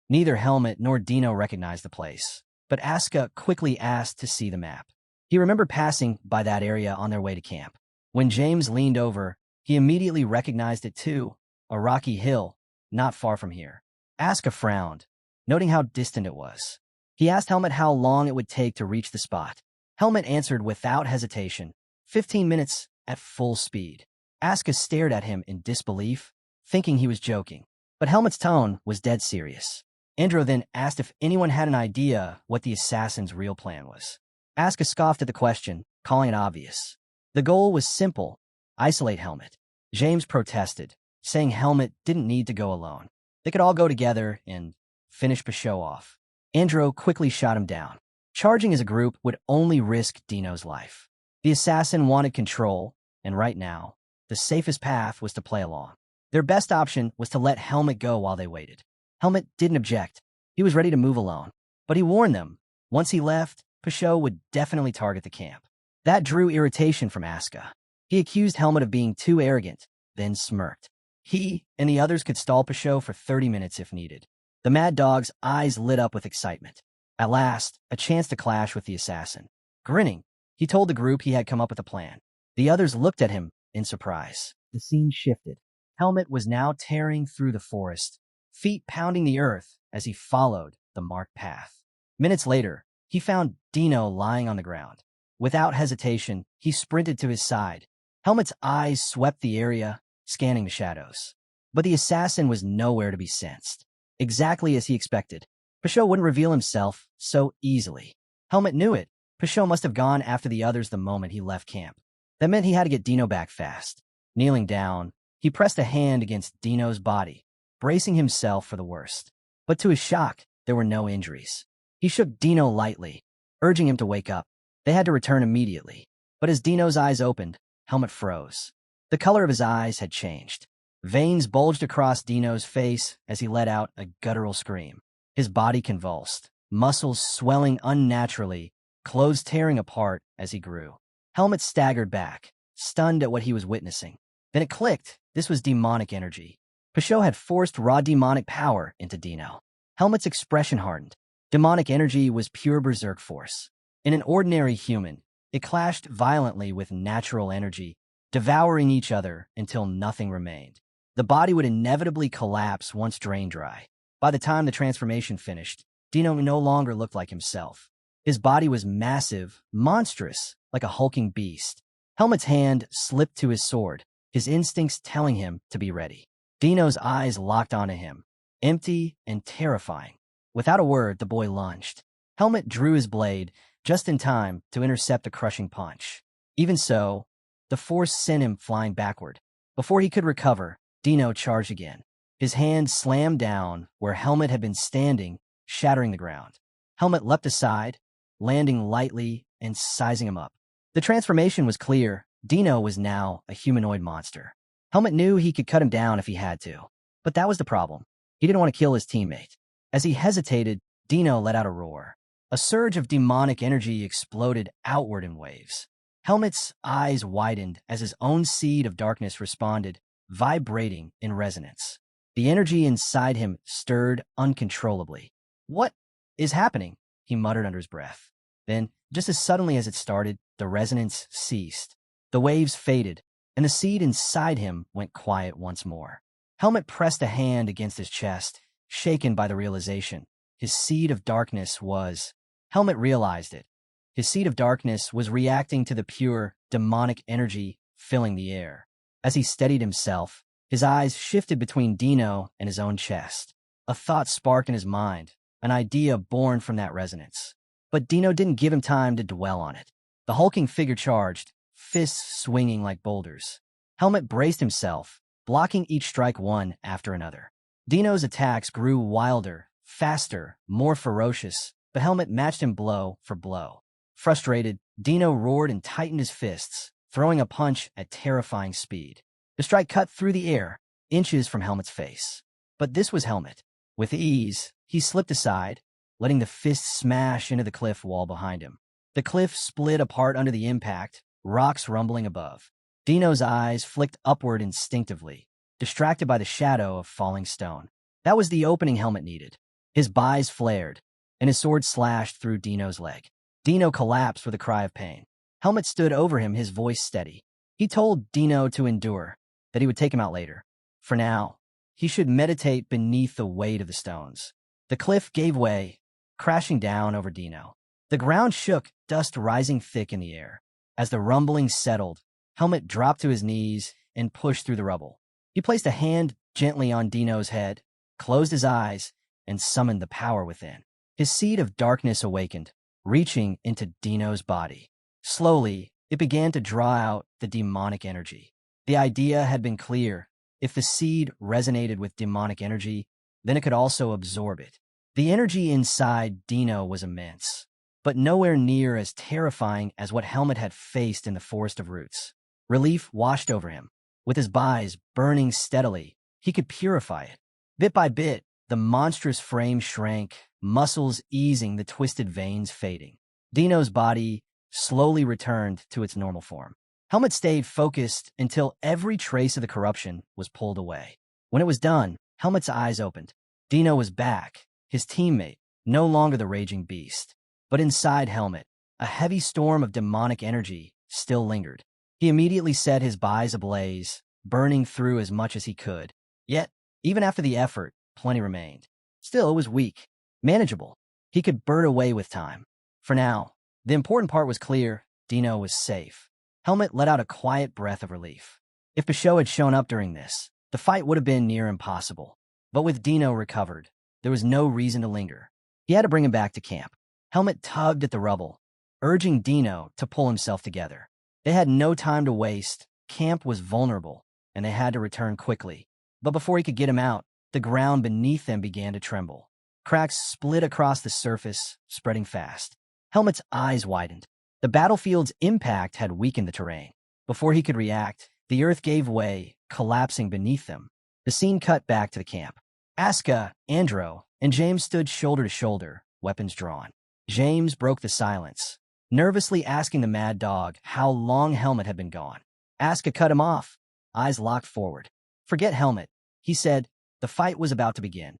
Neither Helmet nor Dino recognized the place, but Aska quickly asked to see the map. He remembered passing by that area on their way to camp. When James leaned over, he immediately recognized it too, a rocky hill, not far from here. Aska frowned, noting how distant it was. He asked Helmet how long it would take to reach the spot. Helmet answered without hesitation, 15 minutes at full speed. Aska stared at him in disbelief, thinking he was joking. But Helmet's tone was dead serious. Andro then asked if anyone had an idea what the assassin's real plan was. Aska scoffed at the question, calling it obvious. The goal was simple: isolate Helmet. James protested, saying Helmet didn't need to go alone. They could all go together and finish Pashot off. Andro quickly shot him down. Charging as a group would only risk Dino's life. The assassin wanted control, and right now, the safest path was to play along. Their best option was to let Helmet go while they waited. Helmet didn't object. He was ready to move alone. But he warned them, once he left, Pashot would definitely target the camp. That drew irritation from Aska. He accused Helmet of being too arrogant, then smirked. He and the others could stall Pashot for 30 minutes if needed. The mad dog's eyes lit up with excitement. At last, a chance to clash with the assassin. Grinning, he told the group he had come up with a plan. The others looked at him in surprise. The scene shifted. Helmet was now tearing through the forest, feet pounding the earth as he followed the marked path. Minutes later, he found Dino lying on the ground. Without hesitation, he sprinted to his side. Helmet's eyes swept the area, scanning the shadows. But the assassin was nowhere to be sensed. Exactly as he expected. Pashot wouldn't reveal himself so easily. Helmet knew it. Pashot must have gone after the others the moment he left camp. That meant he had to get Dino back fast. Kneeling down, he pressed a hand against Dino's body, bracing himself for the worst. But to his shock, there were no injuries. He shook Dino lightly, urging him to wake up. They had to return immediately. But as Dino's eyes opened, Helmet froze. The color of his eyes had changed. Veins bulged across Dino's face as he let out a guttural scream. His body convulsed, muscles swelling unnaturally, clothes tearing apart as he grew. Helmet staggered back, stunned at what he was witnessing. Then it clicked. This was demonic energy. Pashot had forced raw demonic power into Dino. Helmet's expression hardened. Demonic energy was pure berserk force. In an ordinary human, it clashed violently with natural energy, devouring each other until nothing remained. The body would inevitably collapse once drained dry. By the time the transformation finished, Dino no longer looked like himself. His body was massive, monstrous, like a hulking beast. Helmet's hand slipped to his sword, his instincts telling him to be ready. Dino's eyes locked onto him, empty and terrifying. Without a word, the boy lunged. Helmet drew his blade, just in time to intercept the crushing punch. Even so, the force sent him flying backward. Before he could recover, Dino charged again. His hand slammed down where Helmet had been standing, shattering the ground. Helmet leapt aside, landing lightly and sizing him up. The transformation was clear. Dino was now a humanoid monster. Helmet knew he could cut him down if he had to. But that was the problem. He didn't want to kill his teammate. As he hesitated, Dino let out a roar. A surge of demonic energy exploded outward in waves. Helmet's eyes widened as his own seed of darkness responded, vibrating in resonance. The energy inside him stirred uncontrollably. "What is happening?" he muttered under his breath. Then, just as suddenly as it started, the resonance ceased. The waves faded, and the seed inside him went quiet once more. Helmet pressed a hand against his chest, shaken by the realization. His seed of darkness was... Helmet realized it. His seed of darkness was reacting to the pure, demonic energy filling the air. As he steadied himself, his eyes shifted between Dino and his own chest. A thought sparked in his mind, an idea born from that resonance. But Dino didn't give him time to dwell on it. The hulking figure charged, fists swinging like boulders. Helmet braced himself, blocking each strike one after another. Dino's attacks grew wilder, faster, more ferocious, but Helmet matched him blow for blow. Frustrated, Dino roared and tightened his fists, throwing a punch at terrifying speed. The strike cut through the air, inches from Helmet's face. But this was Helmet. With ease, he slipped aside, letting the fist smash into the cliff wall behind him. The cliff split apart under the impact, rocks rumbling above. Dino's eyes flicked upward instinctively, distracted by the shadow of falling stone. That was the opening Helmet needed. His eyes flared, and his sword slashed through Dino's leg. Dino collapsed with a cry of pain. Helmet stood over him, his voice steady. He told Dino to endure, that he would take him out later. For now, he should meditate beneath the weight of the stones. The cliff gave way, crashing down over Dino. The ground shook, dust rising thick in the air. As the rumbling settled, Helmet dropped to his knees and pushed through the rubble. He placed a hand gently on Dino's head, closed his eyes, and summoned the power within. His seed of darkness awakened, reaching into Dino's body. Slowly, it began to draw out the demonic energy. The idea had been clear. If the seed resonated with demonic energy, then it could also absorb it. The energy inside Dino was immense, but nowhere near as terrifying as what Helmet had faced in the Forest of Roots. Relief washed over him. With his eyes burning steadily, he could purify it. Bit by bit, the monstrous frame shrank, muscles easing, the twisted veins fading. Dino's body slowly returned to its normal form. Helmet stayed focused until every trace of the corruption was pulled away. When it was done, Helmet's eyes opened. Dino was back, his teammate, no longer the raging beast. But inside Helmet, a heavy storm of demonic energy still lingered. He immediately set his eyes ablaze, burning through as much as he could. Yet, even after the effort, plenty remained. Still, it was weak, manageable. He could burn away with time. For now, the important part was clear. Dino was safe. Helmet let out a quiet breath of relief. If Basho had shown up during this, the fight would have been near impossible. But with Dino recovered, there was no reason to linger. He had to bring him back to camp. Helmet tugged at the rubble, urging Dino to pull himself together. They had no time to waste. Camp was vulnerable, and they had to return quickly. But before he could get him out, the ground beneath them began to tremble. Cracks split across the surface, spreading fast. Helmet's eyes widened. The battlefield's impact had weakened the terrain. Before he could react, the earth gave way, collapsing beneath them. The scene cut back to the camp. Asuka, Andro, and James stood shoulder to shoulder, weapons drawn. James broke the silence, nervously asking the mad dog how long Helmet had been gone. Asuka cut him off, eyes locked forward. "Forget Helmet," he said. The fight was about to begin.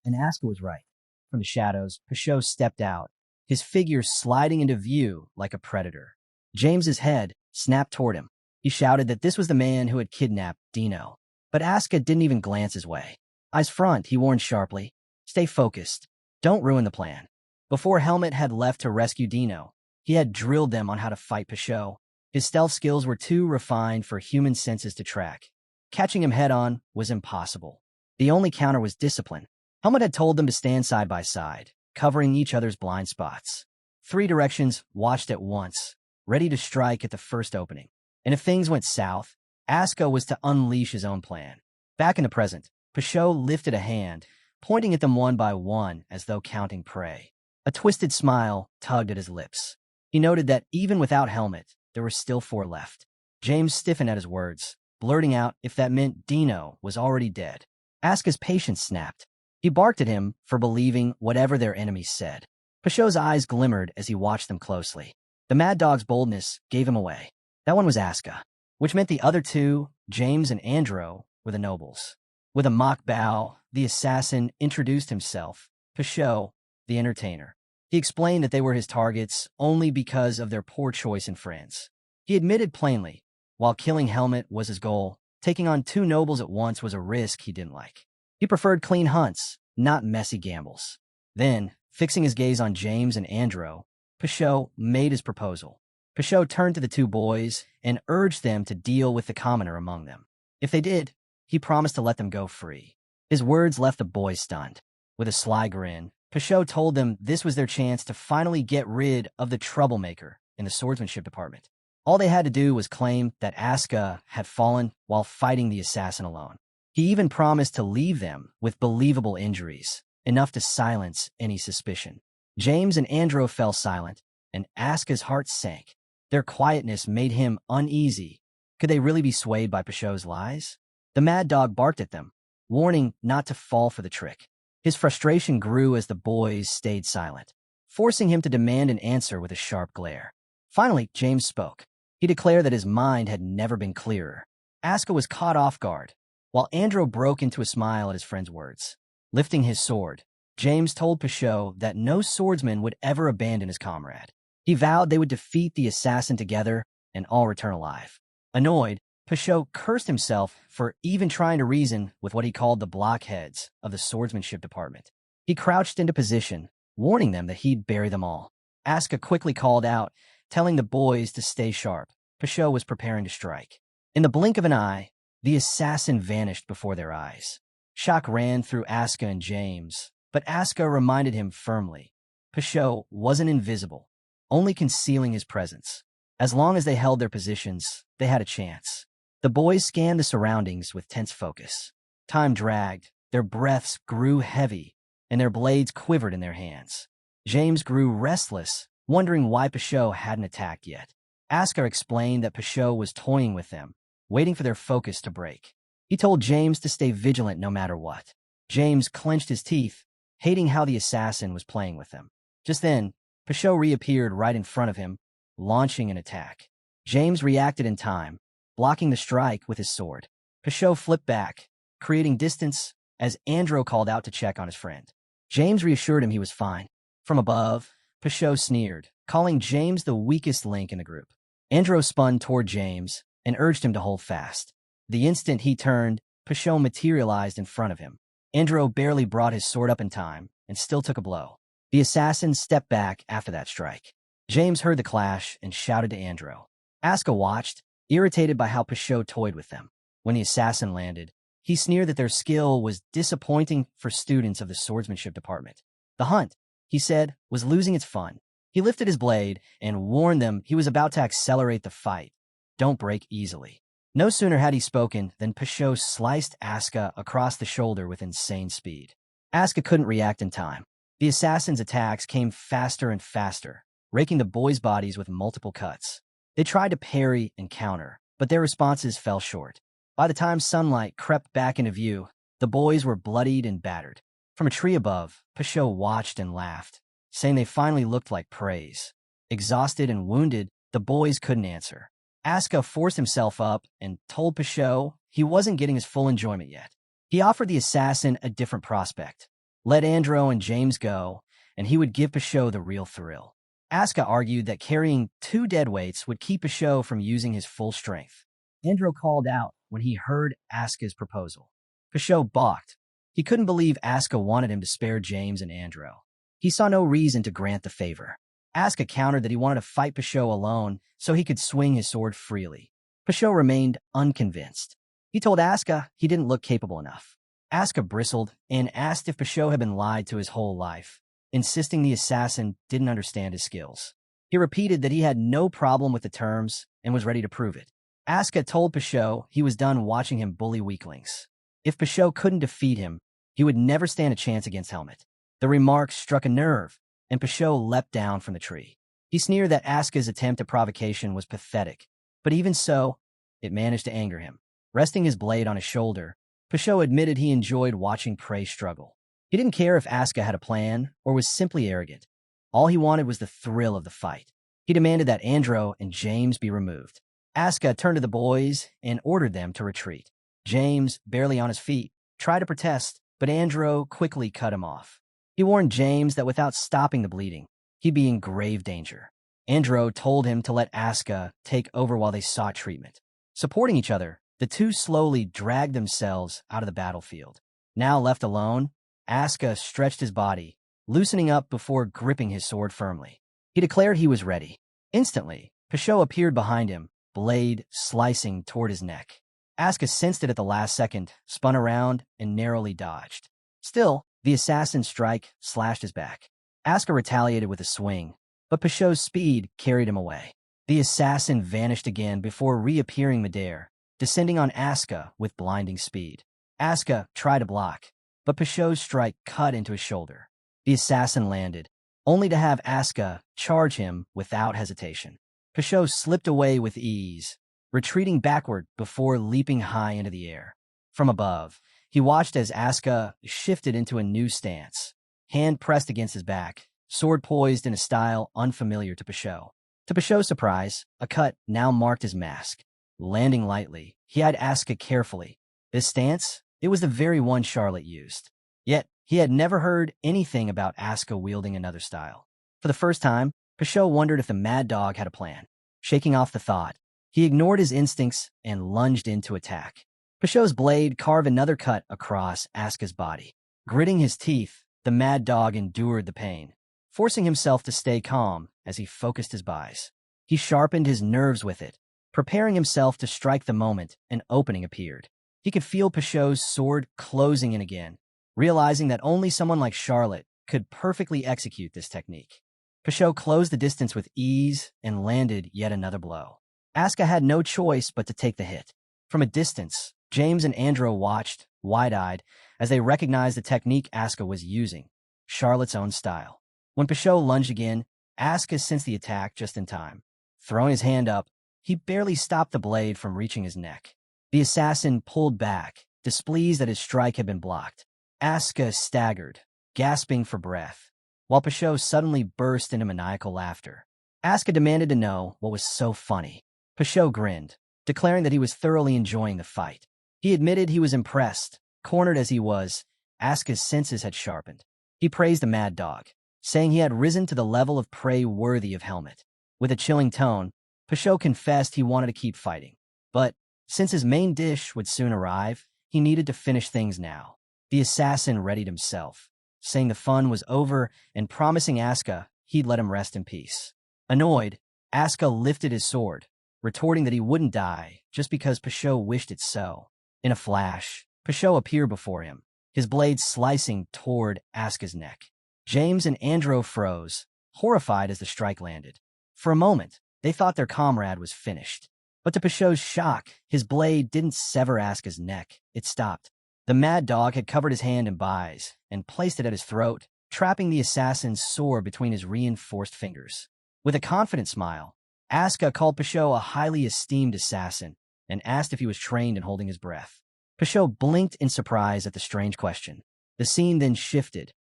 And Asuka was right. From the shadows, Basho stepped out, his figure sliding into view like a predator. James's head snapped toward him. He shouted that this was the man who had kidnapped Dino. But Asuka didn't even glance his way. "Eyes front," he warned sharply. "Stay focused. Don't ruin the plan." Before Helmet had left to rescue Dino, he had drilled them on how to fight Basho. His stealth skills were too refined for human senses to track. Catching him head-on was impossible. The only counter was discipline. Helmet had told them to stand side by side, covering each other's blind spots. Three directions watched at once, ready to strike at the first opening. And if things went south, Asuka was to unleash his own plan. Back in the present, Pashot lifted a hand, pointing at them one by one as though counting prey. A twisted smile tugged at his lips. He noted that even without helmet, there were still 4 left. James stiffened at his words, blurting out if that meant Dino was already dead. Asuka's patience snapped. He barked at him for believing whatever their enemies said. Pashot's eyes glimmered as he watched them closely. The Mad Dog's boldness gave him away. That one was Asuka, which meant the other 2, James and Andro, were the nobles. With a mock bow, the assassin introduced himself, Pashot, the entertainer. He explained that they were his targets only because of their poor choice in friends. He admitted plainly, while killing Helmet was his goal, taking on 2 nobles at once was a risk he didn't like. He preferred clean hunts, not messy gambles. Then, fixing his gaze on James and Andro, Pashot made his proposal. Pashot turned to the 2 boys and urged them to deal with the commoner among them. If they did, he promised to let them go free. His words left the boys stunned. With a sly grin, Pashot told them this was their chance to finally get rid of the troublemaker in the swordsmanship department. All they had to do was claim that Asuka had fallen while fighting the assassin alone. He even promised to leave them with believable injuries, enough to silence any suspicion. James and Andro fell silent, and Asuka's heart sank. Their quietness made him uneasy. Could they really be swayed by Pashot's lies? The Mad Dog barked at them, warning not to fall for the trick. His frustration grew as the boys stayed silent, forcing him to demand an answer with a sharp glare. Finally, James spoke. He declared that his mind had never been clearer. Asuka was caught off guard, while Andro broke into a smile at his friend's words. Lifting his sword, James told Pashot that no swordsman would ever abandon his comrade. He vowed they would defeat the assassin together and all return alive. Annoyed, Pashot cursed himself for even trying to reason with what he called the blockheads of the swordsmanship department. He crouched into position, warning them that he'd bury them all. Asuka quickly called out, telling the boys to stay sharp. Pashot was preparing to strike. In the blink of an eye, the assassin vanished before their eyes. Shock ran through Asuka and James, but Asuka reminded him firmly. Pashot wasn't invisible, only concealing his presence. As long as they held their positions, they had a chance. The boys scanned the surroundings with tense focus. Time dragged, their breaths grew heavy, and their blades quivered in their hands. James grew restless, wondering why Pashot hadn't attacked yet. Asuka explained that Pashot was toying with them, waiting for their focus to break. He told James to stay vigilant no matter what. James clenched his teeth, hating how the assassin was playing with them. Just then, Pashot reappeared right in front of him, launching an attack. James reacted in time, blocking the strike with his sword. Pashot flipped back, creating distance as Andro called out to check on his friend. James reassured him he was fine. From above, Pashot sneered, calling James the weakest link in the group. Andro spun toward James and urged him to hold fast. The instant he turned, Pashot materialized in front of him. Andro barely brought his sword up in time and still took a blow. The assassin stepped back after that strike. James heard the clash and shouted to Andro. Asuka watched, irritated by how Pashot toyed with them. When the assassin landed, he sneered that their skill was disappointing for students of the swordsmanship department. The hunt, he said, was losing its fun. He lifted his blade and warned them he was about to accelerate the fight. Don't break easily. No sooner had he spoken than Pashot sliced Asuka across the shoulder with insane speed. Asuka couldn't react in time. The assassin's attacks came faster and faster, raking the boys' bodies with multiple cuts. They tried to parry and counter, but their responses fell short. By the time sunlight crept back into view, the boys were bloodied and battered. From a tree above, Pashot watched and laughed, saying they finally looked like praise. Exhausted and wounded, the boys couldn't answer. Asuka forced himself up and told Pashot he wasn't getting his full enjoyment yet. He offered the assassin a different prospect. Let Andro and James go, and he would give Pashot the real thrill. Asuka argued that carrying 2 dead weights would keep Pashot from using his full strength. Andro called out when he heard Asuka's proposal. Pashot balked. He couldn't believe Asuka wanted him to spare James and Andro. He saw no reason to grant the favor. Asuka countered that he wanted to fight Pashot alone so he could swing his sword freely. Pashot remained unconvinced. He told Asuka he didn't look capable enough. Asuka bristled and asked if Pashot had been lied to his whole life. insisting the assassin didn't understand his skills. He repeated that he had no problem with the terms and was ready to prove it. Asuka told Pashot he was done watching him bully weaklings. If Pashot couldn't defeat him, he would never stand a chance against Helmet. The remark struck a nerve, and Pashot leapt down from the tree. He sneered that Asuka's attempt at provocation was pathetic, but even so, it managed to anger him. Resting his blade on his shoulder, Pashot admitted he enjoyed watching prey struggle. He didn't care if Asuka had a plan or was simply arrogant. All he wanted was the thrill of the fight. He demanded that Andro and James be removed. Asuka turned to the boys and ordered them to retreat. James, barely on his feet, tried to protest, but Andro quickly cut him off. He warned James that without stopping the bleeding, he'd be in grave danger. Andro told him to let Asuka take over while they sought treatment. Supporting each other, the two slowly dragged themselves out of the battlefield. Now left alone, Asuka stretched his body, loosening up before gripping his sword firmly. He declared he was ready. Instantly, Pashot appeared behind him, blade slicing toward his neck. Asuka sensed it at the last second, spun around, and narrowly dodged. Still, the assassin's strike slashed his back. Asuka retaliated with a swing, but Pashot's speed carried him away. The assassin vanished again before reappearing midair, descending on Asuka with blinding speed. Asuka tried to block, but Pashot's strike cut into his shoulder. The assassin landed, only to have Asuka charge him without hesitation. Pashot slipped away with ease, retreating backward before leaping high into the air. From above, he watched as Asuka shifted into a new stance, hand pressed against his back, sword poised in a style unfamiliar to Pashot. To Pashot's surprise, a cut now marked his mask. Landing lightly, he eyed Asuka carefully. This stance, it was the very one Charlotte used. Yet, he had never heard anything about Asuka wielding another style. For the first time, Pashot wondered if the mad dog had a plan. Shaking off the thought, he ignored his instincts and lunged in to attack. Pashot's blade carved another cut across Asuka's body. Gritting his teeth, the mad dog endured the pain, forcing himself to stay calm as he focused his buys. He sharpened his nerves with it, preparing himself to strike the moment an opening appeared. He could feel Pashot's sword closing in again, realizing that only someone like Charlotte could perfectly execute this technique. Pashot closed the distance with ease and landed yet another blow. Asuka had no choice but to take the hit. From a distance, James and Andro watched, wide-eyed, as they recognized the technique Asuka was using, Charlotte's own style. When Pashot lunged again, Asuka sensed the attack just in time. Throwing his hand up, he barely stopped the blade from reaching his neck. The assassin pulled back, displeased that his strike had been blocked. Asuka staggered, gasping for breath, while Pashot suddenly burst into maniacal laughter. Asuka demanded to know what was so funny. Pashot grinned, declaring that he was thoroughly enjoying the fight. He admitted he was impressed. Cornered as he was, Asuka's senses had sharpened. He praised the mad dog, saying he had risen to the level of prey worthy of Helmet. With a chilling tone, Pashot confessed he wanted to keep fighting. But, since his main dish would soon arrive, he needed to finish things now. The assassin readied himself, saying the fun was over and promising Asuka he'd let him rest in peace. Annoyed, Asuka lifted his sword, retorting that he wouldn't die just because Pashot wished it so. In a flash, Pashot appeared before him, his blade slicing toward Asuka's neck. James and Andro froze, horrified as the strike landed. For a moment, they thought their comrade was finished. But to Pashot's shock, his blade didn't sever Asuka's neck. It stopped. The mad dog had covered his hand in buys and placed it at his throat, trapping the assassin's sword between his reinforced fingers. With a confident smile, Asuka called Pashot a highly esteemed assassin and asked if he was trained in holding his breath. Pashot blinked in surprise at the strange question. The scene then shifted.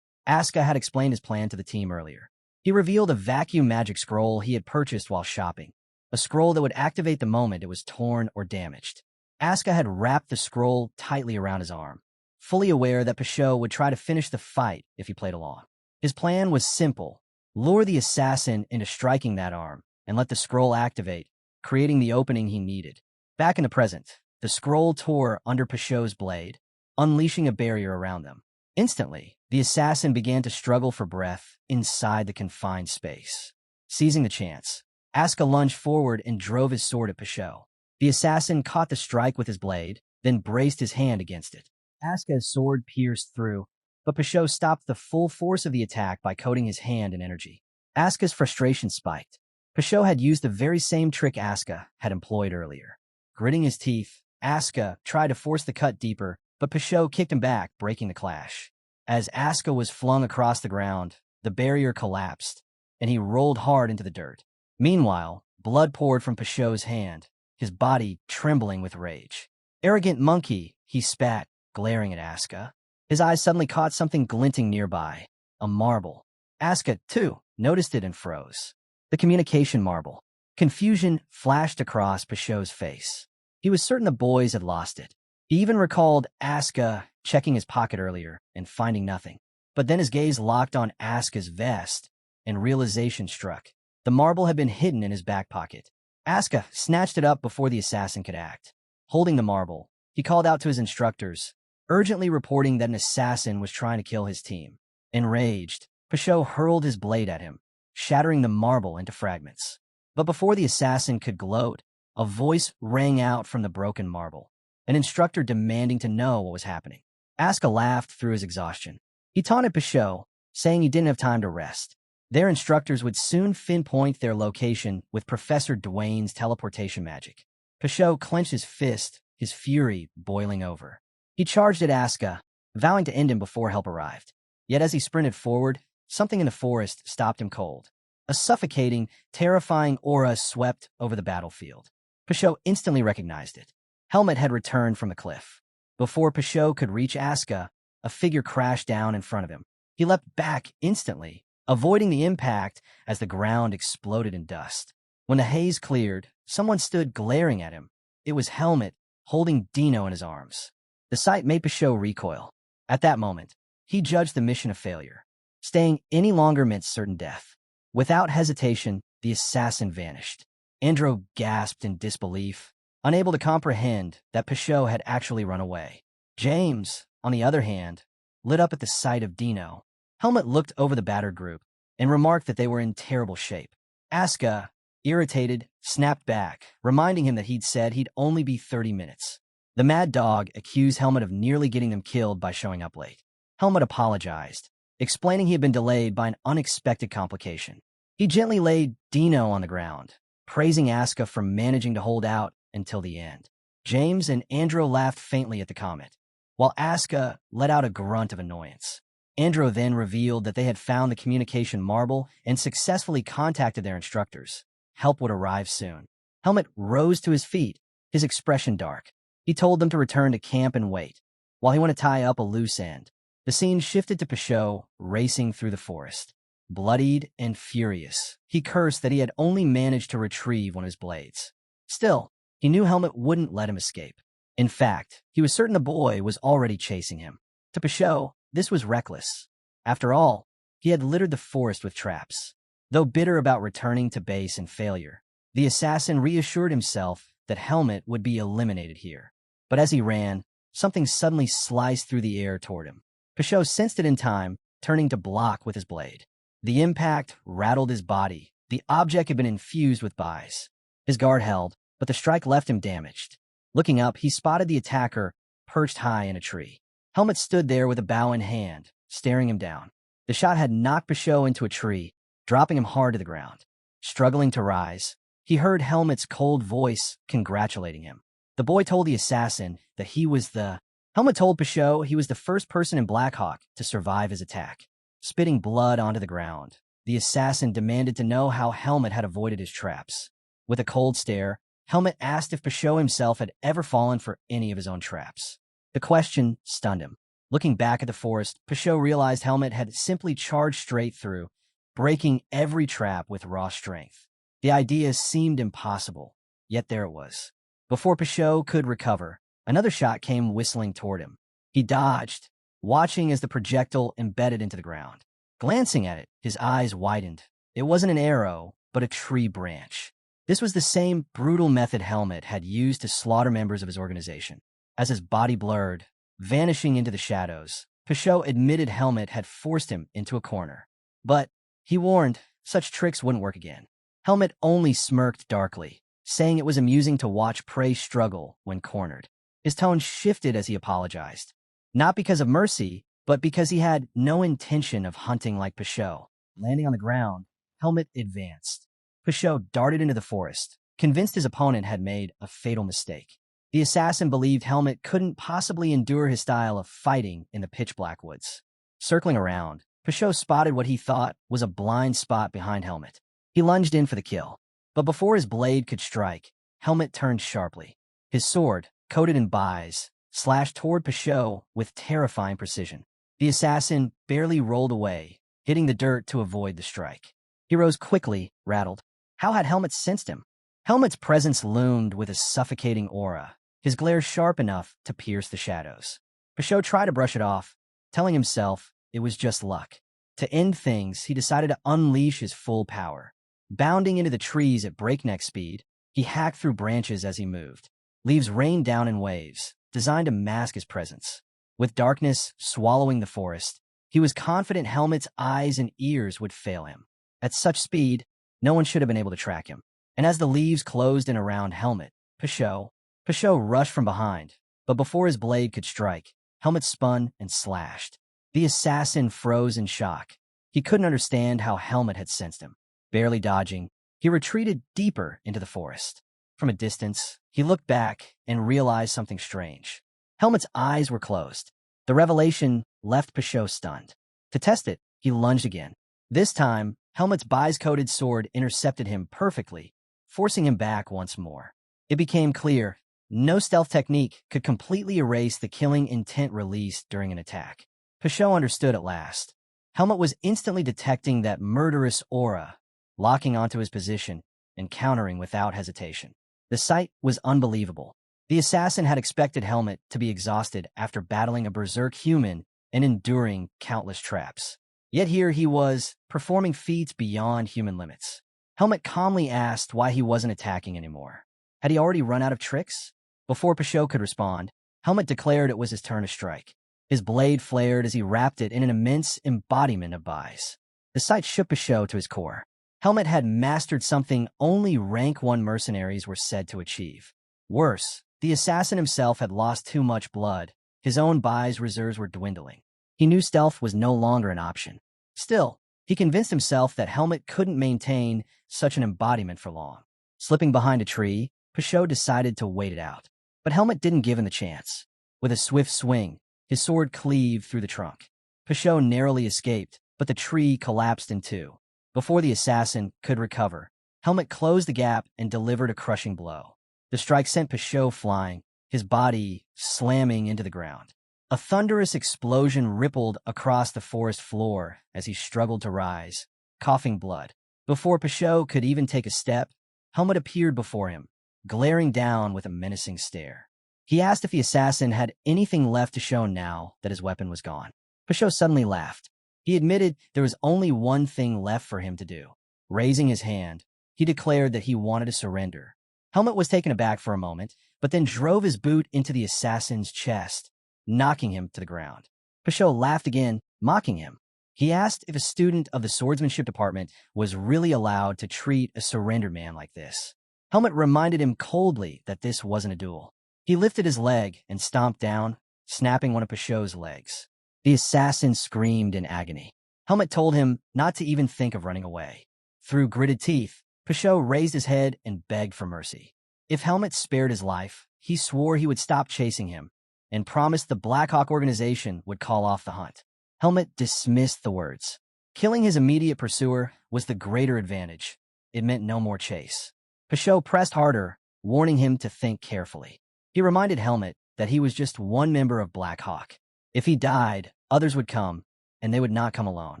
Asuka had explained his plan to the team earlier. He revealed a vacuum magic scroll he had purchased while shopping, a scroll that would activate the moment it was torn or damaged. Asuka had wrapped the scroll tightly around his arm, fully aware that Pashot would try to finish the fight if he played along. His plan was simple: lure the assassin into striking that arm and let the scroll activate, creating the opening he needed. Back in the present, the scroll tore under Pashot's blade, unleashing a barrier around them. Instantly, the assassin began to struggle for breath inside the confined space. Seizing the chance, Asuka lunged forward and drove his sword at Pashot. The assassin caught the strike with his blade, then braced his hand against it. Asuka's sword pierced through, but Peugeot stopped the full force of the attack by coating his hand in energy. Asuka's frustration spiked. Peugeot had used the very same trick Asuka had employed earlier. Gritting his teeth, Asuka tried to force the cut deeper, but Peugeot kicked him back, breaking the clash. As Asuka was flung across the ground, the barrier collapsed, and he rolled hard into the dirt. Meanwhile, blood poured from Peugeot's hand, his body trembling with rage. "Arrogant monkey," he spat, glaring at Asuka. His eyes suddenly caught something glinting nearby, a marble. Asuka, too, noticed it and froze. The communication marble. Confusion flashed across Peugeot's face. He was certain the boys had lost it. He even recalled Asuka checking his pocket earlier and finding nothing. But then his gaze locked on Asuka's vest, and realization struck. The marble had been hidden in his back pocket. Asuka snatched it up before the assassin could act. Holding the marble, he called out to his instructors, urgently reporting that an assassin was trying to kill his team. Enraged, Peugeot hurled his blade at him, shattering the marble into fragments. But before the assassin could gloat, a voice rang out from the broken marble, an instructor demanding to know what was happening. Asuka laughed through his exhaustion. He taunted Peugeot, saying he didn't have time to rest. Their instructors would soon pinpoint their location with Professor Dwayne's teleportation magic. Peugeot clenched his fist, his fury boiling over. He charged at Asuka, vowing to end him before help arrived. Yet as he sprinted forward, something in the forest stopped him cold. A suffocating, terrifying aura swept over the battlefield. Peugeot instantly recognized it. Helmet had returned from the cliff. Before Peugeot could reach Asuka, a figure crashed down in front of him. He leapt back instantly, avoiding the impact as the ground exploded in dust. When the haze cleared, someone stood glaring at him. It was Helmet, holding Dino in his arms. The sight made Peugeot recoil. At that moment, he judged the mission a failure. Staying any longer meant certain death. Without hesitation, the assassin vanished. Andro gasped in disbelief, unable to comprehend that Peugeot had actually run away. James, on the other hand, lit up at the sight of Dino. Helmet looked over the battered group and remarked that they were in terrible shape. Asuka, irritated, snapped back, reminding him that he'd said he'd only be 30 minutes. The mad dog accused Helmet of nearly getting them killed by showing up late. Helmet apologized, explaining he had been delayed by an unexpected complication. He gently laid Dino on the ground, praising Asuka for managing to hold out until the end. James and Andro laughed faintly at the comment, while Asuka let out a grunt of annoyance. Andro then revealed that they had found the communication marble and successfully contacted their instructors. Help would arrive soon. Helmet rose to his feet, his expression dark. He told them to return to camp and wait, while he went to tie up a loose end. The scene shifted to Peugeot racing through the forest. Bloodied and furious, he cursed that he had only managed to retrieve one of his blades. Still, he knew Helmet wouldn't let him escape. In fact, he was certain the boy was already chasing him. To Peugeot, this was reckless. After all, he had littered the forest with traps. Though bitter about returning to base and failure, the assassin reassured himself that Helmet would be eliminated here. But as he ran, something suddenly sliced through the air toward him. Peugeot sensed it in time, turning to block with his blade. The impact rattled his body. The object had been infused with bise. His guard held, but the strike left him damaged. Looking up, he spotted the attacker perched high in a tree. Helmet stood there with a bow in hand, staring him down. The shot had knocked Peugeot into a tree, dropping him hard to the ground. Struggling to rise, he heard Helmet's cold voice congratulating him. The boy told the assassin that Helmet told Peugeot he was the first person in Blackhawk to survive his attack. Spitting blood onto the ground, the assassin demanded to know how Helmet had avoided his traps. With a cold stare, Helmet asked if Peugeot himself had ever fallen for any of his own traps. The question stunned him. Looking back at the forest, Peugeot realized Helmet had simply charged straight through, breaking every trap with raw strength. The idea seemed impossible, yet there it was. Before Peugeot could recover, another shot came whistling toward him. He dodged, watching as the projectile embedded into the ground. Glancing at it, his eyes widened. It wasn't an arrow, but a tree branch. This was the same brutal method Helmet had used to slaughter members of his organization. As his body blurred, vanishing into the shadows, Peugeot admitted Helmet had forced him into a corner. But, he warned, such tricks wouldn't work again. Helmet only smirked darkly, saying it was amusing to watch prey struggle when cornered. His tone shifted as he apologized. Not because of mercy, but because he had no intention of hunting like Pashot. Landing on the ground, Helmet advanced. Pashot darted into the forest, convinced his opponent had made a fatal mistake. The assassin believed Helmet couldn't possibly endure his style of fighting in the pitch-black woods. Circling around, Pashot spotted what he thought was a blind spot behind Helmet. He lunged in for the kill, but before his blade could strike, Helmet turned sharply. His sword, coated in byes, slashed toward Pashot with terrifying precision. The assassin barely rolled away, hitting the dirt to avoid the strike. He rose quickly, rattled. How had Helmet sensed him? Helmet's presence loomed with a suffocating aura, his glare sharp enough to pierce the shadows. Pashot tried to brush it off, telling himself it was just luck. To end things, he decided to unleash his full power. Bounding into the trees at breakneck speed, he hacked through branches as he moved. Leaves rained down in waves, designed to mask his presence. With darkness swallowing the forest, he was confident Helmet's eyes and ears would fail him. At such speed, no one should have been able to track him. And as the leaves closed in around Helmet, Pashot rushed from behind, but before his blade could strike, Helmet spun and slashed. The assassin froze in shock. He couldn't understand how Helmet had sensed him. Barely dodging, he retreated deeper into the forest. From a distance, he looked back and realized something strange. Helmet's eyes were closed. The revelation left Pashot stunned. To test it, he lunged again. This time, Helmet's byes-coated sword intercepted him perfectly, forcing him back once more. It became clear, no stealth technique could completely erase the killing intent released during an attack. Pashot understood at last. Helmet was instantly detecting that murderous aura, locking onto his position and countering without hesitation. The sight was unbelievable. The assassin had expected Helmet to be exhausted after battling a berserk human and enduring countless traps. Yet here he was, performing feats beyond human limits. Helmet calmly asked why he wasn't attacking anymore. Had he already run out of tricks? Before Pashot could respond, Helmet declared it was his turn to strike. His blade flared as he wrapped it in an immense embodiment of byes. The sight shook Pashot to his core. Helmet had mastered something only rank 1 mercenaries were said to achieve. Worse, the assassin himself had lost too much blood. His own byes reserves were dwindling. He knew stealth was no longer an option. Still, he convinced himself that Helmet couldn't maintain such an embodiment for long. Slipping behind a tree, Pashot decided to wait it out. But Helmet didn't give him the chance. With a swift swing, his sword cleaved through the trunk. Pashot narrowly escaped, but the tree collapsed in two. Before the assassin could recover, Helmet closed the gap and delivered a crushing blow. The strike sent Pashot flying, his body slamming into the ground. A thunderous explosion rippled across the forest floor as he struggled to rise, coughing blood. Before Pashot could even take a step, Helmet appeared before him, glaring down with a menacing stare. He asked if the assassin had anything left to show now that his weapon was gone. Pashot suddenly laughed. He admitted there was only one thing left for him to do. Raising his hand, he declared that he wanted to surrender. Helmet was taken aback for a moment, but then drove his boot into the assassin's chest, knocking him to the ground. Pashot laughed again, mocking him. He asked if a student of the swordsmanship department was really allowed to treat a surrendered man like this. Helmet reminded him coldly that this wasn't a duel. He lifted his leg and stomped down, snapping one of Pashot's legs. The assassin screamed in agony. Helmet told him not to even think of running away. Through gritted teeth, Pashot raised his head and begged for mercy. If Helmet spared his life, he swore he would stop chasing him and promised the Black Hawk organization would call off the hunt. Helmet dismissed the words. Killing his immediate pursuer was the greater advantage. It meant no more chase. Pashot pressed harder, warning him to think carefully. He reminded Helmet that he was just one member of Black Hawk. If he died, others would come, and they would not come alone.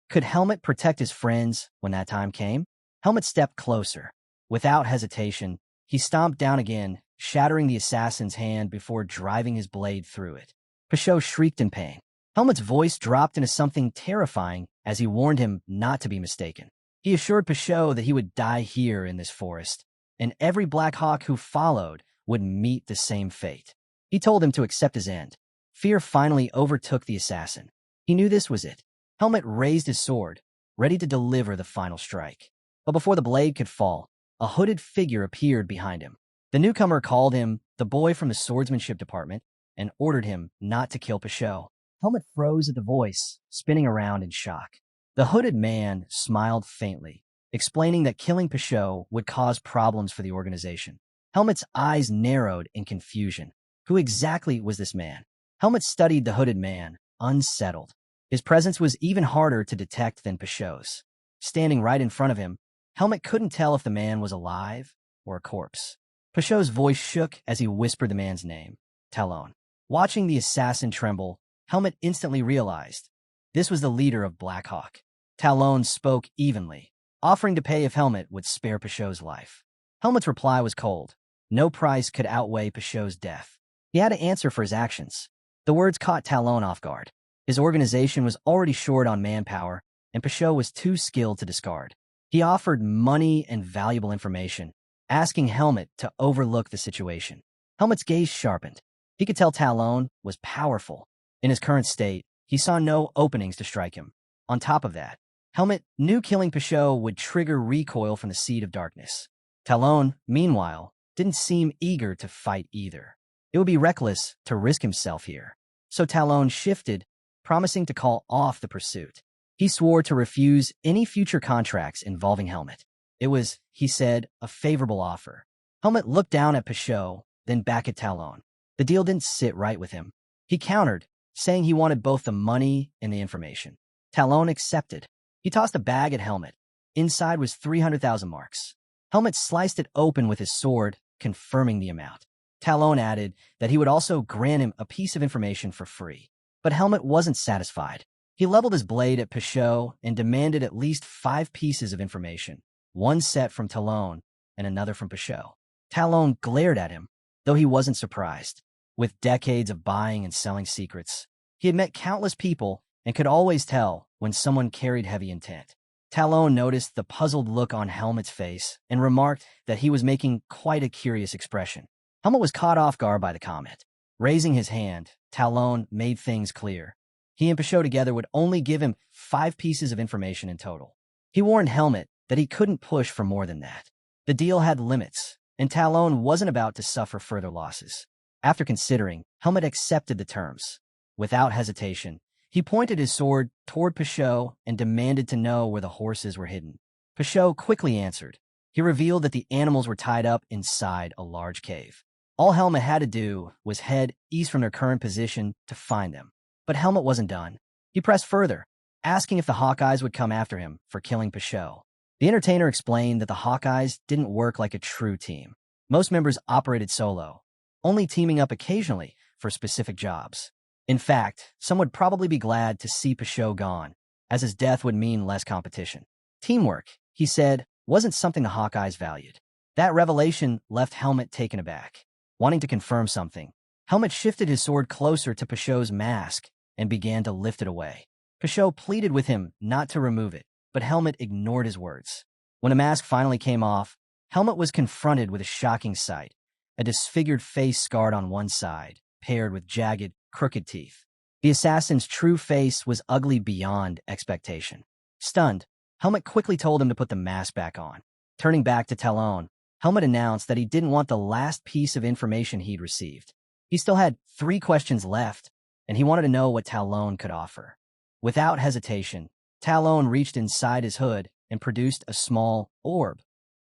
Could Helmet protect his friends when that time came? Helmet stepped closer. Without hesitation, he stomped down again, shattering the assassin's hand before driving his blade through it. Pashot shrieked in pain. Helmet's voice dropped into something terrifying as he warned him not to be mistaken. He assured Pashot that he would die here in this forest, and every Black Hawk who followed would meet the same fate. He told him to accept his end. Fear finally overtook the assassin. He knew this was it. Helmet raised his sword, ready to deliver the final strike. But before the blade could fall, a hooded figure appeared behind him. The newcomer called him the boy from the swordsmanship department and ordered him not to kill Pashot. Helmet froze at the voice, spinning around in shock. The hooded man smiled faintly, explaining that killing Peugeot would cause problems for the organization. Helmet's eyes narrowed in confusion. Who exactly was this man? Helmet studied the hooded man, unsettled. His presence was even harder to detect than Peugeot's. Standing right in front of him, Helmet couldn't tell if the man was alive or a corpse. Peugeot's voice shook as he whispered the man's name, Talon. Watching the assassin tremble, Helmet instantly realized this was the leader of Black Hawk. Talon spoke evenly, offering to pay if Helmet would spare Peugeot's life. Helmet's reply was cold. No price could outweigh Peugeot's death. He had to answer for his actions. The words caught Talon off guard. His organization was already short on manpower, and Peugeot was too skilled to discard. He offered money and valuable information, asking Helmet to overlook the situation. Helmet's gaze sharpened. He could tell Talon was powerful. In his current state, he saw no openings to strike him. On top of that, Helmet knew killing Peugeot would trigger recoil from the Seed of Darkness. Talon, meanwhile, didn't seem eager to fight either. It would be reckless to risk himself here. So Talon shifted, promising to call off the pursuit. He swore to refuse any future contracts involving Helmet. It was, he said, a favorable offer. Helmet looked down at Peugeot, then back at Talon. The deal didn't sit right with him. He countered, saying he wanted both the money and the information. Talon accepted. He tossed a bag at Helmet. Inside was 300,000 marks. Helmet sliced it open with his sword, confirming the amount. Talon added that he would also grant him a piece of information for free. But Helmet wasn't satisfied. He leveled his blade at Peugeot and demanded at least 5 pieces of information, one set from Talon and another from Peugeot. Talon glared at him, though he wasn't surprised. With decades of buying and selling secrets, he had met countless people and could always tell when someone carried heavy intent. Talon noticed the puzzled look on Helmet's face and remarked that he was making quite a curious expression. Helmet was caught off guard by the comment. Raising his hand, Talon made things clear. He and Peugeot together would only give him 5 pieces of information in total. He warned Helmet that he couldn't push for more than that. The deal had limits, and Talon wasn't about to suffer further losses. After considering, Helmet accepted the terms. Without hesitation, he pointed his sword toward Peugeot and demanded to know where the horses were hidden. Peugeot quickly answered. He revealed that the animals were tied up inside a large cave. All Helmet had to do was head east from their current position to find them. But Helmet wasn't done. He pressed further, asking if the Hawkeyes would come after him for killing Peugeot. The entertainer explained that the Hawkeyes didn't work like a true team. Most members operated solo, only teaming up occasionally for specific jobs. In fact, some would probably be glad to see Peugeot gone, as his death would mean less competition. Teamwork, he said, wasn't something the Hawkeyes valued. That revelation left Helmet taken aback. Wanting to confirm something, Helmet shifted his sword closer to Peugeot's mask and began to lift it away. Peugeot pleaded with him not to remove it, but Helmet ignored his words. When the mask finally came off, Helmet was confronted with a shocking sight, a disfigured face scarred on one side, paired with jagged, crooked teeth. The assassin's true face was ugly beyond expectation. Stunned, Helmet quickly told him to put the mask back on. Turning back to Talon, Helmet announced that he didn't want the last piece of information he'd received. He still had 3 questions left, and he wanted to know what Talon could offer. Without hesitation, Talon reached inside his hood and produced a small orb,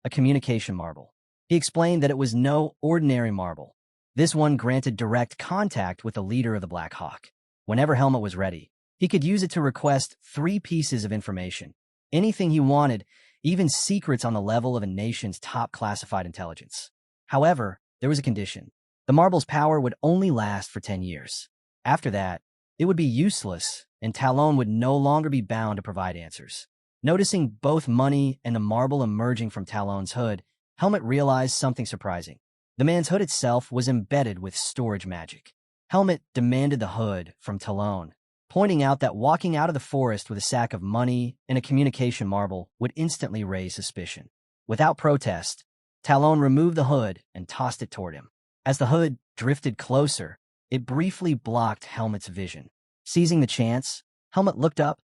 a communication marble. He explained that it was no ordinary marble. This one granted direct contact with the leader of the Black Hawk. Whenever Helmet was ready, he could use it to request 3 pieces of information. Anything he wanted, even secrets on the level of a nation's top classified intelligence. However, there was a condition. The marble's power would only last for 10 years. After that, it would be useless, and Talon would no longer be bound to provide answers. Noticing both money and the marble emerging from Talon's hood, Helmet realized something surprising. The man's hood itself was embedded with storage magic. Helmet demanded the hood from Talon, pointing out that walking out of the forest with a sack of money and a communication marble would instantly raise suspicion. Without protest, Talon removed the hood and tossed it toward him. As the hood drifted closer, it briefly blocked Helmet's vision. Seizing the chance, Helmet looked up,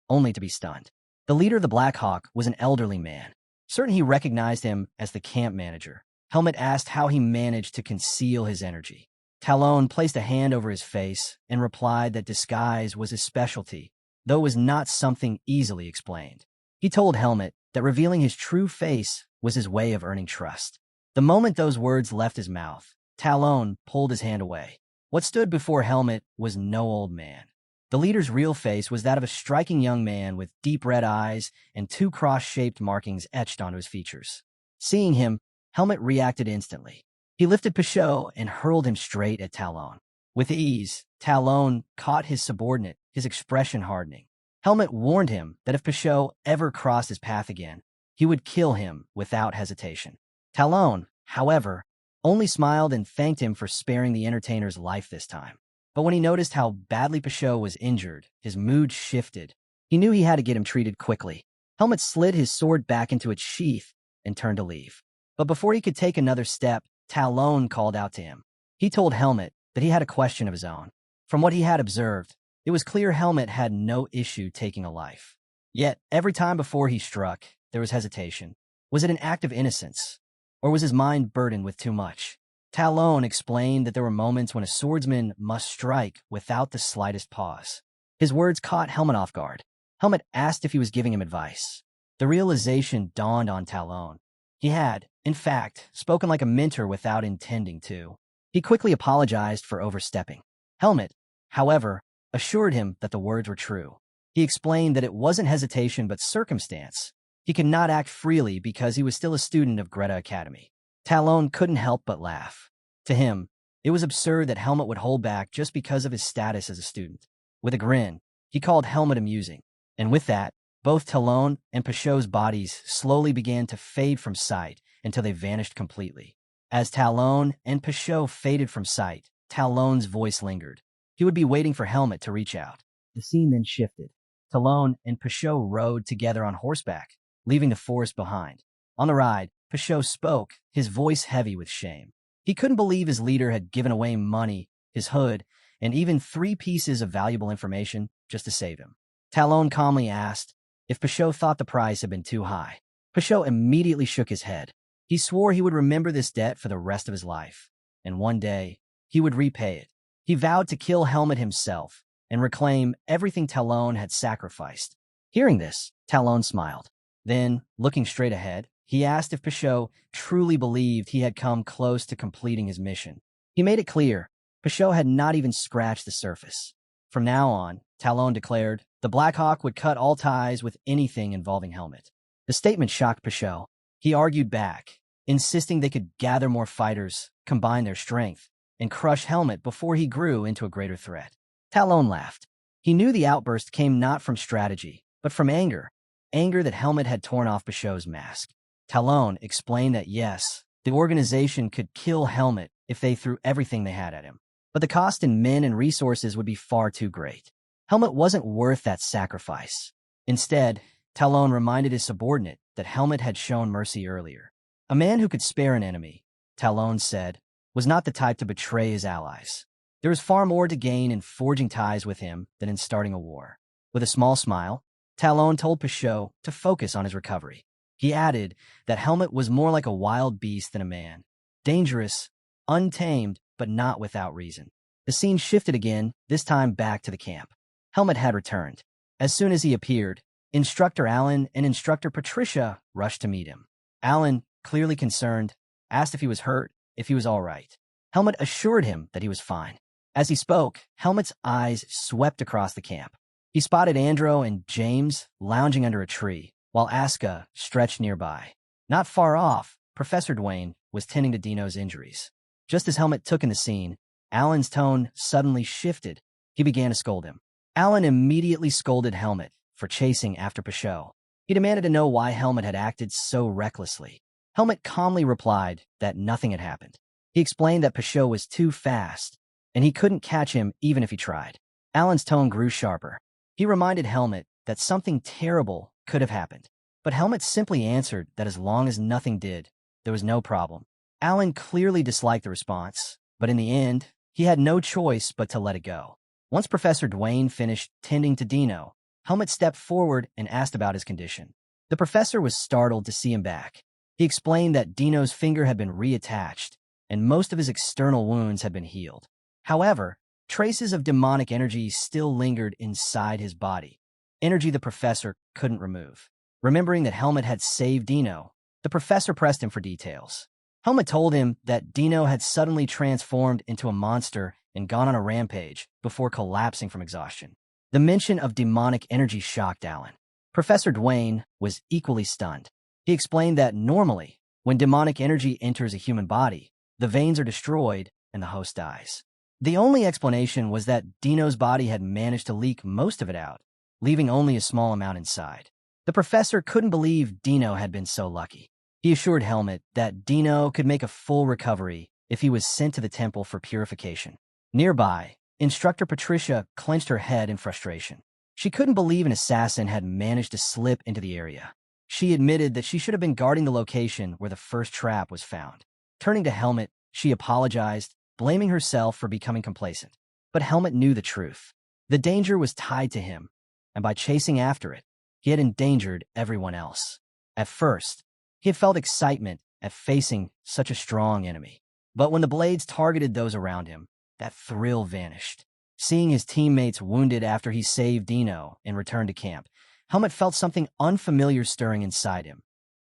only to be stunned. The leader of the Black Hawk was an elderly man. Certain he recognized him as the camp manager, Helmet asked how he managed to conceal his energy. Talon placed a hand over his face and replied that disguise was his specialty, though it was not something easily explained. He told Helmet that revealing his true face was his way of earning trust. The moment those words left his mouth, Talon pulled his hand away. What stood before Helmet was no old man. The leader's real face was that of a striking young man with deep red eyes and two cross-shaped markings etched onto his features. Seeing him, Helmet reacted instantly. He lifted Pichot and hurled him straight at Talon. With ease, Talon caught his subordinate, his expression hardening. Helmet warned him that if Pichot ever crossed his path again, he would kill him without hesitation. Talon, however, only smiled and thanked him for sparing the entertainer's life this time. But when he noticed how badly Pichot was injured, his mood shifted. He knew he had to get him treated quickly. Helmet slid his sword back into its sheath and turned to leave. But before he could take another step, Talon called out to him. He told Helmet that he had a question of his own. From what he had observed, it was clear Helmet had no issue taking a life. Yet, every time before he struck, there was hesitation. Was it an act of innocence? Or was his mind burdened with too much? Talon explained that there were moments when a swordsman must strike without the slightest pause. His words caught Helmet off guard. Helmet asked if he was giving him advice. The realization dawned on Talon. He had, in fact, spoken like a mentor without intending to. He quickly apologized for overstepping. Helmet, however, assured him that the words were true. He explained that it wasn't hesitation but circumstance. He could not act freely because he was still a student of Greta Academy. Talon couldn't help but laugh. To him, it was absurd that Helmet would hold back just because of his status as a student. With a grin, he called Helmet amusing. And with that, both Talon and Pichot's bodies slowly began to fade from sight until they vanished completely. As Talon and Pichot faded from sight, Talon's voice lingered. He would be waiting for Helmet to reach out. The scene then shifted. Talon and Pichot rode together on horseback, leaving the forest behind. On the ride, Pichot spoke, his voice heavy with shame. He couldn't believe his leader had given away money, his hood, and even 3 pieces of valuable information just to save him. Talon calmly asked if Pichot thought the price had been too high. Pichot immediately shook his head. He swore he would remember this debt for the rest of his life, and one day he would repay it. He vowed to kill Helmet himself and reclaim everything Talon had sacrificed. Hearing this, Talon smiled. Then, looking straight ahead, he asked if Pichot truly believed he had come close to completing his mission. He made it clear Pichot had not even scratched the surface. From now on, Talon declared, the Black Hawk would cut all ties with anything involving Helmet. The statement shocked Pichot. He argued back, insisting they could gather more fighters, combine their strength, and crush Helmet before he grew into a greater threat. Talon laughed. He knew the outburst came not from strategy, but from anger. Anger that Helmet had torn off Pichot's mask. Talon explained that yes, the organization could kill Helmet if they threw everything they had at him. But the cost in men and resources would be far too great. Helmet wasn't worth that sacrifice. Instead, Talon reminded his subordinate that Helmet had shown mercy earlier. A man who could spare an enemy, Talon said, was not the type to betray his allies. There was far more to gain in forging ties with him than in starting a war. With a small smile, Talon told Pichot to focus on his recovery. He added that Helmet was more like a wild beast than a man. Dangerous, untamed, but not without reason. The scene shifted again, this time back to the camp. Helmet had returned. As soon as he appeared, Instructor Alan and Instructor Patricia rushed to meet him. Alan, clearly concerned, asked if he was hurt, if he was all right. Helmet assured him that he was fine. As he spoke, Helmet's eyes swept across the camp. He spotted Andro and James lounging under a tree, while Aska stretched nearby. Not far off, Professor Dwayne was tending to Dino's injuries. Just as Helmet took in the scene, Alan's tone suddenly shifted. He began to scold him. Alan immediately scolded Helmet for chasing after Pichot. He demanded to know why Helmet had acted so recklessly. Helmet calmly replied that nothing had happened. He explained that Pichot was too fast, and he couldn't catch him even if he tried. Alan's tone grew sharper. He reminded Helmet that something terrible could have happened. But Helmet simply answered that as long as nothing did, there was no problem. Alan clearly disliked the response, but in the end, he had no choice but to let it go. Once Professor Dwayne finished tending to Dino, Helmet stepped forward and asked about his condition. The professor was startled to see him back. He explained that Dino's finger had been reattached, and most of his external wounds had been healed. However, traces of demonic energy still lingered inside his body, energy the professor couldn't remove. Remembering that Helmut had saved Dino, the professor pressed him for details. Helmut told him that Dino had suddenly transformed into a monster and gone on a rampage before collapsing from exhaustion. The mention of demonic energy shocked Alan. Professor Dwayne was equally stunned. He explained that normally, when demonic energy enters a human body, the veins are destroyed and the host dies. The only explanation was that Dino's body had managed to leak most of it out, leaving only a small amount inside. The professor couldn't believe Dino had been so lucky. He assured Helmut that Dino could make a full recovery if he was sent to the temple for purification. Nearby, Instructor Patricia clenched her head in frustration. She couldn't believe an assassin had managed to slip into the area. She admitted that she should have been guarding the location where the first trap was found. Turning to Helmut, she apologized, blaming herself for becoming complacent. But Helmut knew the truth. The danger was tied to him, and by chasing after it, he had endangered everyone else. At first, he had felt excitement at facing such a strong enemy. But when the blades targeted those around him, that thrill vanished. Seeing his teammates wounded after he saved Dino and returned to camp, Helmut felt something unfamiliar stirring inside him.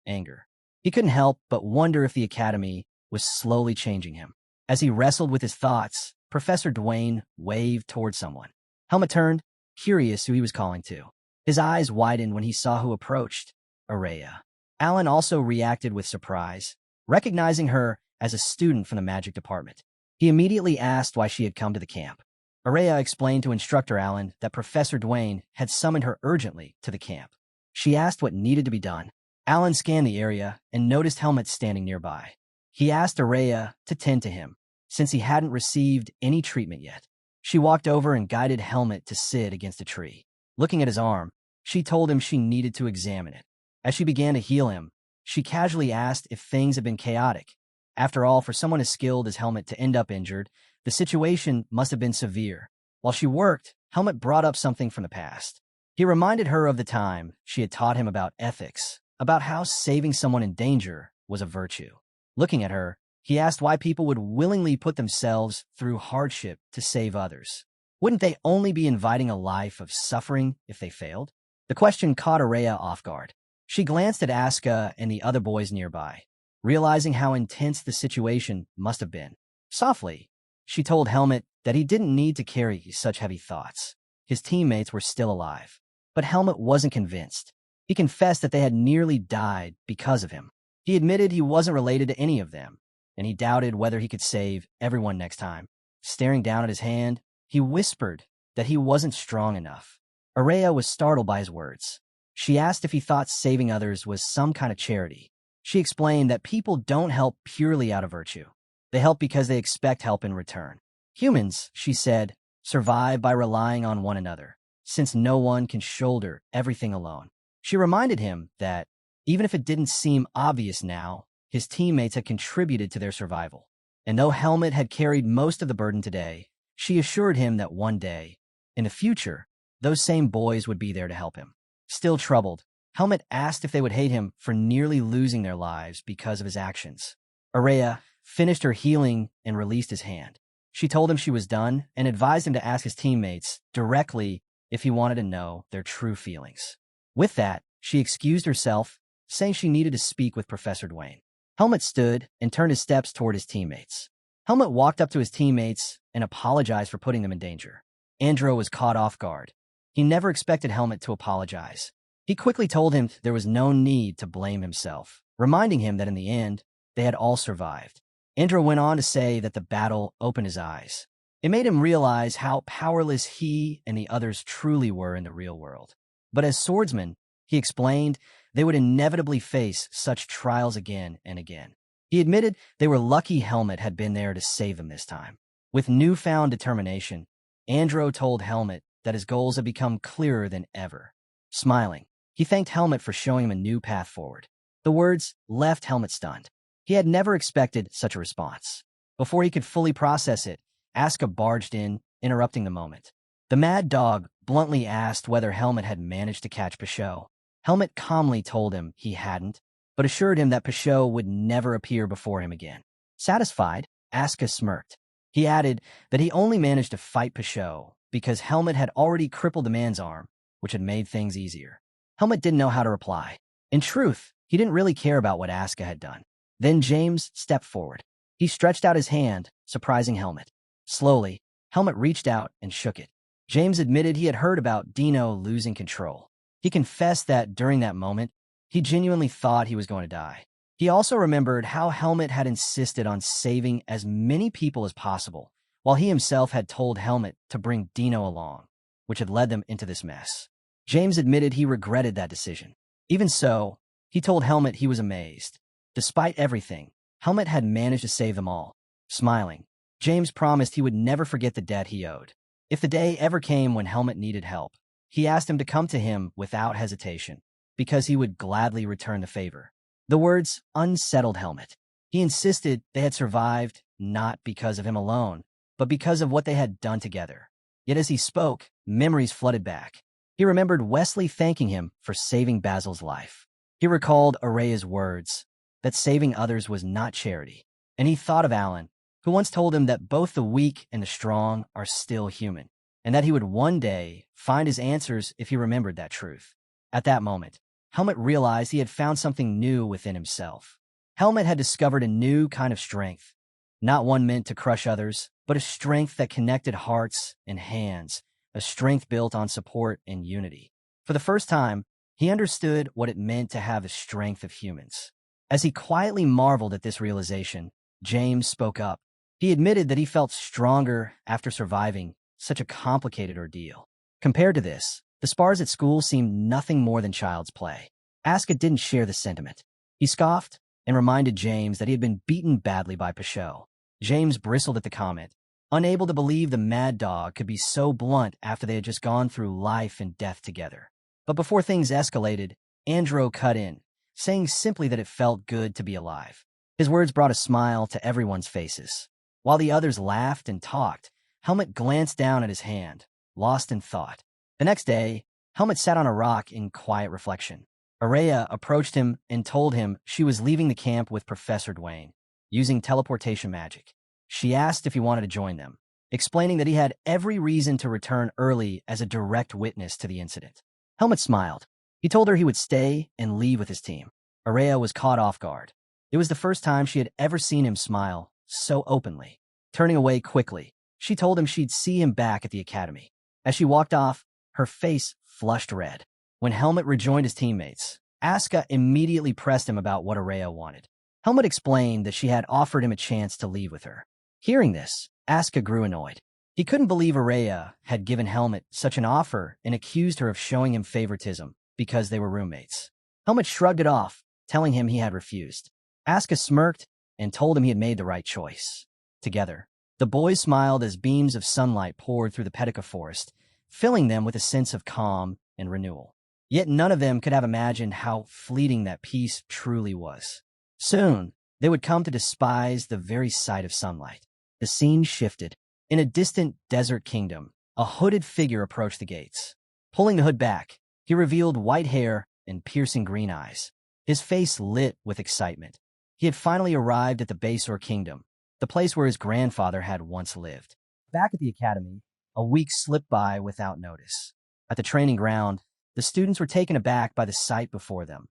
Anger. He couldn't help but wonder if the academy was slowly changing him. As he wrestled with his thoughts, Professor Dwayne waved toward someone. Helmut turned, curious who he was calling to. His eyes widened when he saw who approached. Araya. Alan also reacted with surprise, recognizing her as a student from the magic department. He immediately asked why she had come to the camp. Araya explained to Instructor Alan that Professor Dwayne had summoned her urgently to the camp. She asked what needed to be done. Alan scanned the area and noticed Helmut standing nearby. He asked Araya to tend to him, since he hadn't received any treatment yet. She walked over and guided Helmut to sit against a tree. Looking at his arm, she told him she needed to examine it. As she began to heal him, she casually asked if things had been chaotic. After all, for someone as skilled as Helmut to end up injured, the situation must have been severe. While she worked, Helmut brought up something from the past. He reminded her of the time she had taught him about ethics, about how saving someone in danger was a virtue. Looking at her, he asked why people would willingly put themselves through hardship to save others. Wouldn't they only be inviting a life of suffering if they failed? The question caught Araya off guard. She glanced at Aska and the other boys nearby, realizing how intense the situation must have been. Softly, she told Helmut that he didn't need to carry such heavy thoughts. His teammates were still alive. But Helmut wasn't convinced. He confessed that they had nearly died because of him. He admitted he wasn't related to any of them, and he doubted whether he could save everyone next time. Staring down at his hand, he whispered that he wasn't strong enough. Araya was startled by his words. She asked if he thought saving others was some kind of charity. She explained that people don't help purely out of virtue. They help because they expect help in return. Humans, she said, survive by relying on one another, since no one can shoulder everything alone. She reminded him that, even if it didn't seem obvious now, his teammates had contributed to their survival. And though Helmut had carried most of the burden today, she assured him that one day, in the future, those same boys would be there to help him. Still troubled, Helmut asked if they would hate him for nearly losing their lives because of his actions. Araya finished her healing and released his hand. She told him she was done and advised him to ask his teammates directly if he wanted to know their true feelings. With that, she excused herself, saying she needed to speak with Professor Dwayne. Helmut stood and turned his steps toward his teammates. Helmut walked up to his teammates and apologized for putting them in danger. Andro was caught off guard. He never expected Helmut to apologize. He quickly told him there was no need to blame himself, reminding him that in the end, they had all survived. Andro went on to say that the battle opened his eyes. It made him realize how powerless he and the others truly were in the real world. But as swordsmen, he explained, they would inevitably face such trials again and again. He admitted they were lucky Helmut had been there to save them this time. With newfound determination, Andro told Helmut that his goals had become clearer than ever. Smiling, he thanked Helmut for showing him a new path forward. The words left Helmut stunned. He had never expected such a response. Before he could fully process it, Aska barged in, interrupting the moment. The mad dog bluntly asked whether Helmut had managed to catch Pashot. Helmut calmly told him he hadn't, but assured him that Pashot would never appear before him again. Satisfied, Aska smirked. He added that he only managed to fight Pashot because Helmet had already crippled the man's arm, which had made things easier. Helmet didn't know how to reply. In truth, he didn't really care about what Asuka had done. Then James stepped forward. He stretched out his hand, surprising Helmet. Slowly, Helmet reached out and shook it. James admitted he had heard about Dino losing control. He confessed that during that moment, he genuinely thought he was going to die. He also remembered how Helmet had insisted on saving as many people as possible, while he himself had told Helmet to bring Dino along, which had led them into this mess. James admitted he regretted that decision. Even so, he told Helmet he was amazed. Despite everything, Helmet had managed to save them all. Smiling, James promised he would never forget the debt he owed. If the day ever came when Helmet needed help, he asked him to come to him without hesitation, because he would gladly return the favor. The words unsettled Helmet. He insisted they had survived not because of him alone, but because of what they had done together. Yet as he spoke, memories flooded back. He remembered Wesley thanking him for saving Basil's life. He recalled Araya's words, that saving others was not charity. And he thought of Alan, who once told him that both the weak and the strong are still human, and that he would one day find his answers if he remembered that truth. At that moment, Helmet realized he had found something new within himself. Helmet had discovered a new kind of strength, not one meant to crush others, but a strength that connected hearts and hands, a strength built on support and unity. For the first time, he understood what it meant to have the strength of humans. As he quietly marveled at this realization, James spoke up. He admitted that he felt stronger after surviving such a complicated ordeal. Compared to this, the spars at school seemed nothing more than child's play. Asuka didn't share the sentiment. He scoffed and reminded James that he had been beaten badly by Pashot. James bristled at the comment, unable to believe the mad dog could be so blunt after they had just gone through life and death together. But before things escalated, Andro cut in, saying simply that it felt good to be alive. His words brought a smile to everyone's faces. While the others laughed and talked, Helmet glanced down at his hand, lost in thought. The next day, Helmet sat on a rock in quiet reflection. Araya approached him and told him she was leaving the camp with Professor Dwayne, using teleportation magic. She asked if he wanted to join them, explaining that he had every reason to return early as a direct witness to the incident. Helmet smiled. He told her he would stay and leave with his team. Araya was caught off guard. It was the first time she had ever seen him smile so openly. Turning away quickly, she told him she'd see him back at the academy. As she walked off, her face flushed red. When Helmet rejoined his teammates, Asuka immediately pressed him about what Araya wanted. Helmet explained that she had offered him a chance to leave with her. Hearing this, Asuka grew annoyed. He couldn't believe Araya had given Helmet such an offer and accused her of showing him favoritism because they were roommates. Helmet shrugged it off, telling him he had refused. Asuka smirked and told him he had made the right choice. Together, the boys smiled as beams of sunlight poured through the Petica forest, filling them with a sense of calm and renewal. Yet none of them could have imagined how fleeting that peace truly was. Soon, they would come to despise the very sight of sunlight. The scene shifted. In a distant desert kingdom, a hooded figure approached the gates. Pulling the hood back, he revealed white hair and piercing green eyes. His face lit with excitement. He had finally arrived at the Basor Kingdom, the place where his grandfather had once lived. Back at the academy, a week slipped by without notice. At the training ground, the students were taken aback by the sight before them.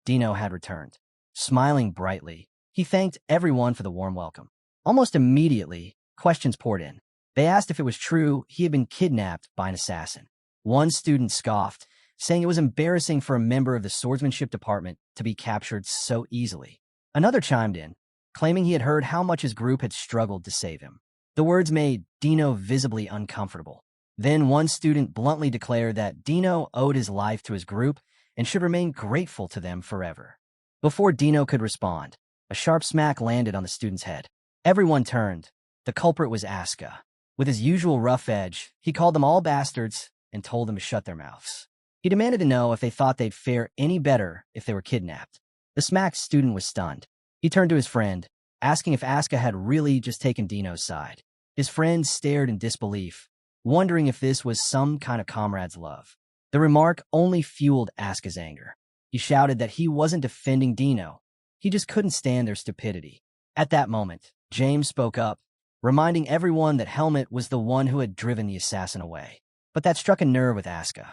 Dino had returned. Smiling brightly, he thanked everyone for the warm welcome. Almost immediately, questions poured in. They asked if it was true he had been kidnapped by an assassin. One student scoffed, saying it was embarrassing for a member of the swordsmanship department to be captured so easily. Another chimed in, claiming he had heard how much his group had struggled to save him. The words made Dino visibly uncomfortable. Then one student bluntly declared that Dino owed his life to his group and should remain grateful to them forever. Before Dino could respond, a sharp smack landed on the student's head. Everyone turned. The culprit was Asuka. With his usual rough edge, he called them all bastards and told them to shut their mouths. He demanded to know if they thought they'd fare any better if they were kidnapped. The smacked student was stunned. He turned to his friend, asking if Asuka had really just taken Dino's side. His friend stared in disbelief, wondering if this was some kind of comrade's love. The remark only fueled Asuka's anger. He shouted that he wasn't defending Dino. He just couldn't stand their stupidity. At that moment, James spoke up, reminding everyone that Helmet was the one who had driven the assassin away. But that struck a nerve with Asuka.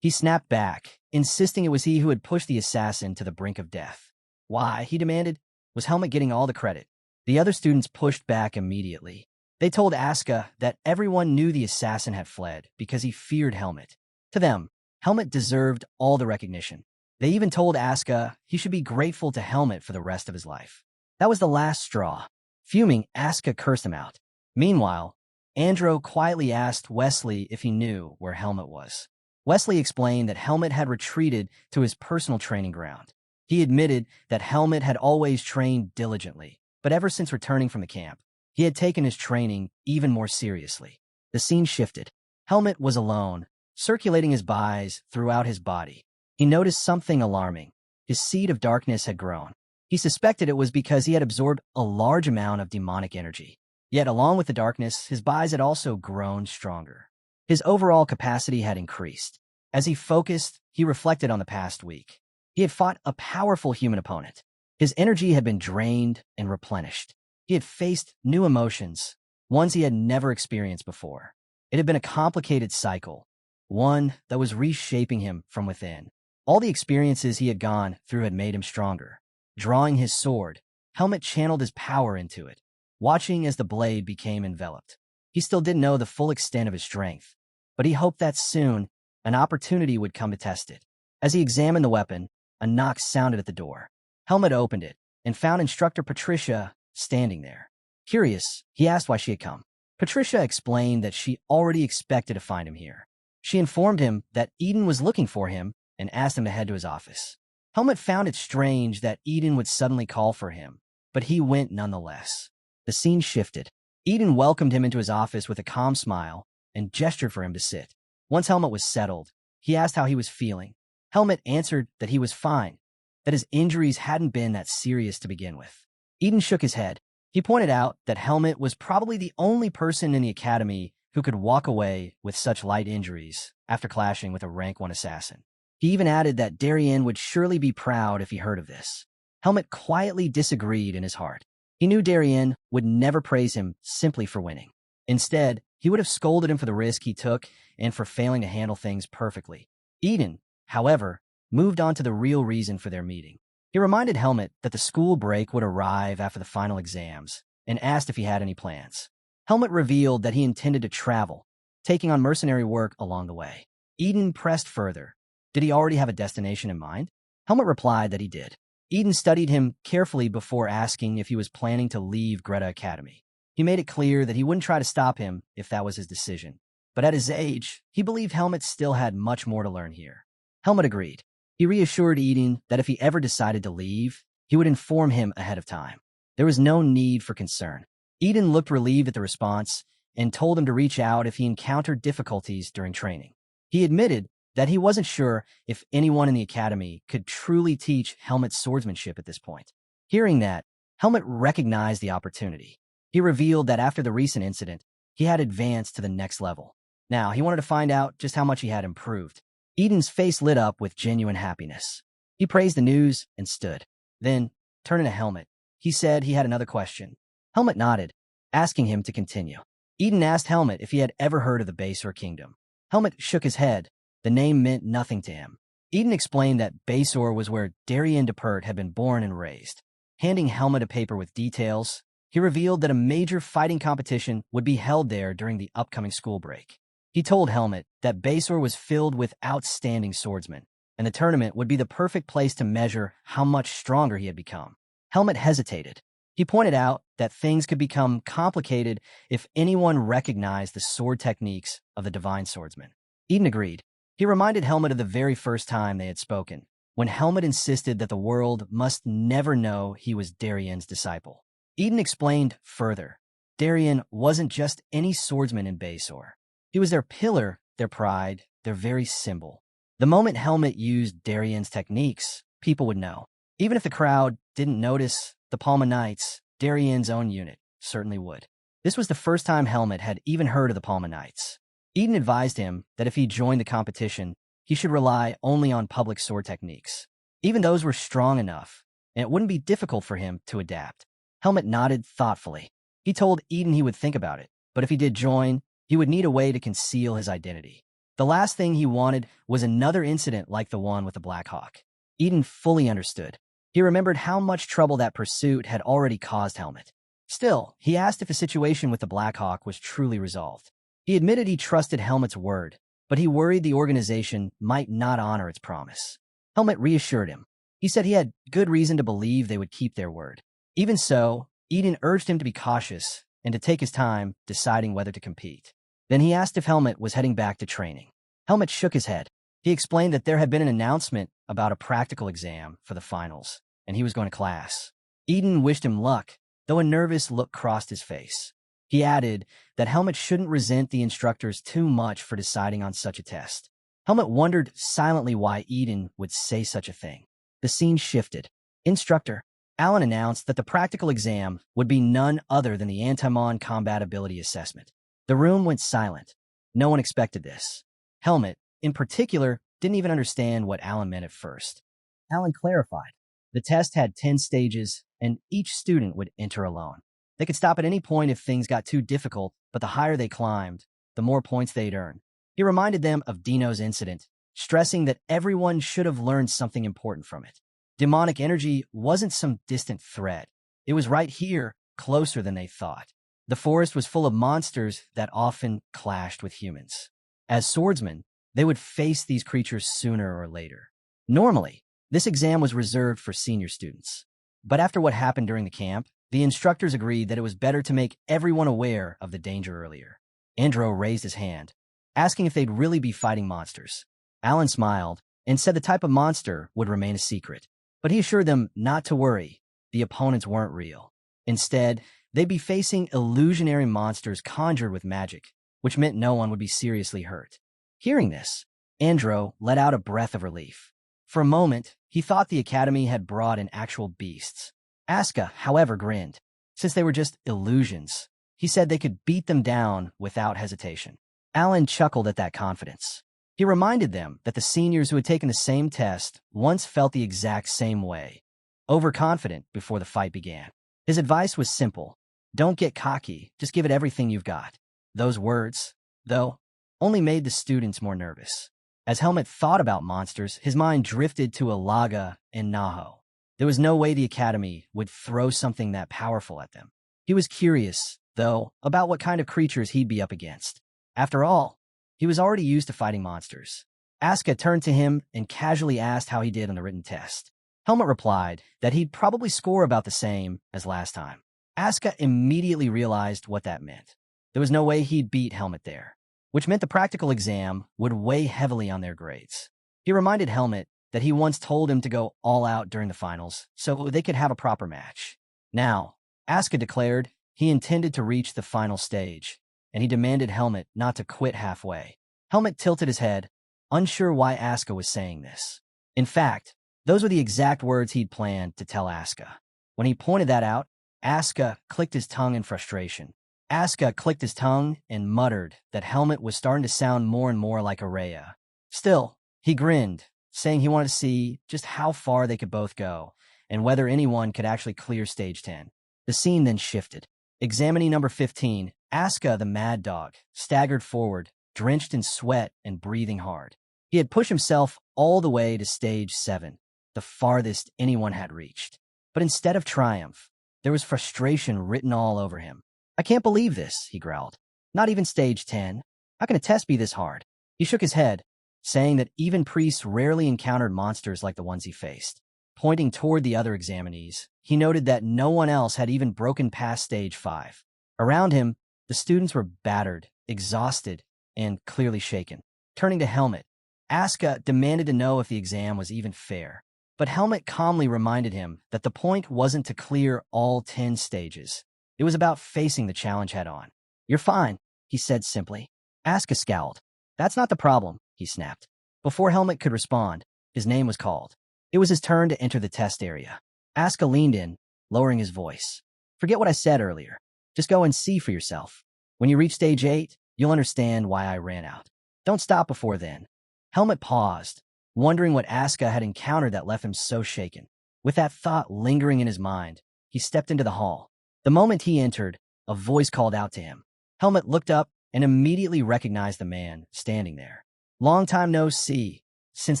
He snapped back, insisting it was he who had pushed the assassin to the brink of death. Why, he demanded, was Helmet getting all the credit? The other students pushed back immediately. They told Asuka that everyone knew the assassin had fled because he feared Helmet. To them, Helmet deserved all the recognition. They even told Asuka he should be grateful to Helmet for the rest of his life. That was the last straw. Fuming, Asuka cursed him out. Meanwhile, Andro quietly asked Wesley if he knew where Helmet was. Wesley explained that Helmet had retreated to his personal training ground. He admitted that Helmet had always trained diligently, but ever since returning from the camp, he had taken his training even more seriously. The scene shifted. Helmet was alone, circulating his bise throughout his body. He noticed something alarming. His seed of darkness had grown. He suspected it was because he had absorbed a large amount of demonic energy. Yet, along with the darkness, his bise had also grown stronger. His overall capacity had increased. As he focused, he reflected on the past week. He had fought a powerful human opponent. His energy had been drained and replenished. He had faced new emotions, ones he had never experienced before. It had been a complicated cycle, one that was reshaping him from within. All the experiences he had gone through had made him stronger. Drawing his sword, Helmet channeled his power into it, watching as the blade became enveloped. He still didn't know the full extent of his strength, but he hoped that soon an opportunity would come to test it. As he examined the weapon, a knock sounded at the door. Helmet opened it and found Instructor Patricia standing there. Curious, he asked why she had come. Patricia explained that she already expected to find him here. She informed him that Eden was looking for him and asked him to head to his office. Helmet found it strange that Eden would suddenly call for him, but he went nonetheless. The scene shifted. Eden welcomed him into his office with a calm smile and gestured for him to sit. Once Helmet was settled, he asked how he was feeling. Helmet answered that he was fine, that his injuries hadn't been that serious to begin with. Eden shook his head. He pointed out that Helmet was probably the only person in the academy who could walk away with such light injuries after clashing with a rank 1 assassin. He even added that Darien would surely be proud if he heard of this. Helmet quietly disagreed in his heart. He knew Darien would never praise him simply for winning. Instead, he would have scolded him for the risk he took and for failing to handle things perfectly. Eden, however, moved on to the real reason for their meeting. He reminded Helmet that the school break would arrive after the final exams and asked if he had any plans. Helmet revealed that he intended to travel, taking on mercenary work along the way. Eden pressed further. Did he already have a destination in mind? Helmet replied that he did. Eden studied him carefully before asking if he was planning to leave Greta Academy. He made it clear that he wouldn't try to stop him if that was his decision. But at his age, he believed Helmet still had much more to learn here. Helmet agreed. He reassured Eden that if he ever decided to leave, he would inform him ahead of time. There was no need for concern. Eden looked relieved at the response and told him to reach out if he encountered difficulties during training. He admitted that he wasn't sure if anyone in the academy could truly teach Helmet swordsmanship at this point. Hearing that, Helmet recognized the opportunity. He revealed that after the recent incident, he had advanced to the next level. Now, he wanted to find out just how much he had improved. Eden's face lit up with genuine happiness. He praised the news and stood. Then, turning to Helmet, he said he had another question. Helmet nodded, asking him to continue. Eden asked Helmet if he had ever heard of the Basor Kingdom. Helmet shook his head. The name meant nothing to him. Eden explained that Basor was where Darien Depert had been born and raised. Handing Helmet a paper with details, he revealed that a major fighting competition would be held there during the upcoming school break. He told Helmet that Basor was filled with outstanding swordsmen, and the tournament would be the perfect place to measure how much stronger he had become. Helmet hesitated. He pointed out that things could become complicated if anyone recognized the sword techniques of the divine swordsman. Eden agreed. He reminded Helmet of the very first time they had spoken, when Helmet insisted that the world must never know he was Darien's disciple. Eden explained further. Darien wasn't just any swordsman in Basor. He was their pillar, their pride, their very symbol. The moment Helmet used Darien's techniques, people would know. Even if the crowd didn't notice, the Palma Knights, Darien's own unit, certainly would. This was the first time Helmet had even heard of the Palma Knights. Eden advised him that if he joined the competition, he should rely only on public sword techniques. Even those were strong enough, and it wouldn't be difficult for him to adapt. Helmet nodded thoughtfully. He told Eden he would think about it, but if he did join, he would need a way to conceal his identity. The last thing he wanted was another incident like the one with the Black Hawk. Eden fully understood. He remembered how much trouble that pursuit had already caused Helmet. Still, he asked if the situation with the Black Hawk was truly resolved. He admitted he trusted Helmet's word, but he worried the organization might not honor its promise. Helmet reassured him. He said he had good reason to believe they would keep their word. Even so, Eden urged him to be cautious and to take his time deciding whether to compete. Then he asked if Helmet was heading back to training. Helmet shook his head. He explained that there had been an announcement about a practical exam for the finals, and he was going to class. Eden wished him luck, though a nervous look crossed his face. He added that Helmet shouldn't resent the instructors too much for deciding on such a test. Helmet wondered silently why Eden would say such a thing. The scene shifted. Instructor Alan announced that the practical exam would be none other than the Antimon Combat Ability Assessment. The room went silent. No one expected this. Helmet, in particular, didn't even understand what Alan meant at first. Alan clarified. The test had 10 stages, and each student would enter alone. They could stop at any point if things got too difficult, but the higher they climbed, the more points they'd earn. He reminded them of Dino's incident, stressing that everyone should have learned something important from it. Demonic energy wasn't some distant threat. It was right here, closer than they thought. The forest was full of monsters that often clashed with humans. As swordsmen, they would face these creatures sooner or later. Normally, this exam was reserved for senior students. But after what happened during the camp, the instructors agreed that it was better to make everyone aware of the danger earlier. Andro raised his hand, asking if they'd really be fighting monsters. Alan smiled and said the type of monster would remain a secret. But he assured them not to worry. The opponents weren't real. Instead, they'd be facing illusionary monsters conjured with magic, which meant no one would be seriously hurt. Hearing this, Andro let out a breath of relief. For a moment, he thought the academy had brought in actual beasts. Aska, however, grinned. Since they were just illusions, he said they could beat them down without hesitation. Alan chuckled at that confidence. He reminded them that the seniors who had taken the same test once felt the exact same way, overconfident before the fight began. His advice was simple. Don't get cocky, just give it everything you've got. Those words, though, only made the students more nervous. As Helmet thought about monsters, his mind drifted to Alaga and Naho. There was no way the academy would throw something that powerful at them. He was curious, though, about what kind of creatures he'd be up against. After all, he was already used to fighting monsters. Aska turned to him and casually asked how he did on the written test. Helmet replied that he'd probably score about the same as last time. Aska immediately realized what that meant. There was no way he'd beat Helmet there, which meant the practical exam would weigh heavily on their grades. He reminded Helmet that he once told him to go all out during the finals so they could have a proper match. Now, Aska declared he intended to reach the final stage, and he demanded Helmet not to quit halfway. Helmet tilted his head, unsure why Aska was saying this. In fact, those were the exact words he'd planned to tell Aska. When he pointed that out, Aska clicked his tongue in frustration. Aska clicked his tongue and muttered that Helmet was starting to sound more and more like Araya. Still, he grinned, saying he wanted to see just how far they could both go and whether anyone could actually clear stage 10. The scene then shifted. Examinee number 15, Aska the Mad Dog, staggered forward, drenched in sweat and breathing hard. He had pushed himself all the way to stage 7, the farthest anyone had reached. But instead of triumph, there was frustration written all over him. I can't believe this, he growled. Not even stage 10. How can a test be this hard? He shook his head, saying that even priests rarely encountered monsters like the ones he faced. Pointing toward the other examinees, he noted that no one else had even broken past stage 5. Around him, the students were battered, exhausted, and clearly shaken. Turning to Helmet, Aska demanded to know if the exam was even fair. But Helmet calmly reminded him that the point wasn't to clear all 10 stages. It was about facing the challenge head-on. You're fine, he said simply. Aska scowled. That's not the problem, he snapped. Before Helmet could respond, his name was called. It was his turn to enter the test area. Aska leaned in, lowering his voice. Forget what I said earlier. Just go and see for yourself. When you reach stage 8, you'll understand why I ran out. Don't stop before then. Helmet paused, wondering what Aska had encountered that left him so shaken. With that thought lingering in his mind, he stepped into the hall. The moment he entered, a voice called out to him. Helmet looked up and immediately recognized the man standing there. "Long time no see, since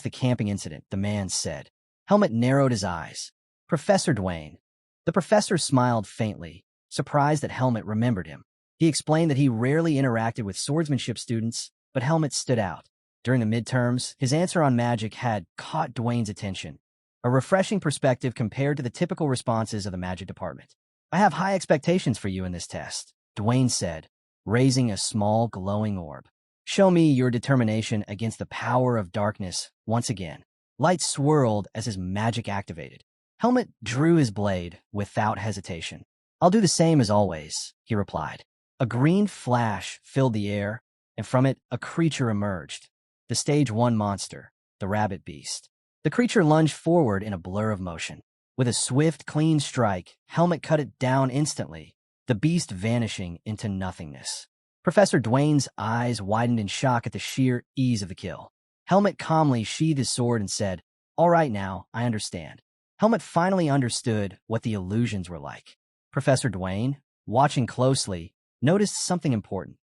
the camping incident," the man said. Helmet narrowed his eyes. "Professor Dwayne." The professor smiled faintly, surprised that Helmet remembered him. He explained that he rarely interacted with swordsmanship students, but Helmet stood out. During the midterms, his answer on magic had caught Dwayne's attention, a refreshing perspective compared to the typical responses of the magic department. "I have high expectations for you in this test," Dwayne said, raising a small glowing orb. "Show me your determination against the power of darkness once again." Light swirled as his magic activated. Helmet drew his blade without hesitation. "I'll do the same as always," he replied. A green flash filled the air, and from it a creature emerged. The Stage 1 monster, the rabbit beast. The creature lunged forward in a blur of motion. With a swift, clean strike, Helmet cut it down instantly, the beast vanishing into nothingness. Professor Dwayne's eyes widened in shock at the sheer ease of the kill. Helmet calmly sheathed his sword and said, "All right now, I understand." Helmet finally understood what the illusions were like. Professor Dwayne, watching closely, noticed something important.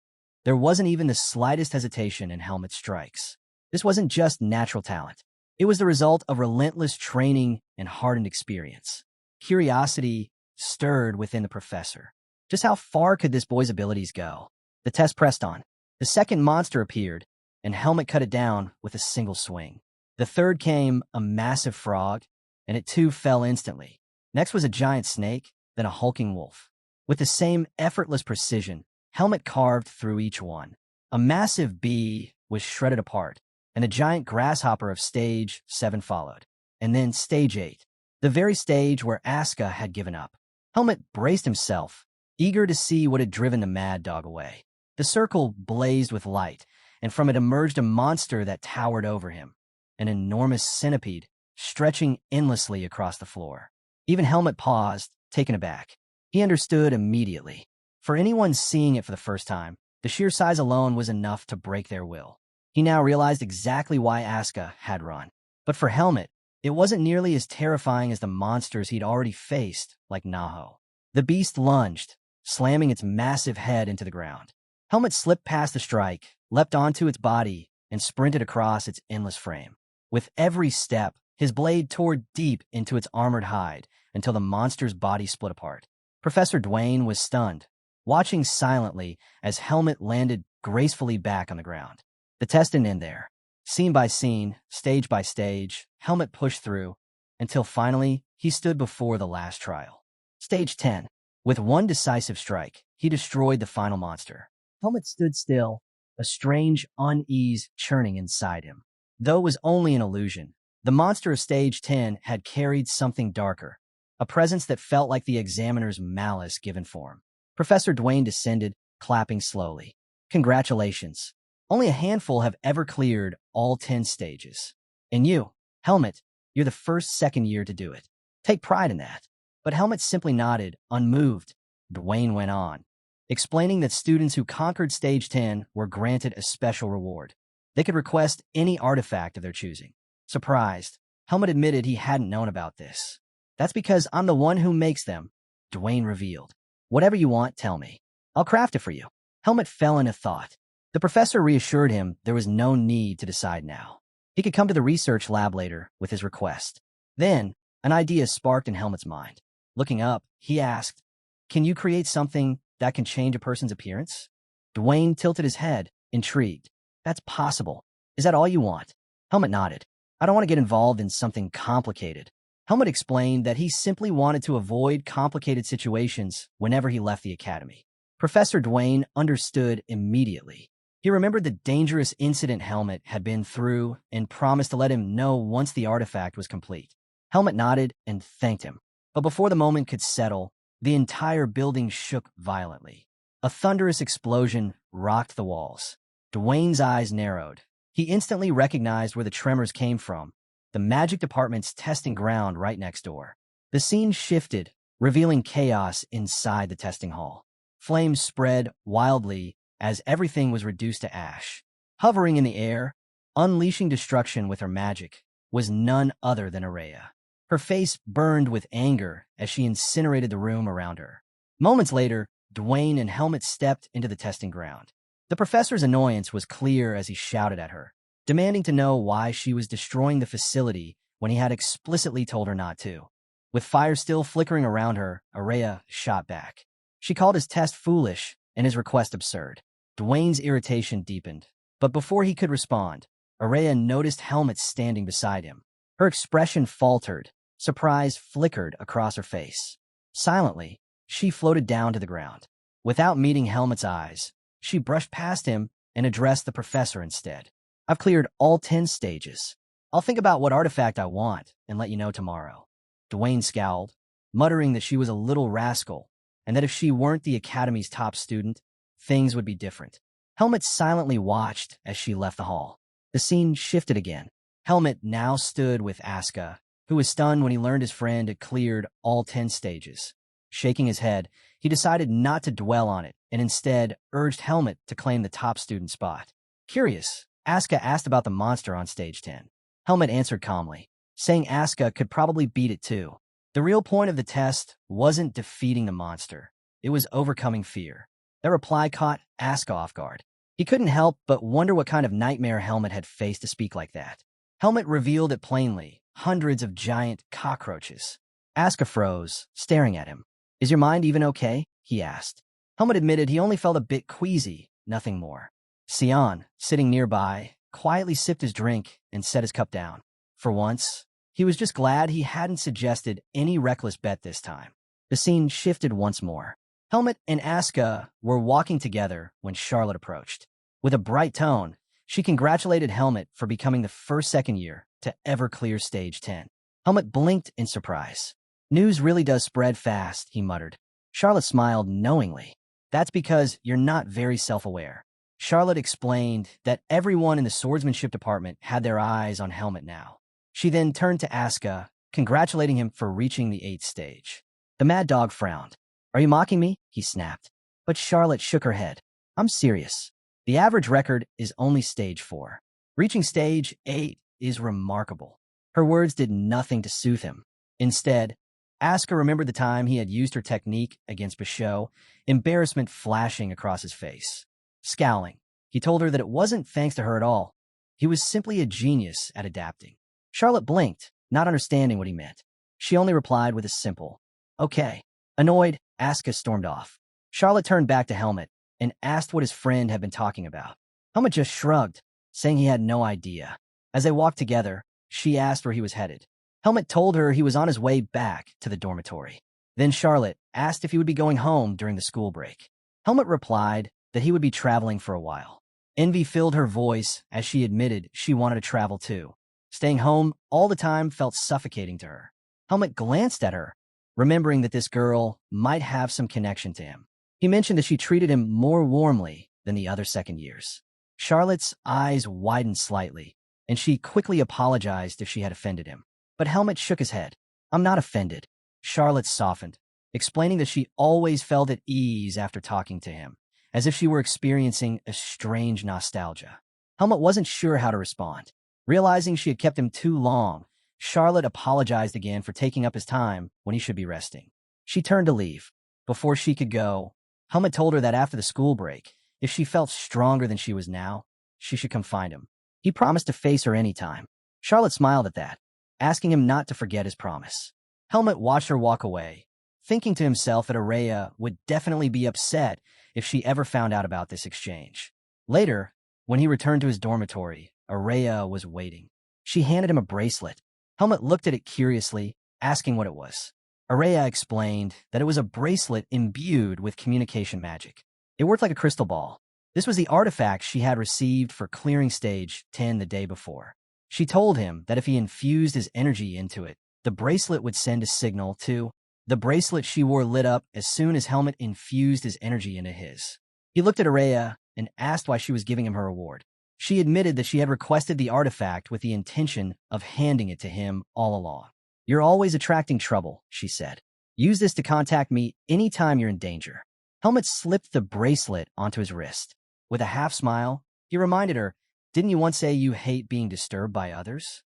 There wasn't even the slightest hesitation in Helmet's strikes. This wasn't just natural talent. It was the result of relentless training and hardened experience. Curiosity stirred within the professor. Just how far could this boy's abilities go? The test pressed on. The second monster appeared, and Helmet cut it down with a single swing. The third came, a massive frog, and it too fell instantly. Next was a giant snake, then a hulking wolf. With the same effortless precision, Helmet carved through each one. A massive bee was shredded apart, and a giant grasshopper of Stage 7 followed. And then Stage 8, the very stage where Asuka had given up. Helmet braced himself, eager to see what had driven the mad dog away. The circle blazed with light, and from it emerged a monster that towered over him, an enormous centipede stretching endlessly across the floor. Even Helmet paused, taken aback. He understood immediately. For anyone seeing it for the first time, the sheer size alone was enough to break their will. He now realized exactly why Asuka had run. But for Helmet, it wasn't nearly as terrifying as the monsters he'd already faced, like Naho. The beast lunged, slamming its massive head into the ground. Helmet slipped past the strike, leapt onto its body, and sprinted across its endless frame. With every step, his blade tore deep into its armored hide until the monster's body split apart. Professor Dwayne was stunned, watching silently as Helmet landed gracefully back on the ground. The test didn't end there. Scene by scene, stage by stage, Helmet pushed through, until finally he stood before the last trial. Stage 10. With one decisive strike, he destroyed the final monster. Helmet stood still, a strange unease churning inside him. Though it was only an illusion, the monster of Stage 10 had carried something darker, a presence that felt like the examiner's malice given form. Professor Dwayne descended, clapping slowly. "Congratulations. Only a handful have ever cleared all 10 stages. And you, Helmet, you're the first second year to do it. Take pride in that." But Helmet simply nodded, unmoved. Dwayne went on, explaining that students who conquered Stage 10 were granted a special reward. They could request any artifact of their choosing. Surprised, Helmet admitted he hadn't known about this. "That's because I'm the one who makes them," Dwayne revealed. "Whatever you want, tell me. I'll craft it for you." Helmet fell into thought. The professor reassured him there was no need to decide now. He could come to the research lab later with his request. Then, an idea sparked in Helmet's mind. Looking up, he asked, "Can you create something that can change a person's appearance?" Dwayne tilted his head, intrigued. "That's possible. Is that all you want?" Helmet nodded. "I don't want to get involved in something complicated." Helmet explained that he simply wanted to avoid complicated situations whenever he left the academy. Professor Dwayne understood immediately. He remembered the dangerous incident Helmet had been through and promised to let him know once the artifact was complete. Helmet nodded and thanked him. But before the moment could settle, the entire building shook violently. A thunderous explosion rocked the walls. Dwayne's eyes narrowed. He instantly recognized where the tremors came from, the magic department's testing ground right next door. The scene shifted, revealing chaos inside the testing hall. Flames spread wildly as everything was reduced to ash. Hovering in the air, unleashing destruction with her magic, was none other than Araya. Her face burned with anger as she incinerated the room around her. Moments later, Dwayne and Helmet stepped into the testing ground. The professor's annoyance was clear as he shouted at her, demanding to know why she was destroying the facility when he had explicitly told her not to. With fire still flickering around her, Araya shot back. She called his test foolish and his request absurd. Dwayne's irritation deepened, but before he could respond, Araya noticed Helmet standing beside him. Her expression faltered, surprise flickered across her face. Silently, she floated down to the ground. Without meeting Helmet's eyes, she brushed past him and addressed the professor instead. I've cleared all 10 stages. I'll think about what artifact I want and let you know tomorrow. Dwayne scowled, muttering that she was a little rascal and that if she weren't the Academy's top student, things would be different. Helmet silently watched as she left the hall. The scene shifted again. Helmet now stood with Asuka, who was stunned when he learned his friend had cleared all 10 stages. Shaking his head, he decided not to dwell on it and instead urged Helmet to claim the top student spot. Curious, Asuka asked about the monster on stage 10. Helmet answered calmly, saying Asuka could probably beat it too. The real point of the test wasn't defeating the monster. It was overcoming fear. That reply caught Asuka off guard. He couldn't help but wonder what kind of nightmare Helmet had faced to speak like that. Helmet revealed it plainly, hundreds of giant cockroaches. Asuka froze, staring at him. Is your mind even okay? He asked. Helmet admitted he only felt a bit queasy, nothing more. Sion, sitting nearby, quietly sipped his drink and set his cup down. For once, he was just glad he hadn't suggested any reckless bet this time. The scene shifted once more. Helmet and Asuka were walking together when Charlotte approached. With a bright tone, she congratulated Helmet for becoming the first second year to ever clear stage 10. Helmet blinked in surprise. News really does spread fast, he muttered. Charlotte smiled knowingly. That's because you're not very self-aware. Charlotte explained that everyone in the swordsmanship department had their eyes on Helmet now. She then turned to Asuka, congratulating him for reaching the 8th stage. The Mad Dog frowned. Are you mocking me? He snapped. But Charlotte shook her head. I'm serious. The average record is only stage 4. Reaching stage 8 is remarkable. Her words did nothing to soothe him. Instead, Asuka remembered the time he had used her technique against Basho, embarrassment flashing across his face. Scowling, he told her that it wasn't thanks to her at all. He was simply a genius at adapting. Charlotte blinked, not understanding what he meant. She only replied with a simple, okay. Annoyed, Asuka stormed off. Charlotte turned back to Helmet and asked what his friend had been talking about. Helmet just shrugged, saying he had no idea. As they walked together, she asked where he was headed. Helmet told her he was on his way back to the dormitory. Then Charlotte asked if he would be going home during the school break. Helmet replied that he would be traveling for a while. Envy filled her voice as she admitted she wanted to travel too. Staying home all the time felt suffocating to her. Helmet glanced at her, remembering that this girl might have some connection to him. He mentioned that she treated him more warmly than the other second years. Charlotte's eyes widened slightly, and she quickly apologized if she had offended him. But Helmet shook his head. I'm not offended. Charlotte softened, explaining that she always felt at ease after talking to him, as if she were experiencing a strange nostalgia. Helmet wasn't sure how to respond. Realizing she had kept him too long, Charlotte apologized again for taking up his time when he should be resting. She turned to leave. Before she could go, Helmet told her that after the school break, if she felt stronger than she was now, she should come find him. He promised to face her anytime. Charlotte smiled at that, asking him not to forget his promise. Helmet watched her walk away, thinking to himself that Araya would definitely be upset if she ever found out about this exchange. Later, when he returned to his dormitory, Araya was waiting. She handed him a bracelet. Helmet looked at it curiously, asking what it was. Araya explained that it was a bracelet imbued with communication magic. It worked like a crystal ball. This was the artifact she had received for clearing stage 10 the day before. She told him that if he infused his energy into it, the bracelet would send a signal to. The bracelet she wore lit up as soon as Helmet infused his energy into his. He looked at Araya and asked why she was giving him her reward. She admitted that she had requested the artifact with the intention of handing it to him all along. You're always attracting trouble, she said. Use this to contact me anytime you're in danger. Helmet slipped the bracelet onto his wrist. With a half smile, he reminded her, didn't you once say you hate being disturbed by others?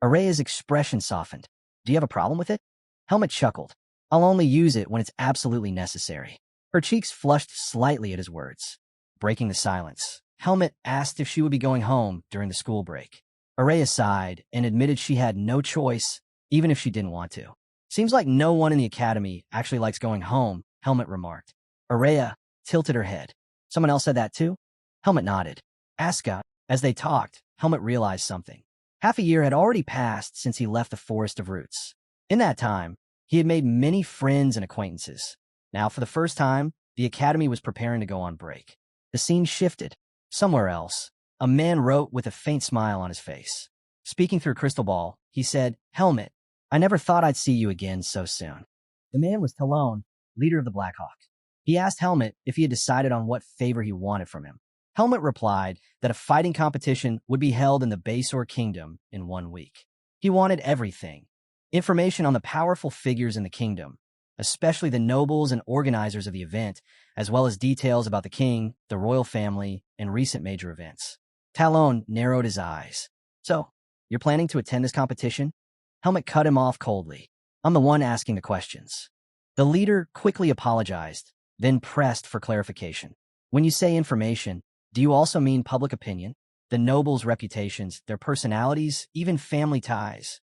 Araya's expression softened. Do you have a problem with it? Helmet chuckled. I'll only use it when it's absolutely necessary. Her cheeks flushed slightly at his words. Breaking the silence, Helmet asked if she would be going home during the school break. Araya sighed and admitted she had no choice, even if she didn't want to. Seems like no one in the academy actually likes going home, Helmet remarked. Araya tilted her head. Someone else said that too? Helmet nodded. Asuka, as they talked, Helmet realized something. Half a year had already passed since he left the Forest of Roots. In that time, he had made many friends and acquaintances. Now, for the first time, the academy was preparing to go on break. The scene shifted. Somewhere else, a man wrote with a faint smile on his face. Speaking through a crystal ball, he said, Helmet, I never thought I'd see you again so soon. The man was Talon, leader of the Black Hawk. He asked Helmet if he had decided on what favor he wanted from him. Helmet replied that a fighting competition would be held in the Basor Kingdom in 1 week. He wanted everything. Information on the powerful figures in the kingdom, especially the nobles and organizers of the event, as well as details about the king, the royal family, and recent major events. Talon narrowed his eyes. So, you're planning to attend this competition? Helmet cut him off coldly. I'm the one asking the questions. The leader quickly apologized, then pressed for clarification. When you say information, do you also mean public opinion? The nobles' reputations, their personalities, even family ties?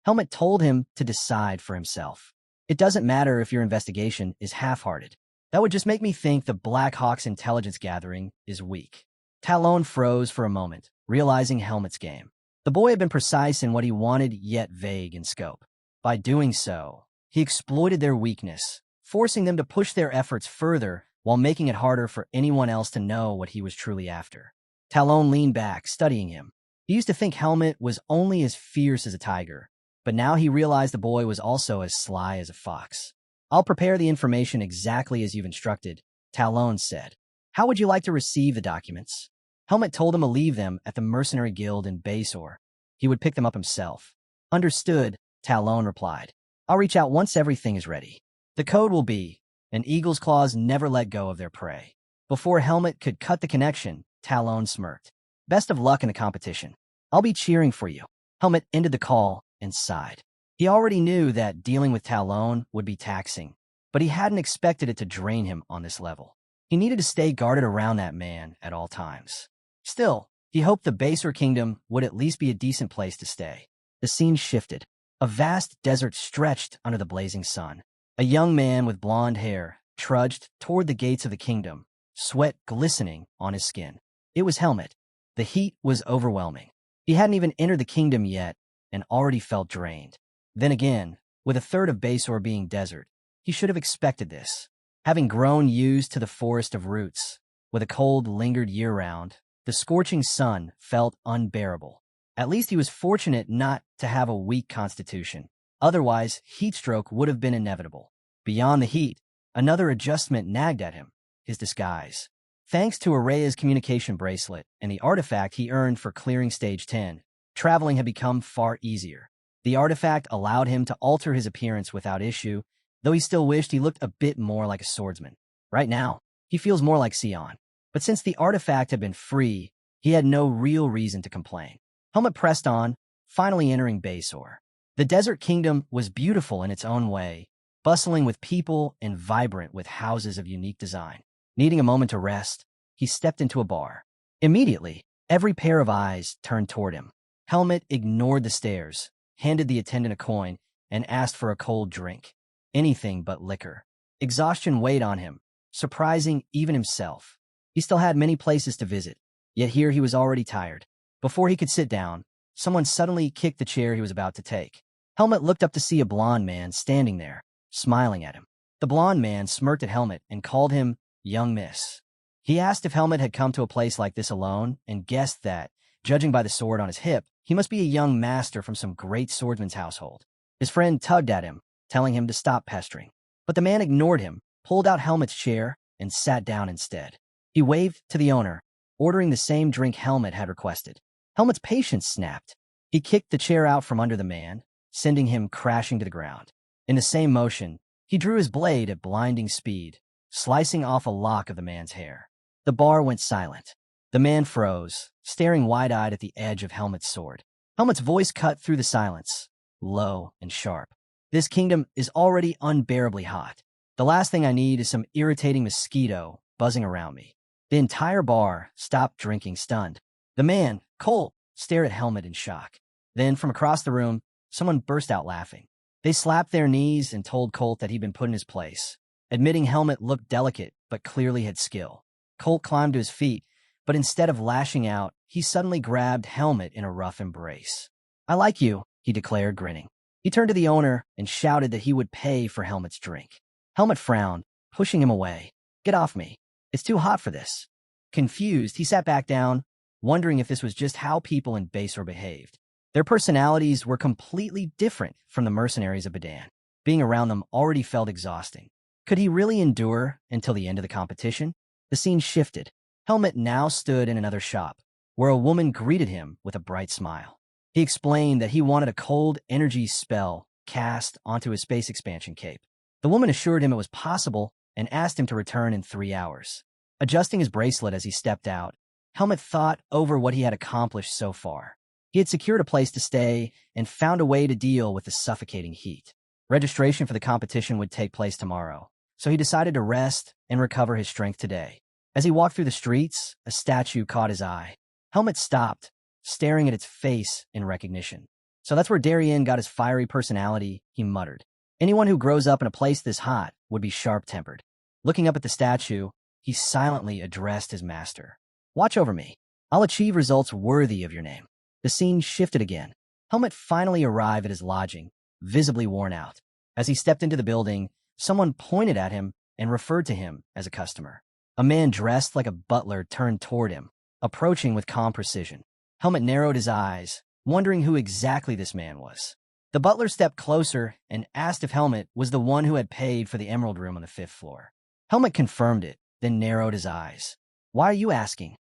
Helmet told him to decide for himself. It doesn't matter if your investigation is half-hearted. That would just make me think the Black Hawk's intelligence gathering is weak. Talon froze for a moment, realizing Helmet's game. The boy had been precise in what he wanted, yet vague in scope. By doing so, he exploited their weakness, forcing them to push their efforts further while making it harder for anyone else to know what he was truly after. Talon leaned back, studying him. He used to think Helmet was only as fierce as a tiger, but now he realized the boy was also as sly as a fox. I'll prepare the information exactly as you've instructed, Talon said. How would you like to receive the documents? Helmet told him to leave them at the mercenary guild in Basor. He would pick them up himself. Understood, Talon replied. I'll reach out once everything is ready. The code will be, an eagle's claws never let go of their prey. Before Helmet could cut the connection, Talon smirked. Best of luck in the competition. I'll be cheering for you. Helmet ended the call and sighed. He already knew that dealing with Talon would be taxing, but he hadn't expected it to drain him on this level. He needed to stay guarded around that man at all times. Still, he hoped the Basor Kingdom would at least be a decent place to stay. The scene shifted. A vast desert stretched under the blazing sun. A young man with blonde hair trudged toward the gates of the kingdom, sweat glistening on his skin. It was Helmet. The heat was overwhelming. He hadn't even entered the kingdom yet and already felt drained. Then again, with a third of Basor being desert, he should have expected this. Having grown used to the Forest of Roots, where the cold lingered year-round, the scorching sun felt unbearable. At least he was fortunate not to have a weak constitution. Otherwise, heatstroke would have been inevitable. Beyond the heat, another adjustment nagged at him, his disguise. Thanks to Araya's communication bracelet and the artifact he earned for clearing Stage 10, traveling had become far easier. The artifact allowed him to alter his appearance without issue, though he still wished he looked a bit more like a swordsman. Right now, he feels more like Sion. But since the artifact had been free, he had no real reason to complain. Helmet pressed on, finally entering Basor. The desert kingdom was beautiful in its own way, bustling with people and vibrant with houses of unique design. Needing a moment to rest, he stepped into a bar. Immediately, every pair of eyes turned toward him. Helmet ignored the stares, handed the attendant a coin, and asked for a cold drink. Anything but liquor. Exhaustion weighed on him, surprising even himself. He still had many places to visit, yet here he was already tired. Before he could sit down, someone suddenly kicked the chair he was about to take. Helmet looked up to see a blond man standing there, smiling at him. The blond man smirked at Helmet and called him Young Miss. He asked if Helmet had come to a place like this alone and guessed that, judging by the sword on his hip, he must be a young master from some great swordsman's household. His friend tugged at him, telling him to stop pestering. But the man ignored him, pulled out Helmet's chair, and sat down instead. He waved to the owner, ordering the same drink Helmet had requested. Helmet's patience snapped. He kicked the chair out from under the man, sending him crashing to the ground. In the same motion, he drew his blade at blinding speed, slicing off a lock of the man's hair. The bar went silent. The man froze, staring wide-eyed at the edge of Helmet's sword. Helmet's voice cut through the silence, low and sharp. This kingdom is already unbearably hot. The last thing I need is some irritating mosquito buzzing around me. The entire bar stopped drinking, stunned. The man, Colt, stared at Helmet in shock. Then, from across the room, someone burst out laughing. They slapped their knees and told Colt that he'd been put in his place, admitting Helmet looked delicate but clearly had skill. Colt climbed to his feet, but instead of lashing out, he suddenly grabbed Helmet in a rough embrace. "I like you," he declared, grinning. He turned to the owner and shouted that he would pay for Helmet's drink. Helmet frowned, pushing him away. "Get off me. It's too hot for this." Confused, he sat back down, wondering if this was just how people in Basor behaved. Their personalities were completely different from the mercenaries of Badan. Being around them already felt exhausting. Could he really endure until the end of the competition? The scene shifted. Helmet now stood in another shop, where a woman greeted him with a bright smile. He explained that he wanted a cold energy spell cast onto his space expansion cape. The woman assured him it was possible and asked him to return in 3 hours. Adjusting his bracelet as he stepped out, Helmet thought over what he had accomplished so far. He had secured a place to stay and found a way to deal with the suffocating heat. Registration for the competition would take place tomorrow, so he decided to rest and recover his strength today. As he walked through the streets, a statue caught his eye. Helmet stopped, staring at its face in recognition. "So that's where Darien got his fiery personality," he muttered. "Anyone who grows up in a place this hot would be sharp-tempered." Looking up at the statue, he silently addressed his master. "Watch over me. I'll achieve results worthy of your name." The scene shifted again. Helmet finally arrived at his lodging, visibly worn out. As he stepped into the building, someone pointed at him and referred to him as a customer. A man dressed like a butler turned toward him, approaching with calm precision. Helmet narrowed his eyes, wondering who exactly this man was. The butler stepped closer and asked if Helmet was the one who had paid for the Emerald Room on the 5th floor. Helmet confirmed it, then narrowed his eyes. "Why are you asking?"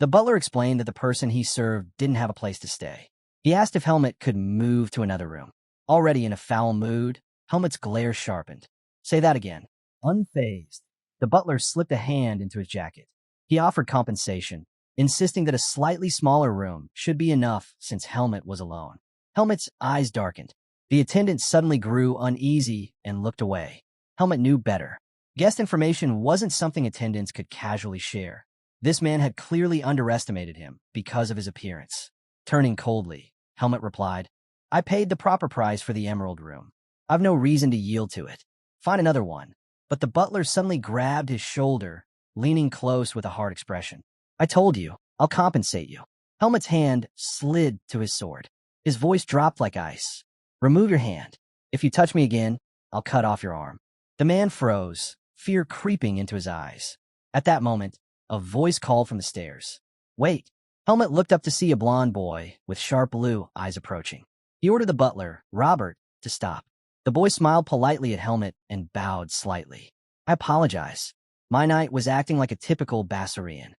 The butler explained that the person he served didn't have a place to stay. He asked if Helmet could move to another room. Already in a foul mood, Helmet's glare sharpened. "Say that again." Unfazed, the butler slipped a hand into his jacket. He offered compensation, insisting that a slightly smaller room should be enough since Helmet was alone. Helmet's eyes darkened. The attendant suddenly grew uneasy and looked away. Helmet knew better. Guest information wasn't something attendants could casually share. This man had clearly underestimated him because of his appearance. Turning coldly, Helmet replied, "I paid the proper price for the Emerald Room. I've no reason to yield to it. Find another one." But the butler suddenly grabbed his shoulder, leaning close with a hard expression. "I told you, I'll compensate you." Helmet's hand slid to his sword. His voice dropped like ice. "Remove your hand. If you touch me again, I'll cut off your arm." The man froze, fear creeping into his eyes. At that moment, a voice called from the stairs. "Wait." Helmet looked up to see a blond boy with sharp blue eyes approaching. He ordered the butler, Robert, to stop. The boy smiled politely at Helmet and bowed slightly. "I apologize. My knight was acting like a typical Basarian."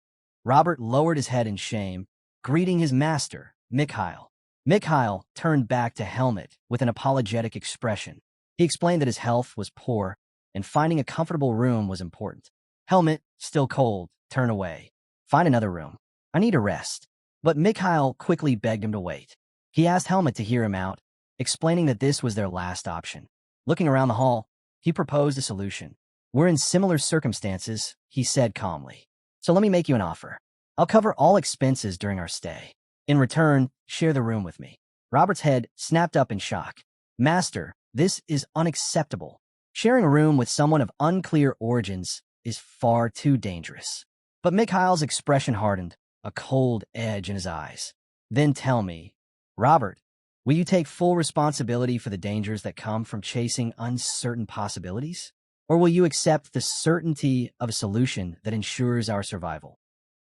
Robert lowered his head in shame, greeting his master, Mikhail. Mikhail turned back to Helmet with an apologetic expression. He explained that his health was poor and finding a comfortable room was important. Helmet, still cold, turned away. "Find another room. I need a rest." But Mikhail quickly begged him to wait. He asked Helmet to hear him out, explaining that this was their last option. Looking around the hall, he proposed a solution. "We're in similar circumstances," he said calmly. "So let me make you an offer. I'll cover all expenses during our stay. In return, share the room with me." Robert's head snapped up in shock. "Master, this is unacceptable. Sharing a room with someone of unclear origins is far too dangerous." But Mikhail's expression hardened, a cold edge in his eyes. "Then tell me, Robert, will you take full responsibility for the dangers that come from chasing uncertain possibilities? Or will you accept the certainty of a solution that ensures our survival?"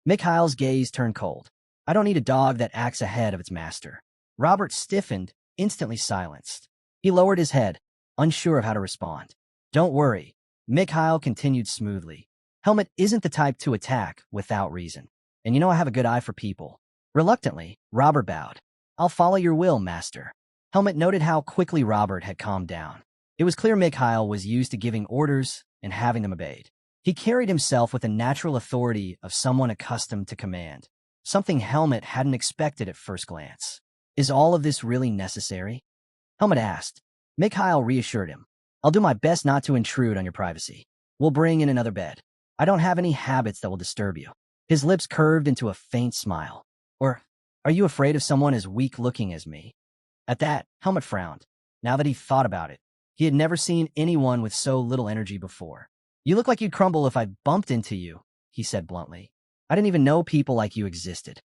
Mikhail's gaze turned cold. "I don't need a dog that acts ahead of its master." Robert stiffened, instantly silenced. He lowered his head, unsure of how to respond. "Don't worry," Mikhail continued smoothly. "Helmet isn't the type to attack without reason. And you know I have a good eye for people." Reluctantly, Robert bowed. "I'll follow your will, master." Helmet noted how quickly Robert had calmed down. It was clear Mikhail was used to giving orders and having them obeyed. He carried himself with the natural authority of someone accustomed to command, something Helmet hadn't expected at first glance. "Is all of this really necessary?" Helmet asked. Mikhail reassured him. I'll do my best not to intrude on your privacy. We'll bring in another bed. I don't have any habits that will disturb you. His lips curved into a faint smile. Or, are you afraid of someone as weak-looking as me? At that, Helmut frowned. Now that he thought about it, he had never seen anyone with so little energy before. You look like you'd crumble if I bumped into you, he said bluntly. I didn't even know people like you existed.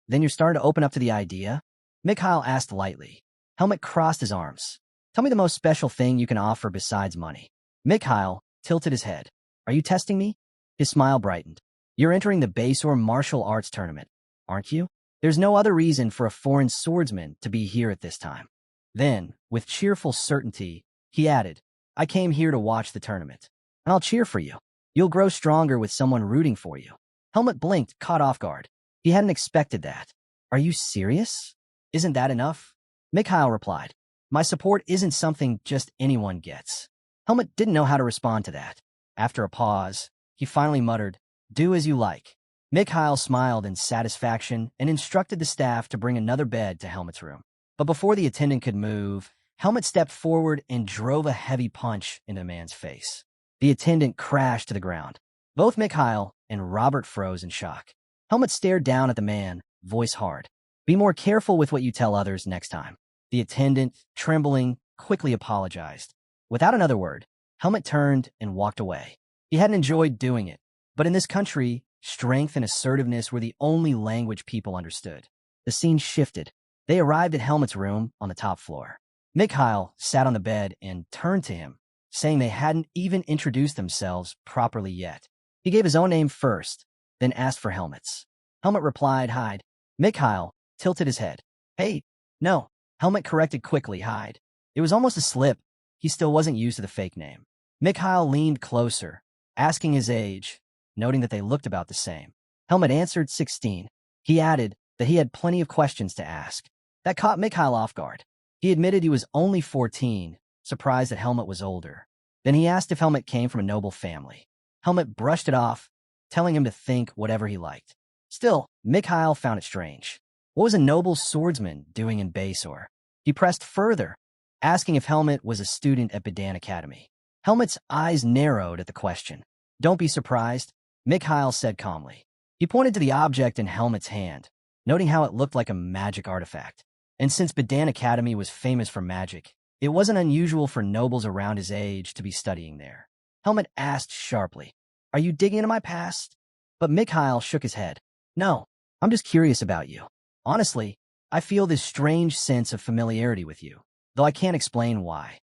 Then you're starting to open up to the idea? Mikhail asked lightly. Helmut crossed his arms. Tell me the most special thing you can offer besides money. Mikhail tilted his head. Are you testing me? His smile brightened. You're entering the base or martial arts tournament, aren't you? There's no other reason for a foreign swordsman to be here at this time. Then, with cheerful certainty, he added, I came here to watch the tournament, and I'll cheer for you. You'll grow stronger with someone rooting for you. Helmut blinked, caught off guard. He hadn't expected that. Are you serious? Isn't that enough? Mikhail replied. My support isn't something just anyone gets. Helmut didn't know how to respond to that. After a pause, he finally muttered, Do as you like. Mikhail smiled in satisfaction and instructed the staff to bring another bed to Helmut's room. But before the attendant could move, Helmut stepped forward and drove a heavy punch into the man's face. The attendant crashed to the ground. Both Mikhail and Robert froze in shock. Helmut stared down at the man, voice hard. Be more careful with what you tell others next time. The attendant, trembling, quickly apologized. Without another word, Helmut turned and walked away. He hadn't enjoyed doing it, but in this country, strength and assertiveness were the only language people understood. The scene shifted. They arrived at Helmut's room on the top floor. Mikhail sat on the bed and turned to him, saying they hadn't even introduced themselves properly yet. He gave his own name first, then asked for Helmut's. Helmut replied, Hyde. Mikhail tilted his head. Hey, no. Helmut corrected quickly, Hyde. It was almost a slip. He still wasn't used to the fake name. Mikhail leaned closer, asking his age, noting that they looked about the same. Helmut answered 16. He added that he had plenty of questions to ask. That caught Mikhail off guard. He admitted he was only 14, surprised that Helmut was older. Then he asked if Helmut came from a noble family. Helmut brushed it off, telling him to think whatever he liked. Still, Mikhail found it strange. What was a noble swordsman doing in Basor? He pressed further, asking if Helmut was a student at Bedan Academy. Helmut's eyes narrowed at the question. Don't be surprised, Mikhail said calmly. He pointed to the object in Helmut's hand, noting how it looked like a magic artifact. And since Bedan Academy was famous for magic, it wasn't unusual for nobles around his age to be studying there. Helmut asked sharply, Are you digging into my past? But Mikhail shook his head. No, I'm just curious about you. Honestly, I feel this strange sense of familiarity with you, though I can't explain why.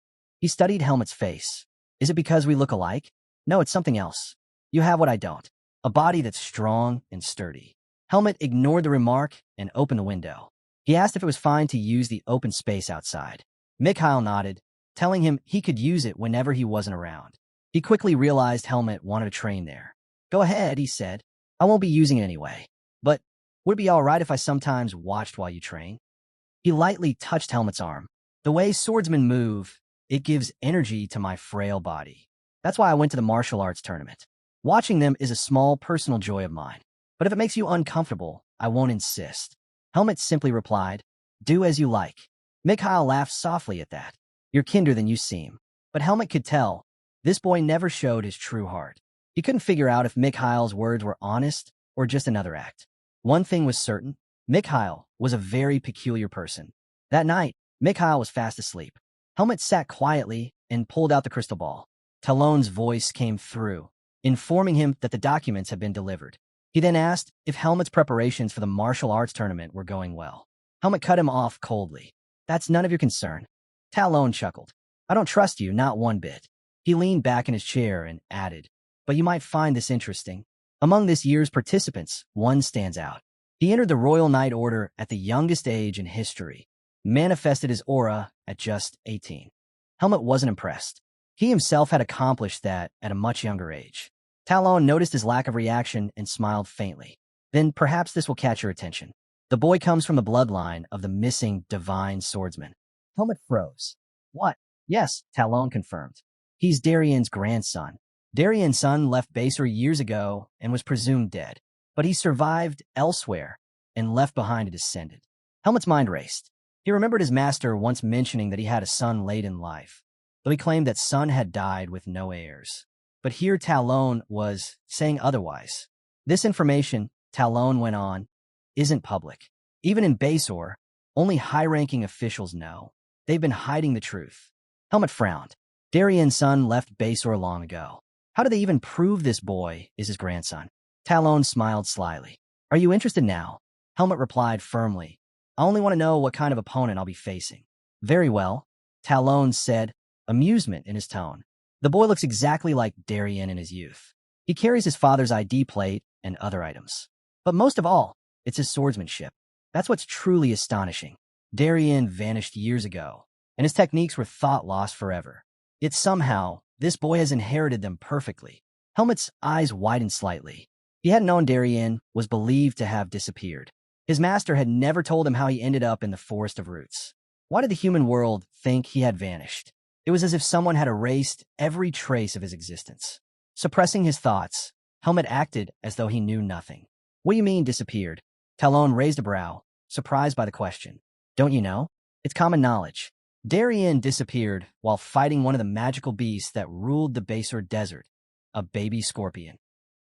He studied Helmut's face. Is it because we look alike? No, it's something else. You have what I don't. A body that's strong and sturdy. Helmut ignored the remark and opened the window. He asked if it was fine to use the open space outside. Mikhail nodded, telling him he could use it whenever he wasn't around. He quickly realized Helmut wanted to train there. Go ahead, he said. I won't be using it anyway. But would it be all right if I sometimes watched while you train? He lightly touched Helmut's arm. The way swordsmen move, it gives energy to my frail body. That's why I went to the martial arts tournament. Watching them is a small personal joy of mine. But if it makes you uncomfortable, I won't insist. Helmut simply replied, Do as you like. Mikhail laughed softly at that. You're kinder than you seem. But Helmut could tell, this boy never showed his true heart. He couldn't figure out if Mikhail's words were honest or just another act. One thing was certain, Mikhail was a very peculiar person. That night, Mikhail was fast asleep. Helmut sat quietly and pulled out the crystal ball. Talon's voice came through, informing him that the documents had been delivered. He then asked if Helmut's preparations for the martial arts tournament were going well. Helmut cut him off coldly. That's none of your concern. Talon chuckled. I don't trust you, not one bit. He leaned back in his chair and added, But you might find this interesting. Among this year's participants, one stands out. He entered the Royal Knight Order at the youngest age in history, manifested his aura at just 18. Helmut wasn't impressed. He himself had accomplished that at a much younger age. Talon noticed his lack of reaction and smiled faintly. Then perhaps this will catch your attention. The boy comes from the bloodline of the missing divine swordsman. Helmut froze. What? Yes, Talon confirmed. He's Darian's grandson. Darian's son left Basor years ago and was presumed dead, but he survived elsewhere and left behind a descendant. Helmut's mind raced. He remembered his master once mentioning that he had a son late in life. though he claimed that Sun had died with no heirs. But here Talon was saying otherwise. This information, Talon went on, isn't public. Even in Basor, only high-ranking officials know. They've been hiding the truth. Helmet frowned. Darien's son left Basor long ago. How do they even prove this boy is his grandson? Talon smiled slyly. Are you interested now? Helmet replied firmly. I only want to know what kind of opponent I'll be facing. Very well, Talon said, amusement in his tone. The boy looks exactly like Darien in his youth. He carries his father's ID plate and other items. But most of all, it's his swordsmanship. That's what's truly astonishing. Darien vanished years ago, and his techniques were thought lost forever. Yet somehow, this boy has inherited them perfectly. Helmet's eyes widened slightly. He hadn't known Darien was believed to have disappeared. His master had never told him how he ended up in the Forest of Roots. Why did the human world think he had vanished? It was as if someone had erased every trace of his existence. Suppressing his thoughts, Helmet acted as though he knew nothing. What do you mean, disappeared? Talon raised a brow, surprised by the question. Don't you know? It's common knowledge. Darien disappeared while fighting one of the magical beasts that ruled the Basor Desert, a baby scorpion.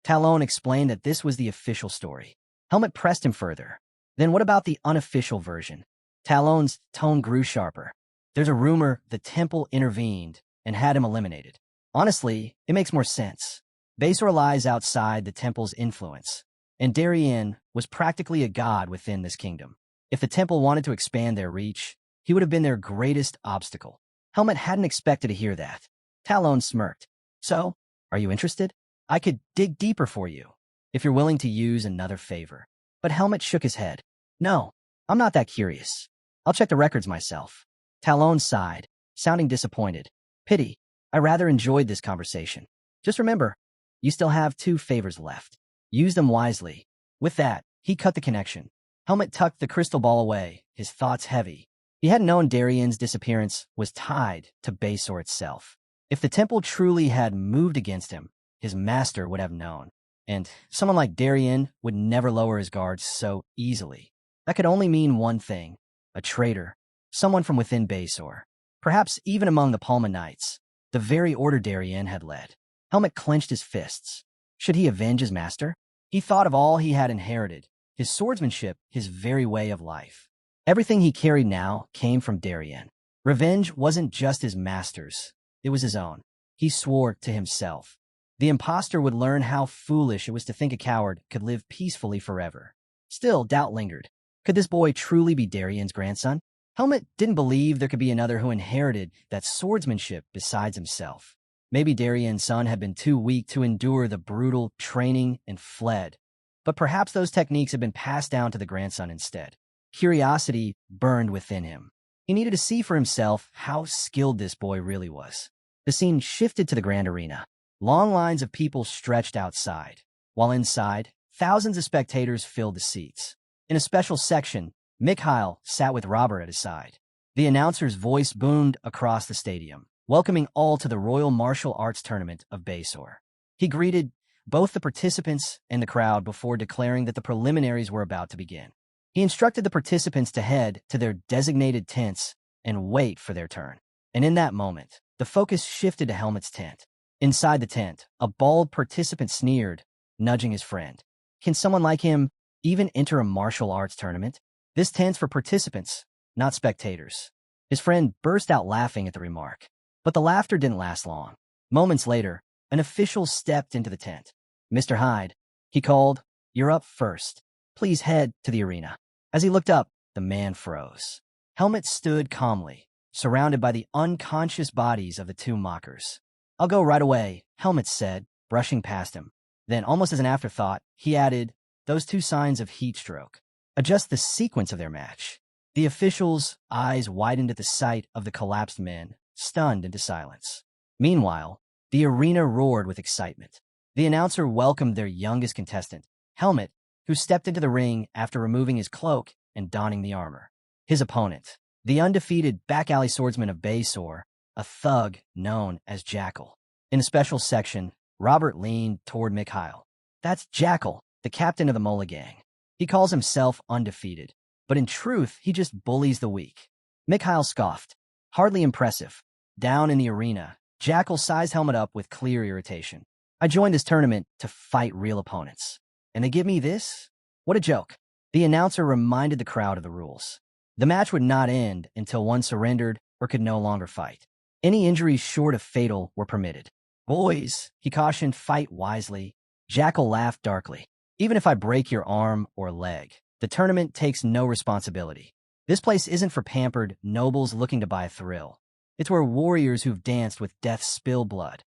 Talon explained that this was the official story. Helmet pressed him further. Then what about the unofficial version? Talon's tone grew sharper. There's a rumor the temple intervened and had him eliminated. Honestly, it makes more sense. Basor lies outside the temple's influence, and Darien was practically a god within this kingdom. If the temple wanted to expand their reach, he would have been their greatest obstacle. Helmet hadn't expected to hear that. Talon smirked. So, are you interested? I could dig deeper for you, if you're willing to use another favor. But Helmet shook his head. No, I'm not that curious. I'll check the records myself. Talon sighed, sounding disappointed. Pity. I rather enjoyed this conversation. Just remember, you still have 2 favors left. Use them wisely. With that, he cut the connection. Helmet tucked the crystal ball away, his thoughts heavy. He hadn't known Darien's disappearance was tied to Basor itself. If the temple truly had moved against him, his master would have known. And someone like Darien would never lower his guards so easily. That could only mean one thing. A traitor. Someone from within Basor. Perhaps even among the Palma Knights. The very order Darien had led. Helmet clenched his fists. Should he avenge his master? He thought of all he had inherited. His swordsmanship, his very way of life. Everything he carried now came from Darien. Revenge wasn't just his master's. It was his own. He swore to himself. The impostor would learn how foolish it was to think a coward could live peacefully forever. Still, doubt lingered. Could this boy truly be Darien's grandson? Helmet didn't believe there could be another who inherited that swordsmanship besides himself. Maybe Darien's son had been too weak to endure the brutal training and fled. But perhaps those techniques had been passed down to the grandson instead. Curiosity burned within him. He needed to see for himself how skilled this boy really was. The scene shifted to the grand arena. Long lines of people stretched outside, while inside, thousands of spectators filled the seats. In a special section, Mikhail sat with Robert at his side. The announcer's voice boomed across the stadium, welcoming all to the Royal Martial Arts Tournament of Basor. He greeted both the participants and the crowd before declaring that the preliminaries were about to begin. He instructed the participants to head to their designated tents and wait for their turn. And in that moment, the focus shifted to Helmet's tent. Inside the tent, a bald participant sneered, nudging his friend. Can someone like him even enter a martial arts tournament? This tent's for participants, not spectators. His friend burst out laughing at the remark. But the laughter didn't last long. Moments later, an official stepped into the tent. Mr. Hyde, he called, you're up first. Please head to the arena. As he looked up, the man froze. Helmet stood calmly, surrounded by the unconscious bodies of the 2 mockers. I'll go right away, Helmet said, brushing past him. Then, almost as an afterthought, he added, those 2 signs of heat stroke. Adjust the sequence of their match. The official's eyes widened at the sight of the collapsed men, stunned into silence. Meanwhile, the arena roared with excitement. The announcer welcomed their youngest contestant, Helmet, who stepped into the ring after removing his cloak and donning the armor. His opponent, the undefeated back-alley swordsman of Basor, a thug known as Jackal. In a special section, Robert leaned toward Mikhail. That's Jackal, the captain of the Mola gang. He calls himself undefeated, but in truth, he just bullies the weak. Mikhail scoffed. Hardly impressive. Down in the arena, Jackal sized Helmet up with clear irritation. I joined this tournament to fight real opponents. And they give me this? What a joke. The announcer reminded the crowd of the rules. The match would not end until one surrendered or could no longer fight. Any injuries short of fatal were permitted. Boys, he cautioned, fight wisely. Jackal laughed darkly. Even if I break your arm or leg, the tournament takes no responsibility. This place isn't for pampered nobles looking to buy a thrill. It's where warriors who've danced with death spill blood.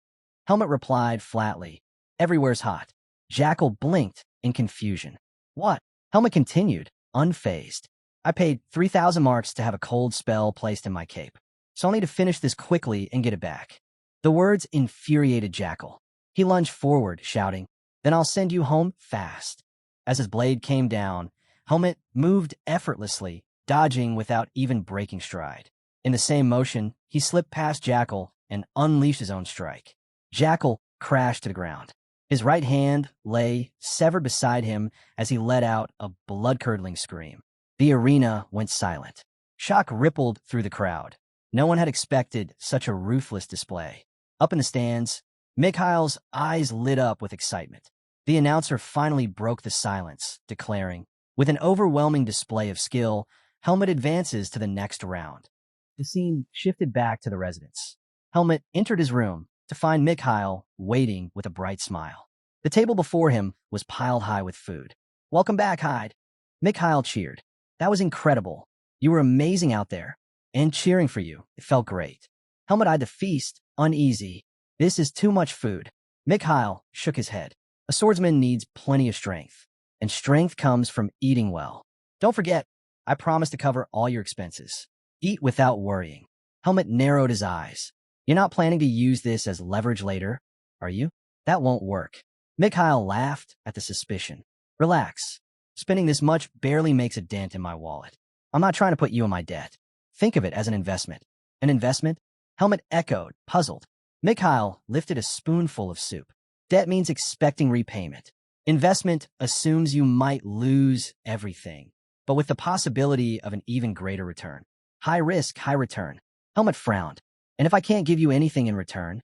Helmet replied flatly, everywhere's hot. Jackal blinked in confusion. What? Helmet continued, unfazed. I paid 3,000 marks to have a cold spell placed in my cape, so I'll need to finish this quickly and get it back. The words infuriated Jackal. He lunged forward, shouting, then I'll send you home fast. As his blade came down, Helmet moved effortlessly, dodging without even breaking stride. In the same motion, he slipped past Jackal and unleashed his own strike. Jackal crashed to the ground. His right hand lay severed beside him as he let out a blood-curdling scream. The arena went silent. Shock rippled through the crowd. No one had expected such a ruthless display. Up in the stands, Mikhail's eyes lit up with excitement. The announcer finally broke the silence, declaring, with an overwhelming display of skill, Helmet advances to the next round. The scene shifted back to the residence. Helmet entered his room to find Mikhail waiting with a bright smile. The table before him was piled high with food. Welcome back, Hyde. Mikhail cheered. That was incredible. You were amazing out there. And cheering for you. It felt great. Helmet eyed the feast, uneasy. This is too much food. Mikhail shook his head. A swordsman needs plenty of strength. And strength comes from eating well. Don't forget, I promise to cover all your expenses. Eat without worrying. Helmet narrowed his eyes. You're not planning to use this as leverage later, are you? That won't work. Mikhail laughed at the suspicion. Relax. Spending this much barely makes a dent in my wallet. I'm not trying to put you in my debt. Think of it as an investment. An investment? Helmet echoed, puzzled. Mikhail lifted a spoonful of soup. Debt means expecting repayment. Investment assumes you might lose everything, but with the possibility of an even greater return. High risk, high return. Helmet frowned. And if I can't give you anything in return,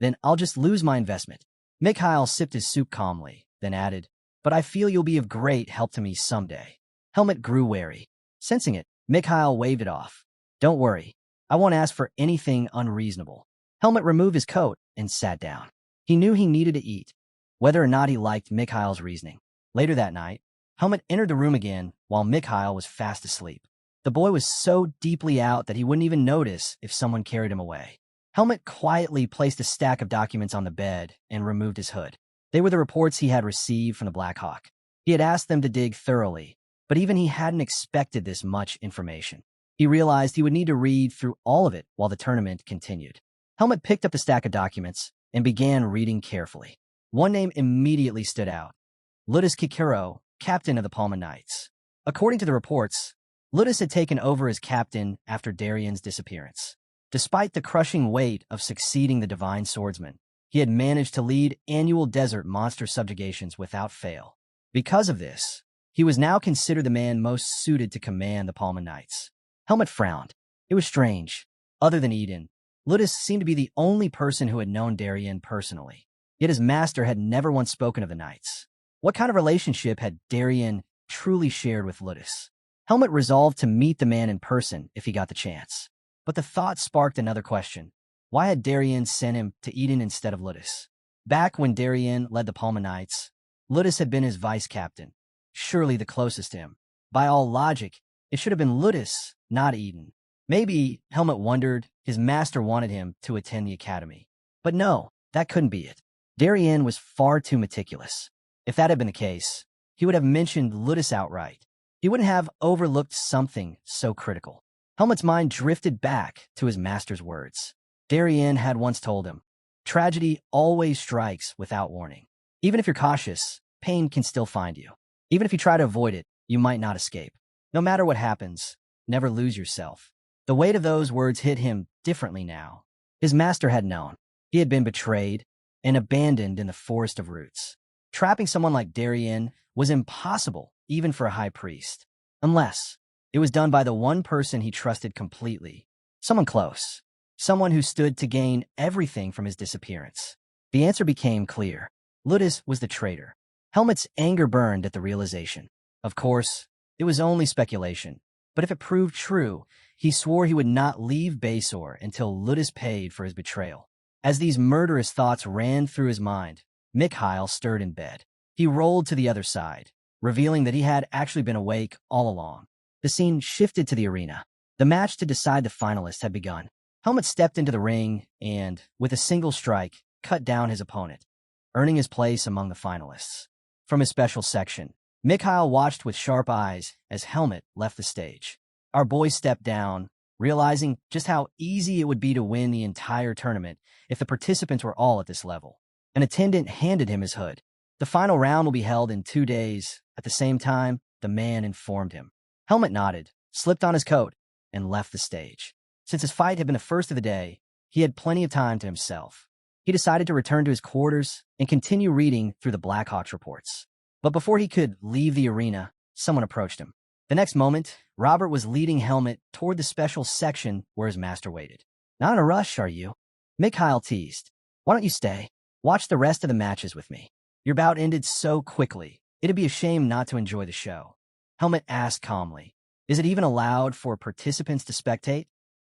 then I'll just lose my investment. Mikhail sipped his soup calmly, then added, but I feel you'll be of great help to me someday. Helmet grew wary. Sensing it, Mikhail waved it off. Don't worry. I won't ask for anything unreasonable. Helmet removed his coat and sat down. He knew he needed to eat, whether or not he liked Mikhail's reasoning. Later that night, Helmet entered the room again while Mikhail was fast asleep. The boy was so deeply out that he wouldn't even notice if someone carried him away. Helmet quietly placed a stack of documents on the bed and removed his hood. They were the reports he had received from the Black Hawk. He had asked them to dig thoroughly, but even he hadn't expected this much information. He realized he would need to read through all of it while the tournament continued. Helmet picked up the stack of documents and began reading carefully. One name immediately stood out. Ludus Kikuro, captain of the Palma Knights. According to the reports, Ludus had taken over as captain after Darian's disappearance. Despite the crushing weight of succeeding the Divine Swordsman, he had managed to lead annual desert monster subjugations without fail. Because of this, he was now considered the man most suited to command the Palma Knights. Helmet frowned. It was strange. Other than Eden, Ludus seemed to be the only person who had known Darian personally. Yet his master had never once spoken of the Knights. What kind of relationship had Darian truly shared with Ludus? Helmet resolved to meet the man in person if he got the chance. But the thought sparked another question. Why had Darian sent him to Eden instead of Ludus? Back when Darian led the Palma Knights, Ludus had been his vice-captain, surely the closest to him. By all logic, it should have been Ludus, not Eden. Maybe, Helmet wondered, his master wanted him to attend the academy. But no, that couldn't be it. Darian was far too meticulous. If that had been the case, he would have mentioned Ludus outright. He wouldn't have overlooked something so critical. Helmet's mind drifted back to his master's words. Darian had once told him, tragedy always strikes without warning. Even if you're cautious, pain can still find you. Even if you try to avoid it, you might not escape. No matter what happens, never lose yourself. The weight of those words hit him differently now. His master had known. He had been betrayed and abandoned in the forest of roots. Trapping someone like Darian was impossible, even for a high priest. Unless it was done by the one person he trusted completely. Someone close. someone who stood to gain everything from his disappearance? The answer became clear. Ludus was the traitor. Helmet's anger burned at the realization. Of course, it was only speculation, but if it proved true, he swore he would not leave Basor until Ludus paid for his betrayal. As these murderous thoughts ran through his mind, Mikhail stirred in bed. He rolled to the other side, revealing that he had actually been awake all along. The scene shifted to the arena. The match to decide the finalists had begun. Helmet stepped into the ring and, with a single strike, cut down his opponent, earning his place among the finalists. From his special section, Mikhail watched with sharp eyes as Helmet left the stage. Our boy stepped down, realizing just how easy it would be to win the entire tournament if the participants were all at this level. An attendant handed him his hood. The final round will be held in 2 days. At the same time, the man informed him. Helmet nodded, slipped on his coat, and left the stage. Since his fight had been the first of the day, he had plenty of time to himself. He decided to return to his quarters and continue reading through the Blackhawks reports. But before he could leave the arena, someone approached him. The next moment, Robert was leading Helmet toward the special section where his master waited. "Not in a rush, are you?" Mikhail teased. "Why don't you stay? Watch the rest of the matches with me. Your bout ended so quickly, it'd be a shame not to enjoy the show." Helmet asked calmly. "Is it even allowed for participants to spectate?"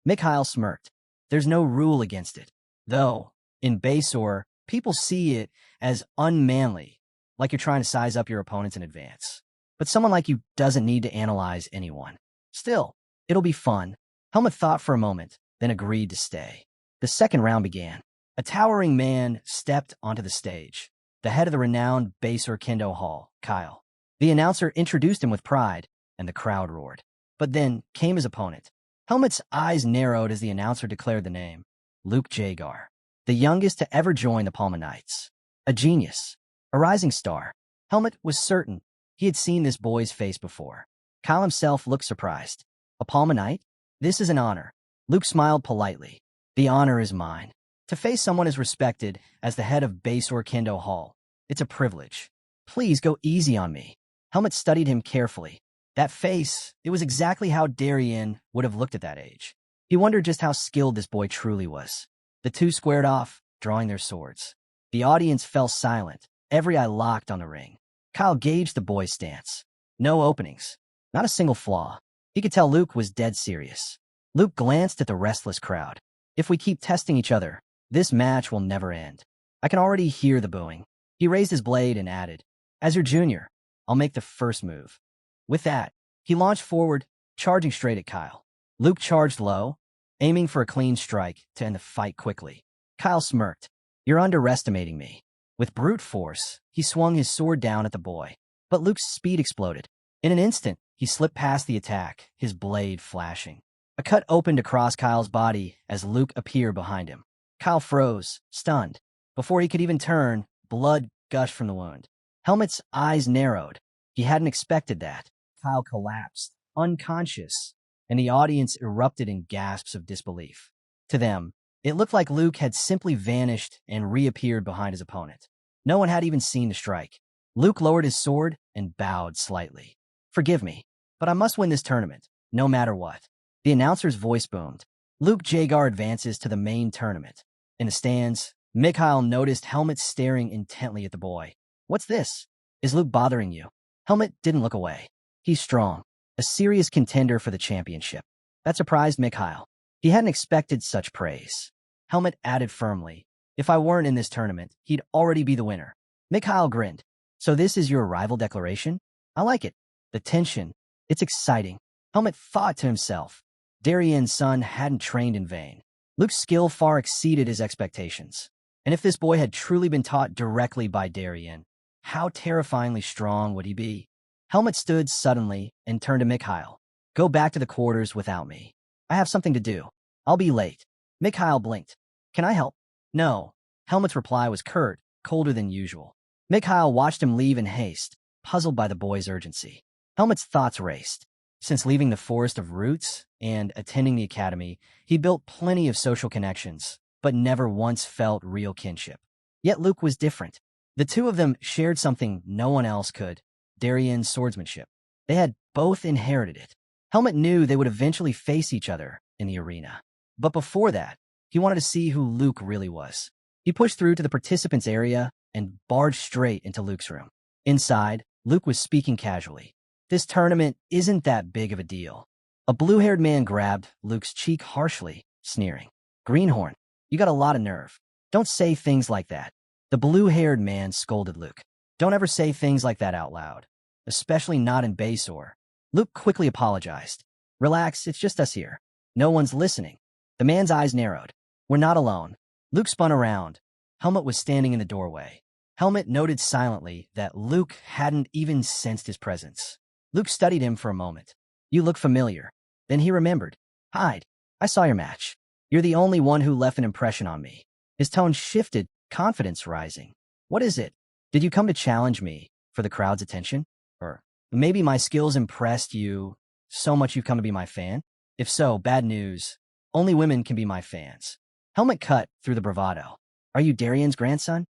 Mikhail smirked. "There's no rule against it. Though, in Basor, people see it as unmanly, like you're trying to size up your opponents in advance. But someone like you doesn't need to analyze anyone. Still, it'll be fun." Helmet thought for a moment, then agreed to stay. The second round began. A towering man stepped onto the stage, the head of the renowned Basor Kendo Hall, Kyle. The announcer introduced him with pride, and the crowd roared. But then came his opponent. Helmet's eyes narrowed as the announcer declared the name. Luke Jagar, the youngest to ever join the Palma Knights. A genius, a rising star. Helmet was certain he had seen this boy's face before. Kyle himself looked surprised. "A Palma Knight? This is an honor." Luke smiled politely. "The honor is mine. To face someone as respected as the head of Basor Kendo Hall, it's a privilege. Please go easy on me." Helmet studied him carefully. That face, it was exactly how Darien would have looked at that age. He wondered just how skilled this boy truly was. The two squared off, drawing their swords. The audience fell silent, every eye locked on the ring. Kyle gauged the boy's stance. No openings, not a single flaw. He could tell Luke was dead serious. Luke glanced at the restless crowd. "If we keep testing each other, this match will never end." I can already hear the booing. He raised his blade and added, "As your junior, I'll make the first move." With that, he launched forward, charging straight at Kyle. Luke charged low, aiming for a clean strike to end the fight quickly. Kyle smirked. "You're underestimating me." With brute force, he swung his sword down at the boy. But Luke's speed exploded. In an instant, he slipped past the attack, his blade flashing. A cut opened across Kyle's body as Luke appeared behind him. Kyle froze, stunned. Before he could even turn, blood gushed from the wound. Helmet's eyes narrowed. He hadn't expected that. Kyle collapsed, unconscious, and the audience erupted in gasps of disbelief. To them, it looked like Luke had simply vanished and reappeared behind his opponent. No one had even seen the strike. Luke lowered his sword and bowed slightly. "Forgive me, but I must win this tournament, no matter what." The announcer's voice boomed. Luke Jagar advances to the main tournament. In the stands, Mikhail noticed Helmet staring intently at the boy. "What's this? Is Luke bothering you?" Helmet didn't look away. "He's strong, a serious contender for the championship." That surprised Mikhail. He hadn't expected such praise. Helmet added firmly, "If I weren't in this tournament, he'd already be the winner." Mikhail grinned. "So this is your arrival declaration? I like it. The tension. It's exciting." Helmet thought to himself. Darien's son hadn't trained in vain. Luke's skill far exceeded his expectations. And if this boy had truly been taught directly by Darien, how terrifyingly strong would he be? Helmet stood suddenly and turned to Mikhail. "Go back to the quarters without me. I have something to do. I'll be late." Mikhail blinked. "Can I help?" "No." Helmet's reply was curt, colder than usual. Mikhail watched him leave in haste, puzzled by the boy's urgency. Helmet's thoughts raced. Since leaving the Forest of Roots and attending the academy, he built plenty of social connections, but never once felt real kinship. Yet Luke was different. The two of them shared something no one else could: Darien's swordsmanship. They had both inherited it. Helmet knew they would eventually face each other in the arena. But before that, He wanted to see who Luke really was. He pushed through to the participants area and barged straight into Luke's room. Inside, Luke was speaking casually. This tournament isn't that big of a deal. A blue-haired man grabbed Luke's cheek harshly, sneering. Greenhorn, you got a lot of nerve. Don't say things like that. The blue-haired man scolded Luke. Don't ever say things like that out loud, especially not in Basor. Luke quickly apologized. Relax, it's just us here. No one's listening. The man's eyes narrowed. We're not alone. Luke spun around. Helmut was standing in the doorway. Helmut noted silently that Luke hadn't even sensed his presence. Luke studied him for a moment. You look familiar. Then he remembered. Hyde, I saw your match. You're the only one who left an impression on me. His tone shifted, confidence rising. What is it? Did you come to challenge me for the crowd's attention? Or maybe my skills impressed you so much you've come to be my fan? If so, bad news. Only women can be my fans. Helmut cut through the bravado. Are you Darian's grandson?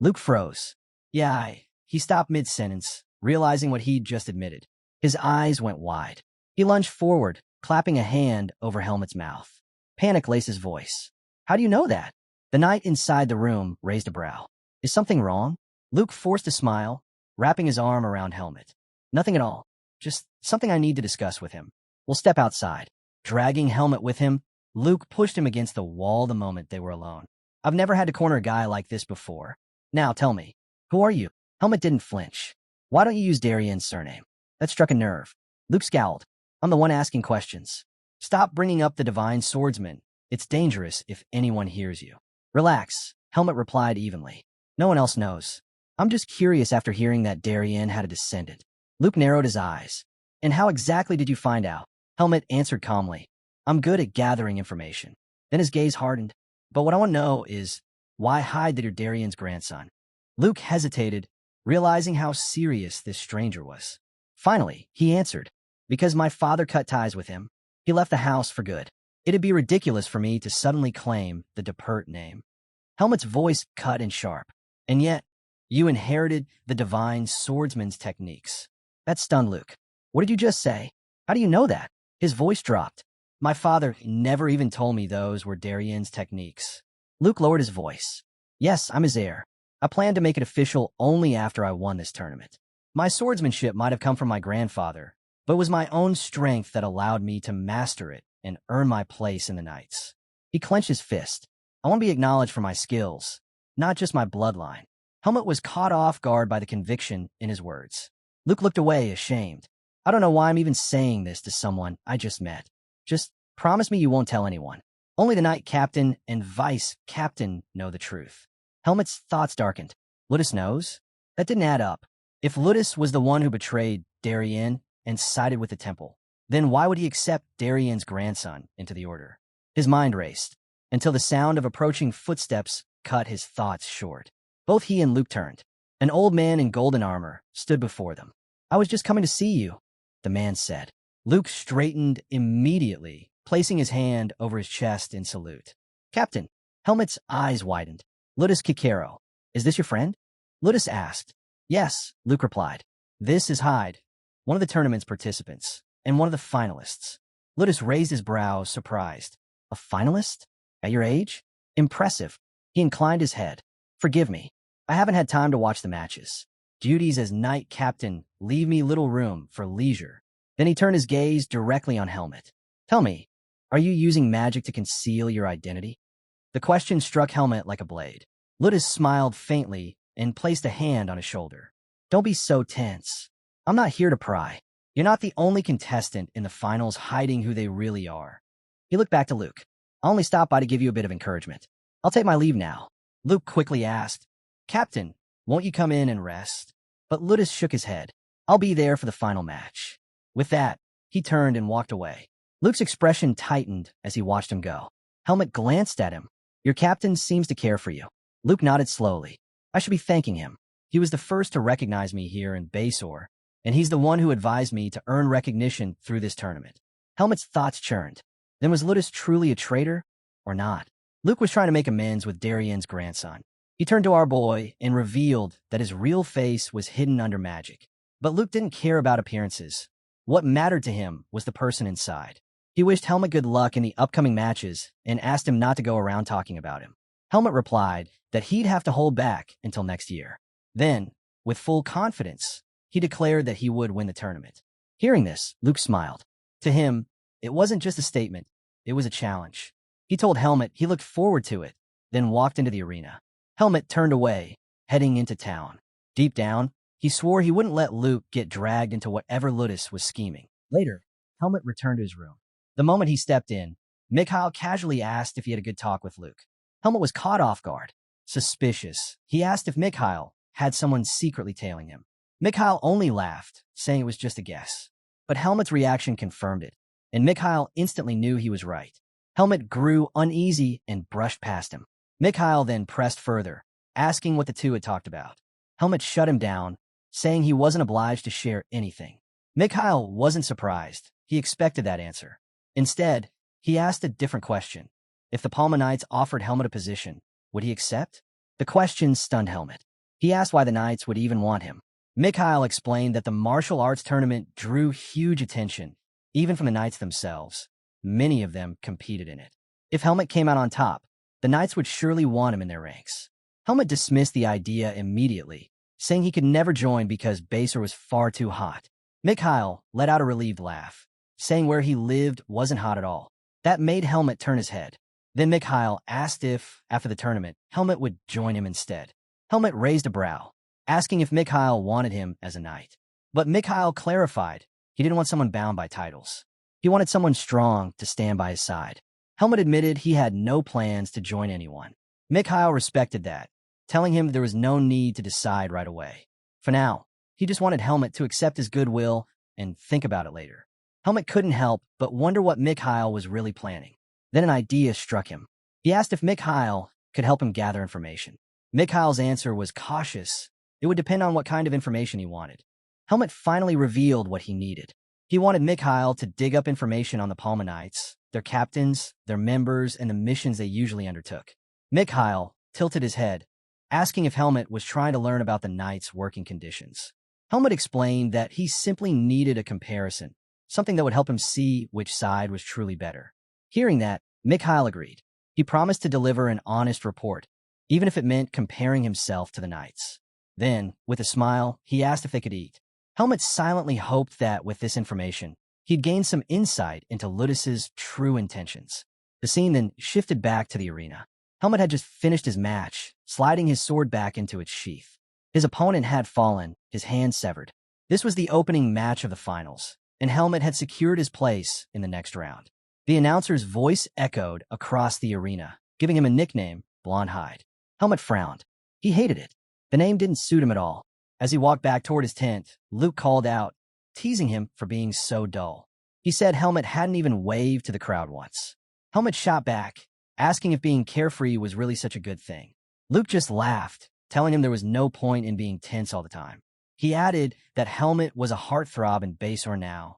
Luke froze. Yeah, he stopped mid-sentence, realizing what he'd just admitted. His eyes went wide. He lunged forward, clapping a hand over Helmut's mouth. Panic laced his voice. How do you know that? The knight inside the room raised a brow. Is something wrong? Luke forced a smile, wrapping his arm around Helmut. Nothing at all. Just something I need to discuss with him. We'll step outside. Dragging Helmut with him, Luke pushed him against the wall the moment they were alone. I've never had to corner a guy like this before. Now tell me, who are you? Helmut didn't flinch. Why don't you use Darian's surname? That struck a nerve. Luke scowled. I'm the one asking questions. Stop bringing up the divine swordsman. It's dangerous if anyone hears you. Relax, Helmut replied evenly. No one else knows. I'm just curious after hearing that Darian had a descendant. Luke narrowed his eyes. And how exactly did you find out? Helmut answered calmly. I'm good at gathering information. Then his gaze hardened. But what I want to know is, why hide that you're Darian's grandson? Luke hesitated, realizing how serious this stranger was. Finally, he answered, because my father cut ties with him. He left the house for good. It'd be ridiculous for me to suddenly claim the Depert name. Helmut's voice cut and sharp. And yet, you inherited the divine swordsman's techniques. That stunned Luke. What did you just say? How do you know that? His voice dropped. My father never even told me those were Darian's techniques. Luke lowered his voice. Yes, I'm his heir. I plan to make it official only after I won this tournament. My swordsmanship might have come from my grandfather, but it was my own strength that allowed me to master it and earn my place in the Knights. He clenched his fist. I want to be acknowledged for my skills, not just my bloodline. Helmut was caught off guard by the conviction in his words. Luke looked away, ashamed. I don't know why I'm even saying this to someone I just met. Just promise me you won't tell anyone. Only the knight captain and vice captain know the truth. Helmut's thoughts darkened. Ludus knows? That didn't add up. If Ludus was the one who betrayed Darian and sided with the temple, then why would he accept Darian's grandson into the order? His mind raced, until the sound of approaching footsteps cut his thoughts short. Both he and Luke turned. An old man in golden armor stood before them. I was just coming to see you, the man said. Luke straightened immediately, placing his hand over his chest in salute. Captain, Helmut's eyes widened. Ludus Kikero, is this your friend? Ludus asked. Yes, Luke replied. This is Hyde, one of the tournament's participants, and one of the finalists. Ludus raised his brows, surprised. A finalist? At your age? Impressive. He inclined his head. Forgive me. I haven't had time to watch the matches. Duties as knight captain leave me little room for leisure. Then he turned his gaze directly on Helmut. Tell me, are you using magic to conceal your identity? The question struck Helmut like a blade. Ludus smiled faintly and placed a hand on his shoulder. Don't be so tense. I'm not here to pry. You're not the only contestant in the finals hiding who they really are. He looked back to Luke. I only stopped by to give you a bit of encouragement. I'll take my leave now. Luke quickly asked, Captain, won't you come in and rest? But Ludus shook his head. I'll be there for the final match. With that, he turned and walked away. Luke's expression tightened as he watched him go. Helmut glanced at him. Your captain seems to care for you. Luke nodded slowly. I should be thanking him. He was the first to recognize me here in Basor, and he's the one who advised me to earn recognition through this tournament. Helmut's thoughts churned. Then was Ludus truly a traitor, or not? Luke was trying to make amends with Darian's grandson. He turned to our boy and revealed that his real face was hidden under magic. But Luke didn't care about appearances. What mattered to him was the person inside. He wished Helmet good luck in the upcoming matches and asked him not to go around talking about him. Helmet replied that he'd have to hold back until next year. Then, with full confidence, he declared that he would win the tournament. Hearing this, Luke smiled. To him, it wasn't just a statement, it was a challenge. He told Helmet he looked forward to it, then walked into the arena. Helmet turned away, heading into town. Deep down, he swore he wouldn't let Luke get dragged into whatever Ludus was scheming. Later, Helmet returned to his room. The moment he stepped in, Mikhail casually asked if he had a good talk with Luke. Helmet was caught off guard. Suspicious, he asked if Mikhail had someone secretly tailing him. Mikhail only laughed, saying it was just a guess. But Helmet's reaction confirmed it, and Mikhail instantly knew he was right. Helmet grew uneasy and brushed past him. Mikhail then pressed further, asking what the two had talked about. Helmet shut him down, saying he wasn't obliged to share anything. Mikhail wasn't surprised. He expected that answer. Instead, he asked a different question. If the Palma Knights offered Helmet a position, would he accept? The question stunned Helmet. He asked why the Knights would even want him. Mikhail explained that the martial arts tournament drew huge attention, even from the Knights themselves. Many of them competed in it. If Helmet came out on top, the Knights would surely want him in their ranks. Helmet dismissed the idea immediately, saying he could never join because Baser was far too hot. Mikhail let out a relieved laugh, saying where he lived wasn't hot at all. That made Helmet turn his head. Then Mikhail asked if, after the tournament, Helmet would join him instead. Helmet raised a brow, asking if Mikhail wanted him as a knight. But Mikhail clarified he didn't want someone bound by titles. He wanted someone strong to stand by his side. Helmet admitted he had no plans to join anyone. Mikhail respected that, telling him there was no need to decide right away. For now, he just wanted Helmet to accept his goodwill and think about it later. Helmet couldn't help but wonder what Mikhail was really planning. Then an idea struck him. He asked if Mikhail could help him gather information. Mikhail's answer was cautious. It would depend on what kind of information he wanted. Helmet finally revealed what he needed. He wanted Mikhail to dig up information on the Palma Knights, their captains, their members, and the missions they usually undertook. Mikhail tilted his head, asking if Helmet was trying to learn about the Knights' working conditions. Helmet explained that he simply needed a comparison, something that would help him see which side was truly better. Hearing that, Mikhail agreed. He promised to deliver an honest report, even if it meant comparing himself to the Knights. Then, with a smile, he asked if they could eat. Helmet silently hoped that, with this information, he'd gain some insight into Ludus's true intentions. The scene then shifted back to the arena. Helmet had just finished his match, sliding his sword back into its sheath. His opponent had fallen, his hand severed. This was the opening match of the finals, and Helmet had secured his place in the next round. The announcer's voice echoed across the arena, giving him a nickname, Blonde Hide. Helmet frowned. He hated it. The name didn't suit him at all. As he walked back toward his tent, Luke called out, teasing him for being so dull. He said Helmet hadn't even waved to the crowd once. Helmet shot back, asking if being carefree was really such a good thing. Luke just laughed, telling him there was no point in being tense all the time. He added that Helmet was a heartthrob in Basor now,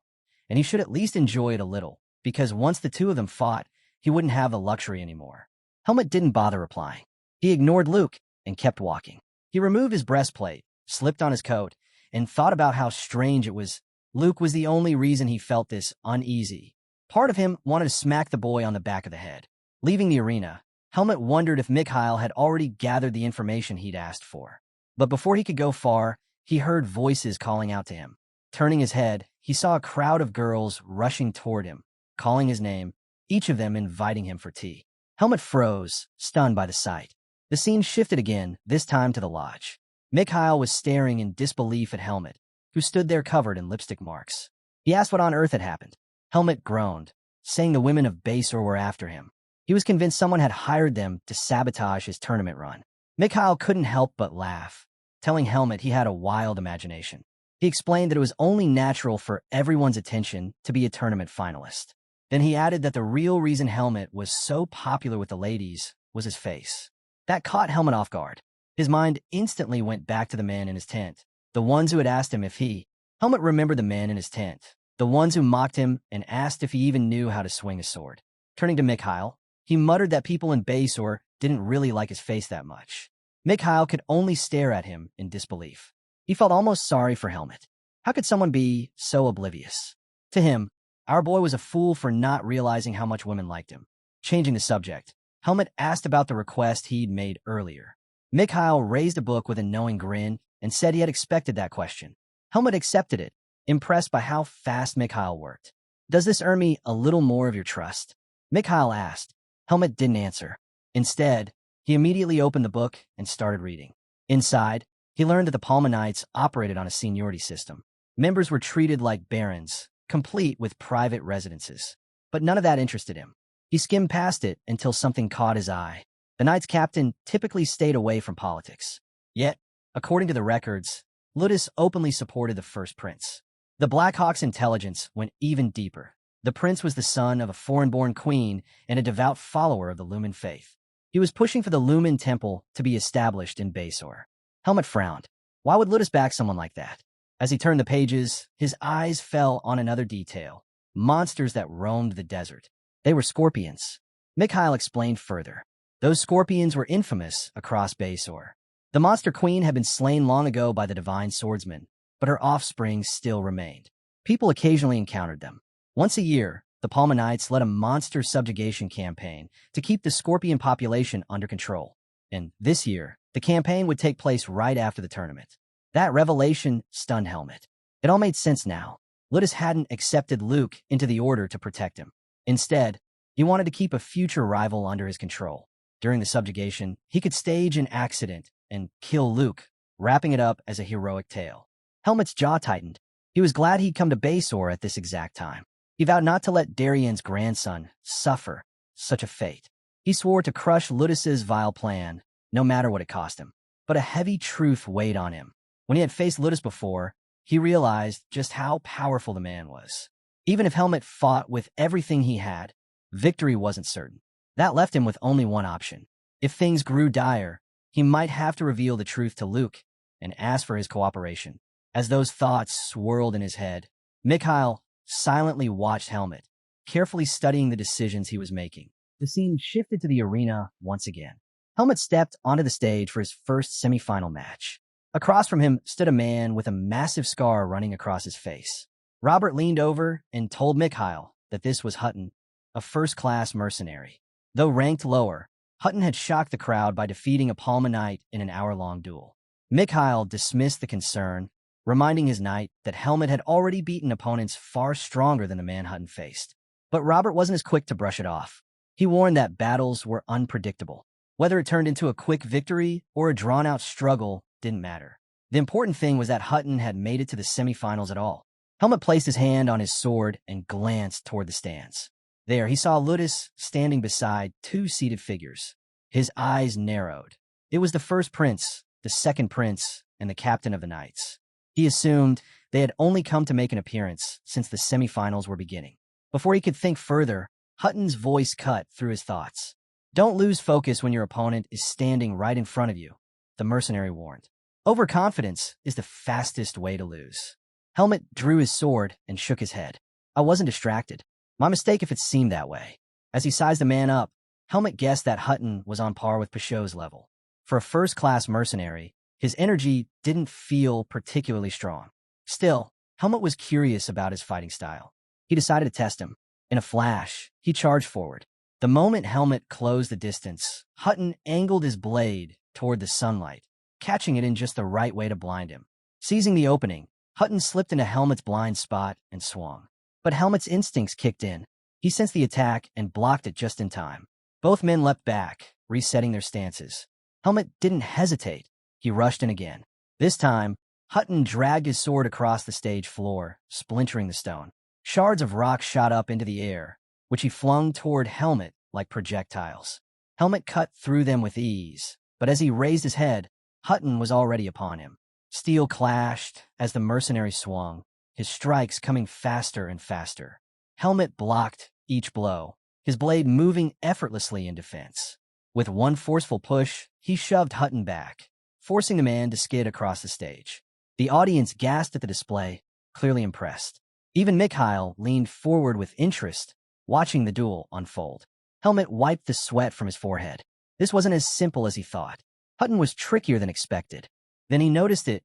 and he should at least enjoy it a little, because once the two of them fought, he wouldn't have the luxury anymore. Helmet didn't bother replying. He ignored Luke and kept walking. He removed his breastplate, slipped on his coat, and thought about how strange it was. Luke was the only reason he felt this uneasy. Part of him wanted to smack the boy on the back of the head. Leaving the arena, Helmet wondered if Mikhail had already gathered the information he'd asked for. But before he could go far, he heard voices calling out to him. Turning his head, he saw a crowd of girls rushing toward him, calling his name, each of them inviting him for tea. Helmet froze, stunned by the sight. The scene shifted again, this time to the lodge. Mikhail was staring in disbelief at Helmet, who stood there covered in lipstick marks. He asked what on earth had happened. Helmet groaned, saying the women of Basor were after him. He was convinced someone had hired them to sabotage his tournament run. Mikhail couldn't help but laugh, telling Helmet he had a wild imagination. He explained that it was only natural for everyone's attention to be a tournament finalist. Then he added that the real reason Helmet was so popular with the ladies was his face. That caught Helmet off guard. His mind instantly went back to the men in his tent, the ones who had asked him if he... Helmet remembered the men in his tent, the ones who mocked him and asked if he even knew how to swing a sword. Turning to Mikhail, he muttered that people in Basor didn't really like his face that much. Mikhail could only stare at him in disbelief. He felt almost sorry for Helmet. How could someone be so oblivious? To him, Our boy was a fool for not realizing how much women liked him. Changing the subject, Helmut asked about the request he'd made earlier. Mikhail raised a book with a knowing grin and said he had expected that question. Helmut accepted it, impressed by how fast Mikhail worked. Does this earn me a little more of your trust? Mikhail asked. Helmut didn't answer. Instead, he immediately opened the book and started reading. Inside, he learned that the Palma Knights operated on a seniority system. Members were treated like barons, complete with private residences. But none of that interested him. He skimmed past it until something caught his eye. The Knights captain typically stayed away from politics. Yet, according to the records, Ludus openly supported the first prince. The Blackhawks' intelligence went even deeper. The prince was the son of a foreign-born queen and a devout follower of the Lumen faith. He was pushing for the Lumen temple to be established in Basor. Helmut frowned. Why would Ludus back someone like that? As he turned the pages, his eyes fell on another detail. Monsters that roamed the desert. They were scorpions. Mikhail explained further. Those scorpions were infamous across Basor. The monster queen had been slain long ago by the divine swordsman, but her offspring still remained. People occasionally encountered them. Once a year, the Palma Knights led a monster subjugation campaign to keep the scorpion population under control. And this year, the campaign would take place right after the tournament. That revelation stunned Helmut. It all made sense now. Ludus hadn't accepted Luke into the order to protect him. Instead, he wanted to keep a future rival under his control. During the subjugation, he could stage an accident and kill Luke, wrapping it up as a heroic tale. Helmut's jaw tightened. He was glad he'd come to Basor at this exact time. He vowed not to let Darien's grandson suffer such a fate. He swore to crush Ludus's vile plan, no matter what it cost him. But a heavy truth weighed on him. When he had faced Ludus before, he realized just how powerful the man was. Even if Helmut fought with everything he had, victory wasn't certain. That left him with only one option. If things grew dire, he might have to reveal the truth to Luke and ask for his cooperation. As those thoughts swirled in his head, Mikhail silently watched Helmut, carefully studying the decisions he was making. The scene shifted to the arena once again. Helmut stepped onto the stage for his first semifinal match. Across from him stood a man with a massive scar running across his face. Robert leaned over and told Mikhail that this was Hutton, a first-class mercenary. Though ranked lower, Hutton had shocked the crowd by defeating a Palma Knight in an hour-long duel. Mikhail dismissed the concern, reminding his knight that Helmut had already beaten opponents far stronger than the man Hutton faced. But Robert wasn't as quick to brush it off. He warned that battles were unpredictable. Whether it turned into a quick victory or a drawn-out struggle didn't matter. The important thing was that Hutton had made it to the semifinals at all. Helmut placed his hand on his sword and glanced toward the stands. There, he saw Ludus standing beside two seated figures. His eyes narrowed. It was the first prince, the second prince, and the captain of the Knights. He assumed they had only come to make an appearance since the semifinals were beginning. Before he could think further, Hutton's voice cut through his thoughts. Don't lose focus when your opponent is standing right in front of you, the mercenary warned. Overconfidence is the fastest way to lose. Helmut drew his sword and shook his head. I wasn't distracted. My mistake if it seemed that way. As he sized the man up, Helmut guessed that Hutton was on par with Peugeot's level. For a first-class mercenary, his energy didn't feel particularly strong. Still, Helmut was curious about his fighting style. He decided to test him. In a flash, he charged forward. The moment Helmut closed the distance, Hutton angled his blade toward the sunlight, catching it in just the right way to blind him. Seizing the opening, Hutton slipped into Helmut's blind spot and swung. But Helmut's instincts kicked in. He sensed the attack and blocked it just in time. Both men leapt back, resetting their stances. Helmut didn't hesitate. He rushed in again. This time, Hutton dragged his sword across the stage floor, splintering the stone. Shards of rock shot up into the air, which he flung toward Helmut like projectiles. Helmut cut through them with ease, but as he raised his head, Hutton was already upon him. Steel clashed as the mercenary swung, his strikes coming faster and faster. Helmut blocked each blow, his blade moving effortlessly in defense. With one forceful push, he shoved Hutton back, forcing the man to skid across the stage. The audience gasped at the display, clearly impressed. Even Mikhail leaned forward with interest, watching the duel unfold. Helmut wiped the sweat from his forehead. This wasn't as simple as he thought. Hutton was trickier than expected. Then he noticed it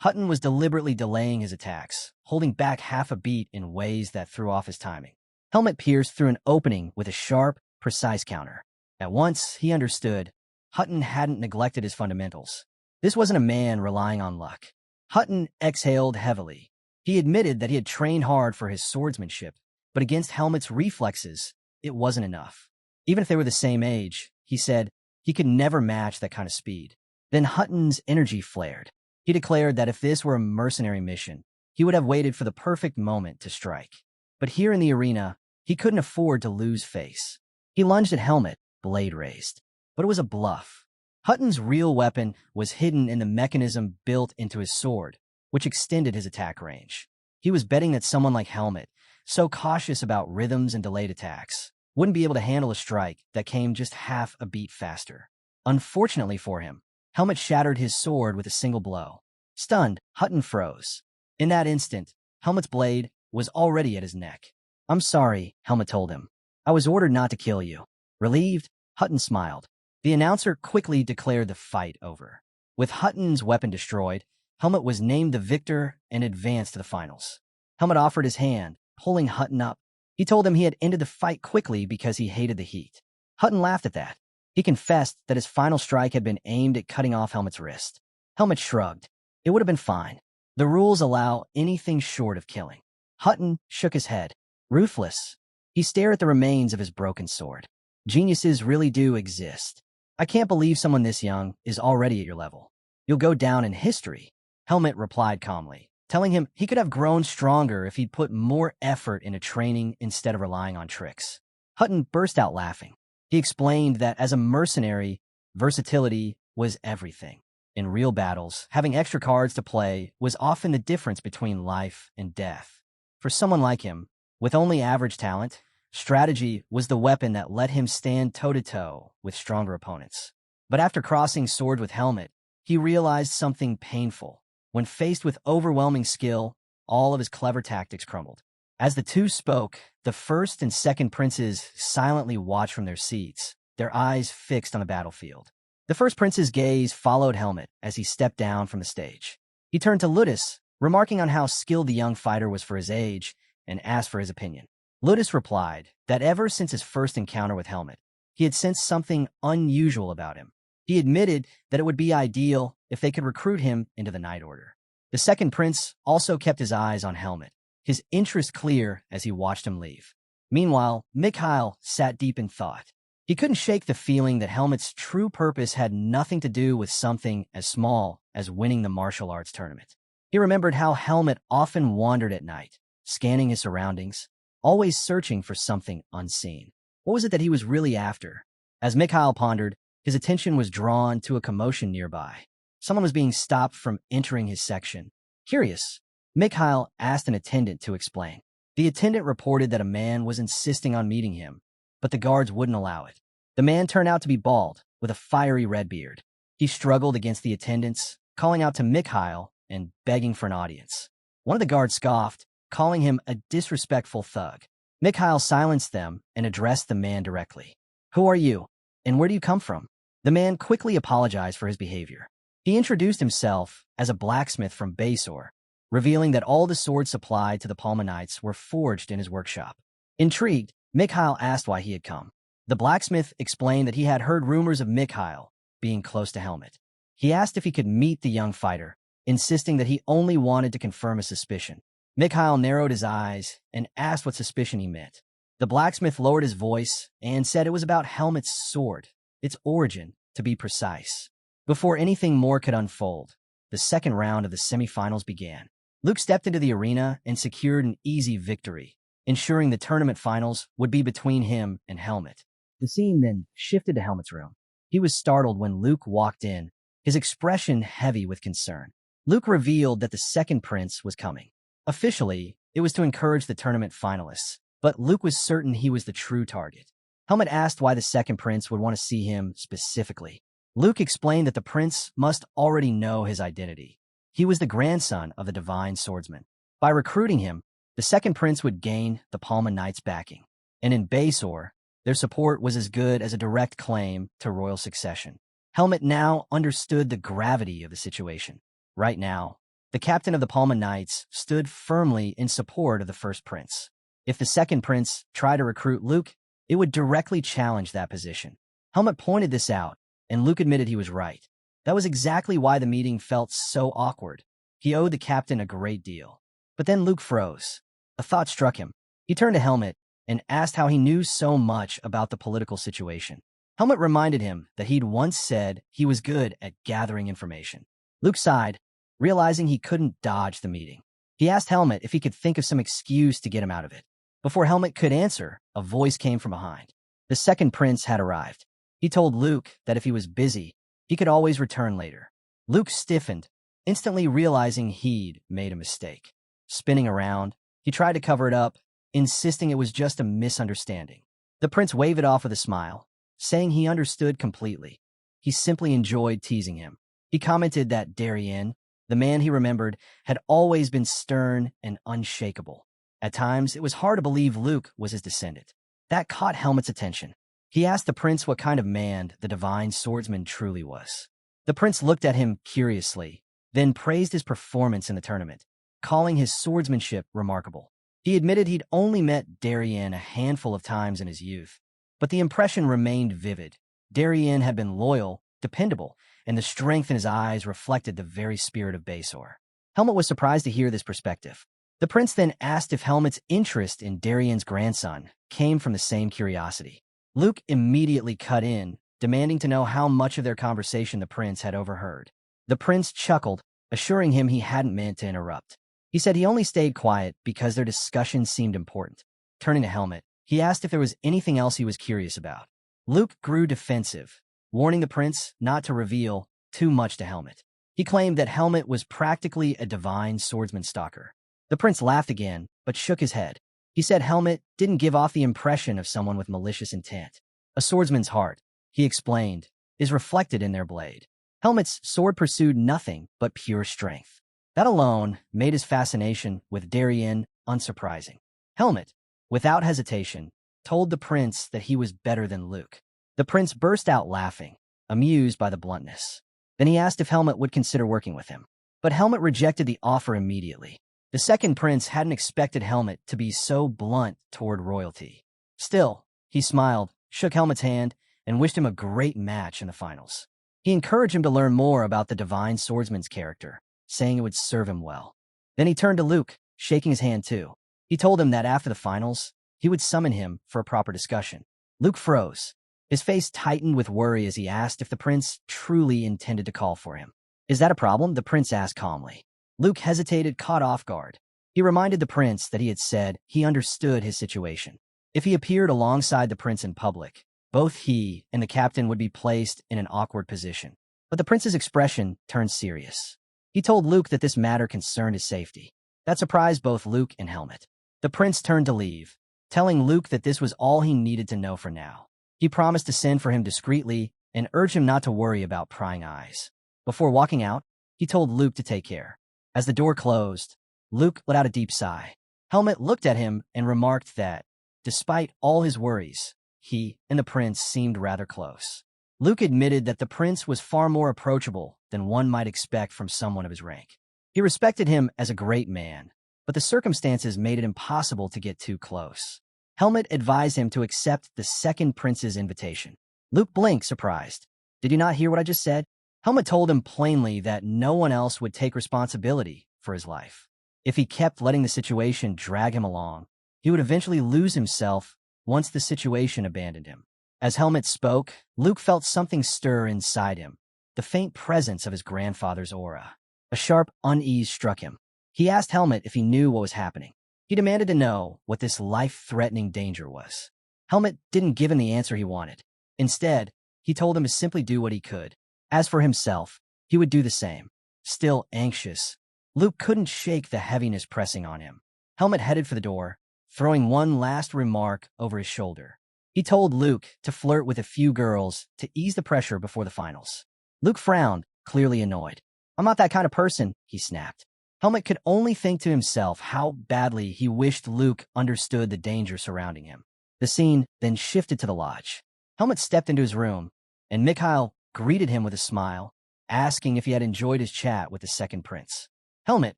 Hutton was deliberately delaying his attacks, holding back half a beat in ways that threw off his timing. Helmet pierced through an opening with a sharp, precise counter. At once, he understood. Hutton hadn't neglected his fundamentals. This wasn't a man relying on luck. Hutton exhaled heavily. He admitted that he had trained hard for his swordsmanship, but against Helmet's reflexes, it wasn't enough. Even if they were the same age, he said, he could never match that kind of speed. Then Hutton's energy flared. He declared that if this were a mercenary mission, he would have waited for the perfect moment to strike. But here in the arena, he couldn't afford to lose face. He lunged at Helmet, blade raised. But it was a bluff. Hutton's real weapon was hidden in the mechanism built into his sword, which extended his attack range. He was betting that someone like Helmet, so cautious about rhythms and delayed attacks, wouldn't be able to handle a strike that came just half a beat faster. Unfortunately for him, Helmet shattered his sword with a single blow. Stunned, Hutton froze. In that instant, Helmet's blade was already at his neck. "I'm sorry," Helmet told him. "I was ordered not to kill you." Relieved, Hutton smiled. The announcer quickly declared the fight over. With Hutton's weapon destroyed, Helmet was named the victor and advanced to the finals. Helmet offered his hand, pulling Hutton up. He told him he had ended the fight quickly because he hated the heat. Hutton laughed at that. He confessed that his final strike had been aimed at cutting off Helmet's wrist. Helmet shrugged. It would have been fine. The rules allow anything short of killing. Hutton shook his head. Ruthless. He stared at the remains of his broken sword. Geniuses really do exist. I can't believe someone this young is already at your level. You'll go down in history, Helmet replied calmly, telling him he could have grown stronger if he'd put more effort into training instead of relying on tricks. Hutton burst out laughing. He explained that as a mercenary, versatility was everything. In real battles, having extra cards to play was often the difference between life and death. For someone like him, with only average talent, strategy was the weapon that let him stand toe-to-toe with stronger opponents. But after crossing swords with Helmet, he realized something painful. When faced with overwhelming skill, all of his clever tactics crumbled. As the two spoke, the first and second princes silently watched from their seats, their eyes fixed on the battlefield. The first prince's gaze followed Helmet as he stepped down from the stage. He turned to Ludus, remarking on how skilled the young fighter was for his age, and asked for his opinion. Ludus replied that ever since his first encounter with Helmet, he had sensed something unusual about him. He admitted that it would be ideal if they could recruit him into the Night Order. The second prince also kept his eyes on Helmet, his interest clear as he watched him leave. Meanwhile, Mikhail sat deep in thought. He couldn't shake the feeling that Helmet's true purpose had nothing to do with something as small as winning the martial arts tournament. He remembered how Helmet often wandered at night, scanning his surroundings, always searching for something unseen. What was it that he was really after? As Mikhail pondered, his attention was drawn to a commotion nearby. Someone was being stopped from entering his section. Curious, Mikhail asked an attendant to explain. The attendant reported that a man was insisting on meeting him, but the guards wouldn't allow it. The man turned out to be bald, with a fiery red beard. He struggled against the attendants, calling out to Mikhail and begging for an audience. One of the guards scoffed, calling him a disrespectful thug. Mikhail silenced them and addressed the man directly. "Who are you, and where do you come from?" The man quickly apologized for his behavior. He introduced himself as a blacksmith from Basor, revealing that all the swords supplied to the Palmanites were forged in his workshop. Intrigued, Mikhail asked why he had come. The blacksmith explained that he had heard rumors of Mikhail being close to Helmet. He asked if he could meet the young fighter, insisting that he only wanted to confirm a suspicion. Mikhail narrowed his eyes and asked what suspicion he meant. The blacksmith lowered his voice and said it was about Helmet's sword, its origin, to be precise. Before anything more could unfold, the second round of the semifinals began. Luke stepped into the arena and secured an easy victory, ensuring the tournament finals would be between him and Helmet. The scene then shifted to Helmet's room. He was startled when Luke walked in, his expression heavy with concern. Luke revealed that the second prince was coming. Officially, it was to encourage the tournament finalists, but Luke was certain he was the true target. Helmet asked why the second prince would want to see him specifically. Luke explained that the prince must already know his identity. He was the grandson of the divine swordsman. By recruiting him, the second prince would gain the Palma Knights' backing, and in Basor, their support was as good as a direct claim to royal succession. Helmet now understood the gravity of the situation. Right now, The captain of the Palma Knights stood firmly in support of the first prince. If the second prince tried to recruit Luke, it would directly challenge that position. Helmut pointed this out, and Luke admitted he was right. That was exactly why the meeting felt so awkward. He owed the captain a great deal. But then Luke froze. A thought struck him. He turned to Helmut and asked how he knew so much about the political situation. Helmut reminded him that he'd once said he was good at gathering information. Luke sighed, realizing he couldn't dodge the meeting. He asked Helmut if he could think of some excuse to get him out of it. Before Helmut could answer, a voice came from behind. The second prince had arrived. He told Luke that if he was busy, he could always return later. Luke stiffened, instantly realizing he'd made a mistake. Spinning around, he tried to cover it up, insisting it was just a misunderstanding. The prince waved it off with a smile, saying he understood completely. He simply enjoyed teasing him. He commented that Darien, the man he remembered, had always been stern and unshakable. At times, it was hard to believe Luke was his descendant. That caught Helmut's attention. He asked the prince what kind of man the divine swordsman truly was. The prince looked at him curiously, then praised his performance in the tournament, calling his swordsmanship remarkable. He admitted he'd only met Darien a handful of times in his youth, but the impression remained vivid. Darien had been loyal, dependable, and the strength in his eyes reflected the very spirit of Basor. Helmut was surprised to hear this perspective. The prince then asked if Helmut's interest in Darien's grandson came from the same curiosity. Luke immediately cut in, demanding to know how much of their conversation the prince had overheard. The prince chuckled, assuring him he hadn't meant to interrupt. He said he only stayed quiet because their discussion seemed important. Turning to Helmut, he asked if there was anything else he was curious about. Luke grew defensive, warning the prince not to reveal too much to Helmut. He claimed that Helmut was practically a divine swordsman stalker. The prince laughed again, but shook his head. He said Helmut didn't give off the impression of someone with malicious intent. A swordsman's heart, he explained, is reflected in their blade. Helmut's sword pursued nothing but pure strength. That alone made his fascination with Darien unsurprising. Helmut, without hesitation, told the prince that he was better than Luke. The prince burst out laughing, amused by the bluntness. Then he asked if Helmut would consider working with him. But Helmut rejected the offer immediately. The second prince hadn't expected Helmut to be so blunt toward royalty. Still, he smiled, shook Helmut's hand, and wished him a great match in the finals. He encouraged him to learn more about the divine swordsman's character, saying it would serve him well. Then he turned to Luke, shaking his hand too. He told him that after the finals, he would summon him for a proper discussion. Luke froze. His face tightened with worry as he asked if the prince truly intended to call for him. "Is that a problem?" the prince asked calmly. Luke hesitated, caught off guard. He reminded the prince that he had said he understood his situation. If he appeared alongside the prince in public, both he and the captain would be placed in an awkward position. But the prince's expression turned serious. He told Luke that this matter concerned his safety. That surprised both Luke and Helmut. The prince turned to leave, telling Luke that this was all he needed to know for now. He promised to send for him discreetly and urged him not to worry about prying eyes. Before walking out, he told Luke to take care. As the door closed, Luke let out a deep sigh. Helmut looked at him and remarked that, despite all his worries, he and the prince seemed rather close. Luke admitted that the prince was far more approachable than one might expect from someone of his rank. He respected him as a great man, but the circumstances made it impossible to get too close. Helmut advised him to accept the second prince's invitation. Luke blinked, surprised. "Did you not hear what I just said?" Helmut told him plainly that no one else would take responsibility for his life. If he kept letting the situation drag him along, he would eventually lose himself once the situation abandoned him. As Helmut spoke, Luke felt something stir inside him, the faint presence of his grandfather's aura. A sharp unease struck him. He asked Helmut if he knew what was happening. He demanded to know what this life-threatening danger was. Helmut didn't give him the answer he wanted. Instead, he told him to simply do what he could. As for himself, he would do the same. Still anxious, Luke couldn't shake the heaviness pressing on him. Helmut headed for the door, throwing one last remark over his shoulder. He told Luke to flirt with a few girls to ease the pressure before the finals. Luke frowned, clearly annoyed. "I'm not that kind of person," he snapped. Helmut could only think to himself how badly he wished Luke understood the danger surrounding him. The scene then shifted to the lodge. Helmut stepped into his room, and Mikhail greeted him with a smile, asking if he had enjoyed his chat with the second prince. Helmet,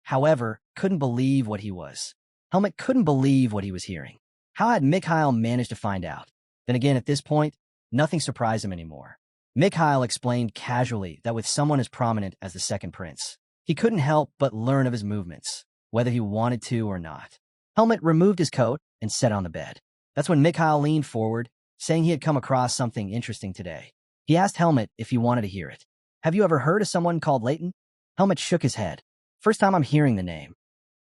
however, couldn't believe what he was. Helmet couldn't believe what he was hearing. How had Mikhail managed to find out? Then again, at this point, nothing surprised him anymore. Mikhail explained casually that with someone as prominent as the second prince, he couldn't help but learn of his movements, whether he wanted to or not. Helmet removed his coat and sat on the bed. That's when Mikhail leaned forward, saying he had come across something interesting today. He asked Helmet if he wanted to hear it. Have you ever heard of someone called Leighton? Helmet shook his head. First time I'm hearing the name.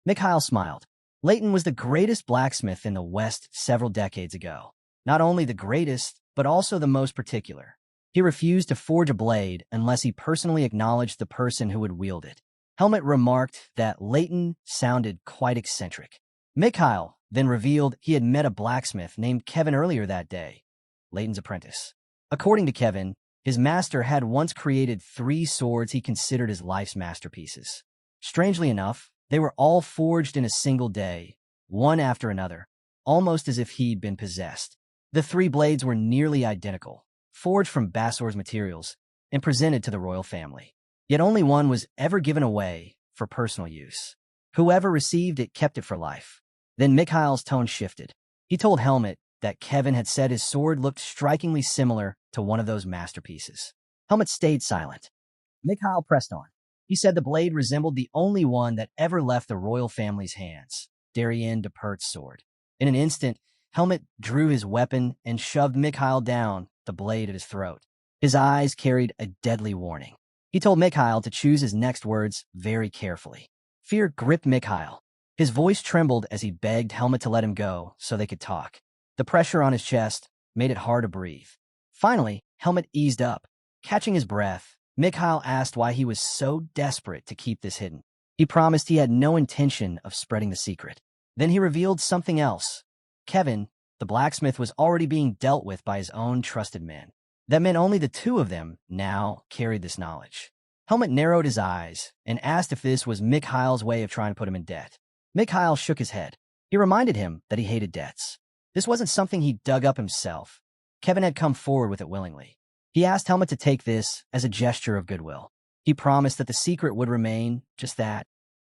Mikhail smiled. Leighton was the greatest blacksmith in the West several decades ago. Not only the greatest, but also the most particular. He refused to forge a blade unless he personally acknowledged the person who would wield it. Helmet remarked that Leighton sounded quite eccentric. Mikhail then revealed he had met a blacksmith named Kevin earlier that day, Leighton's apprentice. According to Kevin, his master had once created 3 swords he considered his life's masterpieces. Strangely enough, they were all forged in a single day, one after another, almost as if he'd been possessed. The 3 blades were nearly identical, forged from Bassor's materials, and presented to the royal family. Yet only one was ever given away for personal use. Whoever received it kept it for life. Then Mikhail's tone shifted. He told Helmet that Kevin had said his sword looked strikingly similar to one of those masterpieces. Helmet stayed silent. Mikhail pressed on. He said the blade resembled the only one that ever left the royal family's hands, Darien de Pert's sword. In an instant, Helmet drew his weapon and shoved Mikhail down, the blade at his throat. His eyes carried a deadly warning. He told Mikhail to choose his next words very carefully. Fear gripped Mikhail. His voice trembled as he begged Helmet to let him go so they could talk. The pressure on his chest made it hard to breathe. Finally, Helmet eased up. Catching his breath, Mikhail asked why he was so desperate to keep this hidden. He promised he had no intention of spreading the secret. Then he revealed something else. Kevin, the blacksmith, was already being dealt with by his own trusted men. That meant only the 2 of them now carried this knowledge. Helmet narrowed his eyes and asked if this was Mikhail's way of trying to put him in debt. Mikhail shook his head. He reminded him that he hated debts. This wasn't something he dug up himself. Kevin had come forward with it willingly. He asked Helmet to take this as a gesture of goodwill. He promised that the secret would remain just that,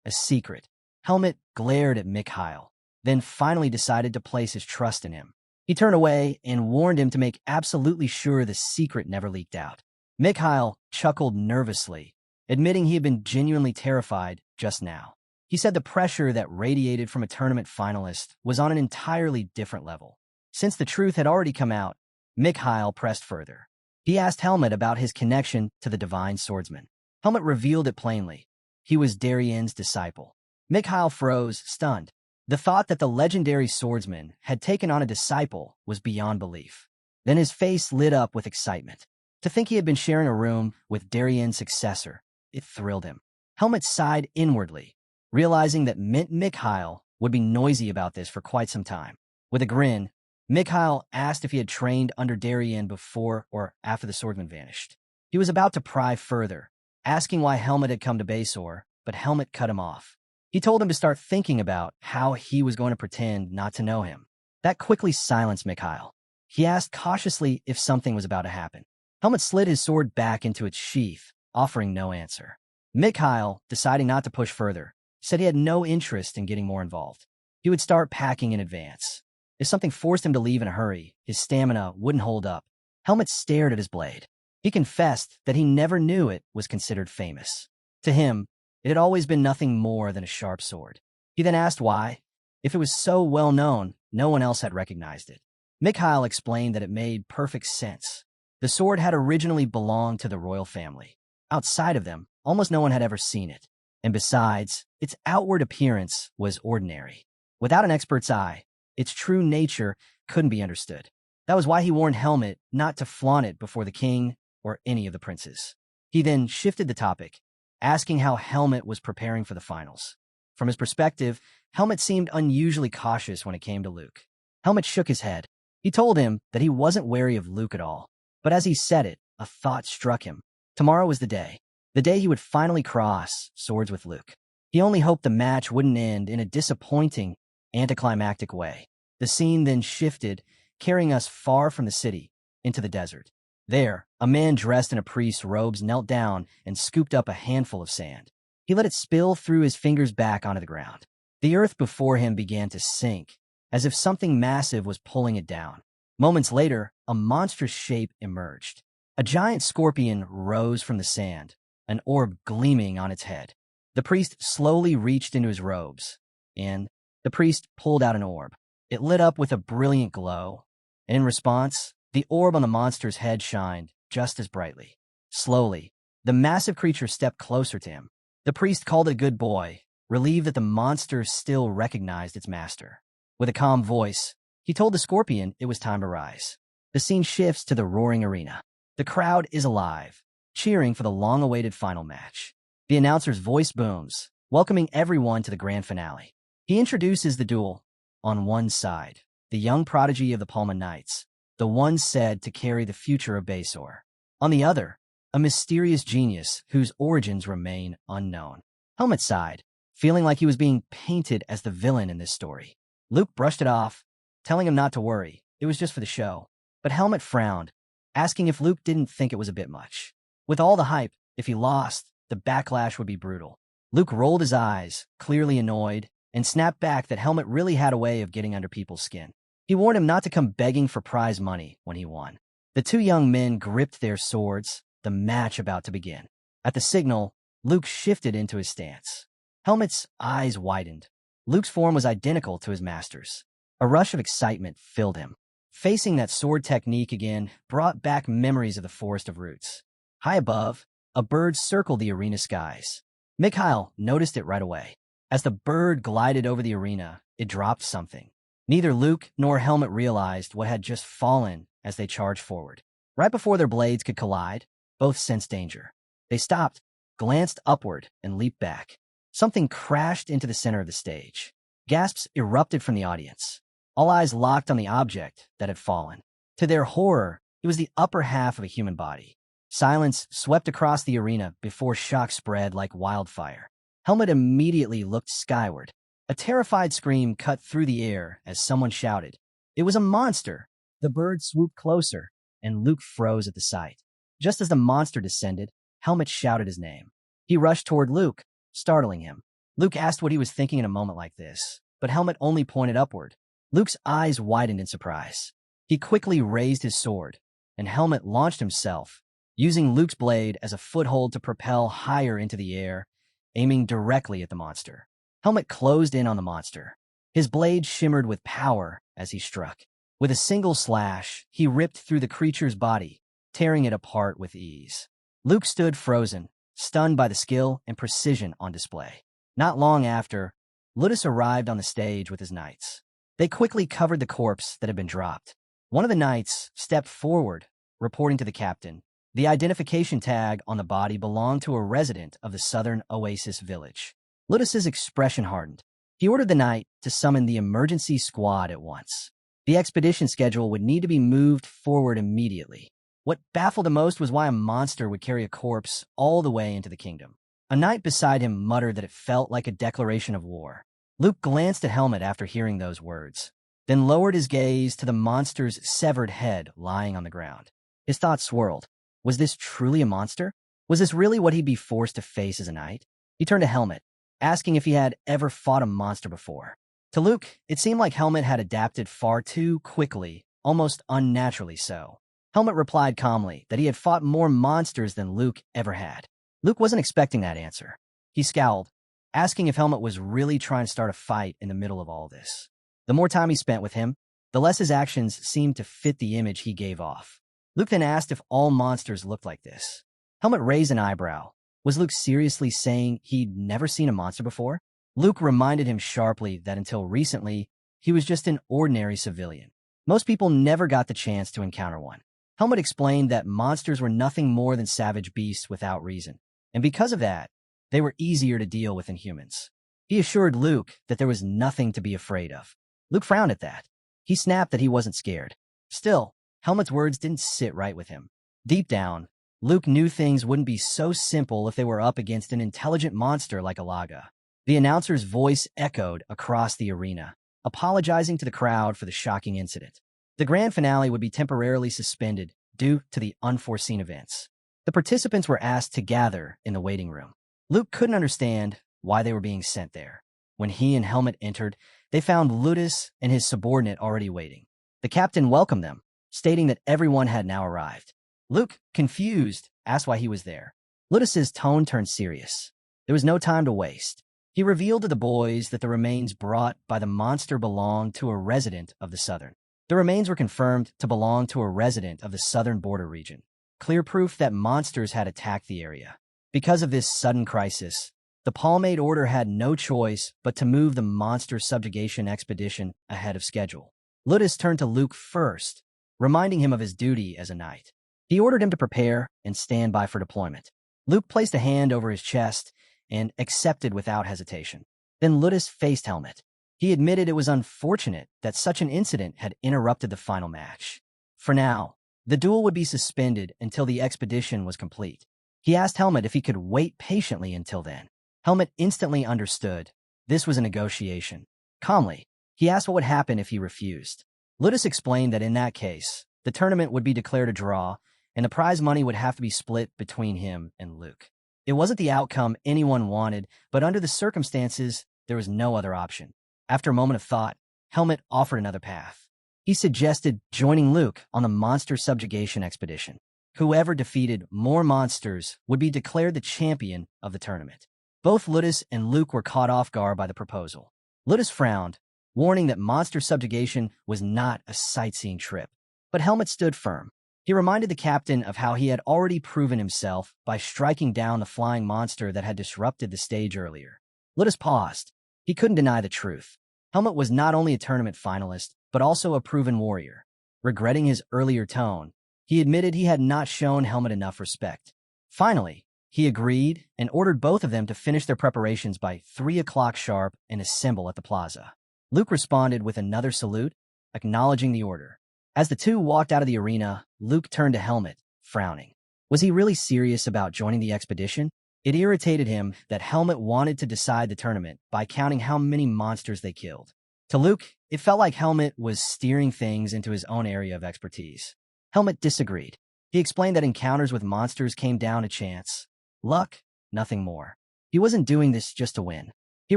a secret. Helmet glared at Mikhail, then finally decided to place his trust in him. He turned away and warned him to make absolutely sure the secret never leaked out. Mikhail chuckled nervously, admitting he had been genuinely terrified just now. He said the pressure that radiated from a tournament finalist was on an entirely different level. Since the truth had already come out, Mikhail pressed further. He asked Helmet about his connection to the divine swordsman. Helmet revealed it plainly. He was Darien's disciple. Mikhail froze, stunned. The thought that the legendary swordsman had taken on a disciple was beyond belief. Then his face lit up with excitement. To think he had been sharing a room with Darien's successor, it thrilled him. Helmet sighed inwardly, realizing that meant Mikhail would be noisy about this for quite some time. With a grin, Mikhail asked if he had trained under Darien before or after the swordsman vanished. He was about to pry further, asking why Helmet had come to Basor, but Helmet cut him off. He told him to start thinking about how he was going to pretend not to know him. That quickly silenced Mikhail. He asked cautiously if something was about to happen. Helmet slid his sword back into its sheath, offering no answer. Mikhail, deciding not to push further, said he had no interest in getting more involved. He would start packing in advance. If something forced him to leave in a hurry, his stamina wouldn't hold up. Helmet stared at his blade. He confessed that he never knew it was considered famous. To him, it had always been nothing more than a sharp sword. He then asked why. If it was so well known, no one else had recognized it. Mikhail explained that it made perfect sense. The sword had originally belonged to the royal family. Outside of them, almost no one had ever seen it. And besides, its outward appearance was ordinary. Without an expert's eye, its true nature couldn't be understood. That was why he warned Helmet not to flaunt it before the king or any of the princes. He then shifted the topic, asking how Helmet was preparing for the finals. From his perspective, Helmet seemed unusually cautious when it came to Luke. Helmet shook his head. He told him that he wasn't wary of Luke at all. But as he said it, a thought struck him. Tomorrow was the day he would finally cross swords with Luke. He only hoped the match wouldn't end in a disappointing, anticlimactic way. The scene then shifted, carrying us far from the city, into the desert. There, a man dressed in a priest's robes knelt down and scooped up a handful of sand. He let it spill through his fingers back onto the ground. The earth before him began to sink, as if something massive was pulling it down. Moments later, a monstrous shape emerged. A giant scorpion rose from the sand, an orb gleaming on its head. The priest slowly reached into his robes, and the priest pulled out an orb. It lit up with a brilliant glow, and in response, the orb on the monster's head shined just as brightly. Slowly, the massive creature stepped closer to him. The priest called it a good boy, relieved that the monster still recognized its master. With a calm voice, he told the scorpion it was time to rise. The scene shifts to the roaring arena. The crowd is alive, cheering for the long-awaited final match. The announcer's voice booms, welcoming everyone to the grand finale. He introduces the duel. On one side, the young prodigy of the Palma Knights, the one said to carry the future of Basor. On the other, a mysterious genius whose origins remain unknown. Helmet sighed, feeling like he was being painted as the villain in this story. Luke brushed it off, telling him not to worry, it was just for the show. But Helmet frowned, asking if Luke didn't think it was a bit much. With all the hype, if he lost, the backlash would be brutal. Luke rolled his eyes, clearly annoyed, and snapped back that Helmet really had a way of getting under people's skin. He warned him not to come begging for prize money when he won. The two young men gripped their swords, the match about to begin. At the signal, Luke shifted into his stance. Helmet's eyes widened. Luke's form was identical to his master's. A rush of excitement filled him. Facing that sword technique again brought back memories of the Forest of Roots. High above, a bird circled the arena skies. Mikhail noticed it right away. As the bird glided over the arena, it dropped something. Neither Luke nor Helmet realized what had just fallen as they charged forward. Right before their blades could collide, both sensed danger. They stopped, glanced upward, and leaped back. Something crashed into the center of the stage. Gasps erupted from the audience. All eyes locked on the object that had fallen. To their horror, it was the upper half of a human body. Silence swept across the arena before shock spread like wildfire. Helmet immediately looked skyward. A terrified scream cut through the air as someone shouted. It was a monster! The bird swooped closer, and Luke froze at the sight. Just as the monster descended, Helmet shouted his name. He rushed toward Luke, startling him. Luke asked what he was thinking in a moment like this, but Helmet only pointed upward. Luke's eyes widened in surprise. He quickly raised his sword, and Helmet launched himself, using Luke's blade as a foothold to propel higher into the air, aiming directly at the monster. Helmet closed in on the monster. His blade shimmered with power as he struck. With a single slash, he ripped through the creature's body, tearing it apart with ease. Luke stood frozen, stunned by the skill and precision on display. Not long after, Ludus arrived on the stage with his knights. They quickly covered the corpse that had been dropped. One of the knights stepped forward, reporting to the captain. The identification tag on the body belonged to a resident of the southern oasis village. Ludus's expression hardened. He ordered the knight to summon the emergency squad at once. The expedition schedule would need to be moved forward immediately. What baffled him most was why a monster would carry a corpse all the way into the kingdom. A knight beside him muttered that it felt like a declaration of war. Luke glanced at Helmet after hearing those words, then lowered his gaze to the monster's severed head lying on the ground. His thoughts swirled. Was this truly a monster? Was this really what he'd be forced to face as a knight? He turned to Helmet, asking if he had ever fought a monster before. To Luke, it seemed like Helmet had adapted far too quickly, almost unnaturally so. Helmet replied calmly that he had fought more monsters than Luke ever had. Luke wasn't expecting that answer. He scowled, asking if Helmet was really trying to start a fight in the middle of all this. The more time he spent with him, the less his actions seemed to fit the image he gave off. Luke then asked if all monsters looked like this. Helmet raised an eyebrow. Was Luke seriously saying he'd never seen a monster before? Luke reminded him sharply that until recently, he was just an ordinary civilian. Most people never got the chance to encounter one. Helmet explained that monsters were nothing more than savage beasts without reason, and because of that, they were easier to deal with than humans. He assured Luke that there was nothing to be afraid of. Luke frowned at that. He snapped that he wasn't scared. Still, Helmet's words didn't sit right with him. Deep down, Luke knew things wouldn't be so simple if they were up against an intelligent monster like Alaga. The announcer's voice echoed across the arena, apologizing to the crowd for the shocking incident. The grand finale would be temporarily suspended due to the unforeseen events. The participants were asked to gather in the waiting room. Luke couldn't understand why they were being sent there. When he and Helmet entered, they found Ludus and his subordinate already waiting. The captain welcomed them, stating that everyone had now arrived. Luke, confused, asked why he was there. Ludus's tone turned serious. There was no time to waste. He revealed to the boys that the remains brought by the monster belonged to a resident of the southern. The remains were confirmed to belong to a resident of the southern border region. Clear proof that monsters had attacked the area. Because of this sudden crisis, the Palmade Order had no choice but to move the monster subjugation expedition ahead of schedule. Ludus turned to Luke first, reminding him of his duty as a knight. He ordered him to prepare and stand by for deployment. Luke placed a hand over his chest and accepted without hesitation. Then Ludus faced Helmet. He admitted it was unfortunate that such an incident had interrupted the final match. For now, the duel would be suspended until the expedition was complete. He asked Helmet if he could wait patiently until then. Helmet instantly understood. This was a negotiation. Calmly, he asked what would happen if he refused. Ludus explained that in that case, the tournament would be declared a draw, and the prize money would have to be split between him and Luke. It wasn't the outcome anyone wanted, but under the circumstances, there was no other option. After a moment of thought, Helmet offered another path. He suggested joining Luke on the monster subjugation expedition. Whoever defeated more monsters would be declared the champion of the tournament. Both Ludus and Luke were caught off guard by the proposal. Ludus frowned, warning that monster subjugation was not a sightseeing trip. But Helmet stood firm. He reminded the captain of how he had already proven himself by striking down the flying monster that had disrupted the stage earlier. Ludus paused. He couldn't deny the truth. Helmet was not only a tournament finalist, but also a proven warrior. Regretting his earlier tone, he admitted he had not shown Helmet enough respect. Finally, he agreed and ordered both of them to finish their preparations by 3 o'clock sharp and assemble at the plaza. Luke responded with another salute, acknowledging the order. As the two walked out of the arena, Luke turned to Helmet, frowning. Was he really serious about joining the expedition? It irritated him that Helmet wanted to decide the tournament by counting how many monsters they killed. To Luke, it felt like Helmet was steering things into his own area of expertise. Helmet disagreed. He explained that encounters with monsters came down to chance. Luck, nothing more. He wasn't doing this just to win. He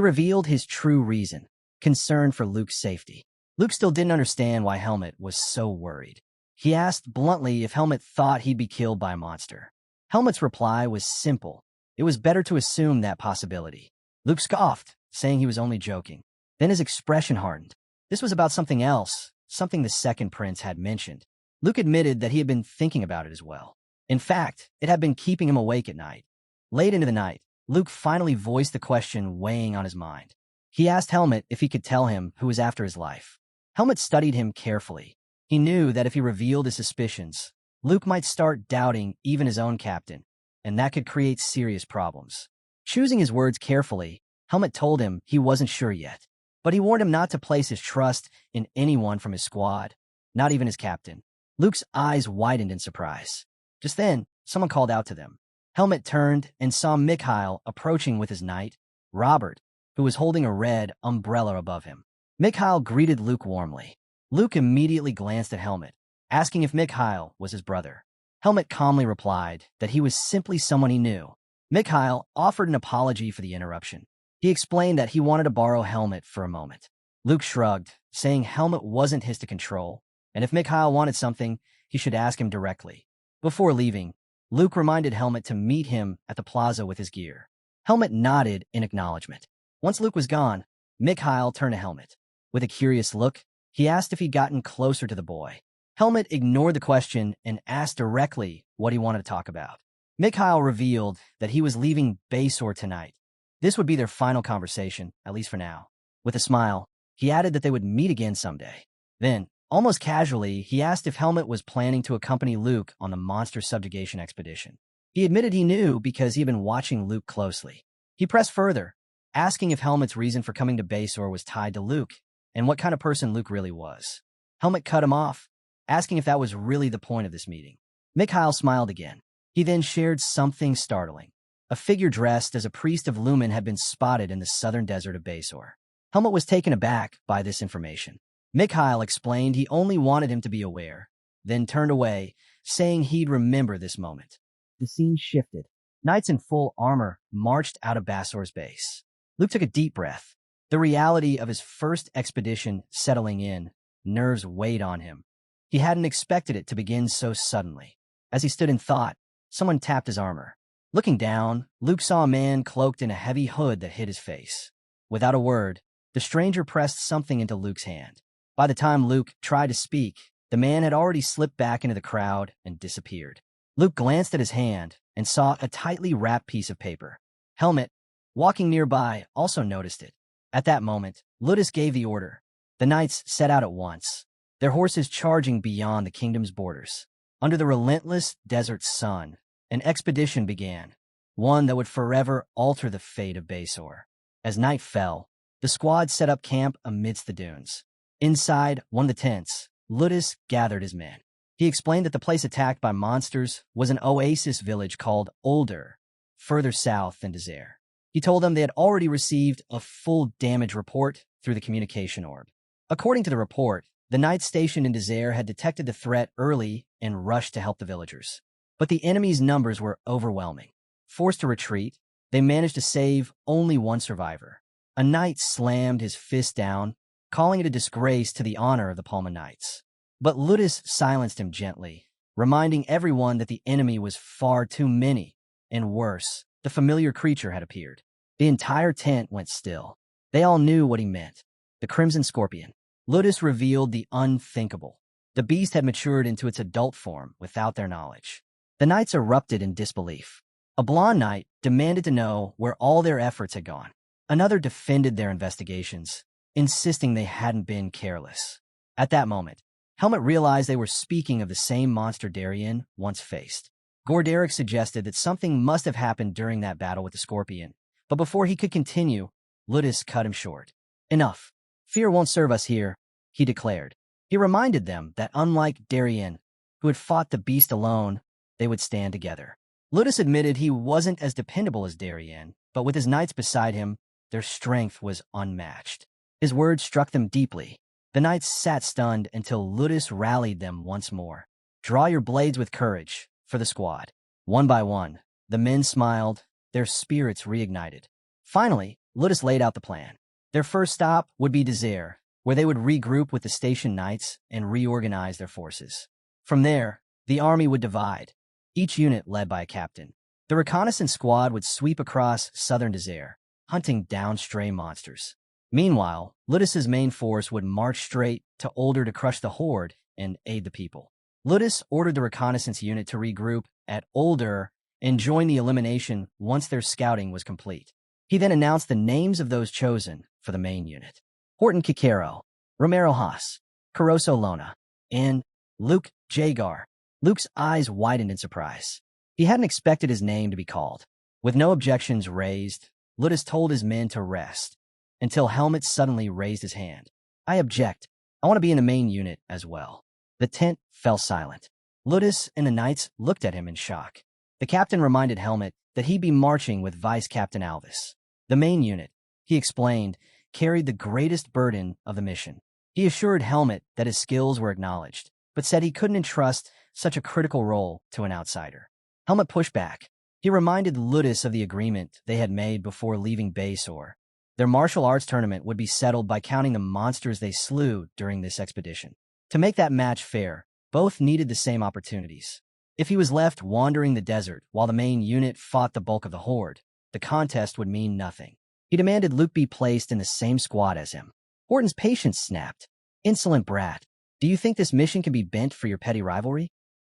revealed his true reason, concern for Luke's safety. Luke still didn't understand why Helmet was so worried. He asked bluntly if Helmet thought he'd be killed by a monster. Helmet's reply was simple. It was better to assume that possibility. Luke scoffed, saying he was only joking. Then his expression hardened. This was about something else, something the second prince had mentioned. Luke admitted that he had been thinking about it as well. In fact, it had been keeping him awake at night. Late into the night, Luke finally voiced the question weighing on his mind. He asked Helmet if he could tell him who was after his life. Helmet studied him carefully. He knew that if he revealed his suspicions, Luke might start doubting even his own captain, and that could create serious problems. Choosing his words carefully, Helmet told him he wasn't sure yet, but he warned him not to place his trust in anyone from his squad, not even his captain. Luke's eyes widened in surprise. Just then, someone called out to them. Helmet turned and saw Mikhail approaching with his knight, Robert, who was holding a red umbrella above him. Mikhail greeted Luke warmly. Luke immediately glanced at Helmet, asking if Mikhail was his brother. Helmet calmly replied that he was simply someone he knew. Mikhail offered an apology for the interruption. He explained that he wanted to borrow Helmet for a moment. Luke shrugged, saying Helmet wasn't his to control, and if Mikhail wanted something, he should ask him directly. Before leaving, Luke reminded Helmet to meet him at the plaza with his gear. Helmet nodded in acknowledgement. Once Luke was gone, Mikhail turned to Helmet. With a curious look, he asked if he'd gotten closer to the boy. Helmet ignored the question and asked directly what he wanted to talk about. Mikhail revealed that he was leaving Basor tonight. This would be their final conversation, at least for now. With a smile, he added that they would meet again someday. Then, almost casually, he asked if Helmet was planning to accompany Luke on the monster subjugation expedition. He admitted he knew because he had been watching Luke closely. He pressed further, asking if Helmet's reason for coming to Basor was tied to Luke, and what kind of person Luke really was. Helmet cut him off, asking if that was really the point of this meeting. Mikhail smiled again. He then shared something startling. A figure dressed as a priest of Lumen had been spotted in the southern desert of Basor. Helmet was taken aback by this information. Mikhail explained he only wanted him to be aware, then turned away, saying he'd remember this moment. The scene shifted. Knights in full armor marched out of Bassor's base. Luke took a deep breath. The reality of his first expedition settling in, nerves weighed on him. He hadn't expected it to begin so suddenly. As he stood in thought, someone tapped his armor. Looking down, Luke saw a man cloaked in a heavy hood that hid his face. Without a word, the stranger pressed something into Luke's hand. By the time Luke tried to speak, the man had already slipped back into the crowd and disappeared. Luke glanced at his hand and saw a tightly wrapped piece of paper. Helmet, walking nearby, also noticed it. At that moment, Ludus gave the order. The knights set out at once, their horses charging beyond the kingdom's borders. Under the relentless desert sun, an expedition began, one that would forever alter the fate of Basor. As night fell, the squad set up camp amidst the dunes. Inside one of the tents, Ludus gathered his men. He explained that the place attacked by monsters was an oasis village called Older, further south than Desert. He told them they had already received a full damage report through the communication orb. According to the report, the knights stationed in Desert had detected the threat early and rushed to help the villagers. But the enemy's numbers were overwhelming. Forced to retreat, they managed to save only one survivor. A knight slammed his fist down, calling it a disgrace to the honor of the Palma Knights. But Ludus silenced him gently, reminding everyone that the enemy was far too many, and worse, the familiar creature had appeared. The entire tent went still. They all knew what he meant. The Crimson Scorpion. Ludus revealed the unthinkable. The beast had matured into its adult form without their knowledge. The knights erupted in disbelief. A blonde knight demanded to know where all their efforts had gone. Another defended their investigations, insisting they hadn't been careless. At that moment, Helmet realized they were speaking of the same monster Darien once faced. Gorderic suggested that something must have happened during that battle with the Scorpion, but before he could continue, Ludus cut him short. Enough. Fear won't serve us here, he declared. He reminded them that unlike Darien, who had fought the beast alone, they would stand together. Ludus admitted he wasn't as dependable as Darien, but with his knights beside him, their strength was unmatched. His words struck them deeply. The knights sat stunned until Ludus rallied them once more. Draw your blades with courage, for the squad. One by one, the men smiled, their spirits reignited. Finally, Ludus laid out the plan. Their first stop would be Desert, where they would regroup with the station knights and reorganize their forces. From there, the army would divide, each unit led by a captain. The reconnaissance squad would sweep across southern Desert, hunting down stray monsters. Meanwhile, Ludus's main force would march straight to Older to crush the horde and aid the people. Ludus ordered the reconnaissance unit to regroup at Older and join the elimination once their scouting was complete. He then announced the names of those chosen for the main unit. Horton Kikero, Romero Haas, Caroso Lona, and Luke Jagar. Luke's eyes widened in surprise. He hadn't expected his name to be called. With no objections raised, Ludus told his men to rest, until Helmet suddenly raised his hand. I object. I want to be in the main unit as well. The tent fell silent. Ludus and the knights looked at him in shock. The captain reminded Helmet that he'd be marching with Vice Captain Alvis. The main unit, he explained, carried the greatest burden of the mission. He assured Helmet that his skills were acknowledged, but said he couldn't entrust such a critical role to an outsider. Helmet pushed back. He reminded Ludus of the agreement they had made before leaving Basor. Their martial arts tournament would be settled by counting the monsters they slew during this expedition. To make that match fair, both needed the same opportunities. If he was left wandering the desert while the main unit fought the bulk of the horde, the contest would mean nothing. He demanded Luke be placed in the same squad as him. Horton's patience snapped. Insolent brat, do you think this mission can be bent for your petty rivalry?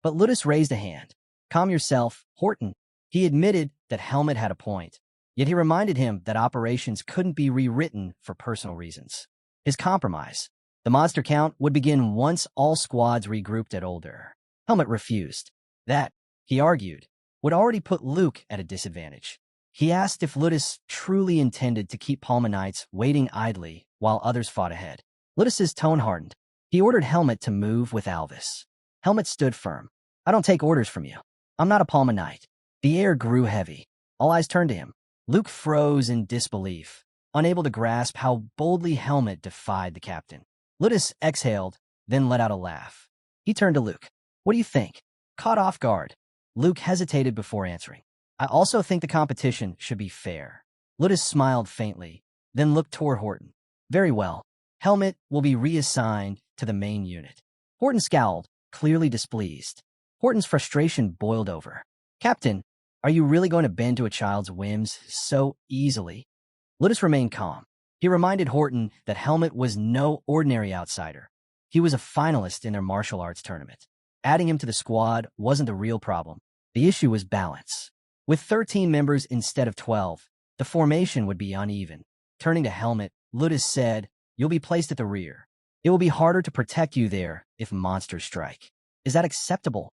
But Ludus raised a hand. Calm yourself, Horton. He admitted that Helmet had a point, yet he reminded him that operations couldn't be rewritten for personal reasons. His compromise, the monster count, would begin once all squads regrouped at Older. Helmet refused. That, he argued, would already put Luke at a disadvantage. He asked if Ludus truly intended to keep Palma Knights waiting idly while others fought ahead. Ludus's tone hardened. He ordered Helmet to move with Alvis. Helmet stood firm. I don't take orders from you. I'm not a Palma Knight. The air grew heavy. All eyes turned to him. Luke froze in disbelief, unable to grasp how boldly Helmet defied the captain. Ludus exhaled, then let out a laugh. He turned to Luke. What do you think? Caught off guard, Luke hesitated before answering. I also think the competition should be fair. Ludus smiled faintly, then looked toward Horton. Very well. Helmet will be reassigned to the main unit. Horton scowled, clearly displeased. Horton's frustration boiled over. Captain, are you really going to bend to a child's whims so easily? Ludus remained calm. He reminded Horton that Helmet was no ordinary outsider. He was a finalist in their martial arts tournament. Adding him to the squad wasn't the real problem. The issue was balance. With 13 members instead of 12, the formation would be uneven. Turning to Helmet, Ludus said, "You'll be placed at the rear. It will be harder to protect you there if monsters strike. Is that acceptable?"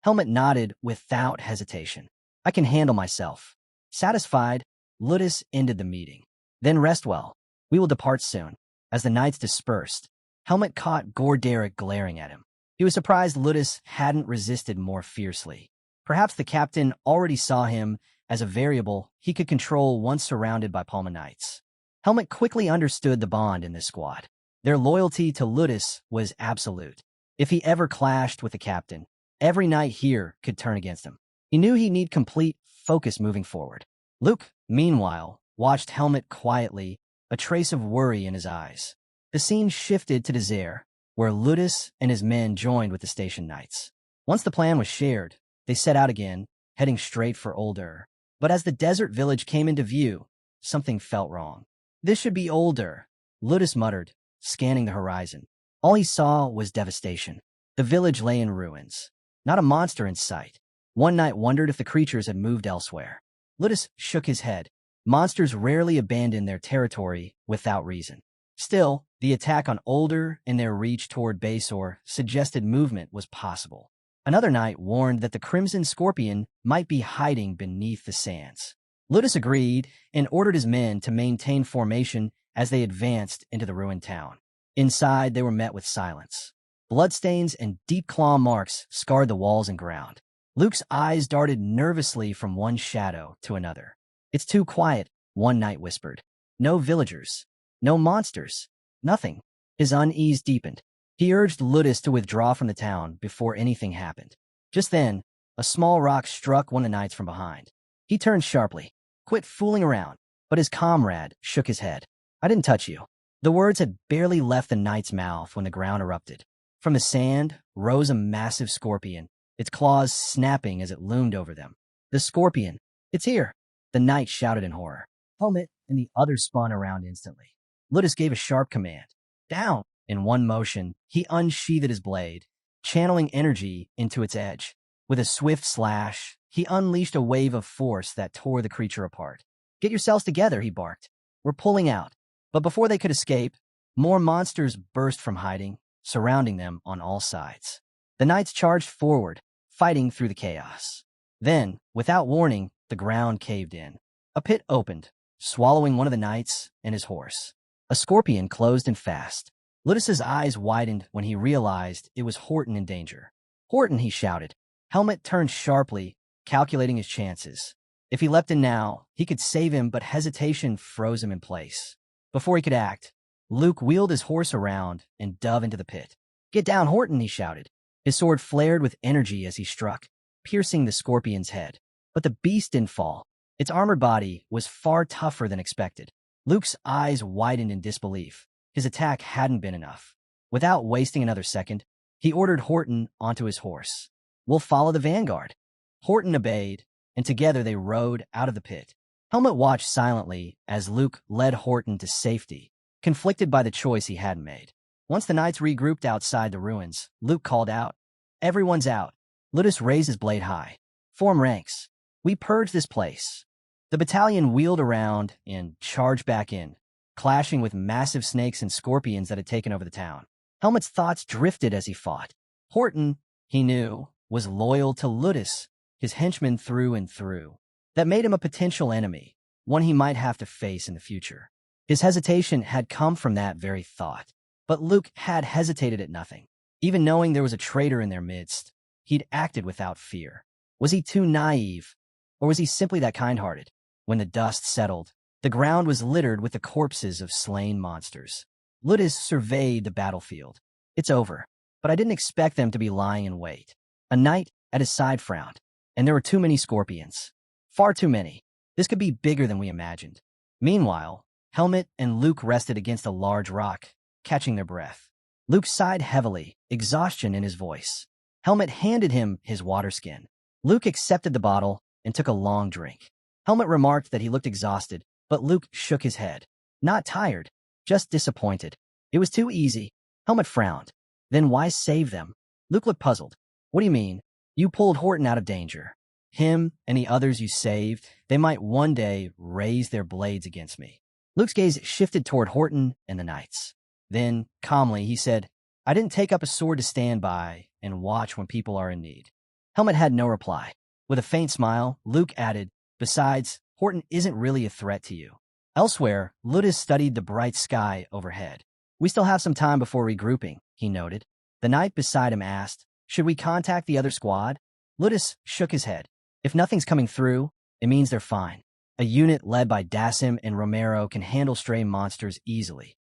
Helmet nodded without hesitation. "I can handle myself." Satisfied, Ludus ended the meeting. "Then rest well. We will depart soon." As the knights dispersed, Helmet caught Gorderic glaring at him. He was surprised Ludus hadn't resisted more fiercely. Perhaps the captain already saw him as a variable he could control once surrounded by Palma Knights. Helmet quickly understood the bond in this squad. Their loyalty to Ludus was absolute. If he ever clashed with the captain, every knight here could turn against him. He knew he'd need complete focus moving forward. Luke, meanwhile, watched Helmet quietly, a trace of worry in his eyes. The scene shifted to Desert, where Ludus and his men joined with the station knights. Once the plan was shared, they set out again, heading straight for Older. But as the desert village came into view, something felt wrong. "This should be Older," Ludus muttered, scanning the horizon. All he saw was devastation. The village lay in ruins. Not a monster in sight. One knight wondered if the creatures had moved elsewhere. Ludus shook his head. Monsters rarely abandon their territory without reason. Still, the attack on Older and their reach toward Basor suggested movement was possible. Another knight warned that the Crimson Scorpion might be hiding beneath the sands. Ludus agreed and ordered his men to maintain formation as they advanced into the ruined town. Inside, they were met with silence. Bloodstains and deep claw marks scarred the walls and ground. Luke's eyes darted nervously from one shadow to another. "It's too quiet," one knight whispered. "No villagers. No monsters. Nothing." His unease deepened. He urged Ludus to withdraw from the town before anything happened. Just then, a small rock struck one of the knights from behind. He turned sharply. "Quit fooling around." But his comrade shook his head. "I didn't touch you." The words had barely left the knight's mouth when the ground erupted. From the sand rose a massive scorpion, its claws snapping as it loomed over them. "The scorpion! It's here!" The knight shouted in horror. Helmet and the others spun around instantly. Ludus gave a sharp command. "Down!" In one motion, he unsheathed his blade, channeling energy into its edge. With a swift slash, he unleashed a wave of force that tore the creature apart. "Get yourselves together," he barked. "We're pulling out." But before they could escape, more monsters burst from hiding, surrounding them on all sides. The knights charged forward, fighting through the chaos. Then, without warning, the ground caved in. A pit opened, swallowing one of the knights and his horse. A scorpion closed in fast. Ludus's eyes widened when he realized it was Horton in danger. "Horton!" he shouted. Helmet turned sharply, calculating his chances. If he leapt in now, he could save him, but hesitation froze him in place. Before he could act, Luke wheeled his horse around and dove into the pit. "Get down, Horton!" he shouted. His sword flared with energy as he struck, piercing the scorpion's head. But the beast didn't fall. Its armored body was far tougher than expected. Luke's eyes widened in disbelief. His attack hadn't been enough. Without wasting another second, he ordered Horton onto his horse. "We'll follow the vanguard." Horton obeyed, and together they rode out of the pit. Helmet watched silently as Luke led Horton to safety, conflicted by the choice he hadn't made. Once the knights regrouped outside the ruins, Luke called out, "Everyone's out." Ludus raised his blade high. "Form ranks. We purge this place." The battalion wheeled around and charged back in, clashing with massive snakes and scorpions that had taken over the town. Helmet's thoughts drifted as he fought. Horton, he knew, was loyal to Ludus, his henchman through and through. That made him a potential enemy, one he might have to face in the future. His hesitation had come from that very thought. But Luke had hesitated at nothing. Even knowing there was a traitor in their midst, he'd acted without fear. Was he too naive, or was he simply that kind-hearted? When the dust settled, the ground was littered with the corpses of slain monsters. Ludus surveyed the battlefield. "It's over, but I didn't expect them to be lying in wait." A knight at his side frowned, "And there were too many scorpions." Far too many. This could be bigger than we imagined. Meanwhile, Helmet and Luke rested against a large rock, catching their breath. Luke sighed heavily, exhaustion in his voice. Helmet handed him his water skin. Luke accepted the bottle and took a long drink. Helmet remarked that he looked exhausted, but Luke shook his head. Not tired, just disappointed. It was too easy. Helmet frowned. Then why save them? Luke looked puzzled. What do you mean? You pulled Horton out of danger. Him and the others you saved, they might one day raise their blades against me. Luke's gaze shifted toward Horton and the knights. Then, calmly, he said, I didn't take up a sword to stand by and watch when people are in need. Helmet had no reply. With a faint smile, Luke added, Besides, Horton isn't really a threat to you. Elsewhere, Ludus studied the bright sky overhead. We still have some time before regrouping, he noted. The knight beside him asked, Should we contact the other squad? Ludus shook his head. If nothing's coming through, it means they're fine. A unit led by Dasim and Romero can handle stray monsters easily.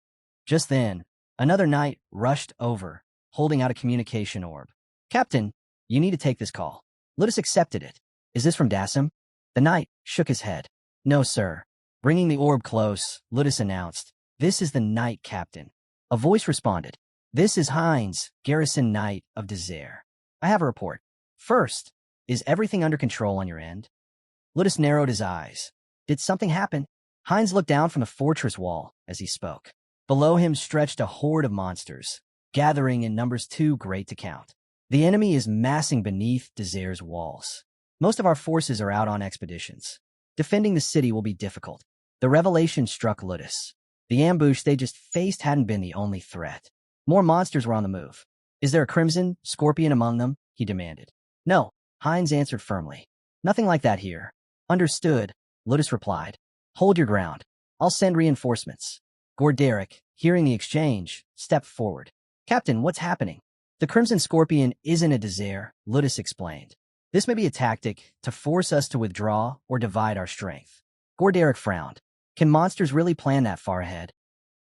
Just then, another knight rushed over, holding out a communication orb. Captain, you need to take this call. Ludus accepted it. Is this from Dasim? The knight shook his head. No, sir. Bringing the orb close, Ludus announced, This is the knight captain. A voice responded. This is Heinz, garrison knight of Desert. I have a report. First, is everything under control on your end? Ludus narrowed his eyes. Did something happen? Heinz looked down from the fortress wall as he spoke. Below him stretched a horde of monsters, gathering in numbers too great to count. The enemy is massing beneath Desert's walls. Most of our forces are out on expeditions. Defending the city will be difficult. The revelation struck Ludus. The ambush they just faced hadn't been the only threat. More monsters were on the move. Is there a crimson scorpion among them? He demanded. No, Heinz answered firmly. Nothing like that here. Understood, Ludus replied. Hold your ground. I'll send reinforcements. Gorderic, hearing the exchange, stepped forward. Captain, what's happening? The Crimson Scorpion isn't a Desert, Ludus explained. This may be a tactic to force us to withdraw or divide our strength. Gorderic frowned. Can monsters really plan that far ahead?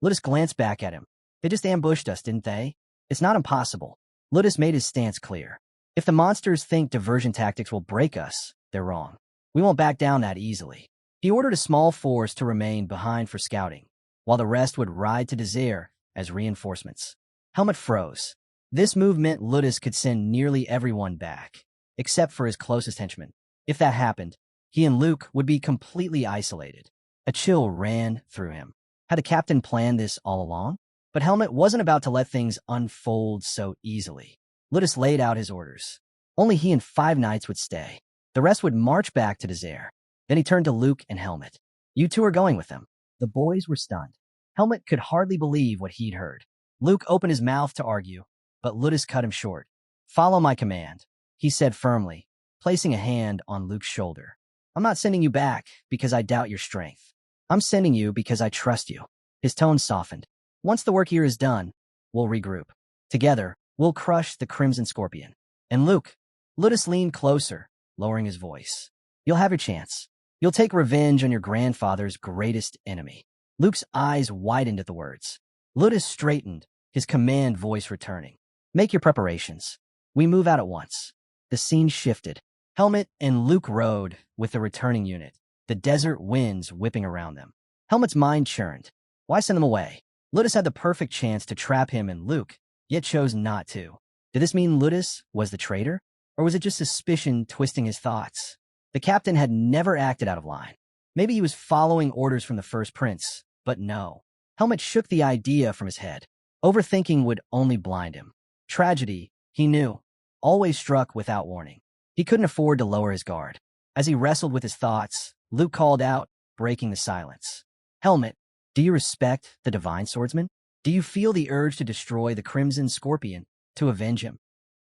Ludus glanced back at him. They just ambushed us, didn't they? It's not impossible. Ludus made his stance clear. If the monsters think diversion tactics will break us, they're wrong. We won't back down that easily. He ordered a small force to remain behind for scouting, while the rest would ride to Desert as reinforcements. Helmet froze. This move meant Ludus could send nearly everyone back, except for his closest henchmen. If that happened, he and Luke would be completely isolated. A chill ran through him. Had the captain planned this all along? But Helmet wasn't about to let things unfold so easily. Ludus laid out his orders. Only he and 5 knights would stay. The rest would march back to Desert. Then he turned to Luke and Helmet. You two are going with them. The boys were stunned. Helmet could hardly believe what he'd heard. Luke opened his mouth to argue, but Ludus cut him short. Follow my command, he said firmly, placing a hand on Luke's shoulder. I'm not sending you back because I doubt your strength. I'm sending you because I trust you. His tone softened. Once the work here is done, we'll regroup. Together, we'll crush the Crimson Scorpion. And Luke, Ludus leaned closer, lowering his voice. You'll have your chance. You'll take revenge on your grandfather's greatest enemy. Luke's eyes widened at the words. Ludus straightened, his command voice returning. Make your preparations. We move out at once. The scene shifted. Helmet and Luke rode with the returning unit, the desert winds whipping around them. Helmet's mind churned. Why send them away? Ludus had the perfect chance to trap him and Luke, yet chose not to. Did this mean Ludus was the traitor? Or was it just suspicion twisting his thoughts? The captain had never acted out of line. Maybe he was following orders from the First Prince, but no. Helmet shook the idea from his head. Overthinking would only blind him. Tragedy, he knew, always struck without warning. He couldn't afford to lower his guard. As he wrestled with his thoughts, Luke called out, breaking the silence. Helmet, do you respect the Divine Swordsman? Do you feel the urge to destroy the Crimson Scorpion, to avenge him?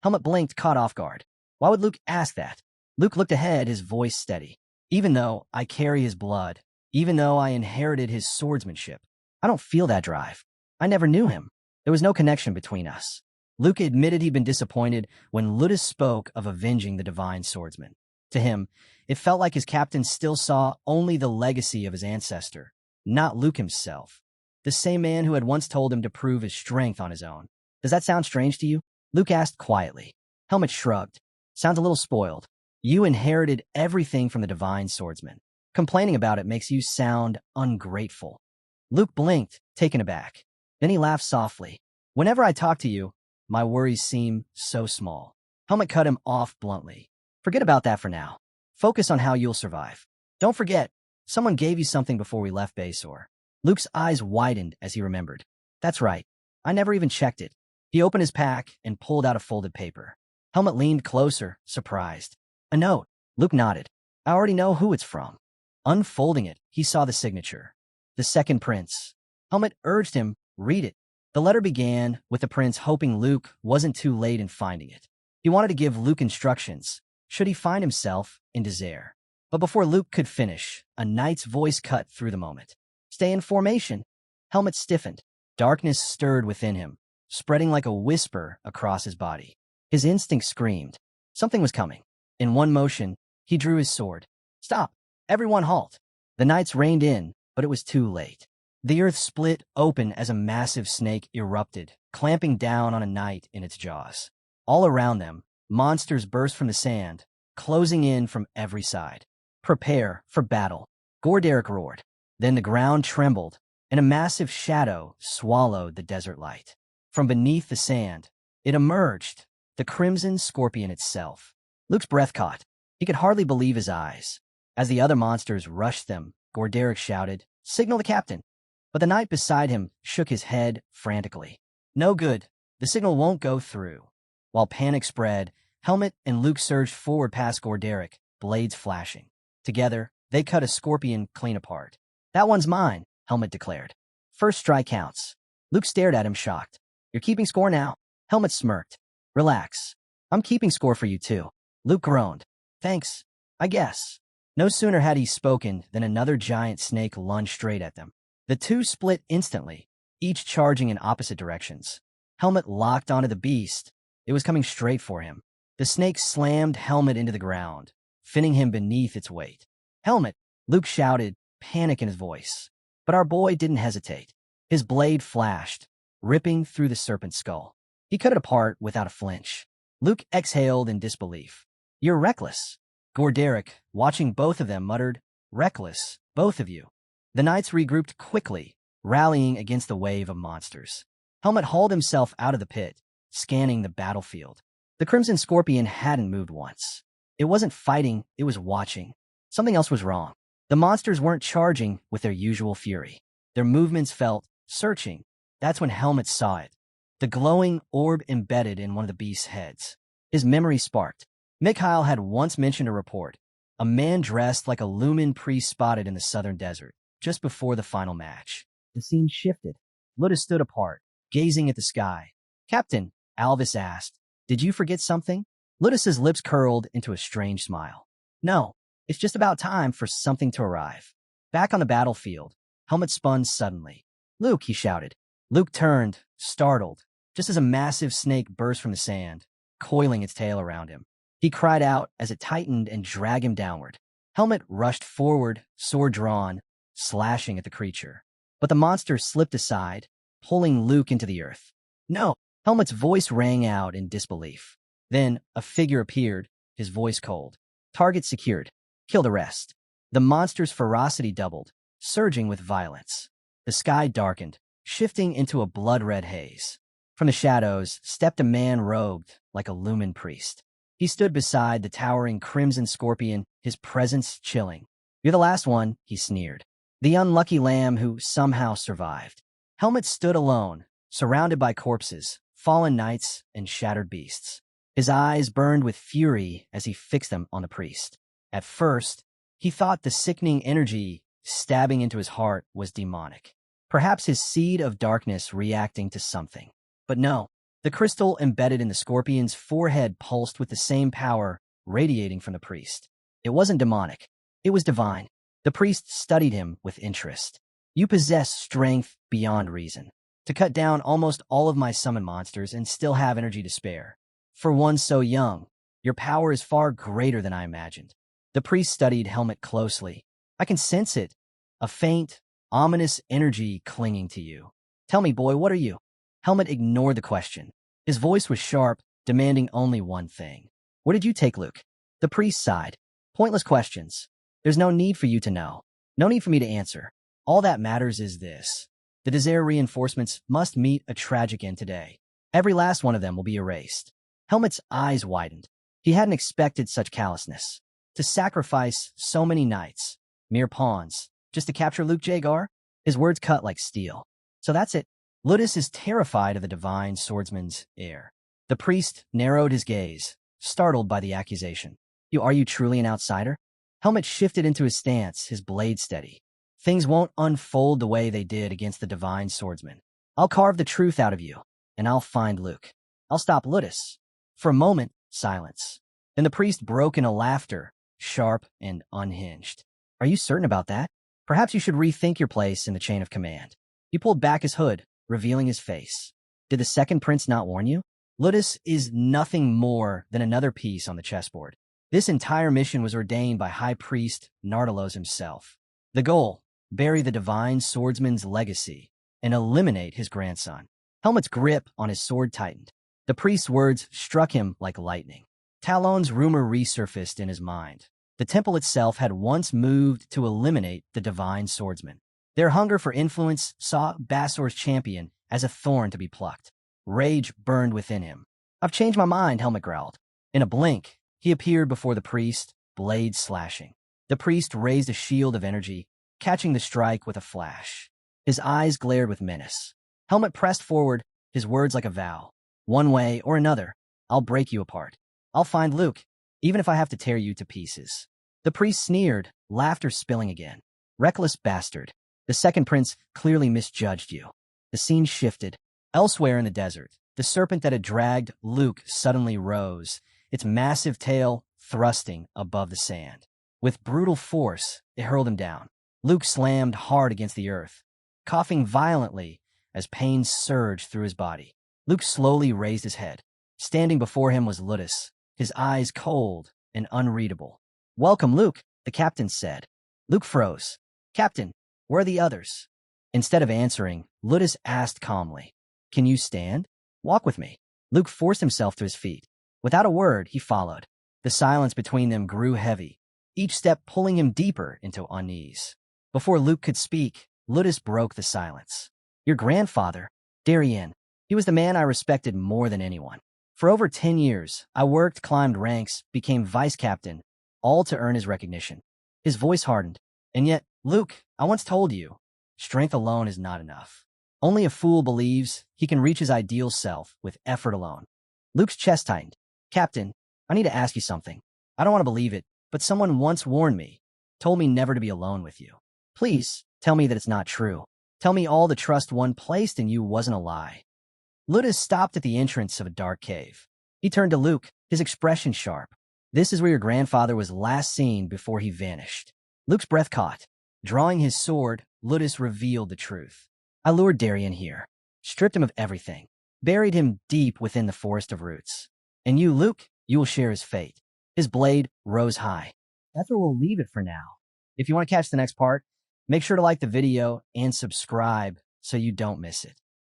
Helmet blinked, caught off guard. Why would Luke ask that? Luke looked ahead, his voice steady. Even though I carry his blood, even though I inherited his swordsmanship, I don't feel that drive. I never knew him. There was no connection between us. Luke admitted he'd been disappointed when Ludus spoke of avenging the Divine Swordsman. To him, it felt like his captain still saw only the legacy of his ancestor, not Luke himself, the same man who had once told him to prove his strength on his own. Does that sound strange to you? Luke asked quietly. Helmet shrugged. Sounds a little spoiled. You inherited everything from the divine swordsman. Complaining about it makes you sound ungrateful. Luke blinked, taken aback. Then he laughed softly. Whenever I talk to you, my worries seem so small. Helmet cut him off bluntly. Forget about that for now. Focus on how you'll survive. Don't forget, someone gave you something before we left Basor. Luke's eyes widened as he remembered. That's right. I never even checked it. He opened his pack and pulled out a folded paper. Helmet leaned closer, surprised. A note. Luke nodded. I already know who it's from. Unfolding it, he saw the signature. The second prince. Helmet urged him, read it. The letter began with the prince hoping Luke wasn't too late in finding it. He wanted to give Luke instructions, should he find himself in desert. But before Luke could finish, a knight's voice cut through the moment. Stay in formation. Helmet stiffened. Darkness stirred within him, spreading like a whisper across his body. His instinct screamed. Something was coming. In one motion, he drew his sword. Stop! Everyone halt! The knights reined in, but it was too late. The earth split open as a massive snake erupted, clamping down on a knight in its jaws. All around them, monsters burst from the sand, closing in from every side. Prepare for battle, Gorderic roared. Then the ground trembled, and a massive shadow swallowed the desert light. From beneath the sand, it emerged, the crimson scorpion itself. Luke's breath caught. He could hardly believe his eyes. As the other monsters rushed them, Gorderic shouted, Signal the captain. But the knight beside him shook his head frantically. No good. The signal won't go through. While panic spread, Helmet and Luke surged forward past Gorderic, blades flashing. Together, they cut a scorpion clean apart. That one's mine, Helmet declared. First strike counts. Luke stared at him shocked. You're keeping score now? Helmet smirked. Relax. I'm keeping score for you too. Luke groaned. Thanks, I guess. No sooner had he spoken than another giant snake lunged straight at them. The two split instantly, each charging in opposite directions. Helmet locked onto the beast. It was coming straight for him. The snake slammed Helmet into the ground, finning him beneath its weight. Helmet, Luke shouted, panic in his voice. But our boy didn't hesitate. His blade flashed, ripping through the serpent's skull. He cut it apart without a flinch. Luke exhaled in disbelief. You're reckless. Gorderic, watching both of them, muttered, Reckless, both of you. The knights regrouped quickly, rallying against the wave of monsters. Helmet hauled himself out of the pit, scanning the battlefield. The Crimson Scorpion hadn't moved once. It wasn't fighting, it was watching. Something else was wrong. The monsters weren't charging with their usual fury. Their movements felt searching. That's when Helmet saw it. The glowing orb embedded in one of the beast's heads. His memory sparked. Mikhail had once mentioned a report. A man dressed like a Lumen priest spotted in the southern desert, just before the final match. The scene shifted. Luda stood apart, gazing at the sky. Captain, Alvis asked, did you forget something? Ludus's lips curled into a strange smile. No, it's just about time for something to arrive. Back on the battlefield, Helmet spun suddenly. Luke, he shouted. Luke turned, startled, just as a massive snake burst from the sand, coiling its tail around him. He cried out as it tightened and dragged him downward. Helmet rushed forward, sword drawn, slashing at the creature. But the monster slipped aside, pulling Luke into the earth. No! Helmet's voice rang out in disbelief. Then a figure appeared, his voice cold. Target secured. Kill the rest. The monster's ferocity doubled, surging with violence. The sky darkened, shifting into a blood-red haze. From the shadows stepped a man robed like a Lumen priest. He stood beside the towering Crimson Scorpion, his presence chilling. You're the last one, he sneered. The unlucky lamb who somehow survived. Helmet stood alone, surrounded by corpses, fallen knights, and shattered beasts. His eyes burned with fury as he fixed them on the priest. At first, he thought the sickening energy stabbing into his heart was demonic. Perhaps his seed of darkness reacting to something. But no, the crystal embedded in the scorpion's forehead pulsed with the same power radiating from the priest. It wasn't demonic. It was divine. The priest studied him with interest. You possess strength beyond reason. To cut down almost all of my summon monsters and still have energy to spare. For one so young, your power is far greater than I imagined. The priest studied Helmet closely. I can sense it. A faint, ominous energy clinging to you. Tell me, boy, what are you? Helmet ignored the question. His voice was sharp, demanding only one thing. What did you take, Luke? The priest sighed. Pointless questions. There's no need for you to know. No need for me to answer. All that matters is this. The Desire reinforcements must meet a tragic end today. Every last one of them will be erased. Helmet's eyes widened. He hadn't expected such callousness. To sacrifice so many knights, mere pawns, just to capture Luke Jagar? His words cut like steel. So that's it. Ludus is terrified of the divine swordsman's heir. The priest narrowed his gaze, startled by the accusation. Are you truly an outsider? Helmet shifted into his stance, his blade steady. Things won't unfold the way they did against the divine swordsman. I'll carve the truth out of you, and I'll find Luke. I'll stop Ludus. For a moment, silence. Then the priest broke into laughter, sharp and unhinged. Are you certain about that? Perhaps you should rethink your place in the chain of command. He pulled back his hood, revealing his face. Did the second prince not warn you? Ludus is nothing more than another piece on the chessboard. This entire mission was ordained by High Priest Nardalos himself. The goal, bury the divine swordsman's legacy and eliminate his grandson. Helmet's grip on his sword tightened. The priest's words struck him like lightning. Talon's rumor resurfaced in his mind. The temple itself had once moved to eliminate the divine swordsman. Their hunger for influence saw Bassor's champion as a thorn to be plucked. Rage burned within him. I've changed my mind, Helmet growled. In a blink, he appeared before the priest, blade slashing. The priest raised a shield of energy, catching the strike with a flash. His eyes glared with menace. Helmet pressed forward, his words like a vow. One way or another, I'll break you apart. I'll find Luke, even if I have to tear you to pieces. The priest sneered, laughter spilling again. Reckless bastard. The second prince clearly misjudged you. The scene shifted. Elsewhere in the desert, the serpent that had dragged Luke suddenly rose, its massive tail thrusting above the sand. With brutal force, it hurled him down. Luke slammed hard against the earth, coughing violently as pain surged through his body. Luke slowly raised his head. Standing before him was Ludus, his eyes cold and unreadable. "Welcome, Luke," the captain said. Luke froze. "Captain, where are the others?" Instead of answering, Ludus asked calmly, "Can you stand? Walk with me." Luke forced himself to his feet. Without a word, he followed. The silence between them grew heavy, each step pulling him deeper into unease. Before Luke could speak, Ludus broke the silence. "Your grandfather, Darien, he was the man I respected more than anyone. For over 10 years, I worked, climbed ranks, became vice captain, all to earn his recognition." His voice hardened. "And yet, Luke, I once told you, strength alone is not enough. Only a fool believes he can reach his ideal self with effort alone." Luke's chest tightened. "Captain, I need to ask you something. I don't want to believe it, but someone once warned me, told me never to be alone with you. Please, tell me that it's not true. Tell me all the trust one placed in you wasn't a lie." Ludus stopped at the entrance of a dark cave. He turned to Luke, his expression sharp. "This is where your grandfather was last seen before he vanished." Luke's breath caught. Drawing his sword, Ludus revealed the truth. "I lured Darien here, stripped him of everything, buried him deep within the forest of roots. And you, Luke, you will share his fate." His blade rose high. That's where we'll leave it for now. If you want to catch the next part, make sure to like the video and subscribe so you don't miss it.